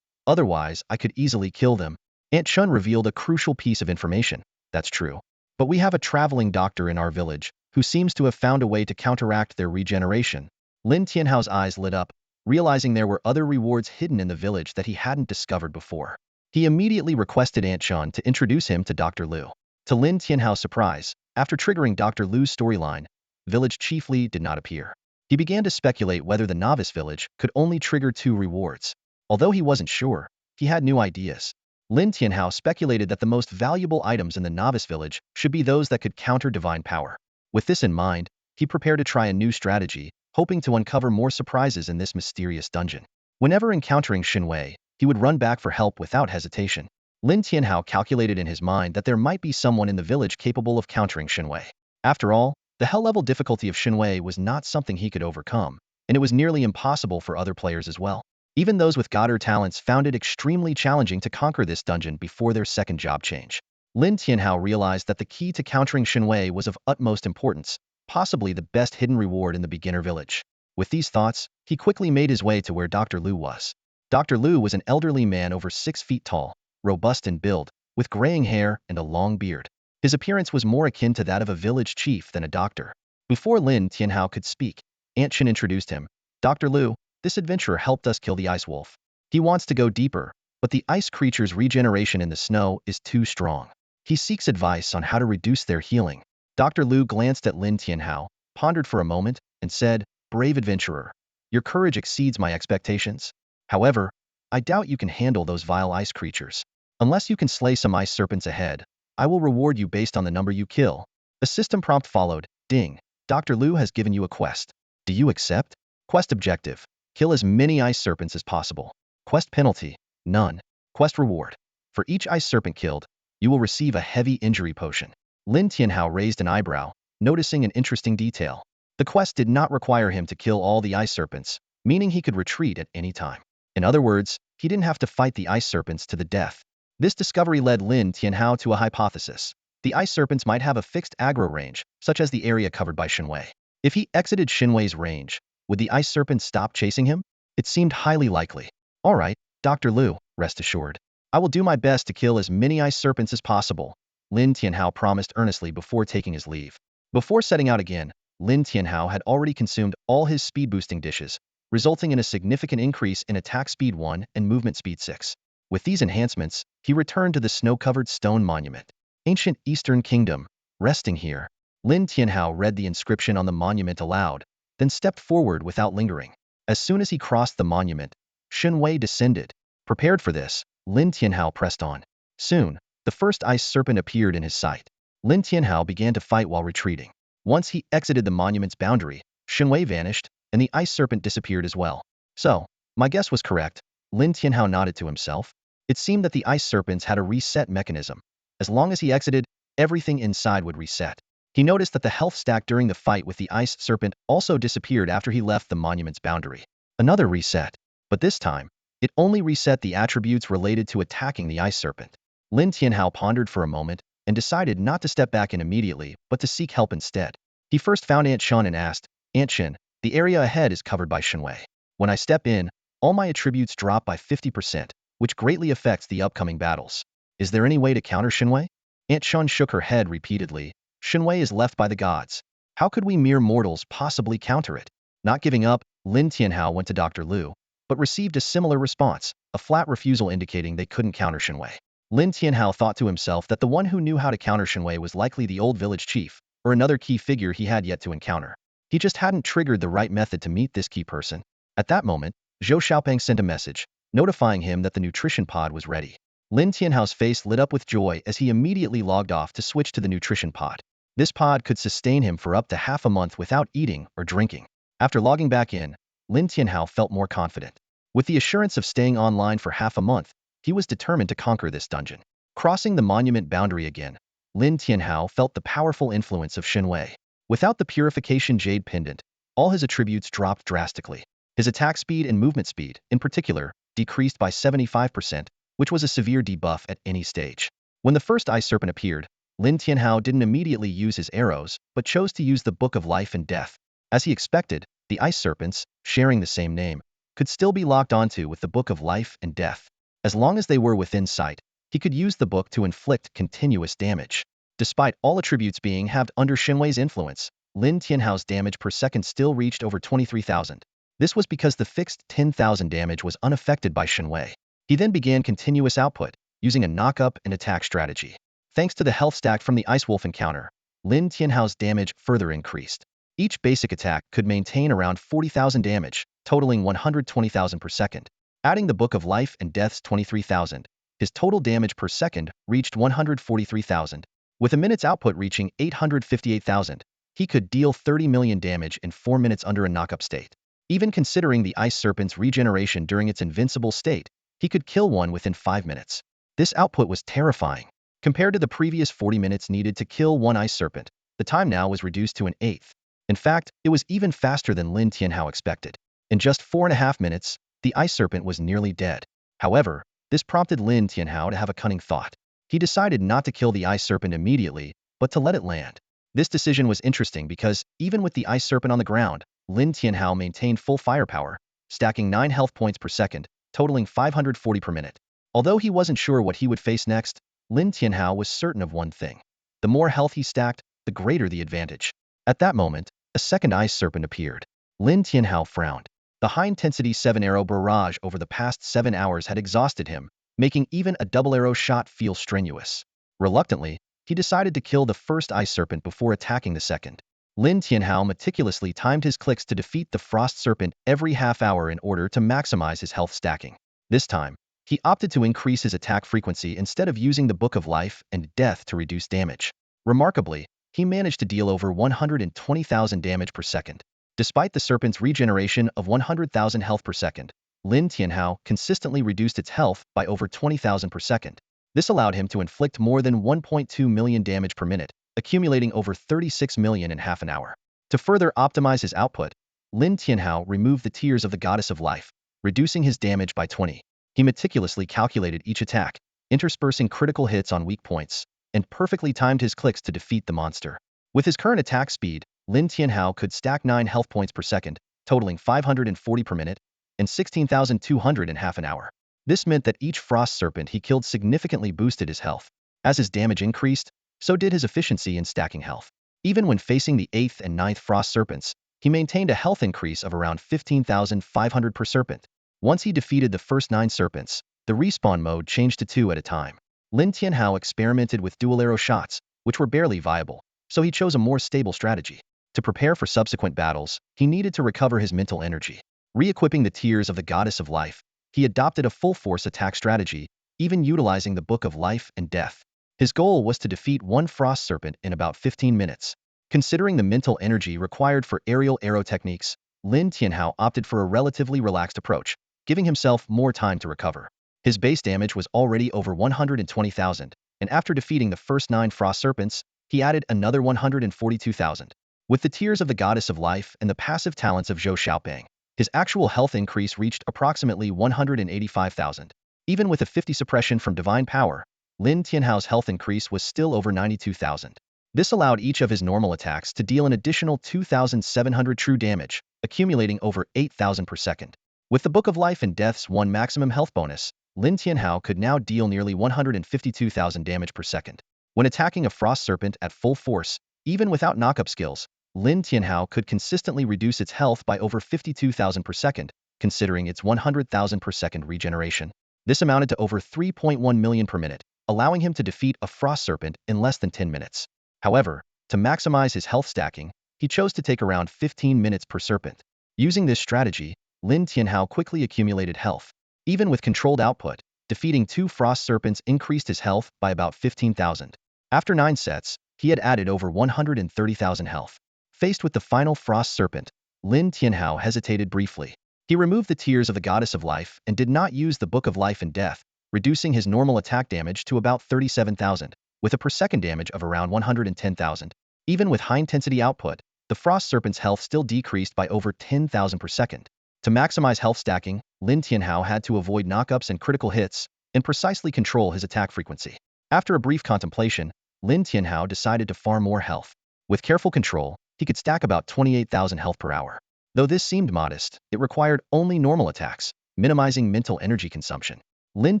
Otherwise, I could easily kill them. Aunt Chen revealed a crucial piece of information. That's true. But we have a traveling doctor in our village, who seems to have found a way to counteract their regeneration. Lin Tianhao's eyes lit up, realizing there were other rewards hidden in the village that he hadn't discovered before. He immediately requested Aunt Chen to introduce him to Dr. Liu. To Lin Tianhao's surprise, after triggering Dr. Liu's storyline, village chief Li did not appear. He began to speculate whether the novice village could only trigger 2 rewards. Although he wasn't sure, he had new ideas. Lin Tianhao speculated that the most valuable items in the novice village should be those that could counter divine power. With this in mind, he prepared to try a new strategy, hoping to uncover more surprises in this mysterious dungeon. Whenever encountering Xinwei, he would run back for help without hesitation. Lin Tianhao calculated in his mind that there might be someone in the village capable of countering Xinwei. After all, the hell-level difficulty of Xinwei was not something he could overcome, and it was nearly impossible for other players as well. Even those with godder talents found it extremely challenging to conquer this dungeon before their second job change. Lin Tianhao realized that the key to countering Xinwei was of utmost importance, possibly the best hidden reward in the beginner village. With these thoughts, he quickly made his way to where Dr. Liu was. Dr. Liu was an elderly man over 6 feet tall, robust in build, with graying hair and a long beard. His appearance was more akin to that of a village chief than a doctor. Before Lin Tianhao could speak, Aunt Chen introduced him. Dr. Liu, this adventurer helped us kill the ice wolf. He wants to go deeper, but the ice creature's regeneration in the snow is too strong. He seeks advice on how to reduce their healing. Dr. Liu glanced at Lin Tianhao, pondered for a moment, and said, "Brave adventurer, your courage exceeds my expectations. However, I doubt you can handle those vile ice creatures. Unless you can slay some ice serpents ahead, I will reward you based on the number you kill." A system prompt followed. Ding. Dr. Liu has given you a quest. Do you accept? Quest objective. Kill as many ice serpents as possible. Quest penalty. None. Quest reward. For each ice serpent killed, you will receive a heavy injury potion. Lin Tianhao raised an eyebrow, noticing an interesting detail. The quest did not require him to kill all the ice serpents, meaning he could retreat at any time. In other words, he didn't have to fight the ice serpents to the death. This discovery led Lin Tianhao to a hypothesis. The ice serpents might have a fixed aggro range, such as the area covered by Xinwei. If he exited Xinwei's range, would the ice serpents stop chasing him? It seemed highly likely. All right, Dr. Liu, rest assured. I will do my best to kill as many ice serpents as possible, Lin Tianhao promised earnestly before taking his leave. Before setting out again, Lin Tianhao had already consumed all his speed-boosting dishes, resulting in a significant increase in attack speed 1 and movement speed 6. With these enhancements, he returned to the snow-covered stone monument. Ancient Eastern Kingdom, resting here. Lin Tianhao read the inscription on the monument aloud, then stepped forward without lingering. As soon as he crossed the monument, Xinwei descended. Prepared for this, Lin Tianhao pressed on. Soon, the first ice serpent appeared in his sight. Lin Tianhao began to fight while retreating. Once he exited the monument's boundary, Xinwei vanished, and the ice serpent disappeared as well. So, my guess was correct, Lin Tianhao nodded to himself. It seemed that the ice serpents had a reset mechanism. As long as he exited, everything inside would reset. He noticed that the health stack during the fight with the ice serpent also disappeared after he left the monument's boundary. Another reset. But this time, it only reset the attributes related to attacking the ice serpent. Lin Tianhao pondered for a moment and decided not to step back in immediately, but to seek help instead. He first found Aunt Chen and asked, "Aunt Chen, the area ahead is covered by Xinwei. When I step in, all my attributes drop by 50%, which greatly affects the upcoming battles. Is there any way to counter Xinwei?" Aunt Chen shook her head repeatedly. "Xinwei is left by the gods. How could we mere mortals possibly counter it?" Not giving up, Lin Tianhao went to Dr. Liu, but received a similar response, a flat refusal indicating they couldn't counter Shenwei. Lin Tianhao thought to himself that the one who knew how to counter Shenwei was likely the old village chief, or another key figure he had yet to encounter. He just hadn't triggered the right method to meet this key person. At that moment, Zhou Xiaopeng sent a message, notifying him that the nutrition pod was ready. Lin Tianhao's face lit up with joy as he immediately logged off to switch to the nutrition pod. This pod could sustain him for up to half a month without eating or drinking. After logging back in, Lin Tianhao felt more confident. With the assurance of staying online for half a month, he was determined to conquer this dungeon. Crossing the monument boundary again, Lin Tianhao felt the powerful influence of Shenwei. Without the purification jade pendant, all his attributes dropped drastically. His attack speed and movement speed, in particular, decreased by 75%, which was a severe debuff at any stage. When the first ice serpent appeared, Lin Tianhao didn't immediately use his arrows, but chose to use the Book of Life and Death. As he expected, the ice serpents, sharing the same name, could still be locked onto with the Book of Life and Death. As long as they were within sight, he could use the book to inflict continuous damage. Despite all attributes being halved under Shenwei's influence, Lin Tianhao's damage per second still reached over 23,000. This was because the fixed 10,000 damage was unaffected by Shenwei. He then began continuous output, using a knock-up and attack strategy. Thanks to the health stack from the Ice Wolf encounter, Lin Tianhao's damage further increased. Each basic attack could maintain around 40,000 damage, totaling 120,000 per second. Adding the Book of Life and Death's 23,000, his total damage per second reached 143,000. With a minute's output reaching 858,000, he could deal 30 million damage in 4 minutes under a knock-up state. Even considering the Ice Serpent's regeneration during its invincible state, he could kill one within 5 minutes. This output was terrifying. Compared to the previous 40 minutes needed to kill one Ice Serpent, the time now was reduced to an eighth. In fact, it was even faster than Lin Tianhao expected. In just 4.5 minutes, the Ice Serpent was nearly dead. However, this prompted Lin Tianhao to have a cunning thought. He decided not to kill the Ice Serpent immediately, but to let it land. This decision was interesting because, even with the Ice Serpent on the ground, Lin Tianhao maintained full firepower, stacking 9 health points per second, totaling 540 per minute. Although he wasn't sure what he would face next, Lin Tianhao was certain of one thing. The more health he stacked, the greater the advantage. At that moment, a second Ice Serpent appeared. Lin Tianhao frowned. The high-intensity 7-arrow barrage over the past 7 hours had exhausted him, making even a double-arrow shot feel strenuous. Reluctantly, he decided to kill the first Ice Serpent before attacking the second. Lin Tianhao meticulously timed his clicks to defeat the Frost Serpent every half hour in order to maximize his health stacking. This time, he opted to increase his attack frequency instead of using the Book of Life and Death to reduce damage. Remarkably, he managed to deal over 120,000 damage per second. Despite the serpent's regeneration of 100,000 health per second, Lin Tianhao consistently reduced its health by over 20,000 per second. This allowed him to inflict more than 1.2 million damage per minute, accumulating over 36 million in half an hour. To further optimize his output, Lin Tianhao removed the Tears of the Goddess of Life, reducing his damage by 20. He meticulously calculated each attack, interspersing critical hits on weak points, and perfectly timed his clicks to defeat the monster. With his current attack speed, Lin Tianhao could stack 9 health points per second, totaling 540 per minute, and 16,200 in half an hour. This meant that each Frost Serpent he killed significantly boosted his health. As his damage increased, so did his efficiency in stacking health. Even when facing the 8th and 9th Frost Serpents, he maintained a health increase of around 15,500 per serpent. Once he defeated the first 9 serpents, the respawn mode changed to 2 at a time. Lin Tianhao experimented with dual arrow shots, which were barely viable, so he chose a more stable strategy. To prepare for subsequent battles, he needed to recover his mental energy. Re-equipping the Tears of the Goddess of Life, he adopted a full-force attack strategy, even utilizing the Book of Life and Death. His goal was to defeat one Frost Serpent in about 15 minutes. Considering the mental energy required for aerial arrow techniques, Lin Tianhao opted for a relatively relaxed approach, giving himself more time to recover. His base damage was already over 120,000, and after defeating the first 9 Frost Serpents, he added another 142,000. With the Tears of the Goddess of Life and the passive talents of Zhou Xiaopeng, his actual health increase reached approximately 185,000. Even with a 50 suppression from Divine Power, Lin Tianhao's health increase was still over 92,000. This allowed each of his normal attacks to deal an additional 2,700 true damage, accumulating over 8,000 per second. With the Book of Life and Death's 1 maximum health bonus, Lin Tianhao could now deal nearly 152,000 damage per second. When attacking a Frost Serpent at full force, even without knock-up skills, Lin Tianhao could consistently reduce its health by over 52,000 per second, considering its 100,000 per second regeneration. This amounted to over 3.1 million per minute, allowing him to defeat a frost serpent in less than 10 minutes. However, to maximize his health stacking, he chose to take around 15 minutes per serpent. Using this strategy, Lin Tianhao quickly accumulated health. Even with controlled output, defeating 2 frost serpents increased his health by about 15,000. After 9 sets, he had added over 130,000 health. Faced with the final frost serpent, Lin Tianhao hesitated briefly. He removed the tears of the goddess of life and did not use the book of life and death, reducing his normal attack damage to about 37,000, with a per second damage of around 110,000. Even with high-intensity output, the frost serpent's health still decreased by over 10,000 per second. To maximize health stacking, Lin Tianhao had to avoid knockups and critical hits, and precisely control his attack frequency. After a brief contemplation, Lin Tianhao decided to farm more health. With careful control, he could stack about 28,000 health per hour. Though this seemed modest, it required only normal attacks, minimizing mental energy consumption. Lin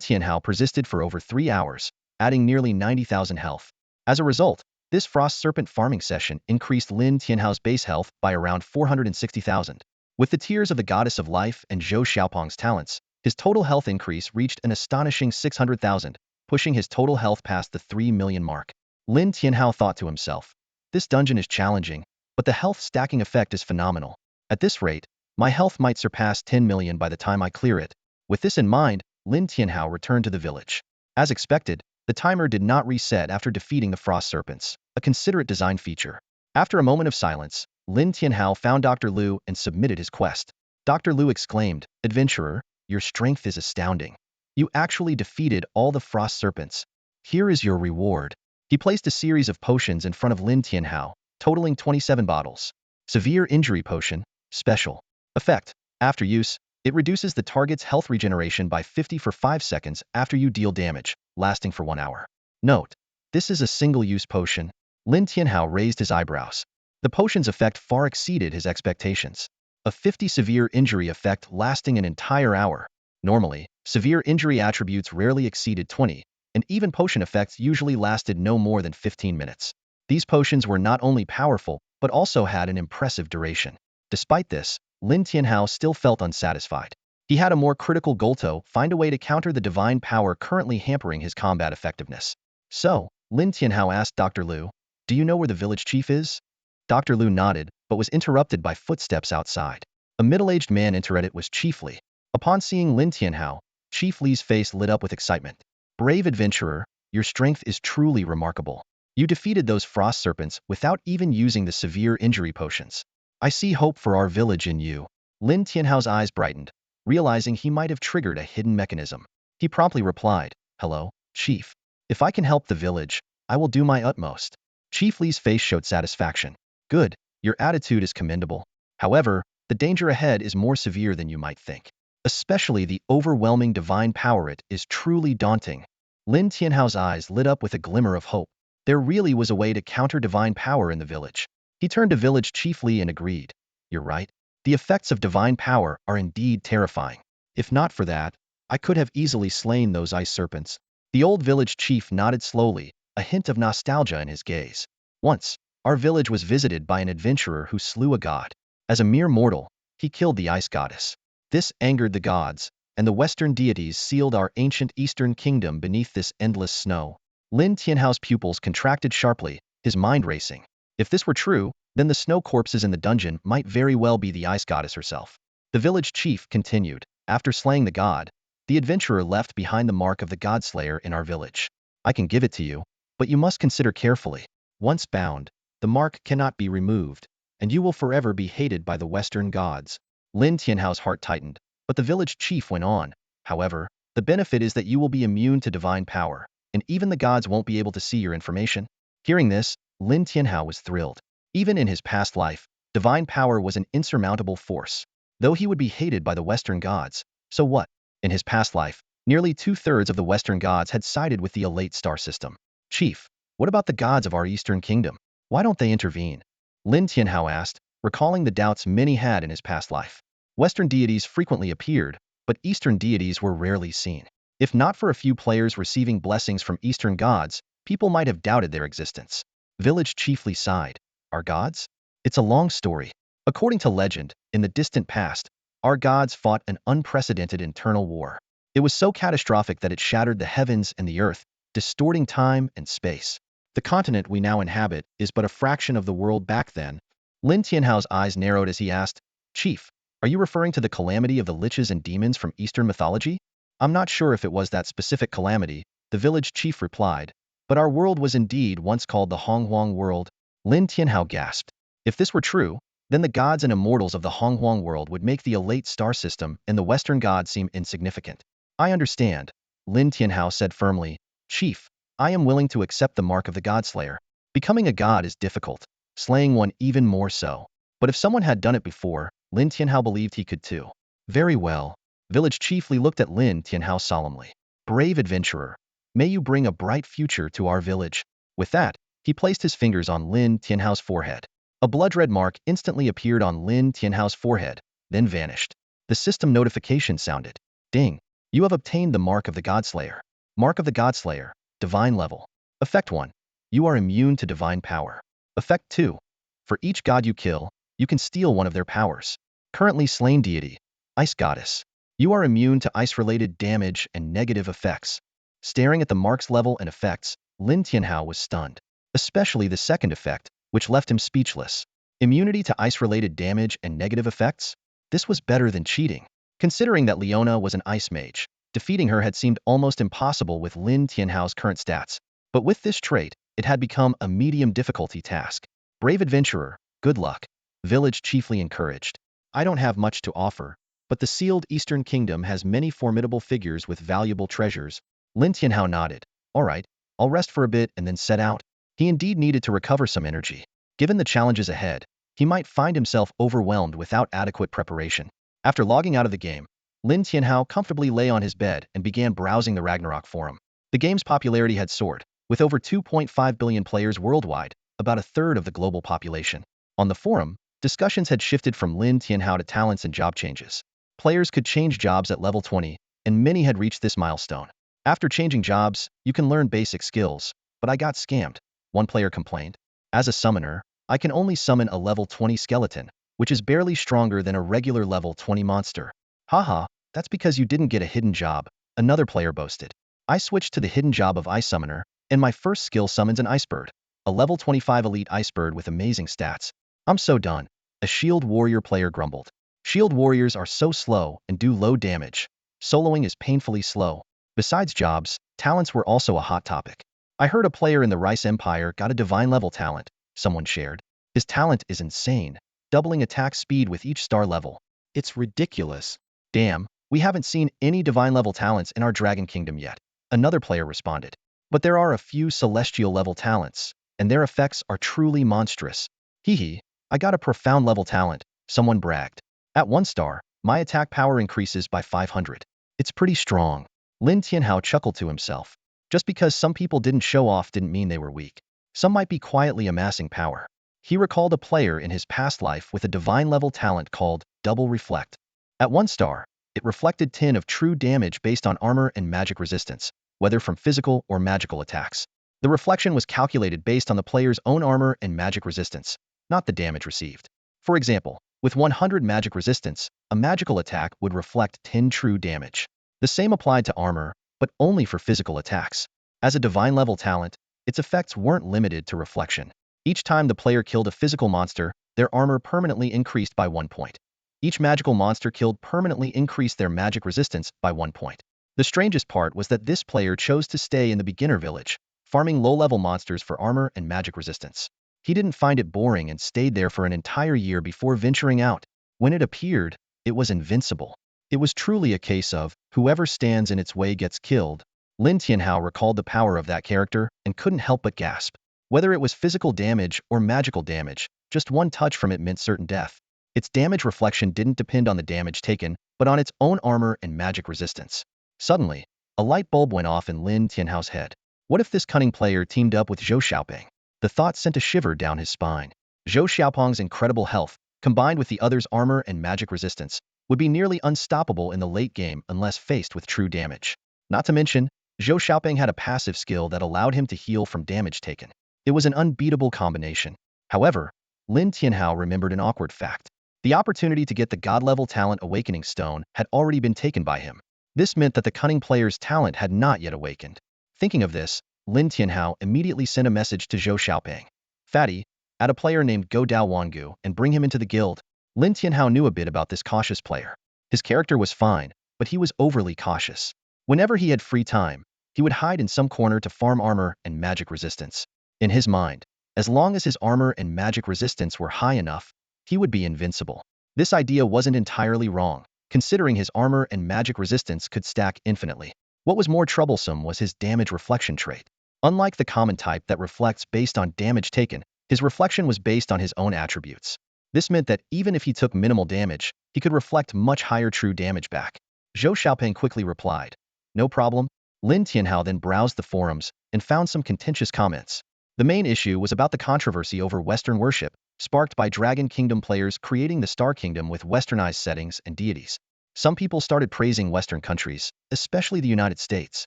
Tianhao persisted for over 3 hours, adding nearly 90,000 health. As a result, this frost serpent farming session increased Lin Tianhao's base health by around 460,000. With the tears of the goddess of life and Zhou Xiaopong's talents, his total health increase reached an astonishing 600,000, pushing his total health past the 3 million mark. Lin Tianhao thought to himself, this dungeon is challenging, but the health stacking effect is phenomenal. At this rate, my health might surpass 10 million by the time I clear it. With this in mind, Lin Tianhao returned to the village. As expected, the timer did not reset after defeating the frost serpents, a considerate design feature. After a moment of silence, Lin Tianhao found Dr. Liu and submitted his quest. Dr. Liu exclaimed, "Adventurer, your strength is astounding. You actually defeated all the frost serpents. Here is your reward." He placed a series of potions in front of Lin Tianhao, totaling 27 bottles. Severe Injury Potion, Special. Effect. After use, it reduces the target's health regeneration by 50 for 5 seconds after you deal damage, lasting for 1 hour. Note: this is a single-use potion. Lin Tianhao raised his eyebrows. The potion's effect far exceeded his expectations. A 50 severe injury effect lasting an entire hour. Normally, severe injury attributes rarely exceeded 20, and even potion effects usually lasted no more than 15 minutes. These potions were not only powerful, but also had an impressive duration. Despite this, Lin Tianhao still felt unsatisfied. He had a more critical goal: to find a way to counter the divine power currently hampering his combat effectiveness. So, Lin Tianhao asked Dr. Liu, "Do you know where the village chief is?" Dr. Liu nodded, but was interrupted by footsteps outside. A middle-aged man entered. It was Chief Li. Upon seeing Lin Tianhao, Chief Li's face lit up with excitement. "Brave adventurer, your strength is truly remarkable. You defeated those frost serpents without even using the severe injury potions. I see hope for our village in you." Lin Tianhao's eyes brightened, realizing he might have triggered a hidden mechanism. He promptly replied, "Hello, Chief. If I can help the village, I will do my utmost." Chief Li's face showed satisfaction. "Good, your attitude is commendable. However, the danger ahead is more severe than you might think. Especially the overwhelming divine power. It is truly daunting." Lin Tianhao's eyes lit up with a glimmer of hope. There really was a way to counter divine power in the village. He turned to village Chief Li and agreed, "You're right. The effects of divine power are indeed terrifying. If not for that, I could have easily slain those ice serpents." The old village chief nodded slowly, a hint of nostalgia in his gaze. "Once, our village was visited by an adventurer who slew a god. As a mere mortal, he killed the ice goddess. This angered the gods, and the western deities sealed our ancient eastern kingdom beneath this endless snow." Lin Tianhao's pupils contracted sharply, his mind racing. If this were true, then the snow corpses in the dungeon might very well be the ice goddess herself. The village chief continued, "After slaying the god, the adventurer left behind the mark of the godslayer in our village. I can give it to you, but you must consider carefully. Once bound, the mark cannot be removed, and you will forever be hated by the western gods." Lin Tianhao's heart tightened, but the village chief went on, "However, the benefit is that you will be immune to divine power, and even the gods won't be able to see your information." Hearing this, Lin Tianhao was thrilled. Even in his past life, divine power was an insurmountable force. Though he would be hated by the Western gods, so what? In his past life, nearly 2/3 of the Western gods had sided with the Elite Star system. "Chief, what about the gods of our Eastern Kingdom? Why don't they intervene?" Lin Tianhao asked, recalling the doubts many had in his past life. Western deities frequently appeared, but Eastern deities were rarely seen. If not for a few players receiving blessings from Eastern gods, people might have doubted their existence. Village Chief Li sighed. "Our gods? It's a long story. According to legend, in the distant past, our gods fought an unprecedented internal war. It was so catastrophic that it shattered the heavens and the earth, distorting time and space. The continent we now inhabit is but a fraction of the world back then. Lin Tianhao's eyes narrowed as he asked, Chief, are you referring to the calamity of the liches and demons from Eastern mythology? I'm not sure if it was that specific calamity, the village chief replied, but our world was indeed once called the Honghuang world. Lin Tianhao gasped. If this were true, then the gods and immortals of the Honghuang world would make the elite star system and the Western gods seem insignificant. I understand, Lin Tianhao said firmly. Chief, I am willing to accept the mark of the Godslayer. Becoming a god is difficult, slaying one even more so. But if someone had done it before, Lin Tianhao believed he could too. Very well. Village chief Li looked at Lin Tianhao solemnly. Brave adventurer, may you bring a bright future to our village. With that, he placed his fingers on Lin Tianhao's forehead. A blood-red mark instantly appeared on Lin Tianhao's forehead, then vanished. The system notification sounded. Ding. You have obtained the Mark of the Godslayer. Mark of the Godslayer, Divine Level. Effect 1. You are immune to divine power. Effect 2. For each god you kill, you can steal one of their powers. Currently slain deity, Ice Goddess. You are immune to ice-related damage and negative effects. Staring at the mark's level and effects, Lin Tianhao was stunned. Especially the second effect, which left him speechless. Immunity to ice-related damage and negative effects? This was better than cheating. Considering that Leona was an ice mage, defeating her had seemed almost impossible with Lin Tianhao's current stats. But with this trait, it had become a medium difficulty task. Brave adventurer, good luck. Village chiefly encouraged. I don't have much to offer, but the sealed Eastern Kingdom has many formidable figures with valuable treasures. Lin Tianhao nodded. All right, I'll rest for a bit and then set out. He indeed needed to recover some energy. Given the challenges ahead, he might find himself overwhelmed without adequate preparation. After logging out of the game, Lin Tianhao comfortably lay on his bed and began browsing the Ragnarok forum. The game's popularity had soared, with over 2.5 billion players worldwide, about a third of the global population. On the forum, discussions had shifted from Lin Tianhao to talents and job changes. Players could change jobs at level 20, and many had reached this milestone. After changing jobs, you can learn basic skills, but I got scammed. One player complained. As a summoner, I can only summon a level 20 skeleton, which is barely stronger than a regular level 20 monster. Haha, that's because you didn't get a hidden job, another player boasted. I switched to the hidden job of Ice Summoner, and my first skill summons an Ice Bird, a level 25 elite Ice Bird with amazing stats. I'm so done, a Shield Warrior player grumbled. Shield Warriors are so slow and do low damage. Soloing is painfully slow. Besides jobs, talents were also a hot topic. I heard a player in the Rice Empire got a divine level talent, someone shared. His talent is insane, doubling attack speed with each star level. It's ridiculous. Damn, we haven't seen any divine level talents in our Dragon Kingdom yet, another player responded. But there are a few celestial level talents, and their effects are truly monstrous. Hee, I got a profound level talent, someone bragged. At 1 star, my attack power increases by 500. It's pretty strong. Lin Tianhao chuckled to himself. Just because some people didn't show off didn't mean they were weak. Some might be quietly amassing power. He recalled a player in his past life with a divine level talent called Double Reflect. At 1 star, it reflected 10 of true damage based on armor and magic resistance, whether from physical or magical attacks. The reflection was calculated based on the player's own armor and magic resistance, not the damage received. For example, with 100 magic resistance, a magical attack would reflect 10 true damage. The same applied to armor, but only for physical attacks. As a divine level talent, its effects weren't limited to reflection. Each time the player killed a physical monster, their armor permanently increased by 1 point. Each magical monster killed permanently increased their magic resistance by 1 point. The strangest part was that this player chose to stay in the beginner village, farming low-level monsters for armor and magic resistance. He didn't find it boring and stayed there for an entire year before venturing out. When it appeared, it was invincible. It was truly a case of, whoever stands in its way gets killed. Lin Tianhao recalled the power of that character and couldn't help but gasp. Whether it was physical damage or magical damage, just one touch from it meant certain death. Its damage reflection didn't depend on the damage taken, but on its own armor and magic resistance. Suddenly, a light bulb went off in Lin Tianhao's head. What if this cunning player teamed up with Zhou Xiaopeng? The thought sent a shiver down his spine. Zhou Xiaopeng's incredible health, combined with the other's armor and magic resistance, would be nearly unstoppable in the late game unless faced with true damage. Not to mention, Zhou Xiaopeng had a passive skill that allowed him to heal from damage taken. It was an unbeatable combination. However, Lin Tianhao remembered an awkward fact. The opportunity to get the god-level talent Awakening Stone had already been taken by him. This meant that the cunning player's talent had not yet awakened. Thinking of this, Lin Tianhao immediately sent a message to Zhou Xiaoping. Fatty, add a player named Go Dao Wangu and bring him into the guild. Lin Tianhao knew a bit about this cautious player. His character was fine, but he was overly cautious. Whenever he had free time, he would hide in some corner to farm armor and magic resistance. In his mind, as long as his armor and magic resistance were high enough, he would be invincible. This idea wasn't entirely wrong, considering his armor and magic resistance could stack infinitely. What was more troublesome was his damage reflection trait. Unlike the common type that reflects based on damage taken, his reflection was based on his own attributes. This meant that even if he took minimal damage, he could reflect much higher true damage back. Zhou Xiaoping quickly replied, "No problem." Lin Tianhao then browsed the forums and found some contentious comments. The main issue was about the controversy over Western worship, sparked by Dragon Kingdom players creating the Star Kingdom with westernized settings and deities. Some people started praising Western countries, especially the United States.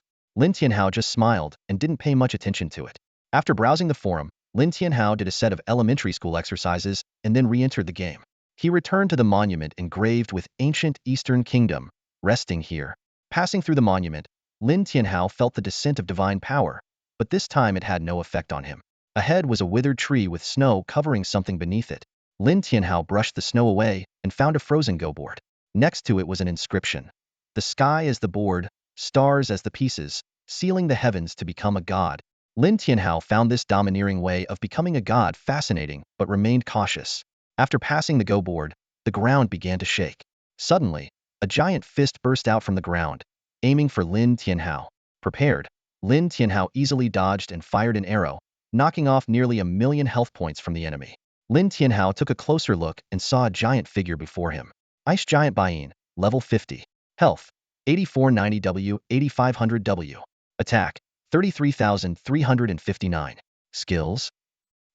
Lin Tianhao just smiled and didn't pay much attention to it. After browsing the forum, Lin Tianhao did a set of elementary school exercises and then re-entered the game. He returned to the monument engraved with Ancient Eastern Kingdom, resting here. Passing through the monument, Lin Tianhao felt the descent of divine power, but this time it had no effect on him. Ahead was a withered tree with snow covering something beneath it. Lin Tianhao brushed the snow away and found a frozen go board. Next to it was an inscription. The sky as the board, stars as the pieces, sealing the heavens to become a god. Lin Tianhao found this domineering way of becoming a god fascinating, but remained cautious. After passing the go board, the ground began to shake. Suddenly, a giant fist burst out from the ground, aiming for Lin Tianhao. Prepared, Lin Tianhao easily dodged and fired an arrow, knocking off nearly 1,000,000 health points from the enemy. Lin Tianhao took a closer look and saw a giant figure before him. Ice Giant Baiyin, level 50. Health, 8490W, 8500W. Attack, 33,359. Skills?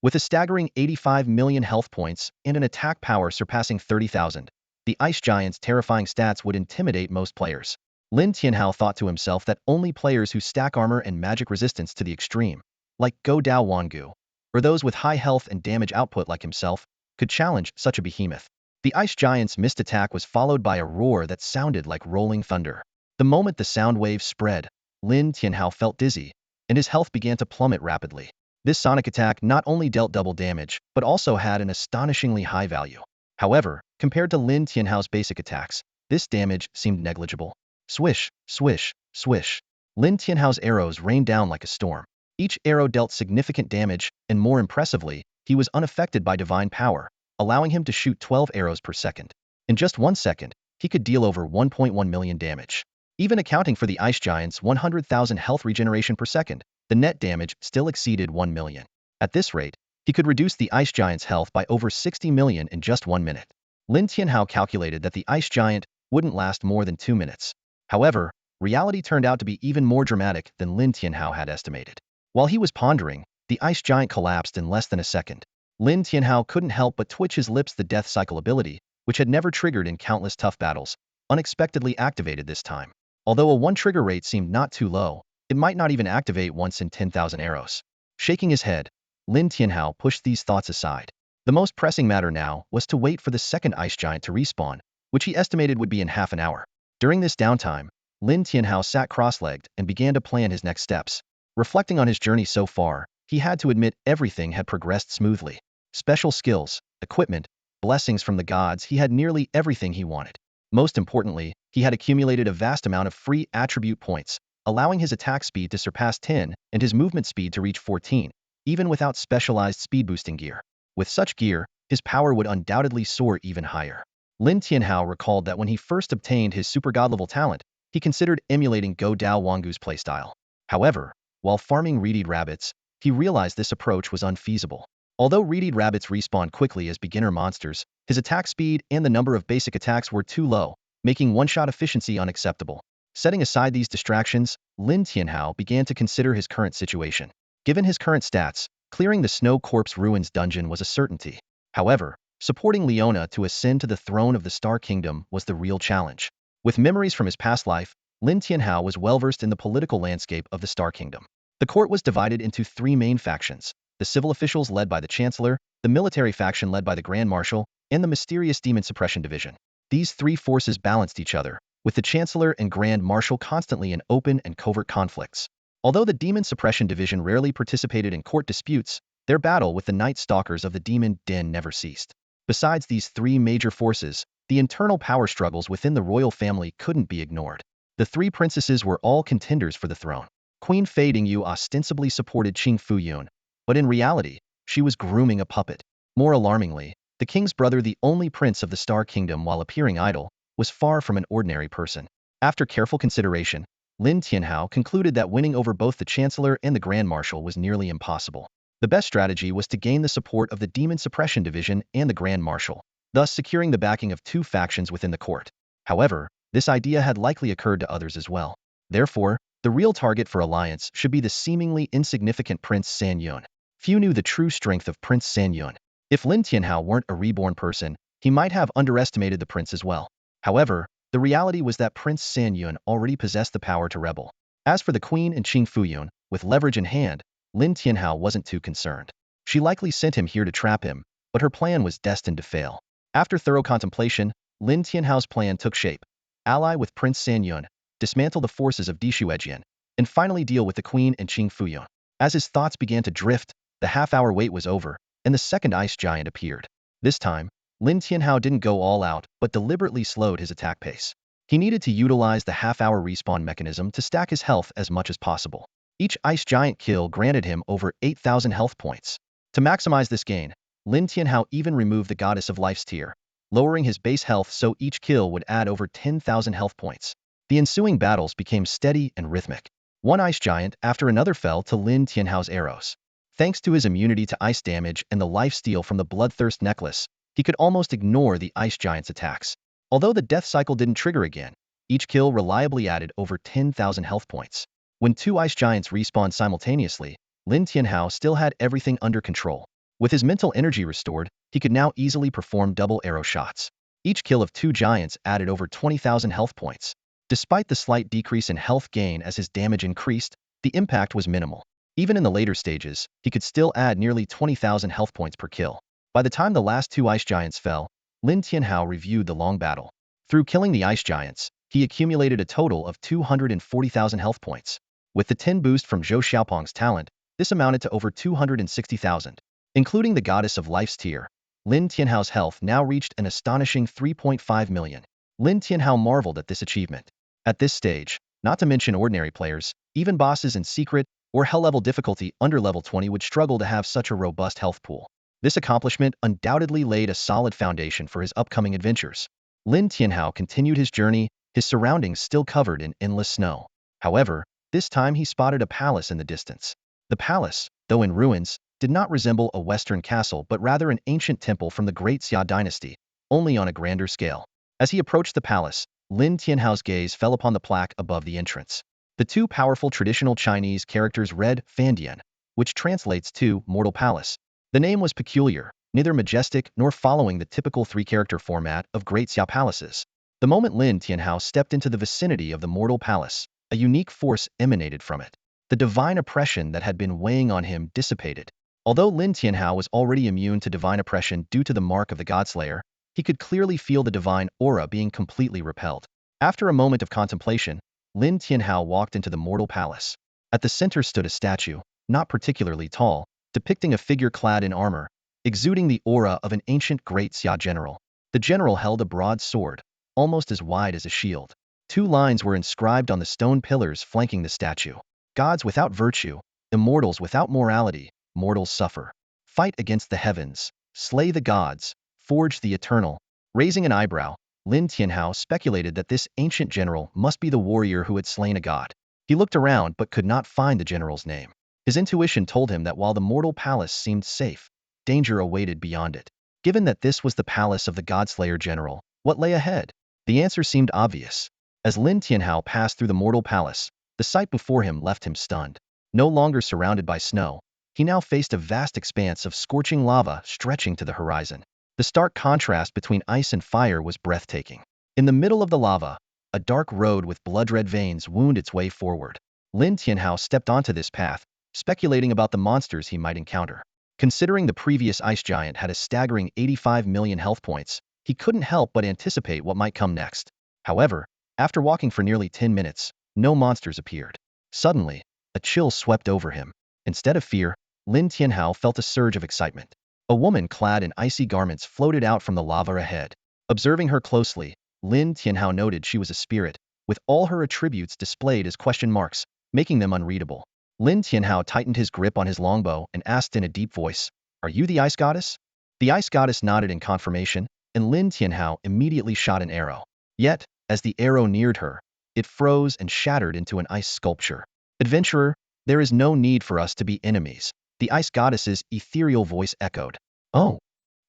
With a staggering 85 million health points and an attack power surpassing 30,000, the Ice Giant's terrifying stats would intimidate most players. Lin Tianhao thought to himself that only players who stack armor and magic resistance to the extreme, like Go Dao Wangu, or those with high health and damage output like himself, could challenge such a behemoth. The Ice Giant's missed attack was followed by a roar that sounded like rolling thunder. The moment the sound wave spread, Lin Tianhao felt dizzy, and his health began to plummet rapidly. This sonic attack not only dealt double damage, but also had an astonishingly high value. However, compared to Lin Tianhao's basic attacks, this damage seemed negligible. Swish, swish, swish. Lin Tianhao's arrows rained down like a storm. Each arrow dealt significant damage, and more impressively, he was unaffected by divine power, allowing him to shoot 12 arrows per second. In just 1 second, he could deal over 1.1 million damage. Even accounting for the Ice Giant's 100,000 health regeneration per second, the net damage still exceeded 1 million. At this rate, he could reduce the Ice Giant's health by over 60 million in just 1 minute. Lin Tianhao calculated that the Ice Giant wouldn't last more than 2 minutes. However, reality turned out to be even more dramatic than Lin Tianhao had estimated. While he was pondering, the Ice Giant collapsed in less than a second. Lin Tianhao couldn't help but twitch his lips. The death cycle ability, which had never triggered in countless tough battles, unexpectedly activated this time. Although a 1 trigger rate seemed not too low, it might not even activate once in 10,000 arrows. Shaking his head, Lin Tianhao pushed these thoughts aside. The most pressing matter now was to wait for the second Ice Giant to respawn, which he estimated would be in half an hour. During this downtime, Lin Tianhao sat cross-legged and began to plan his next steps. Reflecting on his journey so far, he had to admit everything had progressed smoothly. Special skills, equipment, blessings from the gods, he had nearly everything he wanted. Most importantly, he had accumulated a vast amount of free attribute points, allowing his attack speed to surpass 10 and his movement speed to reach 14, even without specialized speed-boosting gear. With such gear, his power would undoubtedly soar even higher. Lin Tianhao recalled that when he first obtained his super god-level talent, he considered emulating Go Dao Wangu's playstyle. However, while farming reed rabbits, he realized this approach was unfeasible. Although reed rabbits respawn quickly as beginner monsters, his attack speed and the number of basic attacks were too low, making one-shot efficiency unacceptable. Setting aside these distractions, Lin Tianhao began to consider his current situation. Given his current stats, clearing the Snow Corpse Ruins dungeon was a certainty. However, supporting Leona to ascend to the throne of the Star Kingdom was the real challenge. With memories from his past life, Lin Tianhao was well-versed in the political landscape of the Star Kingdom. The court was divided into 3 main factions: the civil officials led by the Chancellor, the military faction led by the Grand Marshal, and the mysterious Demon Suppression Division. These three forces balanced each other, with the Chancellor and Grand Marshal constantly in open and covert conflicts. Although the Demon Suppression Division rarely participated in court disputes, their battle with the Night Stalkers of the Demon Den never ceased. Besides these three major forces, the internal power struggles within the royal family couldn't be ignored. The three princesses were all contenders for the throne. Queen Fei Dingyu ostensibly supported Qing Fuyun, but in reality, she was grooming a puppet. More alarmingly, the king's brother, the only prince of the Star Kingdom while appearing idle, was far from an ordinary person. After careful consideration, Lin Tianhao concluded that winning over both the Chancellor and the Grand Marshal was nearly impossible. The best strategy was to gain the support of the Demon Suppression Division and the Grand Marshal, thus securing the backing of two factions within the court. However, this idea had likely occurred to others as well. Therefore, the real target for alliance should be the seemingly insignificant Prince San Yun. Few knew the true strength of Prince San Yun. If Lin Tianhao weren't a reborn person, he might have underestimated the prince as well. However, the reality was that Prince San Yun already possessed the power to rebel. As for the queen and Qing Fuyun, with leverage in hand, Lin Tianhao wasn't too concerned. She likely sent him here to trap him, but her plan was destined to fail. After thorough contemplation, Lin Tianhao's plan took shape. Ally with Prince San Yun, dismantle the forces of Dishuejian, and finally deal with the queen and Qing Fuyun. As his thoughts began to drift, the half-hour wait was over, and the second ice giant appeared. This time, Lin Tianhao didn't go all out, but deliberately slowed his attack pace. He needed to utilize the half-hour respawn mechanism to stack his health as much as possible. Each ice giant kill granted him over 8,000 health points. To maximize this gain, Lin Tianhao even removed the Goddess of Life's tier, lowering his base health so each kill would add over 10,000 health points. The ensuing battles became steady and rhythmic. One ice giant after another fell to Lin Tianhao's arrows. Thanks to his immunity to ice damage and the life steal from the Bloodthirst necklace, he could almost ignore the ice giant's attacks. Although the death cycle didn't trigger again, each kill reliably added over 10,000 health points. When two ice giants respawned simultaneously, Lin Tianhao still had everything under control. With his mental energy restored, he could now easily perform double arrow shots. Each kill of two giants added over 20,000 health points. Despite the slight decrease in health gain as his damage increased, the impact was minimal. Even in the later stages, he could still add nearly 20,000 health points per kill. By the time the last two ice giants fell, Lin Tianhao reviewed the long battle. Through killing the ice giants, he accumulated a total of 240,000 health points. With the 10 boost from Zhou Xiaopong's talent, this amounted to over 260,000. Including the Goddess of Life's tier, Lin Tianhao's health now reached an astonishing 3.5 million. Lin Tianhao marveled at this achievement. At this stage, not to mention ordinary players, even bosses in secret or hell-level difficulty under level 20 would struggle to have such a robust health pool. This accomplishment undoubtedly laid a solid foundation for his upcoming adventures. Lin Tianhao continued his journey, his surroundings still covered in endless snow. However, this time he spotted a palace in the distance. The palace, though in ruins, did not resemble a Western castle but rather an ancient temple from the Great Xia dynasty, only on a grander scale. As he approached the palace, Lin Tianhao's gaze fell upon the plaque above the entrance. The two powerful traditional Chinese characters read Fandian, which translates to Mortal Palace. The name was peculiar, neither majestic nor following the typical three-character format of Great Xia palaces. The moment Lin Tianhao stepped into the vicinity of the Mortal Palace, a unique force emanated from it. The divine oppression that had been weighing on him dissipated. Although Lin Tianhao was already immune to divine oppression due to the mark of the Godslayer, he could clearly feel the divine aura being completely repelled. After a moment of contemplation, Lin Tianhao walked into the Mortal Palace. At the center stood a statue, not particularly tall, depicting a figure clad in armor, exuding the aura of an ancient Great Xia general. The general held a broad sword, almost as wide as a shield. Two lines were inscribed on the stone pillars flanking the statue. Gods without virtue, immortals without morality, mortals suffer. Fight against the heavens, slay the gods, forge the eternal. Raising an eyebrow, Lin Tianhao speculated that this ancient general must be the warrior who had slain a god. He looked around but could not find the general's name. His intuition told him that while the Mortal Palace seemed safe, danger awaited beyond it. Given that this was the palace of the Godslayer general, what lay ahead? The answer seemed obvious. As Lin Tianhao passed through the Mortal Palace, the sight before him left him stunned. No longer surrounded by snow, he now faced a vast expanse of scorching lava stretching to the horizon. The stark contrast between ice and fire was breathtaking. In the middle of the lava, a dark road with blood-red veins wound its way forward. Lin Tianhao stepped onto this path, speculating about the monsters he might encounter. Considering the previous ice giant had a staggering 85 million health points, he couldn't help but anticipate what might come next. However, after walking for nearly 10 minutes, no monsters appeared. Suddenly, a chill swept over him. Instead of fear, Lin Tianhao felt a surge of excitement. A woman clad in icy garments floated out from the lava ahead. Observing her closely, Lin Tianhao noted she was a spirit, with all her attributes displayed as question marks, making them unreadable. Lin Tianhao tightened his grip on his longbow and asked in a deep voice, "Are you the ice goddess?" The ice goddess nodded in confirmation, and Lin Tianhao immediately shot an arrow. Yet, as the arrow neared her, it froze and shattered into an ice sculpture. "Adventurer, there is no need for us to be enemies," the ice goddess's ethereal voice echoed. "Oh."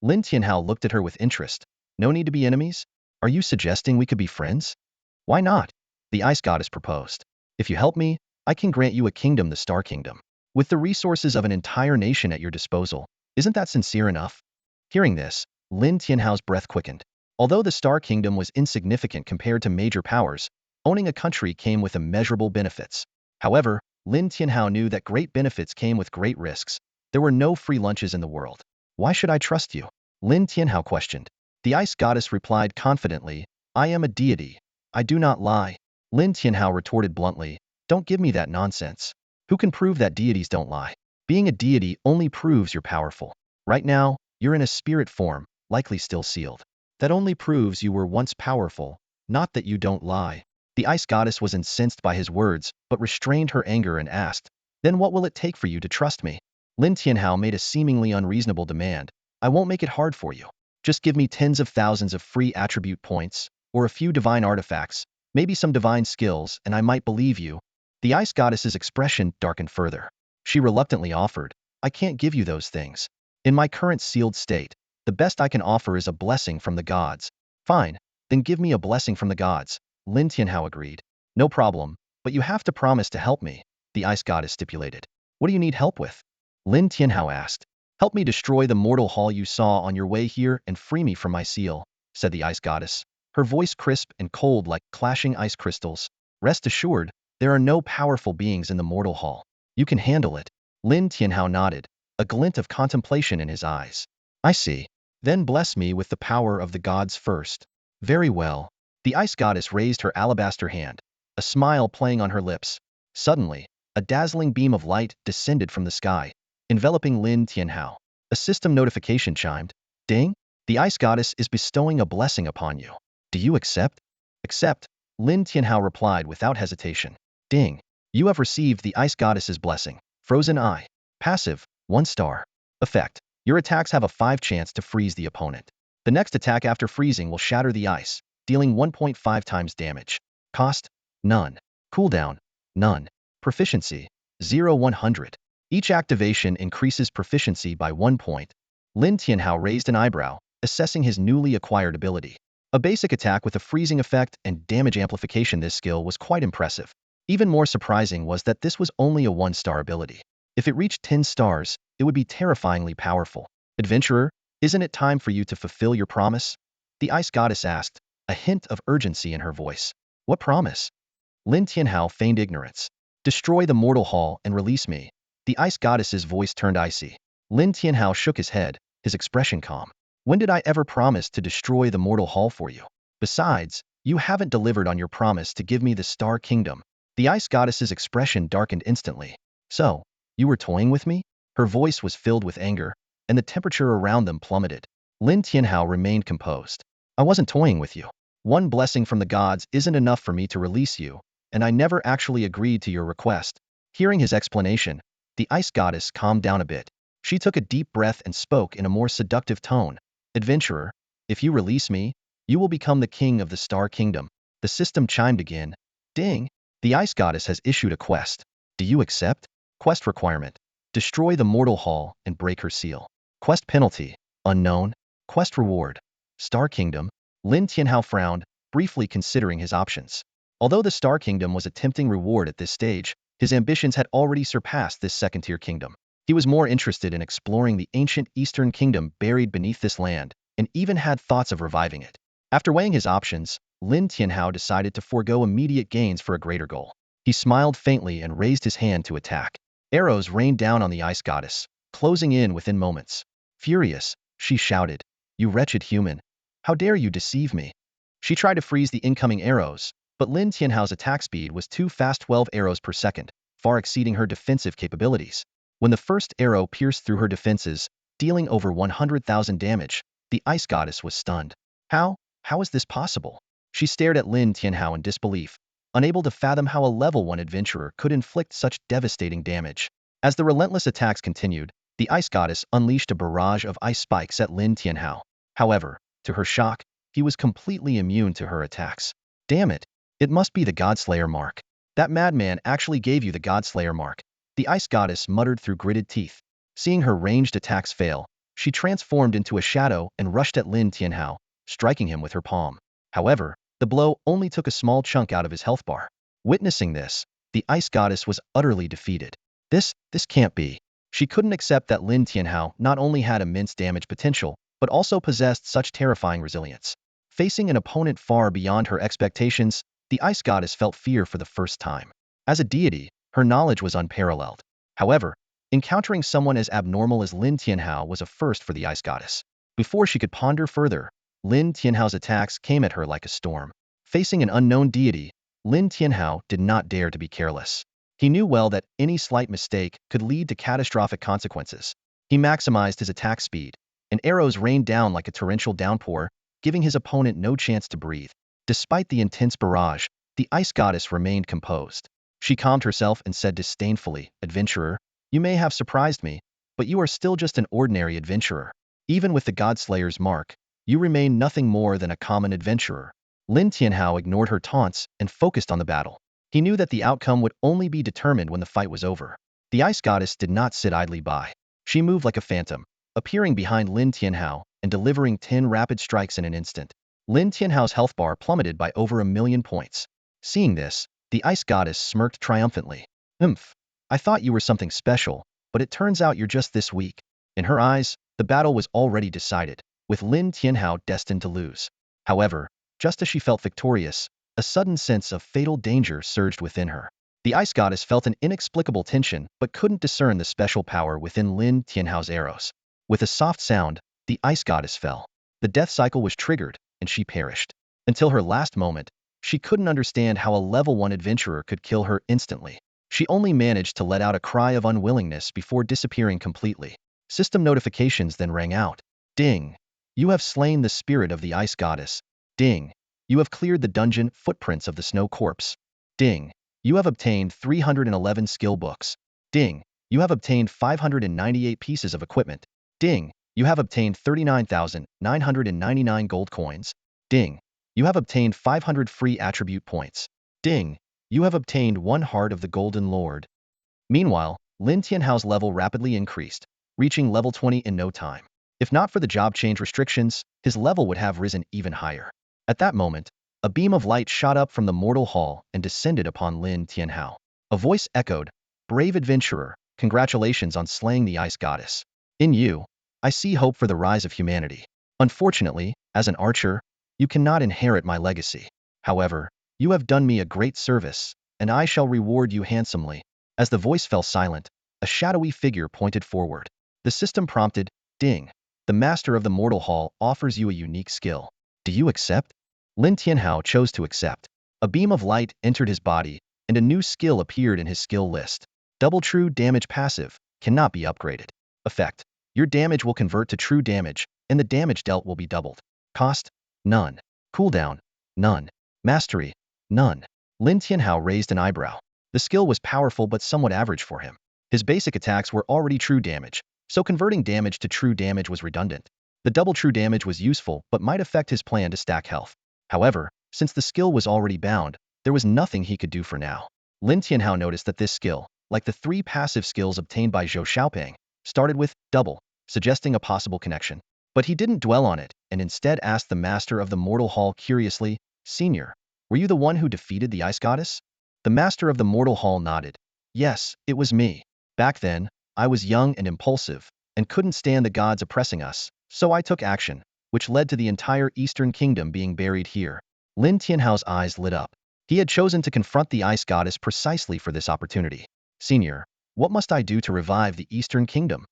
Lin Tianhao looked at her with interest. "No need to be enemies? Are you suggesting we could be friends?" "Why not?" the ice goddess proposed. "If you help me, I can grant you a kingdom, the Star Kingdom. With the resources of an entire nation at your disposal, isn't that sincere enough?" Hearing this, Lin Tianhao's breath quickened. Although the Star Kingdom was insignificant compared to major powers, owning a country came with immeasurable benefits. However, Lin Tianhao knew that great benefits came with great risks. There were no free lunches in the world. "Why should I trust you?" Lin Tianhao questioned. The ice goddess replied confidently, "I am a deity. I do not lie." Lin Tianhao retorted bluntly, "Don't give me that nonsense. Who can prove that deities don't lie? Being a deity only proves you're powerful. Right now, you're in a spirit form, likely still sealed. That only proves you were once powerful, not that you don't lie." The ice goddess was incensed by his words, but restrained her anger and asked, "Then what will it take for you to trust me?" Lin Tianhao made a seemingly unreasonable demand. "I won't make it hard for you. Just give me tens of thousands of free attribute points, or a few divine artifacts, maybe some divine skills, and I might believe you." The ice goddess's expression darkened further. She reluctantly offered, "I can't give you those things. In my current sealed state, the best I can offer is a blessing from the gods." "Fine, then give me a blessing from the gods," Lin Tianhao agreed. "No problem, but you have to promise to help me," the ice goddess stipulated. "What do you need help with?" Lin Tianhao asked. "Help me destroy the mortal hall you saw on your way here and free me from my seal," said the ice goddess, her voice crisp and cold like clashing ice crystals. "Rest assured, there are no powerful beings in the mortal hall. You can handle it." Lin Tianhao nodded, a glint of contemplation in his eyes. "I see. Then bless me with the power of the gods first." "Very well." The ice goddess raised her alabaster hand, a smile playing on her lips. Suddenly, a dazzling beam of light descended from the sky, enveloping Lin Tianhao. A system notification chimed. "Ding! The ice goddess is bestowing a blessing upon you. Do you accept?" "Accept," Lin Tianhao replied without hesitation. "Ding! You have received the ice goddess's blessing. Frozen Eye. Passive, 1 star. Effect. Your attacks have a 5 chance to freeze the opponent. The next attack after freezing will shatter the ice, dealing 1.5 times damage. Cost? None. Cooldown? None. Proficiency? 0-100. Each activation increases proficiency by 1 point. Lin Tianhao raised an eyebrow, assessing his newly acquired ability. A basic attack with a freezing effect and damage amplification. This skill was quite impressive. Even more surprising was that this was only a 1-star ability. If it reached 10 stars, it would be terrifyingly powerful. "Adventurer, isn't it time for you to fulfill your promise?" the ice goddess asked, a hint of urgency in her voice. "What promise?" Lin Tianhao feigned ignorance. "Destroy the mortal hall and release me." The ice goddess's voice turned icy. Lin Tianhao shook his head, his expression calm. "When did I ever promise to destroy the mortal hall for you? Besides, you haven't delivered on your promise to give me the Star Kingdom." The ice goddess's expression darkened instantly. "So, you were toying with me?" Her voice was filled with anger, and the temperature around them plummeted. Lin Tianhao remained composed. "I wasn't toying with you. One blessing from the gods isn't enough for me to release you, and I never actually agreed to your request." Hearing his explanation, the ice goddess calmed down a bit. She took a deep breath and spoke in a more seductive tone. "Adventurer, if you release me, you will become the king of the Star Kingdom." The system chimed again. "Ding! The ice goddess has issued a quest. Do you accept?" Quest requirement. Destroy the mortal hall and break her seal. Quest penalty. Unknown. Quest reward. Star Kingdom. Lin Tianhao frowned, briefly considering his options. Although the Star Kingdom was a tempting reward at this stage, his ambitions had already surpassed this second-tier kingdom. He was more interested in exploring the ancient Eastern Kingdom buried beneath this land, and even had thoughts of reviving it. After weighing his options, Lin Tianhao decided to forego immediate gains for a greater goal. He smiled faintly and raised his hand to attack. Arrows rained down on the ice goddess, closing in within moments. Furious, she shouted, "You wretched human! How dare you deceive me?" She tried to freeze the incoming arrows, but Lin Tianhao's attack speed was too fast, 12 arrows per second, far exceeding her defensive capabilities. When the first arrow pierced through her defenses, dealing over 100,000 damage, the ice goddess was stunned. How? How is this possible? She stared at Lin Tianhao in disbelief, unable to fathom how a level 1 adventurer could inflict such devastating damage. As the relentless attacks continued, the ice goddess unleashed a barrage of ice spikes at Lin Tianhao. However, to her shock, he was completely immune to her attacks. Damn it! It must be the Godslayer mark. That madman actually gave you the Godslayer mark, the ice goddess muttered through gritted teeth. Seeing her ranged attacks fail, she transformed into a shadow and rushed at Lin Tianhao, striking him with her palm. However, the blow only took a small chunk out of his health bar. Witnessing this, the ice goddess was utterly defeated. This can't be. She couldn't accept that Lin Tianhao not only had immense damage potential, but also possessed such terrifying resilience. Facing an opponent far beyond her expectations, the ice goddess felt fear for the first time. As a deity, her knowledge was unparalleled. However, encountering someone as abnormal as Lin Tianhao was a first for the ice goddess. Before she could ponder further, Lin Tianhao's attacks came at her like a storm. Facing an unknown deity, Lin Tianhao did not dare to be careless. He knew well that any slight mistake could lead to catastrophic consequences. He maximized his attack speed, and arrows rained down like a torrential downpour, giving his opponent no chance to breathe. Despite the intense barrage, the ice goddess remained composed. She calmed herself and said disdainfully, "Adventurer, you may have surprised me, but you are still just an ordinary adventurer. Even with the Godslayer's mark, you remain nothing more than a common adventurer." Lin Tianhao ignored her taunts and focused on the battle. He knew that the outcome would only be determined when the fight was over. The ice goddess did not sit idly by. She moved like a phantom, appearing behind Lin Tianhao and delivering 10 rapid strikes in an instant. Lin Tianhao's health bar plummeted by over 1,000,000 points. Seeing this, the ice goddess smirked triumphantly. I thought you were something special, but it turns out you're just this weak." In her eyes, the battle was already decided, with Lin Tianhao destined to lose. However, just as she felt victorious, a sudden sense of fatal danger surged within her. The ice goddess felt an inexplicable tension but couldn't discern the special power within Lin Tianhao's arrows. With a soft sound, the ice goddess fell. The death cycle was triggered, and she perished. Until her last moment, she couldn't understand how a level 1 adventurer could kill her instantly. She only managed to let out a cry of unwillingness before disappearing completely. System notifications then rang out. Ding! You have slain the spirit of the ice goddess. Ding! You have cleared the dungeon footprints of the snow corpse. Ding! You have obtained 311 skill books. Ding! You have obtained 598 pieces of equipment. Ding! You have obtained 39,999 gold coins. Ding! You have obtained 500 free attribute points. Ding! You have obtained 1 heart of the Golden Lord. Meanwhile, Lin Tianhao's level rapidly increased, reaching level 20 in no time. If not for the job change restrictions, his level would have risen even higher. At that moment, a beam of light shot up from the mortal hall and descended upon Lin Tianhao. A voice echoed, "Brave adventurer, congratulations on slaying the ice goddess. In you, I see hope for the rise of humanity. Unfortunately, as an archer, you cannot inherit my legacy. However, you have done me a great service, and I shall reward you handsomely." As the voice fell silent, a shadowy figure pointed forward. The system prompted, "Ding! The master of the mortal hall offers you a unique skill. Do you accept?" Lin Tianhao chose to accept. A beam of light entered his body, and a new skill appeared in his skill list. Double true damage passive, cannot be upgraded. Effect: your damage will convert to true damage, and the damage dealt will be doubled. Cost: none. Cooldown: none. Mastery: none. Lin Tianhao raised an eyebrow. The skill was powerful but somewhat average for him. His basic attacks were already true damage, so converting damage to true damage was redundant. The double true damage was useful but might affect his plan to stack health. However, since the skill was already bound, there was nothing he could do for now. Lin Tianhao noticed that this skill, like the 3 passive skills obtained by Zhou Xiaopeng, started with double, suggesting a possible connection. But he didn't dwell on it, and instead asked the master of the mortal hall curiously, "Senior, were you the one who defeated the ice goddess?" The master of the mortal hall nodded. "Yes, it was me. Back then, I was young and impulsive, and couldn't stand the gods oppressing us, so I took action, which led to the entire Eastern Kingdom being buried here." Lin Tianhao's eyes lit up. He had chosen to confront the ice goddess precisely for this opportunity. "Senior, what must I do to revive the Eastern Kingdom?"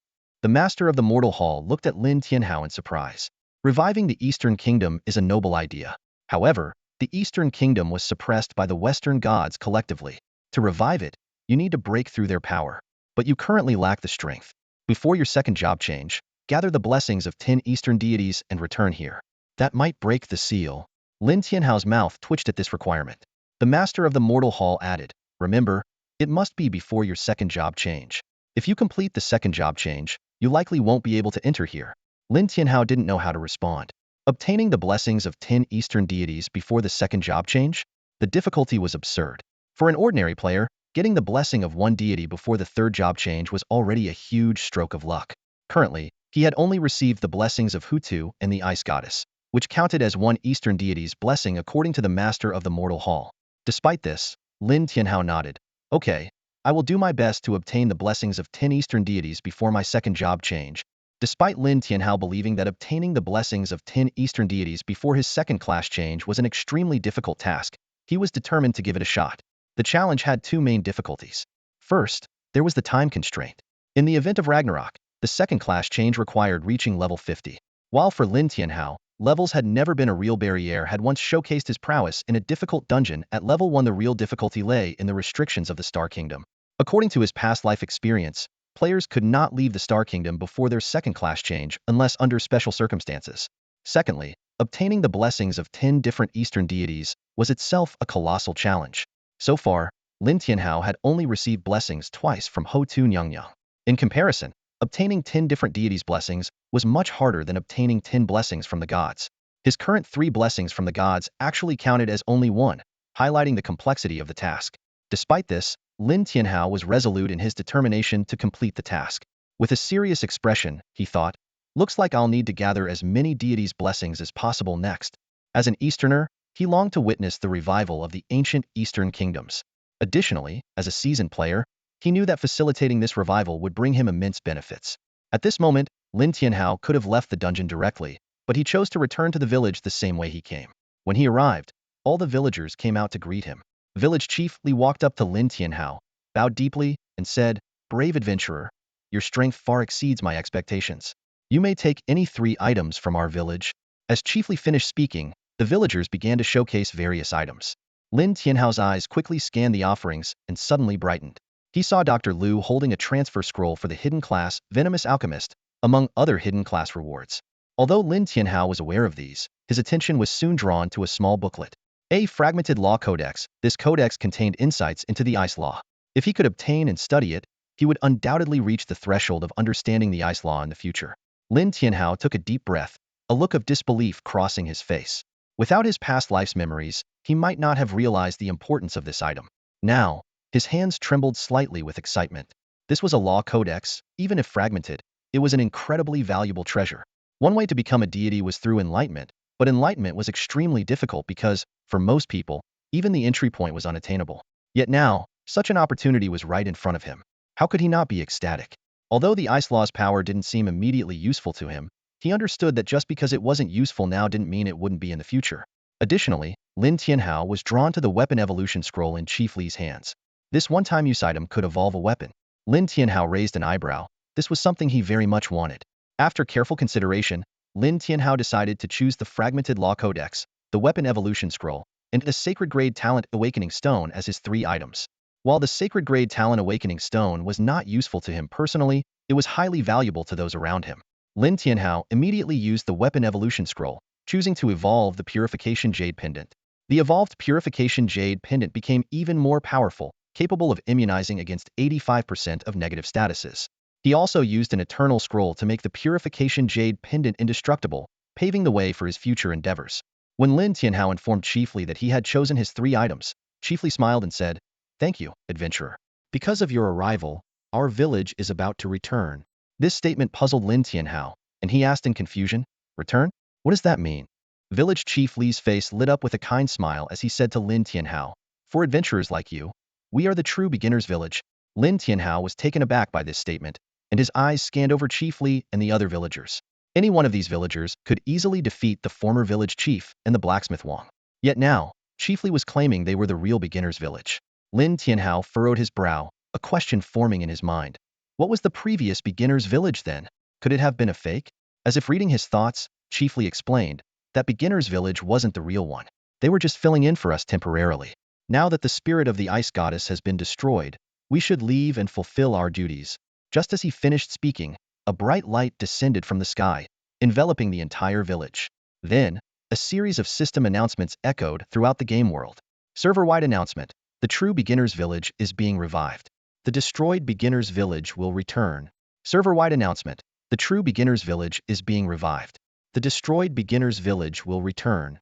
The master of the Mortal Hall looked at Lin Tianhao in surprise. Reviving the Eastern Kingdom is a noble idea. However, the Eastern Kingdom was suppressed by the Western gods collectively. To revive it, you need to break through their power. But you currently lack the strength. Before your second job change, gather the blessings of 10 Eastern deities and return here. That might break the seal. Lin Tianhao's mouth twitched at this requirement. The master of the Mortal Hall added, remember, it must be before your second job change. If you complete the second job change, you likely won't be able to enter here. Lin Tianhao didn't know how to respond. Obtaining the blessings of 10 Eastern deities before the second job change? The difficulty was absurd. For an ordinary player, getting the blessing of one deity before the third job change was already a huge stroke of luck. Currently, he had only received the blessings of Hutu and the Ice Goddess, which counted as one Eastern deity's blessing according to the master of the Mortal Hall. Despite this, Lin Tianhao nodded. Okay, I will do my best to obtain the blessings of 10 Eastern deities before my second job change. Despite Lin Tianhao believing that obtaining the blessings of 10 Eastern deities before his second class change was an extremely difficult task, he was determined to give it a shot. The challenge had two main difficulties. First, there was the time constraint. In the event of Ragnarok, the second class change required reaching level 50. While for Lin Tianhao, levels had never been a real barrier, had once showcased his prowess in a difficult dungeon at level 1. The real difficulty lay in the restrictions of the Star Kingdom. According to his past life experience, players could not leave the Star Kingdom before their second class change unless under special circumstances. Secondly, obtaining the blessings of 10 different Eastern deities was itself a colossal challenge. So far, Lin Tianhao had only received blessings twice from Hotu Nyongyang. In comparison, obtaining 10 different deities' blessings was much harder than obtaining 10 blessings from the gods. His current 3 blessings from the gods actually counted as only one, highlighting the complexity of the task. Despite this, Lin Tianhao was resolute in his determination to complete the task. With a serious expression, he thought, looks like I'll need to gather as many deities' blessings as possible next. As an Easterner, he longed to witness the revival of the ancient Eastern kingdoms. Additionally, as a seasoned player, he knew that facilitating this revival would bring him immense benefits. At this moment, Lin Tianhao could have left the dungeon directly, but he chose to return to the village the same way he came. When he arrived, all the villagers came out to greet him. Village Chief Li walked up to Lin Tianhao, bowed deeply, and said, "Brave adventurer, your strength far exceeds my expectations. You may take any 3 items from our village." As Chief Li finished speaking, the villagers began to showcase various items. Lin Tianhao's eyes quickly scanned the offerings and suddenly brightened. He saw Dr. Liu holding a transfer scroll for the hidden class Venomous Alchemist, among other hidden class rewards. Although Lin Tianhao was aware of these, his attention was soon drawn to a small booklet. A fragmented law codex. This codex contained insights into the ice law. If he could obtain and study it, he would undoubtedly reach the threshold of understanding the ice law in the future. Lin Tianhao took a deep breath, a look of disbelief crossing his face. Without his past life's memories, he might not have realized the importance of this item. Now, his hands trembled slightly with excitement. This was a law codex, even if fragmented. It was an incredibly valuable treasure. One way to become a deity was through enlightenment, but enlightenment was extremely difficult because, for most people, even the entry point was unattainable. Yet now, such an opportunity was right in front of him. How could he not be ecstatic? Although the ice law's power didn't seem immediately useful to him, he understood that just because it wasn't useful now didn't mean it wouldn't be in the future. Additionally, Lin Tianhao was drawn to the weapon evolution scroll in Chief Li's hands. This one-time use item could evolve a weapon. Lin Tianhao raised an eyebrow. This was something he very much wanted. After careful consideration, Lin Tianhao decided to choose the fragmented law codex, the weapon evolution scroll, and the sacred grade talent awakening stone as his 3 items. While the sacred grade talent awakening stone was not useful to him personally, it was highly valuable to those around him. Lin Tianhao immediately used the weapon evolution scroll, choosing to evolve the purification jade pendant. The evolved purification jade pendant became even more powerful, capable of immunizing against 85% of negative statuses. He also used an eternal scroll to make the purification jade pendant indestructible, paving the way for his future endeavors. When Lin Tianhao informed Chief Li that he had chosen his 3 items, Chief Li smiled and said, "Thank you, adventurer. Because of your arrival, our village is about to return." This statement puzzled Lin Tianhao, and he asked in confusion, "Return? What does that mean?" Village Chief Li's face lit up with a kind smile as he said to Lin Tianhao, "For adventurers like you, we are the true beginner's village." Lin Tianhao was taken aback by this statement, and his eyes scanned over Chief Li and the other villagers. Any one of these villagers could easily defeat the former village chief and the blacksmith Wang. Yet now, Chief Li was claiming they were the real beginner's village. Lin Tianhao furrowed his brow, a question forming in his mind. What was the previous beginner's village then? Could it have been a fake? As if reading his thoughts, Chiefly explained that beginner's village wasn't the real one. They were just filling in for us temporarily. Now that the spirit of the ice goddess has been destroyed, we should leave and fulfill our duties. Just as he finished speaking, a bright light descended from the sky, enveloping the entire village. Then, a series of system announcements echoed throughout the game world. Server-wide announcement: the true beginner's village is being revived. The destroyed beginner's village will return. Server-wide announcement: the true beginner's village is being revived. The destroyed beginner's village will return.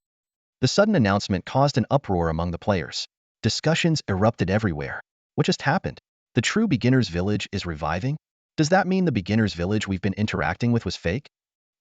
The sudden announcement caused an uproar among the players. Discussions erupted everywhere. What just happened? The true beginner's village is reviving? Does that mean the beginner's village we've been interacting with was fake?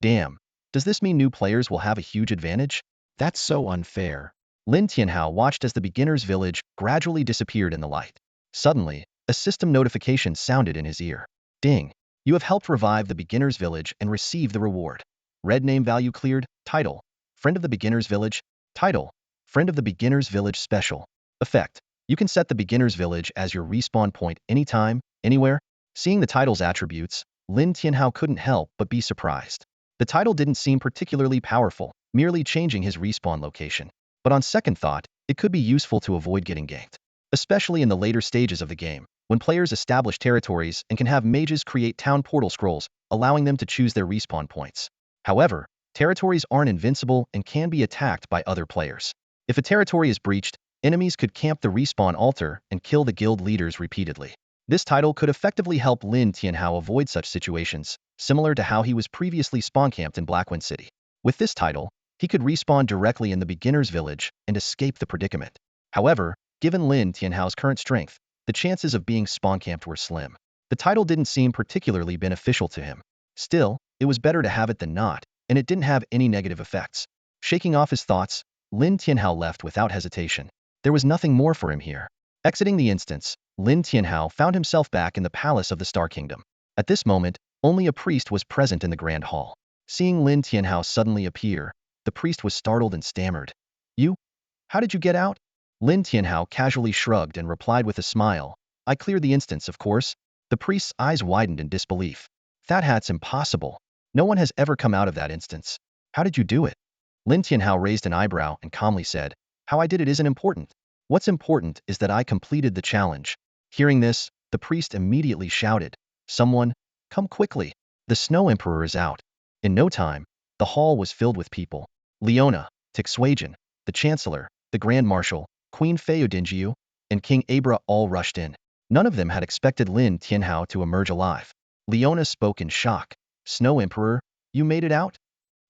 Damn. Does this mean new players will have a huge advantage? That's so unfair. Lin Tianhao watched as the beginner's village gradually disappeared in the light. Suddenly, a system notification sounded in his ear. Ding. You have helped revive the beginner's village and receive the reward. Red name value cleared. Title: Friend of the beginner's village. Title: Friend of the beginner's village special. Effect: you can set the beginner's village as your respawn point anytime, anywhere. Seeing the title's attributes, Lin Tianhao couldn't help but be surprised. The title didn't seem particularly powerful, merely changing his respawn location. But on second thought, it could be useful to avoid getting ganked. Especially in the later stages of the game, when players establish territories and can have mages create town portal scrolls, allowing them to choose their respawn points. However, territories aren't invincible and can be attacked by other players. If a territory is breached, enemies could camp the respawn altar and kill the guild leaders repeatedly. This title could effectively help Lin Tianhao avoid such situations, similar to how he was previously spawn-camped in Blackwind City. With this title, he could respawn directly in the beginner's village and escape the predicament. However, given Lin Tianhao's current strength, the chances of being spawn-camped were slim. The title didn't seem particularly beneficial to him. Still, it was better to have it than not, and it didn't have any negative effects. Shaking off his thoughts, Lin Tianhao left without hesitation. There was nothing more for him here. Exiting the instance, Lin Tianhao found himself back in the palace of the Star Kingdom. At this moment, only a priest was present in the Grand Hall. Seeing Lin Tianhao suddenly appear, the priest was startled and stammered. You? How did you get out? Lin Tianhao casually shrugged and replied with a smile. I cleared the instance, of course. The priest's eyes widened in disbelief. That's impossible. No one has ever come out of that instance. How did you do it? Lin Tianhao raised an eyebrow and calmly said, How I did it isn't important. What's important is that I completed the challenge. Hearing this, the priest immediately shouted, Someone, come quickly. The Snow Emperor is out. In no time, the hall was filled with people. Leona, Tixuajian, the Chancellor, the Grand Marshal, Queen Feodingiu, and King Abra all rushed in. None of them had expected Lin Tianhao to emerge alive. Leona spoke in shock. Snow Emperor, you made it out?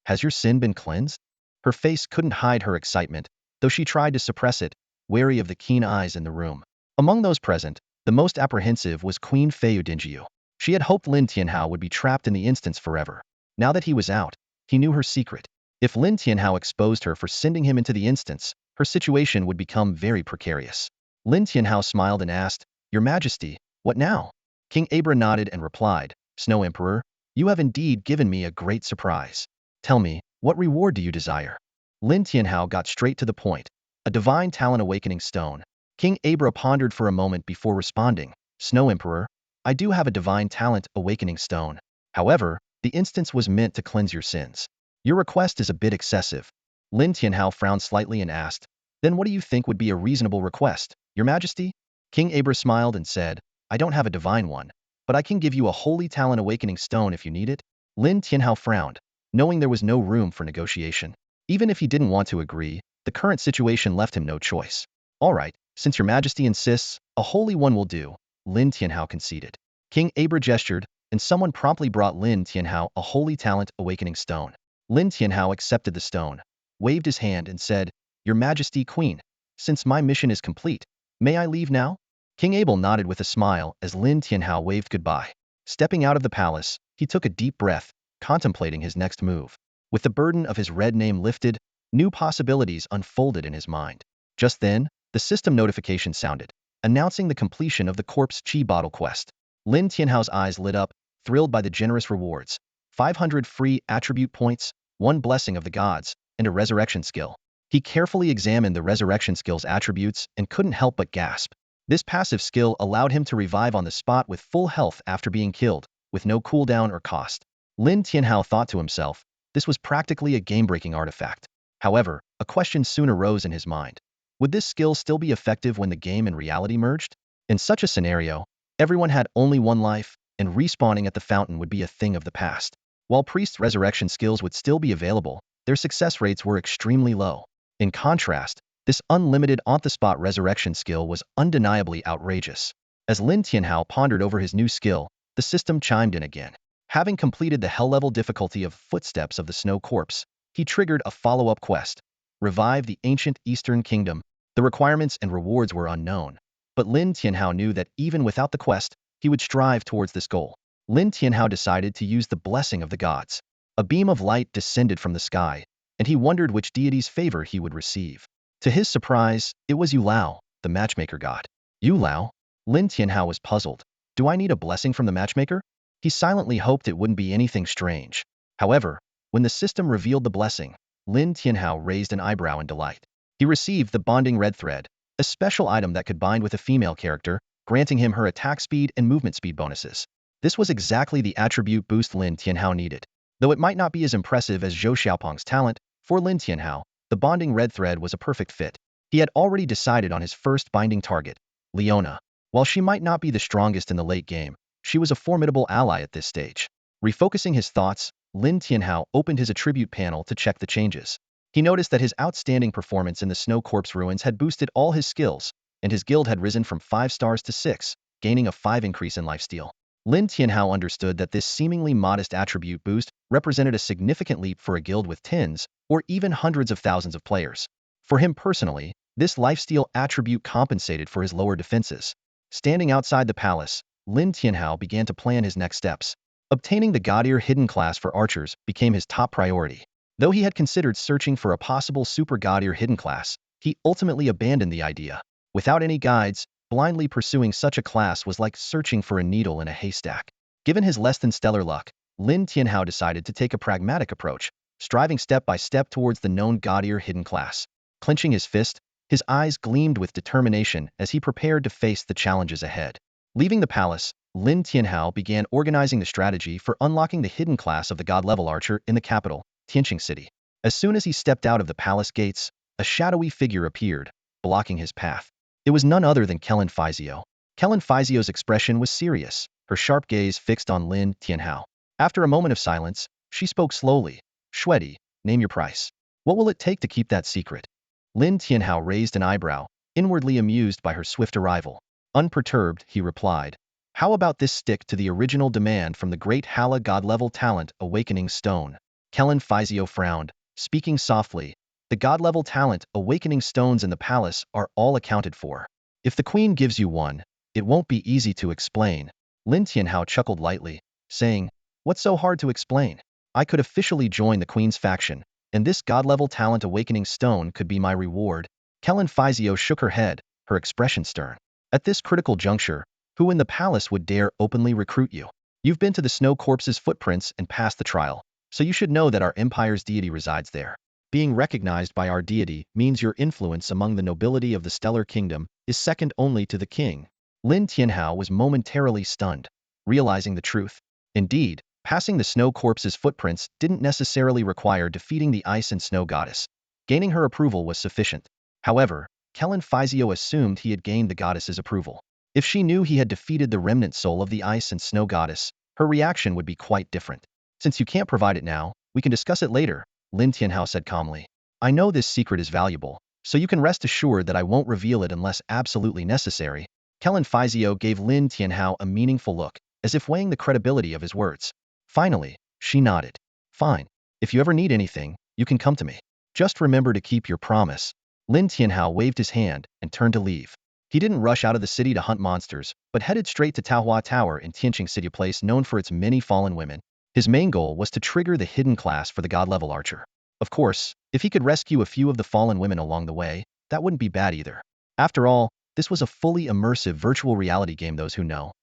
Has your sin been cleansed? Her face couldn't hide her excitement, though she tried to suppress it, wary of the keen eyes in the room. Among those present, the most apprehensive was Queen Feodingiu. She had hoped Lin Tianhao would be trapped in the instance forever. Now that he was out, he knew her secret. If Lin Tianhao exposed her for sending him into the instance, her situation would become very precarious. Lin Tianhao smiled and asked, Your Majesty, what now? King Abra nodded and replied, Snow Emperor, you have indeed given me a great surprise. Tell me, what reward do you desire? Lin Tianhao got straight to the point. A divine talent awakening stone. King Abra pondered for a moment before responding, Snow Emperor, I do have a divine talent awakening stone. However, the instance was meant to cleanse your sins. Your request is a bit excessive. Lin Tianhao frowned slightly and asked, Then what do you think would be a reasonable request, Your Majesty? King Abra smiled and said, I don't have a divine one, but I can give you a holy talent awakening stone if you need it. Lin Tianhao frowned, knowing there was no room for negotiation. Even if he didn't want to agree, the current situation left him no choice. All right, since Your Majesty insists, a holy one will do, Lin Tianhao conceded. King Abra gestured, and someone promptly brought Lin Tianhao a holy talent awakening stone. Lin Tianhao accepted the stone, waved his hand and said, Your Majesty Queen, since my mission is complete, may I leave now? King Abel nodded with a smile as Lin Tianhao waved goodbye. Stepping out of the palace, he took a deep breath, contemplating his next move. With the burden of his red name lifted, new possibilities unfolded in his mind. Just then, the system notification sounded, announcing the completion of the Corpse Chi Bottle quest. Lin Tianhao's eyes lit up, thrilled by the generous rewards. 500 free attribute points, 1 blessing of the gods, and a resurrection skill. He carefully examined the resurrection skill's attributes and couldn't help but gasp. This passive skill allowed him to revive on the spot with full health after being killed, with no cooldown or cost. Lin Tianhao thought to himself, this was practically a game-breaking artifact. However, a question soon arose in his mind. Would this skill still be effective when the game and reality merged? In such a scenario, everyone had only one life, and respawning at the fountain would be a thing of the past. While Priest's resurrection skills would still be available, their success rates were extremely low. In contrast, this unlimited on-the-spot resurrection skill was undeniably outrageous. As Lin Tianhao pondered over his new skill, the system chimed in again. Having completed the hell-level difficulty of Footsteps of the Snow Corpse, he triggered a follow-up quest. Revive the ancient Eastern Kingdom. The requirements and rewards were unknown, but Lin Tianhao knew that even without the quest, he would strive towards this goal. Lin Tianhao decided to use the blessing of the gods. A beam of light descended from the sky, and he wondered which deity's favor he would receive. To his surprise, it was Yu Lao, the matchmaker god. Yu Lao? Lin Tianhao was puzzled. Do I need a blessing from the matchmaker? He silently hoped it wouldn't be anything strange. However, when the system revealed the blessing, Lin Tianhao raised an eyebrow in delight. He received the bonding red thread, a special item that could bind with a female character, granting him her attack speed and movement speed bonuses. This was exactly the attribute boost Lin Tianhao needed. Though it might not be as impressive as Zhou Xiaopeng's talent, for Lin Tianhao, the bonding red thread was a perfect fit. He had already decided on his first binding target, Leona. While she might not be the strongest in the late game, she was a formidable ally at this stage. Refocusing his thoughts, Lin Tianhao opened his attribute panel to check the changes. He noticed that his outstanding performance in the Snow Corpse ruins had boosted all his skills, and his guild had risen from 5 stars to 6, gaining a 5 increase in lifesteal. Lin Tianhao understood that this seemingly modest attribute boost represented a significant leap for a guild with tens, or even hundreds of thousands of players. For him personally, this lifesteal attribute compensated for his lower defenses. Standing outside the palace, Lin Tianhao began to plan his next steps. Obtaining the God-Ear hidden class for archers became his top priority. Though he had considered searching for a possible super God-Ear hidden class, he ultimately abandoned the idea. Without any guides, blindly pursuing such a class was like searching for a needle in a haystack. Given his less-than-stellar luck, Lin Tianhao decided to take a pragmatic approach, striving step by step towards the known God-Ear hidden class. Clenching his fist, his eyes gleamed with determination as he prepared to face the challenges ahead. Leaving the palace, Lin Tianhao began organizing the strategy for unlocking the hidden class of the God-level archer in the capital, Tianqing City. As soon as he stepped out of the palace gates, a shadowy figure appeared, blocking his path. It was none other than Kellen Fizio. Kellen Fizio's expression was serious, her sharp gaze fixed on Lin Tianhao. After a moment of silence, she spoke slowly. Shwedi, name your price. What will it take to keep that secret? Lin Tianhao raised an eyebrow, inwardly amused by her swift arrival. Unperturbed, he replied, how about this stick to the original demand from the great Hala God-level talent Awakening Stone? Kellen Fizio frowned, speaking softly. The God-level talent Awakening Stones in the palace are all accounted for. If the queen gives you one, it won't be easy to explain. Lin Tianhao chuckled lightly, saying, what's so hard to explain? I could officially join the queen's faction, and this God-level talent Awakening Stone could be my reward. Kellen Fizio shook her head, her expression stern. At this critical juncture, who in the palace would dare openly recruit you? You've been to the Snow Corpse's footprints and passed the trial, so you should know that our empire's deity resides there. Being recognized by our deity means your influence among the nobility of the Stellar Kingdom is second only to the king. Lin Tianhao was momentarily stunned, realizing the truth. Indeed, passing the Snow Corpse's footprints didn't necessarily require defeating the Ice and Snow Goddess. Gaining her approval was sufficient. However, Kellen Fizio assumed he had gained the goddess's approval. If she knew he had defeated the remnant soul of the Ice and Snow Goddess, her reaction would be quite different. Since you can't provide it now, we can discuss it later, Lin Tianhao said calmly. I know this secret is valuable, so you can rest assured that I won't reveal it unless absolutely necessary. Kellen Fizio gave Lin Tianhao a meaningful look, as if weighing the credibility of his words. Finally, she nodded. Fine. If you ever need anything, you can come to me. Just remember to keep your promise. Lin Tianhao waved his hand and turned to leave. He didn't rush out of the city to hunt monsters, but headed straight to Taohua Tower in Tianqing City, a place known for its many fallen women. His main goal was to trigger the hidden class for the God-level archer. Of course, if he could rescue a few of the fallen women along the way, that wouldn't be bad either. After all, this was a fully immersive virtual reality game. Those who know.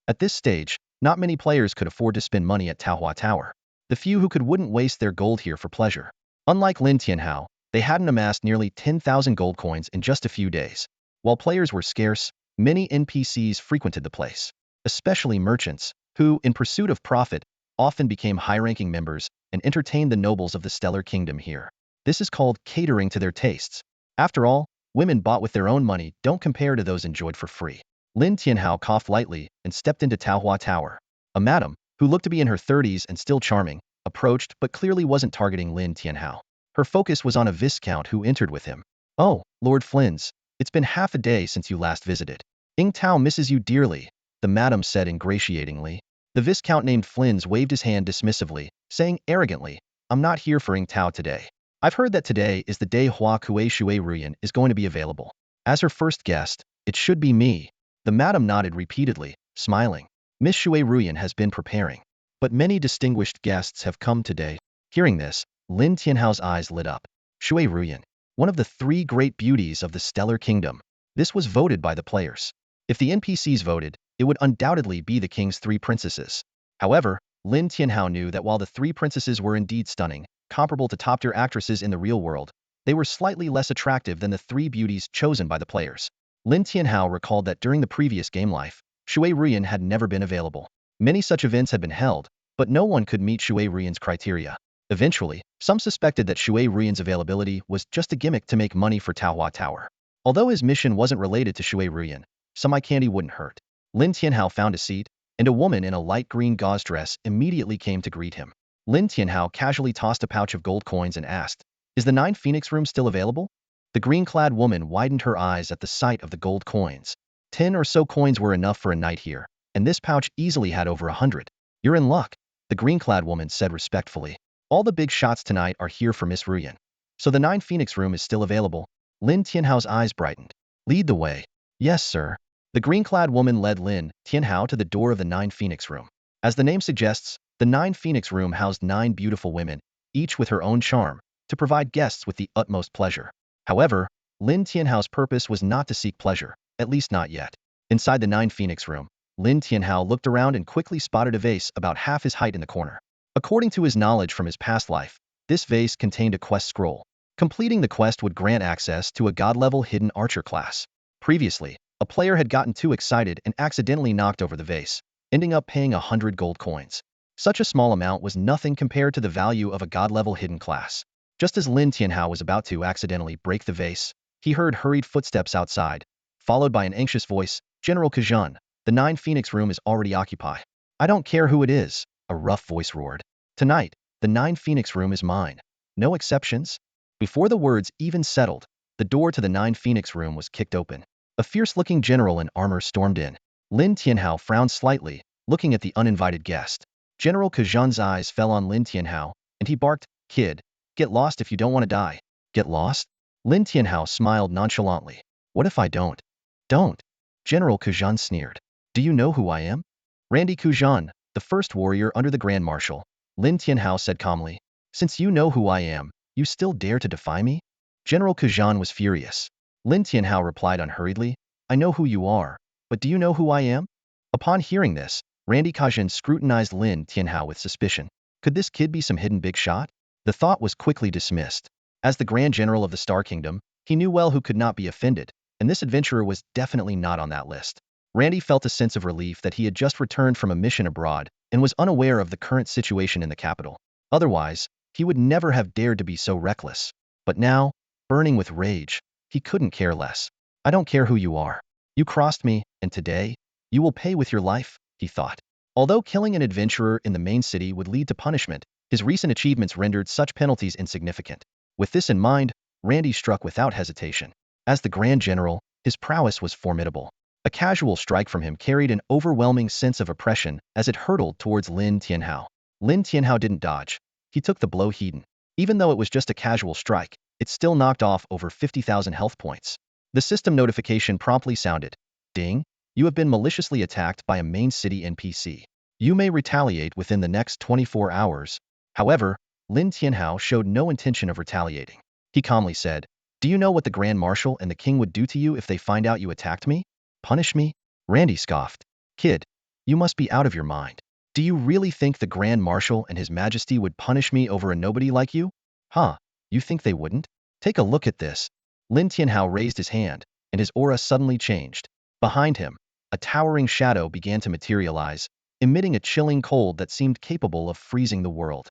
At this stage, not many players could afford to spend money at Taohua Tower. The few who could wouldn't waste their gold here for pleasure. Unlike Lin Tianhao, they hadn't amassed nearly 10,000 gold coins in just a few days. While players were scarce, many NPCs frequented the place, especially merchants, who, in pursuit of profit, often became high-ranking members and entertained the nobles of the Stellar Kingdom here. This is called catering to their tastes. After all, women bought with their own money don't compare to those enjoyed for free. Lin Tianhao coughed lightly and stepped into Taohua Tower. A madam, who looked to be in her 30s and still charming, approached but clearly wasn't targeting Lin Tianhao. Her focus was on a viscount who entered with him. "Oh, Lord Flins, it's been half a day since you last visited. Ying Tao misses you dearly," the madam said ingratiatingly. The viscount named Flins waved his hand dismissively, saying arrogantly, "I'm not here for Ying Tao today. I've heard that today is the day Hua Kue Shui Ruyan is going to be available. As her first guest, it should be me." The madam nodded repeatedly, smiling. "Miss Shui Ruyan has been preparing. But many distinguished guests have come today." Hearing this, Lin Tianhao's eyes lit up. Shui Ruyan, one of the three great beauties of the Stellar Kingdom. This was voted by the players. If the NPCs voted, it would undoubtedly be the king's three princesses. However, Lin Tianhao knew that while the three princesses were indeed stunning, comparable to top-tier actresses in the real world, they were slightly less attractive than the three beauties chosen by the players. Lin Tianhao recalled that during the previous game life, Shui Ruyan had never been available. Many such events had been held, but no one could meet Shui Ruyan's criteria. Eventually, some suspected that Shui Ruyan's availability was just a gimmick to make money for Taohua Tower. Although his mission wasn't related to Shui Ruyan, some eye candy wouldn't hurt. Lin Tianhao found a seat, and a woman in a light green gauze dress immediately came to greet him. Lin Tianhao casually tossed a pouch of gold coins and asked, "Is the 9 Phoenix room still available?" The green-clad woman widened her eyes at the sight of the gold coins. 10 or so coins were enough for a night here, and this pouch easily had over 100. "You're in luck," the green-clad woman said respectfully. "All the big shots tonight are here for Miss Ruyan. So the 9 Phoenix room is still available?" Lin Tianhao's eyes brightened. "Lead the way." "Yes, sir." The green-clad woman led Lin Tianhao to the door of the 9 Phoenix room. As the name suggests, the 9 Phoenix room housed 9 beautiful women, each with her own charm, to provide guests with the utmost pleasure. However, Lin Tianhao's purpose was not to seek pleasure, at least not yet. Inside the 9 Phoenix room, Lin Tianhao looked around and quickly spotted a vase about half his height in the corner. According to his knowledge from his past life, this vase contained a quest scroll. Completing the quest would grant access to a god-level hidden archer class. Previously, a player had gotten too excited and accidentally knocked over the vase, ending up paying 100 gold coins. Such a small amount was nothing compared to the value of a god-level hidden class. Just as Lin Tianhao was about to accidentally break the vase, he heard hurried footsteps outside, followed by an anxious voice, "General Kazhan, the 9 Phoenix room is already occupied." "I don't care who it is," a rough voice roared. "Tonight, the 9 Phoenix room is mine. No exceptions." Before the words even settled, the door to the 9 Phoenix room was kicked open. A fierce-looking general in armor stormed in. Lin Tianhao frowned slightly, looking at the uninvited guest. General Kazhan's eyes fell on Lin Tianhao, and he barked, "Kid, get lost if you don't want to die." "Get lost?" Lin Tianhao smiled nonchalantly. "What if I don't?" "Don't." General Kazhan sneered. "Do you know who I am?" "Randy Kazhan, the first warrior under the Grand Marshal," Lin Tianhao said calmly. "Since you know who I am, you still dare to defy me?" General Kazhan was furious. Lin Tianhao replied unhurriedly, "I know who you are, but do you know who I am?" Upon hearing this, Randy Kazhan scrutinized Lin Tianhao with suspicion. Could this kid be some hidden big shot? The thought was quickly dismissed. As the Grand General of the Star Kingdom, he knew well who could not be offended, and this adventurer was definitely not on that list. Randy felt a sense of relief that he had just returned from a mission abroad and was unaware of the current situation in the capital. Otherwise, he would never have dared to be so reckless. But now, burning with rage, he couldn't care less. "I don't care who you are. You crossed me, and today, you will pay with your life," he thought. Although killing an adventurer in the main city would lead to punishment, his recent achievements rendered such penalties insignificant. With this in mind, Randy struck without hesitation. As the Grand General, his prowess was formidable. A casual strike from him carried an overwhelming sense of oppression as it hurtled towards Lin Tianhao. Lin Tianhao didn't dodge. He took the blow heeding. Even though it was just a casual strike, it still knocked off over 50,000 health points. The system notification promptly sounded. "Ding, you have been maliciously attacked by a main city NPC. You may retaliate within the next 24 hours. However, Lin Tianhao showed no intention of retaliating. He calmly said, "Do you know what the Grand Marshal and the King would do to you if they find out you attacked me? Punish me?" Randy scoffed. "Kid, you must be out of your mind. Do you really think the Grand Marshal and His Majesty would punish me over a nobody like you? Huh, you think they wouldn't? Take a look at this." Lin Tianhao raised his hand, and his aura suddenly changed. Behind him, a towering shadow began to materialize, emitting a chilling cold that seemed capable of freezing the world.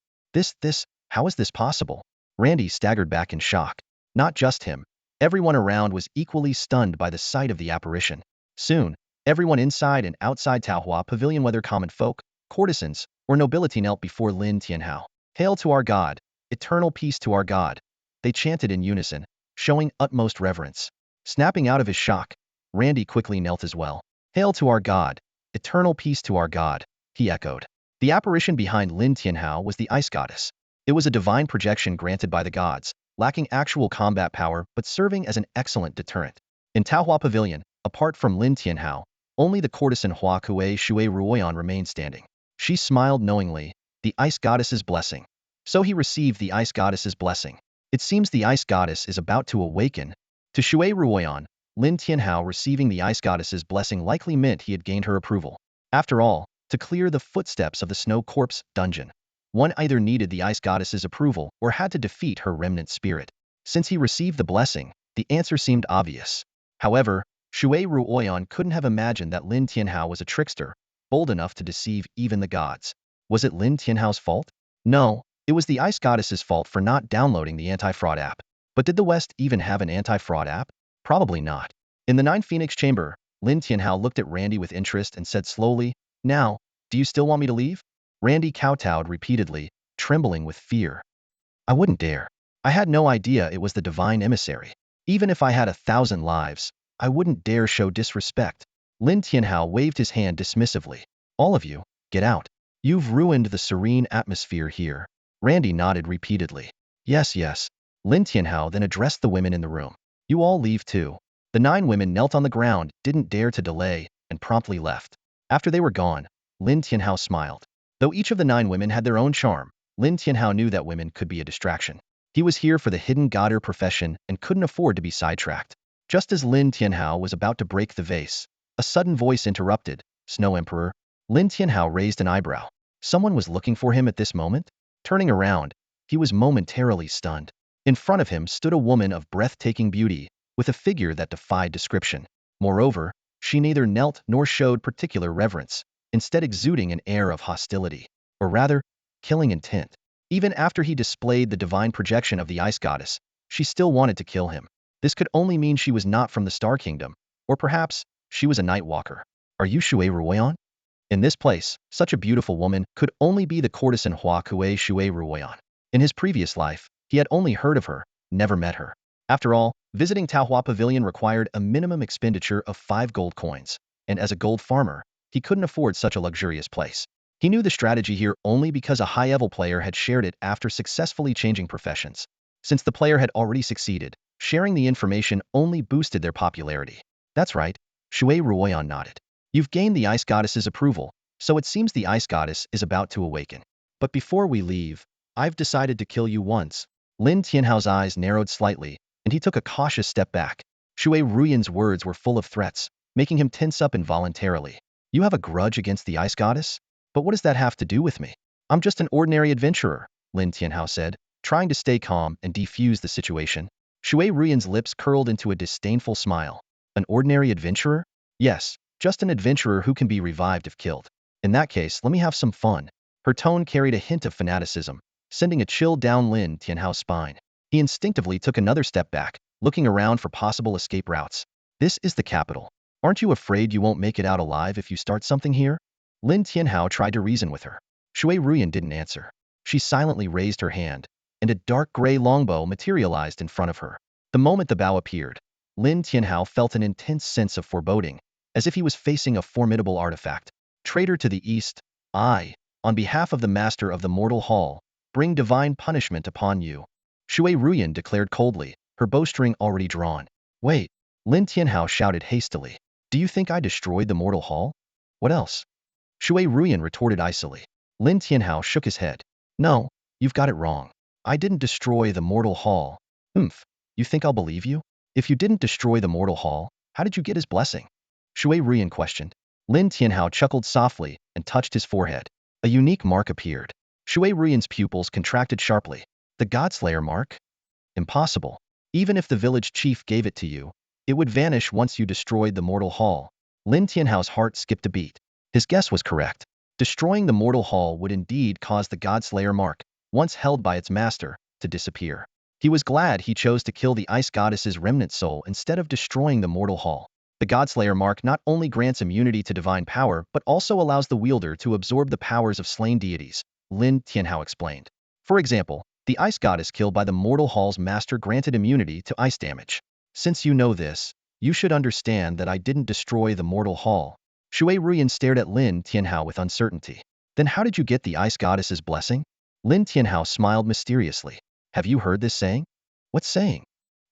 How is this possible? Randy staggered back in shock. Not just him. Everyone around was equally stunned by the sight of the apparition. Soon, everyone inside and outside Taohua Pavilion, whether common folk, courtesans, or nobility, knelt before Lin Tianhao. Hail to our God! Eternal peace to our God! They chanted in unison, showing utmost reverence. Snapping out of his shock, Randy quickly knelt as well. Hail to our God! Eternal peace to our God! He echoed. The apparition behind Lin Tianhao was the Ice Goddess. It was a divine projection granted by the gods, lacking actual combat power but serving as an excellent deterrent. In Taohua Pavilion, apart from Lin Tianhao, only the courtesan Hua Kuei Shui Ruoyan remained standing. She smiled knowingly, the Ice Goddess's blessing. So he received the Ice Goddess's blessing. It seems the Ice Goddess is about to awaken. To Shui Ruoyan, Lin Tianhao receiving the Ice Goddess's blessing likely meant he had gained her approval. After all, to clear the footsteps of the Snow Corpse dungeon, one either needed the Ice Goddess's approval or had to defeat her remnant spirit. Since he received the blessing, the answer seemed obvious. However, Shui Ruoyan couldn't have imagined that Lin Tianhao was a trickster, bold enough to deceive even the gods. Was it Lin Tianhao's fault? No, it was the Ice Goddess's fault for not downloading the anti-fraud app. But did the West even have an anti-fraud app? Probably not. In the Nine Phoenix Chamber, Lin Tianhao looked at Randy with interest and said slowly, "Now, do you still want me to leave?" Randy kowtowed repeatedly, trembling with fear. "I wouldn't dare. I had no idea it was the divine emissary. Even if I had 1,000 lives, I wouldn't dare show disrespect." Lin Tianhao waved his hand dismissively. "All of you, get out. You've ruined the serene atmosphere here." Randy nodded repeatedly. Yes. Lin Tianhao then addressed the women in the room. "You all leave too." The 9 women knelt on the ground, didn't dare to delay, and promptly left. After they were gone, Lin Tianhao smiled. Though each of the 9 women had their own charm, Lin Tianhao knew that women could be a distraction. He was here for the hidden godder profession and couldn't afford to be sidetracked. Just as Lin Tianhao was about to break the vase, a sudden voice interrupted. "Snow Emperor." Lin Tianhao raised an eyebrow. Someone was looking for him at this moment? Turning around, he was momentarily stunned. In front of him stood a woman of breathtaking beauty, with a figure that defied description. Moreover, she neither knelt nor showed particular reverence, instead exuding an air of hostility, or rather, killing intent. Even after he displayed the divine projection of the Ice Goddess, she still wanted to kill him. This could only mean she was not from the Star Kingdom, or perhaps she was a Night Walker. "Are you Shui Ruoyan?" In this place, such a beautiful woman could only be the courtesan Hua Kuei Shui Ruoyan. In his previous life, he had only heard of her, never met her. After all, visiting Taohua Pavilion required a minimum expenditure of 5 gold coins, and as a gold farmer, he couldn't afford such a luxurious place. He knew the strategy here only because a high-level player had shared it after successfully changing professions. Since the player had already succeeded, sharing the information only boosted their popularity. "That's right," Shui Ruoyan nodded. "You've gained the Ice Goddess's approval, so it seems the Ice Goddess is about to awaken. But before we leave, I've decided to kill you once." Lin Tianhao's eyes narrowed slightly, and he took a cautious step back. Shui Ruoyan's words were full of threats, making him tense up involuntarily. "You have a grudge against the Ice Goddess? But what does that have to do with me? I'm just an ordinary adventurer," Lin Tianhao said, trying to stay calm and defuse the situation. Shui Ruoyan's lips curled into a disdainful smile. "An ordinary adventurer?" "Yes, just an adventurer who can be revived if killed." "In that case, let me have some fun." Her tone carried a hint of fanaticism, sending a chill down Lin Tianhao's spine. He instinctively took another step back, looking around for possible escape routes. "This is the capital. Aren't you afraid you won't make it out alive if you start something here?" Lin Tianhao tried to reason with her. Shui Ruoyan didn't answer. She silently raised her hand, and a dark gray longbow materialized in front of her. The moment the bow appeared, Lin Tianhao felt an intense sense of foreboding, as if he was facing a formidable artifact. "Traitor to the East, I, on behalf of the Master of the Mortal Hall, bring divine punishment upon you," Shui Ruoyan declared coldly, her bowstring already drawn. "Wait," Lin Tianhao shouted hastily. "Do you think I destroyed the Mortal Hall? What else?" Shui Ruoyan retorted icily. Lin Tianhao shook his head. "No, you've got it wrong. I didn't destroy the Mortal Hall." "Humph, you think I'll believe you? If you didn't destroy the Mortal Hall, how did you get his blessing?" Shui Ruoyan questioned. Lin Tianhao chuckled softly and touched his forehead. A unique mark appeared. Shui Ruoyan's pupils contracted sharply. "The Godslayer mark? Impossible. Even if the village chief gave it to you, It would vanish once you destroyed the mortal hall. Lin Tianhao's heart skipped a beat. His guess was correct. Destroying the mortal hall would indeed cause the Godslayer mark, once held by its master, to disappear. He was glad he chose to kill the ice goddess's remnant soul instead of destroying the mortal hall. The Godslayer mark not only grants immunity to divine power but also allows the wielder to absorb the powers of slain deities, Lin Tianhao explained. For example, the ice goddess killed by the mortal hall's master granted immunity to ice damage. Since you know this, you should understand that I didn't destroy the mortal hall. Shui Ruyan stared at Lin Tianhao with uncertainty. Then how did you get the ice goddess's blessing? Lin Tianhao smiled mysteriously. Have you heard this saying? What saying?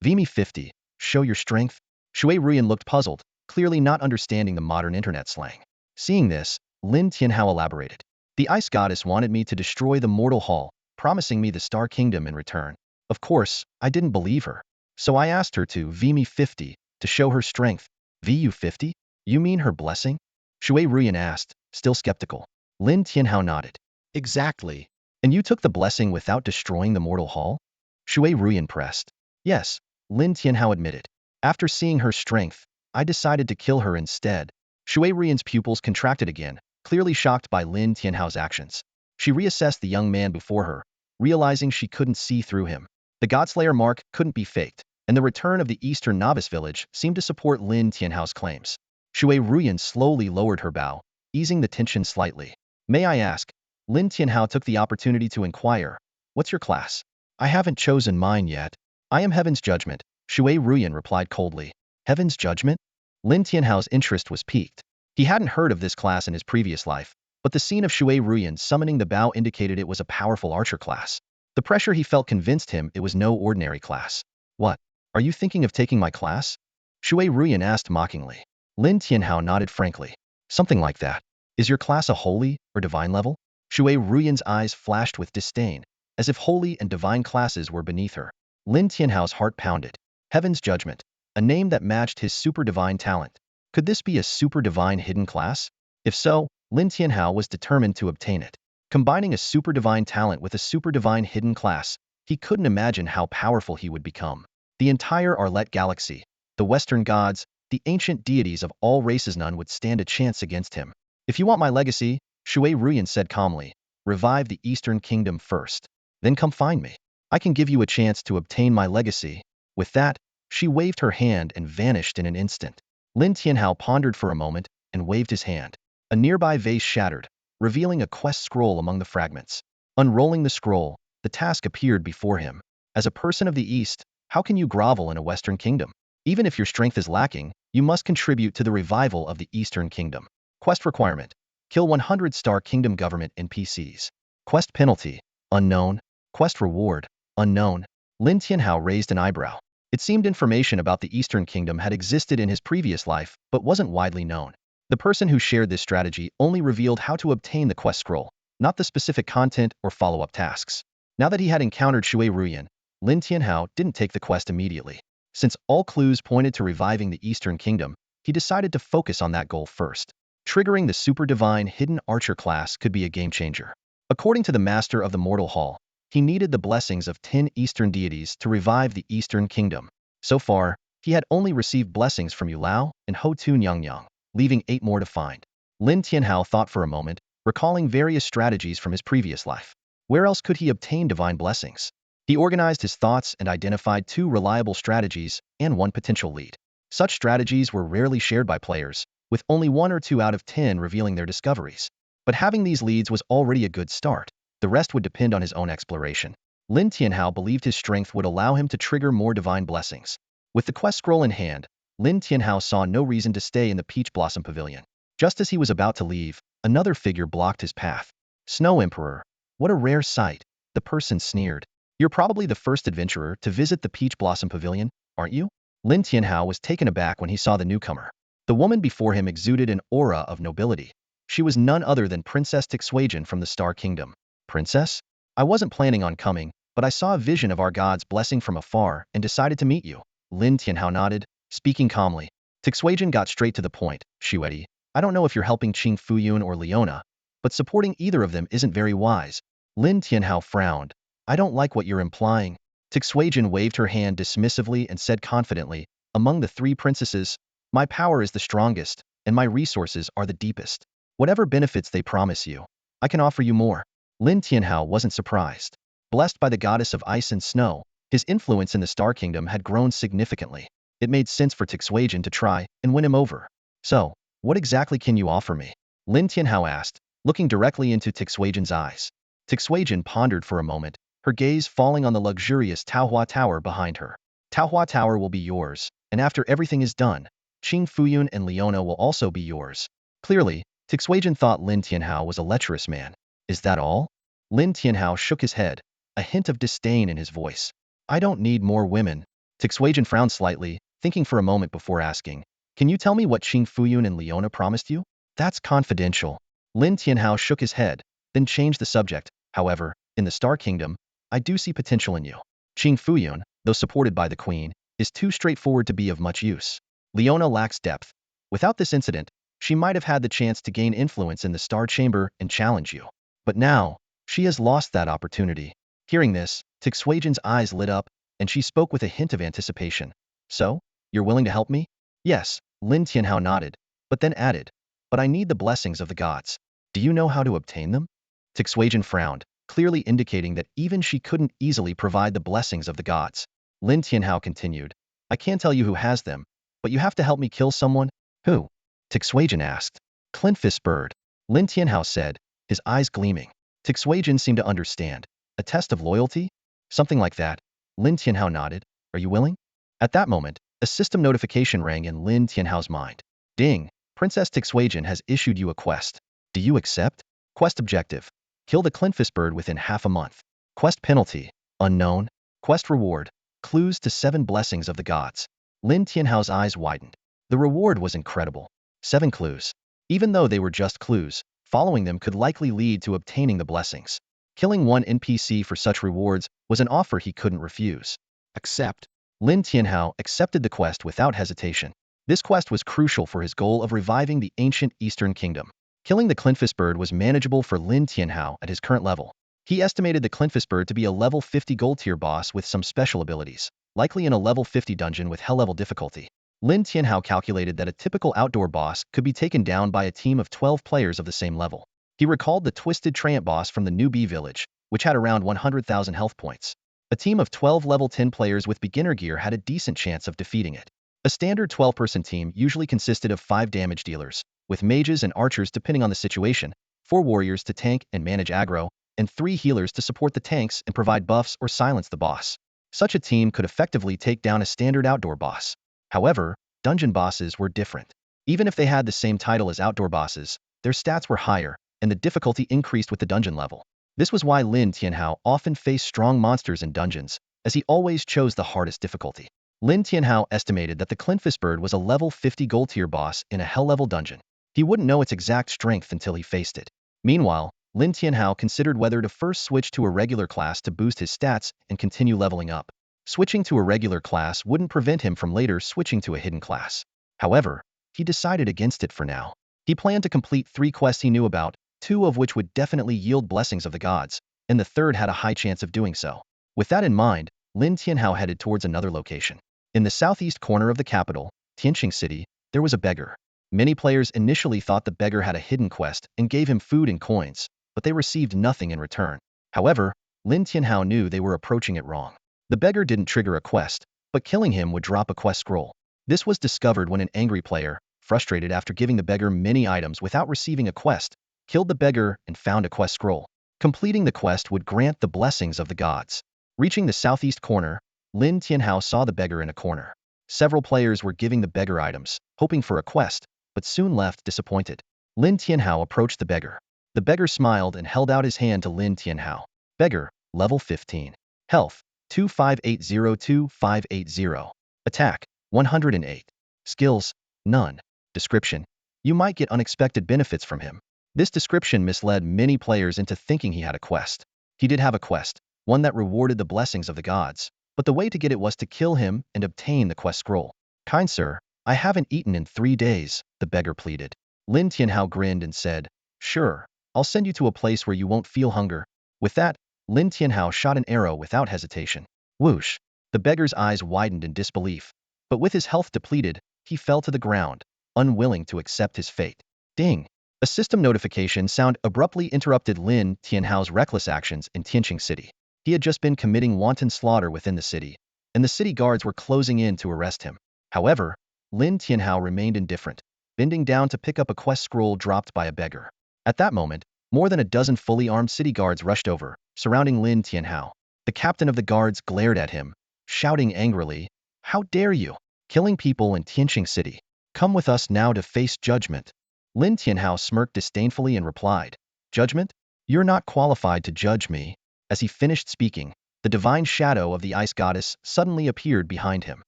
Vimi 50, show your strength? Shui Ruyan looked puzzled, clearly not understanding the modern internet slang. Seeing this, Lin Tianhao elaborated. The ice goddess wanted me to destroy the mortal hall, promising me the Star Kingdom in return. Of course, I didn't believe her. So I asked her to Vimi 50, to show her strength. VU 50? You mean her blessing? Shui Ruyan asked, still skeptical. Lin Tianhao nodded. Exactly. And you took the blessing without destroying the mortal hall? Shui Ruyan pressed. Yes, Lin Tianhao admitted. After seeing her strength, I decided to kill her instead. Shui Ruyan's pupils contracted again, clearly shocked by Lin Tianhao's actions. She reassessed the young man before her, realizing she couldn't see through him. The Godslayer mark couldn't be faked, and the return of the Eastern Novice Village seemed to support Lin Tianhao's claims. Shui Ruyan slowly lowered her bow, easing the tension slightly. May I ask? Lin Tianhao took the opportunity to inquire. What's your class? I haven't chosen mine yet. I am Heaven's Judgment, Shui Ruyan replied coldly. Heaven's Judgment? Lin Tianhao's interest was piqued. He hadn't heard of this class in his previous life, but the scene of Shui Ruyan summoning the bow indicated it was a powerful archer class. The pressure he felt convinced him it was no ordinary class. What? Are you thinking of taking my class? Shui Ruyan asked mockingly. Lin Tianhao nodded frankly. Something like that. Is your class a holy or divine level? Shui Ruyan's eyes flashed with disdain, as if holy and divine classes were beneath her. Lin Tianhao's heart pounded. Heaven's Judgment, a name that matched his super divine talent. Could this be a super divine hidden class? If so, Lin Tianhao was determined to obtain it. Combining a super divine talent with a super divine hidden class, he couldn't imagine how powerful he would become. The entire Arlet galaxy, the Western gods, the ancient deities of all races, none would stand a chance against him. If you want my legacy, Shui Ruyan said calmly, revive the Eastern Kingdom first. Then come find me. I can give you a chance to obtain my legacy. With that, she waved her hand and vanished in an instant. Lin Tianhao pondered for a moment and waved his hand. A nearby vase shattered, revealing a quest scroll among the fragments. Unrolling the scroll, the task appeared before him. As a person of the East, how can you grovel in a Western kingdom? Even if your strength is lacking, you must contribute to the revival of the Eastern Kingdom. Quest requirement: kill 100 Star Kingdom government NPCs. Quest penalty: unknown. Quest reward: unknown. Lin Tianhao raised an eyebrow. It seemed information about the Eastern Kingdom had existed in his previous life, but wasn't widely known. The person who shared this strategy only revealed how to obtain the quest scroll, not the specific content or follow-up tasks. Now that he had encountered Shui Ruyan, Lin Tianhao didn't take the quest immediately. Since all clues pointed to reviving the Eastern Kingdom, he decided to focus on that goal first. Triggering the super divine hidden archer class could be a game changer. According to the master of the Mortal Hall, he needed the blessings of 10 Eastern deities to revive the Eastern Kingdom. So far, he had only received blessings from Yulao and Hotun Yangyang, leaving 8 more to find. Lin Tianhao thought for a moment, recalling various strategies from his previous life. Where else could he obtain divine blessings? He organized his thoughts and identified 2 reliable strategies and 1 potential lead. Such strategies were rarely shared by players, with only 1 or 2 out of 10 revealing their discoveries. But having these leads was already a good start. The rest would depend on his own exploration. Lin Tianhao believed his strength would allow him to trigger more divine blessings. With the quest scroll in hand, Lin Tianhao saw no reason to stay in the Peach Blossom Pavilion. Just as he was about to leave, another figure blocked his path. Snow Emperor. What a rare sight, the person sneered. You're probably the first adventurer to visit the Peach Blossom Pavilion, aren't you? Lin Tianhao was taken aback when he saw the newcomer. The woman before him exuded an aura of nobility. She was none other than Princess Tixuejin from the Star Kingdom. Princess? I wasn't planning on coming, but I saw a vision of our god's blessing from afar and decided to meet you. Lin Tianhao nodded, speaking calmly. Tixuejin got straight to the point. Shuedi, I don't know if you're helping Qing Fuyun or Leona, but supporting either of them isn't very wise. Lin Tianhao frowned. I don't like what you're implying. Tixuejin waved her hand dismissively and said confidently, Among the three princesses, my power is the strongest, and my resources are the deepest. Whatever benefits they promise you, I can offer you more. Lin Tianhao wasn't surprised. Blessed by the goddess of ice and snow, his influence in the Star Kingdom had grown significantly. It made sense for Tixuejin to try and win him over. So, what exactly can you offer me? Lin Tianhao asked, looking directly into Tixuejin's eyes. Tixuejin pondered for a moment, her gaze falling on the luxurious Taohua Tower behind her. Taohua Tower will be yours, and after everything is done, Qing Fuyun and Leona will also be yours. Clearly, Tixuejin thought Lin Tianhao was a lecherous man. Is that all? Lin Tianhao shook his head, a hint of disdain in his voice. I don't need more women. Tixuejin frowned slightly, thinking for a moment before asking, can you tell me what Qing Fuyun and Leona promised you? That's confidential. Lin Tianhao shook his head, then changed the subject. However, in the Star Kingdom, I do see potential in you. Qing Fuyun, though supported by the queen, is too straightforward to be of much use. Leona lacks depth. Without this incident, she might have had the chance to gain influence in the Star Chamber and challenge you. But now, she has lost that opportunity. Hearing this, Tixuejin's eyes lit up, and she spoke with a hint of anticipation. So, you're willing to help me? Yes, Lin Tianhao nodded, but then added, but I need the blessings of the gods. Do you know how to obtain them? Tixuejin frowned, clearly indicating that even she couldn't easily provide the blessings of the gods. Lin Tianhao continued, I can't tell you who has them, but you have to help me kill someone. Who? Tixuejin asked. Clintfist Bird. Lin Tianhao said, his eyes gleaming. Tixuejin seemed to understand. A test of loyalty? Something like that. Lin Tianhao nodded. Are you willing? At that moment, a system notification rang in Lin Tianhao's mind. Ding! Princess Tixuejin has issued you a quest. Do you accept? Quest objective. Kill the Clintfist Bird within half a month. Quest penalty. Unknown. Quest reward. Clues to 7 blessings of the gods. Lin Tianhao's eyes widened. The reward was incredible. 7 clues. Even though they were just clues, following them could likely lead to obtaining the blessings. Killing one NPC for such rewards was an offer he couldn't refuse. Accept. Lin Tianhao accepted the quest without hesitation. This quest was crucial for his goal of reviving the ancient Eastern Kingdom. Killing the Clintfist Bird was manageable for Lin Tianhao at his current level. He estimated the Clintfist Bird to be a level 50 gold tier boss with some special abilities, likely in a level 50 dungeon with hell level difficulty. Lin Tianhao calculated that a typical outdoor boss could be taken down by a team of 12 players of the same level. He recalled the Twisted Treant boss from the newbie village, which had around 100,000 health points. A team of 12 level 10 players with beginner gear had a decent chance of defeating it. A standard 12-person team usually consisted of 5 damage dealers, with mages and archers depending on the situation, 4 warriors to tank and manage aggro, and 3 healers to support the tanks and provide buffs or silence the boss. Such a team could effectively take down a standard outdoor boss. However, dungeon bosses were different. Even if they had the same title as outdoor bosses, their stats were higher, and the difficulty increased with the dungeon level. This was why Lin Tianhao often faced strong monsters in dungeons, as he always chose the hardest difficulty. Lin Tianhao estimated that the Clintfist Bird was a level 50 gold tier boss in a hell level dungeon. He wouldn't know its exact strength until he faced it. Meanwhile, Lin Tianhao considered whether to first switch to a regular class to boost his stats and continue leveling up. Switching to a regular class wouldn't prevent him from later switching to a hidden class. However, he decided against it for now. He planned to complete 3 quests he knew about, 2 of which would definitely yield blessings of the gods, and the third had a high chance of doing so. With that in mind, Lin Tianhao headed towards another location. In the southeast corner of the capital, Tianqing City, there was a beggar. Many players initially thought the beggar had a hidden quest and gave him food and coins, but they received nothing in return. However, Lin Tianhao knew they were approaching it wrong. The beggar didn't trigger a quest, but killing him would drop a quest scroll. This was discovered when an angry player, frustrated after giving the beggar many items without receiving a quest, killed the beggar and found a quest scroll. Completing the quest would grant the blessings of the gods. Reaching the southeast corner, Lin Tianhao saw the beggar in a corner. Several players were giving the beggar items, hoping for a quest, but soon left disappointed. Lin Tianhao approached the beggar. The beggar smiled and held out his hand to Lin Tianhao. Beggar, level 15. Health, 25802580. Attack, 108. Skills, none. Description: you might get unexpected benefits from him. This description misled many players into thinking he had a quest. He did have a quest, one that rewarded the blessings of the gods, but the way to get it was to kill him and obtain the quest scroll. Kind sir, I haven't eaten in 3 days, the beggar pleaded. Lin Tianhao grinned and said, sure, I'll send you to a place where you won't feel hunger. With that, Lin Tianhao shot an arrow without hesitation. Whoosh! The beggar's eyes widened in disbelief. But with his health depleted, he fell to the ground, unwilling to accept his fate. Ding! A system notification sound abruptly interrupted Lin Tianhao's reckless actions in Tianqing City. He had just been committing wanton slaughter within the city, and the city guards were closing in to arrest him. However, Lin Tianhao remained indifferent, bending down to pick up a quest scroll dropped by a beggar. At that moment, more than a dozen fully armed city guards rushed over, surrounding Lin Tianhao. The captain of the guards glared at him, shouting angrily, "How dare you? Killing people in Tianqing City. Come with us now to face judgment." Lin Tianhao smirked disdainfully and replied, "Judgment? You're not qualified to judge me." As he finished speaking, the divine shadow of the ice goddess suddenly appeared behind him.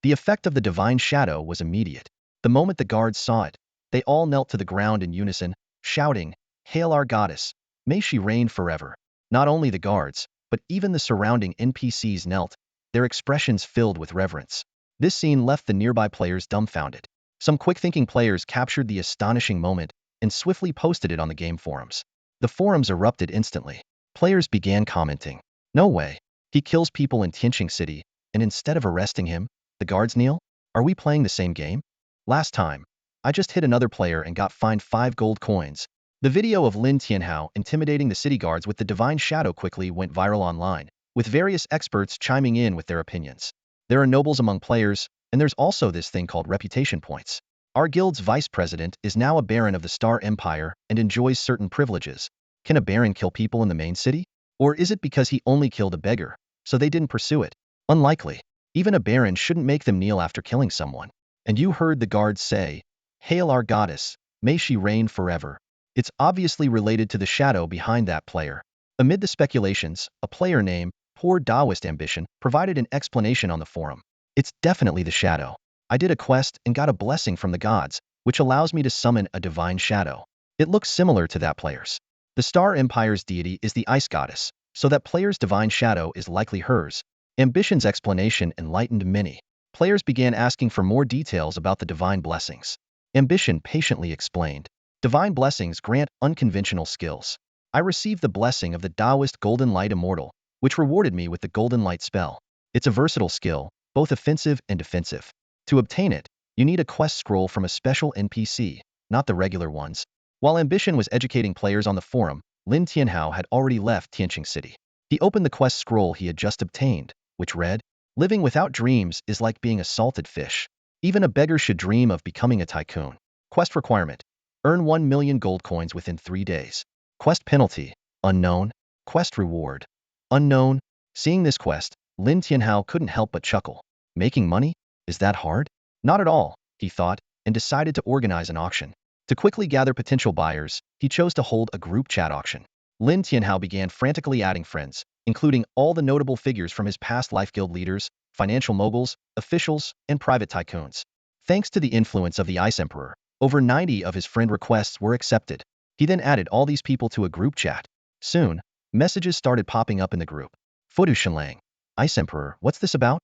The effect of the divine shadow was immediate. The moment the guards saw it, they all knelt to the ground in unison, shouting, "Hail our goddess! May she reign forever." Not only the guards, but even the surrounding NPCs knelt, their expressions filled with reverence. This scene left the nearby players dumbfounded. Some quick-thinking players captured the astonishing moment and swiftly posted it on the game forums. The forums erupted instantly. Players began commenting, "No way. He kills people in Tianqing City, and instead of arresting him, the guards kneel? Are we playing the same game? Last time, I just hit another player and got fined 5 gold coins." The video of Lin Tianhao intimidating the city guards with the divine shadow quickly went viral online, with various experts chiming in with their opinions. There are nobles among players, and there's also this thing called reputation points. Our guild's vice president is now a baron of the Star Empire and enjoys certain privileges. Can a baron kill people in the main city? Or is it because he only killed a beggar, so they didn't pursue it? Unlikely. Even a baron shouldn't make them kneel after killing someone. And you heard the guards say, "Hail our goddess, may she reign forever." It's obviously related to the shadow behind that player. Amid the speculations, a player named Poor Taoist Ambition provided an explanation on the forum. "It's definitely the shadow. I did a quest and got a blessing from the gods, which allows me to summon a divine shadow. It looks similar to that player's. The Star Empire's deity is the ice goddess, so that player's divine shadow is likely hers." Ambition's explanation enlightened many. Players began asking for more details about the divine blessings. Ambition patiently explained, "Divine blessings grant unconventional skills. I received the blessing of the Taoist Golden Light Immortal, which rewarded me with the Golden Light spell. It's a versatile skill, both offensive and defensive. To obtain it, you need a quest scroll from a special NPC, not the regular ones." While Ambition was educating players on the forum, Lin Tianhao had already left Tianqing City. He opened the quest scroll he had just obtained, which read, "Living without dreams is like being a salted fish. Even a beggar should dream of becoming a tycoon." Quest requirement: earn 1 million gold coins within 3 days. Quest penalty: unknown. Quest reward: unknown. Seeing this quest, Lin Tianhao couldn't help but chuckle. Making money? Is that hard? Not at all, he thought, and decided to organize an auction. To quickly gather potential buyers, he chose to hold a group chat auction. Lin Tianhao began frantically adding friends, including all the notable figures from his past life, guild leaders, financial moguls, officials, and private tycoons. Thanks to the influence of the Ice Emperor, over 90 of his friend requests were accepted. He then added all these people to a group chat. Soon, messages started popping up in the group. Fudu Shenlang, Ice Emperor, what's this about?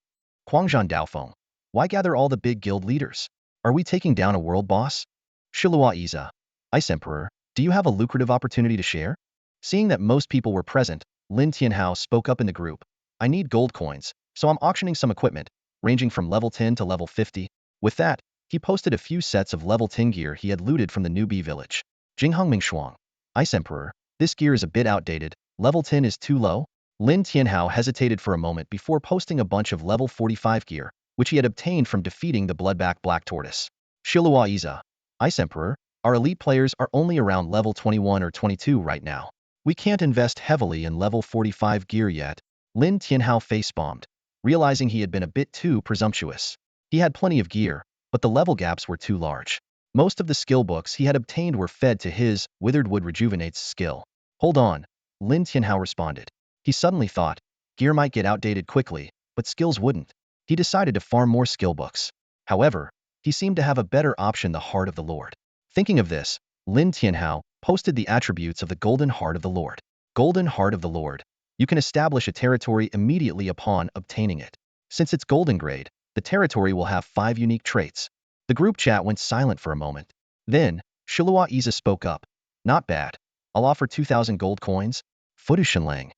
Huangzhan Daofeng, why gather all the big guild leaders? Are we taking down a world boss? Shilua Iza, Ice Emperor, do you have a lucrative opportunity to share? Seeing that most people were present, Lin Tianhao spoke up in the group. "I need gold coins, so I'm auctioning some equipment, ranging from level 10 to level 50. With that, he posted a few sets of level 10 gear he had looted from the newbie village. Jinghong Mingshuang, Ice Emperor, this gear is a bit outdated, level 10 is too low. Lin Tianhao hesitated for a moment before posting a bunch of level 45 gear, which he had obtained from defeating the Bloodback Black Tortoise. Shilua Iza, Ice Emperor, our elite players are only around level 21 or 22 right now. We can't invest heavily in level 45 gear yet." Lin Tianhao face-bombed, realizing he had been a bit too presumptuous. He had plenty of gear, but the level gaps were too large. Most of the skill books he had obtained were fed to his Withered Wood Rejuvenates skill. "Hold on," Lin Tianhao responded. He suddenly thought, gear might get outdated quickly, but skills wouldn't. He decided to farm more skill books. However, he seemed to have a better option: the Heart of the Lord. Thinking of this, Lin Tianhao posted the attributes of the Golden Heart of the Lord. Golden Heart of the Lord. You can establish a territory immediately upon obtaining it. Since it's golden grade, the territory will have 5 unique traits. The group chat went silent for a moment. Then, Shilua Iza spoke up. "Not bad. I'll offer 2,000 gold coins." Futu Shenlang.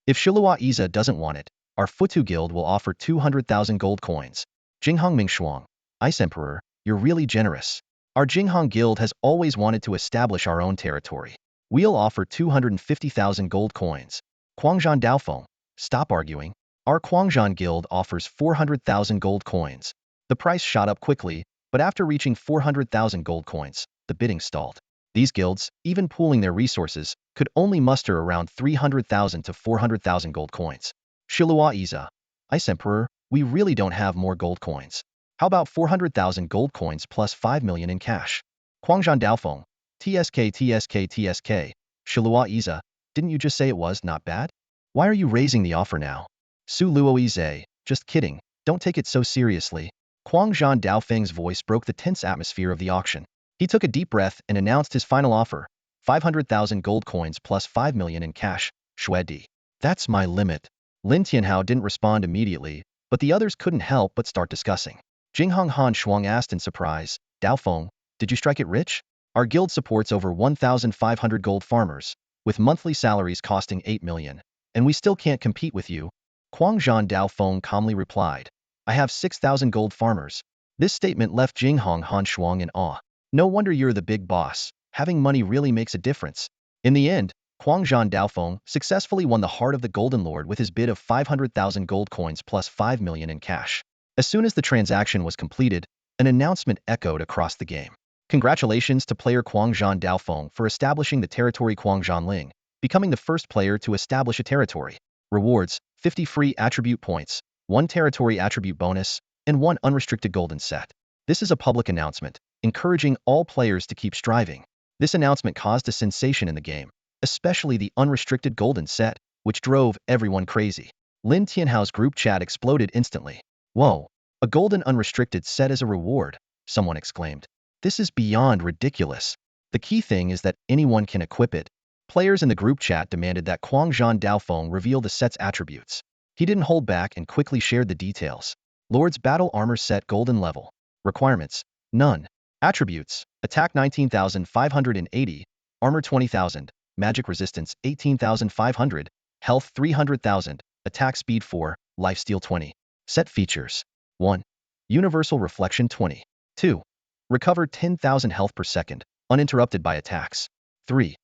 If Shilua Iza doesn't want it, our Futu Guild will offer 200,000 gold coins. Jinghong Mingshuang, Ice Emperor, you're really generous. Our Jinghong Guild has always wanted to establish our own territory. We'll offer 250,000 gold coins. Quangzhan Daofeng, stop arguing. Our Quangzhan Guild offers 400,000 gold coins. The price shot up quickly, but after reaching 400,000 gold coins, the bidding stalled. These guilds, even pooling their resources, could only muster around 300,000 to 400,000 gold coins. Shilua Iza, Ice Emperor, we really don't have more gold coins. How about 400,000 gold coins plus 5 million in cash? Quangzhan Daofeng, TSK. Shilua Iza, didn't you just say it was not bad? Why are you raising the offer now? Su Luoize, just kidding, don't take it so seriously. Quangzhan Daofeng's voice broke the tense atmosphere of the auction. He took a deep breath and announced his final offer, 500,000 gold coins plus 5 million in cash, Shuedi. That's my limit. Lin Tianhao didn't respond immediately, but the others couldn't help but start discussing. Jinghong Han Shuang asked in surprise, Daofeng, did you strike it rich? Our guild supports over 1,500 gold farmers, with monthly salaries costing 8 million, and we still can't compete with you. Quangzhan Daofeng calmly replied, I have 6,000 gold farmers. This statement left Jinghong Han Shuang in awe. No wonder you're the big boss. Having money really makes a difference. In the end, Quangzhan Daofeng successfully won the heart of the Golden Lord with his bid of 500,000 gold coins plus 5 million in cash. As soon as the transaction was completed, an announcement echoed across the game. Congratulations to player Quangzhan Daofeng for establishing the territory Quangzhan Ling, becoming the first player to establish a territory. Rewards, 50 free attribute points, 1 territory attribute bonus, and 1 unrestricted golden set. This is a public announcement, encouraging all players to keep striving. This announcement caused a sensation in the game, especially the unrestricted golden set, which drove everyone crazy. Lin Tianhao's group chat exploded instantly. Whoa, a golden unrestricted set as a reward, someone exclaimed. This is beyond ridiculous. The key thing is that anyone can equip it. Players in the group chat demanded that Quangzhan Daofeng reveal the set's attributes. He didn't hold back and quickly shared the details. Lord's Battle Armor Set Golden Level. Requirements, none. Attributes, Attack 19,580, Armor 20,000, Magic Resistance 18,500, Health 300,000, Attack Speed 4, Lifesteal 20. Set features, 1. Universal Reflection 20. 2. Recover 10,000 health per second, uninterrupted by attacks. 3.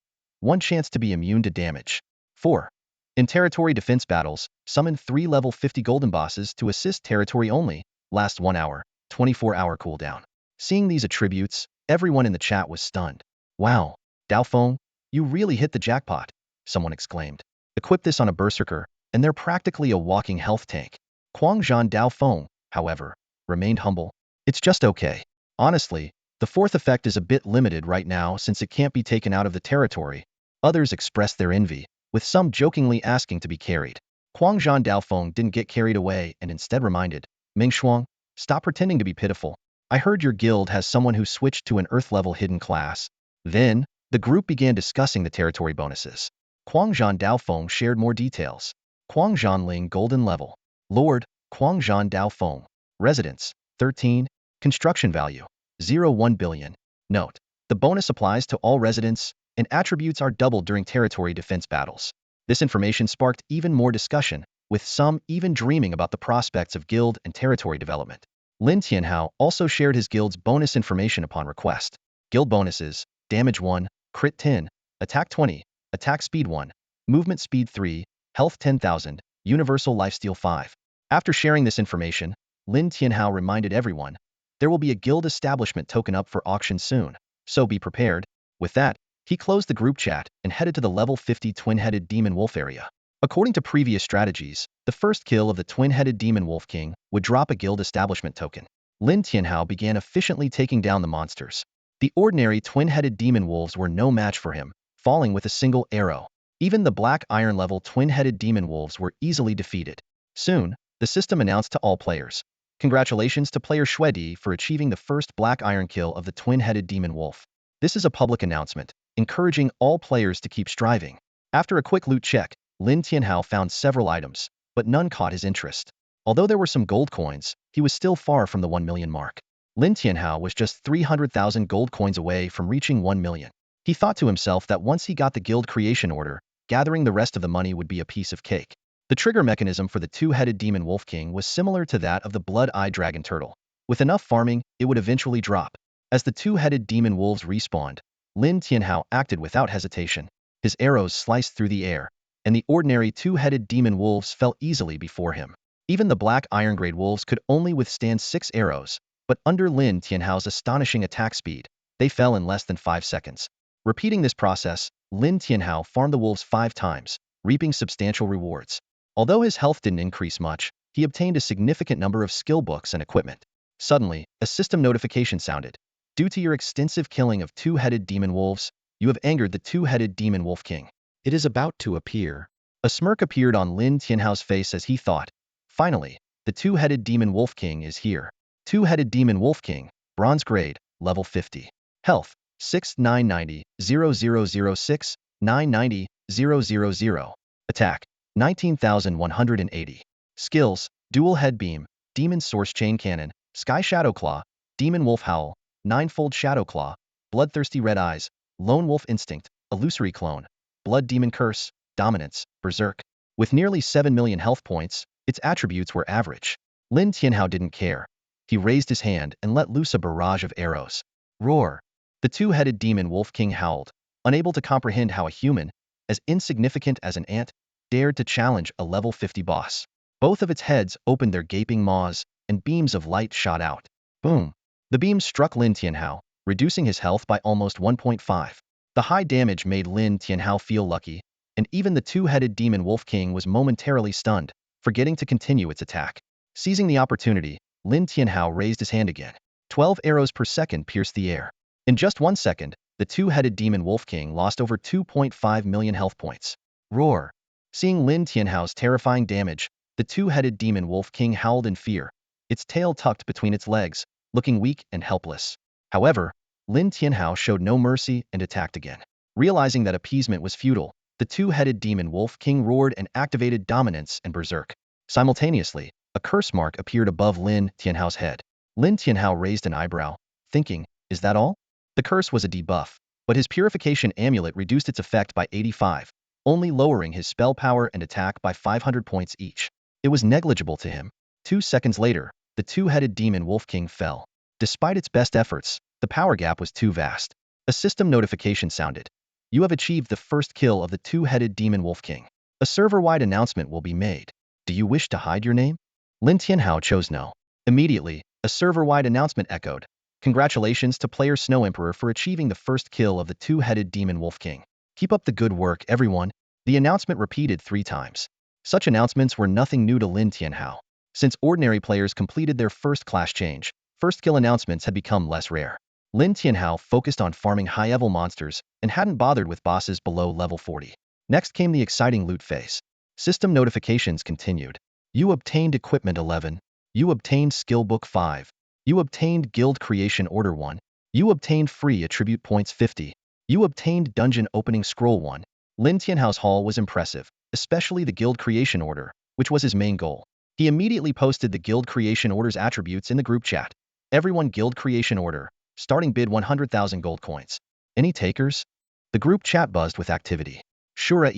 1 chance to be immune to damage. 4. In territory defense battles, summon 3 level 50 golden bosses to assist territory only, last 1 hour, 24-hour cooldown. Seeing these attributes, everyone in the chat was stunned. Wow, Daofeng, you really hit the jackpot, someone exclaimed. Equip this on a berserker, and they're practically a walking health tank. Quangzhan Daofeng, however, remained humble. It's just okay. Honestly, the 4th effect is a bit limited right now since it can't be taken out of the territory. Others expressed their envy, with some jokingly asking to be carried. Quangzhan Daofeng didn't get carried away and instead reminded, Mingshuang, stop pretending to be pitiful. I heard your guild has someone who switched to an Earth-level hidden class. Then, the group began discussing the territory bonuses. Quangzhan Daofeng shared more details. Quangzhan Ling Golden Level. Lord, Quangzhan Daofeng. Residence, 13. Construction value, 0.1 billion. Note, the bonus applies to all residents, and attributes are doubled during territory defense battles. This information sparked even more discussion, with some even dreaming about the prospects of guild and territory development. Lin Tianhao also shared his guild's bonus information upon request. Guild bonuses, damage 1, crit 10, attack 20, attack speed 1, movement speed 3, health 10,000, universal lifesteal 5. After sharing this information, Lin Tianhao reminded everyone, there will be a guild establishment token up for auction soon, so be prepared. With that, he closed the group chat and headed to the level 50 twin-headed demon wolf area. According to previous strategies, the first kill of the twin-headed demon wolf king would drop a guild establishment token. Lin Tianhao began efficiently taking down the monsters. The ordinary twin-headed demon wolves were no match for him, falling with a single arrow. Even the black iron level twin-headed demon wolves were easily defeated. Soon, the system announced to all players, congratulations to player Shuedi for achieving the first black iron kill of the twin-headed demon wolf. This is a public announcement, encouraging all players to keep striving. After a quick loot check, Lin Tianhao found several items, but none caught his interest. Although there were some gold coins, he was still far from the 1 million mark. Lin Tianhao was just 300,000 gold coins away from reaching 1 million. He thought to himself that once he got the guild creation order, gathering the rest of the money would be a piece of cake. The trigger mechanism for the two-headed demon wolf king was similar to that of the blood-eye dragon turtle. With enough farming, it would eventually drop. As the two-headed demon wolves respawned, Lin Tianhao acted without hesitation. His arrows sliced through the air, and the ordinary two-headed demon wolves fell easily before him. Even the black iron-grade wolves could only withstand 6 arrows, but under Lin Tianhao's astonishing attack speed, they fell in less than 5 seconds. Repeating this process, Lin Tianhao farmed the wolves 5 times, reaping substantial rewards. Although his health didn't increase much, he obtained a significant number of skill books and equipment. Suddenly, a system notification sounded. Due to your extensive killing of two-headed demon wolves, you have angered the two-headed demon wolf king. It is about to appear. A smirk appeared on Lin Tianhao's face as he thought, finally, the two-headed demon wolf king is here. Two-headed demon wolf king, bronze grade, level 50. Health, 6990, 0006, 990, 000. Attack, 19,180. Skills, dual head beam, demon source chain cannon, sky shadow claw, demon wolf howl, ninefold shadow claw, bloodthirsty red eyes, lone wolf instinct, illusory clone, blood demon curse, dominance, berserk. With nearly 7 million health points, its attributes were average. Lin Tianhao didn't care. He raised his hand and let loose a barrage of arrows. Roar! The two-headed demon wolf king howled, unable to comprehend how a human, as insignificant as an ant, dared to challenge a level 50 boss. Both of its heads opened their gaping maws, and beams of light shot out. Boom! The beams struck Lin Tianhao, reducing his health by almost 1.5. The high damage made Lin Tianhao feel lucky, and even the two-headed demon wolf king was momentarily stunned, forgetting to continue its attack. Seizing the opportunity, Lin Tianhao raised his hand again. 12 arrows per second pierced the air. In just 1 second, the two-headed demon wolf king lost over 2.5 million health points. Roar! Seeing Lin Tianhao's terrifying damage, the two-headed demon wolf king howled in fear, its tail tucked between its legs, looking weak and helpless. However, Lin Tianhao showed no mercy and attacked again. Realizing that appeasement was futile, the two-headed demon wolf king roared and activated dominance and berserk. Simultaneously, a curse mark appeared above Lin Tianhao's head. Lin Tianhao raised an eyebrow, thinking, is that all? The curse was a debuff, but his purification amulet reduced its effect by 85, only lowering his spell power and attack by 500 points each. It was negligible to him. 2 seconds later, the two-headed demon wolf king fell. Despite its best efforts, the power gap was too vast. A system notification sounded. You have achieved the first kill of the two-headed demon wolf king. A server-wide announcement will be made. Do you wish to hide your name? Lin Tianhao chose no. Immediately, a server-wide announcement echoed. Congratulations to player Snow Emperor for achieving the first kill of the two-headed demon wolf king. Keep up the good work, everyone. The announcement repeated 3 times. Such announcements were nothing new to Lin Tianhao. Since ordinary players completed their first class change, first kill announcements had become less rare. Lin Tianhao focused on farming high-level monsters and hadn't bothered with bosses below level 40. Next came the exciting loot phase. System notifications continued. You obtained Equipment 11. You obtained Skill Book 5. You obtained Guild Creation Order 1. You obtained Free Attribute Points 50. You obtained Dungeon Opening Scroll 1. Lin Tianhao's haul was impressive, especially the Guild Creation Order, which was his main goal. He immediately posted the Guild Creation Order's attributes in the group chat. Everyone Guild Creation Order. Starting bid 100,000 gold coins. Any takers? The group chat buzzed with activity. Shura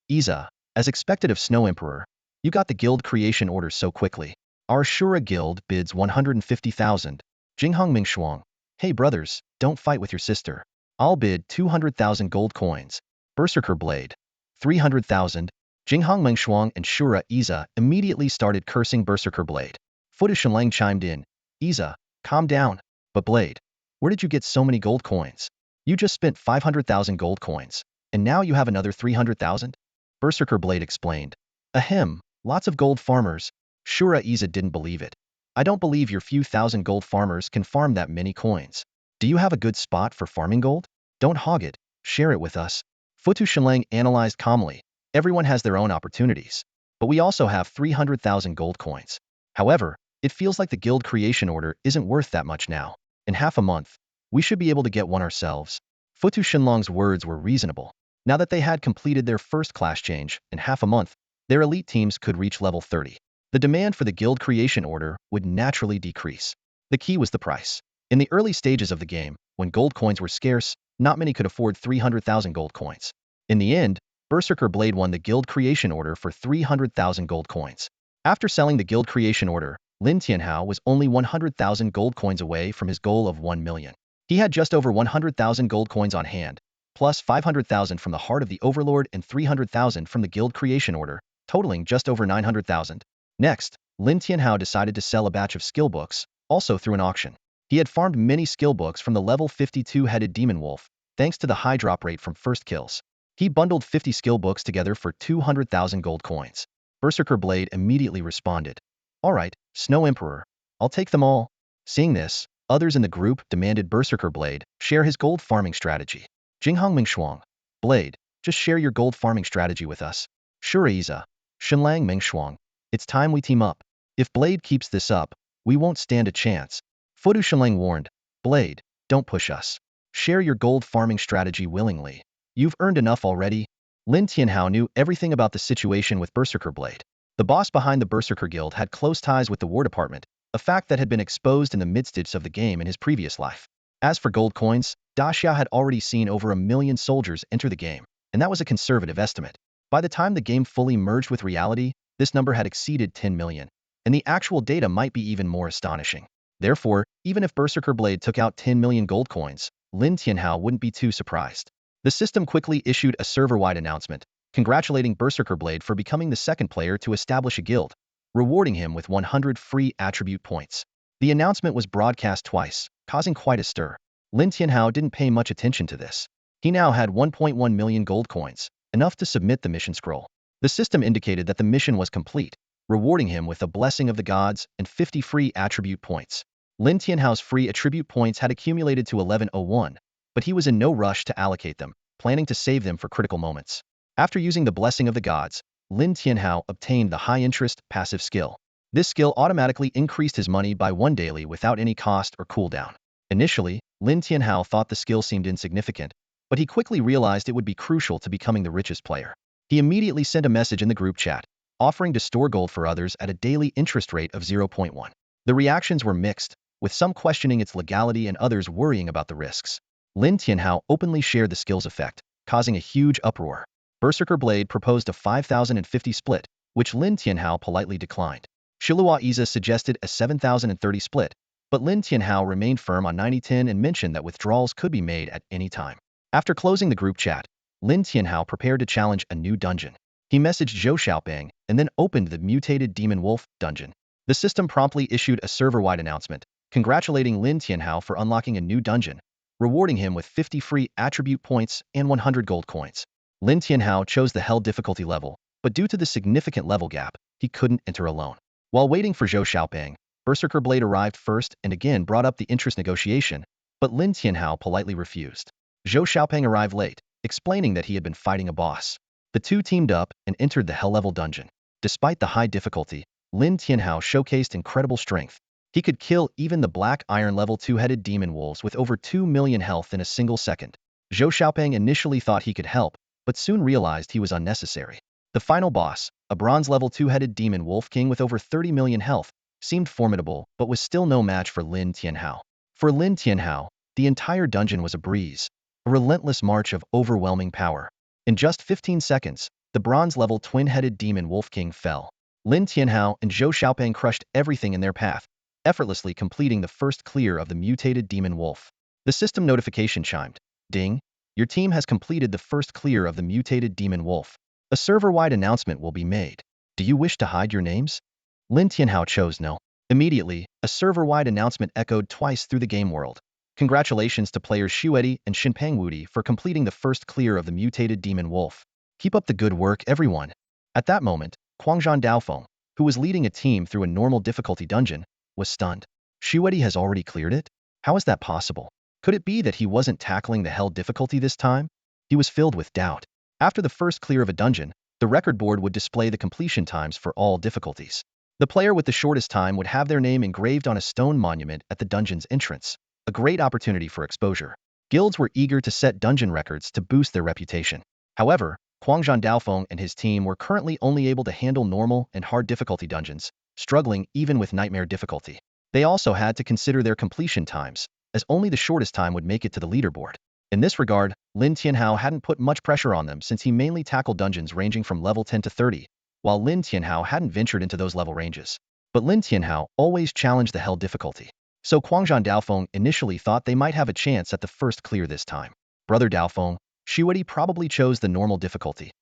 Iza, as expected of Snow Emperor, you got the Guild Creation Order so quickly. Our Shura Guild bids 150,000. Jinghong Mingshuang. Hey brothers, don't fight with your sister. I'll bid 200,000 gold coins. Berserker Blade. 300,000. Jinghong Mingshuang and Shura Iza immediately started cursing Berserker Blade. Fu Shenlang chimed in. Iza, calm down. But Blade, where did you get so many gold coins? You just spent 500,000 gold coins, and now you have another 300,000? Berserker Blade explained. Ahem, lots of gold farmers. Shura Iza didn't believe it. I don't believe your few thousand gold farmers can farm that many coins. Do you have a good spot for farming gold? Don't hog it, share it with us. Futu Shenlang analyzed calmly. Everyone has their own opportunities. But we also have 300,000 gold coins. However, it feels like the Guild Creation Order isn't worth that much now. In half a month, we should be able to get one ourselves. Futu Shenlong's words were reasonable. Now that they had completed their first class change, in half a month, their elite teams could reach level 30. The demand for the Guild Creation Order would naturally decrease. The key was the price. In the early stages of the game, when gold coins were scarce, not many could afford 300,000 gold coins. In the end, Berserker Blade won the guild creation order for 300,000 gold coins. After selling the guild creation order, Lin Tianhao was only 100,000 gold coins away from his goal of 1 million. He had just over 100,000 gold coins on hand, plus 500,000 from the Heart of the Overlord and 300,000 from the guild creation order, totaling just over 900,000. Next, Lin Tianhao decided to sell a batch of skill books, also through an auction. He had farmed many skill books from the level 52-headed demon wolf, thanks to the high drop rate from first kills. He bundled 50 skill books together for 200,000 gold coins. Berserker Blade immediately responded, "Alright, Snow Emperor, I'll take them all." Seeing this, others in the group demanded Berserker Blade share his gold farming strategy. Jinghong Mingshuang, Blade, just share your gold farming strategy with us. Shuraiza, Shenlang Mingshuang, it's time we team up. If Blade keeps this up, we won't stand a chance. Fudu Shenlang warned, Blade, don't push us. Share your gold farming strategy willingly. You've earned enough already. Lin Tianhao knew everything about the situation with Berserker Blade. The boss behind the Berserker Guild had close ties with the War Department, a fact that had been exposed in the midst of the game in his previous life. As for gold coins, Da Xia had already seen over 1 million soldiers enter the game, and that was a conservative estimate. By the time the game fully merged with reality, this number had exceeded 10 million, and the actual data might be even more astonishing. Therefore, even if Berserker Blade took out 10 million gold coins, Lin Tianhao wouldn't be too surprised. The system quickly issued a server-wide announcement, congratulating Berserker Blade for becoming the second player to establish a guild, rewarding him with 100 free attribute points. The announcement was broadcast twice, causing quite a stir. Lin Tianhao didn't pay much attention to this. He now had 1.1 million gold coins, enough to submit the mission scroll. The system indicated that the mission was complete, rewarding him with a blessing of the gods and 50 free attribute points. Lin Tianhao's free attribute points had accumulated to 1101, but he was in no rush to allocate them, planning to save them for critical moments. After using the blessing of the gods, Lin Tianhao obtained the high-interest passive skill. This skill automatically increased his money by 1 daily without any cost or cooldown. Initially, Lin Tianhao thought the skill seemed insignificant, but he quickly realized it would be crucial to becoming the richest player. He immediately sent a message in the group chat, offering to store gold for others at a daily interest rate of 0.1. The reactions were mixed, with some questioning its legality and others worrying about the risks. Lin Tianhao openly shared the skill's effect, causing a huge uproar. Berserker Blade proposed a 5,050 split, which Lin Tianhao politely declined. Shilua Iza suggested a 7,030 split, but Lin Tianhao remained firm on 9010 and mentioned that withdrawals could be made at any time. After closing the group chat, Lin Tianhao prepared to challenge a new dungeon. He messaged Zhou Xiaoping and then opened the mutated Demon Wolf dungeon. The system promptly issued a server-wide announcement, congratulating Lin Tianhao for unlocking a new dungeon, rewarding him with 50 free attribute points and 100 gold coins. Lin Tianhao chose the Hell difficulty level, but due to the significant level gap, he couldn't enter alone. While waiting for Zhou Xiaoping, Berserker Blade arrived first and again brought up the interest negotiation, but Lin Tianhao politely refused. Zhou Xiaoping arrived late, explaining that he had been fighting a boss. The two teamed up and entered the Hell-level dungeon. Despite the high difficulty, Lin Tianhao showcased incredible strength. He could kill even the Black Iron level 2-headed demon wolves with over 2 million health in a single second. Zhou Xiaoping initially thought he could help, but soon realized he was unnecessary. The final boss, a bronze level 2-headed demon wolf king with over 30 million health, seemed formidable but was still no match for Lin Tianhao. For Lin Tianhao, the entire dungeon was a breeze, a relentless march of overwhelming power. In just 15 seconds, the bronze level twin-headed demon wolf king fell. Lin Tianhao and Zhou Xiaoping crushed everything in their path, effortlessly completing the first clear of the mutated demon wolf. The system notification chimed. Ding! Your team has completed the first clear of the mutated demon wolf. A server-wide announcement will be made. Do you wish to hide your names? Lin Tianhao chose no. Immediately, a server-wide announcement echoed twice through the game world. Congratulations to players Xuedi and Xinpeng Wudi for completing the first clear of the mutated demon wolf. Keep up the good work, everyone. At that moment, Quangzhan Daofeng, who was leading a team through a normal difficulty dungeon, was stunned. Xuedi has already cleared it? How is that possible? Could it be that he wasn't tackling the Hell difficulty this time? He was filled with doubt. After the first clear of a dungeon, the record board would display the completion times for all difficulties. The player with the shortest time would have their name engraved on a stone monument at the dungeon's entrance, a great opportunity for exposure. Guilds were eager to set dungeon records to boost their reputation. However, Quangzhan Daofeng and his team were currently only able to handle normal and hard difficulty dungeons, struggling even with nightmare difficulty. They also had to consider their completion times, as only the shortest time would make it to the leaderboard. In this regard, Lin Tianhao hadn't put much pressure on them since he mainly tackled dungeons ranging from level 10 to 30, while Lin Tianhao hadn't ventured into those level ranges. But Lin Tianhao always challenged the hell difficulty. So Guangzhan Daofeng initially thought they might have a chance at the first clear this time. Brother Daofeng, Shuedi probably chose the normal difficulty.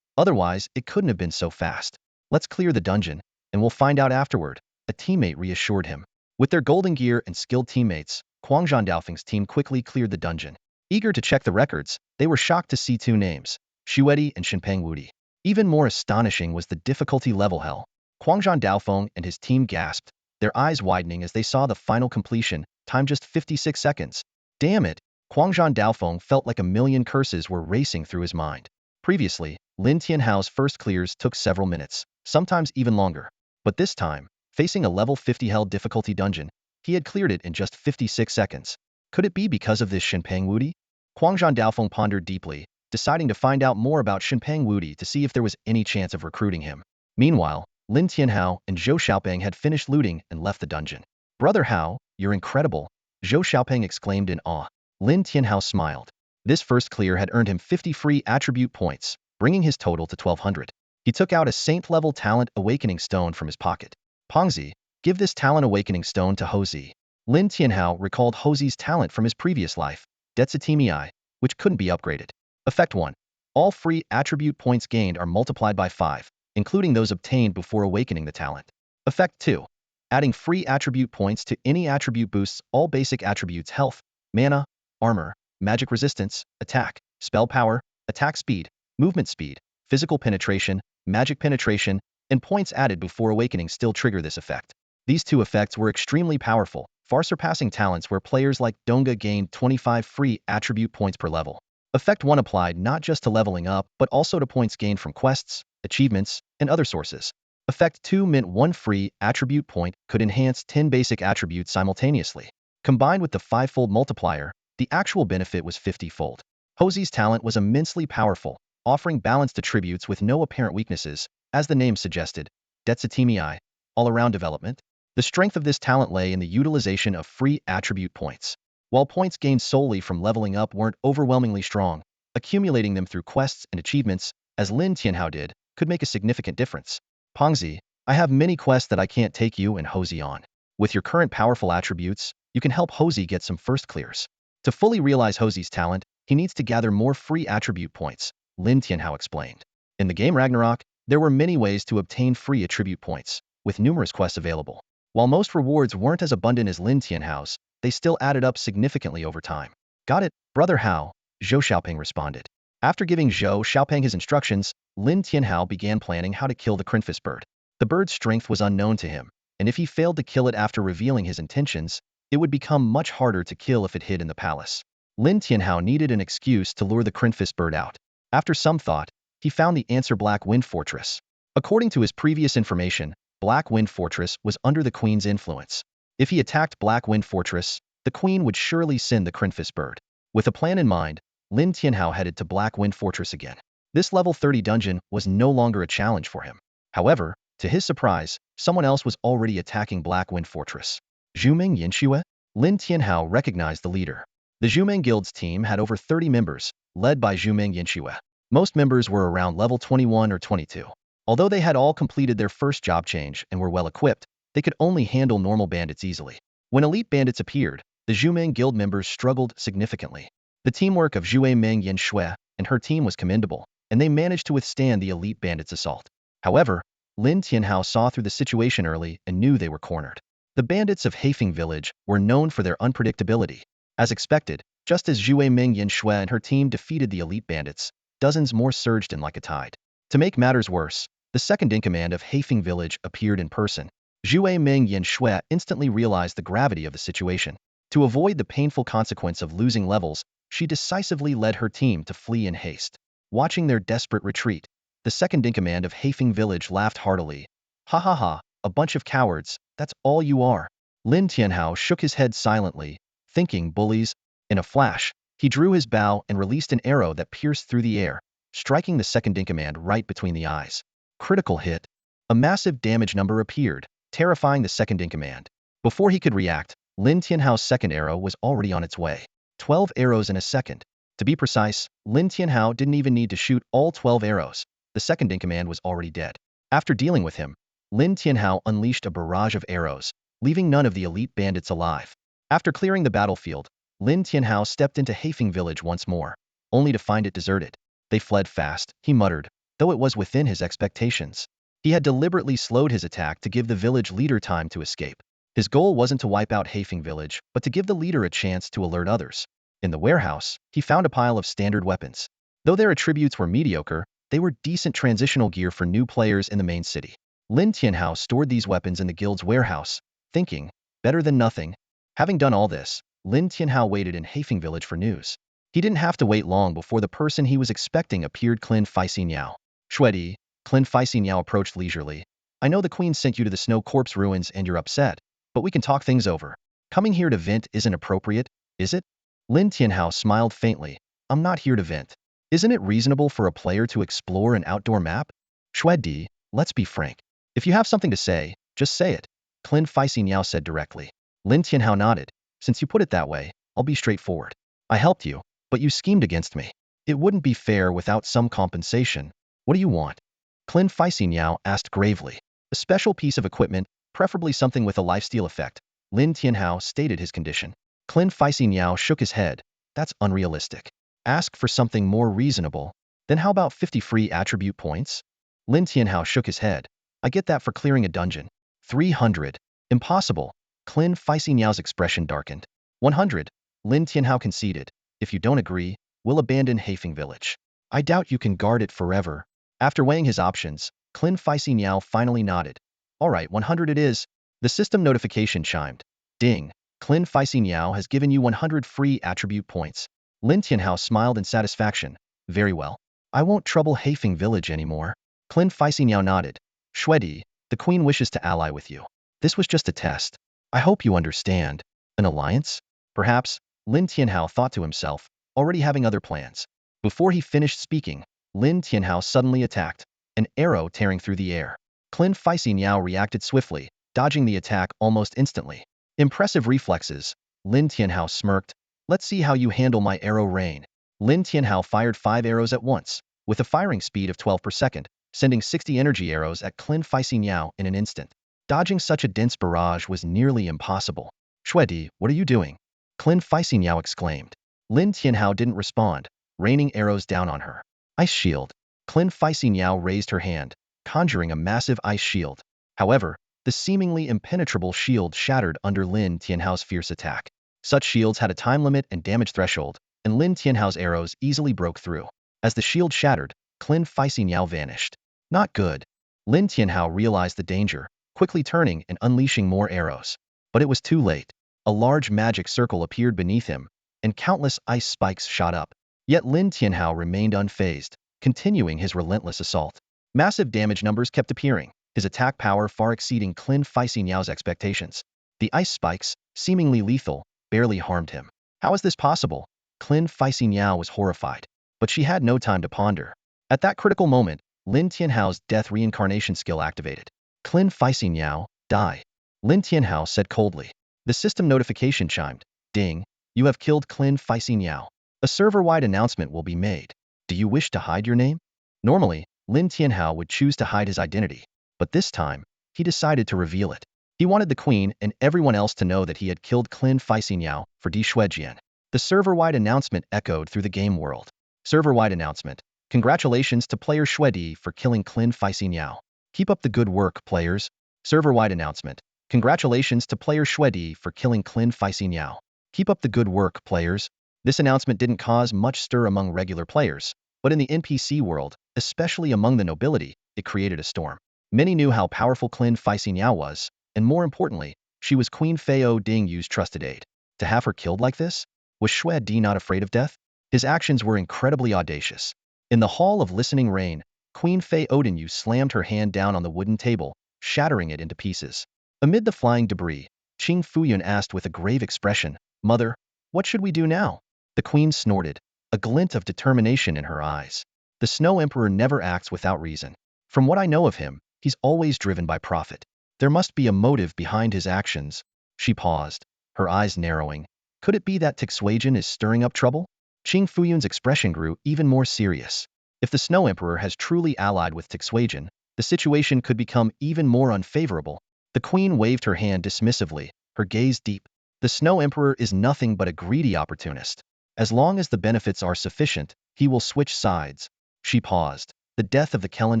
Otherwise, it couldn't have been so fast. Let's clear the dungeon, and we'll find out afterward, a teammate reassured him. With their golden gear and skilled teammates, Guangzhan Daofeng's team quickly cleared the dungeon. Eager to check the records, they were shocked to see two names, Shuedi and Shinpeng Wudi. Even more astonishing was the difficulty level hell. Guangzhan Daofeng and his team gasped, their eyes widening as they saw the final completion, time just 56 seconds. Damn it! Guangzhan Daofeng felt like a million curses were racing through his mind. Previously, Lin Tianhao's first clears took several minutes, sometimes even longer. But this time, facing a level 50 hell difficulty dungeon, he had cleared it in just 56 seconds. Could it be because of this Shinpeng Wudi? Guangzhan Daofeng pondered deeply, deciding to find out more about Shinpeng Wudi to see if there was any chance of recruiting him. Meanwhile, Lin Tianhao and Zhou Xiaopeng had finished looting and left the dungeon. Brother Hao, you're incredible, Zhou Xiaopeng exclaimed in awe. Lin Tianhao smiled. This first clear had earned him 50 free attribute points, bringing his total to 1200. He took out a saint-level talent awakening stone from his pocket. Pongzi, give this talent awakening stone to Hozi. Lin Tianhao recalled Hozi's talent from his previous life, Detsutimii, which couldn't be upgraded. Effect 1. All free attribute points gained are multiplied by 5, including those obtained before awakening the talent. Effect 2. Adding free attribute points to any attribute boosts all basic attributes health, mana, armor, magic resistance, attack, spell power, attack speed, movement speed, physical penetration, magic penetration, and points added before awakening still trigger this effect. These two effects were extremely powerful, far surpassing talents where players like Donga gained 25 free attribute points per level. Effect 1 applied not just to leveling up but also to points gained from quests, achievements, and other sources. Effect 2 meant 1 free attribute point could enhance 10 basic attributes simultaneously. Combined with the 5-fold multiplier, the actual benefit was 50-fold. Hozi's talent was immensely powerful, offering balanced attributes with no apparent weaknesses, as the name suggested, Detsutimii, all-around development. The strength of this talent lay in the utilization of free attribute points. While points gained solely from leveling up weren't overwhelmingly strong, accumulating them through quests and achievements, as Lin Tianhao did, could make a significant difference. Pongzi, I have many quests that I can't take you and Hozi on. With your current powerful attributes, you can help Hozi get some first clears. To fully realize Hozi's talent, he needs to gather more free attribute points, Lin Tianhao explained. In the game Ragnarok, there were many ways to obtain free attribute points, with numerous quests available. While most rewards weren't as abundant as Lin Tianhao's, they still added up significantly over time. Got it, Brother Hao, Zhou Xiaopeng responded. After giving Zhou Xiaopeng his instructions, Lin Tianhao began planning how to kill the Crinfis bird. The bird's strength was unknown to him, and if he failed to kill it after revealing his intentions, it would become much harder to kill if it hid in the palace. Lin Tianhao needed an excuse to lure the Crinfis bird out. After some thought, he found the answer: Black Wind Fortress. According to his previous information, Black Wind Fortress was under the Queen's influence. If he attacked Black Wind Fortress, the Queen would surely send the Crinfis bird. With a plan in mind, Lin Tianhao headed to Black Wind Fortress again. This level 30 dungeon was no longer a challenge for him. However, to his surprise, someone else was already attacking Black Wind Fortress. Zhumeng Yanxue? Lin Tianhao recognized the leader. The Zhumeng Guild's team had over 30 members, led by Zhumeng Yanxue. Most members were around level 21 or 22. Although they had all completed their first job change and were well equipped, they could only handle normal bandits easily. When elite bandits appeared, the Zhumeng Guild members struggled significantly. The teamwork of Zhuemeng Yanxue and her team was commendable, and they managed to withstand the elite bandits' assault. However, Lin Tianhao saw through the situation early and knew they were cornered. The bandits of Haifeng Village were known for their unpredictability. As expected, just as Zhuemeng Yanxue and her team defeated the elite bandits, dozens more surged in like a tide. To make matters worse, the second-in-command of Haifeng Village appeared in person. Zhuemeng Yanxue instantly realized the gravity of the situation. To avoid the painful consequence of losing levels, she decisively led her team to flee in haste. Watching their desperate retreat, the second-in-command of Haifeng Village laughed heartily. Ha ha ha, a bunch of cowards, that's all you are. Lin Tianhao shook his head silently, thinking, bullies. In a flash, he drew his bow and released an arrow that pierced through the air, striking the second-in-command right between the eyes. Critical hit. A massive damage number appeared, terrifying the second-in-command. Before he could react, Lin Tianhao's second arrow was already on its way. 12 arrows in a second. To be precise, Lin Tianhao didn't even need to shoot all 12 arrows. The second-in-command was already dead. After dealing with him, Lin Tianhao unleashed a barrage of arrows, leaving none of the elite bandits alive. After clearing the battlefield, Lin Tianhao stepped into Haifeng village once more, only to find it deserted. They fled fast, he muttered, though it was within his expectations. He had deliberately slowed his attack to give the village leader time to escape. His goal wasn't to wipe out Haifeng village, but to give the leader a chance to alert others. In the warehouse, he found a pile of standard weapons. Though their attributes were mediocre, they were decent transitional gear for new players in the main city. Lin Tianhao stored these weapons in the guild's warehouse, thinking, better than nothing. Having done all this, Lin Tianhao waited in Haifeng village for news. He didn't have to wait long before the person he was expecting appeared. Clin Faixiniao. Shuedi, Clin Faixiniao approached leisurely. I know the queen sent you to the Snow Corpse ruins and you're upset, but we can talk things over. Coming here to vent isn't appropriate, is it? Lin Tianhao smiled faintly. I'm not here to vent. Isn't it reasonable for a player to explore an outdoor map? Shuedi, let's be frank. If you have something to say, just say it. Clin Faixiniao said directly. Lin Tianhao nodded. Since you put it that way, I'll be straightforward. I helped you, but you schemed against me. It wouldn't be fair without some compensation. What do you want? Clin Faixiniao asked gravely. A special piece of equipment, preferably something with a lifesteal effect. Lin Tianhao stated his condition. Clin Faixiniao shook his head. That's unrealistic. Ask for something more reasonable. Then how about 50 free attribute points? Lin Tianhao shook his head. I get that for clearing a dungeon. 300. Impossible. Clin Faixiniao's expression darkened. 100. Lin Tianhao conceded. If you don't agree, we'll abandon Haifeng village. I doubt you can guard it forever. After weighing his options, Clin Faixiniao finally nodded. All right, 100 it is. The system notification chimed. Ding. Clin Faixiniao has given you 100 free attribute points. Lin Tianhao smiled in satisfaction. Very well. I won't trouble Haifeng village anymore. Clin Faixiniao nodded. Shuedi, the queen wishes to ally with you. This was just a test. I hope you understand. An alliance? Perhaps, Lin Tianhao thought to himself, already having other plans. Before he finished speaking, Lin Tianhao suddenly attacked, an arrow tearing through the air. Clin Faixiniao reacted swiftly, dodging the attack almost instantly. Impressive reflexes. Lin Tianhao smirked. Let's see how you handle my arrow rain. Lin Tianhao fired 5 arrows at once, with a firing speed of 12 per second, sending 60 energy arrows at Clin Faixiniao in an instant. Dodging such a dense barrage was nearly impossible. Shuedi, what are you doing? Clin Faixiniao exclaimed. Lin Tianhao didn't respond, raining arrows down on her. Ice shield. Clin Faixiniao raised her hand, conjuring a massive ice shield. However, the seemingly impenetrable shield shattered under Lin Tianhao's fierce attack. Such shields had a time limit and damage threshold, and Lin Tianhao's arrows easily broke through. As the shield shattered, Clin Faixiniao vanished. Not good. Lin Tianhao realized the danger, quickly turning and unleashing more arrows. But it was too late. A large magic circle appeared beneath him, and countless ice spikes shot up. Yet Lin Tianhao remained unfazed, continuing his relentless assault. Massive damage numbers kept appearing, his attack power far exceeding Clin Faixiniao's expectations. The ice spikes, seemingly lethal, barely harmed him. How is this possible? Clin Faixiniao was horrified. But she had no time to ponder. At that critical moment, Lin Tianhao's death reincarnation skill activated. Clin Faixiniao, die. Lin Tianhao said coldly. The system notification chimed. Ding. You have killed Clin Faixiniao. A server-wide announcement will be made. Do you wish to hide your name? Normally, Lin Tianhao would choose to hide his identity. But this time, he decided to reveal it. He wanted the queen and everyone else to know that he had killed Clin Faixiniao for Di Shuejian. The server-wide announcement echoed through the game world. Server-wide announcement. Congratulations to player Shuedi for killing Clin Faixiniao. Keep up the good work, players. Server-wide announcement. Congratulations to player Shuedi for killing Clin Faixiniao. Keep up the good work, players. This announcement didn't cause much stir among regular players, but in the NPC world, especially among the nobility, it created a storm. Many knew how powerful Clin Faixiniao was, and more importantly, she was Queen Fei Ding Yu's trusted aide. To have her killed like this? Was Shuedi not afraid of death? His actions were incredibly audacious. In the Hall of Listening Rain, Queen Fei Yu slammed her hand down on the wooden table, shattering it into pieces. Amid the flying debris, Qing Fuyun asked with a grave expression, Mother, what should we do now? The queen snorted, a glint of determination in her eyes. The Snow Emperor never acts without reason. From what I know of him, he's always driven by profit. There must be a motive behind his actions. She paused, her eyes narrowing. Could it be that Tixuejian is stirring up trouble? Qing Fuyun's expression grew even more serious. If the Snow Emperor has truly allied with Tixuejin, the situation could become even more unfavorable. The queen waved her hand dismissively, her gaze deep. The Snow Emperor is nothing but a greedy opportunist. As long as the benefits are sufficient, he will switch sides. She paused. The death of the Kellen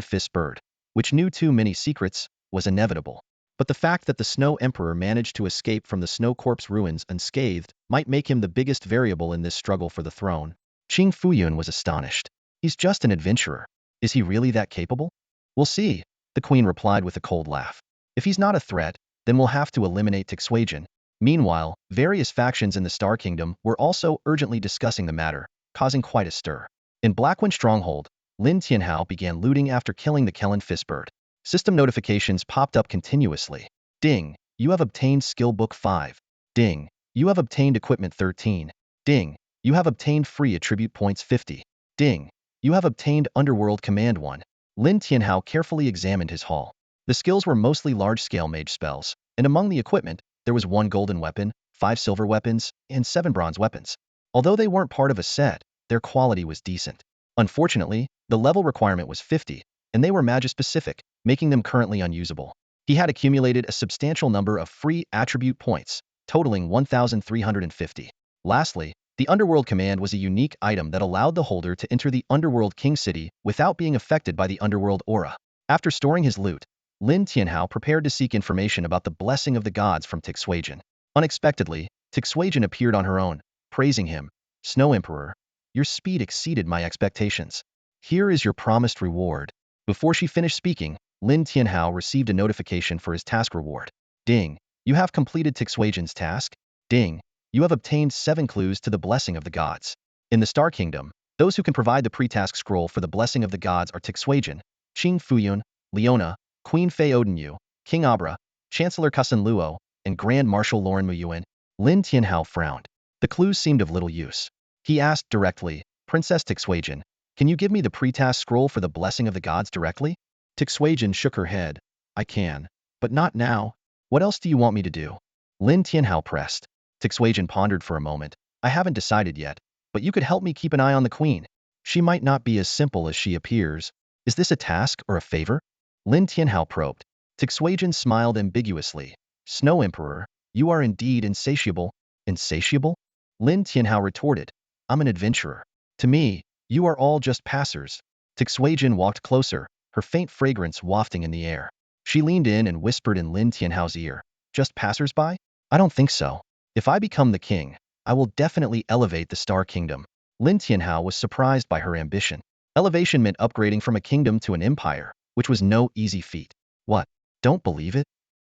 Fist bird, which knew too many secrets, was inevitable. But the fact that the Snow Emperor managed to escape from the Snow Corpse ruins unscathed might make him the biggest variable in this struggle for the throne. Qing Fuyun was astonished. He's just an adventurer. Is he really that capable? We'll see, the queen replied with a cold laugh. If he's not a threat, then we'll have to eliminate Tixuejin. Meanwhile, various factions in the Star Kingdom were also urgently discussing the matter, causing quite a stir. In Blackwind Stronghold, Lin Tianhao began looting after killing the Kellen Fistbird. System notifications popped up continuously. Ding, you have obtained Skill Book 5. Ding, you have obtained Equipment 13. Ding, you have obtained Free Attribute Points 50. Ding, you have obtained Underworld Command 1. Lin Tianhao carefully examined his haul. The skills were mostly large-scale mage spells, and among the equipment, there was 1 golden weapon, 5 silver weapons, and 7 bronze weapons. Although they weren't part of a set, their quality was decent. Unfortunately, the level requirement was 50, and they were magie-specific, making them currently unusable. He had accumulated a substantial number of free attribute points, totaling 1,350. Lastly, the Underworld Command was a unique item that allowed the holder to enter the Underworld King City without being affected by the Underworld aura. After storing his loot, Lin Tianhao prepared to seek information about the blessing of the gods from Tixuejin. Unexpectedly, Tixuejin appeared on her own, praising him. Snow Emperor, your speed exceeded my expectations. Here is your promised reward. Before she finished speaking, Lin Tianhao received a notification for his task reward. Ding, you have completed Tixuejin's task. Ding, you have obtained 7 clues to the blessing of the gods. In the Star Kingdom, those who can provide the pre-task scroll for the blessing of the gods are Tixuejin, Qing Fuyun, Leona, Queen Fei Odenyu, King Abra, Chancellor Kusan Luo, and Grand Marshal Lauren Muyuan. Lin Tianhao frowned. The clues seemed of little use. He asked directly, Princess Tixuejin, can you give me the pre-task scroll for the blessing of the gods directly? Tixuejin shook her head. I can, but not now. What else do you want me to do? Lin Tianhao pressed. Tixuejin pondered for a moment. I haven't decided yet, but you could help me keep an eye on the queen. She might not be as simple as she appears. Is this a task or a favor? Lin Tianhao probed. Tixuejin smiled ambiguously. Snow Emperor, you are indeed insatiable. Insatiable? Lin Tianhao retorted. I'm an adventurer. To me, you are all just passers. Tixuejin walked closer, her faint fragrance wafting in the air. She leaned in and whispered in Lin Tianhao's ear. Just passers-by? I don't think so. If I become the king, I will definitely elevate the Star Kingdom. Lin Tianhao was surprised by her ambition. Elevation meant upgrading from a kingdom to an empire, which was no easy feat. What? Don't believe it?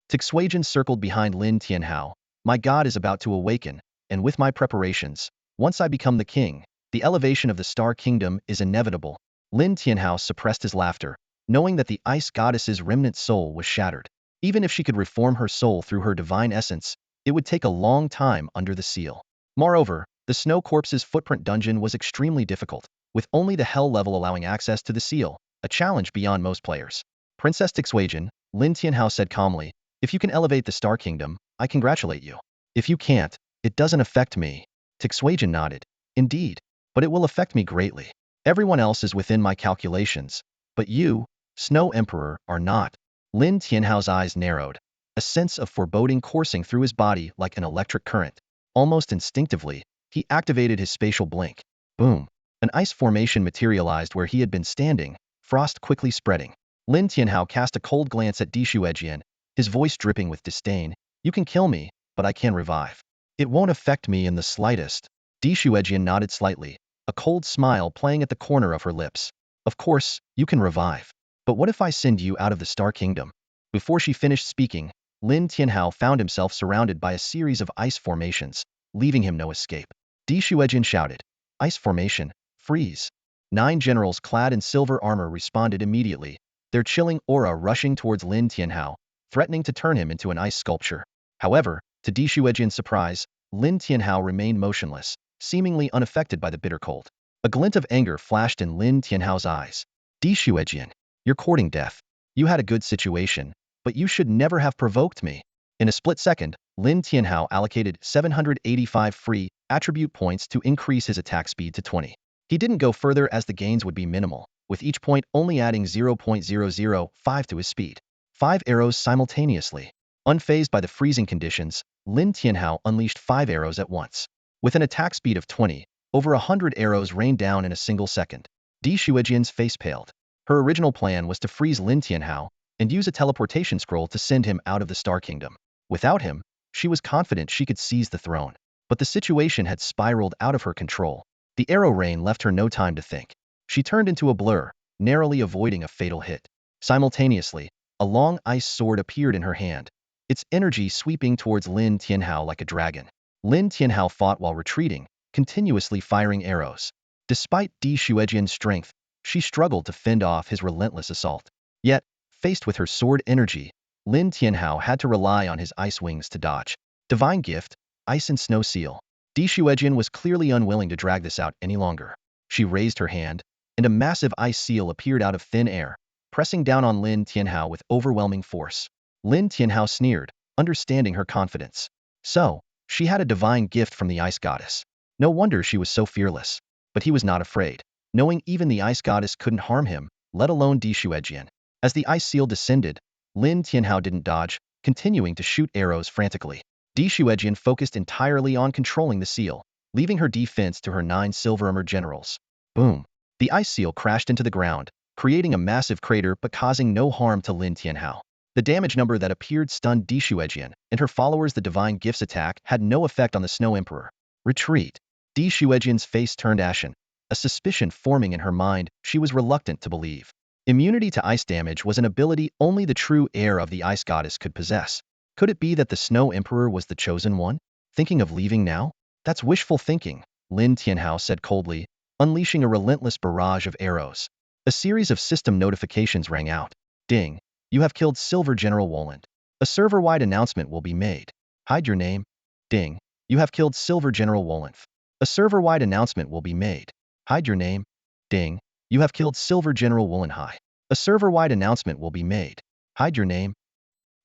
Tixuejin circled behind Lin Tianhao. My god is about to awaken, and with my preparations, once I become the king, the elevation of the Star Kingdom is inevitable. Lin Tianhao suppressed his laughter, knowing that the ice goddess's remnant soul was shattered. Even if she could reform her soul through her divine essence, it would take a long time under the seal. Moreover, the Snow Corpse's footprint dungeon was extremely difficult, with only the Hell level allowing access to the seal, a challenge beyond most players. Princess Tixuejin, Lin Tianhao said calmly, if you can elevate the Star Kingdom, I congratulate you. If you can't, it doesn't affect me. Tixuejin nodded. Indeed, but it will affect me greatly. Everyone else is within my calculations, but you, Snow Emperor, are not. Lin Tianhao's eyes narrowed. A sense of foreboding coursing through his body like an electric current. Almost instinctively, he activated his spatial blink. Boom. An ice formation materialized where he had been standing, frost quickly spreading. Lin Tianhao cast a cold glance at Shuejian, his voice dripping with disdain. You can kill me, but I can revive. It won't affect me in the slightest. Shuejian nodded slightly, a cold smile playing at the corner of her lips. Of course, you can revive. But what if I send you out of the Star Kingdom? Before she finished speaking, Lin Tianhao found himself surrounded by a series of ice formations, leaving him no escape. Shuejian shouted, Ice formation, freeze. 9 generals clad in silver armor responded immediately, their chilling aura rushing towards Lin Tianhao, threatening to turn him into an ice sculpture. However, to Shuejian's surprise, Lin Tianhao remained motionless, seemingly unaffected by the bitter cold. A glint of anger flashed in Lin Tianhao's eyes. Shuejian, you're courting death. You had a good situation, but you should never have provoked me. In a split second, Lin Tianhao allocated 785 free attribute points to increase his attack speed to 20. He didn't go further as the gains would be minimal, with each point only adding 0.005 to his speed. 5 arrows simultaneously. Unfazed by the freezing conditions, Lin Tianhao unleashed 5 arrows at once. With an attack speed of 20, over 100 arrows rained down in a single second. Di Shuejian's face paled. Her original plan was to freeze Lin Tianhao and use a teleportation scroll to send him out of the Star Kingdom. Without him, she was confident she could seize the throne. But the situation had spiraled out of her control. The arrow rain left her no time to think. She turned into a blur, narrowly avoiding a fatal hit. Simultaneously, a long ice sword appeared in her hand, its energy sweeping towards Lin Tianhao like a dragon. Lin Tianhao fought while retreating, continuously firing arrows. Despite Di Shuejian's strength, she struggled to fend off his relentless assault. Yet, faced with her sword energy, Lin Tianhao had to rely on his ice wings to dodge. Divine Gift, Ice and Snow Seal. Di Shuejian was clearly unwilling to drag this out any longer. She raised her hand, and a massive ice seal appeared out of thin air, pressing down on Lin Tianhao with overwhelming force. Lin Tianhao sneered, understanding her confidence. So, she had a divine gift from the ice goddess. No wonder she was so fearless. But he was not afraid, knowing even the ice goddess couldn't harm him, let alone Di Shuejian. As the ice seal descended, Lin Tianhao didn't dodge, continuing to shoot arrows frantically. Di Shuejian focused entirely on controlling the seal, leaving her defense to her 9 silver armored generals. Boom! The ice seal crashed into the ground, creating a massive crater but causing no harm to Lin Tianhao. The damage number that appeared stunned Di Shuejian, and her followers. The Divine Gifts attack had no effect on the Snow Emperor. Retreat! Di Shuejian's face turned ashen, a suspicion forming in her mind she was reluctant to believe. Immunity to ice damage was an ability only the true heir of the ice goddess could possess. Could it be that the Snow Emperor was the chosen one? Thinking of leaving now? That's wishful thinking, Lin Tianhao said coldly, unleashing a relentless barrage of arrows. A series of system notifications rang out. Ding! You have killed Silver General Woland. A server-wide announcement will be made. Hide your name. Ding! You have killed Silver General Woland. A server-wide announcement will be made. Hide your name. Ding! You have killed Silver General Wolanhai. A server-wide announcement will be made. Hide your name.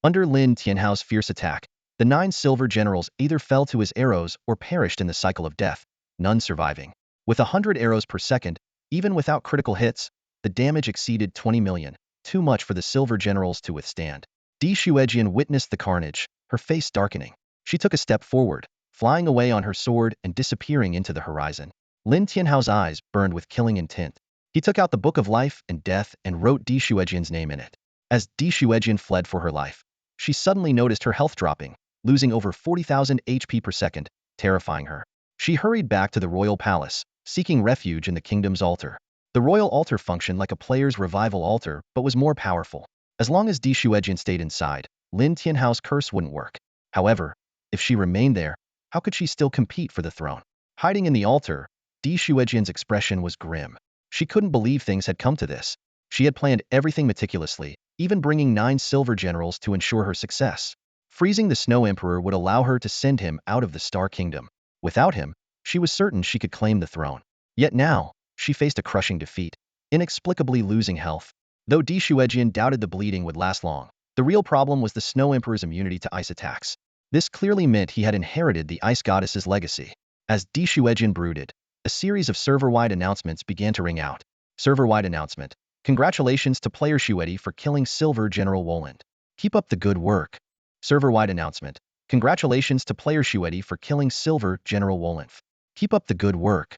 Under Lin Tianhao's fierce attack, the 9 silver generals either fell to his arrows or perished in the cycle of death, none surviving. With 100 arrows per second, even without critical hits, the damage exceeded 20 million, too much for the silver generals to withstand. Di Shuejian witnessed the carnage, her face darkening. She took a step forward, flying away on her sword and disappearing into the horizon. Lin Tianhao's eyes burned with killing intent. He took out the Book of Life and Death and wrote Di Shuejian's name in it. As Di Shuejian fled for her life, she suddenly noticed her health dropping, losing over 40,000 HP per second, terrifying her. She hurried back to the royal palace, seeking refuge in the kingdom's altar. The royal altar functioned like a player's revival altar but was more powerful. As long as Di Shuejian stayed inside, Lin Tianhao's curse wouldn't work. However, if she remained there, how could she still compete for the throne? Hiding in the altar, Di Shuejian's expression was grim. She couldn't believe things had come to this. She had planned everything meticulously, even bringing 9 silver generals to ensure her success. Freezing the Snow Emperor would allow her to send him out of the Star Kingdom. Without him, she was certain she could claim the throne. Yet now, she faced a crushing defeat, inexplicably losing health. Though Di Shuejian doubted the bleeding would last long, the real problem was the Snow Emperor's immunity to ice attacks. This clearly meant he had inherited the Ice Goddess's legacy. As Di Shuejian brooded, a series of server-wide announcements began to ring out. Server-wide announcement. Congratulations to player Shuedi for killing Silver General Woland. Keep up the good work. Server-wide announcement. Congratulations to player Shuedi for killing Silver General Woland. Keep up the good work.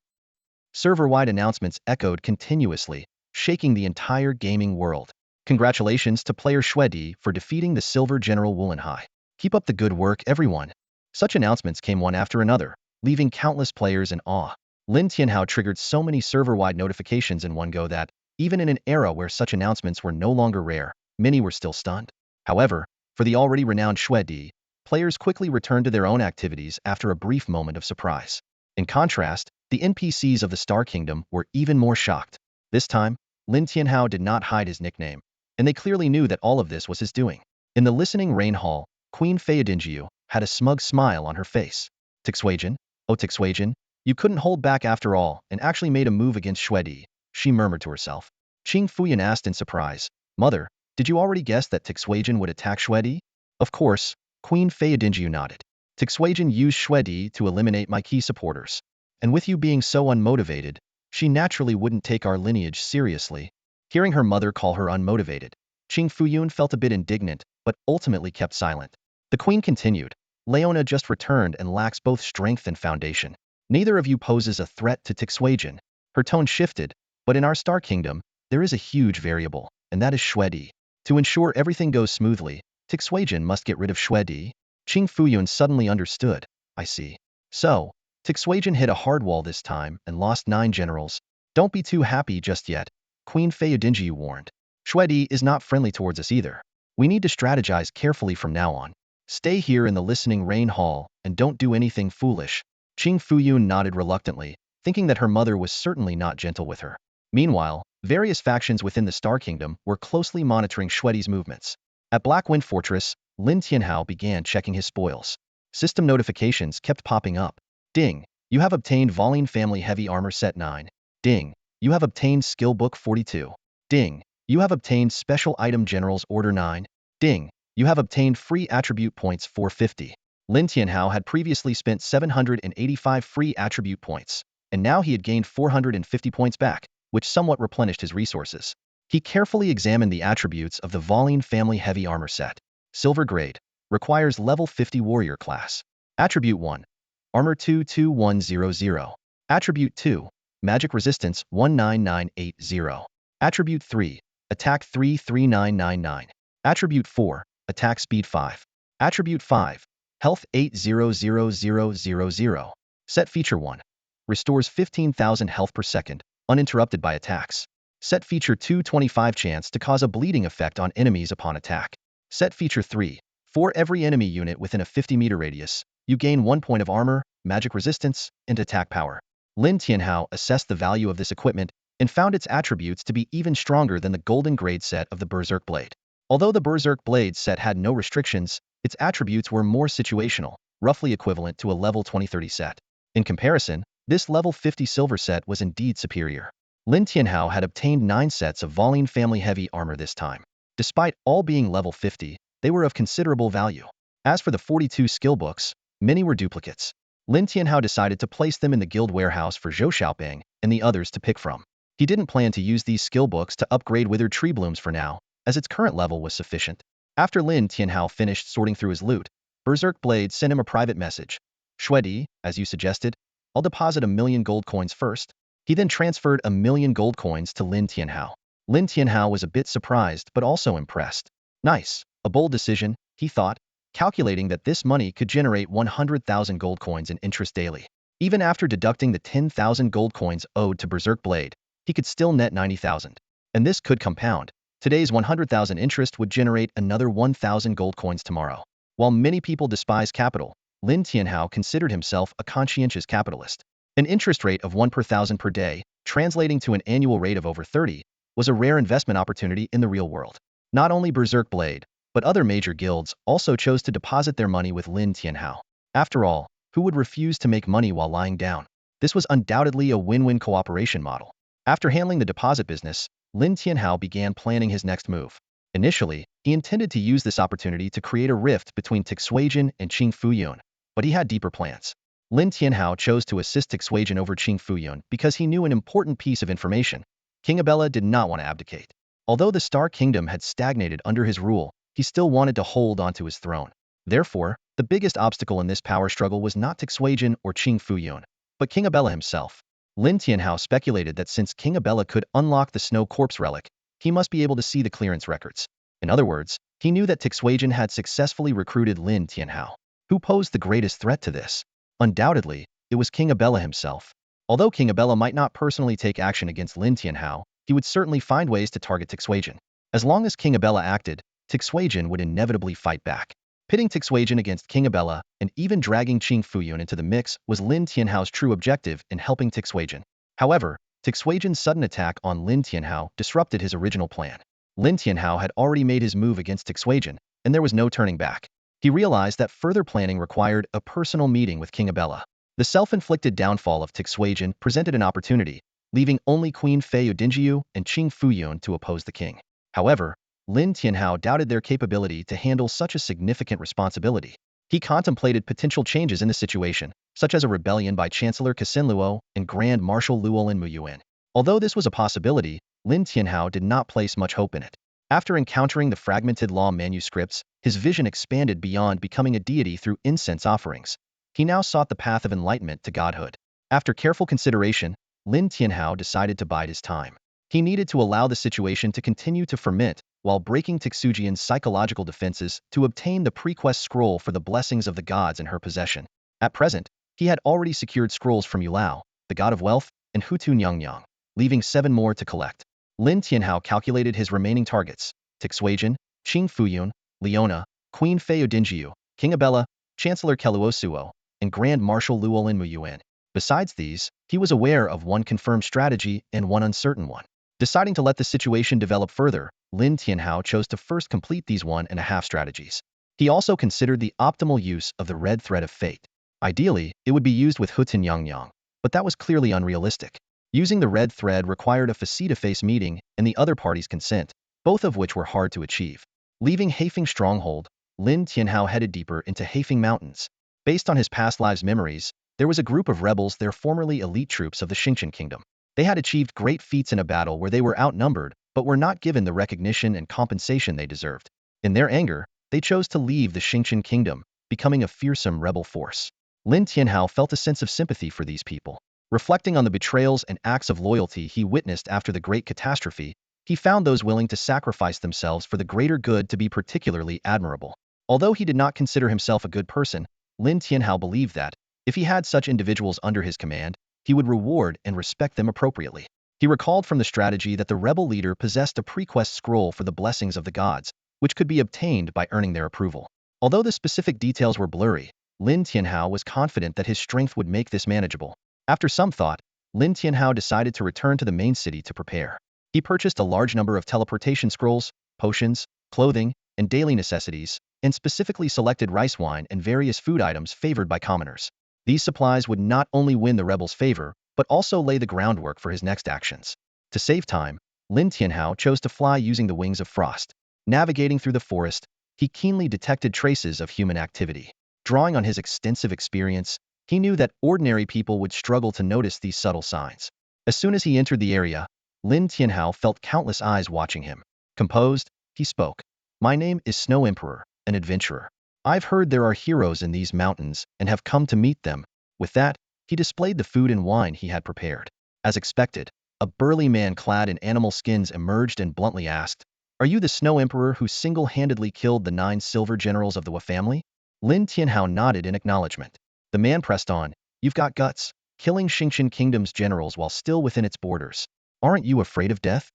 Server-wide announcements echoed continuously, shaking the entire gaming world. Congratulations to player Shuedi for defeating the Silver General Wolanhai. Keep up the good work, everyone. Such announcements came one after another, leaving countless players in awe. Lin Tianhao triggered so many server-wide notifications in one go that, even in an era where such announcements were no longer rare, many were still stunned. However, for the already renowned Shuedi, players quickly returned to their own activities after a brief moment of surprise. In contrast, the NPCs of the Star Kingdom were even more shocked. This time, Lin Tianhao did not hide his nickname, and they clearly knew that all of this was his doing. In the listening rain hall, Queen Feodingiu had a smug smile on her face. Tixuejin, oh Tixuejin, you couldn't hold back after all and actually made a move against Shuedi, she murmured to herself. Qing Fuyan asked in surprise, Mother, did you already guess that Tixuejin would attack Shuedi? Of course, Queen Feyadinjiu nodded. Tixuejin used Shwedi to eliminate my key supporters. And with you being so unmotivated, she naturally wouldn't take our lineage seriously. Hearing her mother call her unmotivated, Qing Fuyun felt a bit indignant, but ultimately kept silent. The queen continued, Leona just returned and lacks both strength and foundation. Neither of you poses a threat to Tixuejin. Her tone shifted, but in our Star Kingdom, there is a huge variable, and that is Shwedi. To ensure everything goes smoothly, Tixuejin must get rid of Shwedi. Qing Fuyun suddenly understood. I see. So, Tixuejin hit a hard wall this time and lost 9 generals. Don't be too happy just yet, Queen Feyadinjiu warned. Shwedi is not friendly towards us either. We need to strategize carefully from now on. Stay here in the listening rain hall and don't do anything foolish. Qing Fuyun nodded reluctantly, thinking that her mother was certainly not gentle with her. Meanwhile, various factions within the Star Kingdom were closely monitoring Shwedi's movements. At Blackwind Fortress, Lin Tianhao began checking his spoils. System notifications kept popping up. Ding, you have obtained Voline Family Heavy Armor Set 9. Ding, you have obtained Skill Book 42. Ding, you have obtained Special Item General's Order 9. Ding, you have obtained free attribute points 450. Lin Tianhao had previously spent 785 free attribute points, and now he had gained 450 points back, which somewhat replenished his resources. He carefully examined the attributes of the Voline Family Heavy Armor Set. Silver Grade. Requires Level 50 Warrior Class. Attribute 1. Armor 22100. Attribute 2. Magic Resistance 19980. Attribute 3. Attack 33999. Attribute 4. Attack Speed 5. Attribute 5. Health 800000. Set Feature 1. Restores 15,000 health per second, uninterrupted by attacks. Set Feature 2. 25 chance to cause a bleeding effect on enemies upon attack. Set Feature 3. For every enemy unit within a 50-meter radius, you gain 1 point of armor, magic resistance, and attack power. Lin Tianhao assessed the value of this equipment and found its attributes to be even stronger than the Golden Grade set of the Berserk Blade. Although the Berserk Blade set had no restrictions, its attributes were more situational, roughly equivalent to a level 20-30 set. In comparison, this level 50 silver set was indeed superior. Lin Tianhao had obtained 9 sets of Voline Family Heavy Armor this time. Despite all being level 50, they were of considerable value. As for the 42 skill books, many were duplicates. Lin Tianhao decided to place them in the guild warehouse for Zhou Xiaoping and the others to pick from. He didn't plan to use these skill books to upgrade Withered Tree Blooms for now, as its current level was sufficient. After Lin Tianhao finished sorting through his loot, Berserk Blade sent him a private message. Shwedi, as you suggested, I'll deposit 1,000,000 gold coins first. He then transferred 1,000,000 gold coins to Lin Tianhao. Lin Tianhao was a bit surprised but also impressed. Nice, a bold decision, he thought, calculating that this money could generate 100,000 gold coins in interest daily. Even after deducting the 10,000 gold coins owed to Berserk Blade, he could still net 90,000. And this could compound. Today's 100,000 interest would generate another 1,000 gold coins tomorrow. While many people despise capital, Lin Tianhao considered himself a conscientious capitalist. An interest rate of 1 per 1,000 per day, translating to an annual rate of over 30, was a rare investment opportunity in the real world. Not only Berserk Blade, but other major guilds also chose to deposit their money with Lin Tianhao. After all, who would refuse to make money while lying down? This was undoubtedly a win-win cooperation model. After handling the deposit business, Lin Tianhao began planning his next move. Initially, he intended to use this opportunity to create a rift between Tixuejin and Qing Fuyun, but he had deeper plans. Lin Tianhao chose to assist Tixuejin over Qing Fuyun because he knew an important piece of information. King Abella did not want to abdicate. Although the Star Kingdom had stagnated under his rule, he still wanted to hold onto his throne. Therefore, the biggest obstacle in this power struggle was not Tixuejin or Qing Fuyun, but King Abella himself. Lin Tianhao speculated that since King Abella could unlock the Snow Corpse relic, he must be able to see the clearance records. In other words, he knew that Tixuejin had successfully recruited Lin Tianhao. Who posed the greatest threat to this? Undoubtedly, it was King Abella himself. Although King Abella might not personally take action against Lin Tianhao, he would certainly find ways to target Tixuejin. As long as King Abella acted, Tixuejin would inevitably fight back. Pitting Tixuejin against King Abella and even dragging Qing Fuyun into the mix was Lin Tianhao's true objective in helping Tixuejin. However, Tixuejin's sudden attack on Lin Tianhao disrupted his original plan. Lin Tianhao had already made his move against Tixuejin, and there was no turning back. He realized that further planning required a personal meeting with King Abella. The self-inflicted downfall of Tixuejin presented an opportunity, leaving only Queen Feyadinjiu and Qing Fuyun to oppose the king. However, Lin Tianhao doubted their capability to handle such a significant responsibility. He contemplated potential changes in the situation, such as a rebellion by Chancellor Casin Luo and Grand Marshal Luolin Muyuan. Although this was a possibility, Lin Tianhao did not place much hope in it. After encountering the fragmented law manuscripts, his vision expanded beyond becoming a deity through incense offerings. He now sought the path of enlightenment to godhood. After careful consideration, Lin Tianhao decided to bide his time. He needed to allow the situation to continue to ferment while breaking Tixujian's psychological defenses to obtain the pre-quest scroll for the blessings of the gods in her possession. At present, he had already secured scrolls from Yulao, the god of wealth, and Hutu Nyang, leaving 7 more to collect. Lin Tianhao calculated his remaining targets: Tixujian, Qing Fuyun, Leona, Queen Fei Odinjiu, King Abella, Chancellor Keluosuo, and Grand Marshal Luolin Muyuan. Besides these, he was aware of one confirmed strategy and one uncertain one. Deciding to let the situation develop further, Lin Tianhao chose to first complete these 1.5 strategies. He also considered the optimal use of the red thread of fate. Ideally, it would be used with Hutin Yang, but that was clearly unrealistic. Using the red thread required a face-to-face meeting and the other party's consent, both of which were hard to achieve. Leaving Haifeng Stronghold, Lin Tianhao headed deeper into Haifeng Mountains. Based on his past lives' memories, there was a group of rebels, their formerly elite troops of the Xingqian Kingdom. They had achieved great feats in a battle where they were outnumbered, but were not given the recognition and compensation they deserved. In their anger, they chose to leave the Xingqian Kingdom, becoming a fearsome rebel force. Lin Tianhao felt a sense of sympathy for these people. Reflecting on the betrayals and acts of loyalty he witnessed after the Great Catastrophe, he found those willing to sacrifice themselves for the greater good to be particularly admirable. Although he did not consider himself a good person, Lin Tianhao believed that, if he had such individuals under his command, he would reward and respect them appropriately. He recalled from the strategy that the rebel leader possessed a pre-quest scroll for the blessings of the gods, which could be obtained by earning their approval. Although the specific details were blurry, Lin Tianhao was confident that his strength would make this manageable. After some thought, Lin Tianhao decided to return to the main city to prepare. He purchased a large number of teleportation scrolls, potions, clothing, and daily necessities, and specifically selected rice wine and various food items favored by commoners. These supplies would not only win the rebels' favor, but also lay the groundwork for his next actions. To save time, Lin Tianhao chose to fly using the wings of frost. Navigating through the forest, he keenly detected traces of human activity. Drawing on his extensive experience, he knew that ordinary people would struggle to notice these subtle signs. As soon as he entered the area, Lin Tianhao felt countless eyes watching him. Composed, he spoke. "My name is Snow Emperor, an adventurer. I've heard there are heroes in these mountains and have come to meet them." With that, he displayed the food and wine he had prepared. As expected, a burly man clad in animal skins emerged and bluntly asked, "Are you the Snow Emperor who single-handedly killed the 9 silver generals of the Wa family?" Lin Tianhao nodded in acknowledgement. The man pressed on, "You've got guts, killing Xingqian Kingdom's generals while still within its borders. Aren't you afraid of death?"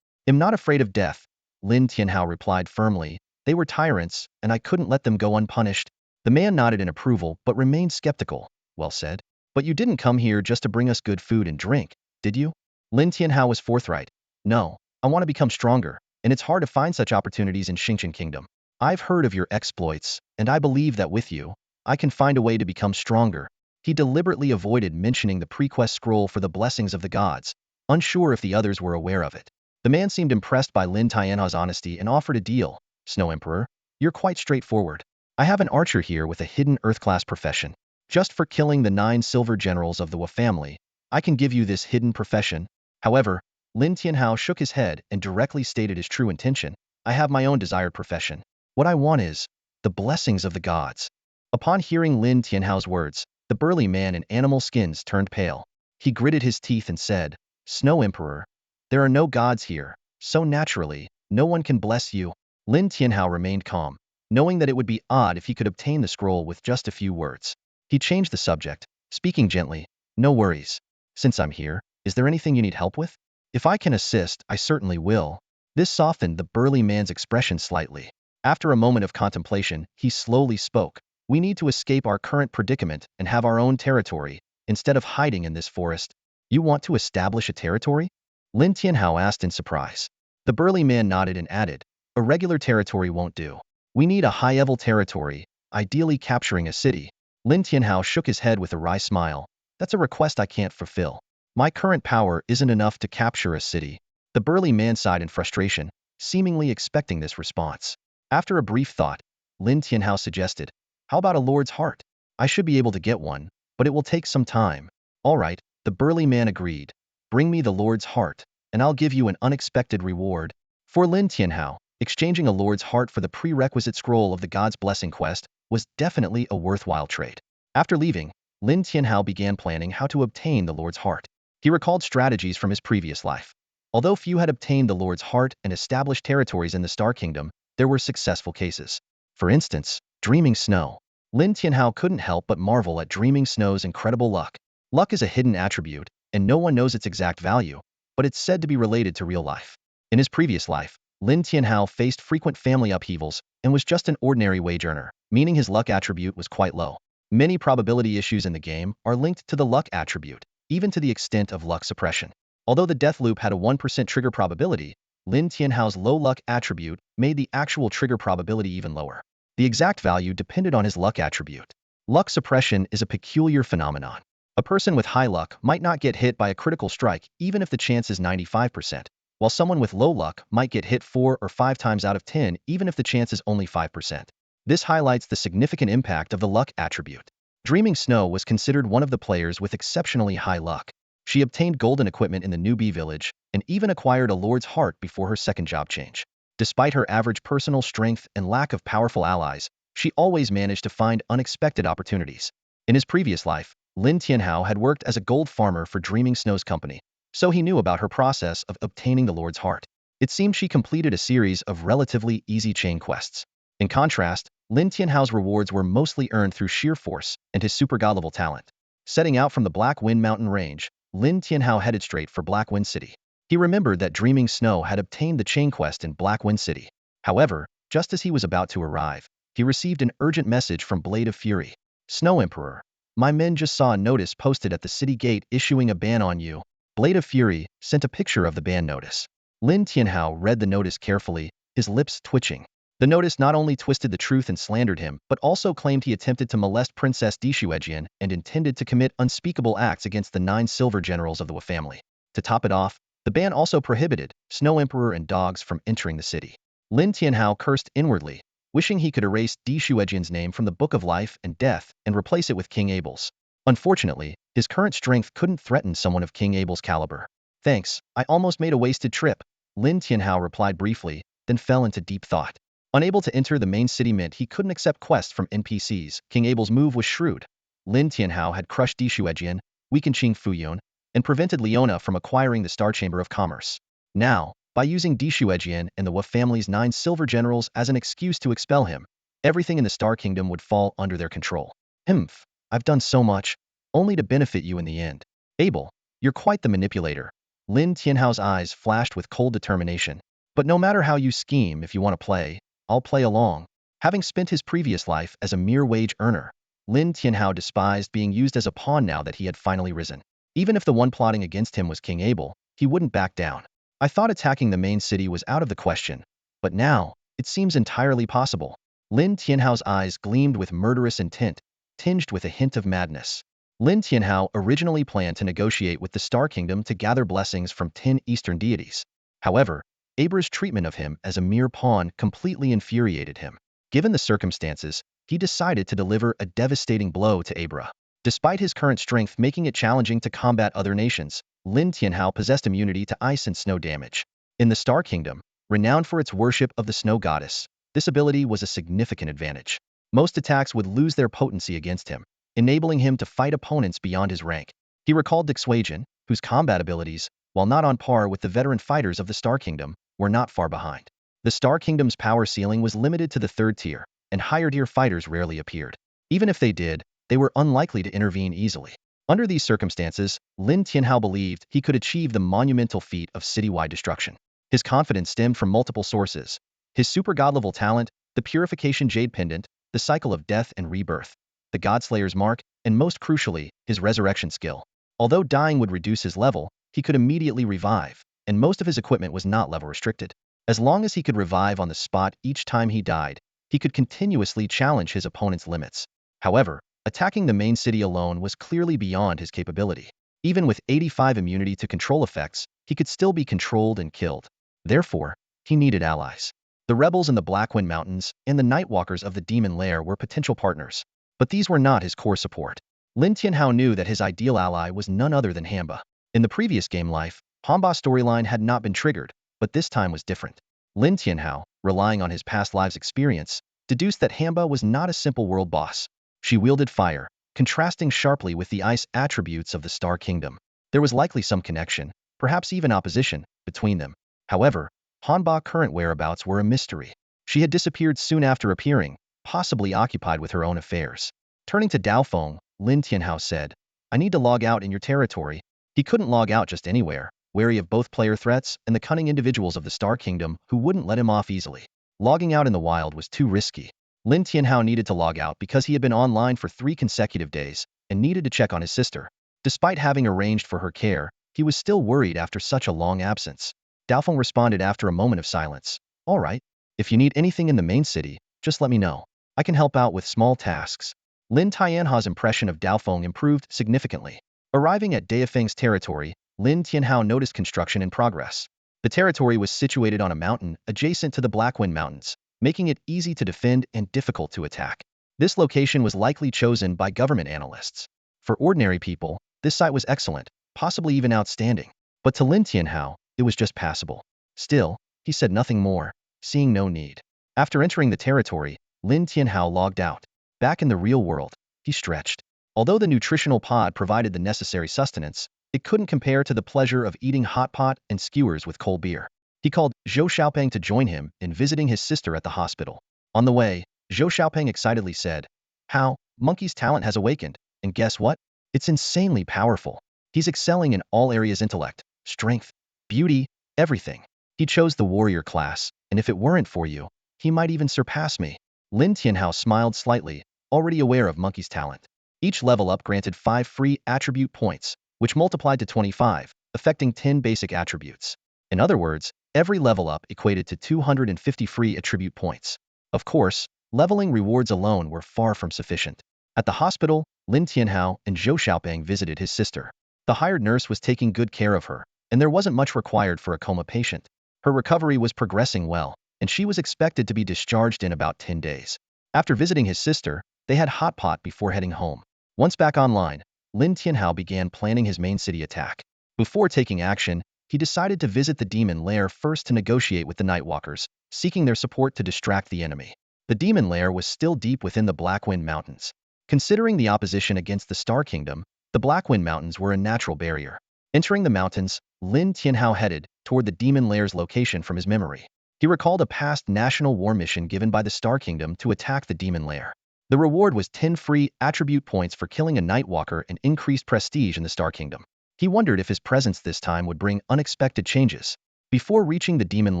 "I'm not afraid of death," Lin Tianhao replied firmly. "They were tyrants, and I couldn't let them go unpunished." The man nodded in approval but remained skeptical. "Well said. But you didn't come here just to bring us good food and drink, did you?" Lin Tianhao was forthright. "No, I want to become stronger, and it's hard to find such opportunities in Xingqian Kingdom. I've heard of your exploits, and I believe that with you, I can find a way to become stronger." He deliberately avoided mentioning the pre-quest scroll for the blessings of the gods, unsure if the others were aware of it. The man seemed impressed by Lin Tianhao's honesty and offered a deal. "Snow Emperor, you're quite straightforward. I have an archer here with a hidden Earth-class profession. Just for killing the 9 silver generals of the Wa family, I can give you this hidden profession." However, Lin Tianhao shook his head and directly stated his true intention. "I have my own desired profession. What I want is the blessings of the gods." Upon hearing Lin Tianhao's words, the burly man in animal skins turned pale. He gritted his teeth and said, "Snow Emperor, there are no gods here, so naturally, no one can bless you." Lin Tianhao remained calm, knowing that it would be odd if he could obtain the scroll with just a few words. He changed the subject, speaking gently, "No worries. Since I'm here, is there anything you need help with? If I can assist, I certainly will." This softened the burly man's expression slightly. After a moment of contemplation, he slowly spoke. "We need to escape our current predicament and have our own territory, instead of hiding in this forest." "You want to establish a territory?" Lin Tianhao asked in surprise. The burly man nodded and added, "A regular territory won't do. We need a high-level territory, ideally capturing a city." Lin Tianhao shook his head with a wry smile. "That's a request I can't fulfill. My current power isn't enough to capture a city." The burly man sighed in frustration. seemingly expecting this response. After a brief thought, Lin Tianhao suggested, "How about a lord's heart? I should be able to get one, but it will take some time." "All right," the burly man agreed. "Bring me the lord's heart, and I'll give you an unexpected reward." For Lin Tianhao, exchanging a lord's heart for the prerequisite scroll of the God's Blessing quest was definitely a worthwhile trade. After leaving, Lin Tianhao began planning how to obtain the lord's heart. He recalled strategies from his previous life. Although few had obtained the lord's heart and established territories in the Star Kingdom, there were successful cases. For instance, Dreaming Snow. Lin Tianhao couldn't help but marvel at Dreaming Snow's incredible luck. Luck is a hidden attribute, and no one knows its exact value, but it's said to be related to real life. In his previous life, Lin Tianhao faced frequent family upheavals and was just an ordinary wage earner, meaning his luck attribute was quite low. Many probability issues in the game are linked to the luck attribute, even to the extent of luck suppression. Although the death loop had a 1% trigger probability, Lin Tianhao's low luck attribute made the actual trigger probability even lower. The exact value depended on his luck attribute. Luck suppression is a peculiar phenomenon. A person with high luck might not get hit by a critical strike even if the chance is 95%, while someone with low luck might get hit 4 or 5 times out of 10 even if the chance is only 5%. This highlights the significant impact of the luck attribute. Dreaming Snow was considered one of the players with exceptionally high luck. She obtained golden equipment in the newbie village and even acquired a lord's heart before her second job change. Despite her average personal strength and lack of powerful allies, she always managed to find unexpected opportunities. In his previous life, Lin Tianhao had worked as a gold farmer for Dreaming Snow's company, so he knew about her process of obtaining the lord's heart. It seemed she completed a series of relatively easy chain quests. In contrast, Lin Tianhao's rewards were mostly earned through sheer force and his super god-level talent. Setting out from the Black Wind Mountain range, Lin Tianhao headed straight for Black Wind City. He remembered that Dreaming Snow had obtained the chain quest in Black Wind City. However, just as he was about to arrive, he received an urgent message from Blade of Fury. "Snow Emperor, my men just saw a notice posted at the city gate issuing a ban on you." Blade of Fury sent a picture of the ban notice. Lin Tianhao read the notice carefully, his lips twitching. The notice not only twisted the truth and slandered him, but also claimed he attempted to molest Princess Dishuejian and intended to commit unspeakable acts against the 9 silver generals of the Wu family. To top it off, the ban also prohibited Snow Emperor and dogs from entering the city. Lin Tianhao cursed inwardly, wishing he could erase Dishuejian's name from the Book of Life and Death and replace it with King Abel's. Unfortunately, his current strength couldn't threaten someone of King Abel's caliber. "Thanks, I almost made a wasted trip," Lin Tianhao replied briefly, then fell into deep thought. Unable to enter the main city meant he couldn't accept quests from NPCs. King Abel's move was shrewd. Lin Tianhao had crushed Dishuejian, weakened Qing Fuyun, and prevented Leona from acquiring the Star Chamber of Commerce. Now, by using Dishuejian and the Wu family's 9 silver generals as an excuse to expel him, everything in the Star Kingdom would fall under their control. "Humph, I've done so much, only to benefit you in the end. Abel, you're quite the manipulator." Lin Tianhao's eyes flashed with cold determination. "But no matter how you scheme, if you want to play, I'll play along." Having spent his previous life as a mere wage earner, Lin Tianhao despised being used as a pawn now that he had finally risen. Even if the one plotting against him was King Abel, he wouldn't back down. "I thought attacking the main city was out of the question, but now, it seems entirely possible." Lin Tianhao's eyes gleamed with murderous intent, tinged with a hint of madness. Lin Tianhao originally planned to negotiate with the Star Kingdom to gather blessings from 10 Eastern deities. However, Abra's treatment of him as a mere pawn completely infuriated him. Given the circumstances, he decided to deliver a devastating blow to Abra. Despite his current strength making it challenging to combat other nations, Lin Tianhao possessed immunity to ice and snow damage. In the Star Kingdom, renowned for its worship of the snow goddess, this ability was a significant advantage. Most attacks would lose their potency against him, enabling him to fight opponents beyond his rank. He recalled Dixuajian, whose combat abilities, while not on par with the veteran fighters of the Star Kingdom, were not far behind. The Star Kingdom's power ceiling was limited to the 3rd tier, and higher-tier fighters rarely appeared. Even if they did, they were unlikely to intervene easily. Under these circumstances, Lin Tianhao believed he could achieve the monumental feat of citywide destruction. His confidence stemmed from multiple sources: his super god-level talent, the Purification Jade Pendant, the cycle of death and rebirth, the Godslayer's mark, and most crucially, his resurrection skill. Although dying would reduce his level, he could immediately revive, and most of his equipment was not level restricted. As long as he could revive on the spot each time he died, he could continuously challenge his opponent's limits. However, attacking the main city alone was clearly beyond his capability. Even with 85 immunity to control effects, he could still be controlled and killed. Therefore, He needed allies. The rebels in the Blackwind Mountains and the Nightwalkers of the Demon Lair were potential partners. But these were not his core support. Lin Tianhao knew that his ideal ally was none other than Hamba. In the previous game life, Hamba's storyline had not been triggered, but this time was different. Lin Tianhao, relying on his past lives' experience, deduced that Hamba was not a simple world boss. She wielded fire, contrasting sharply with the ice attributes of the Star Kingdom. There was likely some connection, perhaps even opposition, between them. However, Hanba's current whereabouts were a mystery. She had disappeared soon after appearing, possibly occupied with her own affairs. Turning to Daofeng, Lin Tianhao said, I need to log out in your territory. He couldn't log out just anywhere, wary of both player threats and the cunning individuals of the Star Kingdom who wouldn't let him off easily. Logging out in the wild was too risky. Lin Tianhao needed to log out because he had been online for 3 consecutive days and needed to check on his sister. Despite having arranged for her care, he was still worried after such a long absence. Daofeng responded after a moment of silence. All right. If you need anything in the main city, just let me know. I can help out with small tasks. Lin Tianhao's impression of Daofeng improved significantly. Arriving at Daofeng's territory, Lin Tianhao noticed construction in progress. The territory was situated on a mountain adjacent to the Blackwind Mountains, making it easy to defend and difficult to attack. This location was likely chosen by government analysts. For ordinary people, this site was excellent, possibly even outstanding. But to Lin Tianhao, it was just passable. Still, he said nothing more, seeing no need. After entering the territory, Lin Tianhao logged out. Back in the real world, he stretched. Although the nutritional pod provided the necessary sustenance, it couldn't compare to the pleasure of eating hot pot and skewers with cold beer. He called Zhou Xiaopeng to join him in visiting his sister at the hospital. On the way, Zhou Xiaopeng excitedly said, How, Monkey's talent has awakened, and guess what? It's insanely powerful. He's excelling in all areas: intellect, strength, beauty, everything. He chose the warrior class, and if it weren't for you, he might even surpass me. Lin Tianhao smiled slightly, already aware of Monkey's talent. Each level up granted 5 free attribute points, which multiplied to 25, affecting 10 basic attributes. In other words, every level up equated to 250 free attribute points. Of course, leveling rewards alone were far from sufficient. At the hospital, Lin Tianhao and Zhou Xiaopeng visited his sister. The hired nurse was taking good care of her, and there wasn't much required for a coma patient. Her recovery was progressing well, and she was expected to be discharged in about 10 days. After visiting his sister, they had hot pot before heading home. Once back online, Lin Tianhao began planning his main city attack. Before taking action, he decided to visit the Demon Lair first to negotiate with the Nightwalkers, seeking their support to distract the enemy. The Demon Lair was still deep within the Blackwind Mountains. Considering the opposition against the Star Kingdom, the Blackwind Mountains were a natural barrier. Entering the mountains, Lin Tianhao headed toward the Demon Lair's location from his memory. He recalled a past national war mission given by the Star Kingdom to attack the Demon Lair. The reward was 10 free attribute points for killing a Nightwalker and increased prestige in the Star Kingdom. He wondered if his presence this time would bring unexpected changes. Before reaching the Demon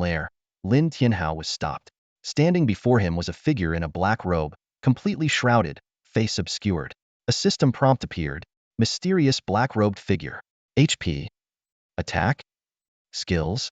Lair, Lin Tianhao was stopped. Standing before him was a figure in a black robe, completely shrouded, face obscured. A system prompt appeared. Mysterious black-robed figure. HP. Attack. Skills.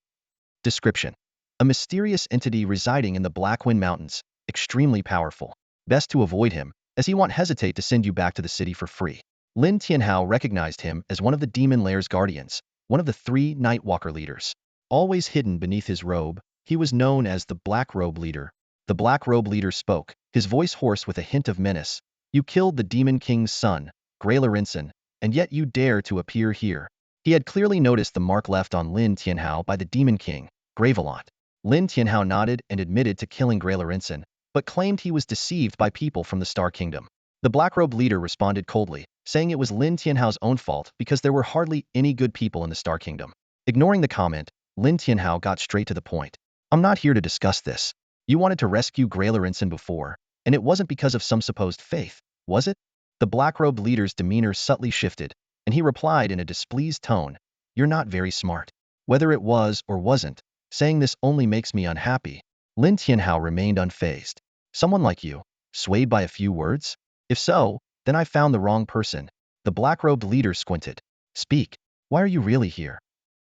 Description. A mysterious entity residing in the Blackwind Mountains, extremely powerful. Best to avoid him, as he won't hesitate to send you back to the city for free. Lin Tianhao recognized him as one of the Demon Lair's guardians, one of the 3 Nightwalker leaders. Always hidden beneath his robe, he was known as the Black Robe Leader. The Black Robe Leader spoke, his voice hoarse with a hint of menace. You killed the Demon King's son, Grey Lorenzen, and yet you dare to appear here. He had clearly noticed the mark left on Lin Tianhao by the Demon King, Gravelant. Lin Tianhao nodded and admitted to killing Grey Lorenzen, but claimed he was deceived by people from the Star Kingdom. The Black-robed leader responded coldly, saying it was Lin Tianhao's own fault because there were hardly any good people in the Star Kingdom. Ignoring the comment, Lin Tianhao got straight to the point. I'm not here to discuss this. You wanted to rescue Grey Lorenzen before, and it wasn't because of some supposed faith, was it? The Black-robed leader's demeanor subtly shifted, and he replied in a displeased tone, You're not very smart. Whether it was or wasn't, saying this only makes me unhappy. Lin Tianhao remained unfazed. Someone like you, swayed by a few words? If so, then I found the wrong person. The black-robed leader squinted. Speak. Why are you really here?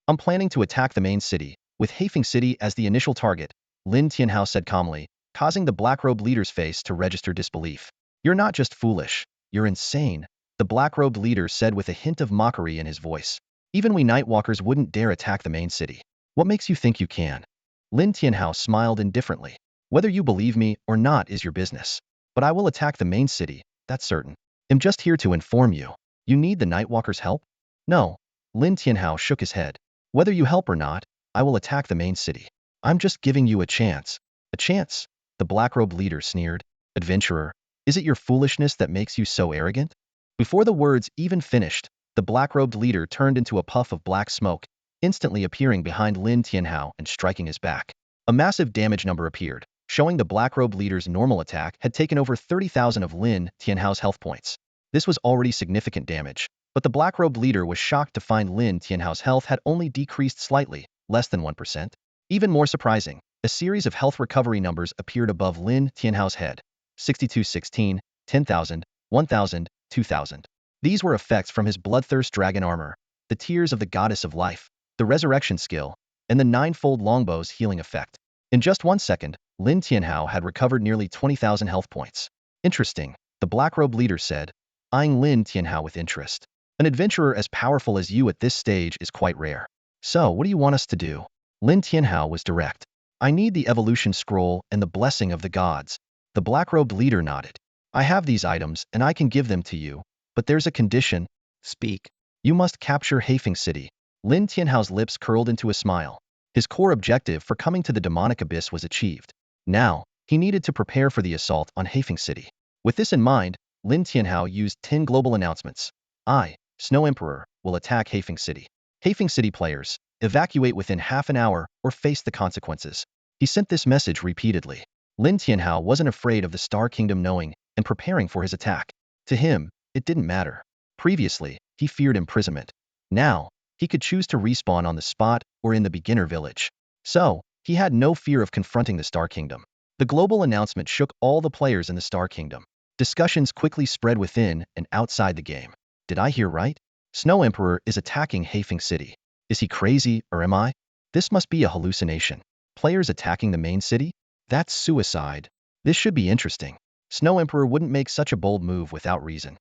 I'm planning to attack the main city, with Hafeng City as the initial target, Lin Tianhao said calmly, causing the black-robed leader's face to register disbelief. You're not just foolish, you're insane, the black-robed leader said with a hint of mockery in his voice. Even we Nightwalkers wouldn't dare attack the main city. What makes you think you can? Lin Tianhao smiled indifferently. Whether you believe me or not is your business. But I will attack the main city, that's certain. I'm just here to inform you. You need the Nightwalker's help? No. Lin Tianhao shook his head. Whether you help or not, I will attack the main city. I'm just giving you a chance. A chance? The black-robed leader sneered. Adventurer, is it your foolishness that makes you so arrogant? Before the words even finished, the black-robed leader turned into a puff of black smoke, instantly appearing behind Lin Tianhao and striking his back. A massive damage number appeared, showing the black-robed leader's normal attack had taken over 30,000 of Lin Tianhao's health points. This was already significant damage, but the black-robed leader was shocked to find Lin Tianhao's health had only decreased slightly, less than 1%. Even more surprising, a series of health recovery numbers appeared above Lin Tianhao's head. 6216, 10,000, 1,000, 2,000. These were effects from his bloodthirst dragon armor, the tears of the goddess of life, the resurrection skill, and the ninefold longbow's healing effect. In just 1 second, Lin Tianhao had recovered nearly 20,000 health points. Interesting, the black-robed leader said, eyeing Lin Tianhao with interest. An adventurer as powerful as you at this stage is quite rare. So, what do you want us to do? Lin Tianhao was direct. I need the evolution scroll and the blessing of the gods. The black-robed leader nodded. I have these items and I can give them to you, but there's a condition. Speak. You must capture Haifeng City. Lin Tianhao's lips curled into a smile. His core objective for coming to the demonic abyss was achieved. Now, he needed to prepare for the assault on Haifeng City. With this in mind, Lin Tianhao used 10 global announcements. I, Snow Emperor, will attack Haifeng City. Haifeng City players, evacuate within half an hour or face the consequences. He sent this message repeatedly. Lin Tianhao wasn't afraid of the Star Kingdom knowing and preparing for his attack. To him, it didn't matter. Previously, he feared imprisonment. Now, he could choose to respawn on the spot or in the beginner village. So, he had no fear of confronting the Star Kingdom. The global announcement shook all the players in the Star Kingdom. Discussions quickly spread within and outside the game. Did I hear right? Snow Emperor is attacking Haifeng City. Is he crazy or am I? This must be a hallucination. Players attacking the main city? That's suicide. This should be interesting. Snow Emperor wouldn't make such a bold move without reason.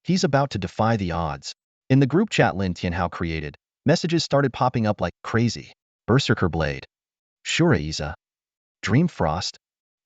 He's about to defy the odds. In the group chat Lin Tianhao created, messages started popping up like crazy. Berserker Blade. Shuraiza. Dream Frost.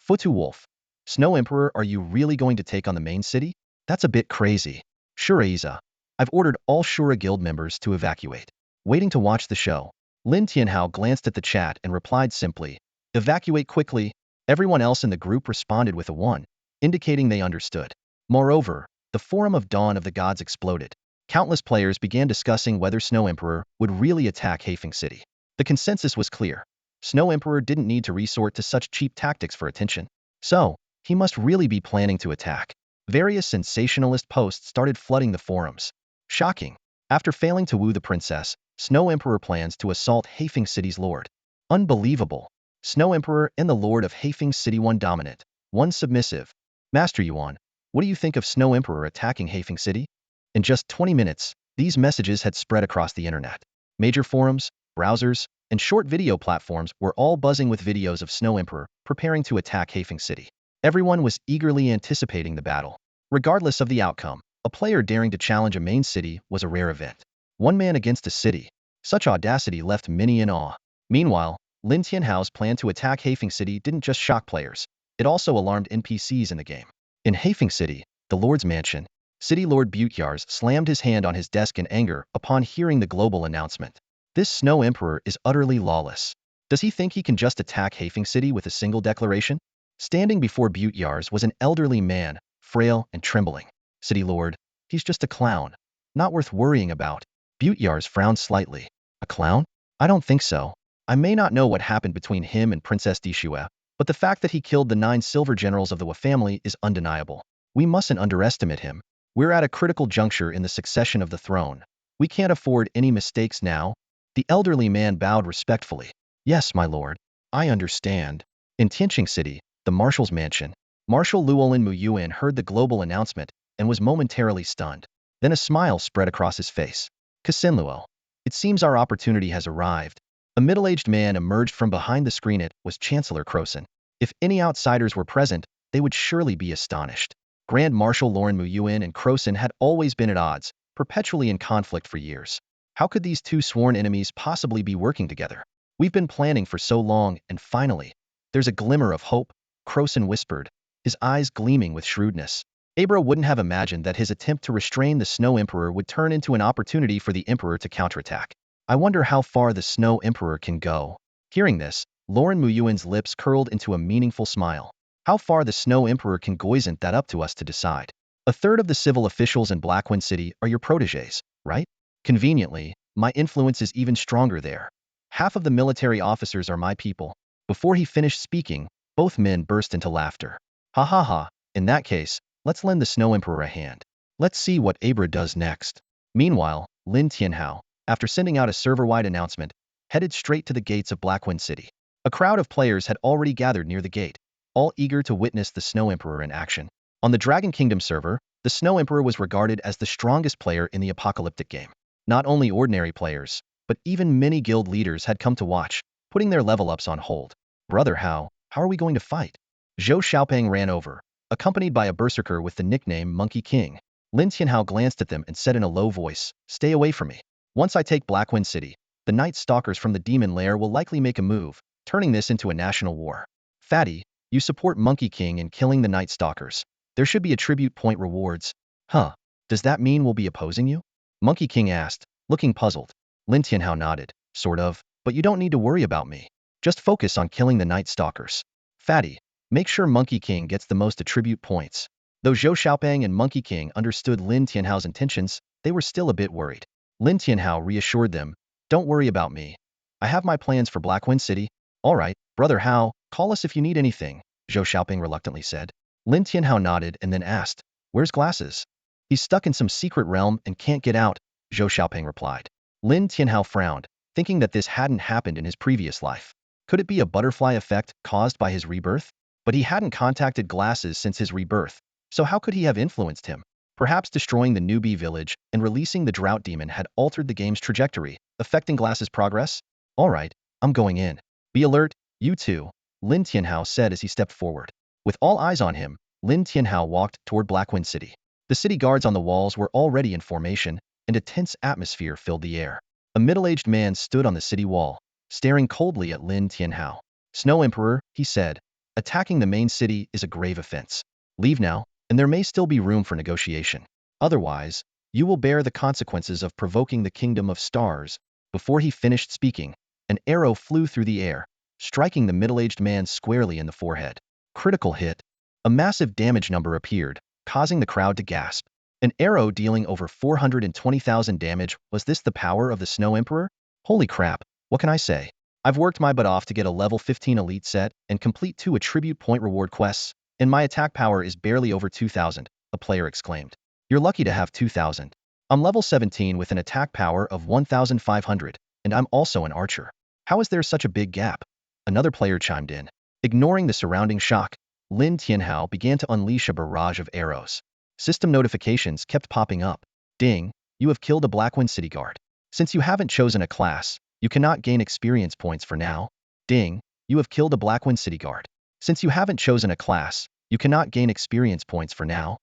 Futu Wolf. Snow Emperor, are you really going to take on the main city? That's a bit crazy. Shuraiza. I've ordered all Shura Guild members to evacuate. Waiting to watch the show. Lin Tianhao glanced at the chat and replied simply, evacuate quickly. Everyone else in the group responded with a 1, indicating they understood. Moreover, the Forum of Dawn of the Gods exploded. Countless players began discussing whether Snow Emperor would really attack Haifeng City. The consensus was clear. Snow Emperor didn't need to resort to such cheap tactics for attention. So, he must really be planning to attack. Various sensationalist posts started flooding the forums. Shocking. After failing to woo the princess, Snow Emperor plans to assault Haifeng City's lord. Unbelievable. Snow Emperor and the lord of Haifeng City, one dominant, one submissive. Master Yuan, what do you think of Snow Emperor attacking Haifeng City? In just 20 minutes, these messages had spread across the internet. Major forums, browsers, and short video platforms were all buzzing with videos of Snow Emperor preparing to attack Haifeng City. Everyone was eagerly anticipating the battle. Regardless of the outcome, a player daring to challenge a main city was a rare event. One man against a city. Such audacity left many in awe. Meanwhile, Lin Tianhao's plan to attack Haifeng City didn't just shock players, it also alarmed NPCs in the game. In Haifeng City, the Lord's mansion, City Lord Butyars slammed his hand on his desk in anger upon hearing the global announcement. This Snow Emperor is utterly lawless. Does he think he can just attack Haifeng City with a single declaration? Standing before Butyars was an elderly man, frail and trembling. City Lord, he's just a clown. Not worth worrying about. Butyars frowned slightly. A clown? I don't think so. I may not know what happened between him and Princess Dishue, but the fact that he killed the 9 silver generals of the Wa family is undeniable. We mustn't underestimate him. We're at a critical juncture in the succession of the throne. We can't afford any mistakes now. The elderly man bowed respectfully. Yes, my lord. I understand. In Tianqing City, the Marshal's mansion, Marshal Luolin Muyuan heard the global announcement and was momentarily stunned. Then a smile spread across his face. Kasin Luo. It seems our opportunity has arrived. A middle-aged man emerged from behind the screen. It was Chancellor Croson. If any outsiders were present, they would surely be astonished. Grand Marshal Lauren Muyuan and Croson had always been at odds, perpetually in conflict for years. How could these two sworn enemies possibly be working together? We've been planning for so long, and finally, there's a glimmer of hope, Croson whispered, his eyes gleaming with shrewdness. Abra wouldn't have imagined that his attempt to restrain the Snow Emperor would turn into an opportunity for the Emperor to counterattack. I wonder how far the Snow Emperor can go. Hearing this, Lauren Muyuan's lips curled into a meaningful smile. How far the Snow Emperor can go isn't that up to us to decide. A third of the civil officials in Blackwind City are your protégés, right? Conveniently, my influence is even stronger there. Half of the military officers are my people. Before he finished speaking, both men burst into laughter. Ha ha ha, in that case, let's lend the Snow Emperor a hand. Let's see what Abra does next. Meanwhile, Lin Tianhao, after sending out a server-wide announcement, headed straight to the gates of Blackwind City. A crowd of players had already gathered near the gate, all eager to witness the Snow Emperor in action. On the Dragon Kingdom server, the Snow Emperor was regarded as the strongest player in the apocalyptic game. Not only ordinary players, but even many guild leaders had come to watch, putting their level-ups on hold. Brother, how are we going to fight? Zhou Xiaopeng ran over, accompanied by a berserker with the nickname Monkey King. Lin Tianhao glanced at them and said in a low voice, "Stay away from me. Once I take Blackwind City, the Night Stalkers from the Demon Lair will likely make a move, turning this into a national war. Fatty, you support Monkey King in killing the Night Stalkers. There should be attribute point rewards." Huh, does that mean we'll be opposing you? Monkey King asked, looking puzzled. Lin Tianhao nodded, sort of, but you don't need to worry about me. Just focus on killing the Night Stalkers. Fatty, make sure Monkey King gets the most attribute points. Though Zhou Xiaopeng and Monkey King understood Lin Tianhao's intentions, they were still a bit worried. Lin Tianhao reassured them, "Don't worry about me. I have my plans for Blackwind City." "All right, Brother Hao, call us if you need anything," Zhou Xiaopeng reluctantly said. Lin Tianhao nodded and then asked, "Where's Glasses?" "He's stuck in some secret realm and can't get out," Zhou Xiaopeng replied. Lin Tianhao frowned, thinking that this hadn't happened in his previous life. Could it be a butterfly effect caused by his rebirth? But he hadn't contacted Glasses since his rebirth, so how could he have influenced him? Perhaps destroying the newbie village and releasing the drought demon had altered the game's trajectory, affecting Glasses' progress? "All right, I'm going in. Be alert, you two," Lin Tianhao said as he stepped forward. With all eyes on him, Lin Tianhao walked toward Blackwind City. The city guards on the walls were already in formation, and a tense atmosphere filled the air. A middle-aged man stood on the city wall, staring coldly at Lin Tianhao. "Snow Emperor," he said, "attacking the main city is a grave offense. Leave now, and there may still be room for negotiation. Otherwise, you will bear the consequences of provoking the Kingdom of Stars." Before he finished speaking, an arrow flew through the air, striking the middle-aged man squarely in the forehead. Critical hit. A massive damage number appeared, causing the crowd to gasp. An arrow dealing over 420,000 damage. Was this the power of the Snow Emperor? Holy crap, what can I say? I've worked my butt off to get a level 15 elite set and complete 2 attribute point reward quests, and my attack power is barely over 2,000, a player exclaimed. "You're lucky to have 2,000. I'm level 17 with an attack power of 1,500, and I'm also an archer. How is there such a big gap?" Another player chimed in. Ignoring the surrounding shock, Lin Tianhao began to unleash a barrage of arrows. System notifications kept popping up. "Ding, you have killed a Blackwind City guard. Since you haven't chosen a class, you cannot gain experience points for now." "Ding, you have killed a Blackwind City guard. Since you haven't chosen a class, you cannot gain experience points for now."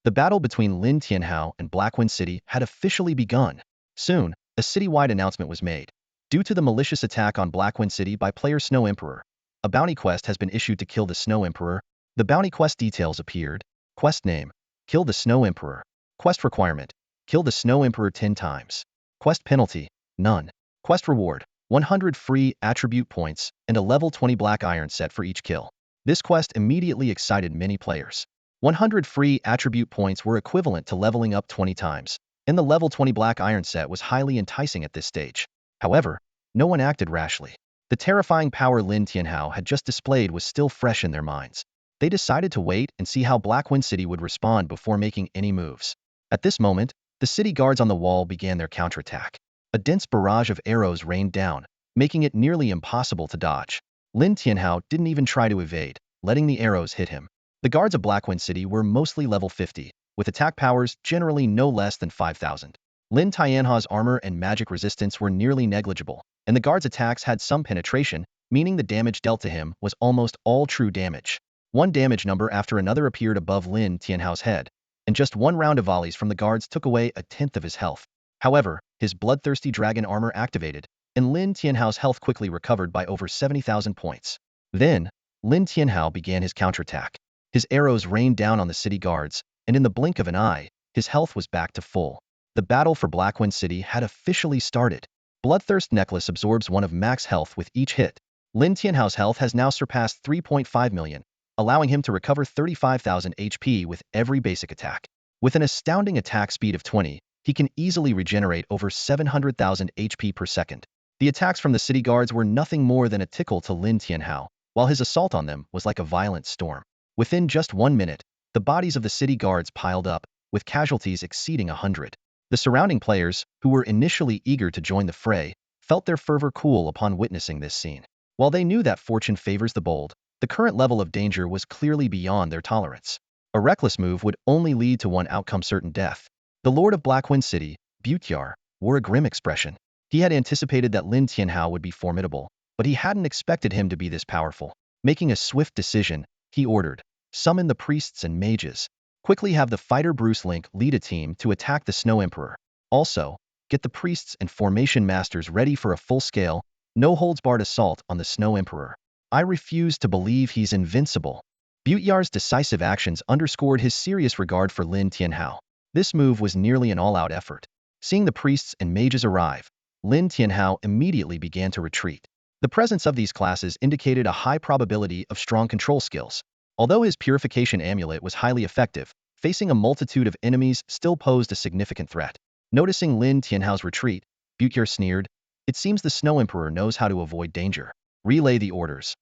The battle between Lin Tianhao and Blackwind City had officially begun. Soon, a citywide announcement was made. Due to the malicious attack on Blackwind City by player Snow Emperor, a bounty quest has been issued to kill the Snow Emperor. The bounty quest details appeared. Quest name: Kill the Snow Emperor. Quest requirement: Kill the Snow Emperor 10 times. Quest penalty: None. Quest reward: 100 free attribute points and a level 20 black iron set for each kill. This quest immediately excited many players. 100 free attribute points were equivalent to leveling up 20 times, and the level 20 black iron set was highly enticing at this stage. However, no one acted rashly. The terrifying power Lin Tianhao had just displayed was still fresh in their minds. They decided to wait and see how Blackwind City would respond before making any moves. At this moment, the city guards on the wall began their counterattack. A dense barrage of arrows rained down, making it nearly impossible to dodge. Lin Tianhao didn't even try to evade, letting the arrows hit him. The guards of Blackwind City were mostly level 50, with attack powers generally no less than 5,000. Lin Tianhao's armor and magic resistance were nearly negligible, and the guard's attacks had some penetration, meaning the damage dealt to him was almost all true damage. One damage number after another appeared above Lin Tianhao's head, and just one round of volleys from the guards took away a tenth of his health. However, his bloodthirsty dragon armor activated, and Lin Tianhao's health quickly recovered by over 70,000 points. Then, Lin Tianhao began his counterattack. His arrows rained down on the city guards, and in the blink of an eye, his health was back to full. The battle for Blackwind City had officially started. Bloodthirst Necklace absorbs one of max health with each hit. Lin Tianhao's health has now surpassed 3.5 million, allowing him to recover 35,000 HP with every basic attack. With an astounding attack speed of 20, he can easily regenerate over 700,000 HP per second. The attacks from the city guards were nothing more than a tickle to Lin Tianhao, while his assault on them was like a violent storm. Within just 1 minute, the bodies of the city guards piled up, with casualties exceeding 100. The surrounding players, who were initially eager to join the fray, felt their fervor cool upon witnessing this scene. While they knew that fortune favors the bold, the current level of danger was clearly beyond their tolerance. A reckless move would only lead to one outcome: certain death. The Lord of Blackwind City, Butyar, wore a grim expression. He had anticipated that Lin Tianhao would be formidable, but he hadn't expected him to be this powerful. Making a swift decision, he ordered, "Summon the priests and mages. Quickly have the fighter Bruce Link lead a team to attack the Snow Emperor. Also, get the priests and formation masters ready for a full-scale, no-holds-barred assault on the Snow Emperor. I refuse to believe he's invincible." Butyar's decisive actions underscored his serious regard for Lin Tianhao. This move was nearly an all-out effort. Seeing the priests and mages arrive, Lin Tianhao immediately began to retreat. The presence of these classes indicated a high probability of strong control skills. Although his purification amulet was highly effective, facing a multitude of enemies still posed a significant threat. Noticing Lin Tianhao's retreat, Butyar sneered, "It seems the Snow Emperor knows how to avoid danger. Relay the orders.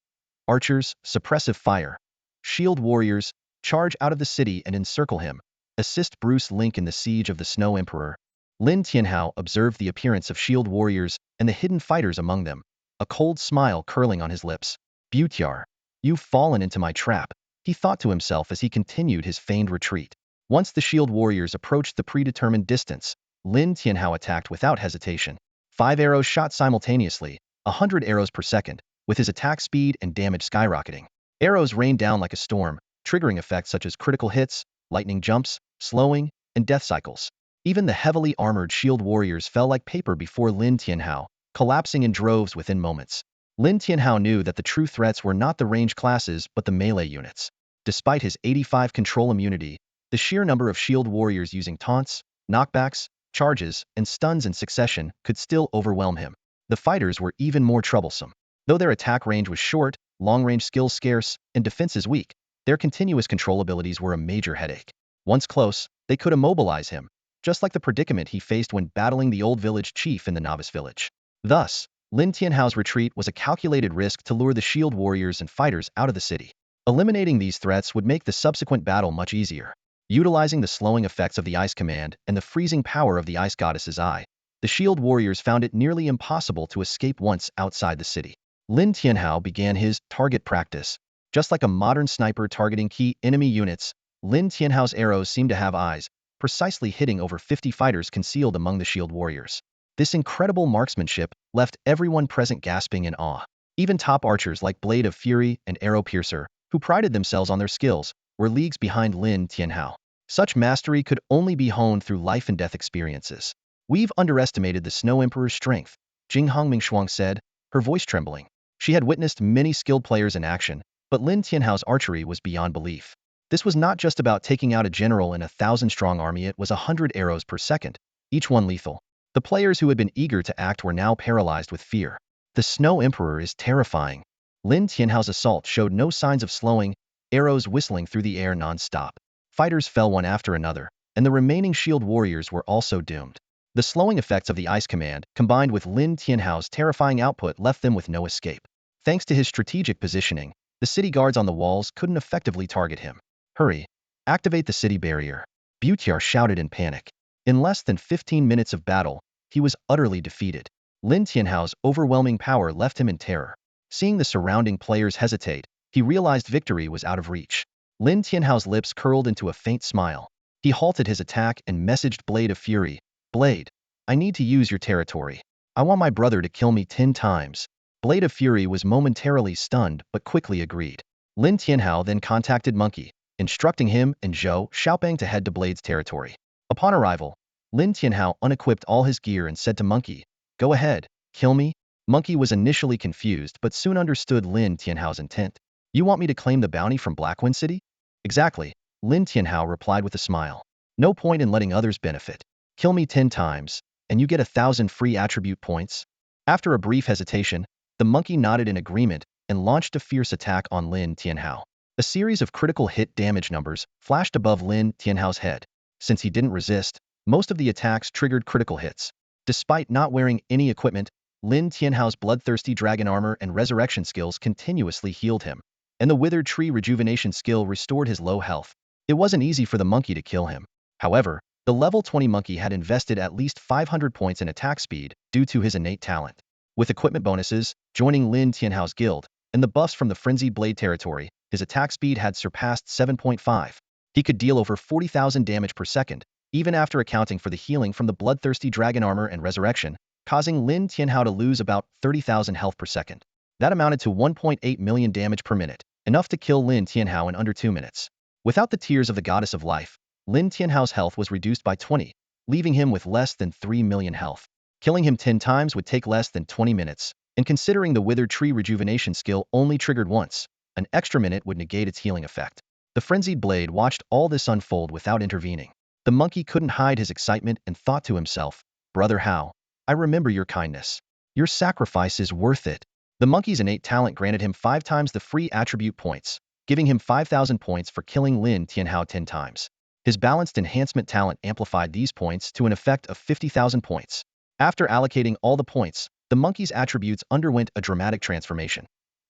Archers, suppressive fire. Shield warriors, charge out of the city and encircle him. Assist Bruce Link in the siege of the Snow Emperor." Lin Tianhao observed the appearance of shield warriors and the hidden fighters among them, a cold smile curling on his lips. "Butyar, you've fallen into my trap," he thought to himself as he continued his feigned retreat. Once the shield warriors approached the predetermined distance, Lin Tianhao attacked without hesitation. 5 arrows shot simultaneously, 100 arrows per second, with his attack speed and damage skyrocketing. Arrows rained down like a storm, triggering effects such as critical hits, lightning jumps, slowing, and death cycles. Even the heavily armored shield warriors fell like paper before Lin Tianhao, collapsing in droves within moments. Lin Tianhao knew that the true threats were not the range classes but the melee units. Despite his 85 control immunity, the sheer number of shield warriors using taunts, knockbacks, charges, and stuns in succession could still overwhelm him. The fighters were even more troublesome. Though their attack range was short, long-range skills scarce, and defenses weak, their continuous control abilities were a major headache. Once close, they could immobilize him, just like the predicament he faced when battling the old village chief in the novice village. Thus, Lin Tianhao's retreat was a calculated risk to lure the shield warriors and fighters out of the city. Eliminating these threats would make the subsequent battle much easier. Utilizing the slowing effects of the Ice Command and the freezing power of the Ice Goddess's Eye, the shield warriors found it nearly impossible to escape once outside the city. Lin Tianhao began his target practice. Just like a modern sniper targeting key enemy units, Lin Tianhao's arrows seemed to have eyes, precisely hitting over 50 fighters concealed among the shield warriors. This incredible marksmanship left everyone present gasping in awe. Even top archers like Blade of Fury and Arrow Piercer, who prided themselves on their skills, were leagues behind Lin Tianhao. Such mastery could only be honed through life and death experiences. "We've underestimated the Snow Emperor's strength," Jing Hongmingshuang said, her voice trembling. She had witnessed many skilled players in action, but Lin Tianhao's archery was beyond belief. This was not just about taking out a general in a 1,000-strong army, it was 100 arrows per second, each one lethal. The players who had been eager to act were now paralyzed with fear. The Snow Emperor is terrifying. Lin Tianhao's assault showed no signs of slowing, arrows whistling through the air non-stop. Fighters fell one after another, and the remaining shield warriors were also doomed. The slowing effects of the Ice Command, combined with Lin Tianhao's terrifying output, left them with no escape. Thanks to his strategic positioning, the city guards on the walls couldn't effectively target him. "Hurry! Activate the city barrier!" Butyar shouted in panic. In less than 15 minutes of battle, he was utterly defeated. Lin Tianhao's overwhelming power left him in terror. Seeing the surrounding players hesitate, he realized victory was out of reach. Lin Tianhao's lips curled into a faint smile. He halted his attack and messaged Blade of Fury, "Blade, I need to use your territory. I want my brother to kill me 10 times. Blade of Fury was momentarily stunned but quickly agreed. Lin Tianhao then contacted Monkey, instructing him and Zhou Xiaopeng to head to Blade's territory. Upon arrival, Lin Tianhao unequipped all his gear and said to Monkey, "Go ahead, kill me." Monkey was initially confused but soon understood Lin Tianhao's intent. You want me to claim the bounty from Blackwind City? Exactly, Lin Tianhao replied with a smile. No point in letting others benefit. Kill me 10 times, and you get 1,000 free attribute points. After a brief hesitation, the monkey nodded in agreement and launched a fierce attack on Lin Tianhao. A series of critical hit damage numbers flashed above Lin Tianhao's head. Since he didn't resist, most of the attacks triggered critical hits. Despite not wearing any equipment, Lin Tianhao's bloodthirsty dragon armor and resurrection skills continuously healed him, and the withered tree rejuvenation skill restored his low health. It wasn't easy for the monkey to kill him. However, the level 20 monkey had invested at least 500 points in attack speed due to his innate talent. With equipment bonuses, joining Lin Tianhao's guild, and the buffs from the frenzied blade territory, his attack speed had surpassed 7.5. He could deal over 40,000 damage per second, even after accounting for the healing from the bloodthirsty dragon armor and resurrection, causing Lin Tianhao to lose about 30,000 health per second. That amounted to 1.8 million damage per minute, enough to kill Lin Tianhao in under 2 minutes. Without the tears of the goddess of life, Lin Tianhao's health was reduced by 20, leaving him with less than 3 million health. Killing him 10 times would take less than 20 minutes, and considering the withered tree rejuvenation skill only triggered once, an extra minute would negate its healing effect. The frenzied blade watched all this unfold without intervening. The monkey couldn't hide his excitement and thought to himself, "Brother Hao, I remember your kindness. Your sacrifice is worth it." The monkey's innate talent granted him 5 times the free attribute points, giving him 5,000 points for killing Lin Tianhao 10 times. His balanced enhancement talent amplified these points to an effect of 50,000 points. After allocating all the points, the monkey's attributes underwent a dramatic transformation.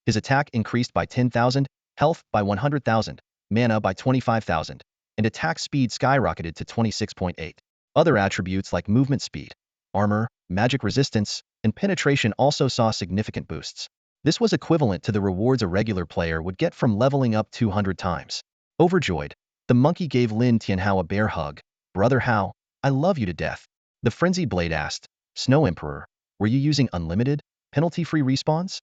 His attack increased by 10,000, health by 100,000, mana by 25,000, and attack speed skyrocketed to 26.8. Other attributes like movement speed, armor, magic resistance, and penetration also saw significant boosts. This was equivalent to the rewards a regular player would get from leveling up 200 times. Overjoyed, the monkey gave Lin Tianhao a bear hug. "Brother Hao, I love you to death." The frenzied blade asked, "Snow Emperor, were you using unlimited, penalty-free respawns?"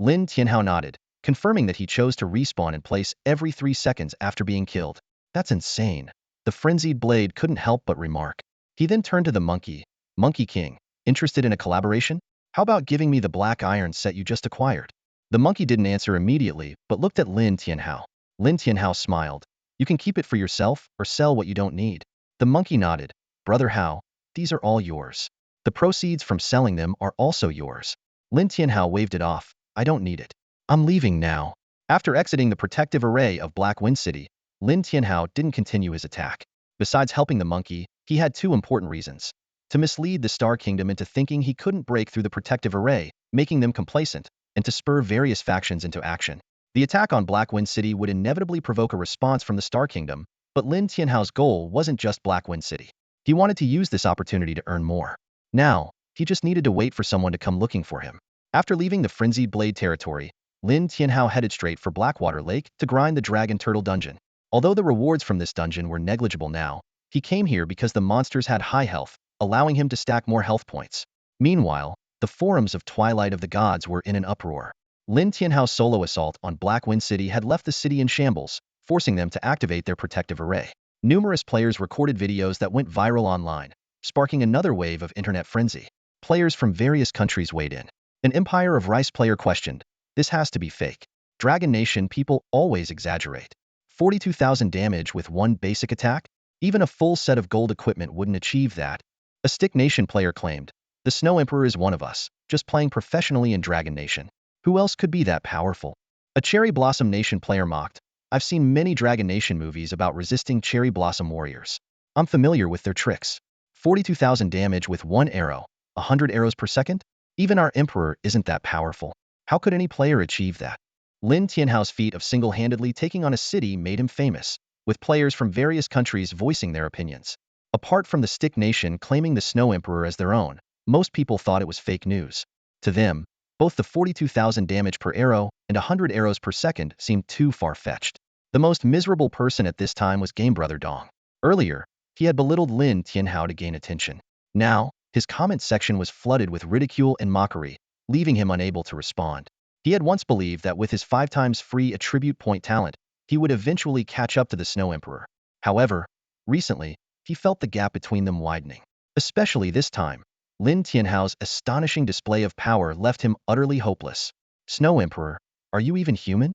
Lin Tianhao nodded, confirming that he chose to respawn in place every 3 seconds after being killed. "That's insane," the frenzied blade couldn't help but remark. He then turned to the monkey. "Monkey King, interested in a collaboration? How about giving me the black iron set you just acquired?" The monkey didn't answer immediately, but looked at Lin Tianhao. Lin Tianhao smiled. "You can keep it for yourself or sell what you don't need." The monkey nodded. "Brother Hao, these are all yours. The proceeds from selling them are also yours." Lin Tianhao waved it off. "I don't need it. I'm leaving now." After exiting the protective array of Blackwind City, Lin Tianhao didn't continue his attack. Besides helping the monkey, he had 2 important reasons. To mislead the Star Kingdom into thinking he couldn't break through the protective array, making them complacent, and to spur various factions into action. The attack on Blackwind City would inevitably provoke a response from the Star Kingdom, but Lin Tianhao's goal wasn't just Blackwind City. He wanted to use this opportunity to earn more. Now, he just needed to wait for someone to come looking for him. After leaving the Frenzied Blade territory, Lin Tianhao headed straight for Blackwater Lake to grind the Dragon Turtle dungeon. Although the rewards from this dungeon were negligible now, he came here because the monsters had high health, allowing him to stack more health points. Meanwhile, the forums of Twilight of the Gods were in an uproar. Lin Tianhao's solo assault on Blackwind City had left the city in shambles, forcing them to activate their protective array. Numerous players recorded videos that went viral online, sparking another wave of internet frenzy. Players from various countries weighed in. An Empire of Rice player questioned, "This has to be fake. Dragon Nation people always exaggerate. 42,000 damage with one basic attack? Even a full set of gold equipment wouldn't achieve that." A Stick Nation player claimed, "The Snow Emperor is one of us, just playing professionally in Dragon Nation. Who else could be that powerful?" A Cherry Blossom Nation player mocked, "I've seen many Dragon Nation movies about resisting Cherry Blossom warriors. I'm familiar with their tricks. 42,000 damage with one arrow, 100 arrows per second? Even our Emperor isn't that powerful. How could any player achieve that?" Lin Tianhao's feat of single-handedly taking on a city made him famous, with players from various countries voicing their opinions. Apart from the Stick Nation claiming the Snow Emperor as their own, most people thought it was fake news. To them, both the 42,000 damage per arrow and 100 arrows per second seemed too far-fetched. The most miserable person at this time was Game Brother Dong. Earlier, he had belittled Lin Tianhao to gain attention. Now, his comment section was flooded with ridicule and mockery, leaving him unable to respond. He had once believed that with his 5 times free attribute point talent, he would eventually catch up to the Snow Emperor. However, recently, he felt the gap between them widening. Especially this time, Lin Tianhao's astonishing display of power left him utterly hopeless. Snow Emperor, are you even human?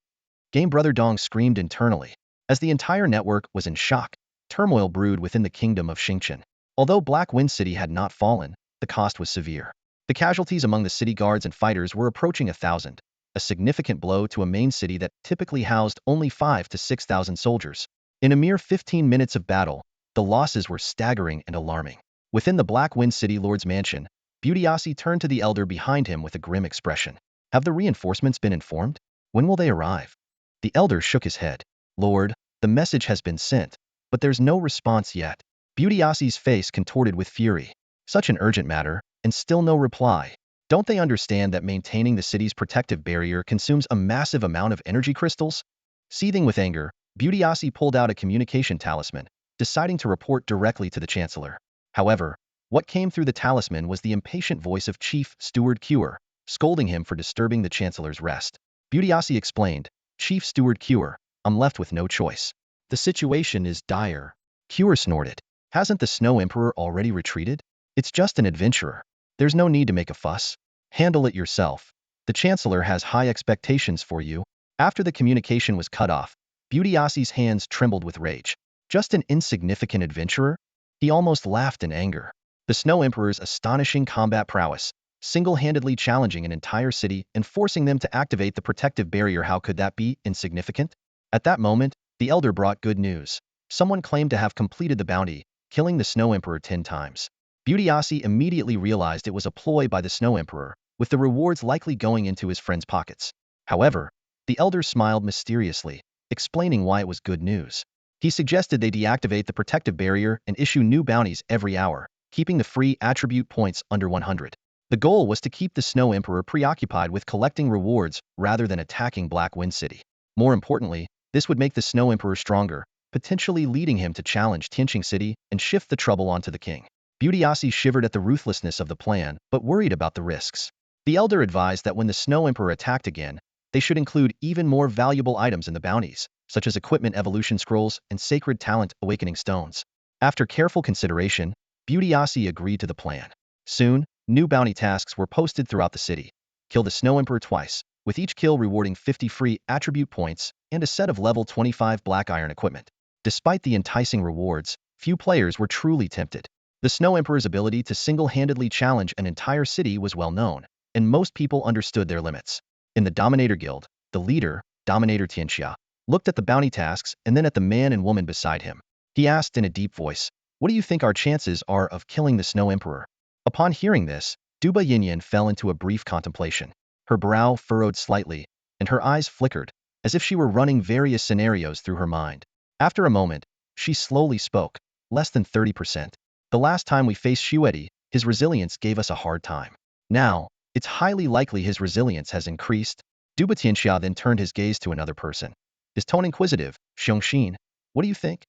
Game Brother Dong screamed internally. As the entire network was in shock, turmoil brewed within the kingdom of Xingqian. Although Black Wind City had not fallen, the cost was severe. The casualties among the city guards and fighters were approaching 1,000, a significant blow to a main city that typically housed only 5,000 to 6,000 soldiers. In a mere 15 minutes of battle, the losses were staggering and alarming. Within the Black Wind City Lord's mansion, Beautyasi turned to the elder behind him with a grim expression. Have the reinforcements been informed? When will they arrive? The elder shook his head. Lord, the message has been sent, but there's no response yet. Beautyasi's face contorted with fury. Such an urgent matter, and still no reply. Don't they understand that maintaining the city's protective barrier consumes a massive amount of energy crystals? Seething with anger, Beautyasi pulled out a communication talisman, deciding to report directly to the Chancellor. However, what came through the talisman was the impatient voice of Chief Steward Cure, scolding him for disturbing the Chancellor's rest. Beautyasi explained, Chief Steward Cure, I'm left with no choice. The situation is dire. Cure snorted. Hasn't the Snow Emperor already retreated? It's just an adventurer. There's no need to make a fuss. Handle it yourself. The Chancellor has high expectations for you. After the communication was cut off, Beautyasi's hands trembled with rage. Just an insignificant adventurer? He almost laughed in anger. The Snow Emperor's astonishing combat prowess, single-handedly challenging an entire city and forcing them to activate the protective barrier. How could that be insignificant? At that moment, the elder brought good news. Someone claimed to have completed the bounty, killing the Snow Emperor 10 times. Beautyasi immediately realized it was a ploy by the Snow Emperor, with the rewards likely going into his friend's pockets. However, the elder smiled mysteriously, explaining why it was good news. He suggested they deactivate the protective barrier and issue new bounties every hour, keeping the free attribute points under 100. The goal was to keep the Snow Emperor preoccupied with collecting rewards rather than attacking Black Wind City. More importantly, this would make the Snow Emperor stronger, potentially leading him to challenge Tianqing City and shift the trouble onto the king. Beautyasi shivered at the ruthlessness of the plan, but worried about the risks. The elder advised that when the Snow Emperor attacked again, they should include even more valuable items in the bounties, such as equipment evolution scrolls and sacred talent awakening stones. After careful consideration, Beautyasi agreed to the plan. Soon, new bounty tasks were posted throughout the city. Kill the Snow Emperor twice, with each kill rewarding 50 free attribute points and a set of level 25 black iron equipment. Despite the enticing rewards, few players were truly tempted. The Snow Emperor's ability to single-handedly challenge an entire city was well known, and most people understood their limits. In the Dominator Guild, the leader, Dominator Tianxia, looked at the bounty tasks and then at the man and woman beside him. He asked in a deep voice, "What do you think our chances are of killing the Snow Emperor?" Upon hearing this, Duba Yinyan fell into a brief contemplation. Her brow furrowed slightly, and her eyes flickered, as if she were running various scenarios through her mind. After a moment, she slowly spoke, less than 30%. The last time we faced Shuedi, his resilience gave us a hard time. Now, it's highly likely his resilience has increased. Duba Tianxia then turned his gaze to another person. His tone inquisitive, Xiongxin, what do you think?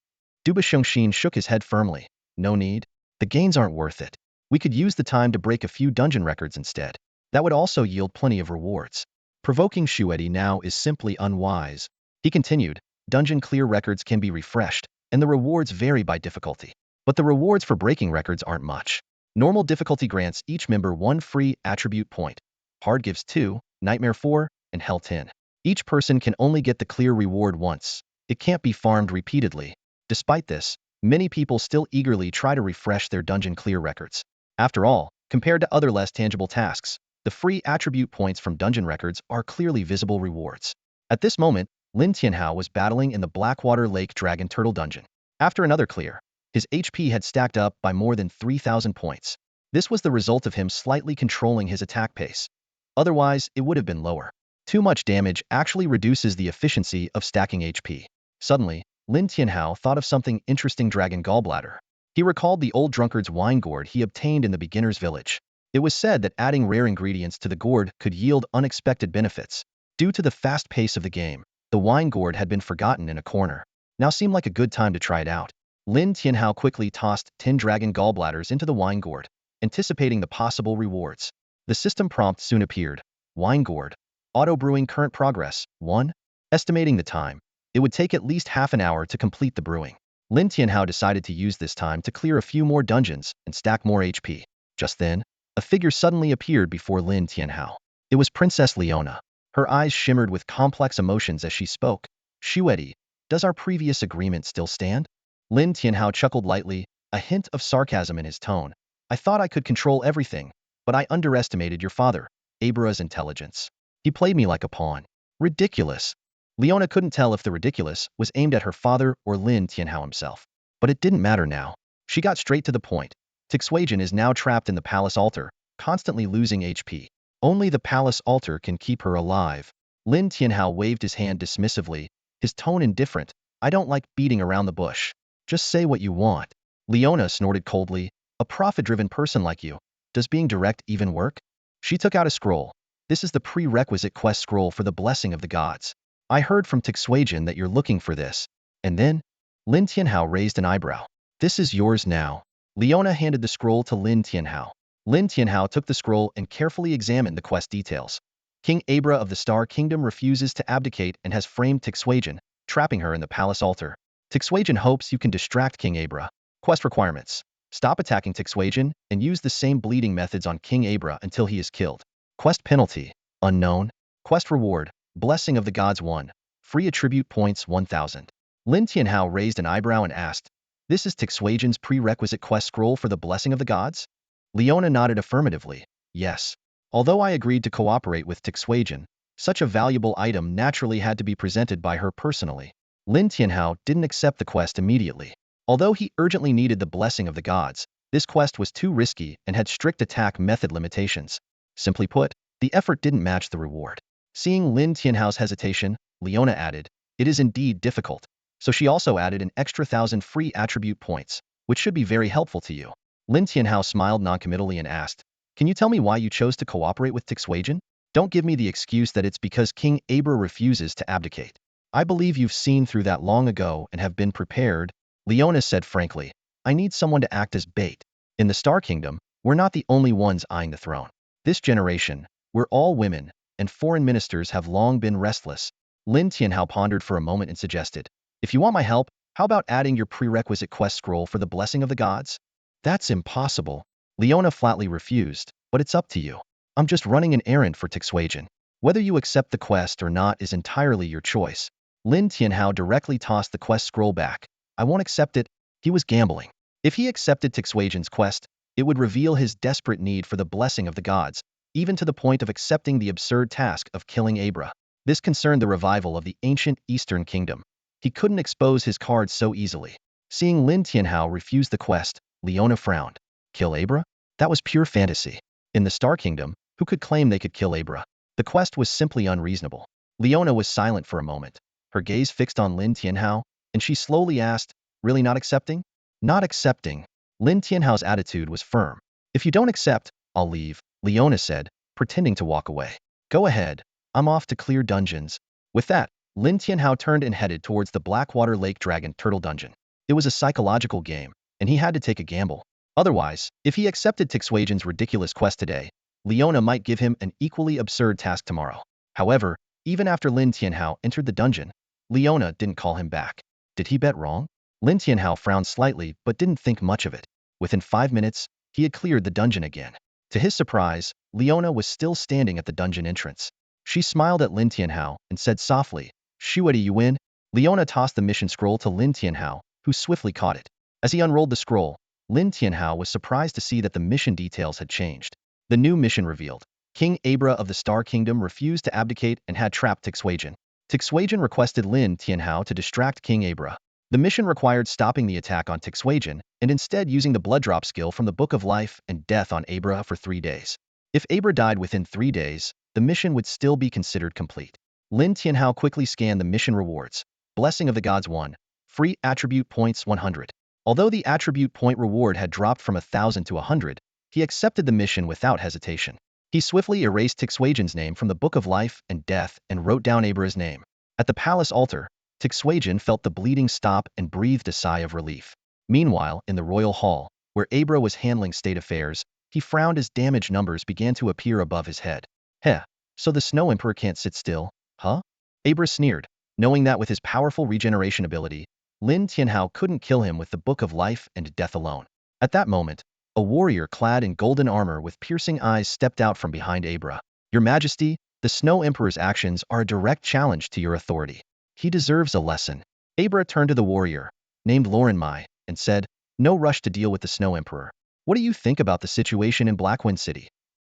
Duba Xiongxin shook his head firmly. No need. The gains aren't worth it. We could use the time to break a few dungeon records instead. That would also yield plenty of rewards. Provoking Shuedi now is simply unwise. He continued, dungeon clear records can be refreshed, and the rewards vary by difficulty. But the rewards for breaking records aren't much. Normal difficulty grants each member 1 free attribute point. Hard gives 2, Nightmare 4, and Hell 10. Each person can only get the clear reward once. It can't be farmed repeatedly. Despite this, many people still eagerly try to refresh their dungeon clear records. After all, compared to other less tangible tasks, the free attribute points from dungeon records are clearly visible rewards. At this moment, Lin Tianhao was battling in the Blackwater Lake Dragon Turtle Dungeon. After another clear, his HP had stacked up by more than 3,000 points. This was the result of him slightly controlling his attack pace. Otherwise, it would have been lower. Too much damage actually reduces the efficiency of stacking HP. Suddenly, Lin Tianhao thought of something interesting: dragon gallbladder. He recalled the old drunkard's wine gourd he obtained in the beginner's village. It was said that adding rare ingredients to the gourd could yield unexpected benefits. Due to the fast pace of the game, the wine gourd had been forgotten in a corner. Now seemed like a good time to try it out. Lin Tianhao quickly tossed 10 dragon gallbladders into the wine gourd, anticipating the possible rewards. The system prompt soon appeared. Wine gourd. Auto-brewing current progress, 1. Estimating the time, it would take at least half an hour to complete the brewing. Lin Tianhao decided to use this time to clear a few more dungeons and stack more HP. Just then, a figure suddenly appeared before Lin Tianhao. It was Princess Leona. Her eyes shimmered with complex emotions as she spoke. Shuedi, does our previous agreement still stand? Lin Tianhao chuckled lightly, a hint of sarcasm in his tone. I thought I could control everything, but I underestimated your father, Abra's intelligence. He played me like a pawn. Ridiculous. Leona couldn't tell if the ridiculous was aimed at her father or Lin Tianhao himself. But it didn't matter now. She got straight to the point. Tixuejin is now trapped in the palace altar, constantly losing HP. Only the palace altar can keep her alive. Lin Tianhao waved his hand dismissively, his tone indifferent. I don't like beating around the bush. Just say what you want. Leona snorted coldly. A profit-driven person like you. Does being direct even work? She took out a scroll. This is the prerequisite quest scroll for the blessing of the gods. I heard from Tixuejin that you're looking for this. And then? Lin Tianhao raised an eyebrow. This is yours now. Leona handed the scroll to Lin Tianhao. Lin Tianhao took the scroll and carefully examined the quest details. King Abra of the Star Kingdom refuses to abdicate and has framed Tixuejin, trapping her in the palace altar. Tixuejin hopes you can distract King Abra. Quest requirements. Stop attacking Tixuejin and use the same bleeding methods on King Abra until he is killed. Quest penalty. Unknown. Quest reward. Blessing of the Gods 1. Free attribute points 1000. Lin Tianhao raised an eyebrow and asked, this is Tixuejin's prerequisite quest scroll for the blessing of the gods? Leona nodded affirmatively. Yes. Although I agreed to cooperate with Tixuejin, such a valuable item naturally had to be presented by her personally. Lin Tianhao didn't accept the quest immediately. Although he urgently needed the blessing of the gods, this quest was too risky and had strict attack method limitations. Simply put, the effort didn't match the reward. Seeing Lin Tianhao's hesitation, Leona added, it is indeed difficult. So she also added an extra 1,000 free attribute points, which should be very helpful to you. Lin Tianhao smiled noncommittally and asked, can you tell me why you chose to cooperate with Tixuejin? Don't give me the excuse that it's because King Abra refuses to abdicate. I believe you've seen through that long ago and have been prepared. Leona said frankly, I need someone to act as bait. In the Star Kingdom, we're not the only ones eyeing the throne. This generation, we're all women, and foreign ministers have long been restless. Lin Tianhao pondered for a moment and suggested, if you want my help, how about adding your prerequisite quest scroll for the blessing of the gods? That's impossible. Leona flatly refused, but it's up to you. I'm just running an errand for Tixuejin. Whether you accept the quest or not is entirely your choice. Lin Tianhao directly tossed the quest scroll back. I won't accept it. He was gambling. If he accepted Tixuejin's quest, it would reveal his desperate need for the blessing of the gods, even to the point of accepting the absurd task of killing Abra. This concerned the revival of the ancient Eastern Kingdom. He couldn't expose his cards so easily. Seeing Lin Tianhao refuse the quest, Leona frowned. Kill Abra? That was pure fantasy. In the Star Kingdom, who could claim they could kill Abra? The quest was simply unreasonable. Leona was silent for a moment, her gaze fixed on Lin Tianhao, and she slowly asked, really not accepting? Not accepting. Lin Tianhao's attitude was firm. If you don't accept, I'll leave, Leona said, pretending to walk away. Go ahead. I'm off to clear dungeons. With that, Lin Tianhao turned and headed towards the Blackwater Lake Dragon Turtle Dungeon. It was a psychological game, and he had to take a gamble. Otherwise, if he accepted Tixuejin's ridiculous quest today, Leona might give him an equally absurd task tomorrow. However, even after Lin Tianhao entered the dungeon, Leona didn't call him back. Did he bet wrong? Lin Tianhao frowned slightly but didn't think much of it. Within 5 minutes, he had cleared the dungeon again. To his surprise, Leona was still standing at the dungeon entrance. She smiled at Lin Tianhao and said softly, Shuedi, you win? Leona tossed the mission scroll to Lin Tianhao, who swiftly caught it. As he unrolled the scroll, Lin Tianhao was surprised to see that the mission details had changed. The new mission revealed. King Abra of the Star Kingdom refused to abdicate and had trapped Tixuejin. Tixuejin requested Lin Tianhao to distract King Abra. The mission required stopping the attack on Tixuejin and instead using the blood drop skill from the Book of Life and Death on Abra for 3 days. If Abra died within 3 days, the mission would still be considered complete. Lin Tianhao quickly scanned the mission rewards. Blessing of the Gods 1. Free attribute points 100. Although the attribute point reward had dropped from 1,000 to 100, he accepted the mission without hesitation. He swiftly erased Tixuejin's name from the Book of Life and Death and wrote down Abra's name. At the palace altar, Tixuejin felt the bleeding stop and breathed a sigh of relief. Meanwhile, in the royal hall, where Abra was handling state affairs, he frowned as damage numbers began to appear above his head. Heh, so the Snow Emperor can't sit still, huh? Abra sneered, knowing that with his powerful regeneration ability, Lin Tianhao couldn't kill him with the Book of Life and Death alone. At that moment, a A warrior clad in golden armor with piercing eyes stepped out from behind Abra. Your Majesty, the Snow Emperor's actions are a direct challenge to your authority. He deserves a lesson. Abra turned to the warrior, named Lauren Mai, and said, no rush to deal with the Snow Emperor. What do you think about the situation in Blackwind City?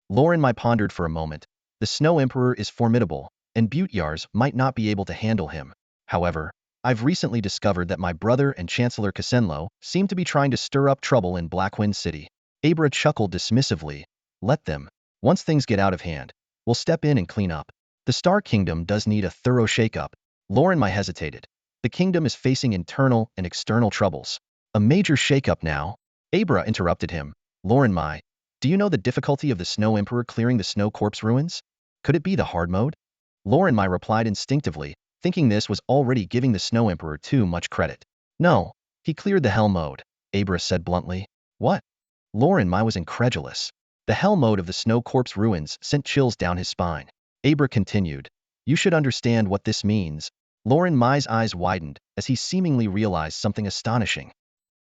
Lauren Mai pondered for a moment. The Snow Emperor is formidable, and Butyars might not be able to handle him. However, I've recently discovered that my brother and Chancellor Casenlo seem to be trying to stir up trouble in Blackwind City. Abra chuckled dismissively. Let them. Once things get out of hand, we'll step in and clean up. The Star Kingdom does need a thorough shake-up. Lauren Mai hesitated. The kingdom is facing internal and external troubles. A major shake-up now? Abra interrupted him. Lauren Mai, do you know the difficulty of the Snow Emperor clearing the Snow Corpse ruins? Could it be the hard mode? Lauren Mai replied instinctively, thinking this was already giving the Snow Emperor too much credit. No, he cleared the Hell mode, Abra said bluntly. What? Lauren Mai was incredulous. The Hell mode of the Snow Corpse ruins sent chills down his spine. Abra continued. You should understand what this means. Lauren Mai's eyes widened as he seemingly realized something astonishing.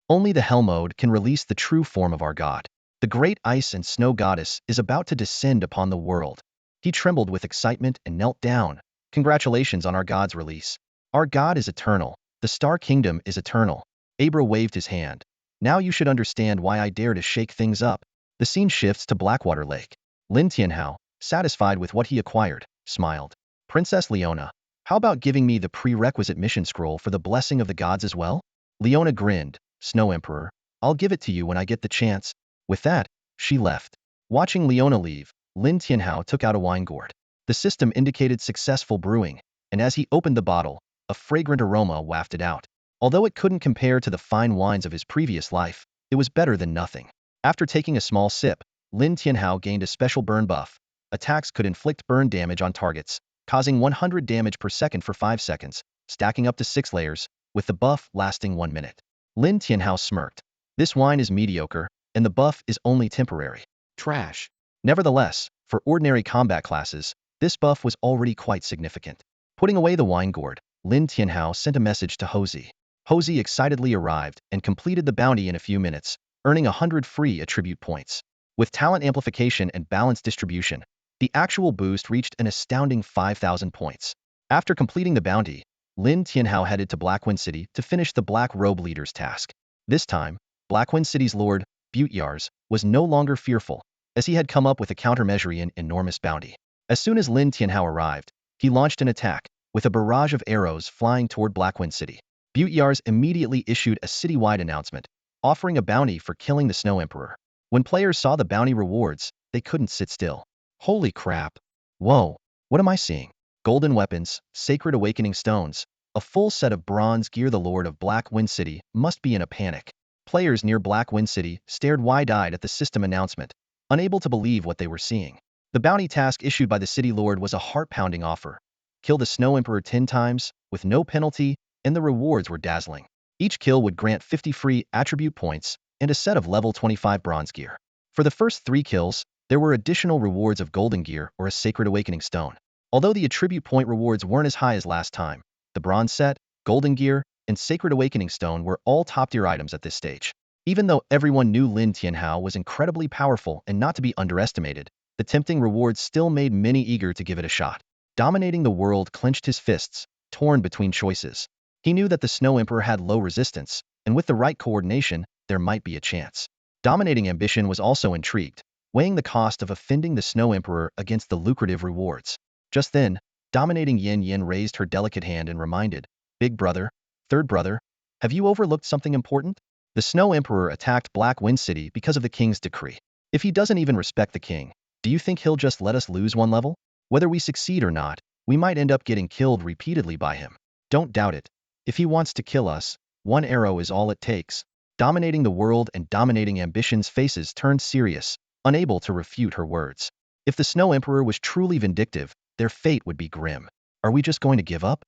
Only the Hell mode can release the true form of our god. The great ice and snow goddess is about to descend upon the world. He trembled with excitement and knelt down. Congratulations on our god's release. Our god is eternal. The Star Kingdom is eternal. Abra waved his hand. Now you should understand why I dare to shake things up. The scene shifts to Blackwater Lake. Lin Tianhao, satisfied with what he acquired, smiled. Princess Leona, how about giving me the prerequisite mission scroll for the blessing of the gods as well? Leona grinned. Snow Emperor, I'll give it to you when I get the chance. With that, she left. Watching Leona leave, Lin Tianhao took out a wine gourd. The system indicated successful brewing, and as he opened the bottle, a fragrant aroma wafted out. Although it couldn't compare to the fine wines of his previous life, it was better than nothing. After taking a small sip, Lin Tianhao gained a special burn buff. Attacks could inflict burn damage on targets, causing 100 damage per second for 5 seconds, stacking up to 6 layers, with the buff lasting 1 minute. Lin Tianhao smirked. This wine is mediocre, and the buff is only temporary. Trash. Nevertheless, for ordinary combat classes, this buff was already quite significant. Putting away the wine gourd, Lin Tianhao sent a message to Hosey. Hosey excitedly arrived and completed the bounty in a few minutes, earning 100 free attribute points. With talent amplification and balanced distribution, the actual boost reached an astounding 5,000 points. After completing the bounty, Lin Tianhao headed to Blackwind City to finish the Black Robe Leader's task. This time, Blackwind City's Lord, Butyars, was no longer fearful, as he had come up with a countermeasure in enormous bounty. As soon as Lin Tianhao arrived, he launched an attack, with a barrage of arrows flying toward Blackwind City. Butyars immediately issued a citywide announcement, offering a bounty for killing the Snow Emperor. When players saw the bounty rewards, they couldn't sit still. Holy crap. Whoa, what am I seeing? Golden weapons, sacred awakening stones, a full set of bronze gear. The Lord of Blackwind City must be in a panic. Players near Blackwind City stared wide-eyed at the system announcement, unable to believe what they were seeing. The bounty task issued by the City Lord was a heart-pounding offer. Kill the Snow Emperor 10 times, with no penalty, and the rewards were dazzling. Each kill would grant 50 free attribute points and a set of level 25 bronze gear. For the first 3 kills, there were additional rewards of golden gear or a sacred awakening stone. Although the attribute point rewards weren't as high as last time, the bronze set, golden gear, and sacred awakening stone were all top-tier items at this stage. Even though everyone knew Lin Tianhao was incredibly powerful and not to be underestimated, the tempting rewards still made many eager to give it a shot. Dominating the world clenched his fists, torn between choices. He knew that the Snow Emperor had low resistance, and with the right coordination, there might be a chance. Dominating ambition was also intrigued, weighing the cost of offending the Snow Emperor against the lucrative rewards. Just then, dominating Yin Yin raised her delicate hand and reminded, Big brother, third brother, have you overlooked something important? The Snow Emperor attacked Blackwind City because of the king's decree. If he doesn't even respect the king, do you think he'll just let us lose 1 level? Whether we succeed or not, we might end up getting killed repeatedly by him. Don't doubt it. If he wants to kill us, 1 arrow is all it takes. Dominating the world and dominating ambition's faces turned serious, unable to refute her words. If the Snow Emperor was truly vindictive, their fate would be grim. Are we just going to give up?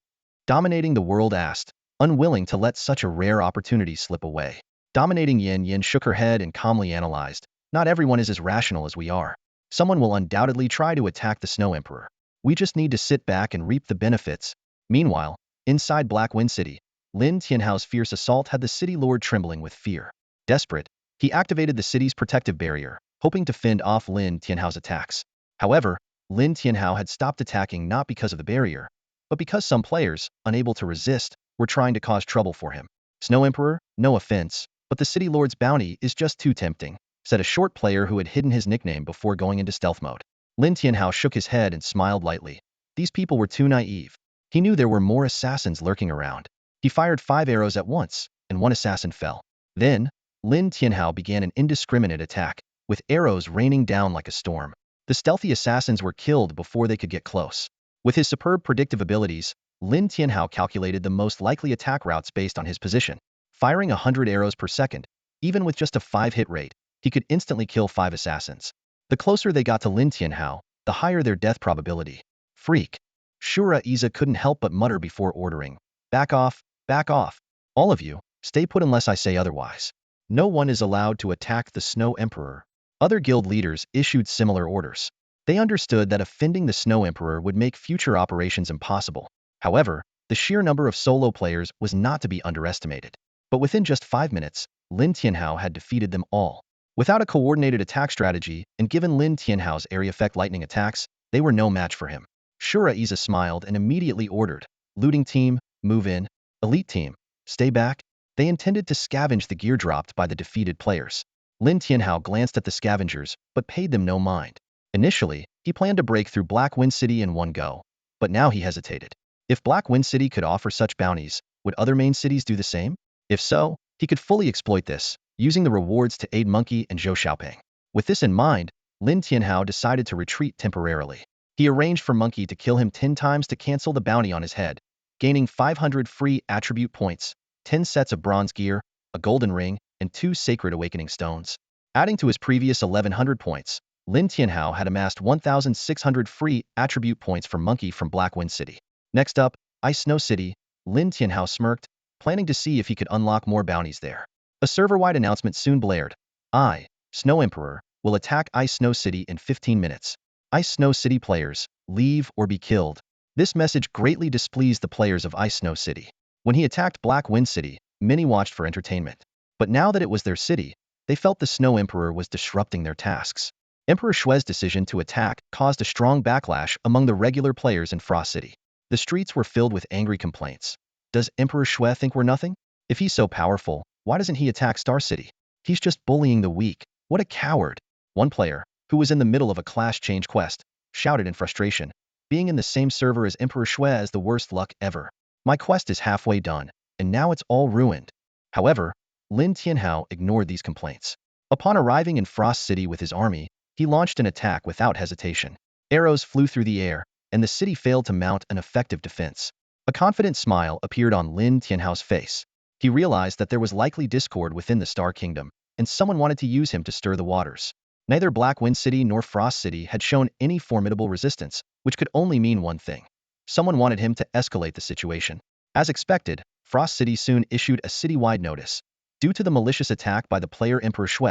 Dominating the world asked, unwilling to let such a rare opportunity slip away. Dominating Yin Yin shook her head and calmly analyzed, not everyone is as rational as we are. Someone will undoubtedly try to attack the Snow Emperor. We just need to sit back and reap the benefits. Meanwhile, inside Blackwind City, Lin Tianhao's fierce assault had the city lord trembling with fear. Desperate, He activated the city's protective barrier, hoping to fend off Lin Tianhao's attacks. However, Lin Tianhao had stopped attacking not because of the barrier, but because some players, unable to resist, were trying to cause trouble for him. Snow Emperor, no offense, but the City Lord's bounty is just too tempting, said a short player who had hidden his nickname before going into stealth mode. Lin Tianhao shook his head and smiled lightly. These people were too naive. He knew there were more assassins lurking around. He fired 5 arrows at once, and 1 assassin fell. Then, Lin Tianhao began an indiscriminate attack, with arrows raining down like a storm. The stealthy assassins were killed before they could get close. With his superb predictive abilities, Lin Tianhao calculated the most likely attack routes based on his position. Firing 100 arrows per second, even with just a 5-hit rate, he could instantly kill 5 assassins. The closer they got to Lin Tianhao, the higher their death probability. Freak. Shura Iza couldn't help but mutter before ordering, back off, back off. All of you, stay put unless I say otherwise. No one is allowed to attack the Snow Emperor. Other guild leaders issued similar orders. They understood that offending the Snow Emperor would make future operations impossible. However, the sheer number of solo players was not to be underestimated. But within just 5 minutes, Lin Tianhao had defeated them all. Without a coordinated attack strategy, and given Lin Tianhao's area effect lightning attacks, they were no match for him. Shura Iza smiled and immediately ordered, looting team, move in, elite team, stay back. They intended to scavenge the gear dropped by the defeated players. Lin Tianhao glanced at the scavengers, but paid them no mind. Initially, he planned to break through Black Wind City in one go, but now he hesitated. If Black Wind City could offer such bounties, would other main cities do the same? If so, he could fully exploit this, using the rewards to aid Monkey and Zhou Xiaoping. With this in mind, Lin Tianhao decided to retreat temporarily. He arranged for Monkey to kill him 10 times to cancel the bounty on his head, gaining 500 free attribute points, 10 sets of bronze gear, a golden ring, and 2 sacred awakening stones. Adding to his previous 1100 points, Lin Tianhao had amassed 1,600 free attribute points for Monkey from Black Wind City. Next up, Ice Snow City. Lin Tianhao smirked, planning to see if he could unlock more bounties there. A server-wide announcement soon blared. Snow Emperor, will attack Ice Snow City in 15 minutes. Ice Snow City players, leave or be killed. This message greatly displeased the players of Ice Snow City. When he attacked Black Wind City, many watched for entertainment. But now that it was their city, they felt the Snow Emperor was disrupting their tasks. Emperor Shue's decision to attack caused a strong backlash among the regular players in Frost City. The streets were filled with angry complaints. Does Emperor Shue think we're nothing? If he's so powerful, why doesn't he attack Star City? He's just bullying the weak. What a coward. One player, who was in the middle of a class change quest, shouted in frustration. Being in the same server as Emperor Shue is the worst luck ever. My quest is halfway done, and now it's all ruined. However, Lin Tianhao ignored these complaints. Upon arriving in Frost City with his army, he launched an attack without hesitation. Arrows flew through the air, and the city failed to mount an effective defense. A confident smile appeared on Lin Tianhao's face. He realized that there was likely discord within the Star Kingdom, and someone wanted to use him to stir the waters. Neither Black Wind City nor Frost City had shown any formidable resistance, which could only mean one thing. Someone wanted him to escalate the situation. As expected, Frost City soon issued a citywide notice. Due to the malicious attack by the player Emperor Shue,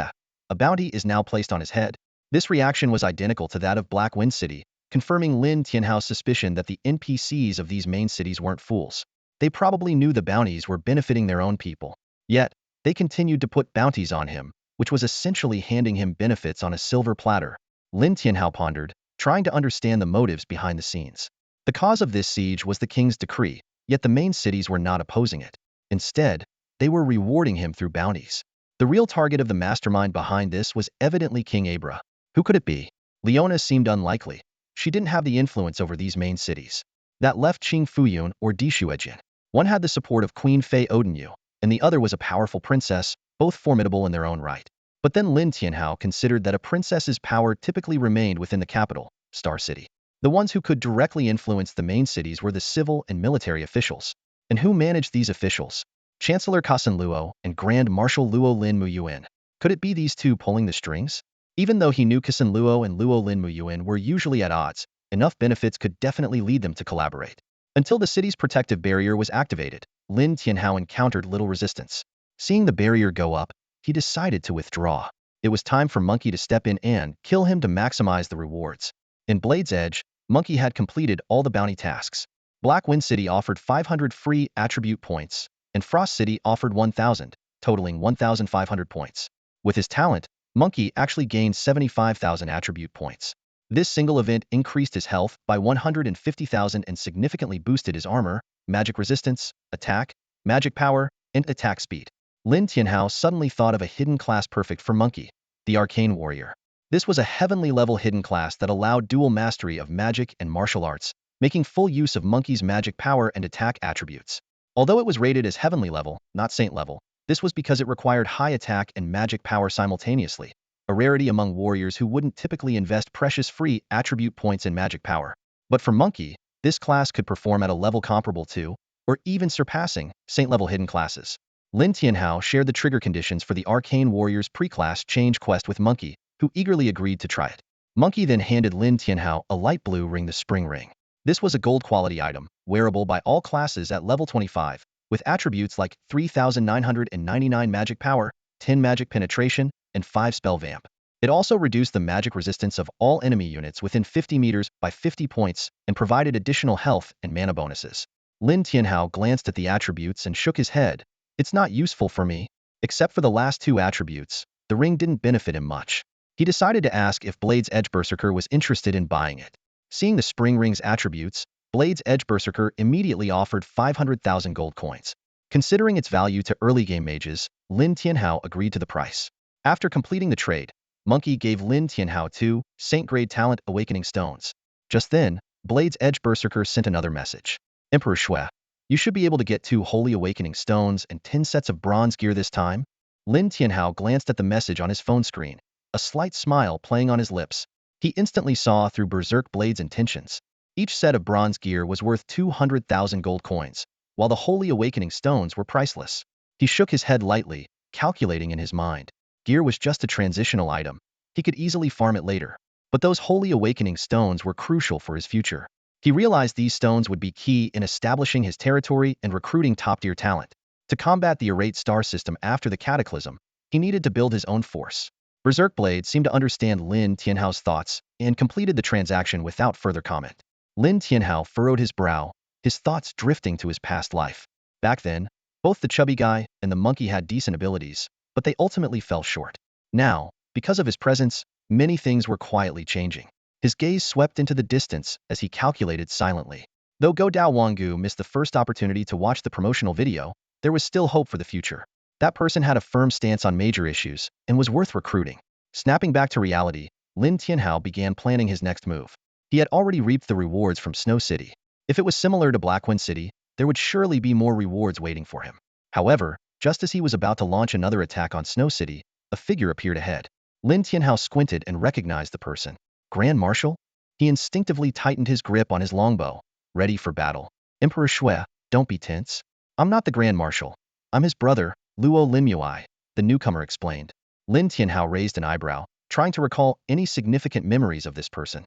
a bounty is now placed on his head. This reaction was identical to that of Black Wind City, confirming Lin Tianhao's suspicion that the NPCs of these main cities weren't fools. They probably knew the bounties were benefiting their own people. Yet, they continued to put bounties on him, which was essentially handing him benefits on a silver platter. Lin Tianhao pondered, trying to understand the motives behind the scenes. The cause of this siege was the king's decree, yet the main cities were not opposing it. Instead, they were rewarding him through bounties. The real target of the mastermind behind this was evidently King Abra. Who could it be? Leona seemed unlikely. She didn't have the influence over these main cities. That left Qing Fuyun or Di Shuejin. One had the support of Queen Fei Odenyu, and the other was a powerful princess, both formidable in their own right. But then Lin Tianhao considered that a princess's power typically remained within the capital, Star City. The ones who could directly influence the main cities were the civil and military officials. And who managed these officials? Chancellor Kasan Luo and Grand Marshal Luo Lin Muyuan. Could it be these two pulling the strings? Even though he knew Kasan Luo and Luo Lin Muyuan were usually at odds, enough benefits could definitely lead them to collaborate. Until the city's protective barrier was activated, Lin Tianhao encountered little resistance. Seeing the barrier go up, he decided to withdraw. It was time for Monkey to step in and kill him to maximize the rewards. In Blade's Edge, Monkey had completed all the bounty tasks. Black Wind City offered 500 free attribute points, and Frost City offered 1,000, totaling 1,500 points. With his talent, Monkey actually gained 75,000 attribute points. This single event increased his health by 150,000 and significantly boosted his armor, magic resistance, attack, magic power, and attack speed. Lin Tianhao suddenly thought of a hidden class perfect for Monkey, the Arcane Warrior. This was a heavenly level hidden class that allowed dual mastery of magic and martial arts, making full use of Monkey's magic power and attack attributes. Although it was rated as heavenly level, not saint level, this was because it required high attack and magic power simultaneously, a rarity among warriors who wouldn't typically invest precious free attribute points in magic power. But for Monkey, this class could perform at a level comparable to, or even surpassing, saint-level hidden classes. Lin Tianhao shared the trigger conditions for the Arcane Warrior's pre-class change quest with Monkey, who eagerly agreed to try it. Monkey then handed Lin Tianhao a light blue ring, the Spring Ring. This was a gold quality item, wearable by all classes at level 25, with attributes like 3,999 magic power, 10 magic penetration, and 5 spell vamp. It also reduced the magic resistance of all enemy units within 50 meters by 50 points and provided additional health and mana bonuses. Lin Tianhao glanced at the attributes and shook his head. It's not useful for me. Except for the last two attributes, the ring didn't benefit him much. He decided to ask if Blade's Edge Berserker was interested in buying it. Seeing the Spring Ring's attributes, Blade's Edge Berserker immediately offered 500,000 gold coins. Considering its value to early game mages, Lin Tianhao agreed to the price. After completing the trade, Monkey gave Lin Tianhao 2 Saint-grade Talent Awakening Stones. Just then, Blade's Edge Berserker sent another message. Emperor Shui, you should be able to get 2 Holy Awakening Stones and 10 sets of bronze gear this time. Lin Tianhao glanced at the message on his phone screen, a slight smile playing on his lips. He instantly saw through Berserk Blade's intentions. Each set of bronze gear was worth 200,000 gold coins, while the Holy Awakening Stones were priceless. He shook his head lightly, calculating in his mind. Gear was just a transitional item. He could easily farm it later. But those Holy Awakening Stones were crucial for his future. He realized these stones would be key in establishing his territory and recruiting top-tier talent. To combat the Irate star system after the Cataclysm, he needed to build his own force. Berserk Blade seemed to understand Lin Tianhao's thoughts and completed the transaction without further comment. Lin Tianhao furrowed his brow, his thoughts drifting to his past life. Back then, both the chubby guy and the monkey had decent abilities, but they ultimately fell short. Now, because of his presence, many things were quietly changing. His gaze swept into the distance as he calculated silently. Though Go Dao Wanggu missed the first opportunity to watch the promotional video, there was still hope for the future. That person had a firm stance on major issues and was worth recruiting. Snapping back to reality, Lin Tianhao began planning his next move. He had already reaped the rewards from Snow City. If it was similar to Blackwind City, there would surely be more rewards waiting for him. However, just as he was about to launch another attack on Snow City, a figure appeared ahead. Lin Tianhao squinted and recognized the person. Grand Marshal? He instinctively tightened his grip on his longbow, ready for battle. Emperor Shui, don't be tense. I'm not the Grand Marshal. I'm his brother, Luo Limuai, the newcomer explained. Lin Tianhao raised an eyebrow, trying to recall any significant memories of this person.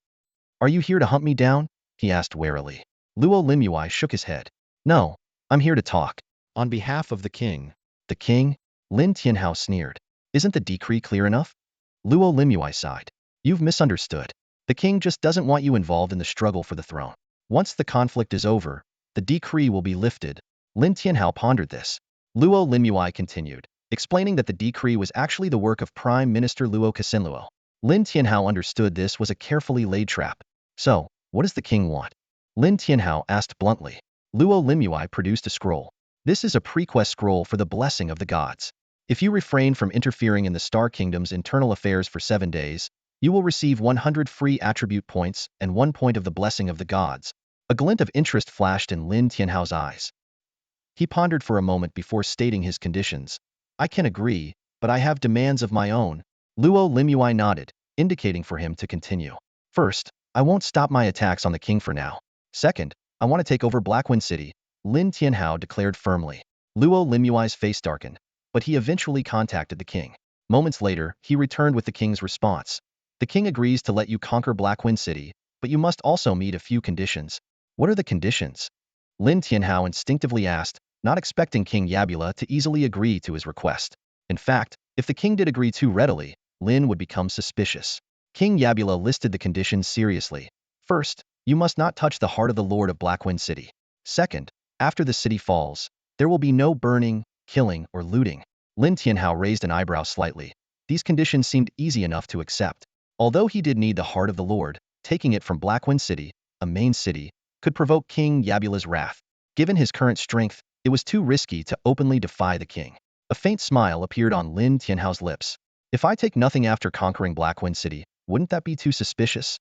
Are you here to hunt me down? He asked warily. Luo Limuai shook his head. No, I'm here to talk. On behalf of the king. The king? Lin Tianhao sneered. Isn't the decree clear enough? Luo Limuai sighed. You've misunderstood. The king just doesn't want you involved in the struggle for the throne. Once the conflict is over, the decree will be lifted. Lin Tianhao pondered this. Luo Limuai continued, explaining that the decree was actually the work of Prime Minister Luo Casinluo. Lin Tianhao understood this was a carefully laid trap. So, what does the king want? Lin Tianhao asked bluntly. Luo Limuai produced a scroll. This is a pre-quest scroll for the blessing of the gods. If you refrain from interfering in the Star Kingdom's internal affairs for 7 days, you will receive 100 free attribute points and 1 point of the blessing of the gods. A glint of interest flashed in Lin Tianhao's eyes. He pondered for a moment before stating his conditions. I can agree, but I have demands of my own. Luo Limuai nodded, indicating for him to continue. First, I won't stop my attacks on the king for now. Second, I want to take over Blackwind City, Lin Tianhao declared firmly. Luo Limuai's face darkened, but he eventually contacted the king. Moments later, he returned with the king's response. The king agrees to let you conquer Blackwind City, but you must also meet a few conditions. What are the conditions? Lin Tianhao instinctively asked, not expecting King Yabula to easily agree to his request. In fact, if the king did agree too readily, Lin would become suspicious. King Yabula listed the conditions seriously. First, you must not touch the heart of the Lord of Blackwind City. Second, after the city falls, there will be no burning, killing, or looting. Lin Tianhao raised an eyebrow slightly. These conditions seemed easy enough to accept. Although he did need the heart of the Lord, taking it from Blackwind City, a main city, could provoke King Yabula's wrath. Given his current strength, it was too risky to openly defy the king. A faint smile appeared on Lin Tianhao's lips. If I take nothing after conquering Blackwind City, wouldn't that be too suspicious?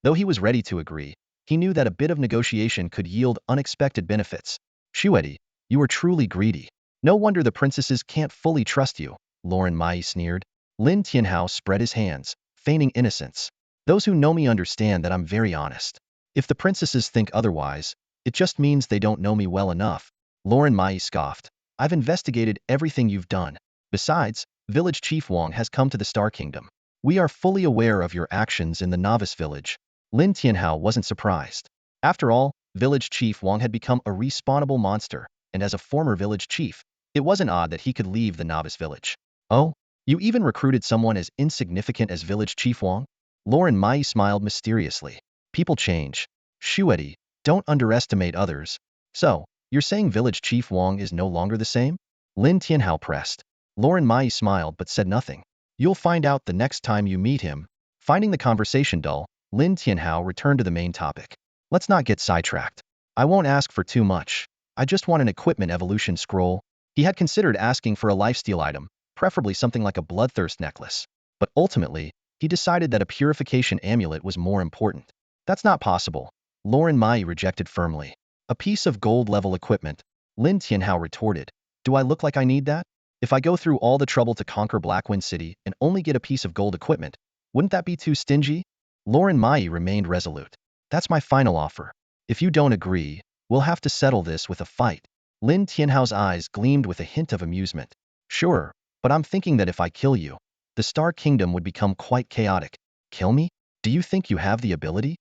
Though he was ready to agree, he knew that a bit of negotiation could yield unexpected benefits. Shuedi, you are truly greedy. No wonder the princesses can't fully trust you, Lauren Mai sneered. Lin Tianhao spread his hands, feigning innocence. Those who know me understand that I'm very honest. If the princesses think otherwise, it just means they don't know me well enough. Lauren Mai scoffed. I've investigated everything you've done. Besides, Village Chief Wang has come to the Star Kingdom. We are fully aware of your actions in the novice village. Lin Tianhao wasn't surprised. After all, Village Chief Wang had become a respawnable monster, and as a former village chief, it wasn't odd that he could leave the novice village. Oh, you even recruited someone as insignificant as Village Chief Wang? Lauren Mai smiled mysteriously. People change. Shuedi, don't underestimate others. So, you're saying Village Chief Wang is no longer the same? Lin Tianhao pressed. Lauren Mai smiled but said nothing. You'll find out the next time you meet him. Finding the conversation dull, Lin Tianhao returned to the main topic. Let's not get sidetracked. I won't ask for too much. I just want an equipment evolution scroll. He had considered asking for a lifesteal item, preferably something like a bloodthirst necklace. But ultimately, he decided that a purification amulet was more important. That's not possible. Lauren Mai rejected firmly. A piece of gold-level equipment. Lin Tianhao retorted. Do I look like I need that? If I go through all the trouble to conquer Blackwind City and only get a piece of gold equipment, wouldn't that be too stingy? Lauren Mai remained resolute. That's my final offer. If you don't agree, we'll have to settle this with a fight. Lin Tianhao's eyes gleamed with a hint of amusement. Sure, but I'm thinking that if I kill you, the Star Kingdom would become quite chaotic. Kill me? Do you think you have the ability?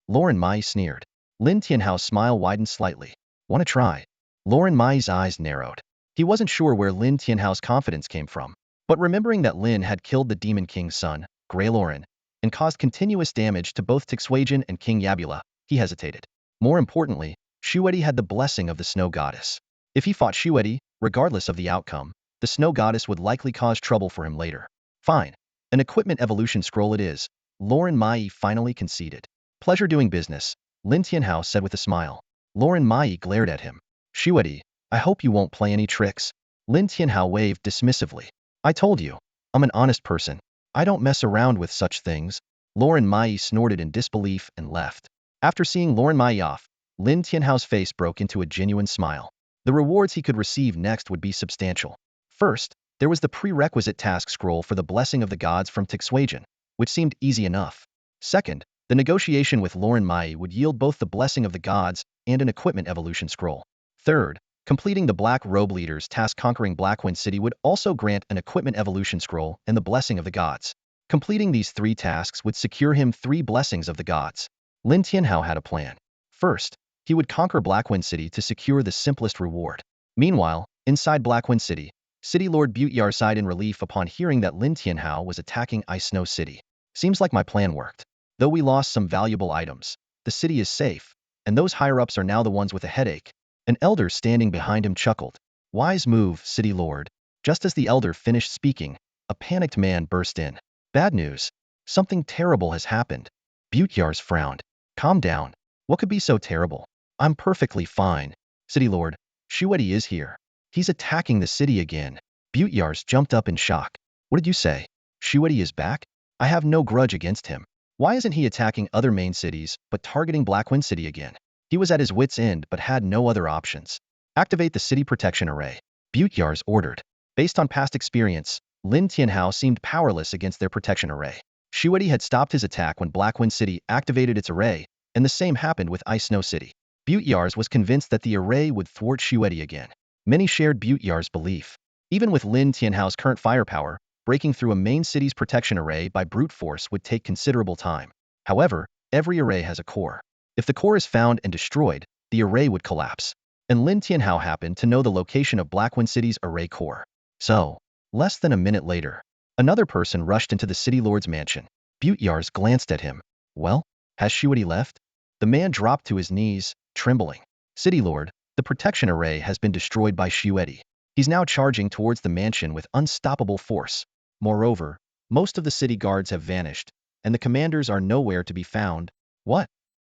Lauren Mai sneered. Lin Tianhao's smile widened slightly. Want to try? Lauren Mai's eyes narrowed. He wasn't sure where Lin Tianhao's confidence came from. But remembering that Lin had killed the Demon King's son, Grey Lauren, and caused continuous damage to both Tixuajian and King Yabula, he hesitated. More importantly, Shuedi had the blessing of the Snow Goddess. If he fought Shuedi, regardless of the outcome, the Snow Goddess would likely cause trouble for him later. Fine. An equipment evolution scroll it is. Lauren Mai finally conceded. Pleasure doing business, Lin Tianhao said with a smile. Lauren Mai glared at him. Shuedi, I hope you won't play any tricks. Lin Tianhao waved dismissively. I told you. I'm an honest person. I don't mess around with such things. Lauren Mai snorted in disbelief and left. After seeing Lauren Mai off, Lin Tianhao's face broke into a genuine smile. The rewards he could receive next would be substantial. First, there was the prerequisite task scroll for the Blessing of the Gods from Tixuajian, which seemed easy enough. Second, the negotiation with Lauren Mai would yield both the Blessing of the Gods and an equipment evolution scroll. Third, completing the Black Robe Leader's task conquering Blackwind City would also grant an equipment evolution scroll and the Blessing of the Gods. Completing these 3 tasks would secure him 3 blessings of the gods. Lin Tianhao had a plan. First, he would conquer Blackwind City to secure the simplest reward. Meanwhile, inside Blackwind City, City Lord Butyar sighed in relief upon hearing that Lin Tianhao was attacking Ice Snow City. Seems like my plan worked. Though we lost some valuable items, the city is safe, and those higher-ups are now the ones with a headache. An elder standing behind him chuckled. Wise move, City Lord. Just as the elder finished speaking, a panicked man burst in. Bad news. Something terrible has happened. Butyars frowned. Calm down. What could be so terrible? I'm perfectly fine. City Lord, Shuedi is here. He's attacking the city again. Butyars jumped up in shock. What did you say? Shuedi is back? I have no grudge against him. Why isn't he attacking other main cities, but targeting Blackwind City again? He was at his wit's end but had no other options. Activate the city protection array. Butyars ordered. Based on past experience, Lin Tianhao seemed powerless against their protection array. Shuedi had stopped his attack when Blackwind City activated its array, and the same happened with Ice Snow City. Butyars was convinced that the array would thwart Shuedi again. Many shared Butyars' belief. Even with Lin Tianhao's current firepower, breaking through a main city's protection array by brute force would take considerable time. However, every array has a core. If the core is found and destroyed, the array would collapse. And Lin Tianhao happened to know the location of Blackwind City's array core. So, less than a minute later, another person rushed into the city lord's mansion. Butyars glanced at him. Well, has Shuedi left? The man dropped to his knees, trembling. City Lord, the protection array has been destroyed by Shuedi. He's now charging towards the mansion with unstoppable force. Moreover, Most of the city guards have vanished, and the commanders are nowhere to be found. What?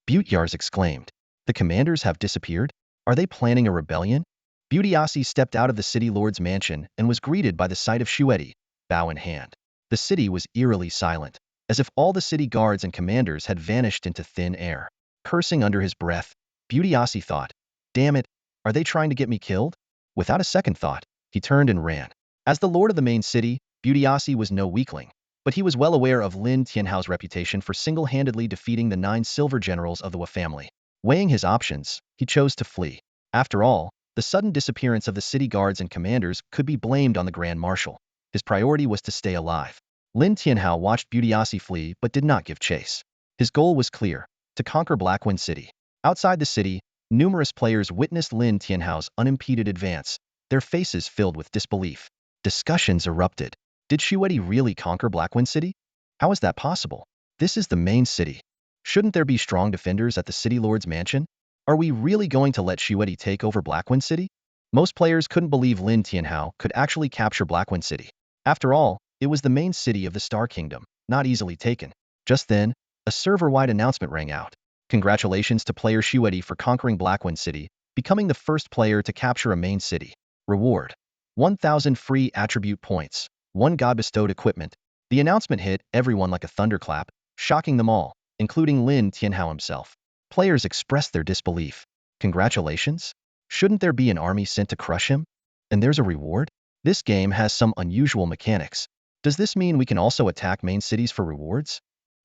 Butyars exclaimed. The commanders have disappeared? Are they planning a rebellion? Butyasi stepped out of the city lord's mansion and was greeted by the sight of Shueti, bow in hand. The city was eerily silent, as if all the city guards and commanders had vanished into thin air. Cursing under his breath, Butyasi thought, damn it, are they trying to get me killed? Without a second thought, he turned and ran. As the lord of the main city, Butyasi was no weakling, but he was well aware of Lin Tianhao's reputation for single-handedly defeating the 9 silver generals of the Wa family. Weighing his options, he chose to flee. After all, the sudden disappearance of the city guards and commanders could be blamed on the Grand Marshal. His priority was to stay alive. Lin Tianhao watched Butyasi flee but did not give chase. His goal was clear, to conquer Blackwind City. Outside the city, numerous players witnessed Lin Tianhao's unimpeded advance, their faces filled with disbelief. Discussions erupted. Did Shueti really conquer Blackwind City? How is that possible? This is the main city. Shouldn't there be strong defenders at the city lord's mansion? Are we really going to let Shueti take over Blackwind City? Most players couldn't believe Lin Tianhao could actually capture Blackwind City. After all, it was the main city of the Star Kingdom, not easily taken. Just then, a server-wide announcement rang out. Congratulations to player Shueti for conquering Blackwind City, becoming the first player to capture a main city. Reward: 1,000 free attribute points, 1 god-bestowed equipment. The announcement hit everyone like a thunderclap, shocking them all, including Lin Tianhao himself. Players expressed their disbelief. Congratulations? Shouldn't there be an army sent to crush him? And there's a reward? This game has some unusual mechanics. Does this mean we can also attack main cities for rewards?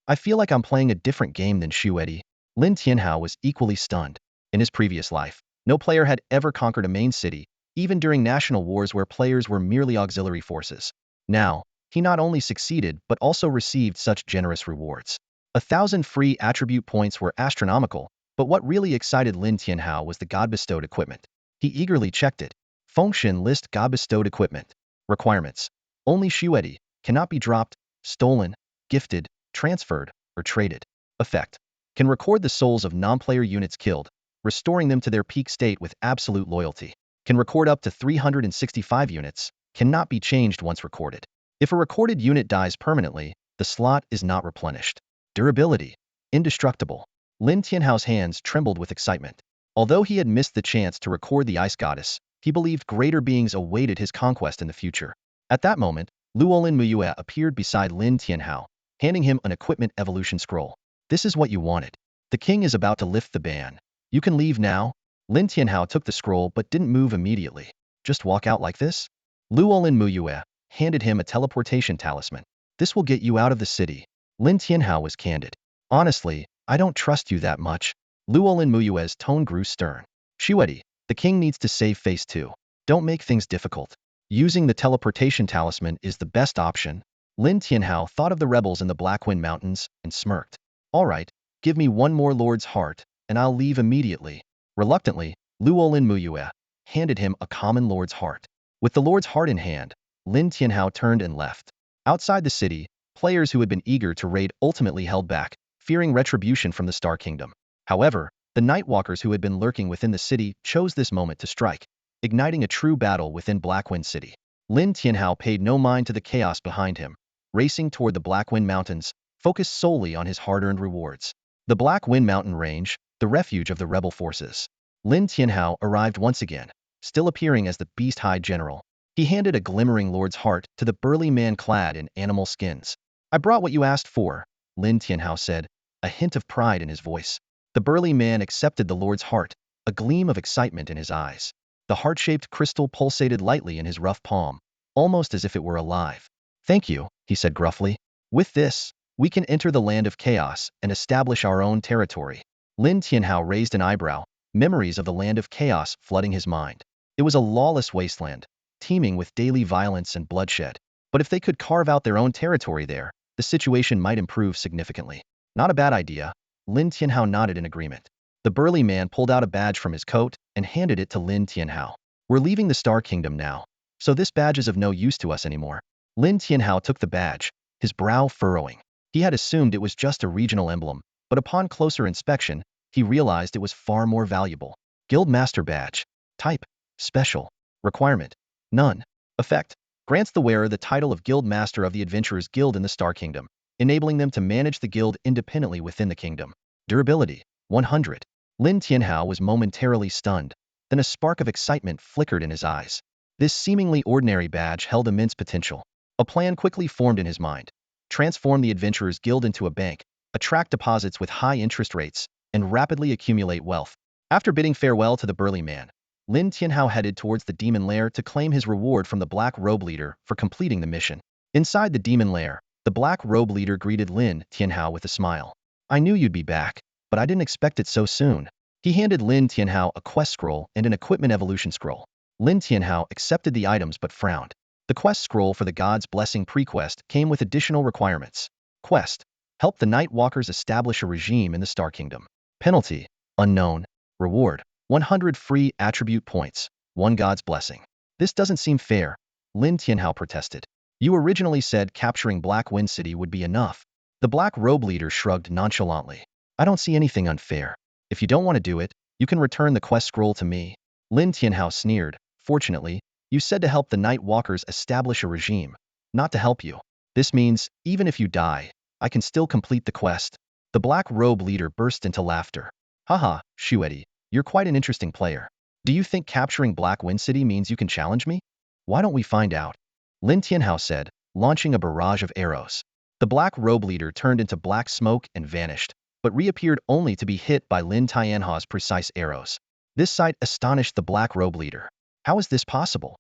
I feel like I'm playing a different game than Shueti. Lin Tianhao was equally stunned. In his previous life, no player had ever conquered a main city, even during national wars where players were merely auxiliary forces. Now, he not only succeeded but also received such generous rewards. 1,000 free attribute points were astronomical, but what really excited Lin Tianhao was the god-bestowed equipment. He eagerly checked it. Function list god-bestowed equipment. Requirements: only Shueti, cannot be dropped, stolen, gifted, transferred, or traded. Effect: can record the souls of non-player units killed, restoring them to their peak state with absolute loyalty. Can record up to 365 units, cannot be changed once recorded. If a recorded unit dies permanently, the slot is not replenished. Durability: indestructible. Lin Tianhao's hands trembled with excitement. Although he had missed the chance to record the Ice Goddess, he believed greater beings awaited his conquest in the future. At that moment, Luolin Muyue appeared beside Lin Tianhao, handing him an equipment evolution scroll. This is what you wanted. The king is about to lift the ban. You can leave now. Lin Tianhao took the scroll but didn't move immediately. Just walk out like this? Luolin Muyue handed him a teleportation talisman. This will get you out of the city. Lin Tianhao was candid. Honestly, I don't trust you that much. Luolin Muyue's tone grew stern. Shueti, the king needs to save face too. Don't make things difficult. Using the teleportation talisman is the best option. Lin Tianhao thought of the rebels in the Blackwind Mountains and smirked. All right, give me 1 more lord's heart, and I'll leave immediately. Reluctantly, Luolin Muyue handed him a common lord's heart. With the lord's heart in hand, Lin Tianhao turned and left. Outside the city, players who had been eager to raid ultimately held back, fearing retribution from the Star Kingdom. However, the Nightwalkers who had been lurking within the city chose this moment to strike, igniting a true battle within Blackwind City. Lin Tianhao paid no mind to the chaos behind him, racing toward the Blackwind Mountains, focused solely on his hard-earned rewards. The Blackwind Mountain Range, the refuge of the rebel forces. Lin Tianhao arrived once again, still appearing as the Beast-Hide General. He handed a glimmering lord's heart to the burly man clad in animal skins. I brought what you asked for, Lin Tianhao said, a hint of pride in his voice. The burly man accepted the lord's heart, a gleam of excitement in his eyes. The heart-shaped crystal pulsated lightly in his rough palm, almost as if it were alive. Thank you, he said gruffly. With this, we can enter the land of chaos and establish our own territory. Lin Tianhao raised an eyebrow, memories of the land of chaos flooding his mind. It was a lawless wasteland, teeming with daily violence and bloodshed. But if they could carve out their own territory there, the situation might improve significantly. Not a bad idea. Lin Tianhao nodded in agreement. The burly man pulled out a badge from his coat and handed it to Lin Tianhao. We're leaving the Star Kingdom now, so this badge is of no use to us anymore. Lin Tianhao took the badge, his brow furrowing. He had assumed it was just a regional emblem, but upon closer inspection, he realized it was far more valuable. Guildmaster badge. Type: special. Requirement: none. Effect: grants the wearer the title of Guild Master of the Adventurers Guild in the Star Kingdom, enabling them to manage the guild independently within the kingdom. Durability, 100. Lin Tianhao was momentarily stunned. Then a spark of excitement flickered in his eyes. This seemingly ordinary badge held immense potential. A plan quickly formed in his mind. Transform the Adventurers Guild into a bank, attract deposits with high interest rates, and rapidly accumulate wealth. After bidding farewell to the burly man, Lin Tianhao headed towards the demon lair to claim his reward from the Black Robe leader for completing the mission. Inside the demon lair, the Black Robe leader greeted Lin Tianhao with a smile. I knew you'd be back, but I didn't expect it so soon. He handed Lin Tianhao a quest scroll and an equipment evolution scroll. Lin Tianhao accepted the items but frowned. The quest scroll for the God's Blessing pre-quest came with additional requirements. Quest: help the Night Walkers establish a regime in the Star Kingdom. Penalty: unknown. Reward: 100 free attribute points, 1 God's Blessing. This doesn't seem fair, Lin Tianhao protested. You originally said capturing Black Wind City would be enough. The Black Robe leader shrugged nonchalantly. I don't see anything unfair. If you don't want to do it, you can return the quest scroll to me. Lin Tianhao sneered. Fortunately, you said to help the Night Walkers establish a regime, not to help you. This means, even if you die, I can still complete the quest. The Black Robe leader burst into laughter. Haha, Shuedi, you're quite an interesting player. Do you think capturing Black Wind City means you can challenge me? Why don't we find out? Lin Tianhao said, launching a barrage of arrows. The Black Robe leader turned into black smoke and vanished, but reappeared only to be hit by Lin Tianhao's precise arrows. This sight astonished the Black Robe leader. How is this possible?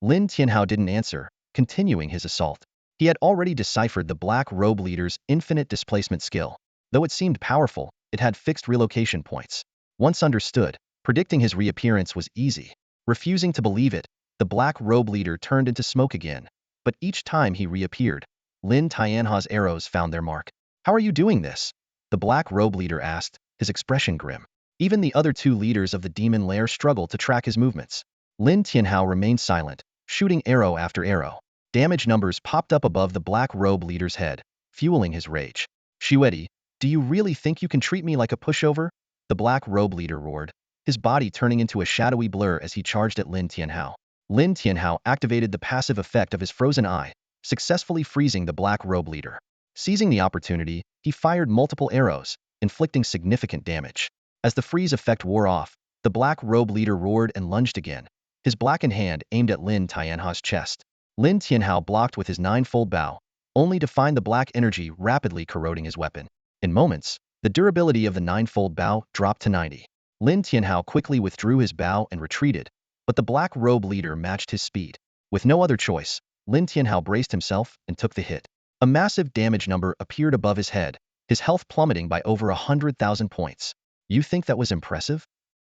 Lin Tianhao didn't answer, continuing his assault. He had already deciphered the Black Robe leader's infinite displacement skill. Though it seemed powerful, it had fixed relocation points. Once understood, predicting his reappearance was easy. Refusing to believe it, the Black Robe leader turned into smoke again. But each time he reappeared, Lin Tianhao's arrows found their mark. How are you doing this? The Black Robe leader asked, his expression grim. Even the other 2 leaders of the demon lair struggled to track his movements. Lin Tianhao remained silent, shooting arrow after arrow. Damage numbers popped up above the Black Robe leader's head, fueling his rage. Shuedi, do you really think you can treat me like a pushover? The Black Robe leader roared, his body turning into a shadowy blur as he charged at Lin Tianhao. Lin Tianhao activated the passive effect of his frozen eye, successfully freezing the Black Robe leader. Seizing the opportunity, he fired multiple arrows, inflicting significant damage. As the freeze effect wore off, the Black Robe leader roared and lunged again, his blackened hand aimed at Lin Tianhao's chest. Lin Tianhao blocked with his 9-fold bow, only to find the black energy rapidly corroding his weapon. In moments, the durability of the 9-fold bow dropped to 90. Lin Tianhao quickly withdrew his bow and retreated, but the Black Robe leader matched his speed. With no other choice, Lin Tianhao braced himself and took the hit. A massive damage number appeared above his head, his health plummeting by over 100,000 points. You think that was impressive?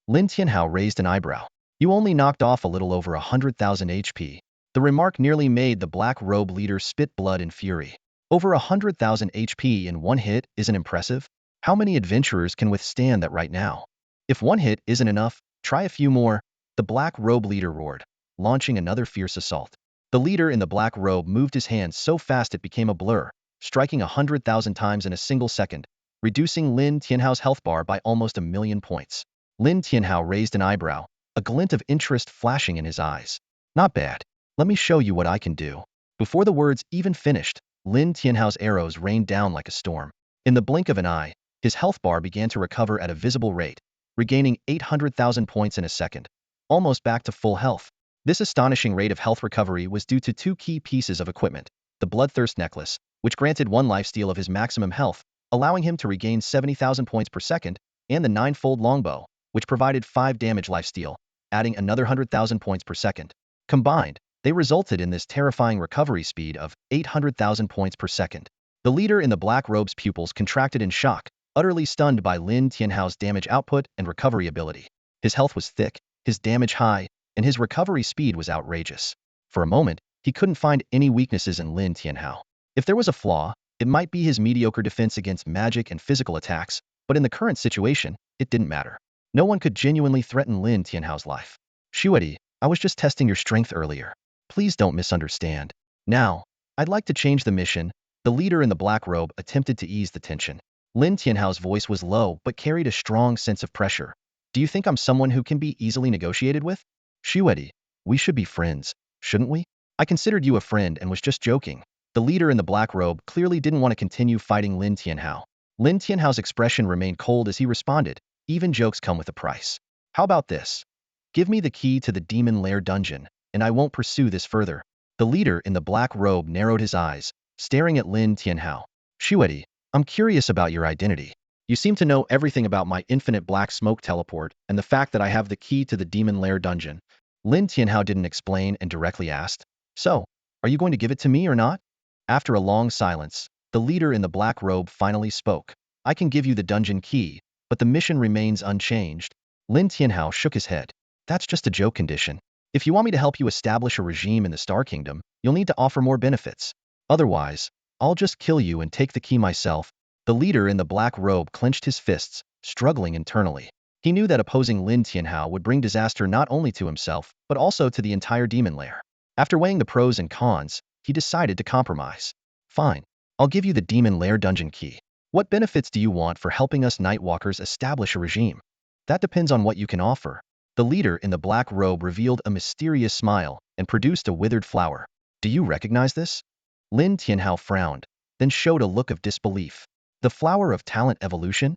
Lin Tianhao raised an eyebrow. You only knocked off a little over 100,000 HP. The remark nearly made the Black Robe leader spit blood in fury. Over 100,000 HP in one hit isn't impressive? How many adventurers can withstand that right now? If one hit isn't enough, try a few more, the Black Robe leader roared, launching another fierce assault. The leader in the black robe moved his hands so fast it became a blur, striking 100,000 times in a single second, reducing Lin Tianhao's health bar by almost 1,000,000 points. Lin Tianhao raised an eyebrow, a glint of interest flashing in his eyes. Not bad. Let me show you what I can do. Before the words even finished, Lin Tianhao's arrows rained down like a storm. In the blink of an eye, his health bar began to recover at a visible rate, regaining 800,000 points in a second, almost back to full health. This astonishing rate of health recovery was due to 2 key pieces of equipment: the Bloodthirst Necklace, which granted 1 lifesteal of his maximum health, allowing him to regain 70,000 points per second, and the 9-fold longbow, which provided 5 damage lifesteal, adding another 100,000 points per second. Combined, they resulted in this terrifying recovery speed of 800,000 points per second. The leader in the black robe's pupils contracted in shock, utterly stunned by Lin Tianhao's damage output and recovery ability. His health was thick, his damage high, and his recovery speed was outrageous. For a moment, he couldn't find any weaknesses in Lin Tianhao. If there was a flaw, it might be his mediocre defense against magic and physical attacks, but in the current situation, it didn't matter. No one could genuinely threaten Lin Tianhao's life. Shuedi, I was just testing your strength earlier. Please don't misunderstand. Now, I'd like to change the mission. The leader in the black robe attempted to ease the tension. Lin Tianhao's voice was low but carried a strong sense of pressure. Do you think I'm someone who can be easily negotiated with? Shuedi, we should be friends, shouldn't we? I considered you a friend and was just joking. The leader in the black robe clearly didn't want to continue fighting Lin Tianhao. Lin Tianhao's expression remained cold as he responded, even jokes come with a price. How about this? Give me the key to the demon lair dungeon, and I won't pursue this further. The leader in the black robe narrowed his eyes, staring at Lin Tianhao. Shuedi, I'm curious about your identity. You seem to know everything about my infinite black smoke teleport and the fact that I have the key to the demon lair dungeon. Lin Tianhao didn't explain and directly asked, so, are you going to give it to me or not? After a long silence, the leader in the black robe finally spoke. I can give you the dungeon key, but the mission remains unchanged. Lin Tianhao shook his head. That's just a joke condition. If you want me to help you establish a regime in the Star Kingdom, you'll need to offer more benefits. Otherwise, I'll just kill you and take the key myself. The leader in the black robe clenched his fists, struggling internally. He knew that opposing Lin Tianhao would bring disaster not only to himself, but also to the entire demon lair. After weighing the pros and cons, he decided to compromise. Fine, I'll give you the demon lair dungeon key. What benefits do you want for helping us Nightwalkers establish a regime? That depends on what you can offer. The leader in the black robe revealed a mysterious smile and produced a withered flower. Do you recognize this? Lin Tianhao frowned, then showed a look of disbelief. The flower of talent evolution?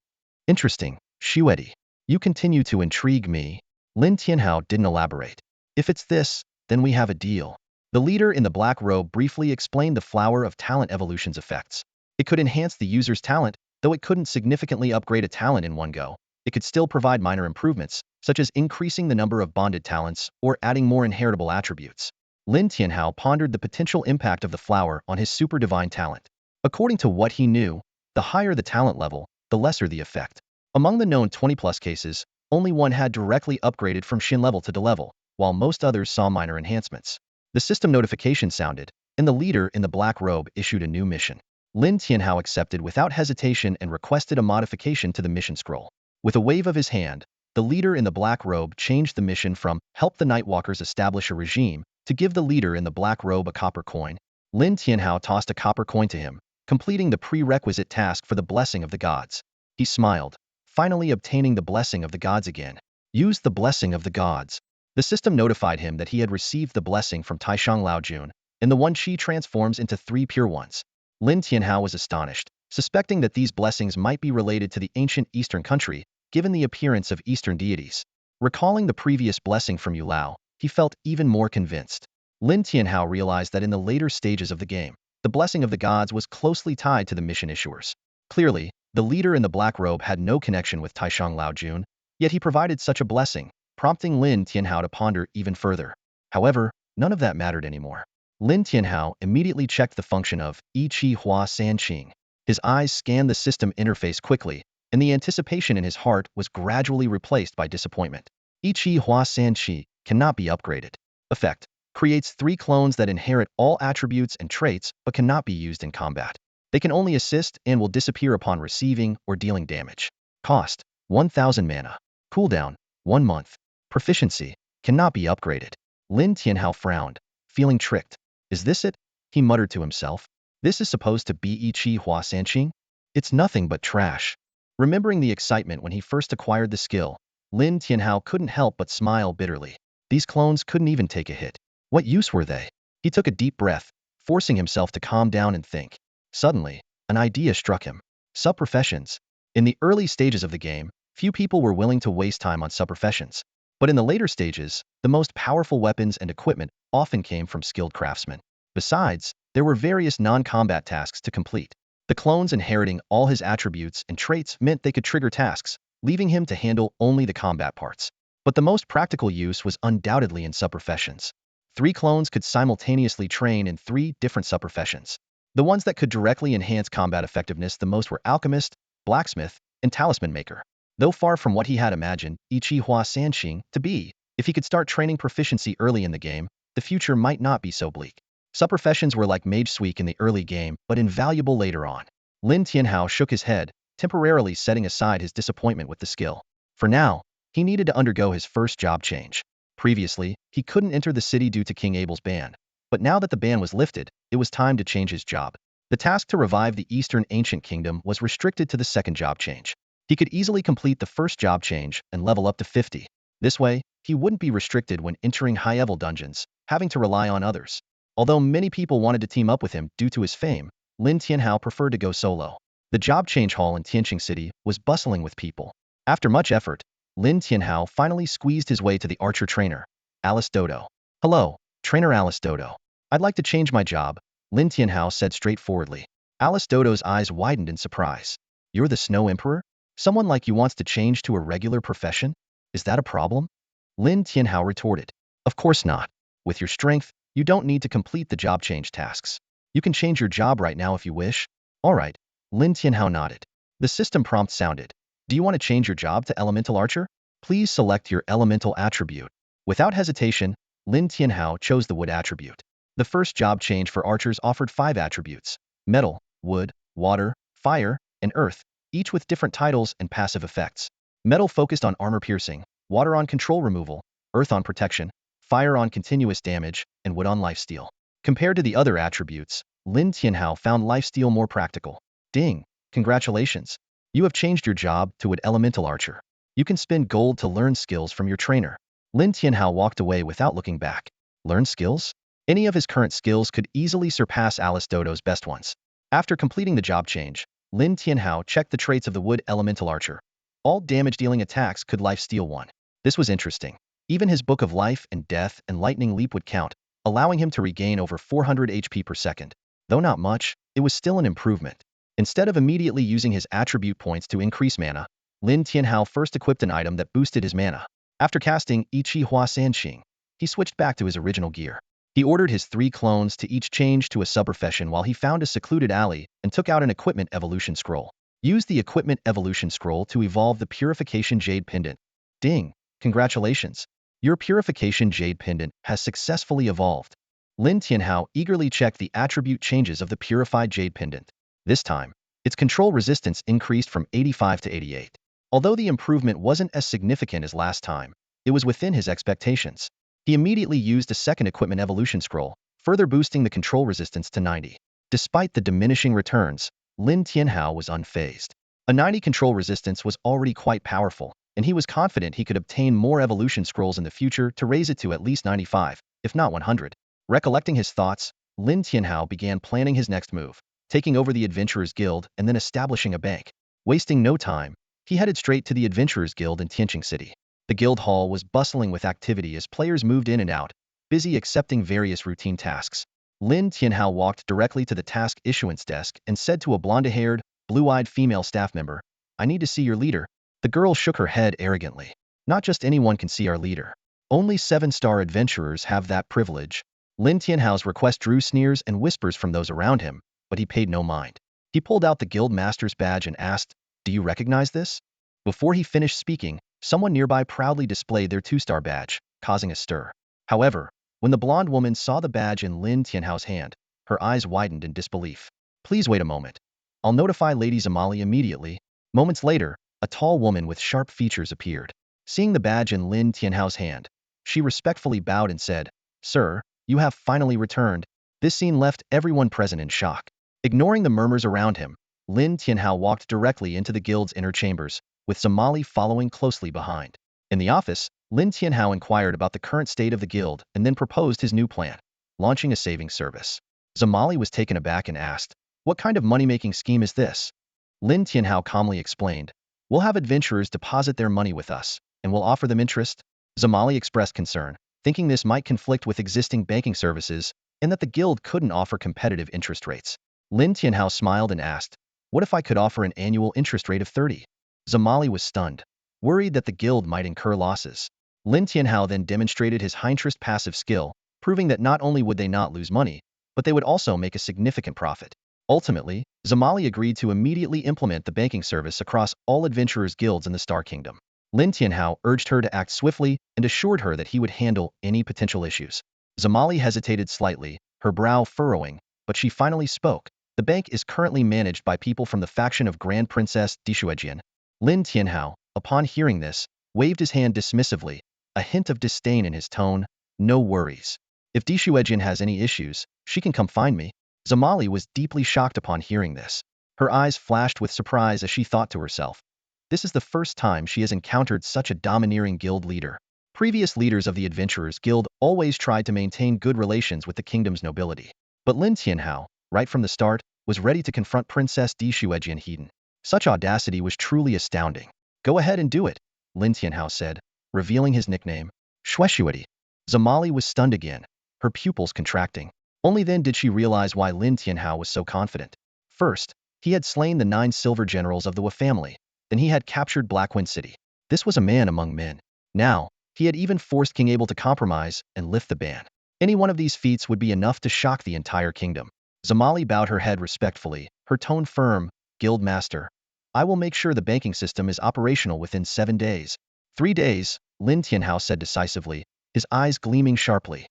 Interesting, Shuedi. You continue to intrigue me. Lin Tianhao didn't elaborate. If it's this, then we have a deal. The leader in the black robe briefly explained the flower of talent evolution's effects. It could enhance the user's talent, though it couldn't significantly upgrade a talent in one go. It could still provide minor improvements, such as increasing the number of bonded talents or adding more inheritable attributes. Lin Tianhao pondered the potential impact of the flower on his super divine talent. According to what he knew, the higher the talent level, the lesser the effect. Among the known 20-plus cases, only one had directly upgraded from Shin level to D level, while most others saw minor enhancements. The system notification sounded, and the leader in the black robe issued a new mission. Lin Tianhao accepted without hesitation and requested a modification to the mission scroll. With a wave of his hand, the leader in the black robe changed the mission from help the Nightwalkers establish a regime to give the leader in the black robe a copper coin. Lin Tianhao tossed a copper coin to him, completing the prerequisite task for the blessing of the gods. He smiled, finally obtaining the blessing of the gods again. Use the blessing of the gods. The system notified him that he had received the blessing from Taishang Laojun, and the one chi transforms into 3 pure ones. Lin Tianhao was astonished, suspecting that these blessings might be related to the ancient Eastern country, given the appearance of Eastern deities. Recalling the previous blessing from Yu Lao, he felt even more convinced. Lin Tianhao realized that in the later stages of the game, the blessing of the gods was closely tied to the mission issuers. Clearly, the leader in the black robe had no connection with Taishang Laojun, yet he provided such a blessing, prompting Lin Tianhao to ponder even further. However, none of that mattered anymore. Lin Tianhao immediately checked the function of Yi Qi Hua San Qing. His eyes scanned the system interface quickly, and the anticipation in his heart was gradually replaced by disappointment. Yi Qi Hua San Qi cannot be upgraded. Effect: creates 3 clones that inherit all attributes and traits but cannot be used in combat. They can only assist and will disappear upon receiving or dealing damage. Cost: 1000 mana. Cooldown: 1 month. Proficiency: cannot be upgraded. Lin Tianhao frowned, feeling tricked. Is this it? He muttered to himself. This is supposed to be Yi Qi Hua San Qing? It's nothing but trash. Remembering the excitement when he first acquired the skill, Lin Tianhao couldn't help but smile bitterly. These clones couldn't even take a hit. What use were they? He took a deep breath, forcing himself to calm down and think. Suddenly, an idea struck him. Subprofessions. In the early stages of the game, few people were willing to waste time on subprofessions. But in the later stages, the most powerful weapons and equipment often came from skilled craftsmen. Besides, there were various non-combat tasks to complete. The clones inheriting all his attributes and traits meant they could trigger tasks, leaving him to handle only the combat parts. But the most practical use was undoubtedly in subprofessions. 3 clones could simultaneously train in 3 different subprofessions. The ones that could directly enhance combat effectiveness the most were alchemist, blacksmith, and talisman maker. Though far from what he had imagined Yi Qi Hua San Qing to be, if he could start training proficiency early in the game, the future might not be so bleak. Subprofessions were like mage sweep in the early game, but invaluable later on. Lin Tianhao shook his head, temporarily setting aside his disappointment with the skill. For now, he needed to undergo his first job change. Previously, he couldn't enter the city due to King Abel's ban, but now that the ban was lifted, it was time to change his job. The task to revive the Eastern Ancient Kingdom was restricted to the second job change. He could easily complete the first job change and level up to 50. This way, he wouldn't be restricted when entering high-level dungeons, having to rely on others. Although many people wanted to team up with him due to his fame, Lin Tianhao preferred to go solo. The job change hall in Tianqing City was bustling with people. After much effort, Lin Tianhao finally squeezed his way to the archer trainer, Alice Dodo. "Hello, Trainer Alice Dodo. I'd like to change my job," Lin Tianhao said straightforwardly. Alice Dodo's eyes widened in surprise. "You're the Snow Emperor? Someone like you wants to change to a regular profession? Is that a problem?" Lin Tianhao retorted. "Of course not. With your strength, you don't need to complete the job change tasks. You can change your job right now if you wish." "All right." Lin Tianhao nodded. The system prompt sounded. "Do you want to change your job to Elemental Archer? Please select your elemental attribute." Without hesitation, Lin Tianhao chose the wood attribute. The first job change for archers offered 5 attributes: metal, wood, water, fire, and earth, each with different titles and passive effects. Metal focused on armor piercing, water on control removal, earth on protection, fire on continuous damage, and wood on lifesteal. Compared to the other attributes, Lin Tianhao found lifesteal more practical. "Ding! Congratulations! You have changed your job to an elemental archer. You can spend gold to learn skills from your trainer." Lin Tianhao walked away without looking back. Learn skills? Any of his current skills could easily surpass Alice Dodo's best ones. After completing the job change, Lin Tianhao checked the traits of the wood elemental archer. All damage-dealing attacks could life-steal 1. This was interesting. Even his Book of Life and Death and Lightning Leap would count, allowing him to regain over 400 HP per second. Though not much, it was still an improvement. Instead of immediately using his attribute points to increase mana, Lin Tianhao first equipped an item that boosted his mana. After casting Ichi Hua Sanxing, he switched back to his original gear. He ordered his 3 clones to each change to a subprofession while he found a secluded alley and took out an equipment evolution scroll. Use the equipment evolution scroll to evolve the Purification Jade Pendant. Ding! Congratulations! Your Purification Jade Pendant has successfully evolved. Lin Tianhao eagerly checked the attribute changes of the Purified Jade Pendant. This time, its control resistance increased from 85 to 88. Although the improvement wasn't as significant as last time, it was within his expectations. He immediately used a second equipment evolution scroll, further boosting the control resistance to 90. Despite the diminishing returns, Lin Tianhao was unfazed. A 90 control resistance was already quite powerful, and he was confident he could obtain more evolution scrolls in the future to raise it to at least 95, if not 100. Recollecting his thoughts, Lin Tianhao began planning his next move, taking over the Adventurers Guild and then establishing a bank. Wasting no time, he headed straight to the Adventurers Guild in Tianqing City. The guild hall was bustling with activity as players moved in and out, busy accepting various routine tasks. Lin Tianhao walked directly to the task issuance desk and said to a blonde-haired, blue-eyed female staff member, "I need to see your leader." The girl shook her head arrogantly. "Not just anyone can see our leader. Only 7-star adventurers have that privilege." Lin Tianhao's request drew sneers and whispers from those around him, but he paid no mind. He pulled out the guild master's badge and asked, "Do you recognize this?" Before he finished speaking, someone nearby proudly displayed their 2-star badge, causing a stir. However, when the blonde woman saw the badge in Lin Tianhao's hand, her eyes widened in disbelief. "Please wait a moment. I'll notify Lady Zamali immediately." Moments later, a tall woman with sharp features appeared. Seeing the badge in Lin Tianhao's hand, she respectfully bowed and said, "Sir, you have finally returned." This scene left everyone present in shock. Ignoring the murmurs around him, Lin Tianhao walked directly into the guild's inner chambers, with Zamali following closely behind. In the office, Lin Tianhao inquired about the current state of the guild and then proposed his new plan, launching a savings service. Zamali was taken aback and asked, "What kind of money-making scheme is this?" Lin Tianhao calmly explained, "We'll have adventurers deposit their money with us, and we'll offer them interest." Zamali expressed concern, thinking this might conflict with existing banking services and that the guild couldn't offer competitive interest rates. Lin Tianhao smiled and asked, "What if I could offer an annual interest rate of 30? Zamali was stunned, worried that the guild might incur losses. Lin Tianhao then demonstrated his high-interest passive skill, proving that not only would they not lose money, but they would also make a significant profit. Ultimately, Zamali agreed to immediately implement the banking service across all adventurers' guilds in the Star Kingdom. Lin Tianhao urged her to act swiftly and assured her that he would handle any potential issues. Zamali hesitated slightly, her brow furrowing, but she finally spoke. "The bank is currently managed by people from the faction of Grand Princess Dishuejian." Lin Tianhao, upon hearing this, waved his hand dismissively, a hint of disdain in his tone. "No worries. If Dishuejian has any issues, she can come find me." Zamali was deeply shocked upon hearing this. Her eyes flashed with surprise as she thought to herself, "This is the first time she has encountered such a domineering guild leader." Previous leaders of the Adventurers Guild always tried to maintain good relations with the kingdom's nobility. But Lin Tianhao, right from the start, was ready to confront Princess Di Shuejian. Such audacity was truly astounding. Go ahead and do it, Lin Tianhao said, revealing his nickname, Shueshuedi. Zamali was stunned again, her pupils contracting. Only then did she realize why Lin Tianhao was so confident. First, he had slain the 9 silver generals of the Wu family, then he had captured Blackwind City. This was a man among men. Now, he had even forced King Abel to compromise and lift the ban. Any one of these feats would be enough to shock the entire kingdom. Zamali bowed her head respectfully, her tone firm, Guild Master. I will make sure the banking system is operational within 7 days. 3 days, Lin Tianhao said decisively, his eyes gleaming sharply.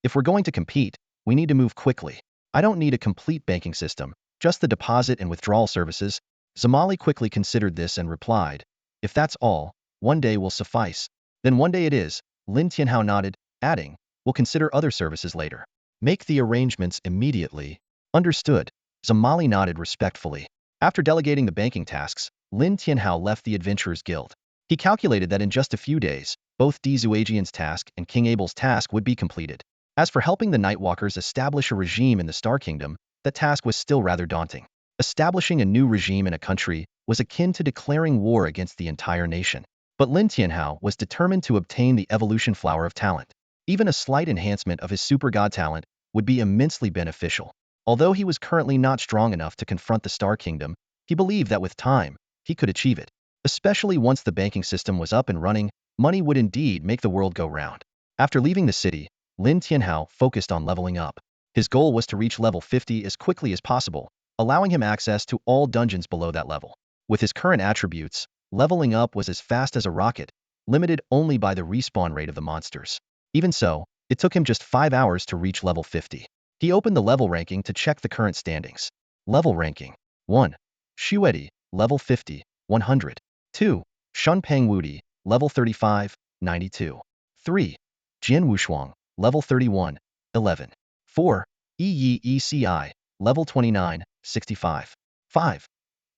If we're going to compete, we need to move quickly. I don't need a complete banking system, just the deposit and withdrawal services. Zamali quickly considered this and replied, if that's all, 1 day will suffice. Then 1 day it is, Lin Tianhao nodded, adding, we'll consider other services later. Make the arrangements immediately. Understood. Zamali nodded respectfully. After delegating the banking tasks, Lin Tianhao left the Adventurers Guild. He calculated that in just a few days, both Di Zuajian's task and King Abel's task would be completed. As for helping the Nightwalkers establish a regime in the Star Kingdom, that task was still rather daunting. Establishing a new regime in a country was akin to declaring war against the entire nation. But Lin Tianhao was determined to obtain the evolution flower of talent. Even a slight enhancement of his super god talent would be immensely beneficial. Although he was currently not strong enough to confront the Star Kingdom, he believed that with time, he could achieve it. Especially once the banking system was up and running, money would indeed make the world go round. After leaving the city, Lin Tianhao focused on leveling up. His goal was to reach level 50 as quickly as possible, allowing him access to all dungeons below that level. With his current attributes, leveling up was as fast as a rocket, limited only by the respawn rate of the monsters. Even so, it took him just 5 hours to reach level 50. He opened the level ranking to check the current standings. Level ranking. 1. Shuedi, level 50, 100. 2. Shunpeng Wudi, level 35, 92. 3. Jian Wushuang, level 31, 11. 4. Yi Eci, level 29, 65. 5.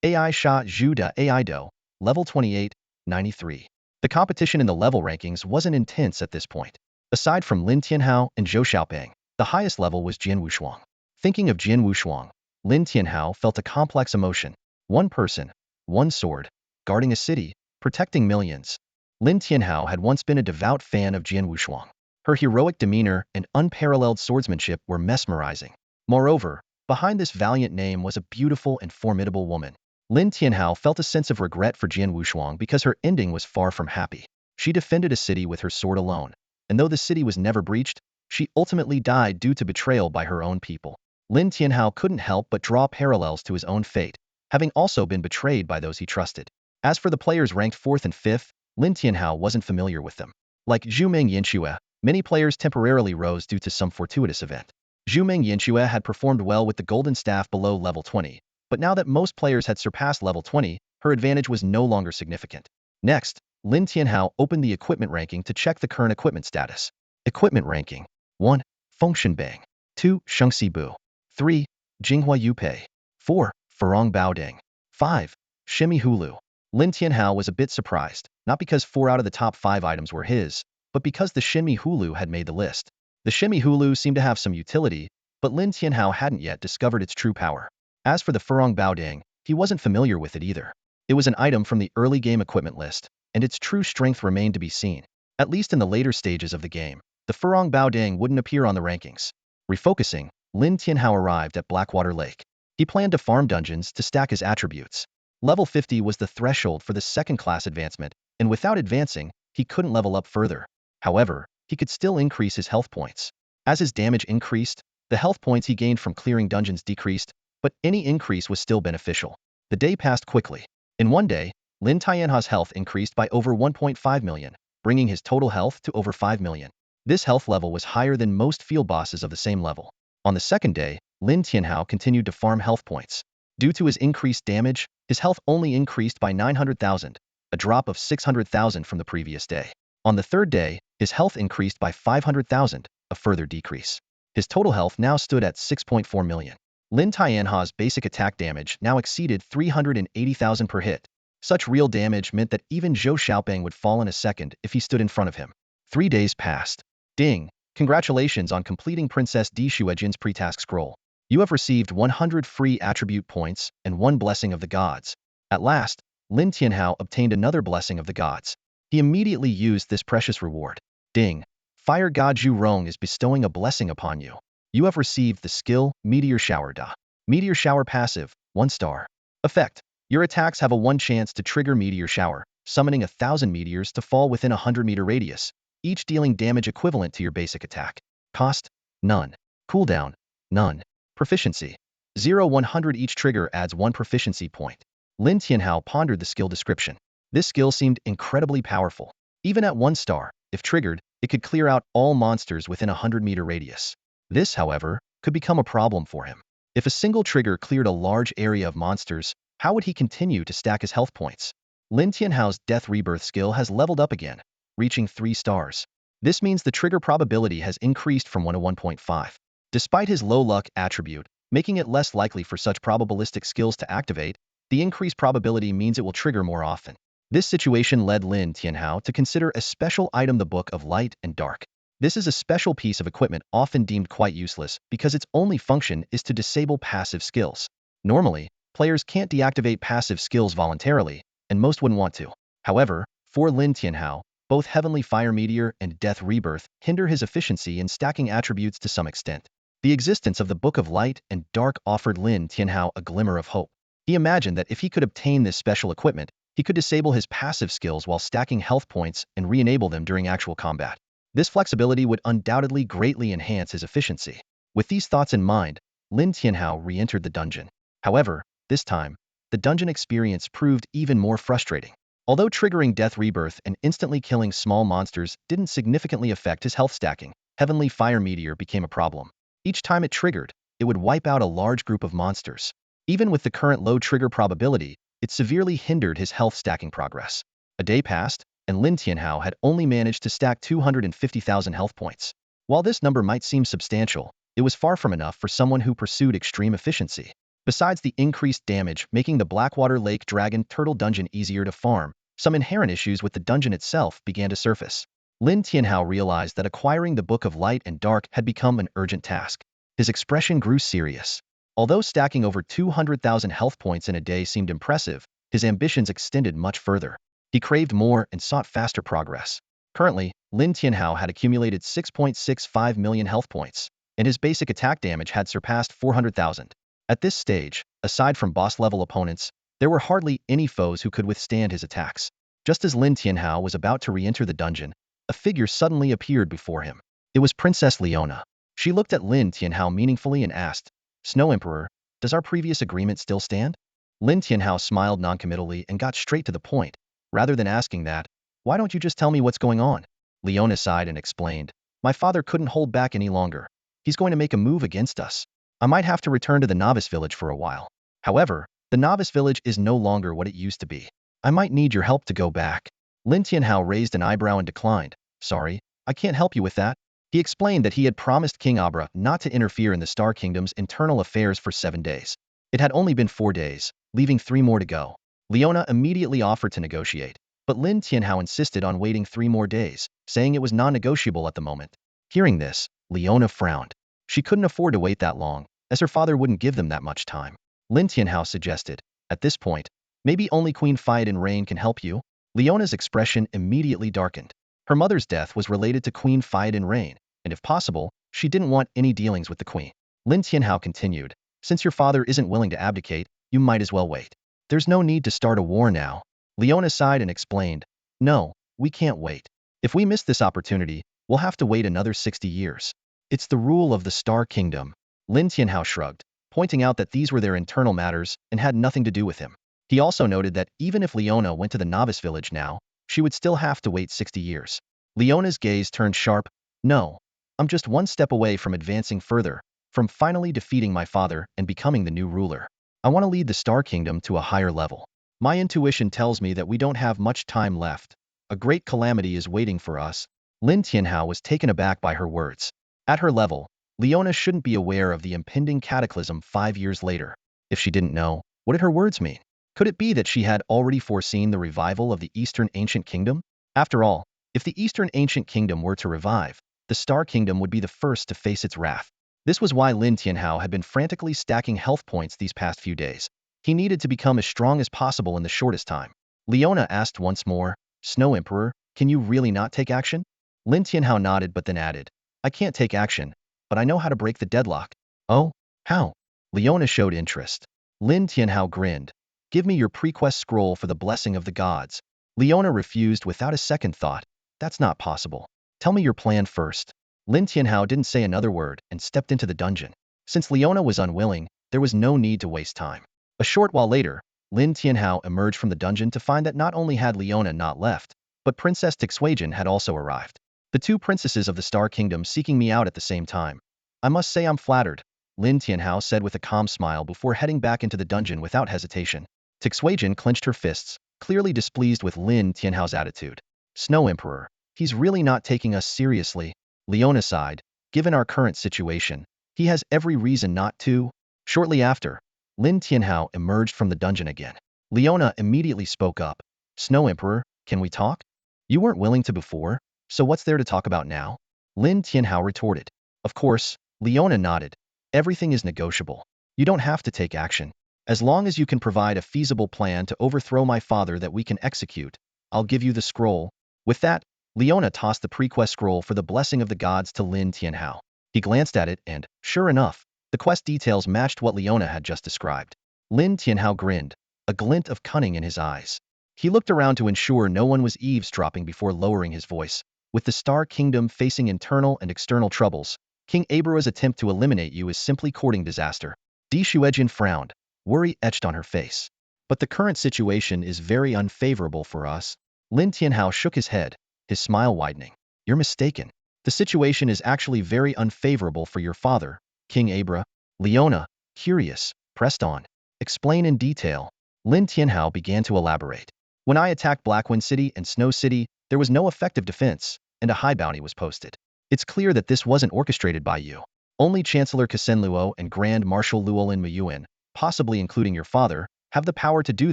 AI Sha Zhu Da AI Do, level 28, 93. The competition in the level rankings wasn't intense at this point. Aside from Lin Tianhao and Zhou Xiaopeng, the highest level was Jian Wushuang. Thinking of Jian Wushuang, Lin Tianhao felt a complex emotion. One person, one sword, guarding a city, protecting millions. Lin Tianhao had once been a devout fan of Jian Wushuang. Her heroic demeanor and unparalleled swordsmanship were mesmerizing. Moreover, behind this valiant name was a beautiful and formidable woman. Lin Tianhao felt a sense of regret for Jian Wushuang because her ending was far from happy. She defended a city with her sword alone, and though the city was never breached, she ultimately died due to betrayal by her own people. Lin Tianhao couldn't help but draw parallels to his own fate, having also been betrayed by those he trusted. As for the players ranked 4th and 5th, Lin Tianhao wasn't familiar with them. Like Zhumeng Yanxue, many players temporarily rose due to some fortuitous event. Zhumeng Yanxue had performed well with the Golden Staff below level 20, but now that most players had surpassed level 20, her advantage was no longer significant. Next, Lin Tianhao opened the equipment ranking to check the current equipment status. Equipment ranking. 1. Fengshen Bang. 2. Shengxi Bu. 3. Jinghua Yupei. 4. Farong Baoding. 5. Shimi Hulu. Lin Tianhao was a bit surprised, not because 4 out of the top 5 items were his, but because the Shimi Hulu had made the list. The Shimi Hulu seemed to have some utility, but Lin Tianhao hadn't yet discovered its true power. As for the Farong Baoding, he wasn't familiar with it either. It was an item from the early game equipment list, and its true strength remained to be seen. At least in the later stages of the game, the Farong Baoding wouldn't appear on the rankings. Refocusing, Lin Tianhao arrived at Blackwater Lake. He planned to farm dungeons to stack his attributes. Level 50 was the threshold for the second-class advancement, and without advancing, he couldn't level up further. However, he could still increase his health points. As his damage increased, the health points he gained from clearing dungeons decreased, but any increase was still beneficial. The day passed quickly. In 1 day, Lin Tianhao's health increased by over 1.5 million, bringing his total health to over 5 million. This health level was higher than most field bosses of the same level. On the second day, Lin Tianhao continued to farm health points. Due to his increased damage, his health only increased by 900,000, a drop of 600,000 from the previous day. On the third day, his health increased by 500,000, a further decrease. His total health now stood at 6.4 million. Lin Tianhao's basic attack damage now exceeded 380,000 per hit. Such real damage meant that even Zhou Xiaopeng would fall in a second if he stood in front of him. 3 days passed. Ding! Congratulations on completing Princess Di Shuejin's pre-task scroll. You have received 100 free attribute points and 1 blessing of the gods. At last, Lin Tianhao obtained another blessing of the gods. He immediately used this precious reward. Ding! Fire God Zhu Rong is bestowing a blessing upon you. You have received the skill Meteor Shower Da. Meteor Shower passive, 1 star. Effect. Your attacks have a 1 chance to trigger Meteor Shower, summoning 1,000 meteors to fall within a 100-meter radius, each dealing damage equivalent to your basic attack. Cost? None. Cooldown? None. Proficiency? 0-100. Each trigger adds 1 proficiency point. Lin Tianhao pondered the skill description. This skill seemed incredibly powerful. Even at 1 star, if triggered, it could clear out all monsters within a 100-meter radius. This, however, could become a problem for him. If a single trigger cleared a large area of monsters, how would he continue to stack his health points? Lin Tianhao's Death Rebirth skill has leveled up again, reaching 3 stars. This means the trigger probability has increased from 1 to 1.5. Despite his low luck attribute, making it less likely for such probabilistic skills to activate, the increased probability means it will trigger more often. This situation led Lin Tianhao to consider a special item, the Book of Light and Dark. This is a special piece of equipment often deemed quite useless because its only function is to disable passive skills. Normally, players can't deactivate passive skills voluntarily, and most wouldn't want to. However, for Lin Tianhao, both Heavenly Fire Meteor and Death Rebirth hinder his efficiency in stacking attributes to some extent. The existence of the Book of Light and Dark offered Lin Tianhao a glimmer of hope. He imagined that if he could obtain this special equipment, he could disable his passive skills while stacking health points and re-enable them during actual combat. This flexibility would undoubtedly greatly enhance his efficiency. With these thoughts in mind, Lin Tianhao re-entered the dungeon. However, this time, the dungeon experience proved even more frustrating. Although triggering Death Rebirth and instantly killing small monsters didn't significantly affect his health stacking, Heavenly Fire Meteor became a problem. Each time it triggered, it would wipe out a large group of monsters. Even with the current low trigger probability, it severely hindered his health stacking progress. A day passed, and Lin Tianhao had only managed to stack 250,000 health points. While this number might seem substantial, it was far from enough for someone who pursued extreme efficiency. Besides the increased damage making the Blackwater Lake Dragon Turtle Dungeon easier to farm, some inherent issues with the dungeon itself began to surface. Lin Tianhao realized that acquiring the Book of Light and Dark had become an urgent task. His expression grew serious. Although stacking over 200,000 health points in a day seemed impressive, his ambitions extended much further. He craved more and sought faster progress. Currently, Lin Tianhao had accumulated 6.65 million health points, and his basic attack damage had surpassed 400,000. At this stage, aside from boss-level opponents, there were hardly any foes who could withstand his attacks. Just as Lin Tianhao was about to re-enter the dungeon, a figure suddenly appeared before him. It was Princess Leona. She looked at Lin Tianhao meaningfully and asked, "Snow Emperor, does our previous agreement still stand?" Lin Tianhao smiled noncommittally and got straight to the point. Rather than asking that, "Why don't you just tell me what's going on?" Leona sighed and explained, "My father couldn't hold back any longer. He's going to make a move against us. I might have to return to the novice village for a while. However, the novice village is no longer what it used to be. I might need your help to go back." Lin Tianhao raised an eyebrow and declined. "Sorry, I can't help you with that." He explained that he had promised King Abra not to interfere in the Star Kingdom's internal affairs for 7 days. It had only been 4 days, leaving 3 more to go. Leona immediately offered to negotiate, but Lin Tianhao insisted on waiting 3 more days, saying it was non-negotiable at the moment. Hearing this, Leona frowned. She couldn't afford to wait that long, as her father wouldn't give them that much time. Lin Tianhao suggested, "At this point, maybe only Queen Fiat Rain can help you?" Leona's expression immediately darkened. Her mother's death was related to Queen Fiat Rain, and if possible, she didn't want any dealings with the queen. Lin Tianhao continued, "Since your father isn't willing to abdicate, you might as well wait. There's no need to start a war now." Leona sighed and explained, "No, we can't wait. If we miss this opportunity, we'll have to wait another 60 years. It's the rule of the Star Kingdom." Lin Tianhao shrugged, pointing out that these were their internal matters and had nothing to do with him. He also noted that even if Leona went to the novice village now, she would still have to wait 60 years. Leona's gaze turned sharp. "No, I'm just 1 step away from advancing further, from finally defeating my father and becoming the new ruler. I want to lead the Star Kingdom to a higher level. My intuition tells me that we don't have much time left. A great calamity is waiting for us." Lin Tianhao was taken aback by her words. At her level, Leona shouldn't be aware of the impending cataclysm 5 years later. If she didn't know, what did her words mean? Could it be that she had already foreseen the revival of the Eastern Ancient Kingdom? After all, If the Eastern Ancient Kingdom were to revive, the Star Kingdom would be the first to face its wrath. This was why Lin Tianhao had been frantically stacking health points these past few days. He needed to become as strong as possible in the shortest time. Leona asked once more, Snow Emperor, can you really not take action? Lin Tianhao nodded but then added, I can't take action, but I know how to break the deadlock. Oh, how? Leona showed interest. Lin Tianhao grinned. Give me your pre-quest scroll for the blessing of the gods. Leona refused without a second thought. That's not possible. Tell me your plan first. Lin Tianhao didn't say another word and stepped into the dungeon. Since Leona was unwilling, there was no need to waste time. A short while later, Lin Tianhao emerged from the dungeon to find that not only had Leona not left, but Princess Tixuejin had also arrived. The two princesses of the Star Kingdom seeking me out at the same time. I must say I'm flattered, Lin Tianhao said with a calm smile before heading back into the dungeon without hesitation. Tixuejin clenched her fists, clearly displeased with Lin Tianhao's attitude. Snow Emperor, he's really not taking us seriously. Leona sighed. Given our current situation, he has every reason not to. Shortly after, Lin Tianhao emerged from the dungeon again. Leona immediately spoke up. Snow Emperor, can we talk? You weren't willing to before, so what's there to talk about now? Lin Tianhao retorted. Of course, Leona nodded. Everything is negotiable. You don't have to take action. As long as you can provide a feasible plan to overthrow my father that we can execute, I'll give you the scroll. With that, Leona tossed the pre-quest scroll for the blessing of the gods to Lin Tianhao. He glanced at it and, sure enough, the quest details matched what Leona had just described. Lin Tianhao grinned, a glint of cunning in his eyes. He looked around to ensure no one was eavesdropping before lowering his voice. With the Star Kingdom facing internal and external troubles, King Abra's attempt to eliminate you is simply courting disaster. Di Shuejin frowned, worry etched on her face. But the current situation is very unfavorable for us. Lin Tianhao shook his head, his smile widening. You're mistaken. The situation is actually very unfavorable for your father, King Abra. Leona, curious, pressed on. Explain in detail. Lin Tianhao began to elaborate. When I attacked Blackwind City and Snow City, there was no effective defense, and a high bounty was posted. It's clear that this wasn't orchestrated by you. Only Chancellor Kasen Luo and Grand Marshal Luolin Muyuan, possibly including your father, have the power to do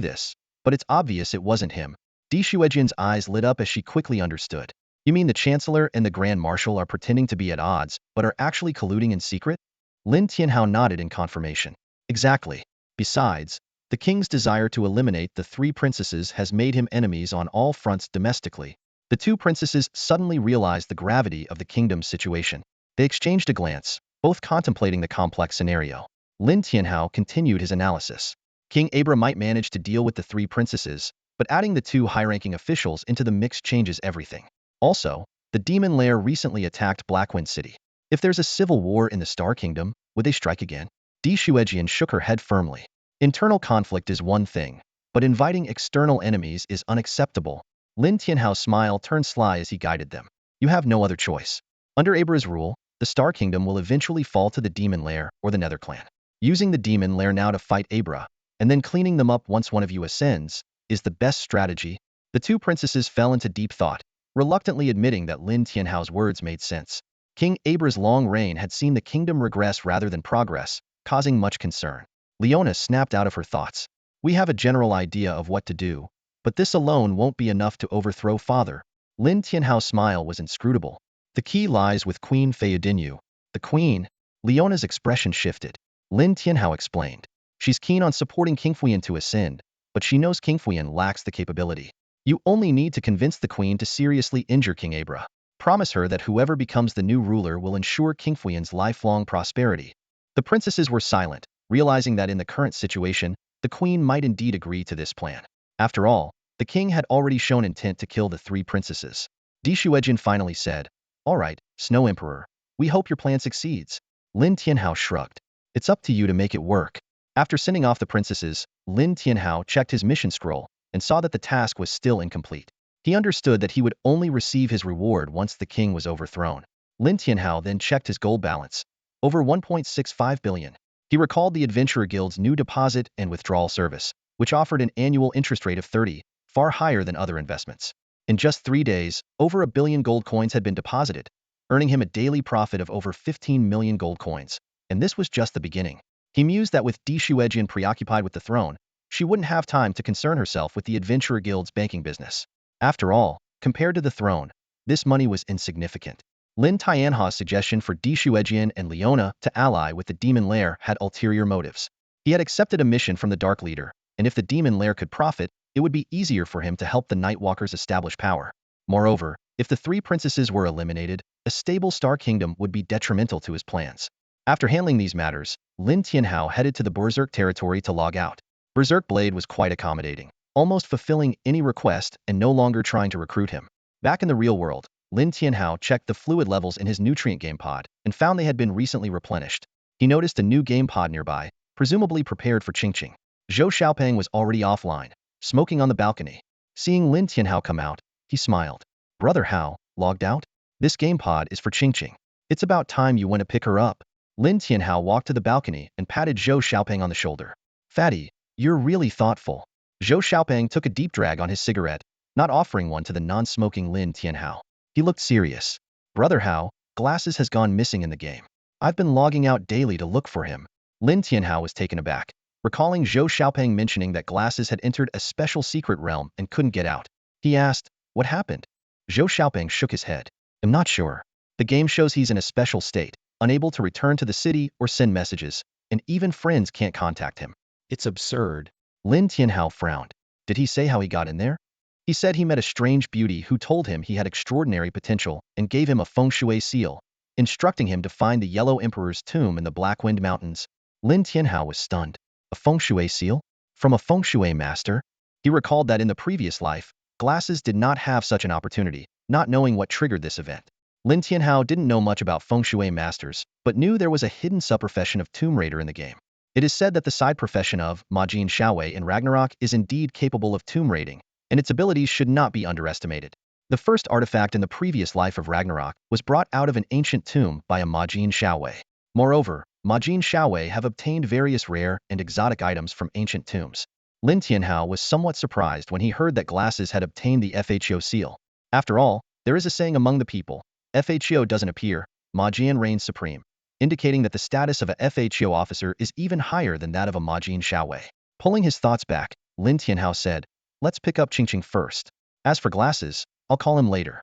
this, but it's obvious it wasn't him. Di Shuejin's eyes lit up as she quickly understood. You mean the Chancellor and the Grand Marshal are pretending to be at odds, but are actually colluding in secret? Lin Tianhao nodded in confirmation. Exactly. Besides, the king's desire to eliminate the three princesses has made him enemies on all fronts domestically. The two princesses suddenly realized the gravity of the kingdom's situation. They exchanged a glance, both contemplating the complex scenario. Lin Tianhao continued his analysis. King Abra might manage to deal with the three princesses, but adding the two high-ranking officials into the mix changes everything. Also, the demon lair recently attacked Blackwind City. If there's a civil war in the Star Kingdom, would they strike again? Di Shuejian shook her head firmly. Internal conflict is one thing, but inviting external enemies is unacceptable. Lin Tianhao's smile turned sly as he guided them. You have no other choice. Under Abra's rule, the Star Kingdom will eventually fall to the Demon Lair or the Nether Clan. Using the Demon Lair now to fight Abra, and then cleaning them up once one of you ascends, is the best strategy. The two princesses fell into deep thought, reluctantly admitting that Lin Tianhao's words made sense. King Abra's long reign had seen the kingdom regress rather than progress, causing much concern. Leona snapped out of her thoughts. We have a general idea of what to do, but this alone won't be enough to overthrow father. Lin Tianhao's smile was inscrutable. The key lies with Queen Feudinyu. The queen? Leona's expression shifted. Lin Tianhao explained. She's keen on supporting King Fuyan to ascend, but she knows King Fuyan lacks the capability. You only need to convince the queen to seriously injure King Abra. Promise her that whoever becomes the new ruler will ensure King Fuyan's lifelong prosperity. The princesses were silent, realizing that in the current situation, the queen might indeed agree to this plan. After all, the king had already shown intent to kill the three princesses. Di Shuejin finally said, All right, Snow Emperor, we hope your plan succeeds. Lin Tianhao shrugged. It's up to you to make it work. After sending off the princesses, Lin Tianhao checked his mission scroll and saw that the task was still incomplete. He understood that he would only receive his reward once the king was overthrown. Lin Tianhao then checked his gold balance. Over 1.65 billion. He recalled the Adventurer Guild's new deposit and withdrawal service, which offered an annual interest rate of 30, far higher than other investments. In just 3 days, over 1 billion gold coins had been deposited, earning him a daily profit of over 15 million gold coins. And this was just the beginning. He mused that with Di Shuejian preoccupied with the throne, she wouldn't have time to concern herself with the Adventurer Guild's banking business. After all, compared to the throne, This money was insignificant. Lin Tianha's suggestion for Dishuejian and Leona to ally with the demon lair had ulterior motives. He had accepted a mission from the Dark Leader, and if the demon lair could profit, it would be easier for him to help the Nightwalkers establish power. Moreover, if the three princesses were eliminated, a stable Star Kingdom would be detrimental to his plans. After handling these matters, Lin Tianhao headed to the Berserk territory to log out. Berserk Blade was quite accommodating, almost fulfilling any request and no longer trying to recruit him. Back in the real world, Lin Tianhao checked the fluid levels in his nutrient game pod and found they had been recently replenished. He noticed a new game pod nearby, presumably prepared for Qingqing. Zhou Xiaopeng was already offline, smoking on the balcony. Seeing Lin Tianhao come out, he smiled. Brother Hao, logged out? This game pod is for Qingqing. It's about time you went to pick her up. Lin Tianhao walked to the balcony and patted Zhou Xiaopeng on the shoulder. Fatty, you're really thoughtful. Zhou Xiaopeng took a deep drag on his cigarette, not offering one to the non-smoking Lin Tianhao. He looked serious. Brother Hao, Glasses has gone missing in the game. I've been logging out daily to look for him. Lin Tianhao was taken aback, recalling Zhou Xiaopeng mentioning that Glasses had entered a special secret realm and couldn't get out. He asked, what happened? Zhou Xiaopeng shook his head. I'm not sure. The game shows he's in a special state, unable to return to the city or send messages, and even friends can't contact him. It's absurd. Lin Tianhao frowned. Did he say how he got in there? He said he met a strange beauty who told him he had extraordinary potential and gave him a feng shui seal, instructing him to find the Yellow Emperor's tomb in the Black Wind Mountains. Lin Tianhao was stunned. A feng shui seal? From a feng shui master? He recalled that in the previous life, Glasses did not have such an opportunity, not knowing what triggered this event. Lin Tianhao didn't know much about feng shui masters, but knew there was a hidden sub-profession of Tomb Raider in the game. It is said that the side profession of Majin Xiaowei in Ragnarok is indeed capable of tomb raiding, and its abilities should not be underestimated. The first artifact in the previous life of Ragnarok was brought out of an ancient tomb by a Majin Xiaowei. Moreover, Majin Xiaowei have obtained various rare and exotic items from ancient tombs. Lin Tianhao was somewhat surprised when he heard that Glasses had obtained the FHO seal. After all, there is a saying among the people, FHO doesn't appear, Majin reigns supreme, indicating that the status of a FHO officer is even higher than that of a Majin Xiaowei. Pulling his thoughts back, Lin Tianhao said, let's pick up Qingqing first. As for Glasses, I'll call him later.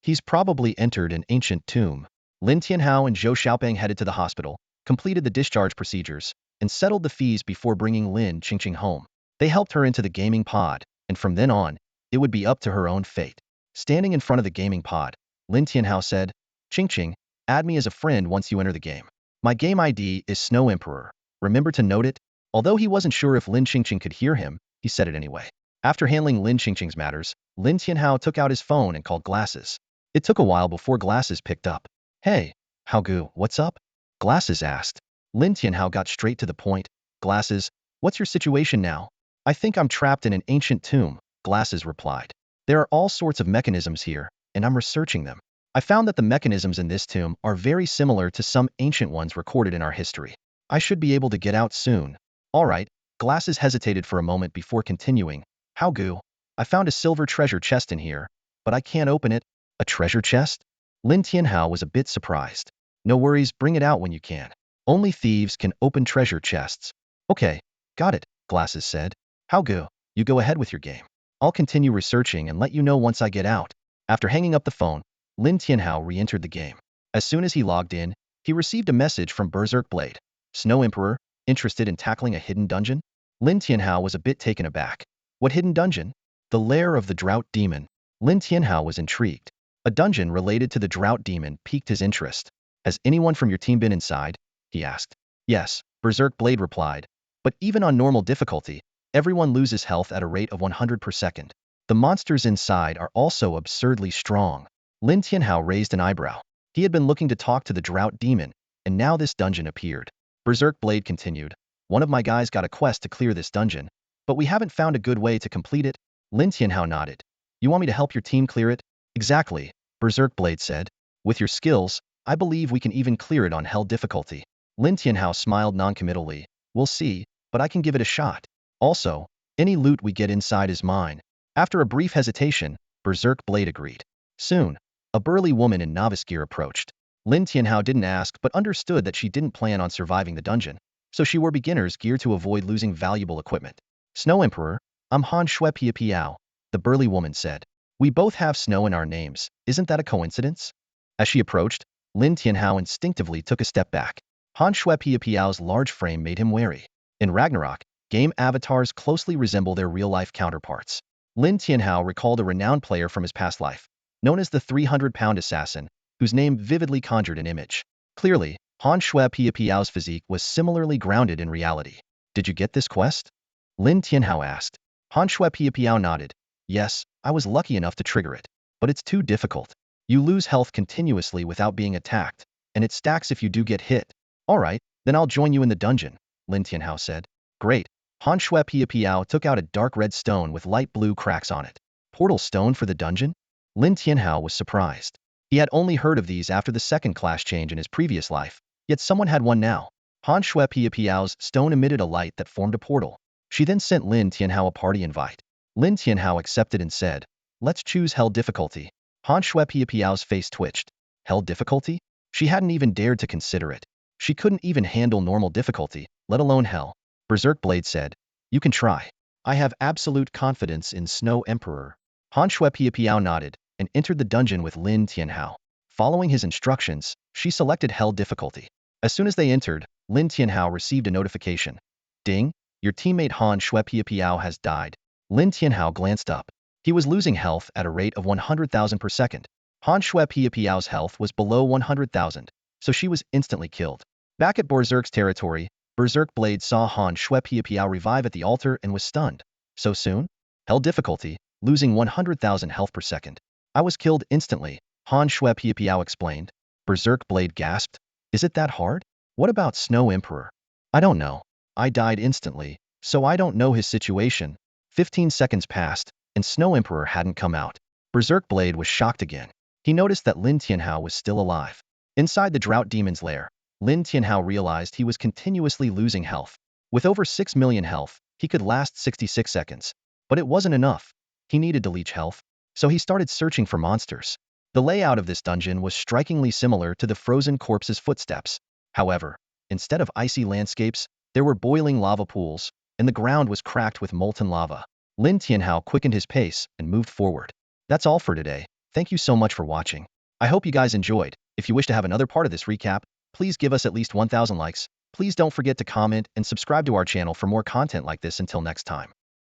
He's probably entered an ancient tomb. Lin Tianhao and Zhou Xiaopeng headed to the hospital, completed the discharge procedures, and settled the fees before bringing Lin Qingqing home. They helped her into the gaming pod, and from then on, it would be up to her own fate. Standing in front of the gaming pod, Lin Tianhao said, Qingqing, add me as a friend once you enter the game. My game ID is Snow Emperor. Remember to note it? Although he wasn't sure if Lin Qingqing could hear him, he said it anyway. After handling Lin Qingqing's matters, Lin Tianhao took out his phone and called Glasses. It took a while before Glasses picked up. Hey, Haogu, what's up? Glasses asked. Lin Tianhao got straight to the point. Glasses, what's your situation now? I think I'm trapped in an ancient tomb, Glasses replied. There are all sorts of mechanisms here, and I'm researching them. I found that the mechanisms in this tomb are very similar to some ancient ones recorded in our history. I should be able to get out soon. All right, Glasses hesitated for a moment before continuing. Haogu, I found a silver treasure chest in here, but I can't open it. A treasure chest? Lin Tianhao was a bit surprised. No worries, bring it out when you can. Only thieves can open treasure chests. Okay, got it, Glasses said. Haogu, you go ahead with your game. I'll continue researching and let you know once I get out. After hanging up the phone, Lin Tianhao re-entered the game. As soon as he logged in, he received a message from Berserk Blade. Snow Emperor, interested in tackling a hidden dungeon? Lin Tianhao was a bit taken aback. What hidden dungeon? The lair of the Drought Demon. Lin Tianhao was intrigued. A dungeon related to the Drought Demon piqued his interest. Has anyone from your team been inside? He asked. Yes, Berserk Blade replied. But even on normal difficulty, everyone loses health at a rate of 100 per second. The monsters inside are also absurdly strong. Lin Tianhao raised an eyebrow. He had been looking to talk to the Drought Demon, and now this dungeon appeared. Berserk Blade continued. One of my guys got a quest to clear this dungeon, but we haven't found a good way to complete it. Lin Tianhao nodded. You want me to help your team clear it? Exactly, Berserk Blade said. With your skills, I believe we can even clear it on hell difficulty. Lin Tianhao smiled non-committally. We'll see, but I can give it a shot. Also, any loot we get inside is mine. After a brief hesitation, Berserk Blade agreed. Soon, a burly woman in novice gear approached. Lin Tianhao didn't ask but understood that she didn't plan on surviving the dungeon, so she wore beginner's gear to avoid losing valuable equipment. Snow Emperor, I'm Han Shui Pia Piao, the burly woman said. We both have snow in our names. Isn't that a coincidence? As she approached, Lin Tianhao instinctively took a step back. Han Shui Piao's large frame made him wary. In Ragnarok, game avatars closely resemble their real-life counterparts. Lin Tianhao recalled a renowned player from his past life, known as the 300-pound assassin, whose name vividly conjured an image. Clearly, Han Shui Piao's physique was similarly grounded in reality. Did you get this quest? Lin Tianhao asked. Han Shui Piao nodded. Yes, I was lucky enough to trigger it. But it's too difficult. You lose health continuously without being attacked, and it stacks if you do get hit. Alright, then I'll join you in the dungeon, Lin Tianhao said. Great. Han Shui Piao took out a dark red stone with light blue cracks on it. Portal stone for the dungeon? Lin Tianhao was surprised. He had only heard of these after the second class change in his previous life, yet someone had one now. Han Shui Piao's stone emitted a light that formed a portal. She then sent Lin Tianhao a party invite. Lin Tianhao accepted and said, let's choose hell difficulty. Han Shui Piao's face twitched. Hell difficulty? She hadn't even dared to consider it. She couldn't even handle normal difficulty, let alone hell. Berserk Blade said, you can try. I have absolute confidence in Snow Emperor. Han Shui Piao nodded and entered the dungeon with Lin Tianhao. Following his instructions, she selected hell difficulty. As soon as they entered, Lin Tianhao received a notification. Ding, your teammate Han Shui Piao has died. Lin Tianhao glanced up. He was losing health at a rate of 100,000 per second. Han Shui Piao's health was below 100,000, so she was instantly killed. Back at Berserk's territory, Berserk Blade saw Han Shui Piao revive at the altar and was stunned. So soon? Hell difficulty, losing 100,000 health per second. I was killed instantly, Han Shui Piao explained. Berserk Blade gasped. Is it that hard? What about Snow Emperor? I don't know. I died instantly, so I don't know his situation. 15 seconds passed, and Snow Emperor hadn't come out. Berserk Blade was shocked again. He noticed that Lin Tianhao was still alive. Inside the Drought Demon's lair, Lin Tianhao realized he was continuously losing health. With over 6 million health, he could last 66 seconds. But it wasn't enough. He needed to leech health. So he started searching for monsters. The layout of this dungeon was strikingly similar to the frozen corpse's footsteps. However, instead of icy landscapes, there were boiling lava pools, and the ground was cracked with molten lava. Lin Tianhao quickened his pace and moved forward. That's all for today. Thank you so much for watching. I hope you guys enjoyed. If you wish to have another part of this recap, please give us at least 1,000 likes. Please don't forget to comment and subscribe to our channel for more content like this. Until next time.